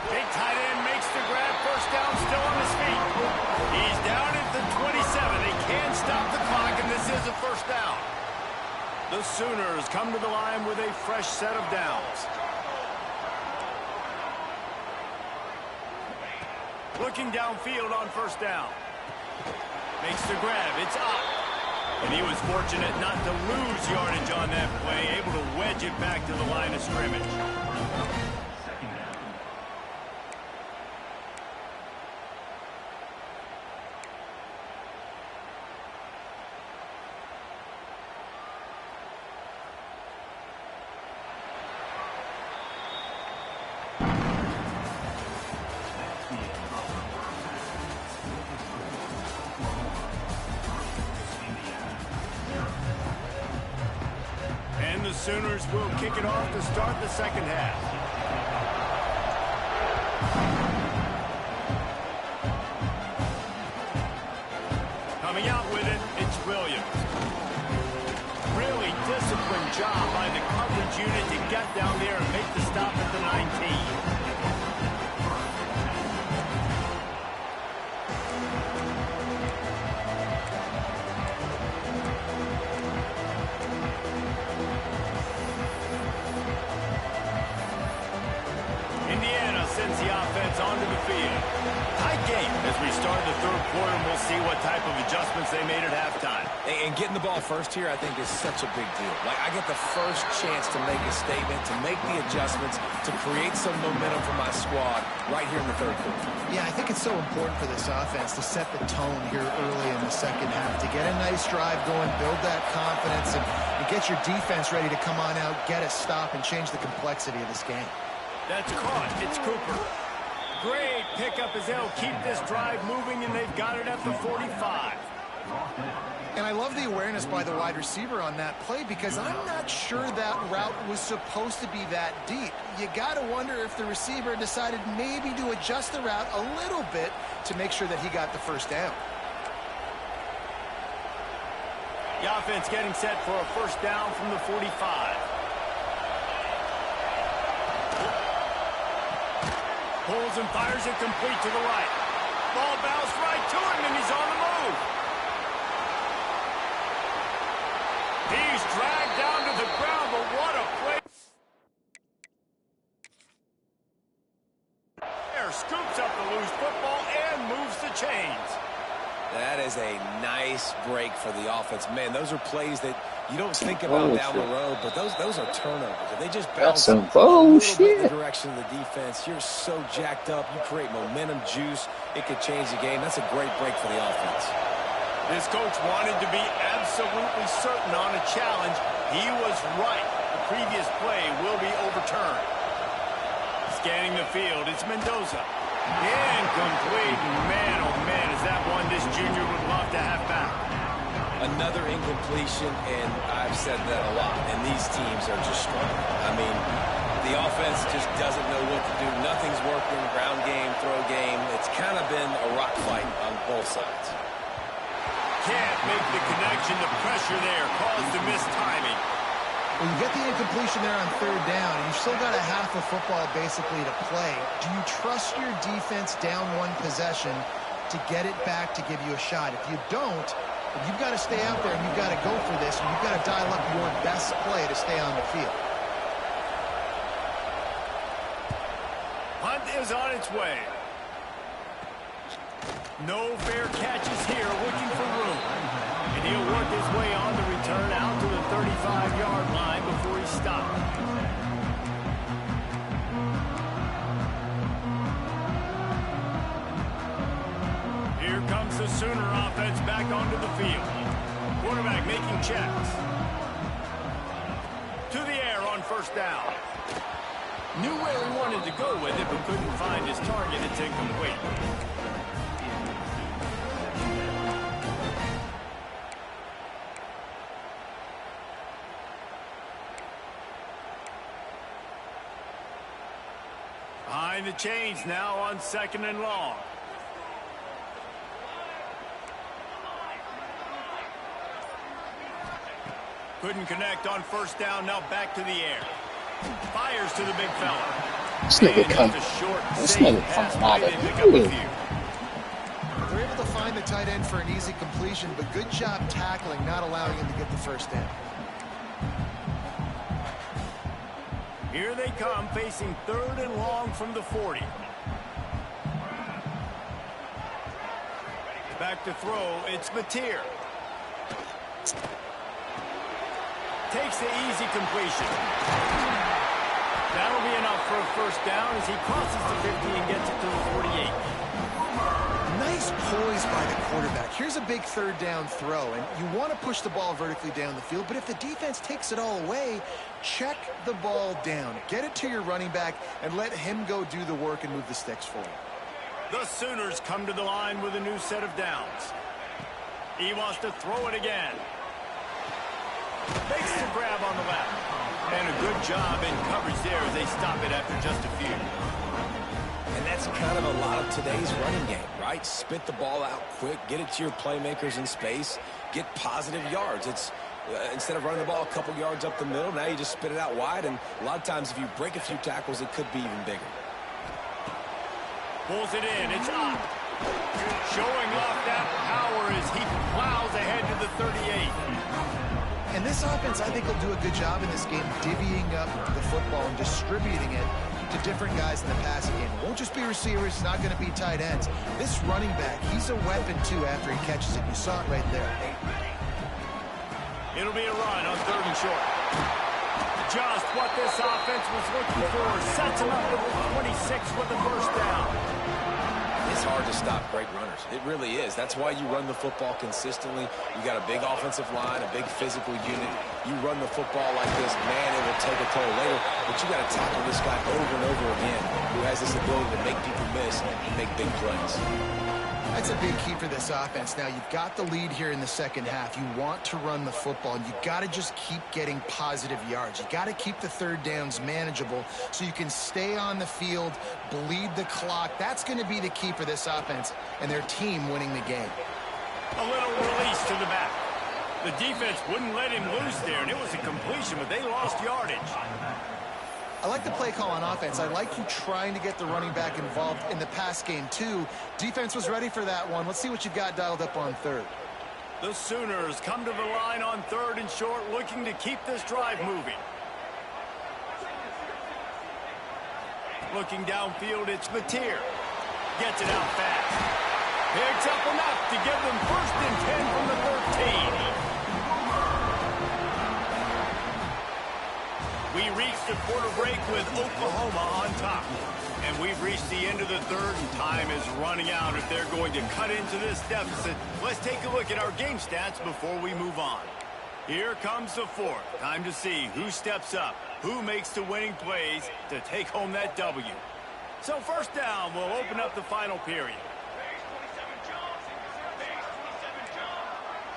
Big tight end makes the grab. 1st down, still on his feet. He's down at the 27. They can't stop the clock, and this is a 1st down. The Sooners come to the line with a fresh set of downs. Looking downfield on 1st down. Makes the grab. It's up. And he was fortunate not to lose yardage on that play, able to wedge it back to the line of scrimmage. Sooners will kick it off to start the 2nd half. Coming out with it, it's Williams. Really disciplined job by the coverage unit to get down there and make the stop at the 19. Sends the offense onto the field. Tight game as we start the 3rd quarter, and we'll see what type of adjustments they made at halftime. And getting the ball first here, I think, is such a big deal. Like, I get the first chance to make a statement, to make the adjustments, to create some momentum for my squad right here in the 3rd quarter. Yeah, I think it's so important for this offense to set the tone here early in the 2nd half, to get a nice drive going, build that confidence, and get your defense ready to come on out, get a stop, and change the complexity of this game. That's caught. It's Cooper. Great pickup as they'll keep this drive moving, and they've got it at the 45. And I love the awareness by the wide receiver on that play, because I'm not sure that route was supposed to be that deep. You got to wonder if the receiver decided maybe to adjust the route a little bit to make sure that he got the 1st down. The offense getting set for a 1st down from the 45. Pulls and fires it complete to the right. Ball bounced right to him, and he's on the move. He's dragged down to the ground, but what a play. There, scoops up the loose football and moves the chains. That is a nice break for the offense. Man, those are plays that you don't think about down the road, but those are turnovers. If they just bounce a little bit in the direction of the defense, you're so jacked up. You create momentum, juice. It could change the game. That's a great break for the offense. This coach wanted to be absolutely certain on a challenge. He was right. The previous play will be overturned. Scanning the field, it's Mendoza. Incomplete. Man, oh man, is that one this junior would love to have back. Another incompletion, and I've said that a lot, and these teams are just struggling. I mean, the the offense just doesn't know what to do. Nothing's working. Ground game, throw game. It's kind of been a rock fight on both sides. Can't make the connection. The pressure there caused the missed timing. Well, you get the incompletion there on third down, and you've still got a half of football basically to play. Do you trust your defense down one possession to get it back to give you a shot? If you don't, you've got to stay out there and you've got to go for this, and you've got to dial up your best play to stay on the field. Hunt is on its way. No fair catches here, looking for room. And he'll work his way on the return out to the 35-yard line before he stopped. Here comes the Sooner offense back onto the field. Quarterback making checks. To the air on first down. Knew where he wanted to go with it, but couldn't find his target. It's incomplete. Behind the chains now on 2nd and long. Couldn't connect on first down. Now back to the air. Fires to the big fella. This nigga coming out of here. They're able to find the tight end for an easy completion, but good job tackling, not allowing him to get the first down. Here they come, facing 3rd and long from the 40. Back to throw, it's Mateer. Takes the easy completion. That'll be enough for a first down as he crosses the 50 and gets it to the 48. Nice poise by the quarterback. Here's a big 3rd down throw, and you want to push the ball vertically down the field, but if the defense takes it all away, check the ball down. Get it to your running back and let him go do the work and move the sticks for you. The Sooners come to the line with a new set of downs. He wants to throw it again. Makes the grab on the left. And a good job in coverage there as they stop it after just a few. And that's kind of a lot of today's running game, right? Spit the ball out quick, get it to your playmakers in space, get positive yards. It's instead of running the ball a couple yards up the middle, now you just spit it out wide, and a lot of times if you break a few tackles, it could be even bigger. Pulls it in, it's up. Showing off that power as he plows ahead to the 38. And this offense, I think, will do a good job in this game divvying up the football and distributing it to different guys in the passing game. It won't just be receivers. It's not going to be tight ends. This running back, he's a weapon, too, after he catches it. You saw it right there. It'll be a run on 3rd and short. Just what this offense was looking for. Sets him up with 26 with the first down. It's hard to stop great runners. It really is. That's why you run the football consistently. You got a big offensive line, a big physical unit. You run the football like this, man, it will take a toll later. But you got to tackle this guy over and over again who has this ability to make people miss and make big plays. That's a big key for this offense. Now, you've got the lead here in the second half. You want to run the football, and you got to just keep getting positive yards. You got to keep the 3rd downs manageable so you can stay on the field, bleed the clock. That's going to be the key for this offense and their team winning the game. A little release to the back. The defense wouldn't let him loose there, and it was a completion, but they lost yardage. I like the play call on offense. I like you trying to get the running back involved in the pass game, too. Defense was ready for that one. Let's see what you've got dialed up on 3rd. The Sooners come to the line on 3rd and short, looking to keep this drive moving. Looking downfield, it's Mateer. Gets it out fast. Picks up enough to give them 1st and 10 from the 13. We reached the quarter break with Oklahoma on top. And we've reached the end of the 3rd, and time is running out if they're going to cut into this deficit. Let's take a look at our game stats before we move on. Here comes the 4th. Time to see who steps up, who makes the winning plays to take home that W. So first down will open up the final period.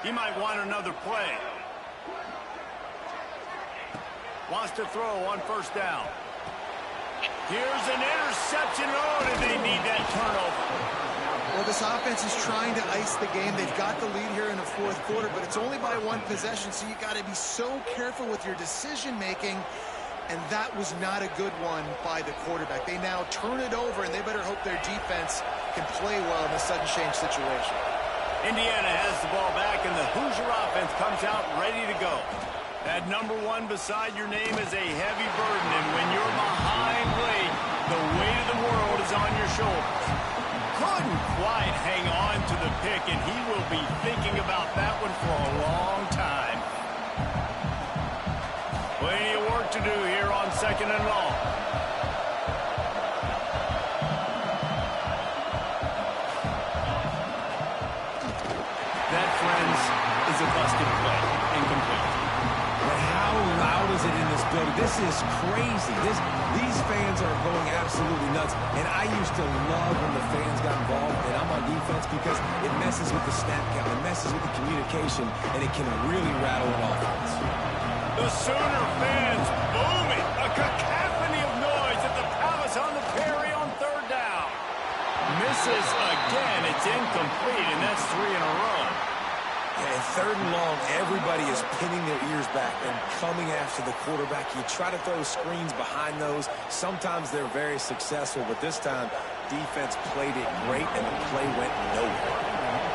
He might want another play. Wants to throw on first down. Here's an interception. Oh, did they need that turnover? Well, this offense is trying to ice the game. They've got the lead here in the fourth quarter, but it's only by one possession, so you got to be so careful with your decision-making, and that was not a good one by the quarterback. They now turn it over, and they better hope their defense can play well in a sudden change situation. Indiana has the ball back, and the Hoosier offense comes out ready to go. That number 1 beside your name is a heavy burden, and when you're behind late, the weight of the world is on your shoulders. Couldn't quite hang on to the pick, and he will be thinking about that one for a long time. Plenty of work to do here on 2nd and long. That, friends, is a busted play. Incomplete. But how loud is it in this building? This is crazy. These fans are going absolutely nuts. And I used to love when the fans got involved, and I'm on defense because it messes with the snap count, it messes with the communication, and it can really rattle an offense. The Sooner fans booming. A cacophony of noise at the Palace on the Perry on 3rd down. Misses again. It's incomplete, and that's 3 in a row. And 3rd and long, everybody is pinning their ears back and coming after the quarterback. You try to throw screens behind those. Sometimes they're very successful, but this time, defense played it great, and the play went nowhere.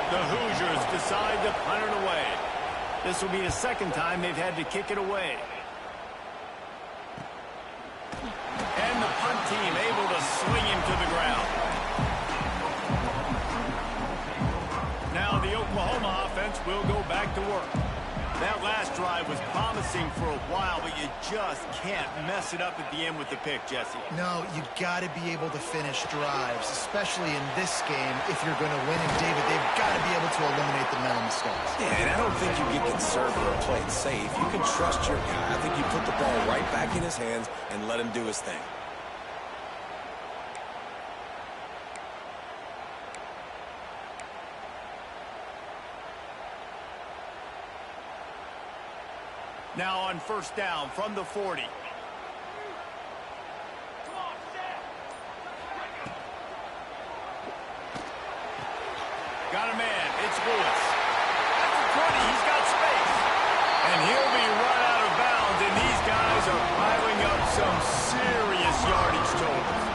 The Hoosiers decide to punt it away. This will be the 2nd time they've had to kick it away. And the punt team able to swing him to the ground. Now the Oklahoma offense will go back to work. That last drive was promising for a while, but you just can't mess it up at the end with the pick, Jesse. No, you got to be able to finish drives, especially in this game if you're going to win. And, David, they've got to be able to eliminate the mental mistakes. Yeah, and I don't think you get conservative or play it safe. You can trust your guy. I think you put the ball right back in his hands and let him do his thing. Now on 1st down from the 40. Got a man. It's Lewis. At the 20, he's got space. And he'll be run out of bounds, and these guys are piling up some serious yardage totals.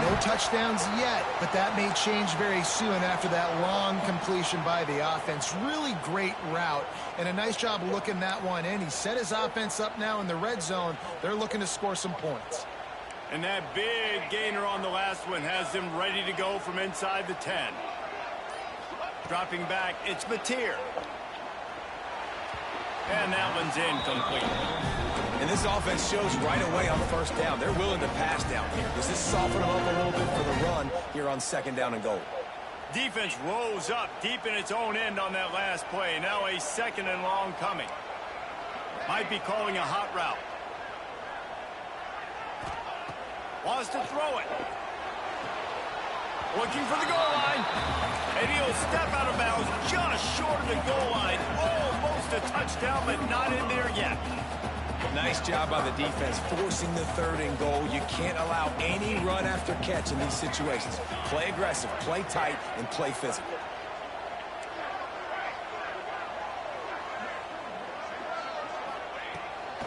No touchdowns yet, but that may change very soon after that long completion by the offense. Really great route, and a nice job looking that one in. He set his offense up now in the red zone. They're looking to score some points. And that big gainer on the last one has them ready to go from inside the 10. Dropping back, it's Mateer. And that one's incomplete. And this offense shows right away on 1st down. They're willing to pass down here. Does this soften them up a little bit for the run here on 2nd down and goal? Defense rose up deep in its own end on that last play. Now a 2nd and long coming. Might be calling a hot route. Wants to throw it. Looking for the goal line. And he'll step out of bounds just short of the goal line. Almost a touchdown, but not in there yet. Nice job by the defense forcing the 3rd and goal. You can't allow any run after catch in these situations. Play aggressive, play tight, and play physical.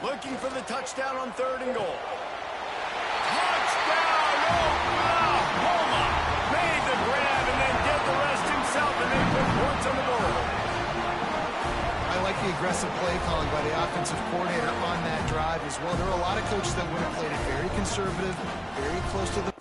Looking for the touchdown on 3rd and goal. Touchdown! Oklahoma made the grab and then did the rest himself, and they put points on the board. I like the aggressive play calling by the offensive coordinator on that drive as well. There are a lot of coaches that would have played it very conservative, very close to the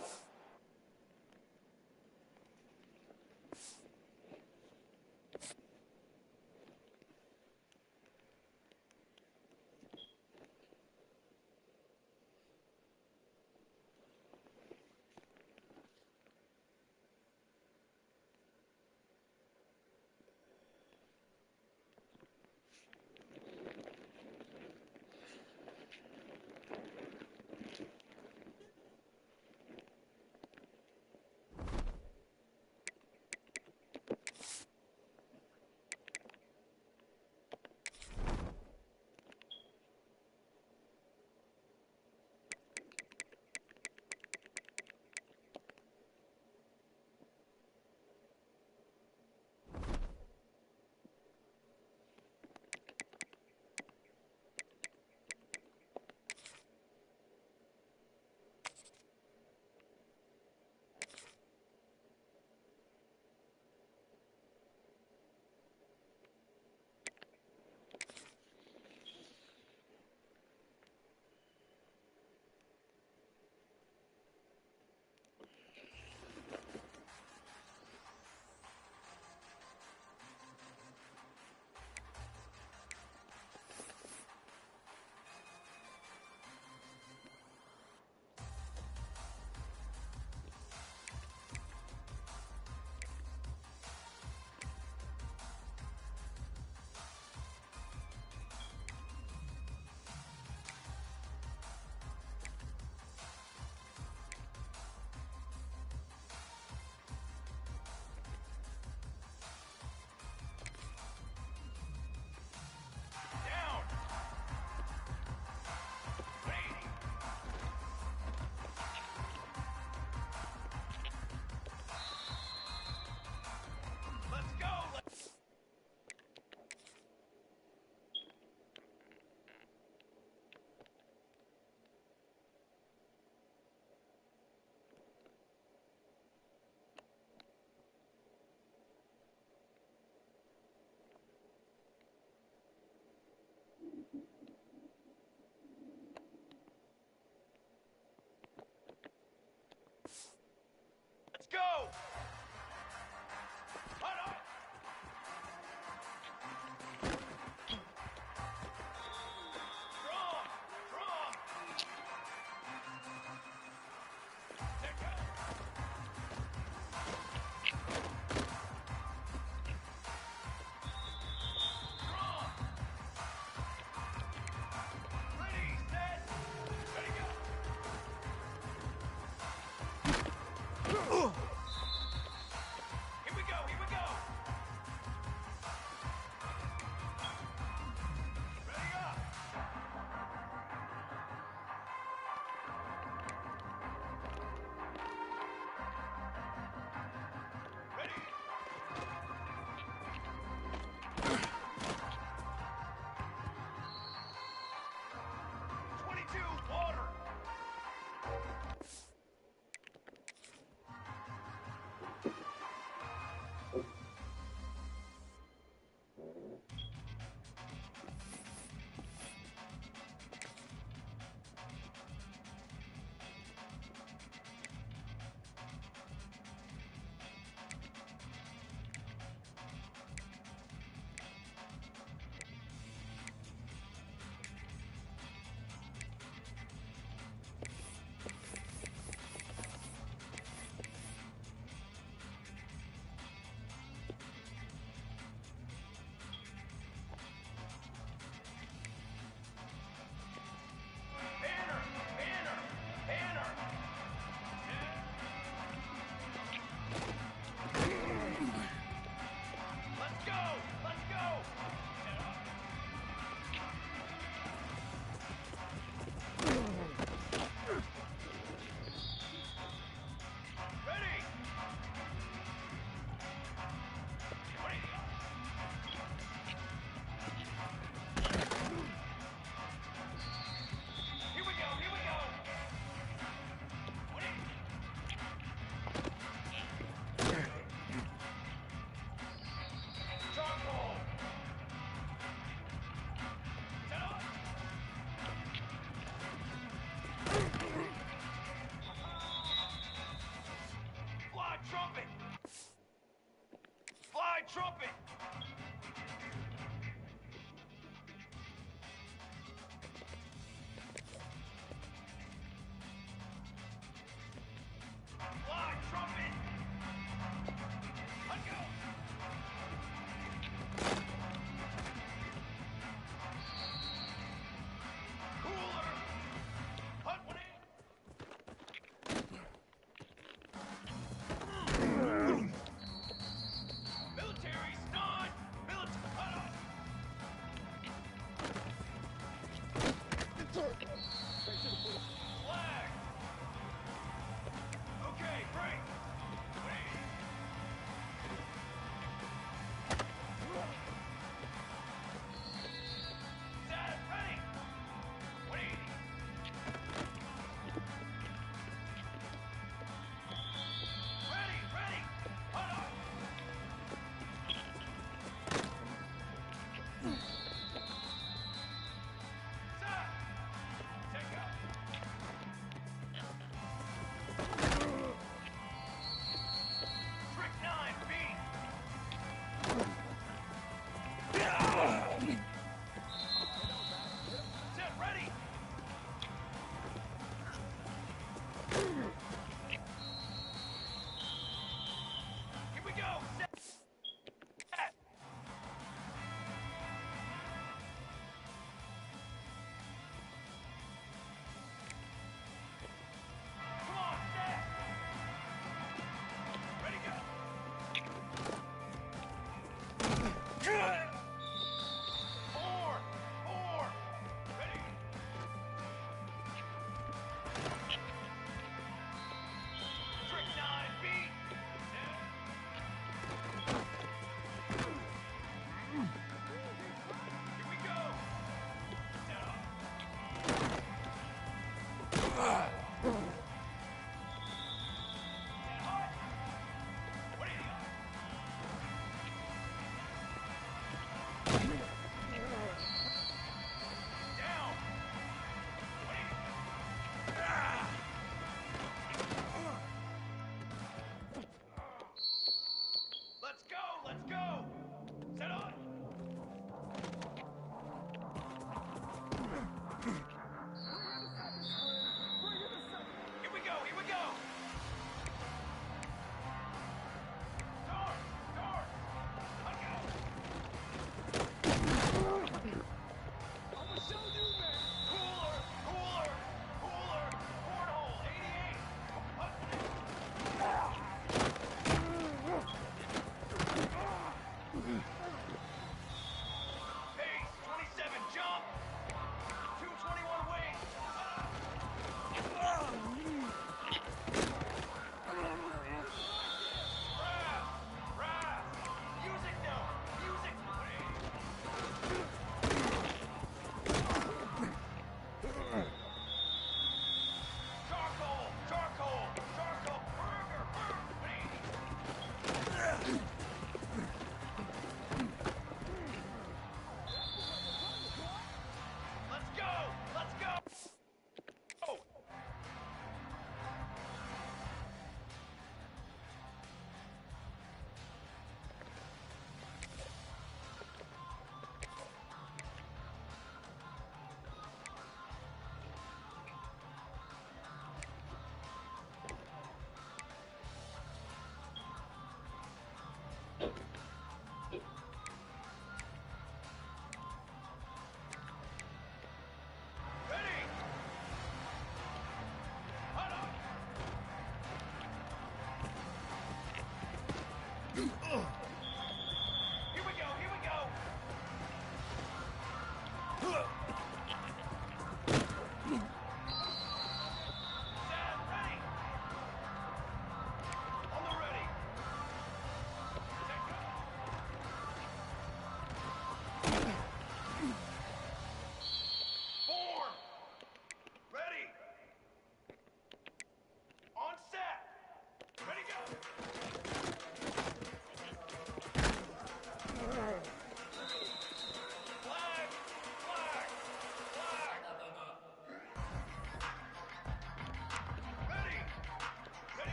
trumpet. Fly, trumpet. Let go. Cooler. Hut one in. Militaries.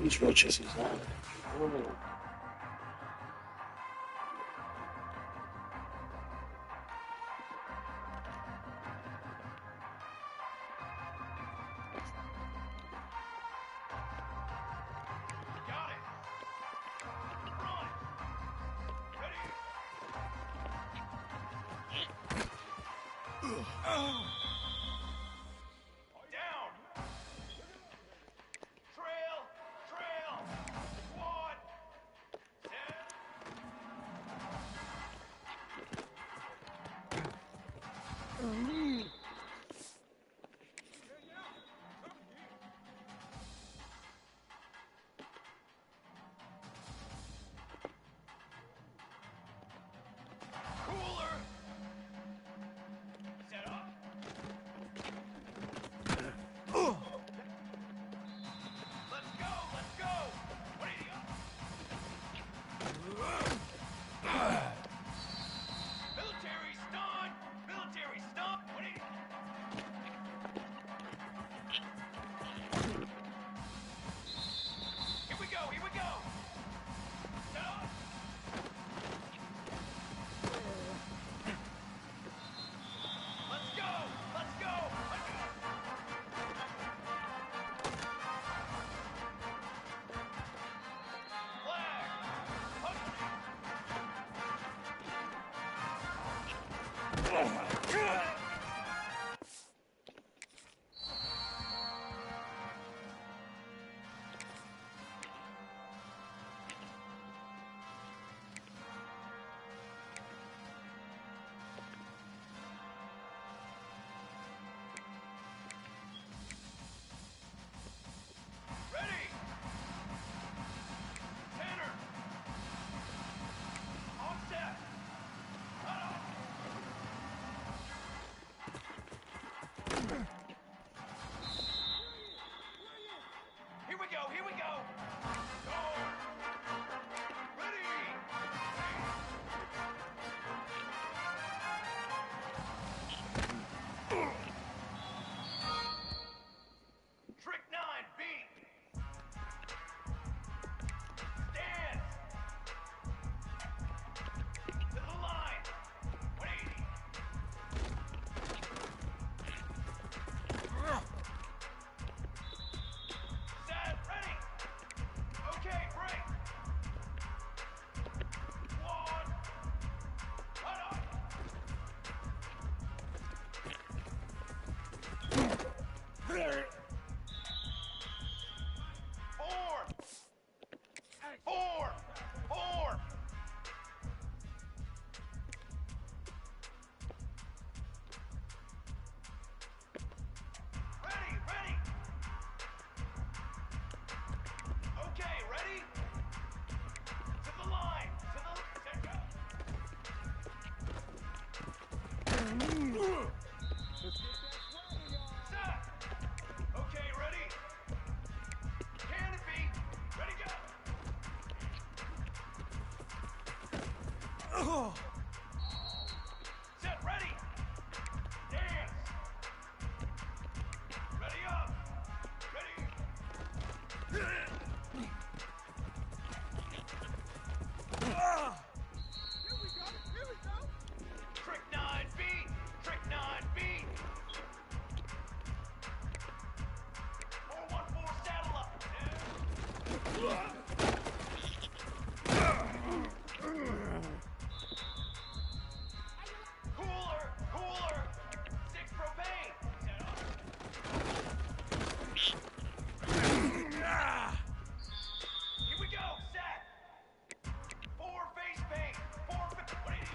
These roaches is on. Military stun! Military stun! Ready! Tanner! On set! Huddle! Here we go, here we go! Guard! Ready! Trick 9, beat! Stand! To the line! 180! Set, ready! Okay, break! One! Cut up! Four! Ready, ready! Okay, ready? To the line! To the... Set, go! Set! Okay, ready? Canopy! Ready, go! Set, ready! Dance! Ready up! Ready! Trick 9 beat! Trick 9 beat! 414 saddle up! Cooler! Cooler! 6 propane! Set up! Here we go! Set! 4 face paint! 4 what are you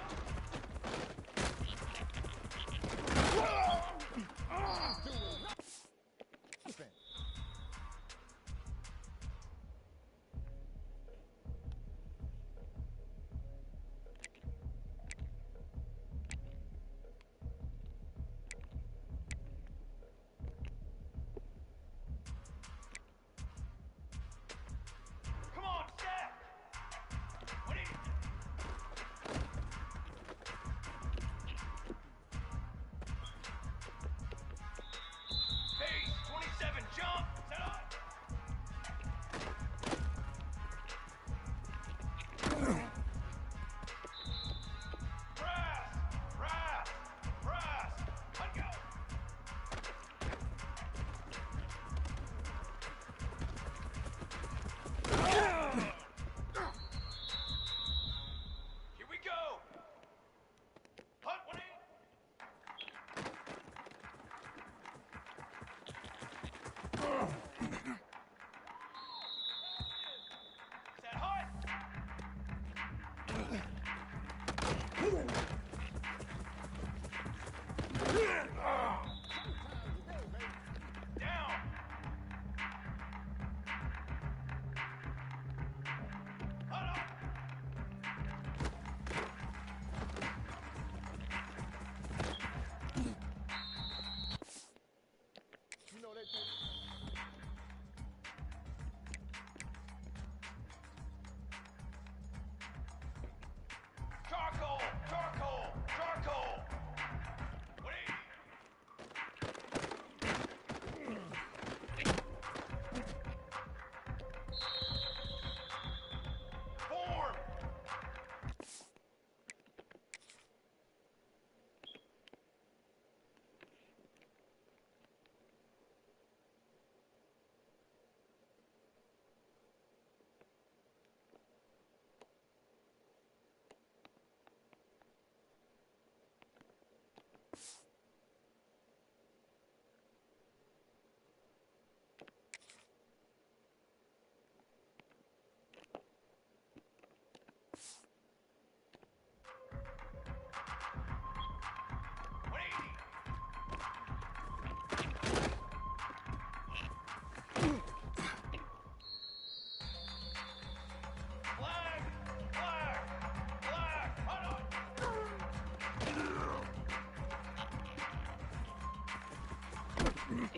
Let's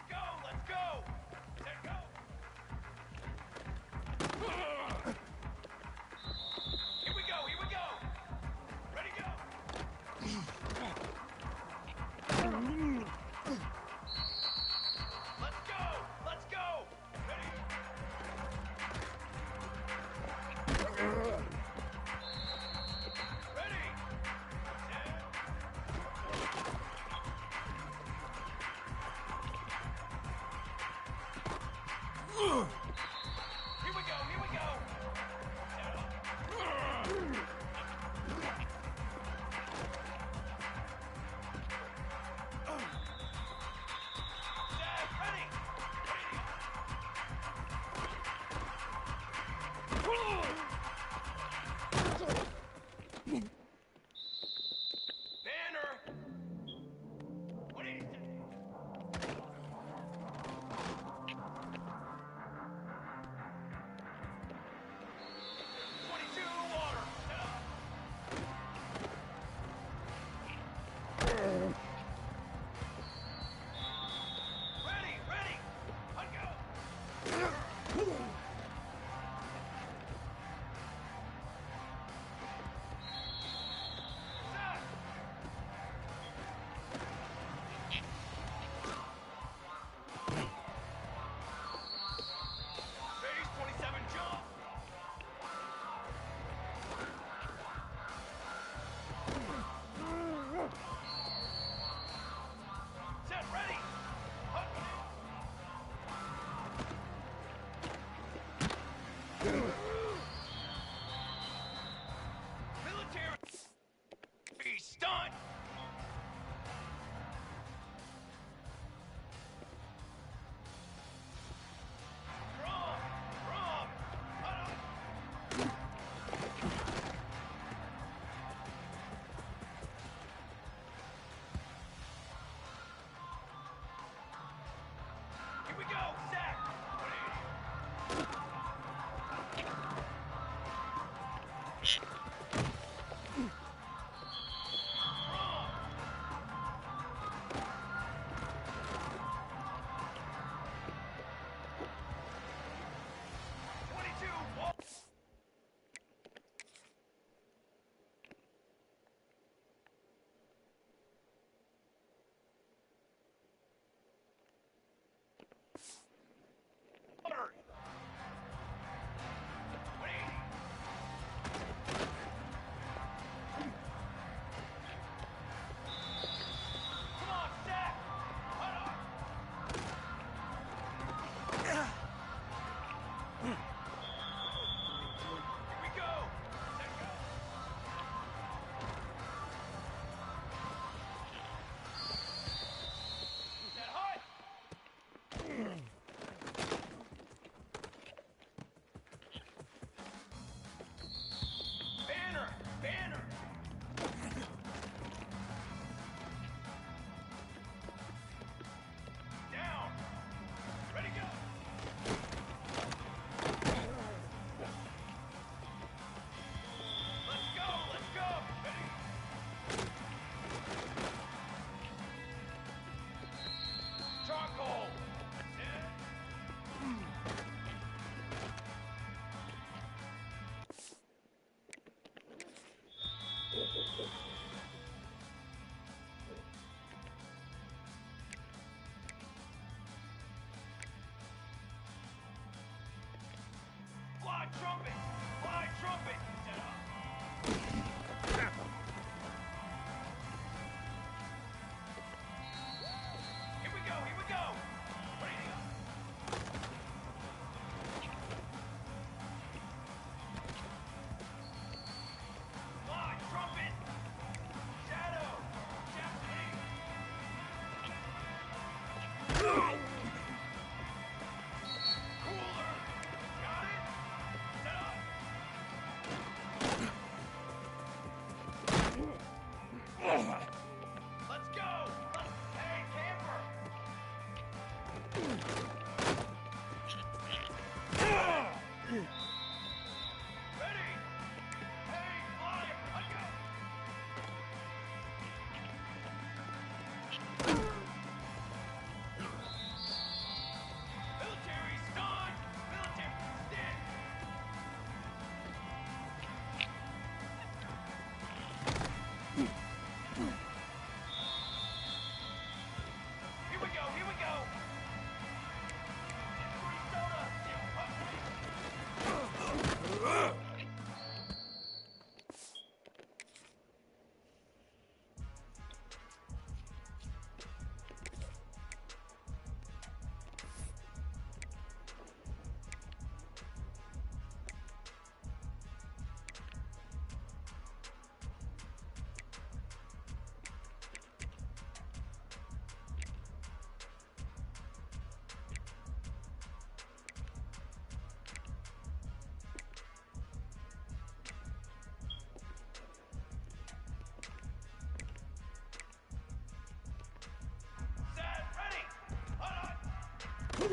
go, let's go. Set, go. Here we go, here we go. Ready, go. Let's go, let's go. Ready. Ready. Here we go, here we go. Set, ready. Banner. What do you say? 22 water. Set up. Ready, ready. Let go. Set. Phase 27 jump. Set, ready. Hut. Military. Be stunned. Drum, drum. Hut up. Here we go, set. Drum. 22 water. Come on, set. Hut up. Here we go. Set, go. Set, hut. Banner, banner. Down. Ready, go. Let's go, let's go. Ready. Charcoal. Set. Fly trumpet! Fly trumpet! Set up. Here we go, here we go! Ready to go. Fly trumpet! Shadow! Japanese! Cooler! Got it? Set up!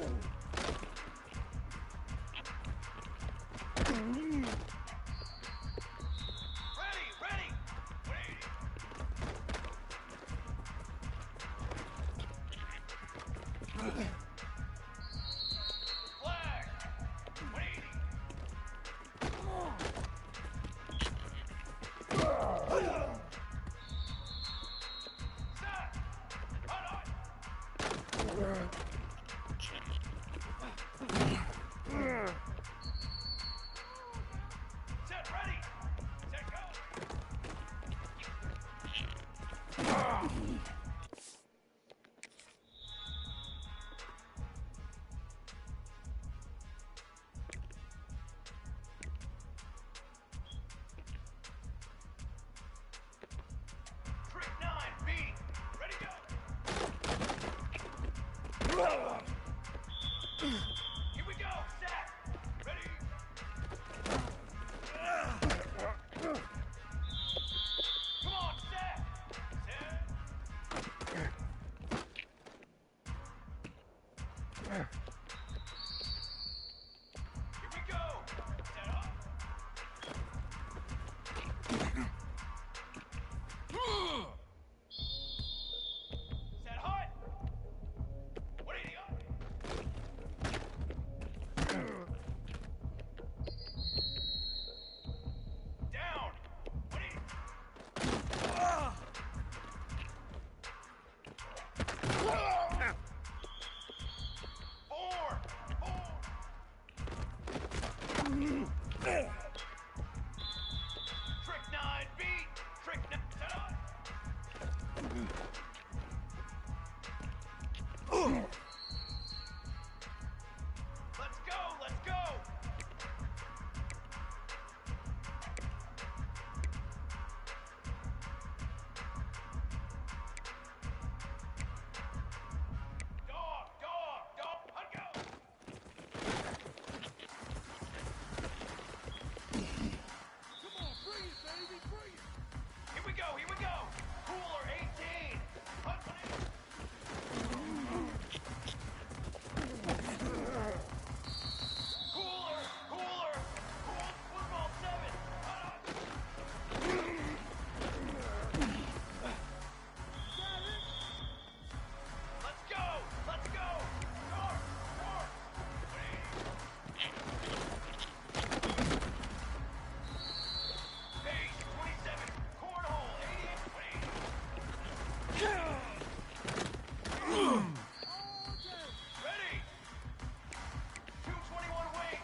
Ready! Wait! Flag! 180! Set! Hot! Set, ready! Set, go! Trick 9B! Ready, go! Here we go! Set! Ready! Come on, set! Set! Here we go! Set up! Set hot! 180 up! Down! 180! Four! Trick 9B! Trick 9... Set up! Let's go! Let's go! Dog! Let go! Come on, bring it, baby, bring it! Here we go! Cooler 18! Hunt 180! Cooler! Cool football 7! Hunt! Let's go! North! Page 27, cornhole 88, ready! 221 wing,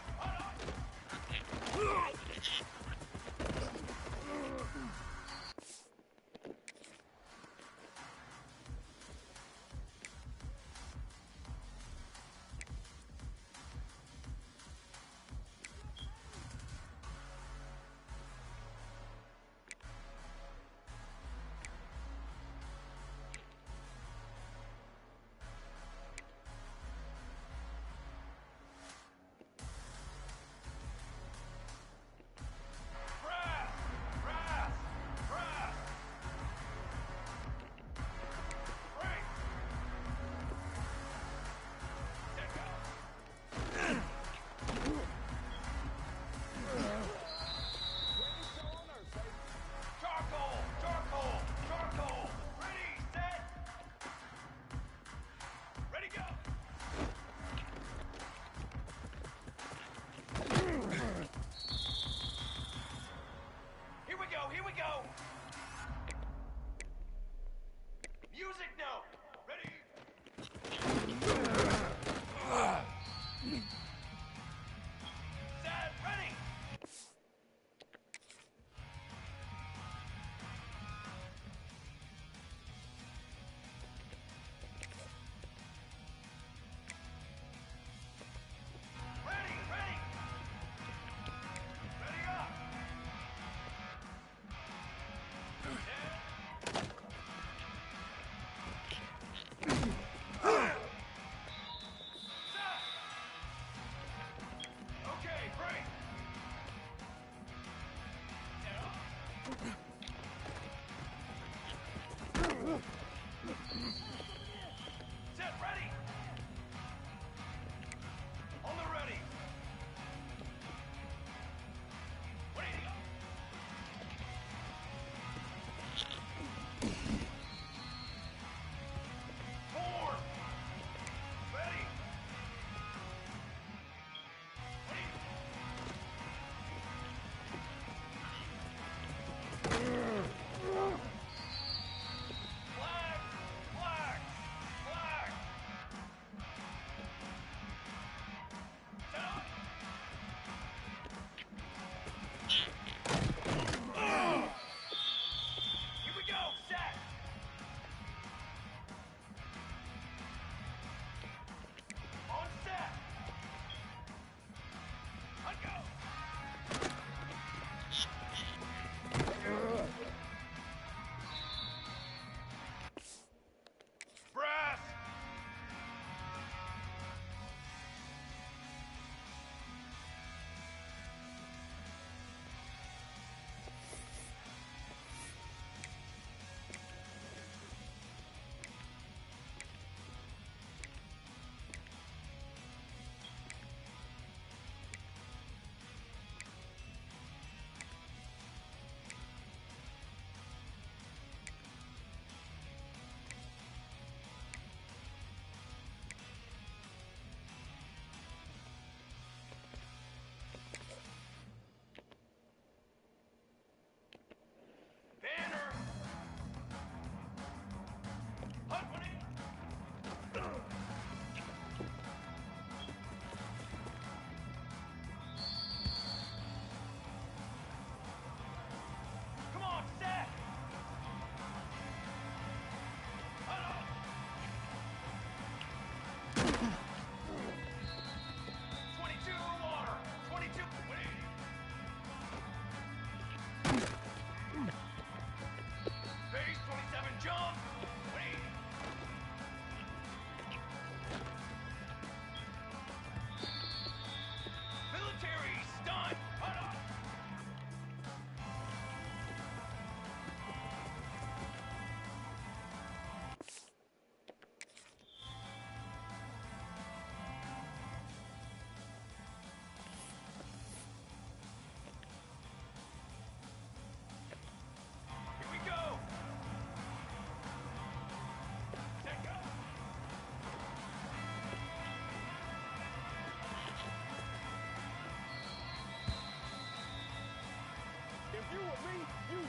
You or me? You.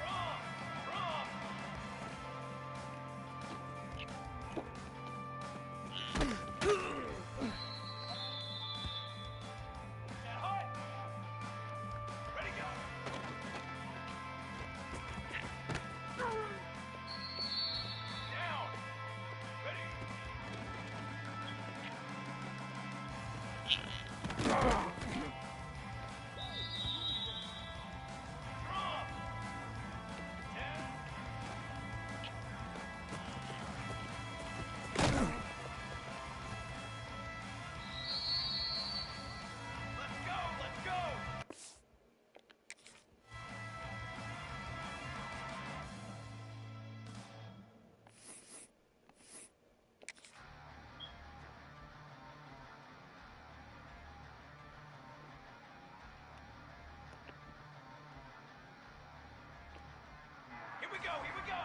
Wrong! Wrong! Get hot! Ready, go! Down! Ready! Drop! 10. Let's go! Let's go! Here we go! Here we go!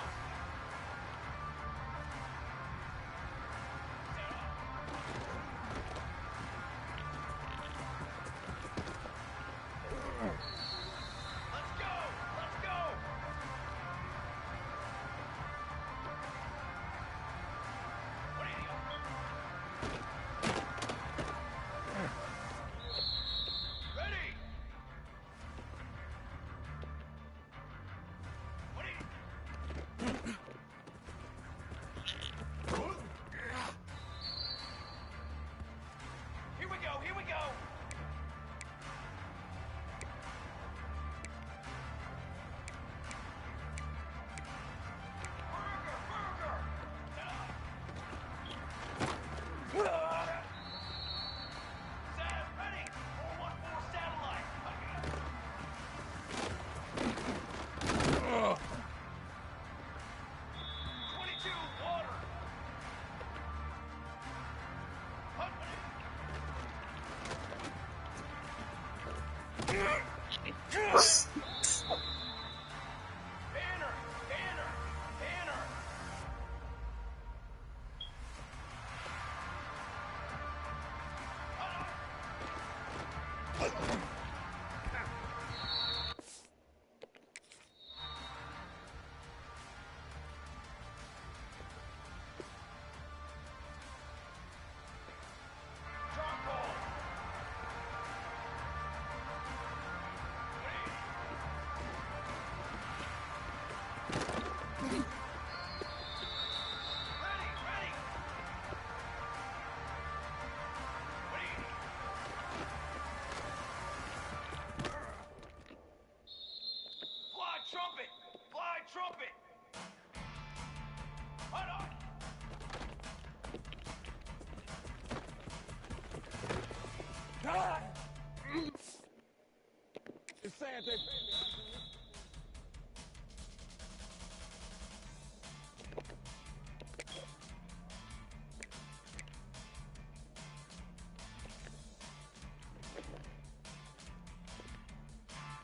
Let's go! Let's go! What are you Ready! What are you Here we go! Here we go! Burger! Burger! Sam, ready! 414 satellite! 22 water! Banner! Banner! Banner! Drop ball! Ready! Ready! Ready! Fly trumpet! Fly trumpet! Hold on! It's sad they pay me.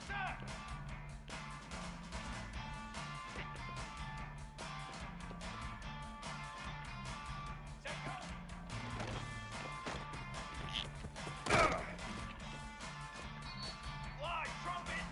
Set! Set, go! Fly trumpet!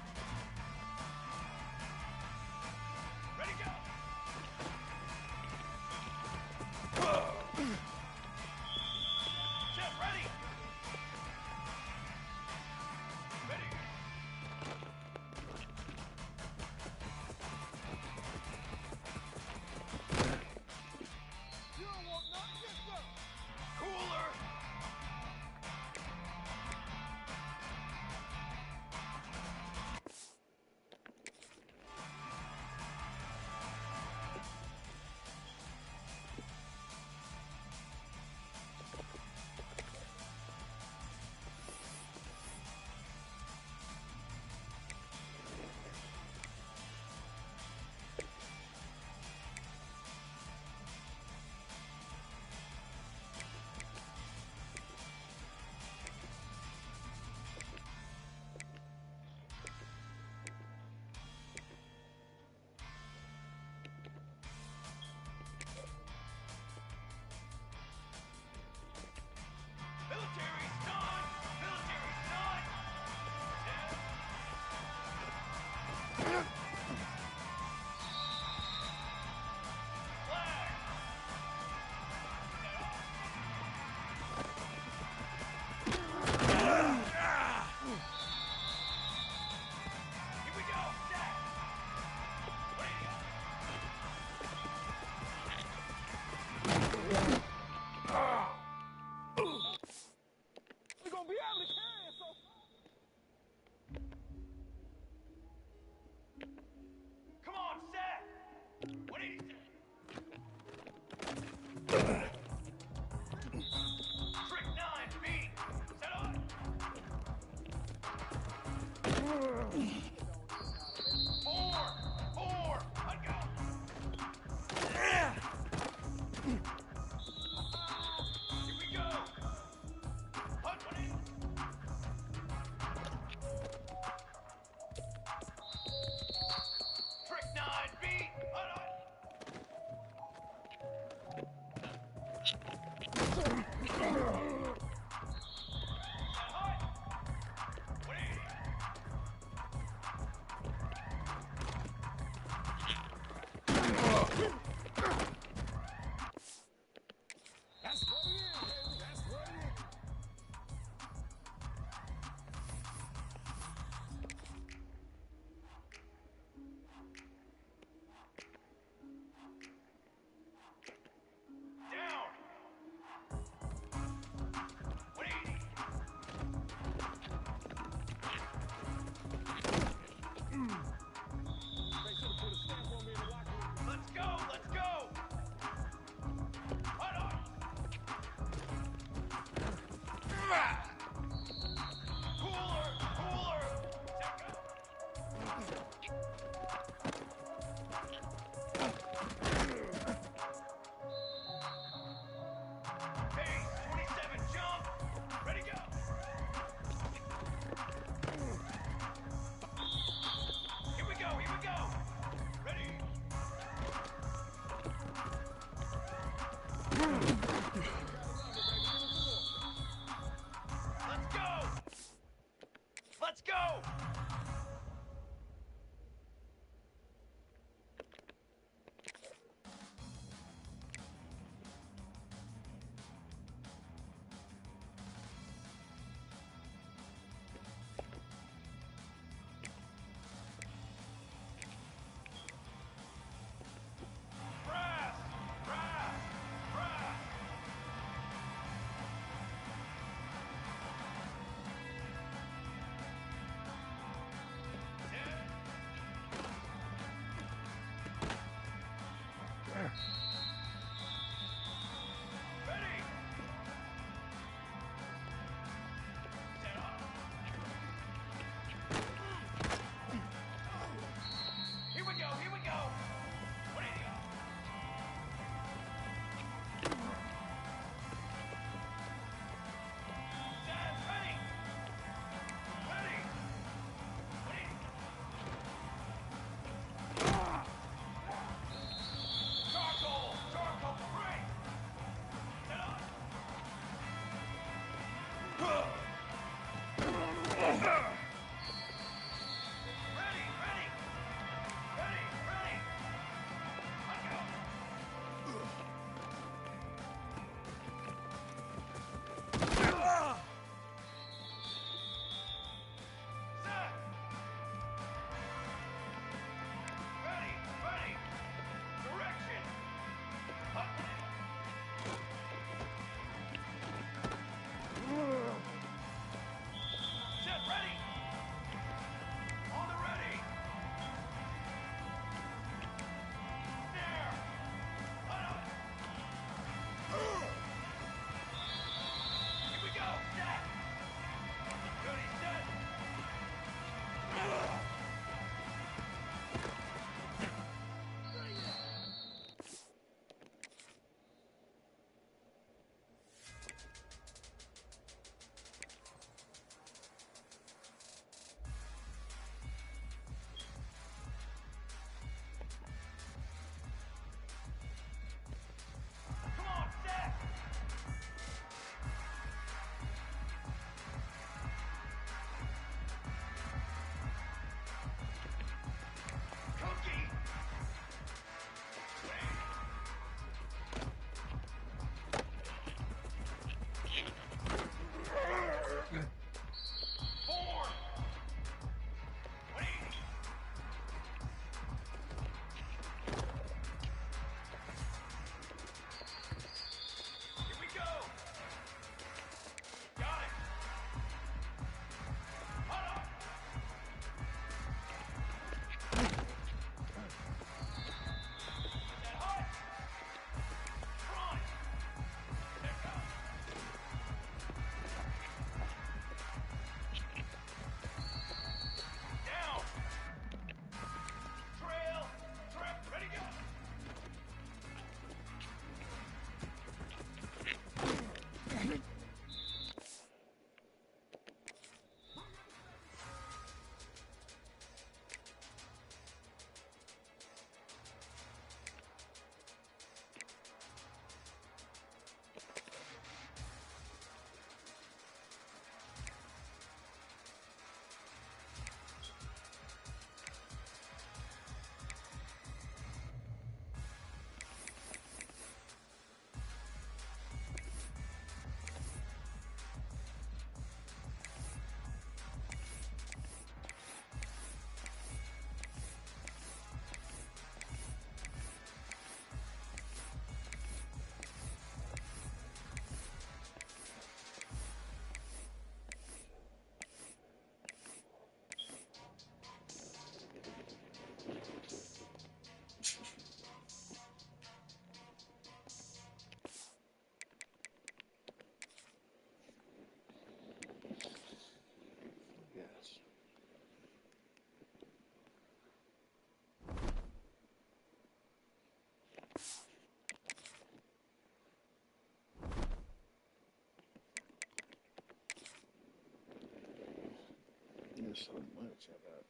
so much about it.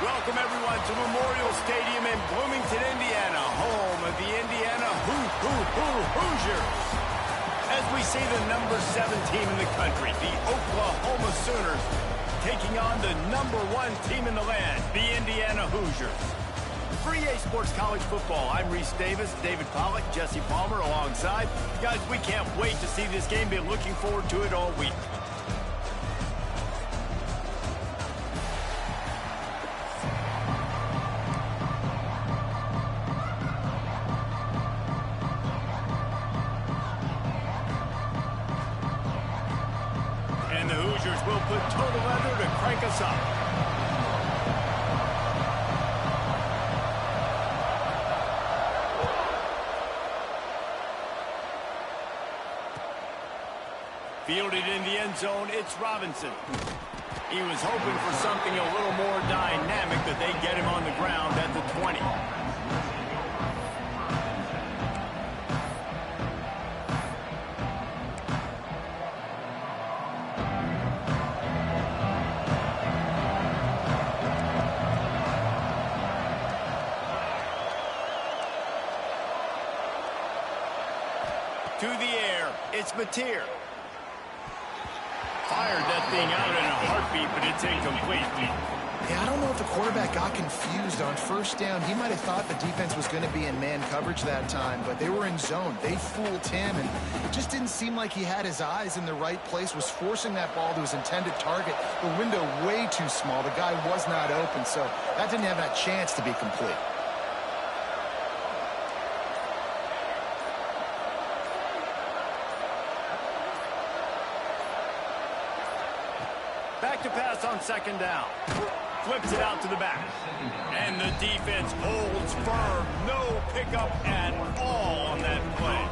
Welcome, everyone, to Memorial Stadium in Bloomington, Indiana, home of the Indiana Hoosiers. As we see the number 7 team in the country, the Oklahoma Sooners, taking on the number 1 team in the land, the Indiana Hoosiers. For EA Sports College Football, I'm Reese Davis, David Pollack, Jesse Palmer alongside. Guys, we can't wait to see this game. Been looking forward to it all week. And the Hoosiers will put total leather to crank us up. Fielded in the end zone, it's Robinson. He was hoping for something a little more dynamic, that they get him on the ground at the 20. To the air, it's Mateer. Fired that thing out in a heartbeat, but it's incomplete. Yeah, I don't know if the quarterback got confused on first down. He might have thought the defense was going to be in man coverage that time, but they were in zone. They fooled him, and it just didn't seem like he had his eyes in the right place, was forcing that ball to his intended target. The window way too small. The guy was not open, so that didn't have that chance to be complete. Back to pass on second down. Flips it out to the back. And the defense holds firm. No pickup at all on that play.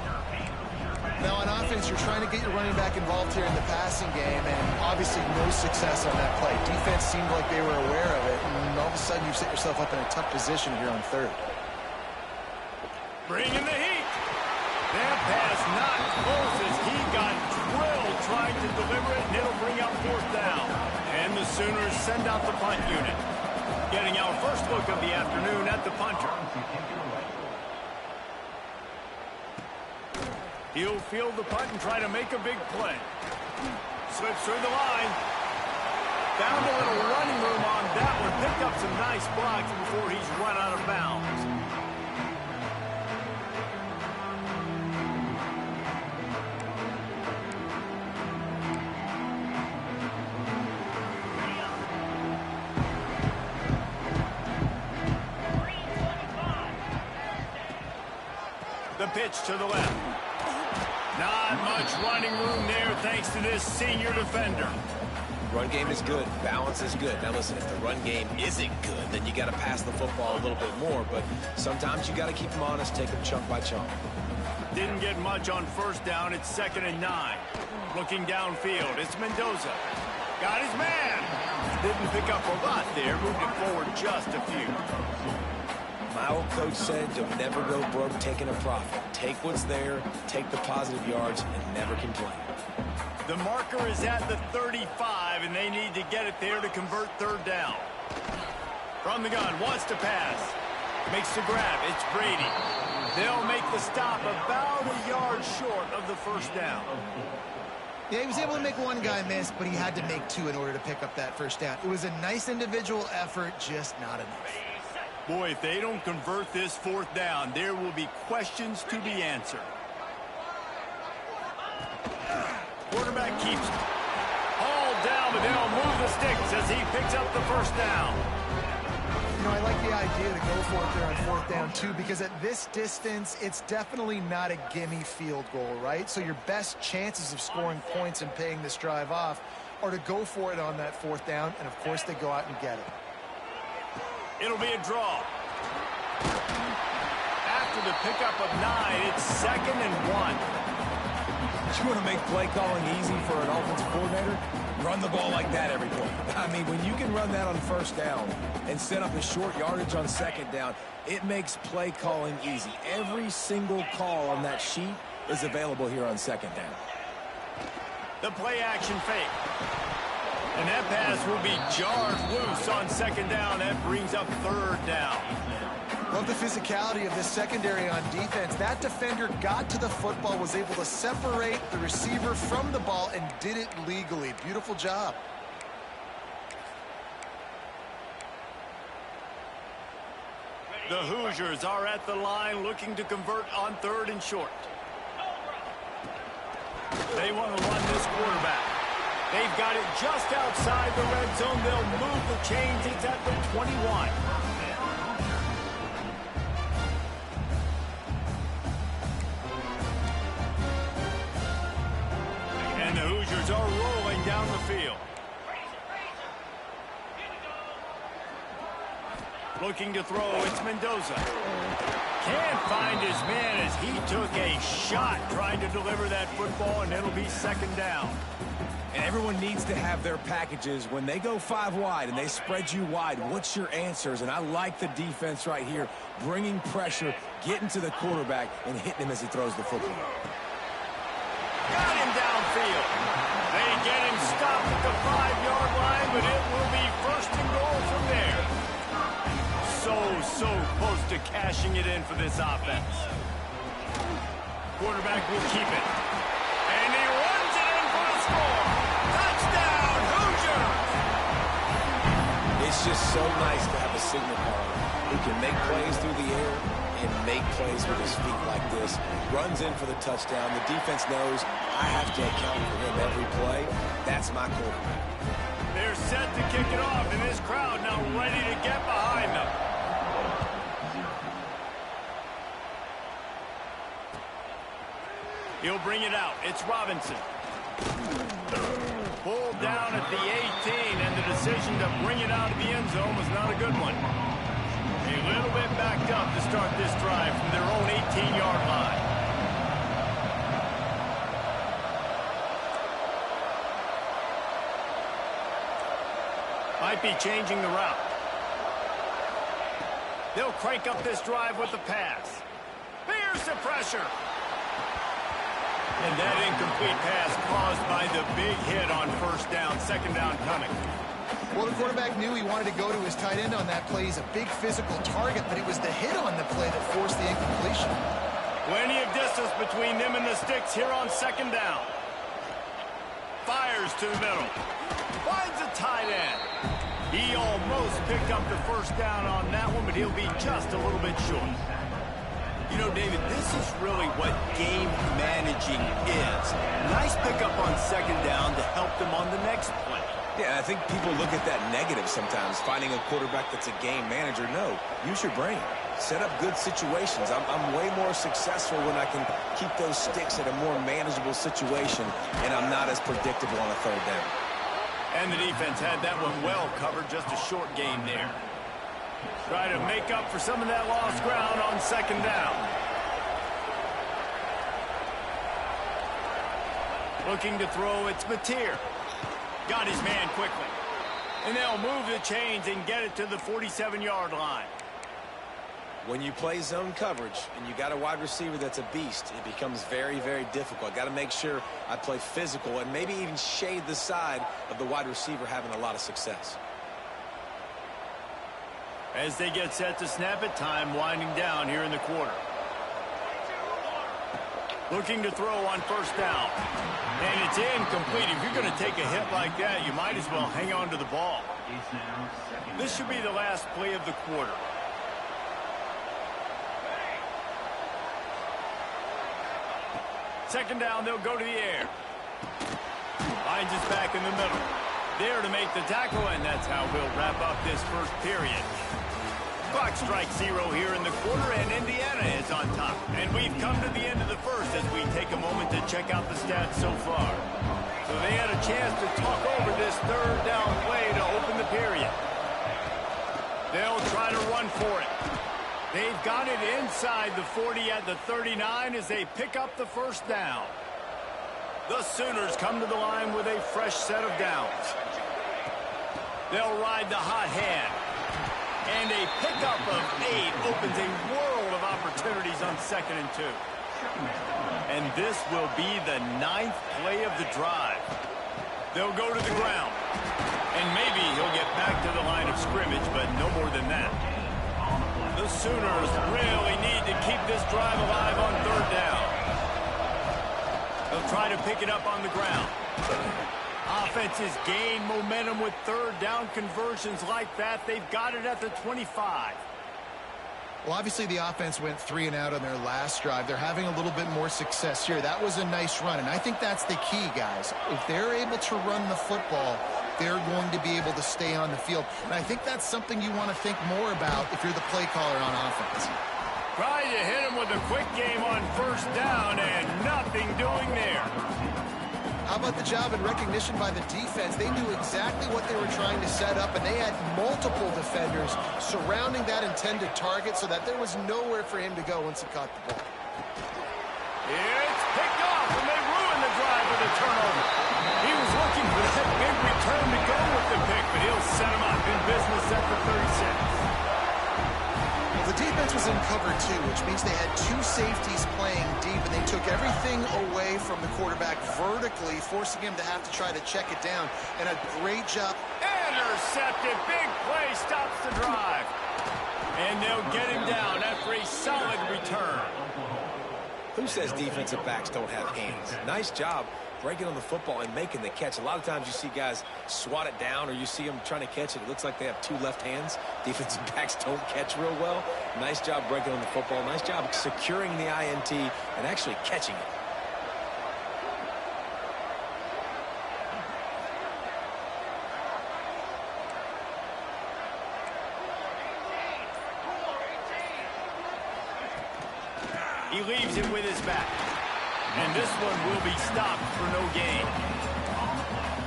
Now on offense, you're trying to get your running back involved here in the passing game, and obviously no success on that play. Defense seemed like they were aware of it, and all of a sudden you've set yourself up in a tough position here on third. Bringing the heat. That pass not close as he got drilled trying to deliver it, and it'll bring up fourth down. And the Sooners send out the punt unit. Getting our first look of the afternoon at the punter. He'll field the punt and try to make a big play. Slips through the line. Found a little running room on that one. Picked up some nice blocks before he's run out of bounds. The pitch to the left. Not much running room there thanks to this senior defender. Run game is good. Balance is good. Now listen, if the run game isn't good, then you got to pass the football a little bit more. But sometimes you got to keep them honest, take them chunk by chunk. Didn't get much on first down. It's 2nd and 9. Looking downfield, it's Mendoza. Got his man. Didn't pick up a lot there. Moved it forward just a few. My old coach said you'll never go broke taking a profit. Take what's there, take the positive yards, and never complain. The marker is at the 35, and they need to get it there to convert third down. From the gun, wants to pass. Makes the grab. It's Brady. They'll make the stop about a yard short of the first down. Yeah, he was able to make one guy miss, but he had to make 2 in order to pick up that first down. It was a nice individual effort, just not enough. Boy, if they don't convert this fourth down, there will be questions to be answered. Quarterback keeps hauled down, but they'll move the sticks as he picks up the first down. You know, I like the idea to go for it there on fourth down, too, because at this distance, it's definitely not a gimme field goal, right? So your best chances of scoring points and paying this drive off are to go for it on that fourth down, and, of course, they go out and get it. It'll be a draw. After the pickup of 9. It's 2nd and 1. You want to make play calling easy for an offensive coordinator? Run the ball like that every play. I mean, when you can run that on first down and set up a short yardage on second down, it makes play calling easy. Every single call on that sheet is available here on second down. The play action fake. And that pass will be jarred loose on second down. That brings up 3rd down. Love the physicality of this secondary on defense. That defender got to the football, was able to separate the receiver from the ball, and did it legally. Beautiful job. The Hoosiers are at the line looking to convert on 3rd and short. They want to run this quarterback. They've got it just outside the red zone. They'll move the chains. It's at the 21. And the Hoosiers are rolling down the field. Looking to throw, it's Mendoza. Can't find his man as he took a shot trying to deliver that football, and it'll be 2nd down. And everyone needs to have their packages. When they go 5 wide and they spread you wide, what's your answers? And I like the defense right here, bringing pressure, getting to the quarterback, and hitting him as he throws the football. Got him downfield. They get him stopped at the 5-yard line, but it will be 1st and goal from there. So close to cashing it in for this offense. Quarterback will keep it. And he runs it in for the score. Touchdown, Hoosiers! It's just so nice to have a signal caller who can make plays through the air and make plays with his feet like this. Runs in for the touchdown. The defense knows I have to account for him every play. That's my quarterback. They're set to kick it off, and this crowd now ready to get behind them. He'll bring it out. It's Robinson. Pulled down at the 18, and the decision to bring it out of the end zone was not a good one. A little bit backed up to start this drive from their own 18-yard line. Might be changing the route. They'll crank up this drive with the pass. Here's the pressure. And that incomplete pass caused by the big hit on 1st down, 2nd down coming. Well, the quarterback knew he wanted to go to his tight end on that play. He's a big physical target, but it was the hit on the play that forced the incompletion. Plenty of distance between them and the sticks here on 2nd down. Fires to the middle. Finds a tight end. He almost picked up the 1st down on that one, but he'll be just a little bit short. You know, David, this is really what game managing is. Nice pickup on 2nd down to help them on the next play. Yeah, I think people look at that negative sometimes, finding a quarterback that's a game manager. No, use your brain. Set up good situations. I'm way more successful when I can keep those sticks at a more manageable situation, and I'm not as predictable on a 3rd down. And the defense had that one well covered, just a short gain there. Try to make up for some of that lost ground on 2nd down. Looking to throw, it's Mateer. Got his man quickly. And they'll move the chains and get it to the 47-yard line. When you play zone coverage and you got a wide receiver that's a beast, it becomes very, very difficult. I got to make sure I play physical and maybe even shade the side of the wide receiver having a lot of success. As they get set to snap it, time winding down here in the quarter. Looking to throw on 1st down. And it's incomplete. If you're going to take a hit like that, you might as well hang on to the ball. This should be the last play of the quarter. Second down, they'll go to the air. Finds his back in the middle. There to make the tackle, and that's how we'll wrap up this 1st period. Clock strikes 0 here in the quarter, and Indiana is on top. And we've come to the end of the 1st as we take a moment to check out the stats so far. So they had a chance to talk over this 3rd down play to open the period. They'll try to run for it. They've got it inside the 40 at the 39 as they pick up the first down. The Sooners come to the line with a fresh set of downs. They'll ride the hot hand. And a pickup of 8 opens a world of opportunities on 2nd and 2. And this will be the 9th play of the drive. They'll go to the ground. And maybe he'll get back to the line of scrimmage, but no more than that. The Sooners really need to keep this drive alive on 3rd down. They'll try to pick it up on the ground. Offenses gain momentum with 3rd down conversions like that. They've got it at the 25. Well, obviously the offense went 3 and out on their last drive. They're having a little bit more success here. That was a nice run, and I think that's the key, guys. If they're able to run the football, they're going to be able to stay on the field. And I think that's something you want to think more about if you're the play caller on offense. Trying to hit him with a quick game on 1st down, and nothing doing there. How about the job and recognition by the defense? They knew exactly what they were trying to set up, and they had multiple defenders surrounding that intended target so that there was nowhere for him to go once he caught the ball. It's picked off, and they ruined the drive with a turnover. He was looking for that big return to go with the pick, but he'll set him up in business at the 36. The defense was in cover 2, which means they had 2 safeties playing deep, and they took everything away from the quarterback vertically, forcing him to have to try to check it down. And a great job. Intercepted. Big play stops the drive. And they'll get him down after a solid return. Who says defensive backs don't have hands? Nice job breaking on the football and making the catch. A lot of times you see guys swat it down, or you see them trying to catch it. It looks like they have 2 left hands. Defensive backs don't catch real well. Nice job breaking on the football. Nice job securing the INT and actually catching it. He leaves it with his back. And this one will be stopped for no gain.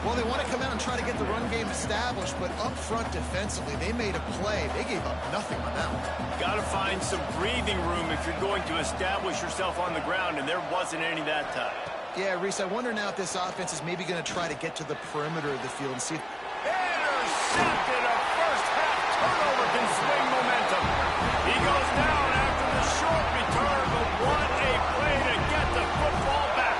Well, they want to come out and try to get the run game established, but up front defensively, they made a play. They gave up nothing on that one. Got to find some breathing room if you're going to establish yourself on the ground, and there wasn't any that time. Yeah, Reese, I wonder now if this offense is maybe going to try to get to the perimeter of the field and see if... Intercepted. A first-half turnover can swing momentum. He goes down after the short return, but what a play to get the football back.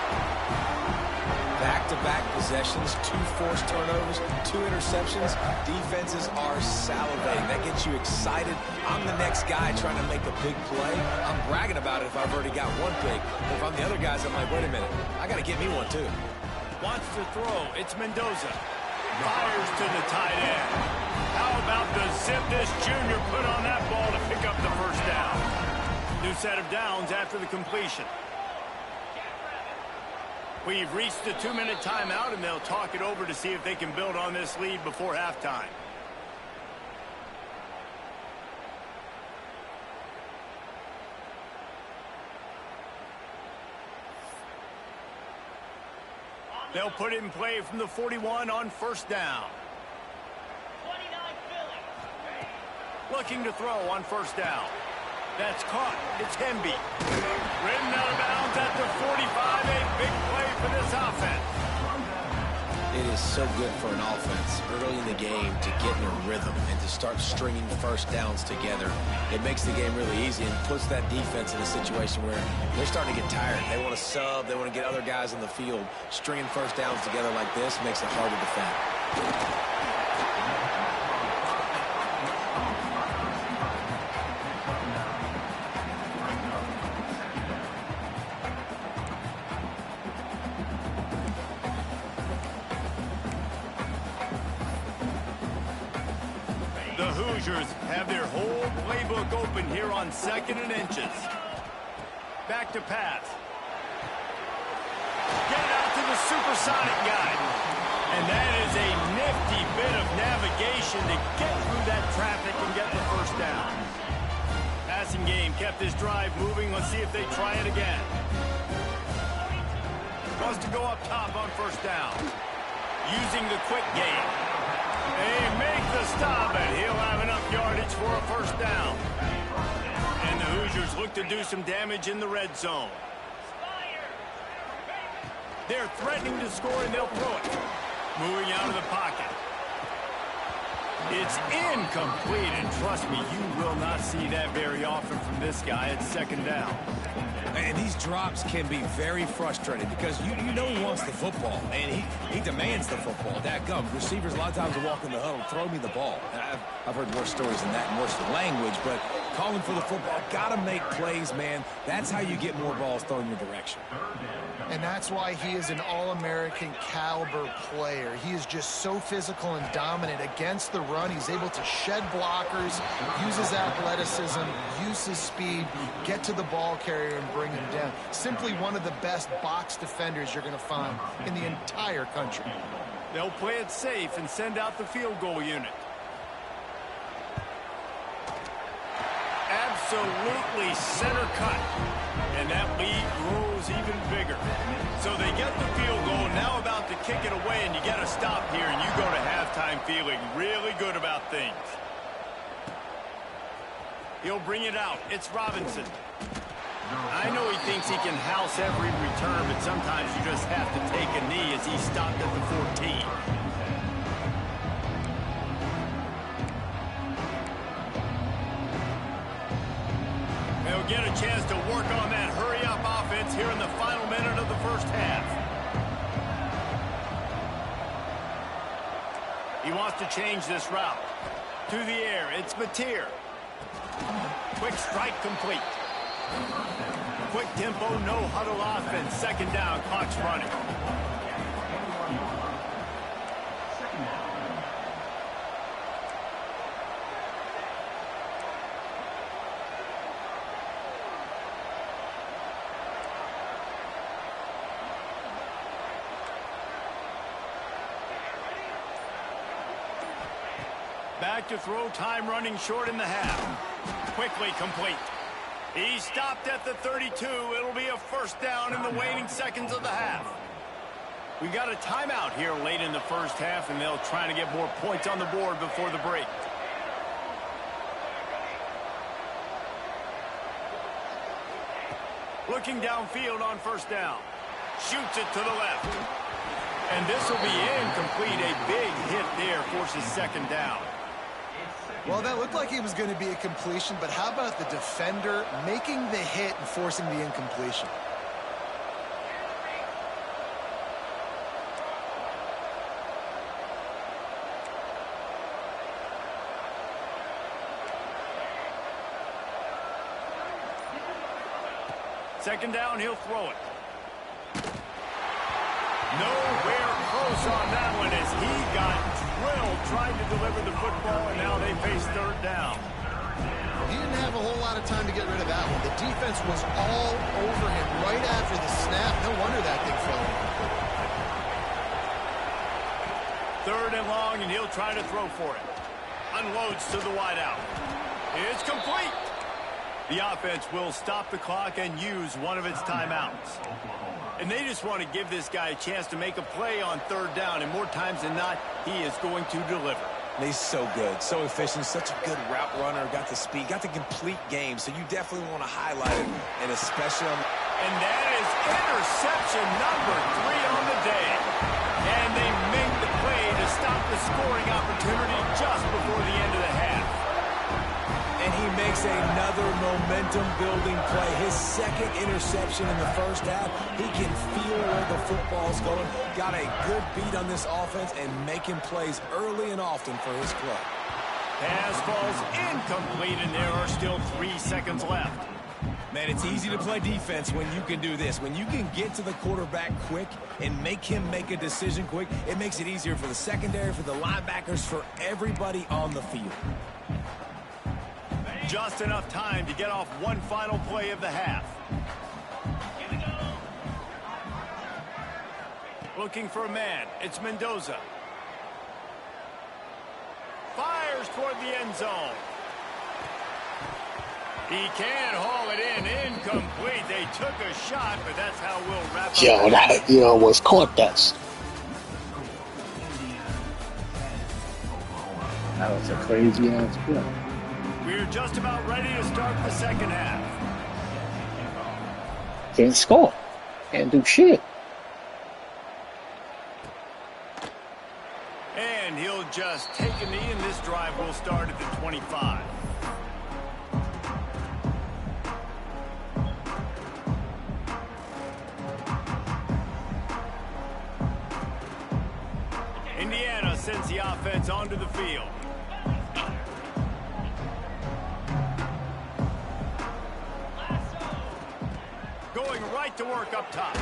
Back-to-back possessions, 2 forced turnovers, 2 interceptions. Defenses are salivating. That gets you excited. I'm the next guy trying to make a big play. I'm bragging about it if I've already got one big. If I'm the other guys, I'm like, wait a minute, I got to get me one too. Wants to throw. It's Mendoza. Fires to the tight end. How about the zip this junior put on that ball to pick up the first down? New set of downs after the completion. We've reached the 2-minute timeout, and they'll talk it over to see if they can build on this lead before halftime. They'll put it in play from the 41 on 1st down. Looking to throw on 1st down. That's caught. It's Hemby. Ridden out of bounds at the 45. A big play for this offense. It is so good for an offense early in the game to get in a rhythm and to start stringing 1st downs together. It makes the game really easy and puts that defense in a situation where they're starting to get tired. They want to sub. They want to get other guys on the field. Stringing 1st downs together like this makes it hard to defend. Have their whole playbook open here on 2nd and inches. Back to pass. Get it out to the supersonic guy. And that is a nifty bit of navigation to get through that traffic and get the 1st down. Passing game kept this drive moving. Let's see if they try it again. Wants to go up top on 1st down. Using the quick game. They make the stop, and he'll have enough yardage for a 1st down. And the Hoosiers look to do some damage in the red zone. They're threatening to score, and they'll throw it. Moving out of the pocket. It's incomplete, and trust me, you will not see that very often from this guy at second down. And these drops can be very frustrating because you know he wants the football, and he demands the football. Dadgum, receivers a lot of times will walk in the huddle, throw me the ball. And I've heard worse stories than that and worse language, but calling for the football, got to make plays, man. That's how you get more balls thrown your direction. And that's why he is an All-American caliber player. He is just so physical and dominant against the run. He's able to shed blockers, use his athleticism, use his speed, get to the ball carrier and bring him down. Simply one of the best box defenders you're going to find in the entire country. They'll play it safe and send out the field goal unit. Absolutely center cut. And that lead grows even bigger. So they get the field goal, now about to kick it away, and you got to stop here, and you go to halftime feeling really good about things. He'll bring it out. It's Robinson. I know he thinks he can house every return, but sometimes you just have to take a knee as he stopped at the 14. They'll get a chance to work on that hurry-up offense here in the final minute of the first half. He wants to change this route. To the air, it's Mateer. Quick strike complete. Quick tempo, no huddle offense. Second down, clock's running. Back to throw, time running short in the half. Quickly complete. He stopped at the 32. It'll be a first down in the waning seconds of the half. We got a timeout here late in the first half, and they'll try to get more points on the board before the break. Looking downfield on first down. Shoots it to the left. And this will be incomplete. A big hit there forces second down. Well, that looked like it was going to be a completion, but how about the defender making the hit and forcing the incompletion? Second down, he'll throw it. Nowhere close on that one as he got drilled trying to deliver the football, and now they face third down. He didn't have a whole lot of time to get rid of that one. The defense was all over him right after the snap. No wonder that thing fell in. Third and long, and he'll try to throw for it. Unloads to the wideout. It's complete. The offense will stop the clock and use one of its timeouts. And they just want to give this guy a chance to make a play on third down, and more times than not, he is going to deliver. He's so good, so efficient, such a good route runner, got the speed, got the complete game, so you definitely want to highlight him, and especially on... And that is interception number 3 on the day. And they make the play to stop the scoring opportunity just before the end of the half. And he makes another momentum-building play. His second interception in the first half. He can feel where the football's going. Got a good beat on this offense and making plays early and often for his club. Pass falls incomplete, and there are still 3 seconds left. Man, it's easy to play defense when you can do this. When you can get to the quarterback quick and make him make a decision quick, it makes it easier for the secondary, for the linebackers, for everybody on the field. Just enough time to get off one final play of the half. Looking for a man. It's Mendoza. Fires toward the end zone. He can haul it in. Incomplete. They took a shot, but that's how we'll wrap up. Yo, that, you almost caught that. That was a crazy ass play. We're just about ready to start the second half. Can't score. Can't do shit. And he'll just take a knee, and this drive will start at the 25. Indiana sends the offense onto the field. Going right to work up top.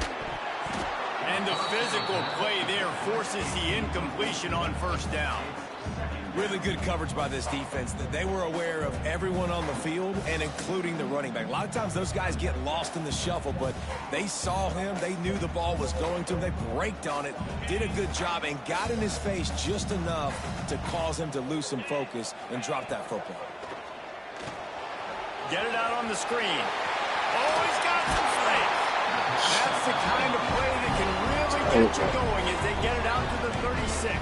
And the physical play there forces the incompletion on first down. Really good coverage by this defense. That they were aware of everyone on the field and including the running back. A lot of times those guys get lost in the shuffle, but they saw him. They knew the ball was going to him. They braked on it, did a good job, and got in his face just enough to cause him to lose some focus and drop that football. Get it out on the screen. Oh, he's got some strength. That's the kind of play that can really get you going as they get it out to the 36.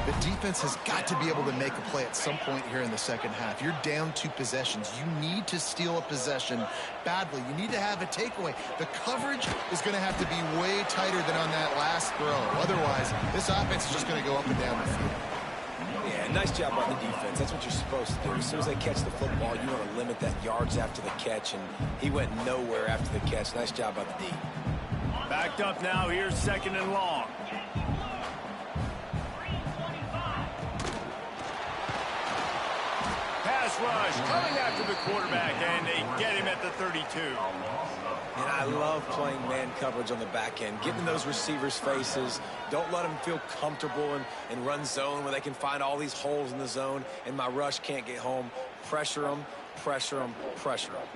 The defense has got to be able to make a play at some point here in the second half. You're down 2 possessions. You need to steal a possession badly. You need to have a takeaway. The coverage is going to have to be way tighter than on that last throw. Otherwise, this offense is just going to go up and down the field. Yeah, nice job by the defense. That's what you're supposed to do. As soon as they catch the football, you want to limit that yards after the catch, and he went nowhere after the catch. Nice job by the D. Backed up now. Here's second and long. Pass rush coming after the quarterback, and they get him at the 32. And I love playing man coverage on the back end, getting in those receivers' faces. Don't let them feel comfortable and run zone where they can find all these holes in the zone, and my rush can't get home. Pressure them, pressure them, pressure them.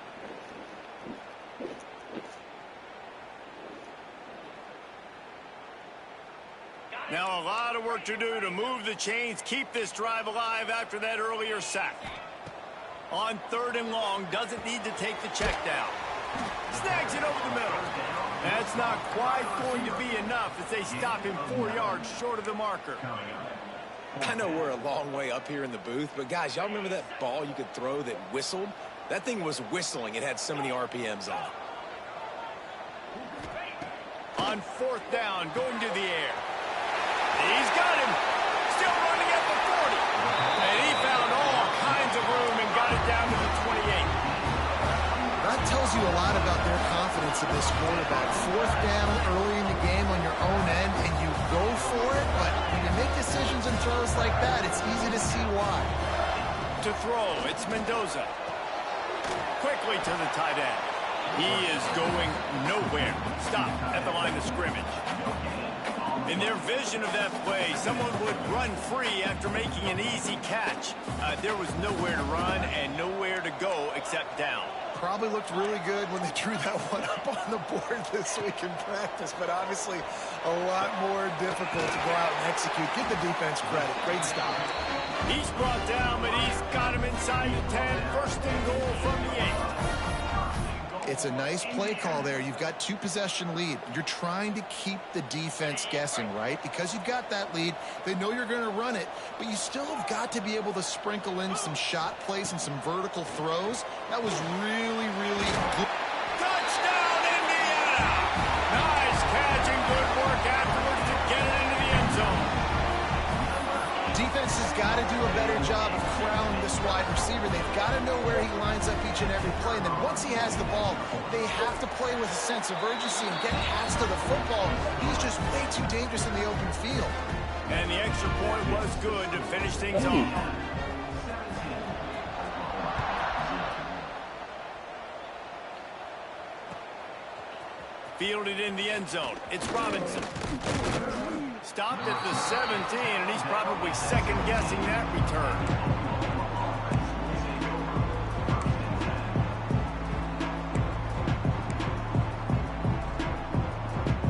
Now a lot of work to do to move the chains, keep this drive alive after that earlier sack. On third and long, doesn't need to take the check down. Snags it over the middle. That's not quite going to be enough as they stop him 4 yards short of the marker. I know we're a long way up here in the booth, but guys, y'all remember that ball you could throw that whistled? That thing was whistling. It had so many RPMs on it. On fourth down, going to the air. He's got him. Still running at the 40. And he found all kinds of room and got it down to the 28. That tells you a lot about their confidence in this quarterback. Fourth down early in the game on your own end, and you go for it, but when you make decisions and throws like that, it's easy to see why. To throw, it's Mendoza. Quickly to the tight end. He is going nowhere. Stop at the line of scrimmage. In their vision of that play, someone would run free after making an easy catch. There was nowhere to run and nowhere to go except down. Probably looked really good when they drew that one up on the board this week in practice, but obviously a lot more difficult to go out and execute. Give the defense credit. Great stop. He's brought down, but he's got him inside the 10. First and goal from the 8. It's a nice play call there. You've got 2 possession lead. You're trying to keep the defense guessing, right? Because you've got that lead, they know you're going to run it, but you still have got to be able to sprinkle in some shot plays and some vertical throws. That was really, really good. Touchdown, Indiana! Nice catch and good work afterwards to get it into the end zone. Defense has got to do a better job of crowning this wide receiver. They've got to know where he lines up each and every play. And then once he has the ball, they have to play with a sense of urgency and get past to the football. He's just way too dangerous in the open field. And the extra point was good to finish things off. Fielded in the end zone. It's Robinson. Stopped at the 17, and he's probably second-guessing that return.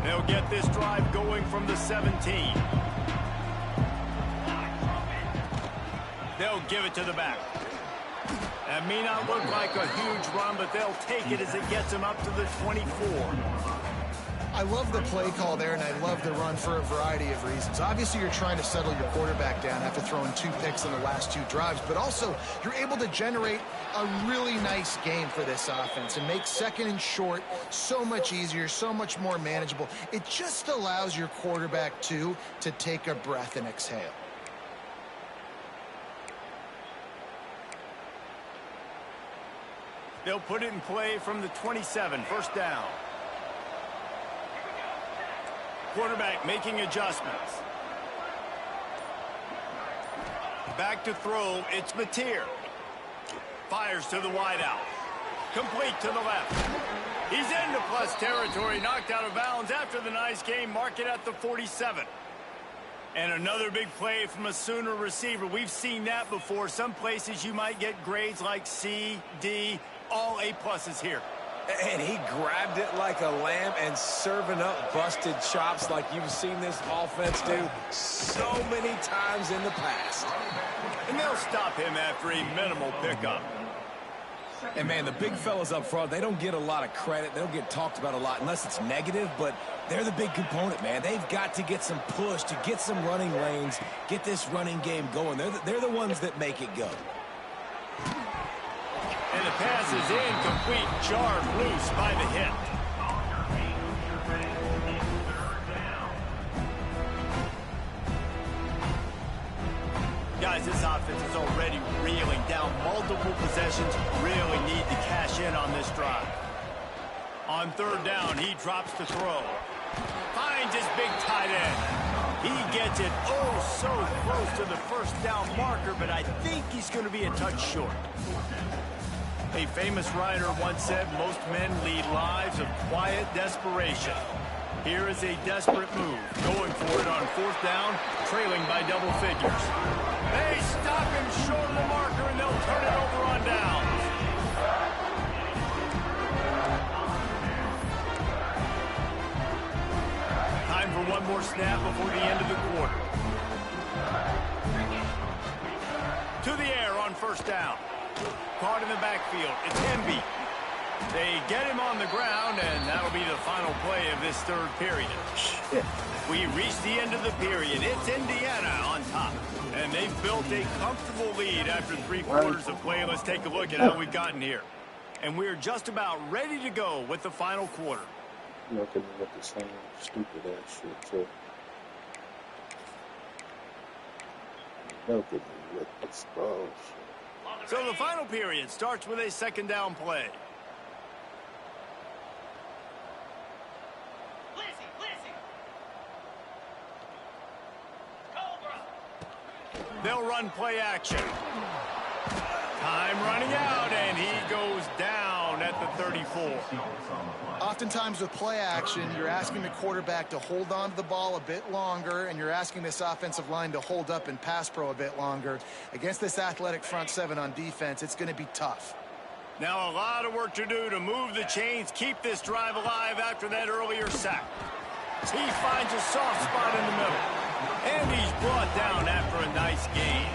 They'll get this drive going from the 17. They'll give it to the back. That may not look like a huge run, but they'll take it as it gets them up to the 24. I love the play call there, and I love the run for a variety of reasons. Obviously, you're trying to settle your quarterback down after throwing 2 picks in the last 2 drives, but also you're able to generate a really nice game for this offense and make second and short so much easier, so much more manageable. It just allows your quarterback, too, to take a breath and exhale. They'll put it in play from the 27, first down. Quarterback making adjustments. Back to throw, it's Mateer. Fires to the wideout. Complete to the left. He's into plus territory, knocked out of bounds after the nice game. Mark it at the 47. And another big play from a Sooner receiver. We've seen that before. Some places you might get grades like C, D, all A+ here. And he grabbed it like a lamb and serving up busted chops like you've seen this offense do so many times in the past. And they'll stop him after a minimal pickup. And, man, the big fellas up front, they don't get a lot of credit. They don't get talked about a lot unless it's negative, but they're the big component, man. They've got to get some push, to get some running lanes, get this running game going. They're the ones that make it go. And the pass is incomplete, jarred loose by the hit. Guys, this offense is already reeling down multiple possessions. Really need to cash in on this drive. On third down, he drops to throw. Finds his big tight end. He gets it so close to the first down marker, but I think he's going to be a touch short. A famous writer once said most men lead lives of quiet desperation. Here is a desperate move, going for it on fourth down, trailing by double figures. They stop him short of the marker, and they'll turn it over on downs. Time for one more snap before the end of the quarter. To the air on first down. Caught in the backfield. It's Nba. They get him on the ground, and that'll be the final play of this third period. We reach the end of the period. It's Indiana on top. And they've built a comfortable lead after 3 quarters of play. Let's take a look at how we've gotten here. And we're just about ready to go with the final quarter. I'm not gonna look the same stupid ass shit, too. Look at me with this bullshit. So the final period starts with a second down play. They'll run play action. Time running out, and he goes down at the 34. Oftentimes with play action, you're asking the quarterback to hold on to the ball a bit longer, and you're asking this offensive line to hold up and pass pro a bit longer. Against this athletic front seven on defense, it's going to be tough. Now a lot of work to do to move the chains, keep this drive alive after that earlier sack. He finds a soft spot in the middle, and he's brought down after a nice gain.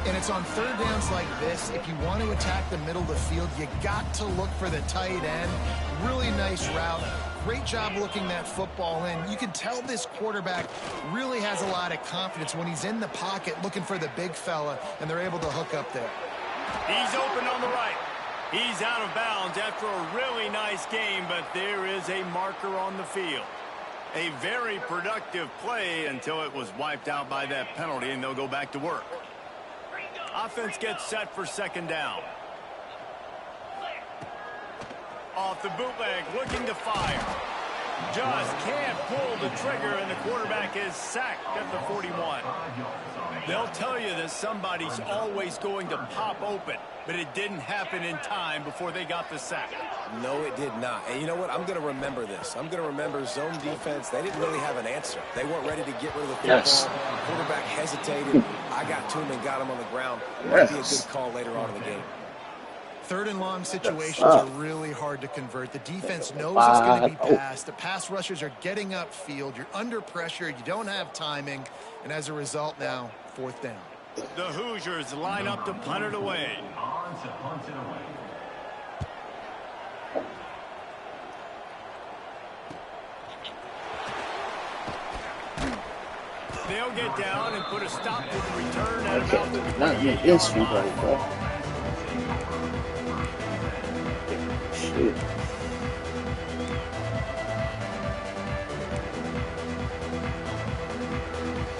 And it's on third downs like this, if you want to attack the middle of the field, you got to look for the tight end. Really nice route. Great job looking that football in. You can tell this quarterback really has a lot of confidence when he's in the pocket looking for the big fella, and they're able to hook up there. He's open on the right. He's out of bounds after a really nice game, but there is a marker on the field. A very productive play until it was wiped out by that penalty, and they'll go back to work. Offense gets set for second down. Off the bootleg, looking to fire. Just can't pull the trigger, and the quarterback is sacked at the 41. They'll tell you that somebody's always going to pop open, but it didn't happen in time before they got the sack. No, it did not. And you know what? I'm going to remember this. I'm going to remember zone defense. They didn't really have an answer. They weren't ready to get rid of the football. Yes. The quarterback hesitated. I got to him and got him on the ground. Might be a good call later on in the game. Third and long situations are really hard to convert. The defense knows it's going to be passed. The pass rushers are getting upfield. You're under pressure. You don't have timing. And as a result now, fourth down. The Hoosiers line up to punt it away. On to punt it away. they'll get down and put a stop to the return at about the 28-yard line. Bro. Shit.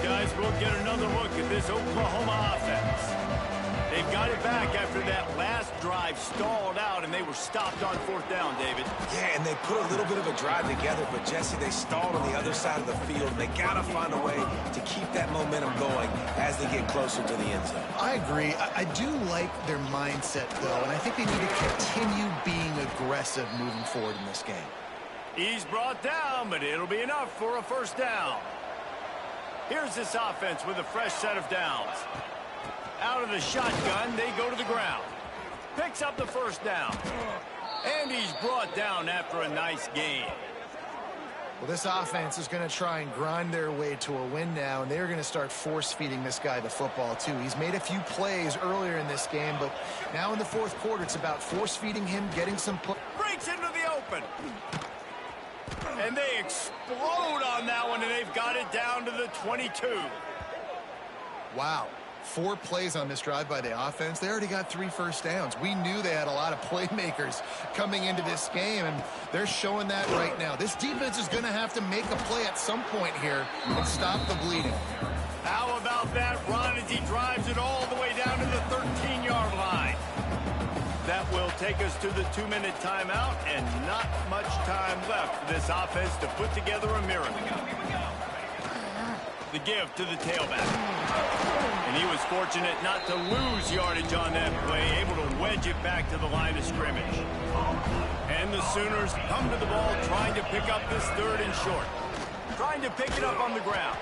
Guys, we'll get another look at this Oklahoma offense. They've got it back after that last drive stalled out, and they were stopped on 4th down, David. Yeah, and they put a little bit of a drive together, but, Jesse, they stalled on the other side of the field. They got to find a way to keep that momentum going as they get closer to the end zone. I agree. I do like their mindset, though, and I think they need to continue being aggressive moving forward in this game. He's brought down, but it'll be enough for a 1st down. Here's this offense with a fresh set of downs. Out of the shotgun, they go to the ground. Picks up the 1st down. And he's brought down after a nice gain. Well, this offense is going to try and grind their way to a win now, and they're going to start force-feeding this guy the football, too. He's made a few plays earlier in this game, but now in the 4th quarter, it's about force-feeding him, getting some... Breaks into the open. And they explode on that one, and they've got it down to the 22. Wow. 4 plays on this drive by the offense. They already got 3 first downs. We knew they had a lot of playmakers coming into this game, and they're showing that right now. This defense is going to have to make a play at some point here and stop the bleeding. How about that run as he drives it all the way down to the 13-yard line? That will take us to the 2-minute timeout, and not much time left for this offense to put together a miracle. The give to the tailback. And he was fortunate not to lose yardage on that play, able to wedge it back to the line of scrimmage. And the Sooners come to the ball trying to pick up this 3rd and short. Trying to pick it up on the ground.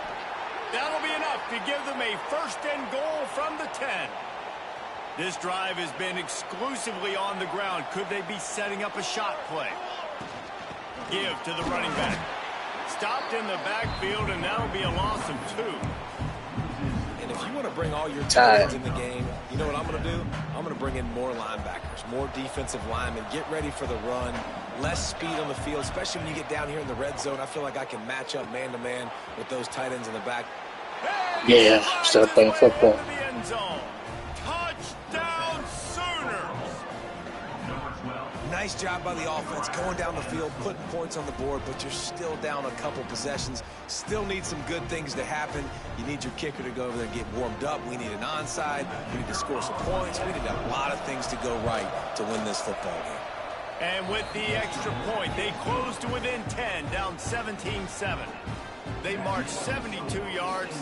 That'll be enough to give them a 1st and goal from the 10. This drive has been exclusively on the ground. Could they be setting up a shot play? Give to the running back. Stopped in the backfield, and that'll be a loss of 2. And if you want to bring all your talents in the game, you know what I'm going to do? I'm going to bring in more linebackers, more defensive linemen, get ready for the run, less speed on the field, especially when you get down here in the red zone. I feel like I can match up man-to-man with those tight ends in the back. Yeah, start playing football. Touchdown, Sooners! Nice job by the offense going down the field, putting points on the board, but you're still down a couple possessions. Still need some good things to happen. You need your kicker to go over there and get warmed up. We need an onside. We need to score some points. We need a lot of things to go right to win this football game. And with the extra point, they close to within 10, down 17-7. They march 72 yards,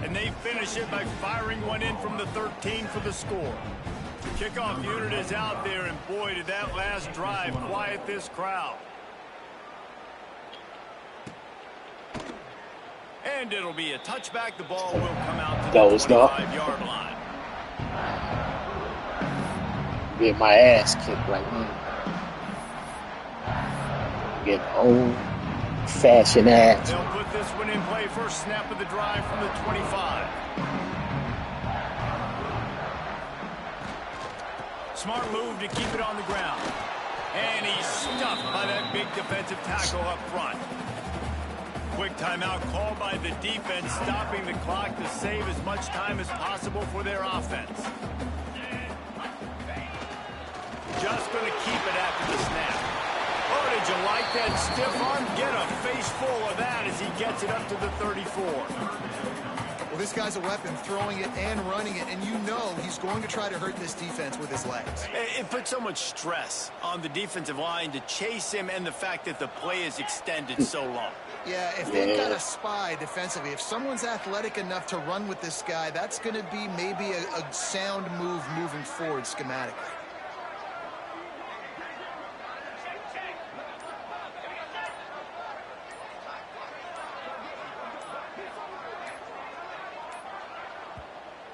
and they finish it by firing one in from the 13 for the score. Kickoff unit is out there, and boy, did that last drive quiet this crowd. And it'll be a touchback. The ball will come out to the 25-yard line. Get my ass kicked right now. Get old-fashioned ass. They'll put this one in play. First snap of the drive from the 25. Smart move to keep it on the ground. And he's stuffed by that big defensive tackle up front. Quick timeout called by the defense, stopping the clock to save as much time as possible for their offense. Just going to keep it after the snap. Oh, did you like that stiff arm? Get a face full of that as he gets it up to the 34. Well, this guy's a weapon, throwing it and running it, and you know he's going to try to hurt this defense with his legs. It puts so much stress on the defensive line to chase him, and the fact that the play is extended so long. Yeah, if they've got a spy defensively, if someone's athletic enough to run with this guy, that's going to be maybe a sound move moving forward schematically.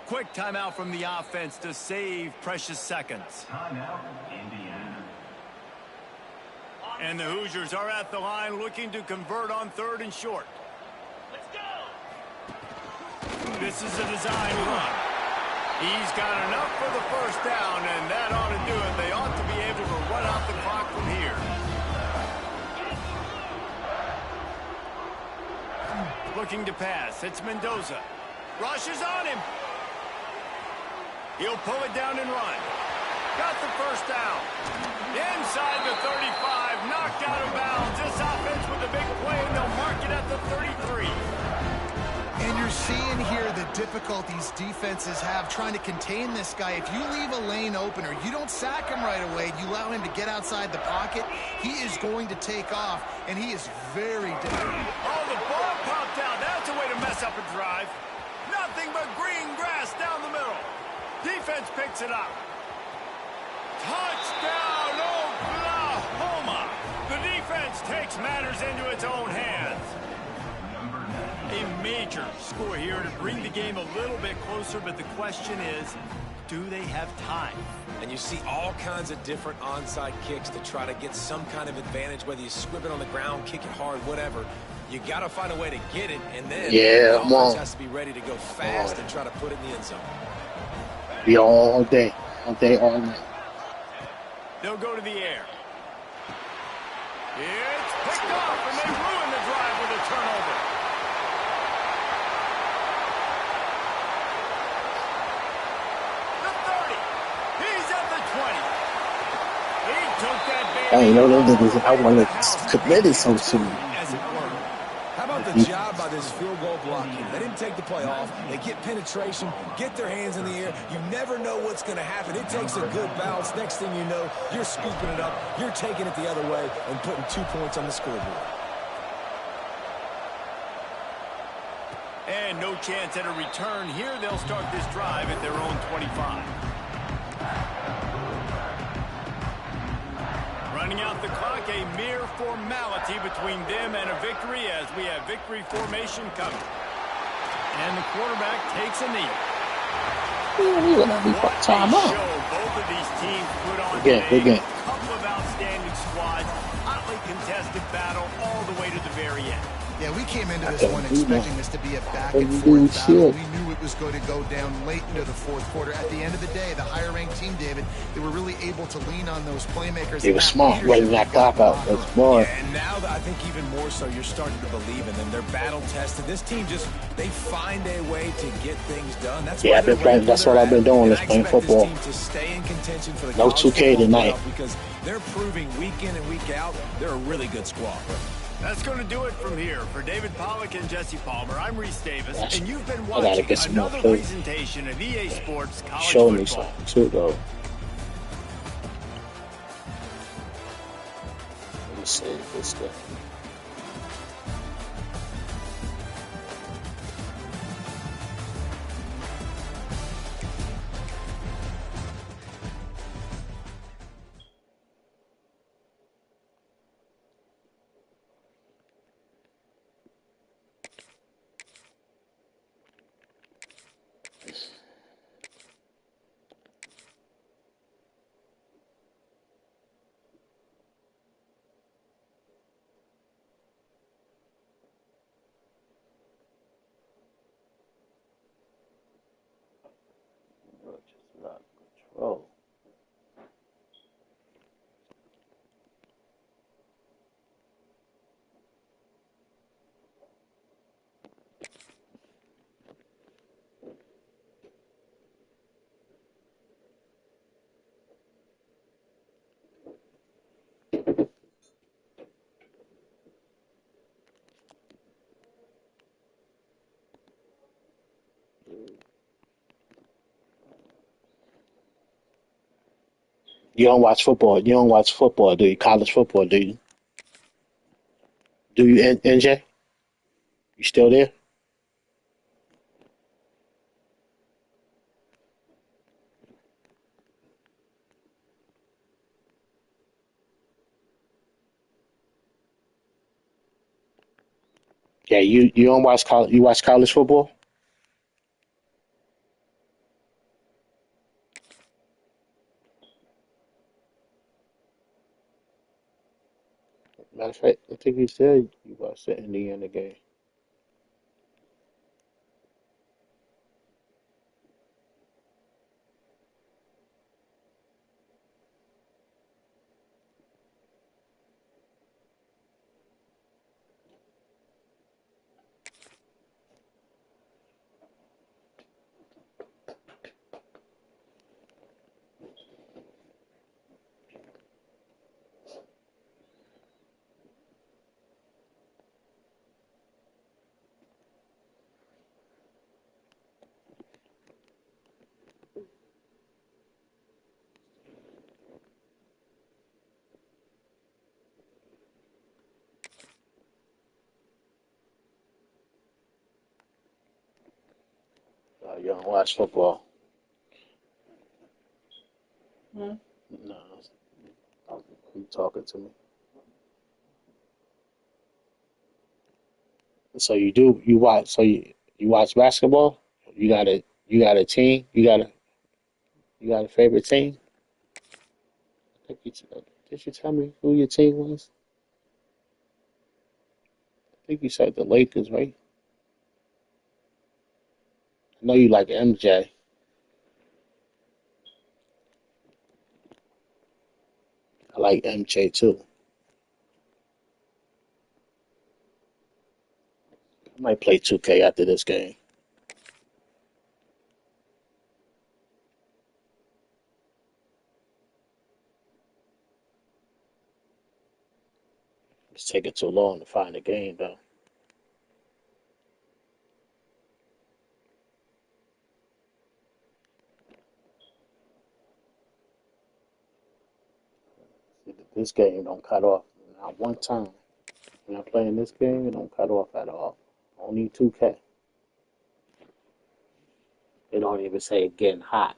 Quick timeout from the offense to save precious seconds. Timeout, Indiana. And the Hoosiers are at the line looking to convert on 3rd and short. Let's go! This is a design run. He's got enough for the 1st down, and that ought to do it. They ought to be able to run out the clock from here. Looking to pass. It's Mendoza. Rushes on him. He'll pull it down and run. Got the first down. Inside the 35. Knocked out of bounds. This offense with a big play, and they'll mark it at the 33. And you're seeing here the difficulties defenses have trying to contain this guy. If you leave a lane open or you don't sack him right away, you allow him to get outside the pocket, he is going to take off, and he is very dangerous. Oh, the ball popped out. That's a way to mess up a drive. Nothing but green grass down the middle. Defense picks it up. Touchdown, Oklahoma! The defense takes matters into its own hands. A major score here to bring the game a little bit closer, but the question is, do they have time? And you see all kinds of different onside kicks to try to get some kind of advantage, whether you squib it on the ground, kick it hard, whatever. You got to find a way to get it, and then the offense has to be ready to go fast and try to put it in the end zone. Be all day, all night. They'll go to the air. It's picked off, and they ruin the drive with a turnover. The 30. He's at the 20. He took that baby. I know them niggas. I want to commit it so soon. How about the job by this field goal blocking? They didn't take the play off. They get penetration, get their hands in the air. You never know what's going to happen. It takes a good bounce. Next thing you know, you're scooping it up. You're taking it the other way and putting 2 points on the scoreboard. And no chance at a return here. They'll start this drive at their own 25. Running out the clock, a mere formality between them and a victory as we have victory formation coming. And the quarterback takes a knee. What show both of these teams put on today. A couple of outstanding squads, hotly contested battle all the way to the very end. Yeah, we came into this one expecting this to be a back-and-forth battle. We knew it was going to go down late into the fourth quarter. At the end of the day, the higher-ranked team, David, they were really able to lean on those playmakers. They were smart, running that clock out. That's smart. Yeah, and now I think even more so, you're starting to believe in them. They're battle-tested. This team just, they find a way to get things done. That's I've been playing. That's what I've been doing, is playing football. To stay in contention for the no 2K tonight. Because they're proving week in and week out, they're a really good squad. That's going to do it from here. For David Pollack and Jesse Palmer, I'm Reese Davis, and you've been watching another presentation of EA Sports College Show Football. me something too, though. Let me save this guy. Oh. You don't watch football. You don't watch football, do you? College football, do you? Do you, NJ? You still there? Yeah, you don't watch college. You watch college football? Matter of fact, I think you said you watched the Indiana game. You don't watch football? Hmm? No. You talking to me? So you watch. So you watch basketball? You got a team? You got a favorite team? I think did you tell me who your team was? I think you said the Lakers, right? I know you like MJ. I like MJ too. I might play 2K after this game. It's taking too long to find a game though. This game don't cut off not one time. When I'm playing this game, it don't cut off at all. Only 2K. They don't even say it getting hot.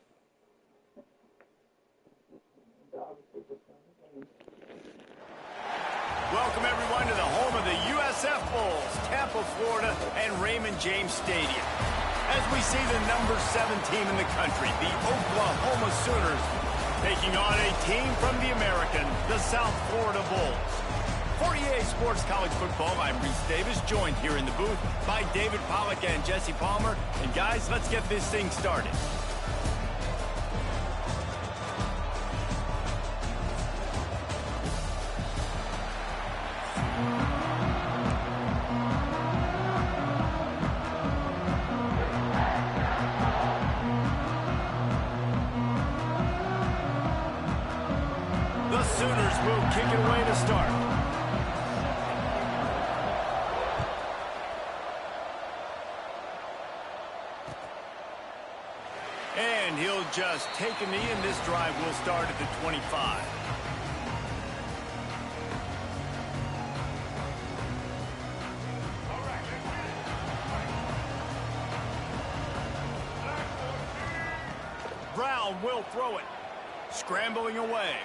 Welcome, everyone, to the home of the USF Bulls, Tampa, Florida, and Raymond James Stadium. As we see the number 7 team in the country, the Oklahoma Sooners, taking on a team from the American, the South Florida Bulls. For EA Sports College Football, I'm Reese Davis, joined here in the booth by David Pollack and Jesse Palmer. And guys, let's get this thing started. The Sooners will kick it away to start. And he'll just take a knee, and this drive will start at the 25. Brown will throw it. Scrambling away.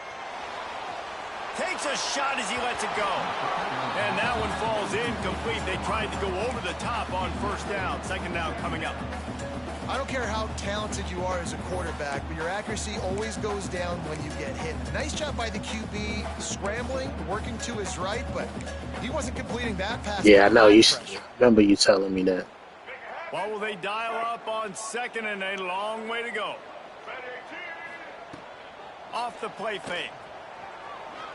Takes a shot as he lets it go. And that one falls incomplete. They tried to go over the top on first down. Second down coming up. I don't care how talented you are as a quarterback, but your accuracy always goes down when you get hit. Nice job by the QB scrambling, working to his right, but he wasn't completing that pass. Yeah, I know. Remember you telling me that. What will they dial up on second and a long way to go? Off the play fake.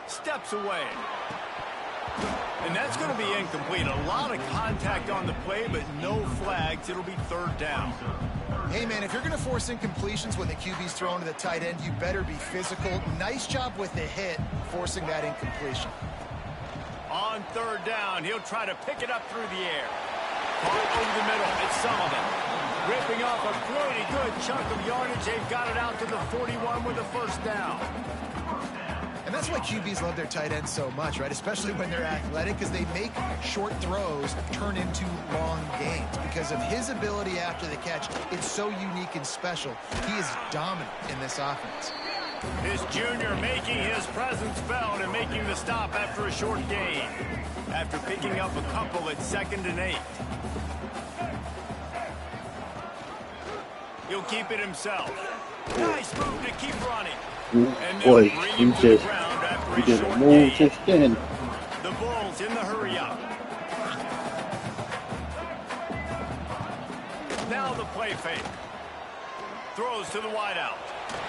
Steps away. And that's going to be incomplete. A lot of contact on the play, but no flags. It'll be third down. Hey, man, if you're going to force incompletions when the QB's thrown to the tight end, you better be physical. Nice job with the hit, forcing that incompletion. On third down, he'll try to pick it up through the air. Caught over the middle. It's Sullivan. Ripping off a pretty good chunk of yardage. They've got it out to the 41 with a first down. And that's why QBs love their tight ends so much, right? Especially when they're athletic, because they make short throws turn into long gains. Because of his ability after the catch, it's so unique and special. He is dominant in this offense. His junior making his presence felt and making the stop after a short gain. After picking up a couple at 2nd and 8. He'll keep it himself. Nice move to keep running. Boy, you did a move just then. The Bulls in the hurry up. Now the play fake. Throws to the wideout.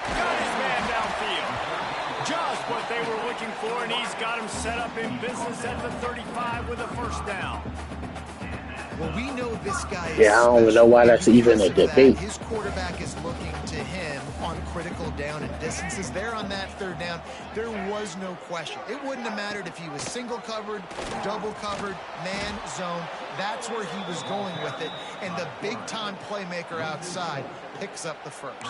Got his man downfield. Just what they were looking for, and he's got him set up in business at the 35 with a first down. Well, we know this guy is I don't even know why that's even a debate. His quarterback is looking to him on critical down and distances. There on that third down, there was no question. It wouldn't have mattered if he was single covered, double covered, man, zone. That's where he was going with it. And the big-time playmaker outside picks up the first.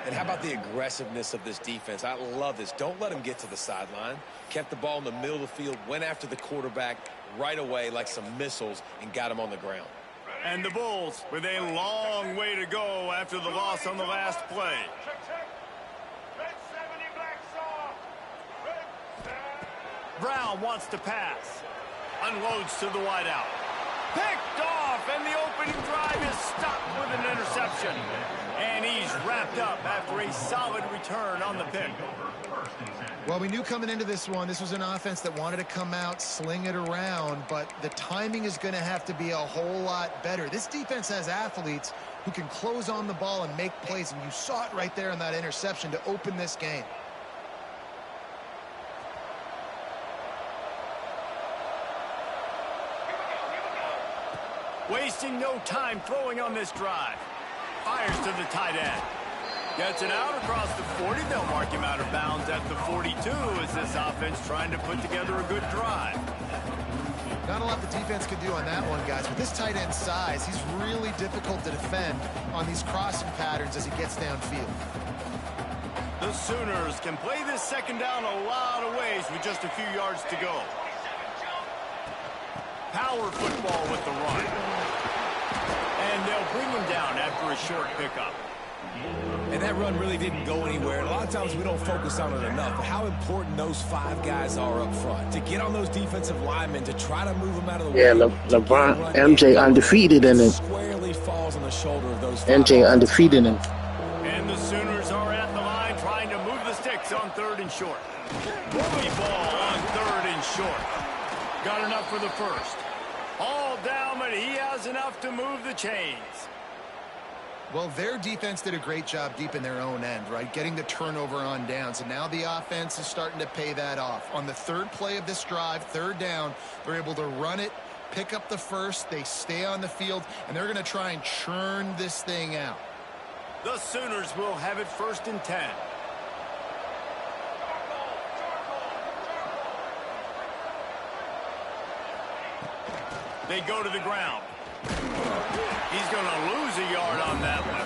And how about the aggressiveness of this defense? I love this. Don't let him get to the sideline. Kept the ball in the middle of the field, went after the quarterback right away like some missiles, and got him on the ground. And the Bulls with a long way to go after the loss on the last play. Brown wants to pass. Unloads to the wideout. Picked off, and the opening drive is stopped with an interception. And he's wrapped up after a solid return on the pick. Well, we knew coming into this one, this was an offense that wanted to come out, sling it around, but the timing is going to have to be a whole lot better. This defense has athletes who can close on the ball and make plays, and you saw it right there in that interception to open this game. Wasting no time throwing on this drive. Fires to the tight end. Gets it out across the 40. They'll mark him out of bounds at the 42 as this offense trying to put together a good drive. Not a lot the defense could do on that one, guys. With this tight end size, he's really difficult to defend on these crossing patterns as he gets downfield. The Sooners can play this second down a lot of ways with just a few yards to go. Power football with the run. And they'll bring him down after a short pickup. And that run really didn't go anywhere. A lot of times we don't focus on it enough, but how important those 5 guys are up front. To get on those defensive linemen, to try to move them out of the way. Yeah, LeBron, MJ undefeated in it. Squarely falls on the shoulder of those 5 MJ undefeated in it. And the Sooners are at the line trying to move the sticks on 3rd and short. Bully ball on 3rd and short. Got enough for the first. All down, but he has enough to move the chains. Well, their defense did a great job deep in their own end, right? Getting the turnover on downs. And now the offense is starting to pay that off. On the 3rd play of this drive, 3rd down, they're able to run it, pick up the first, they stay on the field, and they're going to try and churn this thing out. The Sooners will have it 1st and 10. They go to the ground. He's going to lose a yard on that one.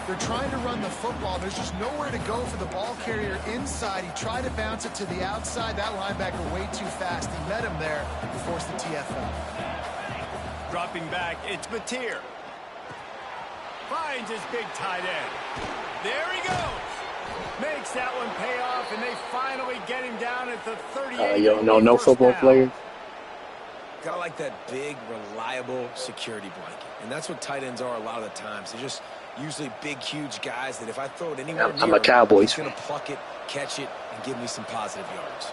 They're trying to run the football. There's just nowhere to go for the ball carrier inside. He tried to bounce it to the outside. That linebacker way too fast. He met him there and forced the TFL. Dropping back, it's Mateer. Finds his big tight end. There he goes. Makes that one pay off, and they finally get him down at the 38. You don't know no football players? Kind of like that big, reliable security blanket. And that's what tight ends are a lot of the times. They're just usually big, huge guys that if I throw it anywhere I'm a Cowboys fan. He's going to pluck it, catch it, and give me some positive yards.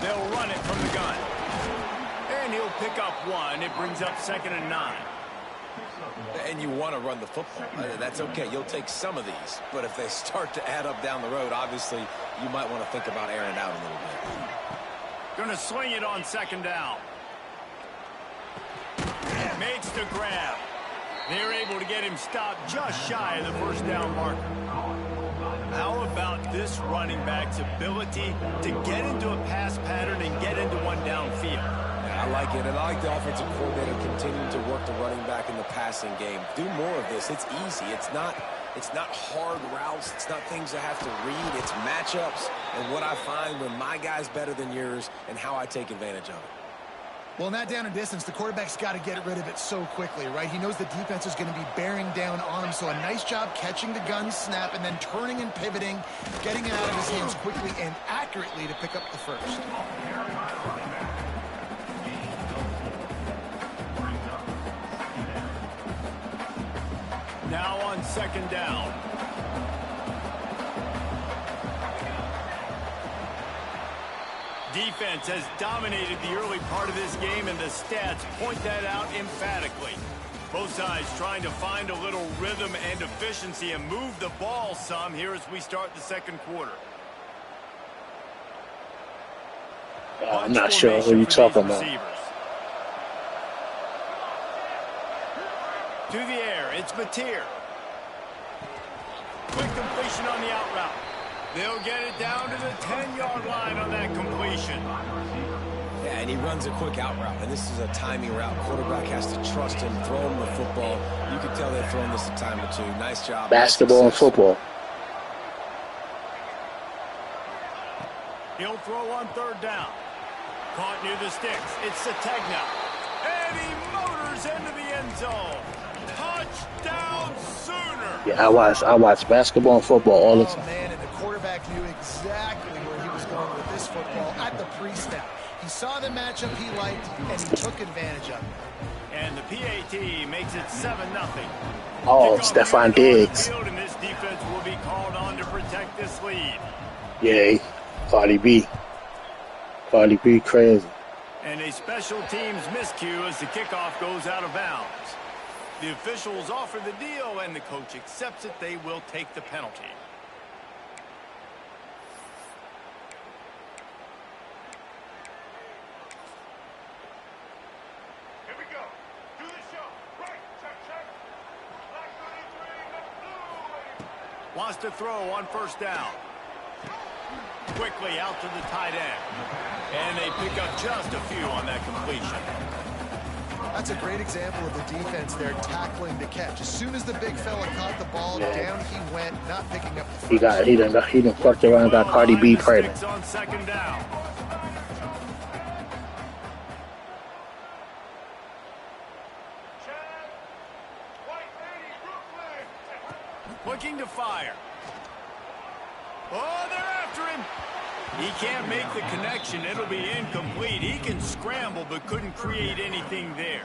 They'll run it from the gun. And he'll pick up 1. It brings up 2nd and 9. And you want to run the football. That's okay. You'll take some of these. But if they start to add up down the road, obviously, you might want to think about airing it out a little bit. Going to swing it on 2nd down. Makes the grab. They're able to get him stopped just shy of the 1st down marker. How about this running back's ability to get into a pass pattern and get into one downfield? Yeah, I like it, and I like the offensive coordinator continuing to work the running back in the passing game. Do more of this. It's easy. It's not hard routes. It's not things I have to read. It's matchups and what I find when my guy's better than yours and how I take advantage of it. Well, in that down and distance, the quarterback's got to get rid of it so quickly, right? He knows the defense is going to be bearing down on him, so a nice job catching the gun snap and then turning and pivoting, getting it out of his hands quickly and accurately to pick up the first. Now on 2nd down. Defense has dominated the early part of this game, and the stats point that out emphatically. Both sides trying to find a little rhythm and efficiency and move the ball some here as we start the 2nd quarter. I'm not sure who you're talking about. To the air, it's Mateer. Quick completion on the out route. They'll get it down to the 10-yard line on that completion. Yeah, and he runs a quick out route, and this is a timing route. Quarterback has to trust him, throw him the football. You can tell they've thrown this a time or two. Nice job. Basketball and football. He'll throw on 3rd down. Caught near the sticks. It's Sategna. and he motors into the end zone. Touchdown Sooner. Yeah, I watch basketball and football all the time. Oh, man, and the quarterback knew exactly where he was going with this football at the pre-snap. He saw the matchup he liked, and he took advantage of it. And the PAT makes it 7-0. Oh, Stephon Diggs. And this defense will be called on to protect this lead. Yeah, Cardi B. Cardi B crazy. And a special teams miscue as the kickoff goes out of bounds. The officials offer the deal, and the coach accepts it. They will take the penalty. Here we go. Do the show. Right. Check, check. Black 33, blue. Wants to throw on first down. Quickly out to the tight end. And they pick up just a few on that completion. That's a great example of the defense there tackling the catch. As soon as the big fella caught the ball, down he went, not picking up the first. He done fucked around and got Cardi B pregnant. On second down. Looking to fire. Oh, they're after him. He can't make the connection. It'll be incomplete. He can scramble, but couldn't create anything there.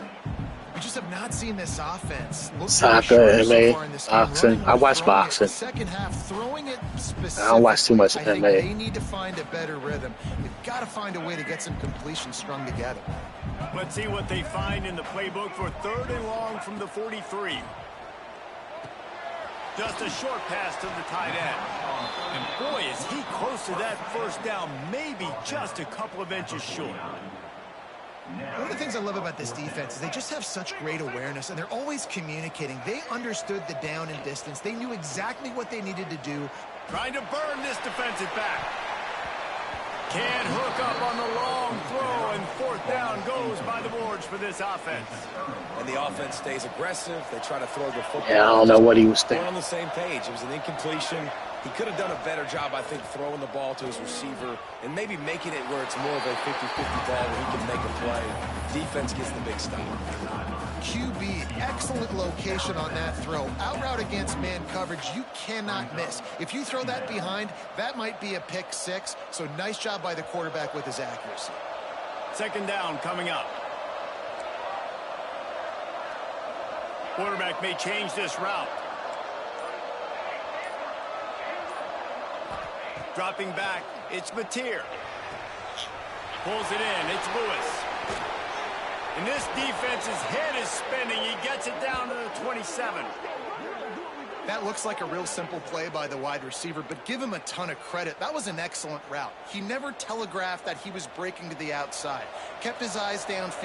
We just have not seen this offense. Soccer, MMA, boxing. I watch boxing. Second half, throwing it specific. I don't watch too much I think MMA. they need to find a better rhythm. They've got to find a way to get some completion strung together. Let's see what they find in the playbook for 3rd and long from the 43. Just a short pass to the tight end. And boy, is he close to that first down, maybe just a couple of inches short. One of the things I love about this defense is they just have such great awareness, and they're always communicating. They understood the down and distance. They knew exactly what they needed to do. Trying to burn this defensive back. Can't hook up on the long throw, and 4th down goes by the boards for this offense. And the offense stays aggressive. They try to throw the football. Yeah, I don't know what he was thinking. We're on the same page. It was an incompletion. He could have done a better job, I think, throwing the ball to his receiver and maybe making it where it's more of a 50-50 ball where he can make a play. Defense gets the big stop. QB, excellent location on that throw. Out route against man coverage, you cannot miss. If you throw that behind, that might be a pick 6. So nice job by the quarterback with his accuracy. 2nd down coming up. Quarterback may change this route. Dropping back, it's Mateer. Pulls it in, it's Lewis. And this defense's head is spinning. He gets it down to the 27. That looks like a real simple play by the wide receiver, but give him a ton of credit. That was an excellent route. He never telegraphed that he was breaking to the outside. Kept his eyes downfield.